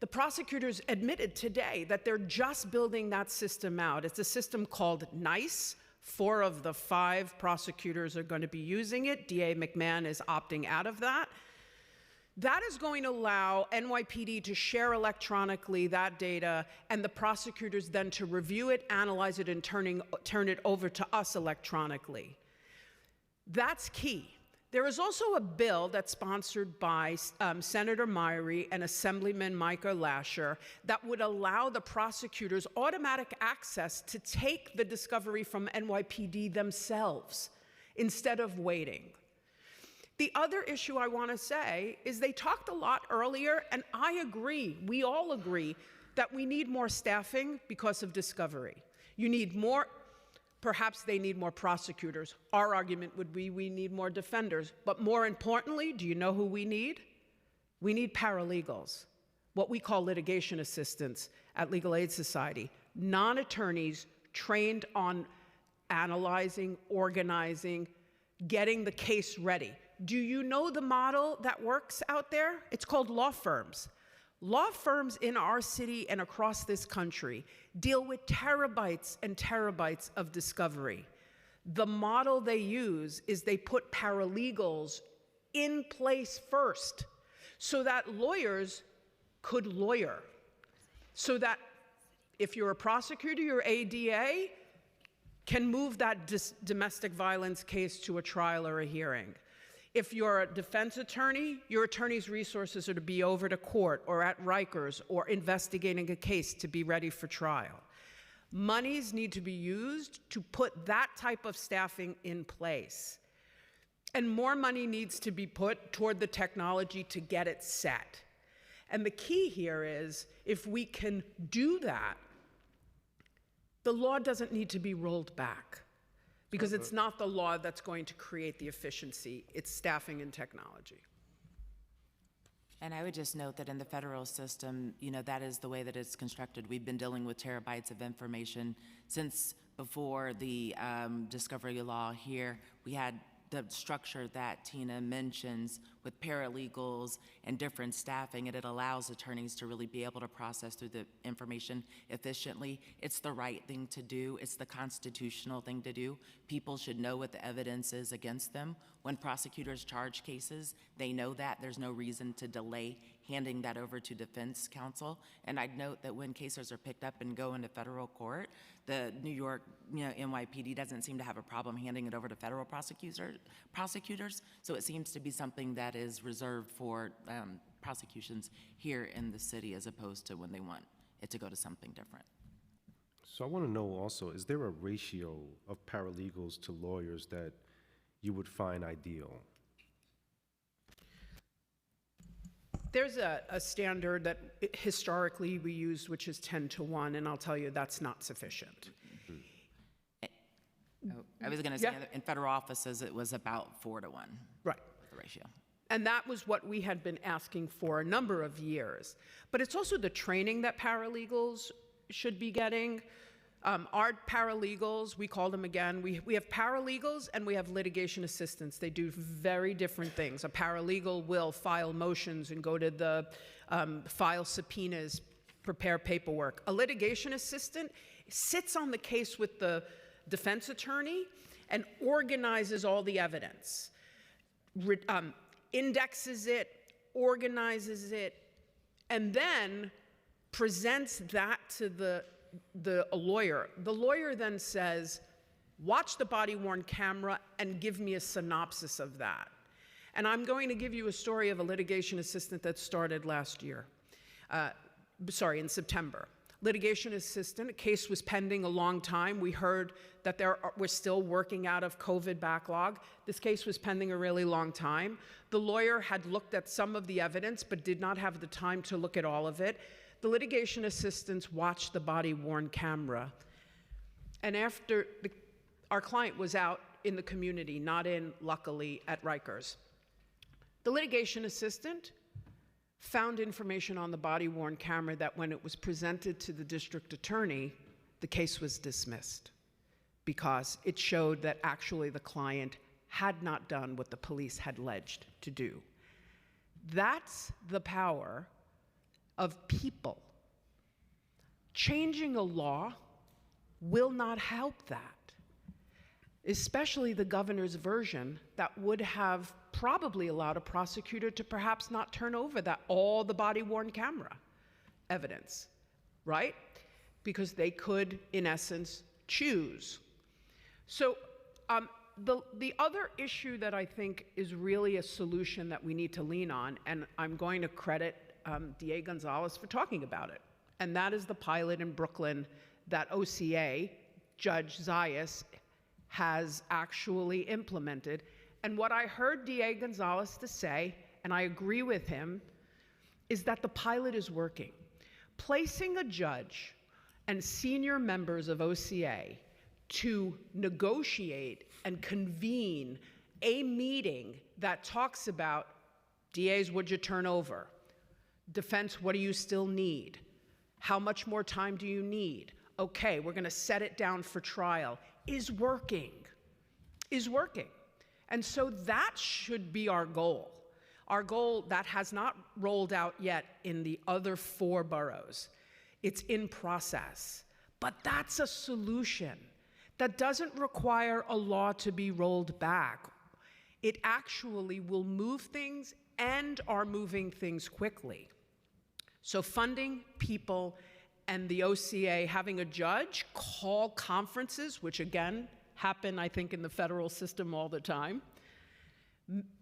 The prosecutors admitted today that they're just building that system out. It's a system called NICE. 4 of the 5 prosecutors are going to be using it. DA McMahon is opting out of that. That is going to allow NYPD to share electronically that data, and the prosecutors then to review it, analyze it, and turn it over to us electronically. That's key. There is also a bill that's sponsored by Senator Myrie and Assemblyman Micah Lasher that would allow the prosecutors automatic access to take the discovery from NYPD themselves instead of waiting. The other issue I want to say is they talked a lot earlier, and I agree, we all agree, that we need more staffing because of discovery. You need more. Perhaps they need more prosecutors. Our argument would be we need more defenders. But more importantly, do you know who we need? We need paralegals, what we call litigation assistants at Legal Aid Society, non-attorneys trained on analyzing, organizing, getting the case ready. Do you know the model that works out there? It's called law firms. Law firms in our city and across this country deal with terabytes and terabytes of discovery. The model they use is they put paralegals in place first so that lawyers could lawyer. So that if you're a prosecutor, your ADA can move that domestic violence case to a trial or a hearing. If you're a defense attorney, your attorney's resources are to be over to court or at Rikers or investigating a case to be ready for trial. Monies need to be used to put that type of staffing in place. And more money needs to be put toward the technology to get it set. And the key here is, if we can do that, the law doesn't need to be rolled back. Because it's not the law that's going to create the efficiency, it's staffing and technology. And I would just note that in the federal system, that is the way that it's constructed. We've been dealing with terabytes of information since before the discovery law here. We had the structure that Tina mentions with paralegals and different staffing, and it allows attorneys to really be able to process through the information efficiently. It's the right thing to do. It's the constitutional thing to do. People should know what the evidence is against them. When prosecutors charge cases, they know that. There's no reason to delay handing that over to defense counsel. And I'd note that when cases are picked up and go into federal court, the New York NYPD doesn't seem to have a problem handing it over to federal prosecutors. So it seems to be something that is reserved for prosecutions here in the city, as opposed to when they want it to go to something different. So I want to know also, is there a ratio of paralegals to lawyers that you would find ideal? There's a standard that historically we used, which is 10 to 1, and I'll tell you that's not sufficient. I was going to say, in federal offices, it was about 4 to 1. Right. The ratio. And that was what we had been asking for a number of years. But it's also the training that paralegals should be getting. Our paralegals, we call them again, we have paralegals and we have litigation assistants. They do very different things. A paralegal will file motions and go to the file subpoenas, prepare paperwork. A litigation assistant sits on the case with the defense attorney and organizes all the evidence, indexes it, organizes it, and then presents that to a lawyer. The lawyer then says, watch the body-worn camera and give me a synopsis of that. And I'm going to give you a story of a litigation assistant that started last year. In September. Litigation assistant, a case was pending a long time. We heard that we're still working out of COVID backlog. This case was pending a really long time. The lawyer had looked at some of the evidence, but did not have the time to look at all of it. The litigation assistants watched the body-worn camera. And after our client was out in the community, not in, luckily, at Rikers. The litigation assistant found information on the body-worn camera that when it was presented to the district attorney, the case was dismissed because it showed that actually the client had not done what the police had alleged to do. That's the power of people. Changing a law will not help that, especially the governor's version that would have probably allowed a prosecutor to perhaps not turn over all the body-worn camera evidence, right? Because they could, in essence, choose. So the other issue that I think is really a solution that we need to lean on, and I'm going to credit DA Gonzalez for talking about it, and that is the pilot in Brooklyn that OCA, Judge Zayas, has actually implemented. And what I heard DA Gonzalez to say, and I agree with him, is that the pilot is working. Placing a judge and senior members of OCA to negotiate and convene a meeting that talks about DAs, would you turn over? Defense, what do you still need? How much more time do you need? Okay, we're gonna set it down for trial, is working. And so that should be our goal. Our goal that has not rolled out yet in the other 4 boroughs. It's in process. But that's a solution that doesn't require a law to be rolled back. It actually will move things and are moving things quickly. So funding, people, and the OCA having a judge call conferences, which again happen, I think, in the federal system all the time.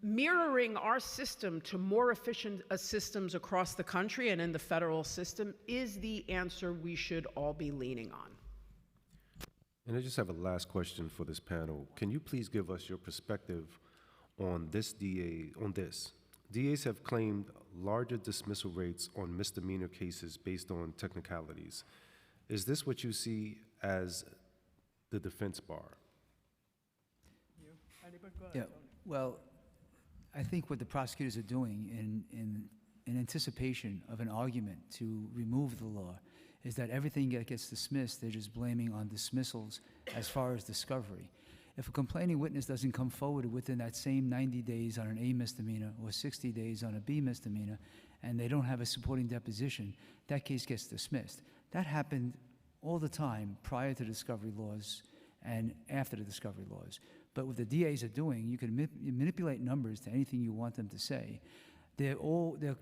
Mirroring our system to more efficient systems across the country and in the federal system is the answer we should all be leaning on. And I just have a last question for this panel. Can you please give us your perspective on this DA, on this? DAs have claimed larger dismissal rates on misdemeanor cases based on technicalities. Is this what you see as the defense bar? Yeah, well, I think what the prosecutors are doing in anticipation of an argument to remove the law is that everything that gets dismissed, they're just blaming on dismissals as far as discovery. If a complaining witness doesn't come forward within that same 90 days on an A misdemeanor or 60 days on a B misdemeanor, and they don't have a supporting deposition, that case gets dismissed. That happened all the time prior to discovery laws and after the discovery laws. But what the DAs are doing, you can manipulate numbers to anything you want them to say. They're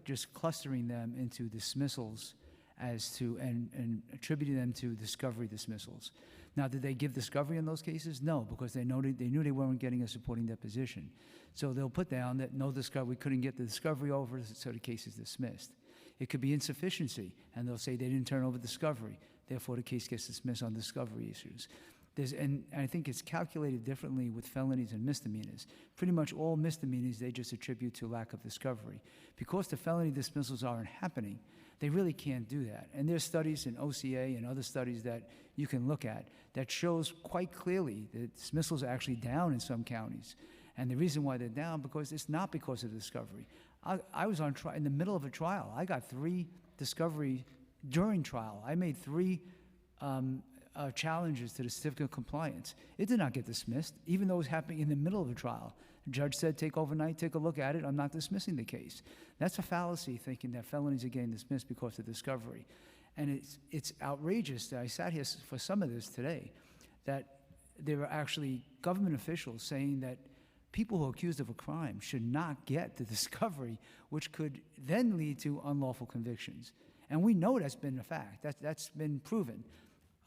just clustering them into dismissals and attributing them to discovery dismissals. Now, did they give discovery in those cases? No, because they knew they weren't getting a supporting deposition. So they'll put down that no discovery, couldn't get the discovery over, so the case is dismissed. It could be insufficiency, and they'll say they didn't turn over discovery, therefore the case gets dismissed on discovery issues. And I think it's calculated differently with felonies and misdemeanors. Pretty much all misdemeanors, they just attribute to lack of discovery. Because the felony dismissals aren't happening, they really can't do that. And there's studies in OCA and other studies that you can look at that shows quite clearly that dismissals are actually down in some counties. And the reason why they're down, because it's not because of the discovery. I was on trial, in the middle of a trial. I got 3 discovery during trial. I made 3 challenges to the certificate of compliance. It did not get dismissed, even though it was happening in the middle of a trial. The judge said, take overnight, take a look at it. I'm not dismissing the case. That's a fallacy, thinking that felonies are getting dismissed because of discovery. And it's outrageous that I sat here for some of this today, that there are actually government officials saying that people who are accused of a crime should not get the discovery, which could then lead to unlawful convictions. And we know that's been a fact. That's been proven.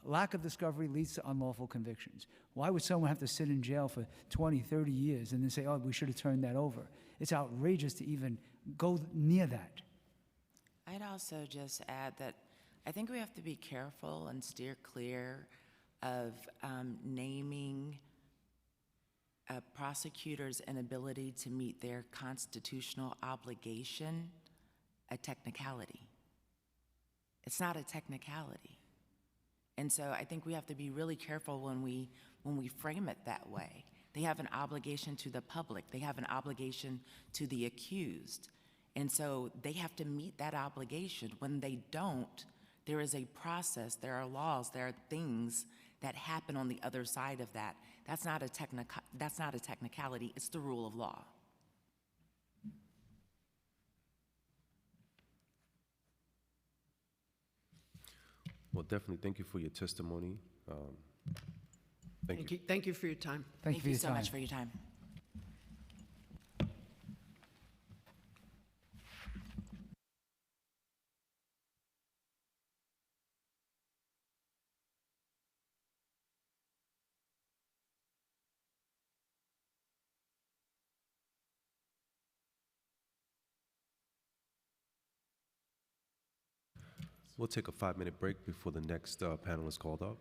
Lack of discovery leads to unlawful convictions. Why would someone have to sit in jail for 20, 30 years and then say, oh, we should have turned that over? It's outrageous to even go near that. I'd also just add that I think we have to be careful and steer clear of naming a prosecutor's inability to meet their constitutional obligation a technicality. It's not a technicality. And so I think we have to be really careful when we frame it that way. They have an obligation to the public. They have an obligation to the accused. And so they have to meet that obligation. When they don't, there is a process, there are laws, there are things that happen on the other side of that. That's not a technicality, it's the rule of law. Well, definitely thank you for your testimony. Thank you. Thank you for your time. Thank you for your so time. much for your time. We'll take a 5-minute break before the next panel is called up.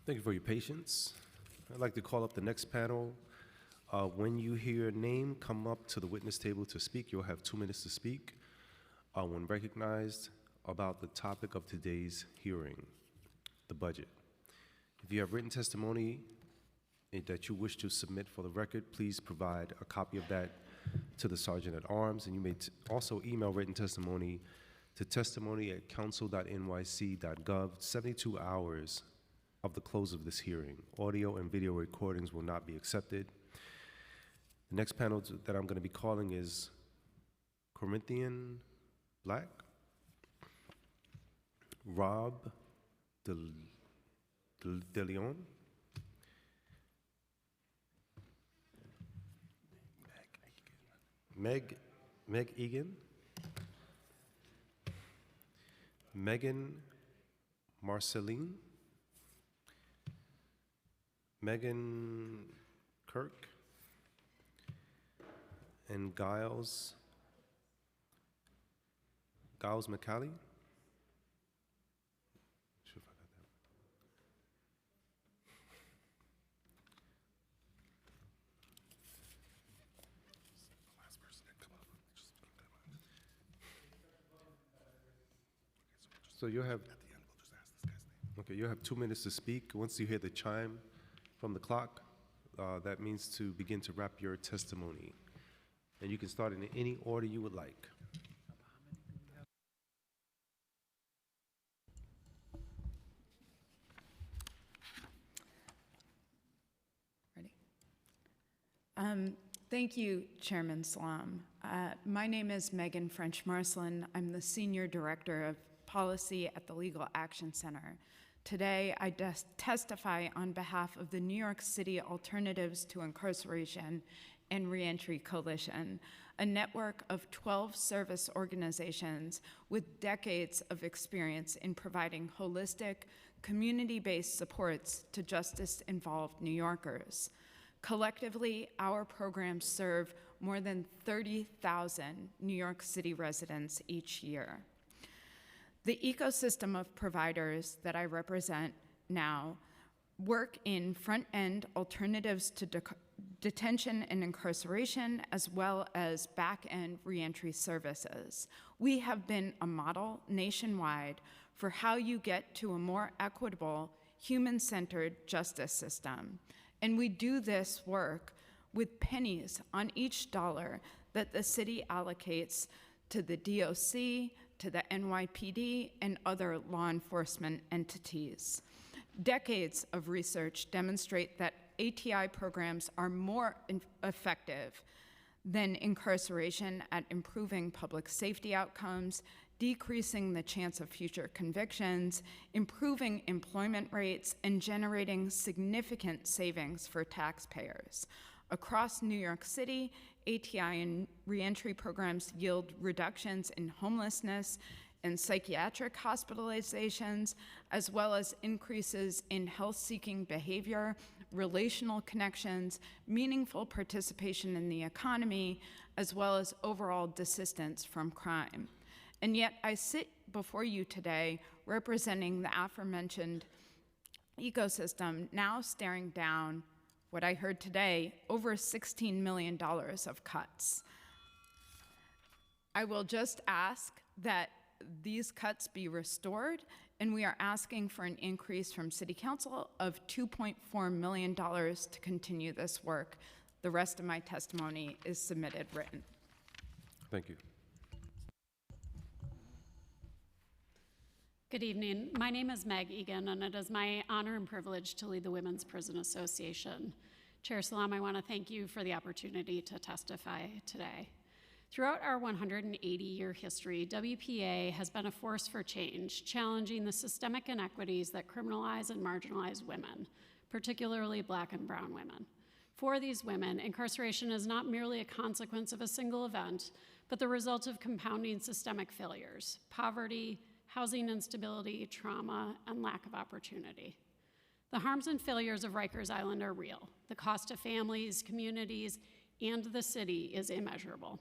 Thank you for your patience. I'd like to call up the next panel. When you hear your name, come up to the witness table to speak. You'll have 2 minutes to speak. When recognized, about the topic of today's hearing, the budget. If you have written testimony that you wish to submit for the record, please provide a copy of that to the Sergeant at Arms, and you may also email written testimony to testimony@council.nyc.gov 72 hours of the close of this hearing. Audio and video recordings will not be accepted. The next panel that I'm going to be calling is Corinthian Black, Rob De Leon, Meg Egan, Megan Marceline, Megan Kirk, and Giles McCallie. So you'll have, okay, you'll have 2 minutes to speak. Once you hear the chime from the clock, that means to begin to wrap your testimony. And you can start in any order you would like. Thank you, Chairman Salam. My name is Megan French-Marcelin. I'm the Senior Director of Policy at the Legal Action Center. Today, I testify on behalf of the New York City Alternatives to Incarceration and Reentry Coalition, a network of 12 service organizations with decades of experience in providing holistic, community-based supports to justice-involved New Yorkers. Collectively, our programs serve more than 30,000 New York City residents each year. The ecosystem of providers that I represent now work in front-end alternatives to detention and incarceration, as well as back-end reentry services. We have been a model nationwide for how you get to a more equitable, human-centered justice system. And we do this work with pennies on each dollar that the city allocates to the DOC, to the NYPD, and other law enforcement entities. Decades of research demonstrate that ATI programs are more effective than incarceration at improving public safety outcomes, decreasing the chance of future convictions, improving employment rates, and generating significant savings for taxpayers. Across New York City, ATI and reentry programs yield reductions in homelessness and psychiatric hospitalizations, as well as increases in health-seeking behavior, relational connections, meaningful participation in the economy, as well as overall desistance from crime. And yet I sit before you today representing the aforementioned ecosystem, now staring down what I heard today, over $16 million of cuts. I will just ask that these cuts be restored, and we are asking for an increase from City Council of $2.4 million to continue this work. The rest of my testimony is submitted written. Thank you. Good evening. My name is Meg Egan, and it is my honor and privilege to lead the Women's Prison Association. Chair Salam, I want to thank you for the opportunity to testify today. Throughout our 180-year history, WPA has been a force for change, challenging the systemic inequities that criminalize and marginalize women, particularly Black and brown women. For these women, incarceration is not merely a consequence of a single event, but the result of compounding systemic failures: poverty, housing instability, trauma, and lack of opportunity. The harms and failures of Rikers Island are real. The cost to families, communities, and the city is immeasurable.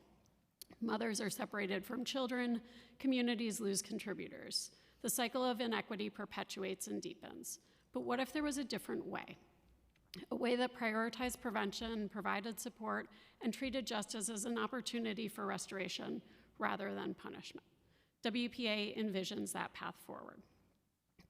Mothers are separated from children, communities lose contributors. The cycle of inequity perpetuates and deepens. But what if there was a different way? A way that prioritized prevention, provided support, and treated justice as an opportunity for restoration rather than punishment. WPA envisions that path forward.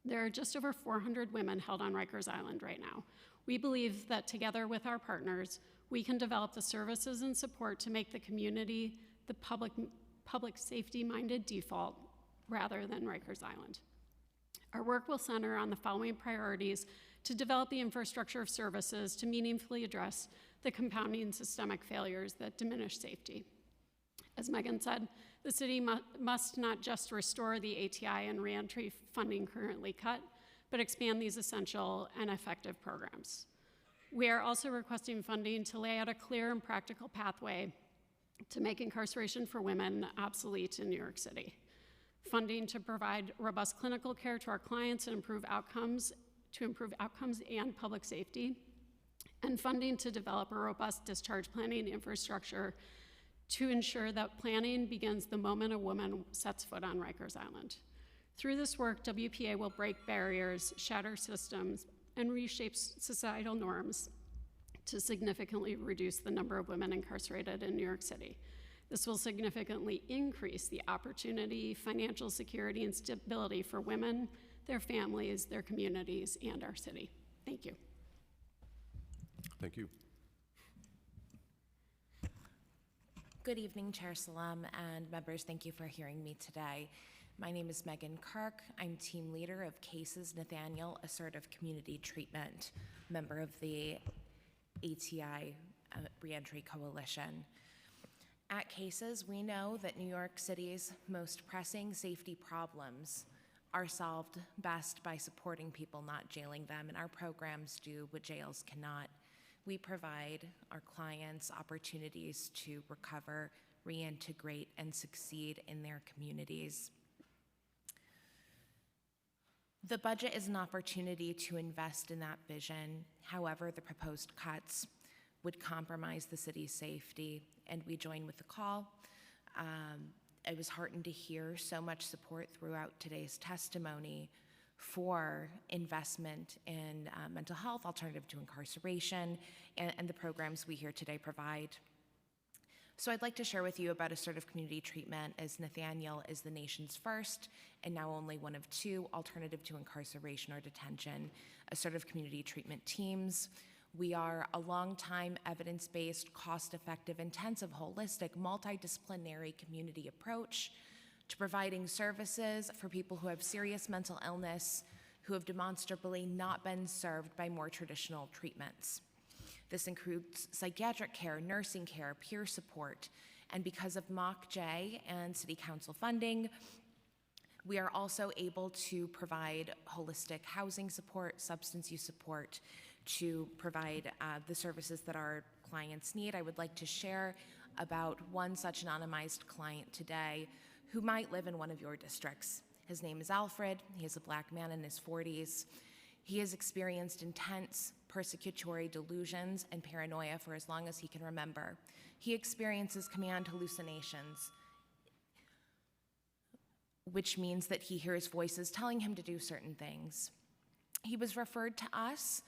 There are just over 400 women held on Rikers Island right now. We believe that together with our partners, we can develop the services and support to make the community the public safety-minded default rather than Rikers Island. Our work will center on the following priorities to develop the infrastructure of services to meaningfully address the compounding systemic failures that diminish safety. As Megan said, the city must not just restore the ATI and reentry funding currently cut, but expand these essential and effective programs. We are also requesting funding to lay out a clear and practical pathway to make incarceration for women obsolete in New York City. Funding to provide robust clinical care to our clients and improve outcomes and public safety, and funding to develop a robust discharge planning infrastructure to ensure that planning begins the moment a woman sets foot on Rikers Island. Through this work, WPA will break barriers, shatter systems, and reshape societal norms to significantly reduce the number of women incarcerated in New York City. This will significantly increase the opportunity, financial security, and stability for women, their families, their communities, and our city. Thank you. Thank you. Good evening, Chair Salam and members. Thank you for hearing me today. My name is Megan Kirk. I'm team leader of CASES Nathaniel Assertive Community Treatment, member of the ATI Reentry Coalition. At CASES, we know that New York City's most pressing safety problems are solved best by supporting people, not jailing them, and our programs do what jails cannot. We provide our clients opportunities to recover, reintegrate, and succeed in their communities. The budget is an opportunity to invest in that vision. However, the proposed cuts would compromise the city's safety, and we join with the call. I was heartened to hear so much support throughout today's testimony for investment in mental health, alternative to incarceration, and the programs we here today provide. So I'd like to share with you about assertive community treatment, as Nathaniel is the nation's first and now only one of 2 alternative to incarceration or detention assertive community treatment teams. We are a long-time evidence-based, cost-effective, intensive, holistic, multidisciplinary community approach to providing services for people who have serious mental illness, who have demonstrably not been served by more traditional treatments. This includes psychiatric care, nursing care, peer support, and because of MOCJ and City Council funding, we are also able to provide holistic housing support, substance use support, to provide the services that our clients need. I would like to share about one such anonymized client today who might live in one of your districts. His name is Alfred. He is a Black man in his 40s. He has experienced intense persecutory delusions and paranoia for as long as he can remember. He experiences command hallucinations, which means that he hears voices telling him to do certain things. He was referred to us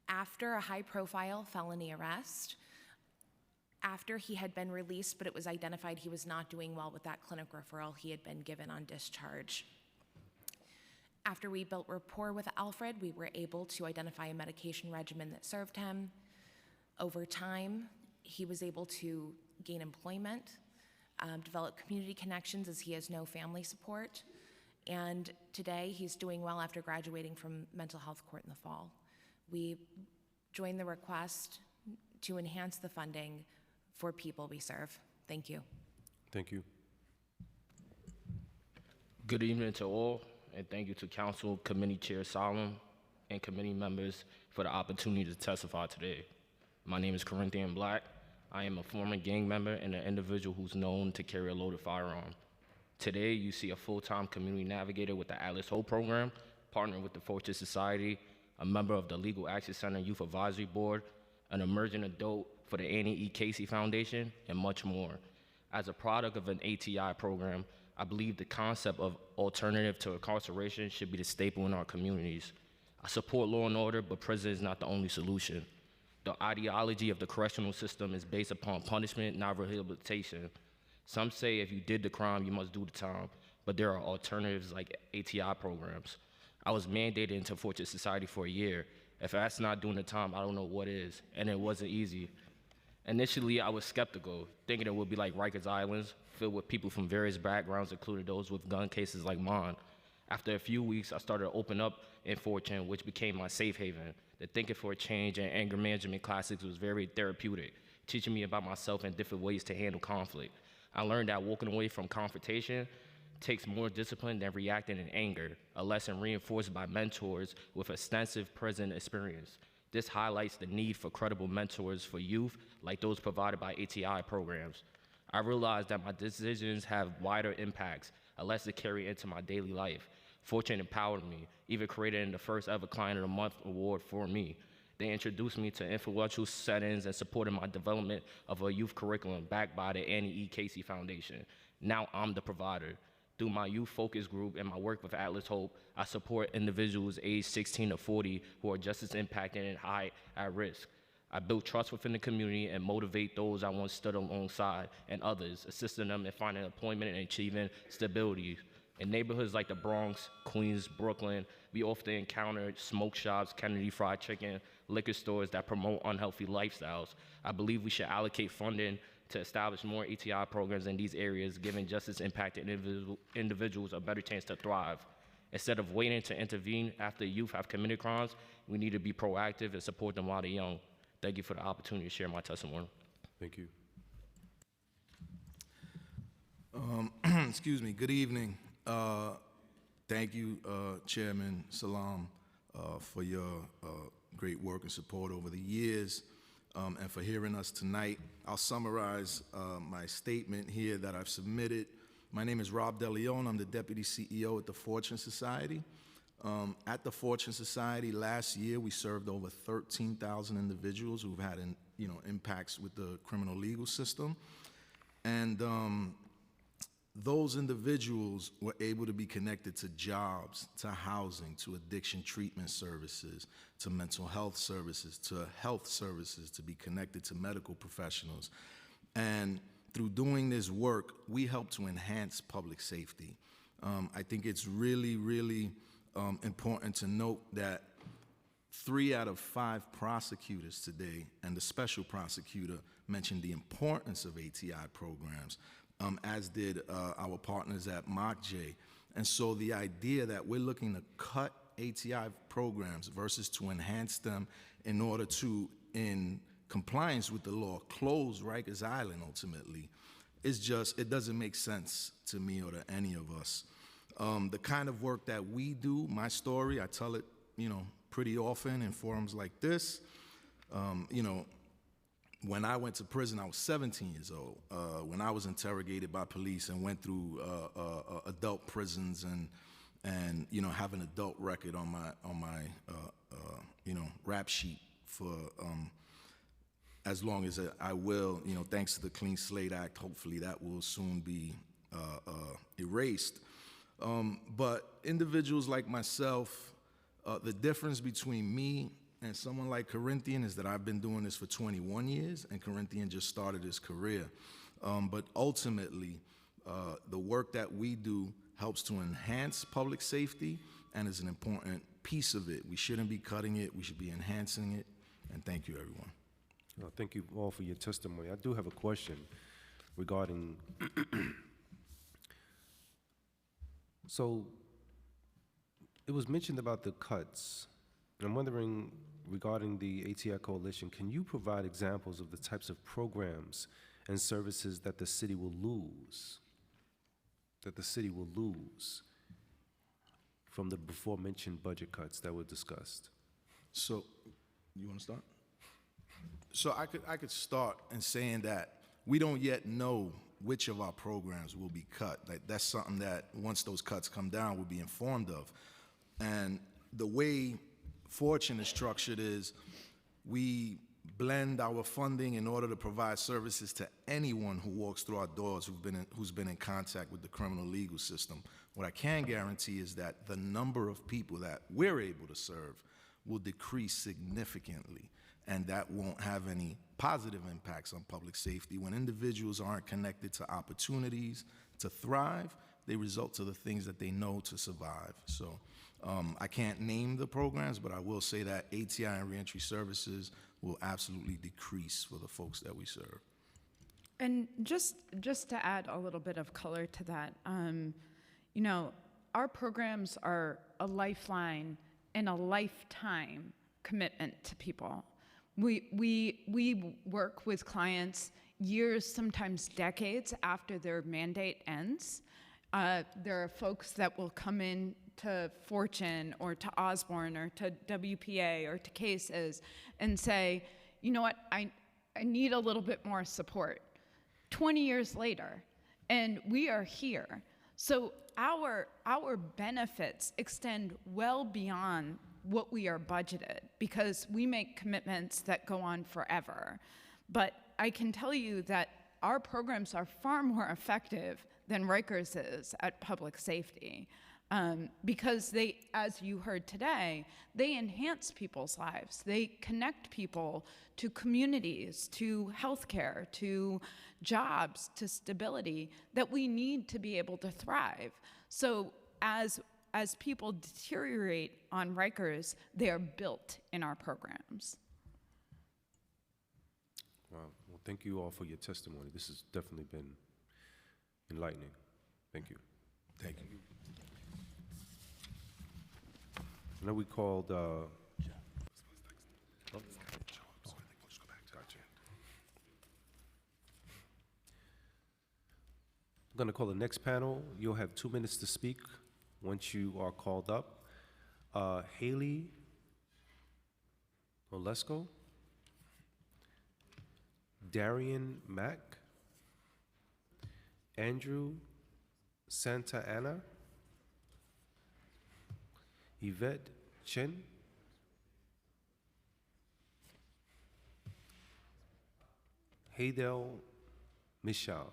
after a high-profile felony arrest, after he had been released, but it was identified he was not doing well with that clinic referral he had been given on discharge. After we built rapport with Alfred, we were able to identify a medication regimen that served him. Over time, he was able to gain employment, develop community connections as he has no family support, and today he's doing well after graduating from mental health court in the fall. We join the request to enhance the funding for people we serve. Thank you. Thank you. Good evening to all, and thank you to Council Committee Chair Solomon and committee members for the opportunity to testify today. My name is Corinthian Black. I am a former gang member and an individual who's known to carry a loaded firearm. Today, you see a full-time community navigator with the Atlas Hope program, partnered with the Fortress Society, a member of the Legal Action Center Youth Advisory Board, an emerging adult for the Annie E. Casey Foundation, and much more. As a product of an ATI program, I believe the concept of alternative to incarceration should be the staple in our communities. I support law and order, but prison is not the only solution. The ideology of the correctional system is based upon punishment, not rehabilitation. Some say if you did the crime, you must do the time, but there are alternatives like ATI programs. I was mandated into Fortune Society for a year. If that's not doing the time, I don't know what is, and it wasn't easy. Initially, I was skeptical, thinking it would be like Rikers Islands, filled with people from various backgrounds, including those with gun cases like mine. After a few weeks, I started to open up in Fortune, which became my safe haven. The Thinking for a Change and anger management classes was very therapeutic, teaching me about myself and different ways to handle conflict. I learned that walking away from confrontation takes more discipline than reacting in anger, a lesson reinforced by mentors with extensive prison experience. This highlights the need for credible mentors for youth like those provided by ATI programs. I realized that my decisions have wider impacts, a lesson carried into my daily life. Fortune empowered me, even created the first ever Client of the Month award for me. They introduced me to influential settings and supported my development of a youth curriculum backed by the Annie E. Casey Foundation. Now I'm the provider. Through my youth focus group and my work with Atlas Hope, I support individuals aged 16 to 40 who are just as impacted and high at risk. I build trust within the community and motivate those I once stood alongside and others, assisting them in finding employment and achieving stability. In neighborhoods like the Bronx, Queens, Brooklyn, we often encounter smoke shops, Kennedy Fried Chicken, liquor stores that promote unhealthy lifestyles. I believe we should allocate funding to establish more ATI programs in these areas, giving justice impacted individuals a better chance to thrive. Instead of waiting to intervene after youth have committed crimes, we need to be proactive and support them while they're young. Thank you for the opportunity to share my testimony. Thank you. Excuse me, good evening. Thank you, Chairman Salam, for your great work and support over the years, and for hearing us tonight. I'll summarize my statement here that I've submitted. My name is Rob DeLeon. I'm the Deputy CEO at the Fortune Society. At the Fortune Society last year, we served over 13,000 individuals who've had impacts with the criminal legal system. And those individuals were able to be connected to jobs, to housing, to addiction treatment services, to mental health services, to health services, to be connected to medical professionals. And through doing this work, we help to enhance public safety. I think it's really, really important to note that 3 out of 5 prosecutors today and the special prosecutor mentioned the importance of ATI programs, as did our partners at MOCJ. And so the idea that we're looking to cut ATI programs versus to enhance them in order to, in compliance with the law, close Rikers Island ultimately, is just, it doesn't make sense to me or to any of us. The kind of work that we do, my story, I tell it, pretty often in forums like this. When I went to prison, I was 17 years old. When I was interrogated by police and went through adult prisons and have an adult record on my rap sheet for as long as I will, thanks to the Clean Slate Act, hopefully that will soon be erased. But individuals like myself, the difference between me and someone like Corinthian is that I've been doing this for 21 years, and Corinthian just started his career. But ultimately, the work that we do helps to enhance public safety and is an important piece of it. We shouldn't be cutting it, we should be enhancing it, and thank you, everyone. Thank you all for your testimony. I do have a question regarding, so it was mentioned about the cuts. I'm wondering, regarding the ATI Coalition, can you provide examples of the types of programs and services that the city will lose, from the before-mentioned budget cuts that were discussed? So, you want to start? So I could start in saying that we don't yet know which of our programs will be cut. That's something that, once those cuts come down, we'll be informed of. And the way Fortune is structured is we blend our funding in order to provide services to anyone who walks through our doors who's been in contact with the criminal legal system. What I can guarantee is that the number of people that we're able to serve will decrease significantly, and that won't have any positive impacts on public safety. When individuals aren't connected to opportunities to thrive, they result to the things that they know to survive. So I can't name the programs, but I will say that ATI and reentry services will absolutely decrease for the folks that we serve. And just to add a little bit of color to that, you know, our programs are a lifeline and a lifetime commitment to people. We work with clients years, sometimes decades after their mandate ends. There are folks that will come in to Fortune or to Osborne or to WPA or to Cases and say, you know what, I need a little bit more support. 20 years later, and we are here. So our benefits extend well beyond what we are budgeted because we make commitments that go on forever. But I can tell you that our programs are far more effective than Rikers is at public safety because they, as you heard today, they enhance people's lives. They connect people to communities, to healthcare, to jobs, to stability that we need to be able to thrive. So as people deteriorate on Rikers, they are built in our programs. Wow. Well, thank you all for your testimony. This has definitely been enlightening. Thank you. Thank you. Now we called. Gotcha. I'm going to call the next panel. You'll have 2 minutes to speak once you are called up. Haley Olesko, Darian Mack, Andrew Santa Ana, Yvette Chen, Haydel Michal.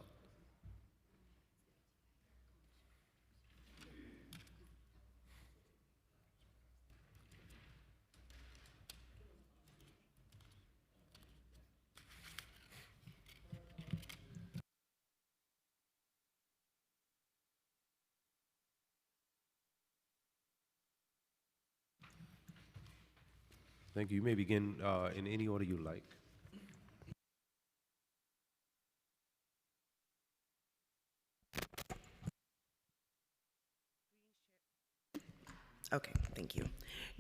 Thank you. You may begin in any order you like. Okay, thank you.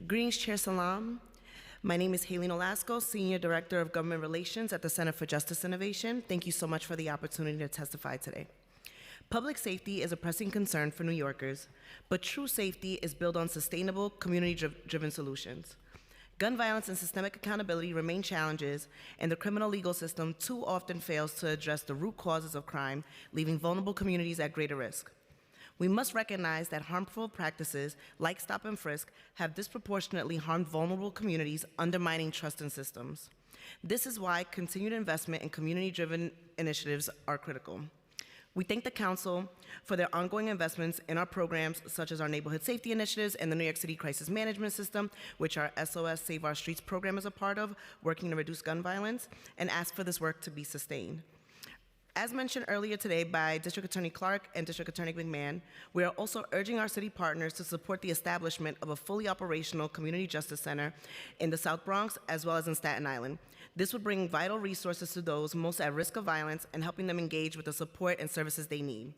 Greetings, Chair Salam. My name is Haley Nolasco, Senior Director of Government Relations at the Center for Justice Innovation. Thank you so much for the opportunity to testify today. Public safety is a pressing concern for New Yorkers, but true safety is built on sustainable, community-driven solutions. Gun violence and systemic accountability remain challenges, and the criminal legal system too often fails to address the root causes of crime, leaving vulnerable communities at greater risk. We must recognize that harmful practices like stop and frisk have disproportionately harmed vulnerable communities, undermining trust in systems. This is why continued investment in community-driven initiatives are critical. We thank the Council for their ongoing investments in our programs, such as our neighborhood safety initiatives and the New York City Crisis Management System, which our SOS Save Our Streets program is a part of, working to reduce gun violence, and ask for this work to be sustained. As mentioned earlier today by District Attorney Clark and District Attorney McMahon, we are also urging our city partners to support the establishment of a fully operational community justice center in the South Bronx as well as in Staten Island. This would bring vital resources to those most at risk of violence and helping them engage with the support and services they need.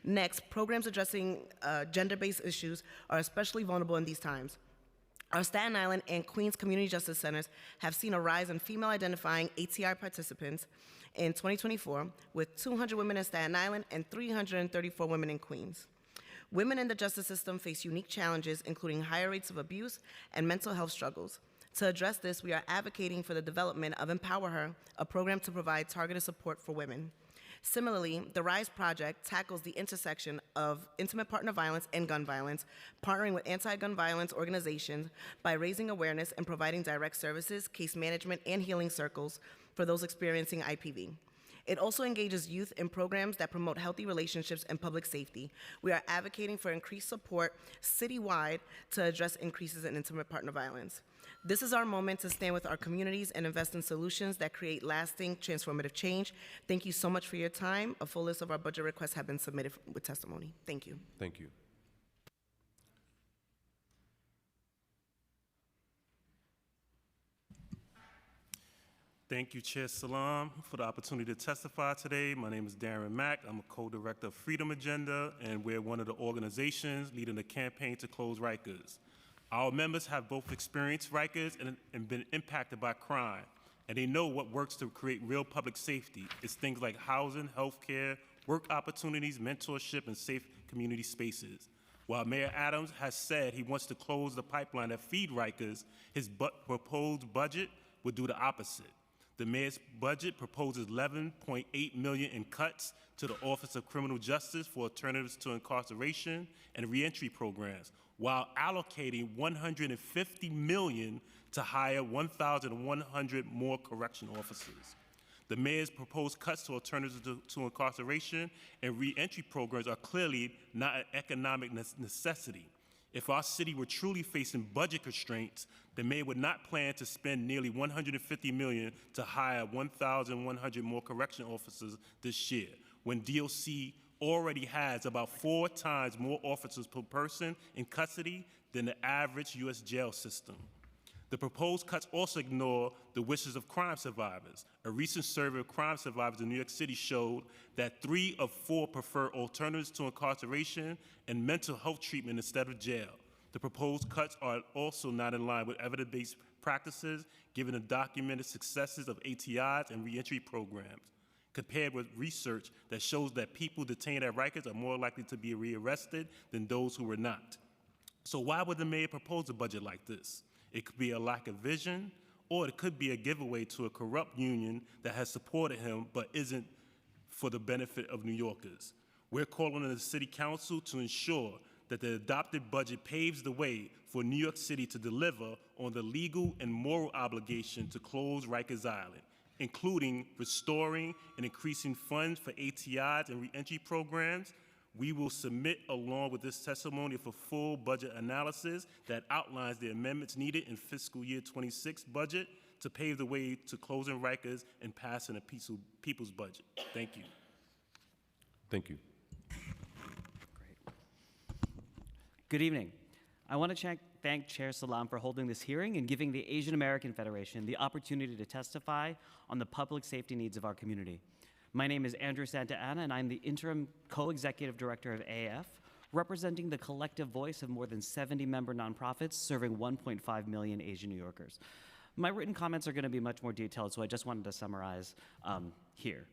Next, programs addressing gender-based issues are especially vulnerable in these times. Our Staten Island and Queens Community Justice Centers have seen a rise in female-identifying ATI participants in 2024, with 200 women in Staten Island and 334 women in Queens. Women in the justice system face unique challenges, including higher rates of abuse and mental health struggles. To address this, we are advocating for the development of Empower Her, a program to provide targeted support for women. Similarly, the RISE project tackles the intersection of intimate partner violence and gun violence, partnering with anti-gun violence organizations by raising awareness and providing direct services, case management, and healing circles for those experiencing IPV. It also engages youth in programs that promote healthy relationships and public safety. We are advocating for increased support citywide to address increases in intimate partner violence. This is our moment to stand with our communities and invest in solutions that create lasting, transformative change. Thank you so much for your time. A full list of our budget requests have been submitted with testimony. Thank you. Thank you. Thank you, Chair Salam, for the opportunity to testify today. My name is Darren Mack. I'm a co-director of Freedom Agenda, and we're one of the organizations leading the campaign to close Rikers. Our members have both experienced Rikers and been impacted by crime, and they know what works to create real public safety. It's things like housing, healthcare, work opportunities, mentorship, and safe community spaces. While Mayor Adams has said he wants to close the pipeline that feed Rikers, his proposed budget would do the opposite. The mayor's budget proposes $11.8 million in cuts to the Office of Criminal Justice for alternatives to incarceration and reentry programs, while allocating $150 million to hire 1,100 more correction officers. The mayor's proposed cuts to alternatives to incarceration and reentry programs are clearly not an economic necessity. If our city were truly facing budget constraints, the mayor would not plan to spend nearly $150 million to hire 1,100 more correction officers this year, when DOC already has about 4 times more officers per person in custody than the average U.S. jail system. The proposed cuts also ignore the wishes of crime survivors. A recent survey of crime survivors in New York City showed that 3 of 4 prefer alternatives to incarceration and mental health treatment instead of jail. The proposed cuts are also not in line with evidence-based practices, given the documented successes of ATIs and reentry programs, compared with research that shows that people detained at Rikers are more likely to be rearrested than those who were not. So why would the mayor propose a budget like this? It could be a lack of vision, or it could be a giveaway to a corrupt union that has supported him but isn't for the benefit of New Yorkers. We're calling on the City Council to ensure that the adopted budget paves the way for New York City to deliver on the legal and moral obligation to close Rikers Island, including restoring and increasing funds for ATIs and reentry programs. We will submit, along with this testimony, for full budget analysis that outlines the amendments needed in fiscal year 26 budget to pave the way to closing Rikers and passing a people's budget. Thank you. Thank you. Good evening. I want to thank Chair Salam for holding this hearing and giving the Asian American Federation the opportunity to testify on the public safety needs of our community. My name is Andrew Santa Ana, and I'm the interim co-executive director of AAF, representing the collective voice of more than 70 member nonprofits serving 1.5 million Asian New Yorkers. My written comments are going to be much more detailed, so I just wanted to summarize here.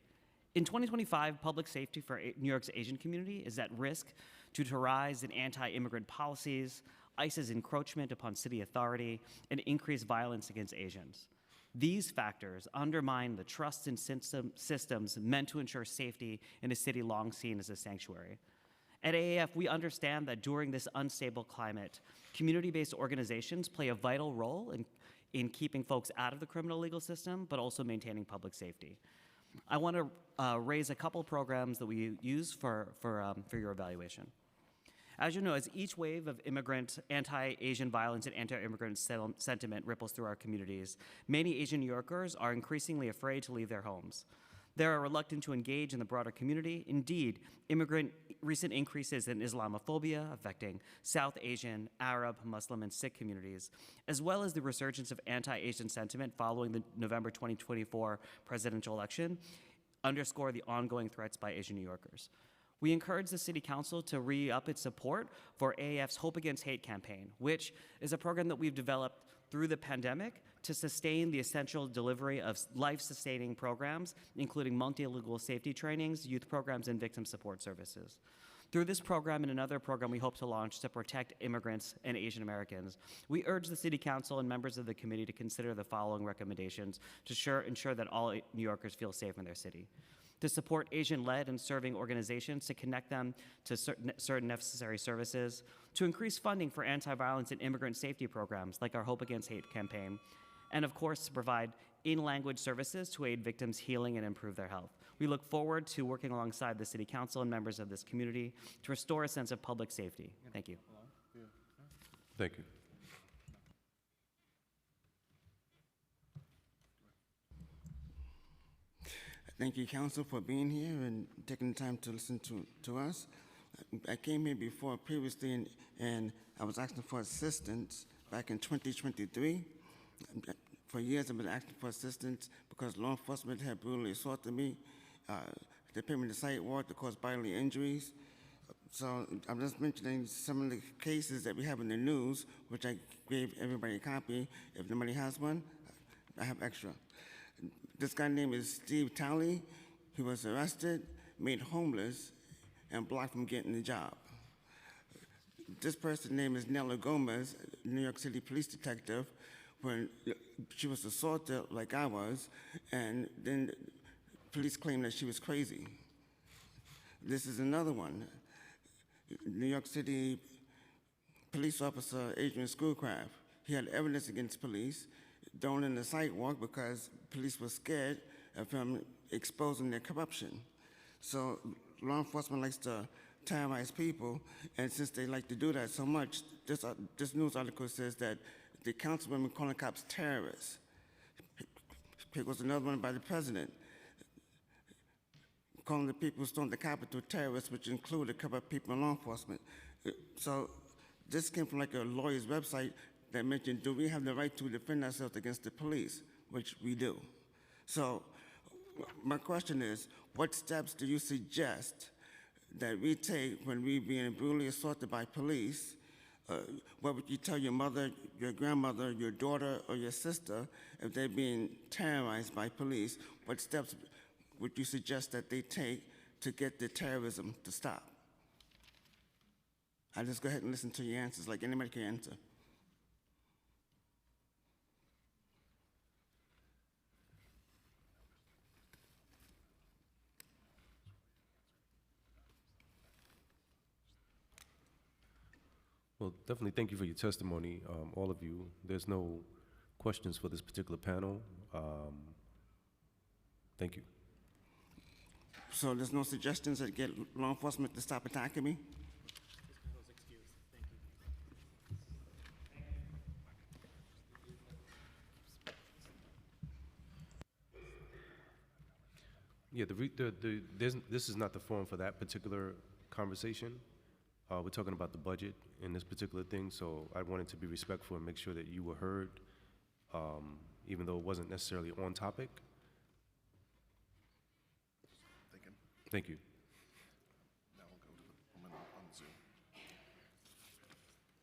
In 2025, public safety for New York's Asian community is at risk due to a rise in anti-immigrant policies, ICE's encroachment upon city authority, and increased violence against Asians. These factors undermine the trust in systems meant to ensure safety in a city long seen as a sanctuary. At AAF, we understand that during this unstable climate, community-based organizations play a vital role in keeping folks out of the criminal legal system, but also maintaining public safety. I want to raise a couple programs that we use for your evaluation. As you know, as each wave of anti-Asian violence and anti-immigrant sentiment ripples through our communities, many Asian New Yorkers are increasingly afraid to leave their homes. They are reluctant to engage in the broader community. Indeed, recent increases in Islamophobia affecting South Asian, Arab, Muslim, and Sikh communities, as well as the resurgence of anti-Asian sentiment following the November 2024 presidential election, underscore the ongoing threats by Asian New Yorkers. We encourage the City Council to re-up its support for AAF's Hope Against Hate campaign, which is a program that we've developed through the pandemic to sustain the essential delivery of life-sustaining programs, including multilingual safety trainings, youth programs, and victim support services. Through this program and another program we hope to launch to protect immigrants and Asian Americans, we urge the City Council and members of the committee to consider the following recommendations to ensure that all New Yorkers feel safe in their city. To support Asian-led and serving organizations to connect them to certain necessary services, to increase funding for anti-violence and immigrant safety programs like our Hope Against Hate campaign, and of course to provide in-language services to aid victims' healing and improve their health. We look forward to working alongside the City Council and members of this community to restore a sense of public safety. Thank you. Thank you. Thank you, Council, for being here and taking the time to listen to us. I came here before previously, and I was asking for assistance back in 2023. For years, I've been asking for assistance because law enforcement had brutally assaulted me. They put me in the sidewalk to cause bodily injuries. So I'm just mentioning some of the cases that we have in the news, which I gave everybody a copy. If nobody has one, I have extra. This guy named is Steve Talley. He was arrested, made homeless, and blocked from getting a job. This person's name is Nella Gomez, New York City police detective. When she was assaulted like I was, and then police claimed that she was crazy. This is another one. New York City police officer Adrian Schoolcraft. He had evidence against police thrown in the sidewalk because police were scared of him exposing their corruption. So law enforcement likes to terrorize people, and since they like to do that so much, this news article says that the councilwoman calling cops terrorists. Here was another one by the president, calling the people who stormed the Capitol terrorists, which included corrupt people in law enforcement. So this came from like a lawyer's website that mentioned, do we have the right to defend ourselves against the police? Which we do. So my question is, what steps do you suggest that we take when we're being brutally assaulted by police? What would you tell your mother, your grandmother, your daughter, or your sister if they're being terrorized by police? What steps would you suggest that they take to get the terrorism to stop? I'll just go ahead and listen to your answers like anybody can answer. Well, definitely thank you for your testimony, all of you. There's no questions for this particular panel. Thank you. So there's no suggestions that get law enforcement to stop attacking me? Yeah, this is not the forum for that particular conversation. We're talking about the budget in this particular thing, so I wanted to be respectful and make sure that you were heard, even though it wasn't necessarily on topic. Thank you. Now we'll go to the woman on Zoom.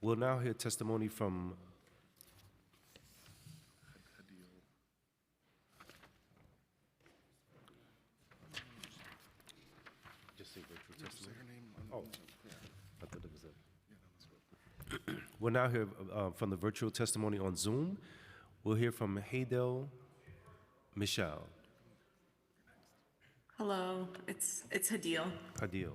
We'll now hear testimony from just say virtual testimony. Oh, I thought it was a. We'll now hear from the virtual testimony on Zoom. We'll hear from Haydel Michelle. Hello, it's Hadil. Hadil.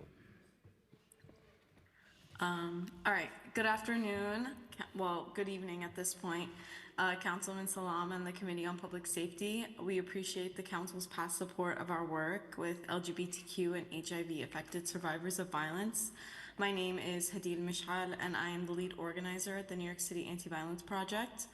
All right, good afternoon, well, good evening at this point. Councilman Salam and the Committee on Public Safety, we appreciate the Council's past support of our work with LGBTQ and HIV-affected survivors of violence. My name is Hadil Mishal, and I am the lead organizer at the New York City Anti-Violence Project.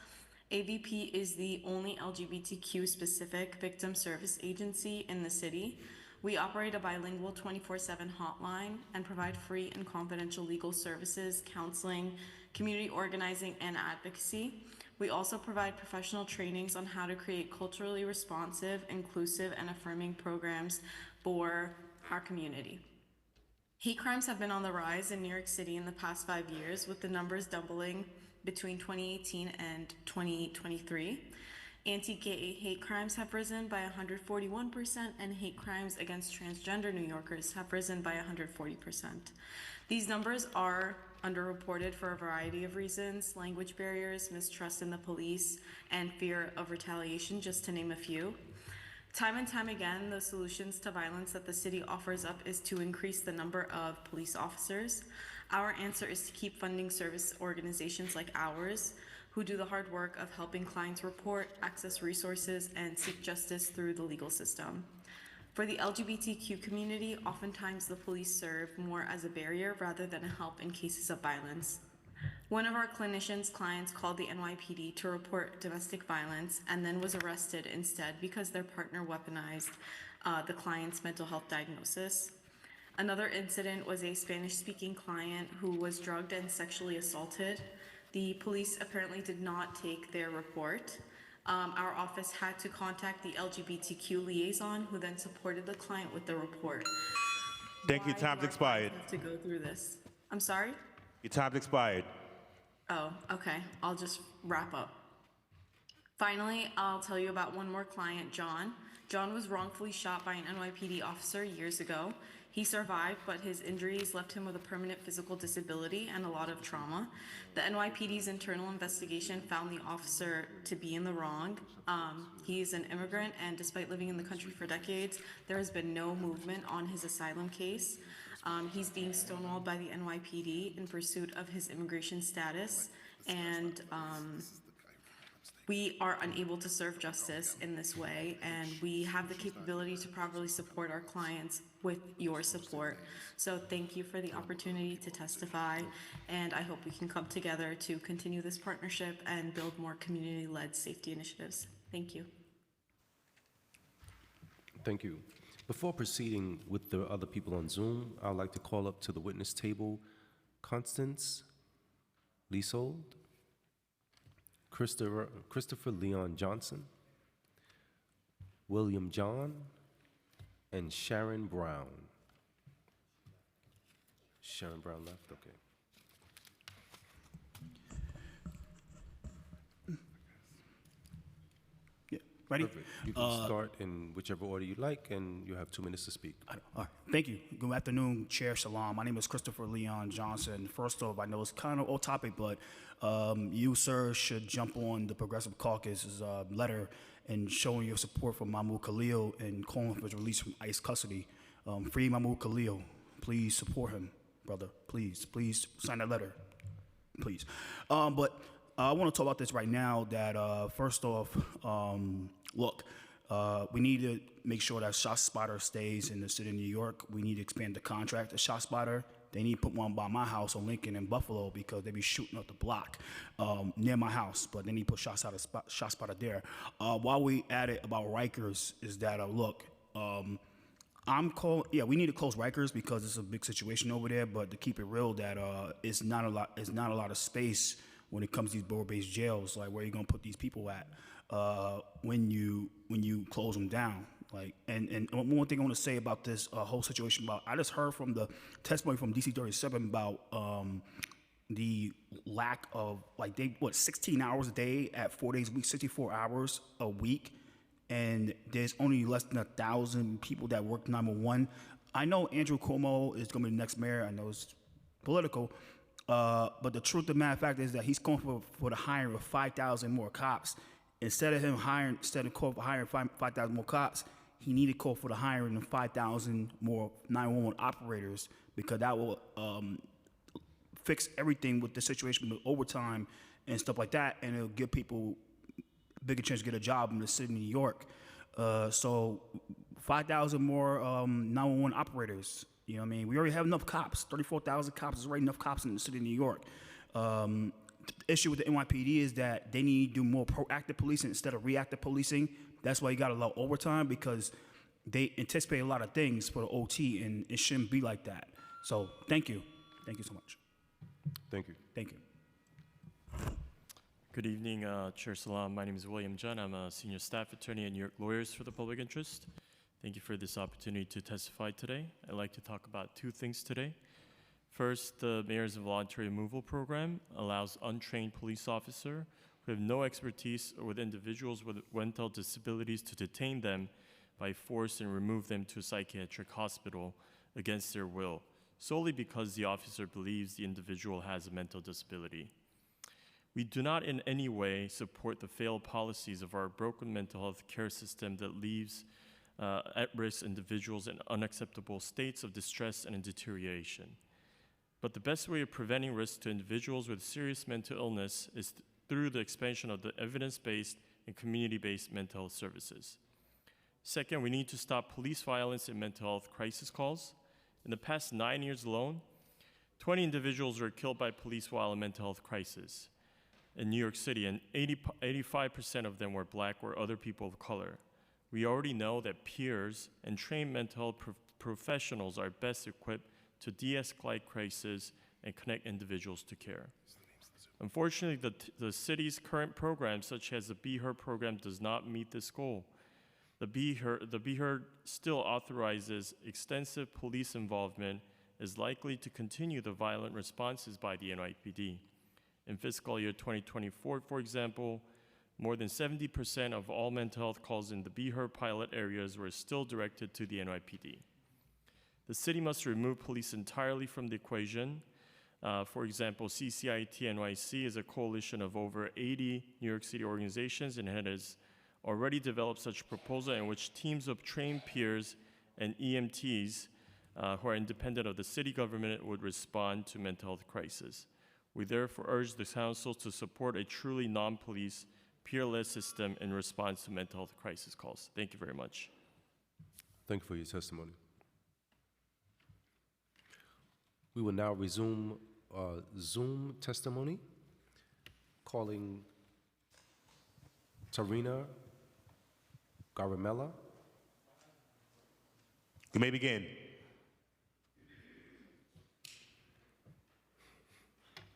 AVP is the only LGBTQ-specific victim service agency in the city. We operate a bilingual 24/7 hotline and provide free and confidential legal services, counseling, community organizing, and advocacy. We also provide professional trainings on how to create culturally responsive, inclusive, and affirming programs for our community. Hate crimes have been on the rise in New York City in the past 5 years, with the numbers doubling between 2018 and 2023. Anti-gay hate crimes have risen by 141%, and hate crimes against transgender New Yorkers have risen by 140%. These numbers are underreported for a variety of reasons: language barriers, mistrust in the police, and fear of retaliation, just to name a few. Time and time again, the solutions to violence that the city offers up is to increase the number of police officers. Our answer is to keep funding service organizations like ours, who do the hard work of helping clients report, access resources, and seek justice through the legal system. For the LGBTQ community, oftentimes the police serve more as a barrier rather than a help in cases of violence. One of our clinicians' clients called the NYPD to report domestic violence and then was arrested instead because their partner weaponized the client's mental health diagnosis. Another incident was a Spanish-speaking client who was drugged and sexually assaulted. The police apparently did not take their report. Our office had to contact the LGBTQ liaison, who then supported the client with the report. Thank you. Time's expired. Have to go through this. I'm sorry? Your time's expired. Oh, okay. I'll just wrap up. Finally, I'll tell you about one more client, John. John was wrongfully shot by an NYPD officer years ago. He survived, but his injuries left him with a permanent physical disability and a lot of trauma. The NYPD's internal investigation found the officer to be in the wrong. He's an immigrant, and despite living in the country for decades, there has been no movement on his asylum case. He's being stonewalled by the NYPD in pursuit of his immigration status, and we are unable to serve justice in this way, and we have the capability to properly support our clients with your support. So thank you for the opportunity to testify, and I hope we can come together to continue this partnership and build more community-led safety initiatives. Thank you. Thank you. Before proceeding with the other people on Zoom, I'd like to call up to the witness table Constance Leasold, Christopher Leon Johnson, William John, and Sharon Brown. Sharon Brown left, okay. Ready? Perfect. You can start in whichever order you like, and you have 2 minutes to speak. All right. Thank you. Good afternoon, Chair Salam. My name is Christopher Leon Johnson. First off, I know it's kind of off topic, but you, sir, should jump on the Progressive Caucus's letter and showing your support for Mahmoud Khalil and calling for his release from ICE custody. Free Mahmoud Khalil. Please support him, brother. Please sign that letter. Please. But I want to talk about this right now that, first off, look, we need to make sure that ShotSpotter stays in the city of New York. We need to expand the contract to ShotSpotter. They need to put one by my house on Lincoln and Buffalo because they be shooting up the block near my house, but they need to put ShotSpotter there. While we at it about Rikers is that, look, we need to close Rikers because it's a big situation over there, but to keep it real, that it's not a lot of space when it comes to these borough-based jails, like where you're gonna put these people at when you close them down. Like, and one thing I want to say about this whole situation about, I just heard from the testimony from DC 37 about the lack of, like, 16 hours a day at 4 days a week, 64 hours a week, and there's only less than 1,000 people that work 911. I know Andrew Cuomo is going to be the next mayor. I know it's political, but the truth of the matter fact is that he's going for the hiring of 5,000 more cops. Instead of hiring 5,000 more cops, he needed to call for the hiring of 5,000 more 911 operators, because that will fix everything with the situation with overtime and stuff like that, and it'll give people a bigger chance to get a job in the city of New York. So 5,000 more 911 operators. You know what I mean? We already have enough cops. 34,000 cops is already enough cops in the city of New York. The issue with the NYPD is that they need to do more proactive policing instead of reactive policing. That's why you got a lot of overtime, because they anticipate a lot of things for the OT, and it shouldn't be like that. So thank you. Thank you so much. Thank you. Thank you. Good evening, Chair Salam. My name is William John. I'm a senior staff attorney at New York Lawyers for the Public Interest. Thank you for this opportunity to testify today. I'd like to talk about two things today. First, the Mayor's Voluntary Removal Program allows untrained police officers who have no expertise or with individuals with mental disabilities to detain them by force and remove them to a psychiatric hospital against their will, solely because the officer believes the individual has a mental disability. We do not in any way support the failed policies of our broken mental health care system that leaves at-risk individuals in unacceptable states of distress and deterioration. But the best way of preventing risk to individuals with serious mental illness is through the expansion of the evidence-based and community-based mental health services. Second, we need to stop police violence and mental health crisis calls. In the past 9 years alone, 20 individuals were killed by police while in mental health crisis in New York City, and 85% of them were Black or other people of color. We already know that peers and trained mental health professionals are best equipped to de-escalate crises and connect individuals to care. Unfortunately, the city's current program, such as the Be Heard program, does not meet this goal. The Be Heard still authorizes extensive police involvement, is likely to continue the violent responses by the NYPD. In fiscal year 2024, for example, more than 70% of all mental health calls in the Be Heard pilot areas were still directed to the NYPD. The city must remove police entirely from the equation. For example, CCIT NYC is a coalition of over 80 New York City organizations and has already developed such a proposal in which teams of trained peers and EMTs who are independent of the city government would respond to mental health crises. We therefore urge the council to support a truly non-police, peer-led system in response to mental health crisis calls. Thank you very much. Thank you for your testimony. We will now resume Zoom testimony, calling Tarina Garimella. You may begin.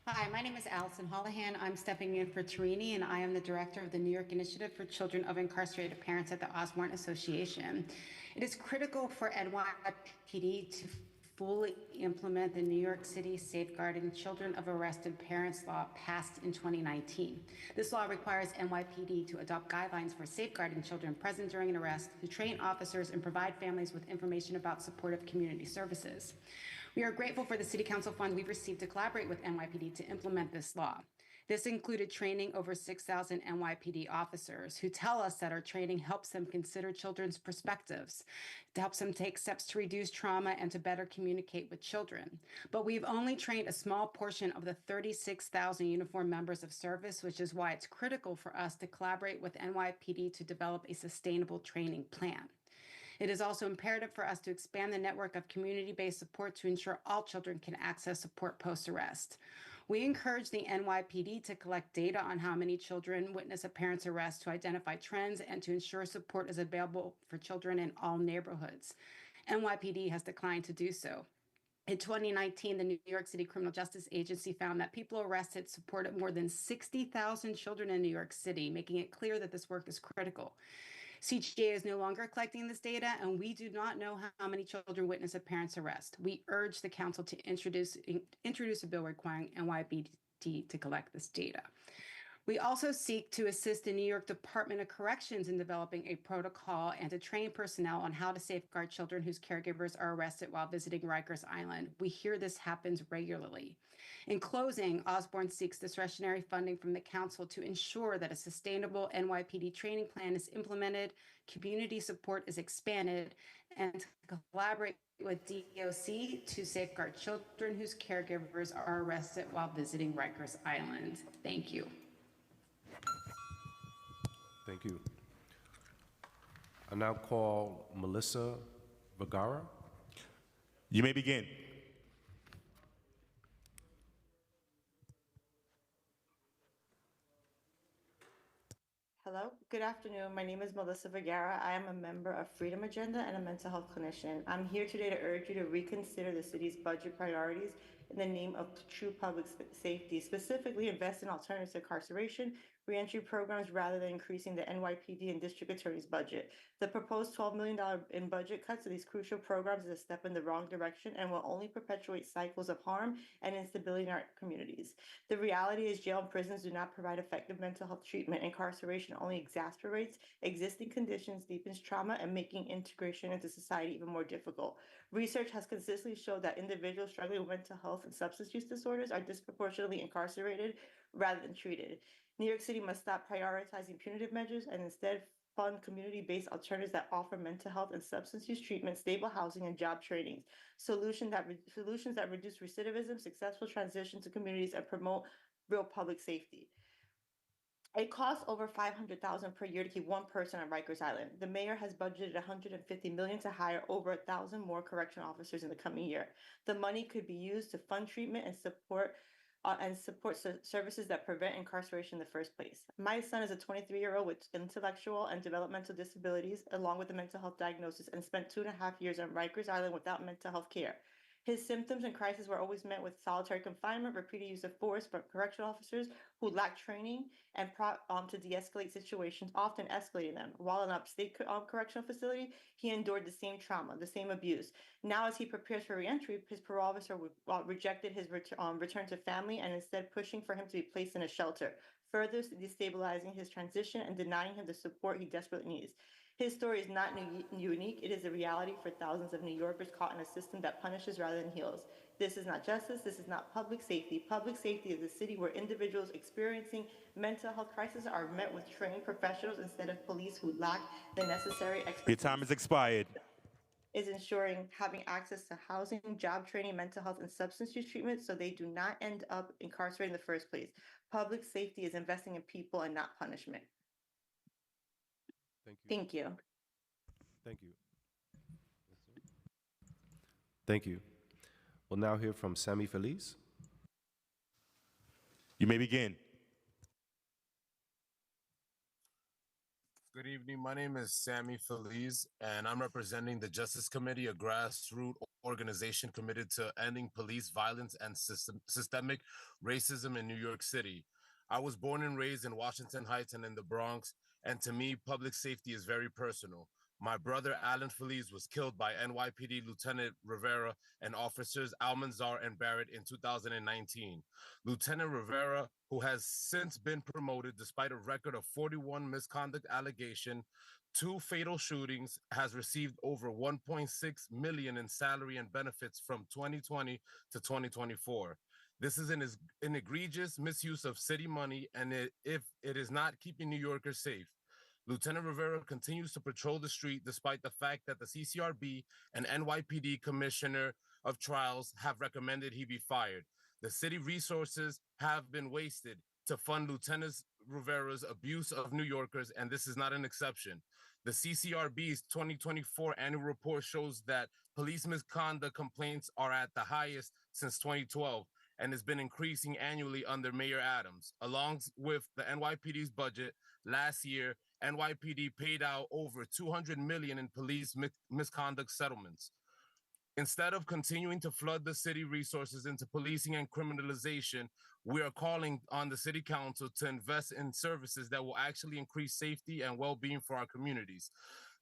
Hi, my name is Allison Holohan. I'm stepping in for Tarini, and I am the director of the New York Initiative for Children of Incarcerated Parents at the Osborne Association. It is critical for NYPD to fully implement the New York City Safeguarding Children of Arrested Parents law passed in 2019. This law requires NYPD to adopt guidelines for safeguarding children present during an arrest, to train officers and provide families with information about supportive community services. We are grateful for the City Council fund we've received to collaborate with NYPD to implement this law. This included training over 6,000 NYPD officers who tell us that our training helps them consider children's perspectives, it helps them take steps to reduce trauma and to better communicate with children. But we've only trained a small portion of the 36,000 uniformed members of service, which is why it's critical for us to collaborate with NYPD to develop a sustainable training plan. It is also imperative for us to expand the network of community-based support to ensure all children can access support post-arrest. We encourage the NYPD to collect data on how many children witness a parent's arrest to identify trends and to ensure support is available for children in all neighborhoods. NYPD has declined to do so. In 2019, the New York City Criminal Justice Agency found that people arrested supported more than 60,000 children in New York City, making it clear that this work is critical. CJA is no longer collecting this data, and we do not know how many children witness a parent's arrest. We urge the council to introduce a bill requiring NYPD to collect this data. We also seek to assist the New York Department of Corrections in developing a protocol and to train personnel on how to safeguard children whose caregivers are arrested while visiting Rikers Island. We hear this happens regularly. In closing, Osborne seeks discretionary funding from the council to ensure that a sustainable NYPD training plan is implemented, community support is expanded, and to collaborate with DOC to safeguard children whose caregivers are arrested while visiting Rikers Island. Thank you. Thank you. I now call Melissa Vergara. You may begin. Hello, good afternoon. My name is Melissa Vergara. I am a member of Freedom Agenda and a mental health clinician. I'm here today to urge you to reconsider the city's budget priorities in the name of true public safety, specifically invest in alternatives to incarceration, reentry programs, rather than increasing the NYPD and district attorney's budget. The proposed $12 million in budget cuts to these crucial programs is a step in the wrong direction and will only perpetuate cycles of harm and instability in our communities. The reality is jail and prisons do not provide effective mental health treatment. Incarceration only exacerbates existing conditions, deepens trauma, and making integration into society even more difficult. Research has consistently showed that individuals struggling with mental health and substance use disorders are disproportionately incarcerated rather than treated. New York City must stop prioritizing punitive measures and instead fund community-based alternatives that offer mental health and substance use treatment, stable housing, and job training. Solutions that reduce recidivism, successful transition to communities, and promote real public safety. It costs over $500,000 per year to keep one person on Rikers Island. The mayor has budgeted $150 million to hire over 1,000 more correctional officers in the coming year. The money could be used to fund treatment and support and support services that prevent incarceration in the first place. My son is a 23-year-old with intellectual and developmental disabilities, along with a mental health diagnosis, and spent 2.5 years on Rikers Island without mental health care. His symptoms and crises were always met with solitary confinement, repeated use of force by correctional officers who lacked training and to de-escalate situations, often escalating them. While in an upstate correctional facility, he endured the same trauma, the same abuse. Now, as he prepares for reentry, his parole officer rejected his return to family and instead pushing for him to be placed in a shelter, further destabilizing his transition and denying him the support he desperately needs. His story is not unique. It is a reality for thousands of New Yorkers caught in a system that punishes rather than heals. This is not justice. This is not public safety. Public safety is a city where individuals experiencing mental health crises are met with trained professionals instead of police who lack the necessary expertise. Your time is expired. Is ensuring having access to housing, job training, mental health, and substance use treatment so they do not end up incarcerated in the first place. Public safety is investing in people and not punishment. Thank you. Thank you. Thank you. Thank you. We'll now hear from Sammy Feliz. You may begin. Good evening. My name is Sammy Feliz, and I'm representing the Justice Committee, a grassroots organization committed to ending police violence and systemic racism in New York City. I was born and raised in Washington Heights and in the Bronx, and to me, public safety is very personal. My brother, Alan Feliz, was killed by NYPD Lieutenant Rivera and officers Almanzar and Barrett in 2019. Lieutenant Rivera, who has since been promoted despite a record of 41 misconduct allegations, 2 fatal shootings, has received over $1.6 million in salary and benefits from 2020 to 2024. This is an egregious misuse of city money, and if it is not keeping New Yorkers safe. Lieutenant Rivera continues to patrol the street despite the fact that the CCRB and NYPD Commissioner of Trials have recommended he be fired. The city resources have been wasted to fund Lieutenant Rivera's abuse of New Yorkers, and this is not an exception. The CCRB's 2024 annual report shows that police misconduct complaints are at the highest since 2012 and has been increasing annually under Mayor Adams. Along with the NYPD's budget, last year, NYPD paid out over $200 million in police misconduct settlements. Instead of continuing to flood the city resources into policing and criminalization, we are calling on the city council to invest in services that will actually increase safety and well-being for our communities.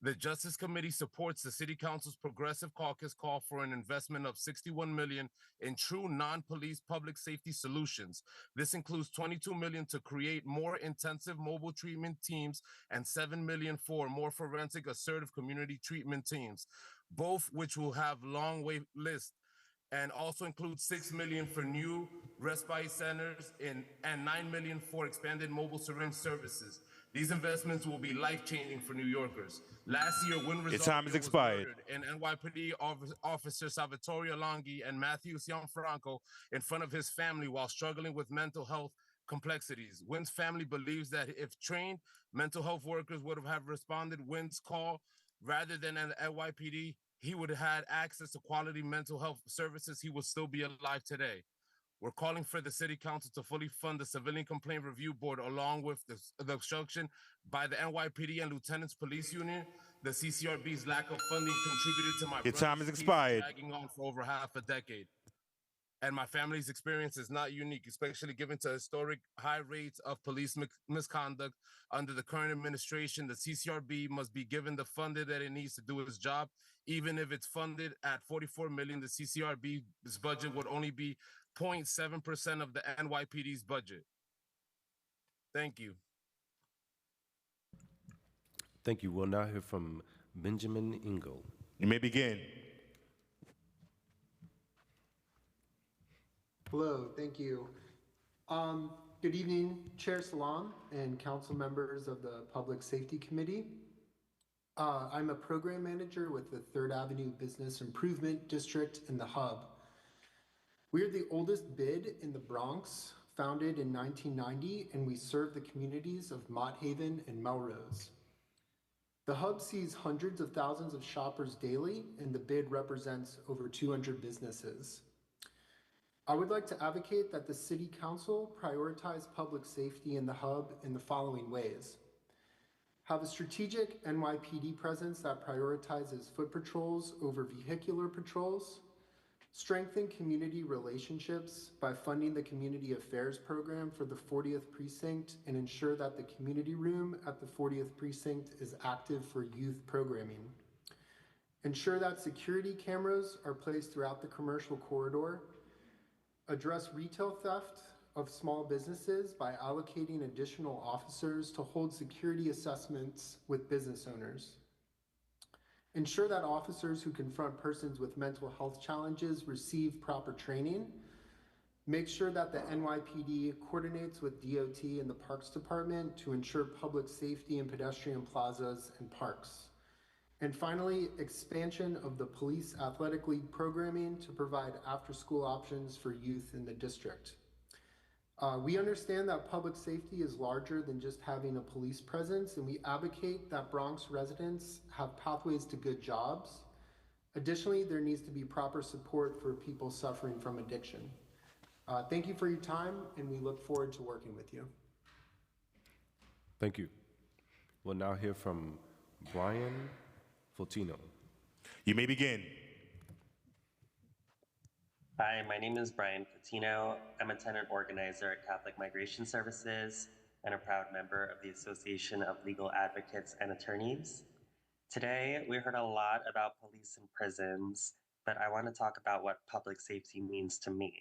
The Justice Committee supports the City Council's Progressive Caucus call for an investment of $61 million in true non-police public safety solutions. This includes $22 million to create more intensive mobile treatment teams and $7 million for more forensic assertive community treatment teams, both which will have long wait lists, and also includes $6 million for new respite centers and $9 million for expanded mobile syringe services. These investments will be life-changing for New Yorkers. Last year, when Your time is expired. and NYPD officer Salvatore Alonghi and Matthew Cianfranco in front of his family while struggling with mental health complexities. Wynn's family believes that if trained mental health workers would have responded Wynn's call rather than an NYPD, he would have had access to quality mental health services. He would still be alive today. We're calling for the City Council to fully fund the Civilian Complaint Review Board, along with the obstruction by the NYPD and Lieutenants Police Union. The CCRB's lack of funding contributed to my Your time is brother's case expired. dragging on for over half a decade. And my family's experience is not unique, especially given to historic high rates of police misconduct under the current administration. The CCRB must be given the funding that it needs to do its job. Even if it's funded at $44 million, the CCRB's budget would only be 0.7% of the NYPD's budget. Thank you. Thank you. We'll now hear from Benjamin Ingle. You may begin. Hello, thank you. Good evening, Chair Salam and council members of the Public Safety Committee. I'm a program manager with the 3rd Avenue Business Improvement District in the Hub. We are the oldest BID in the Bronx, founded in 1990, and we serve the communities of Mott Haven and Melrose. The Hub sees hundreds of thousands of shoppers daily, and the BID represents over 200 businesses. I would like to advocate that the City Council prioritize public safety in the hub in the following ways. Have a strategic NYPD presence that prioritizes foot patrols over vehicular patrols. Strengthen community relationships by funding the Community Affairs Program for the 40th Precinct and ensure that the community room at the 40th Precinct is active for youth programming. Ensure that security cameras are placed throughout the commercial corridor. Address retail theft of small businesses by allocating additional officers to hold security assessments with business owners. Ensure that officers who confront persons with mental health challenges receive proper training. Make sure that the NYPD coordinates with DOT and the Parks Department to ensure public safety in pedestrian plazas and parks. And finally, expansion of the Police Athletic League programming to provide after-school options for youth in the district. We understand that public safety is larger than just having a police presence, and we advocate that Bronx residents have pathways to good jobs. Additionally, there needs to be proper support for people suffering from addiction. Thank you for your time, and we look forward to working with you. Thank you. We'll now hear from Brian Fortino. You may begin. Hi, my name is Brian Patino. I'm a tenant organizer at Catholic Migration Services and a proud member of the Association of Legal Advocates and Attorneys. Today, we heard a lot about police and prisons, but I want to talk about what public safety means to me.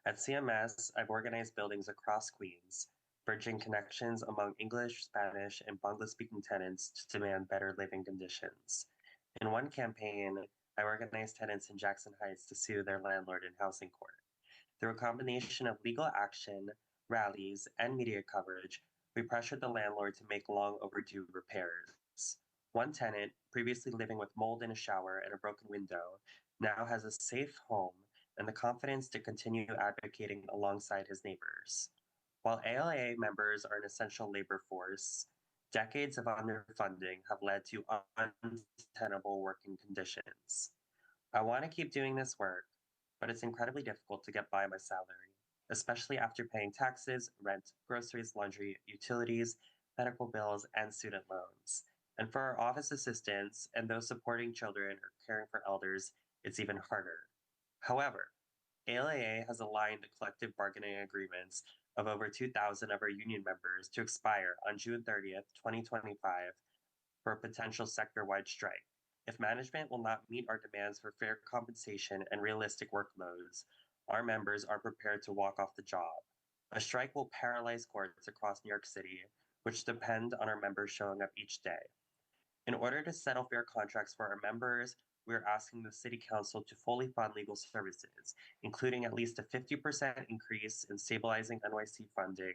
At CMS, I've organized buildings across Queens, bridging connections among English, Spanish, and Bangla-speaking tenants to demand better living conditions. In one campaign, I organized tenants in Jackson Heights to sue their landlord in housing court. Through a combination of legal action, rallies, and media coverage, we pressured the landlord to make long overdue repairs. One tenant, previously living with mold in a shower and a broken window, now has a safe home and the confidence to continue advocating alongside his neighbors. While ALA members are an essential labor force, decades of underfunding have led to untenable working conditions. I want to keep doing this work, but it's incredibly difficult to get by my salary, especially after paying taxes, rent, groceries, laundry, utilities, medical bills, and student loans. And for our office assistants and those supporting children or caring for elders, it's even harder. However, ALA has aligned the collective bargaining agreements of over 2,000 of our union members to expire on June 30th, 2025 for a potential sector-wide strike. If management will not meet our demands for fair compensation and realistic workloads, our members are prepared to walk off the job. A strike will paralyze courts across New York City, which depend on our members showing up each day. In order to settle fair contracts for our members, we are asking the City Council to fully fund legal services, including at least a 50% increase in stabilizing NYC funding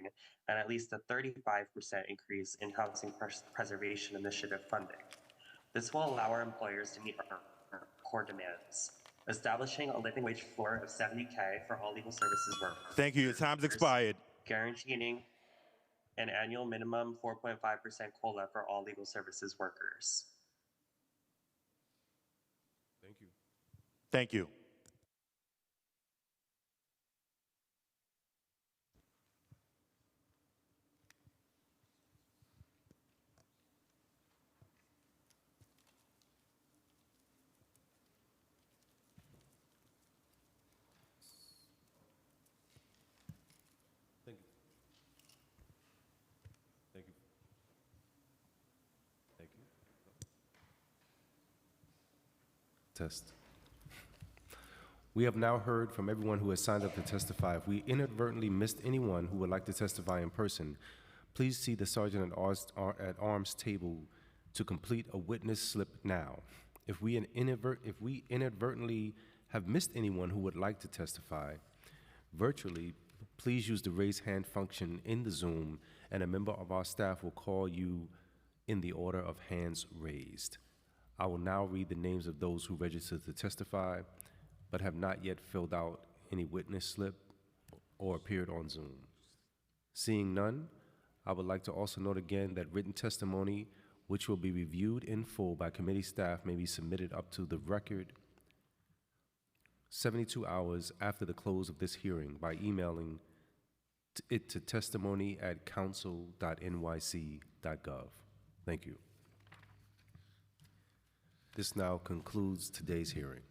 and at least a 35% increase in Housing Preservation Initiative funding. This will allow our employers to meet our core demands, establishing a living wage floor of $70K for all legal services workers. Thank you. Your time's expired. Guaranteeing an annual minimum 4.5% COLA for all legal services workers. Thank you. Thank you. Thank you. Thank you. Thank you. Test. We have now heard from everyone who has signed up to testify. If we inadvertently missed anyone who would like to testify in person, please see the Sergeant at Arms table to complete a witness slip now. If we inadvertently have missed anyone who would like to testify virtually, please use the raise hand function in the Zoom, and a member of our staff will call you in the order of hands raised. I will now read the names of those who registered to testify but have not yet filled out any witness slip or appeared on Zoom. Seeing none, I would like to also note again that written testimony, which will be reviewed in full by committee staff, may be submitted up to the record 72 hours after the close of this hearing by emailing it to testimony@council.nyc.gov. Thank you. This now concludes today's hearing.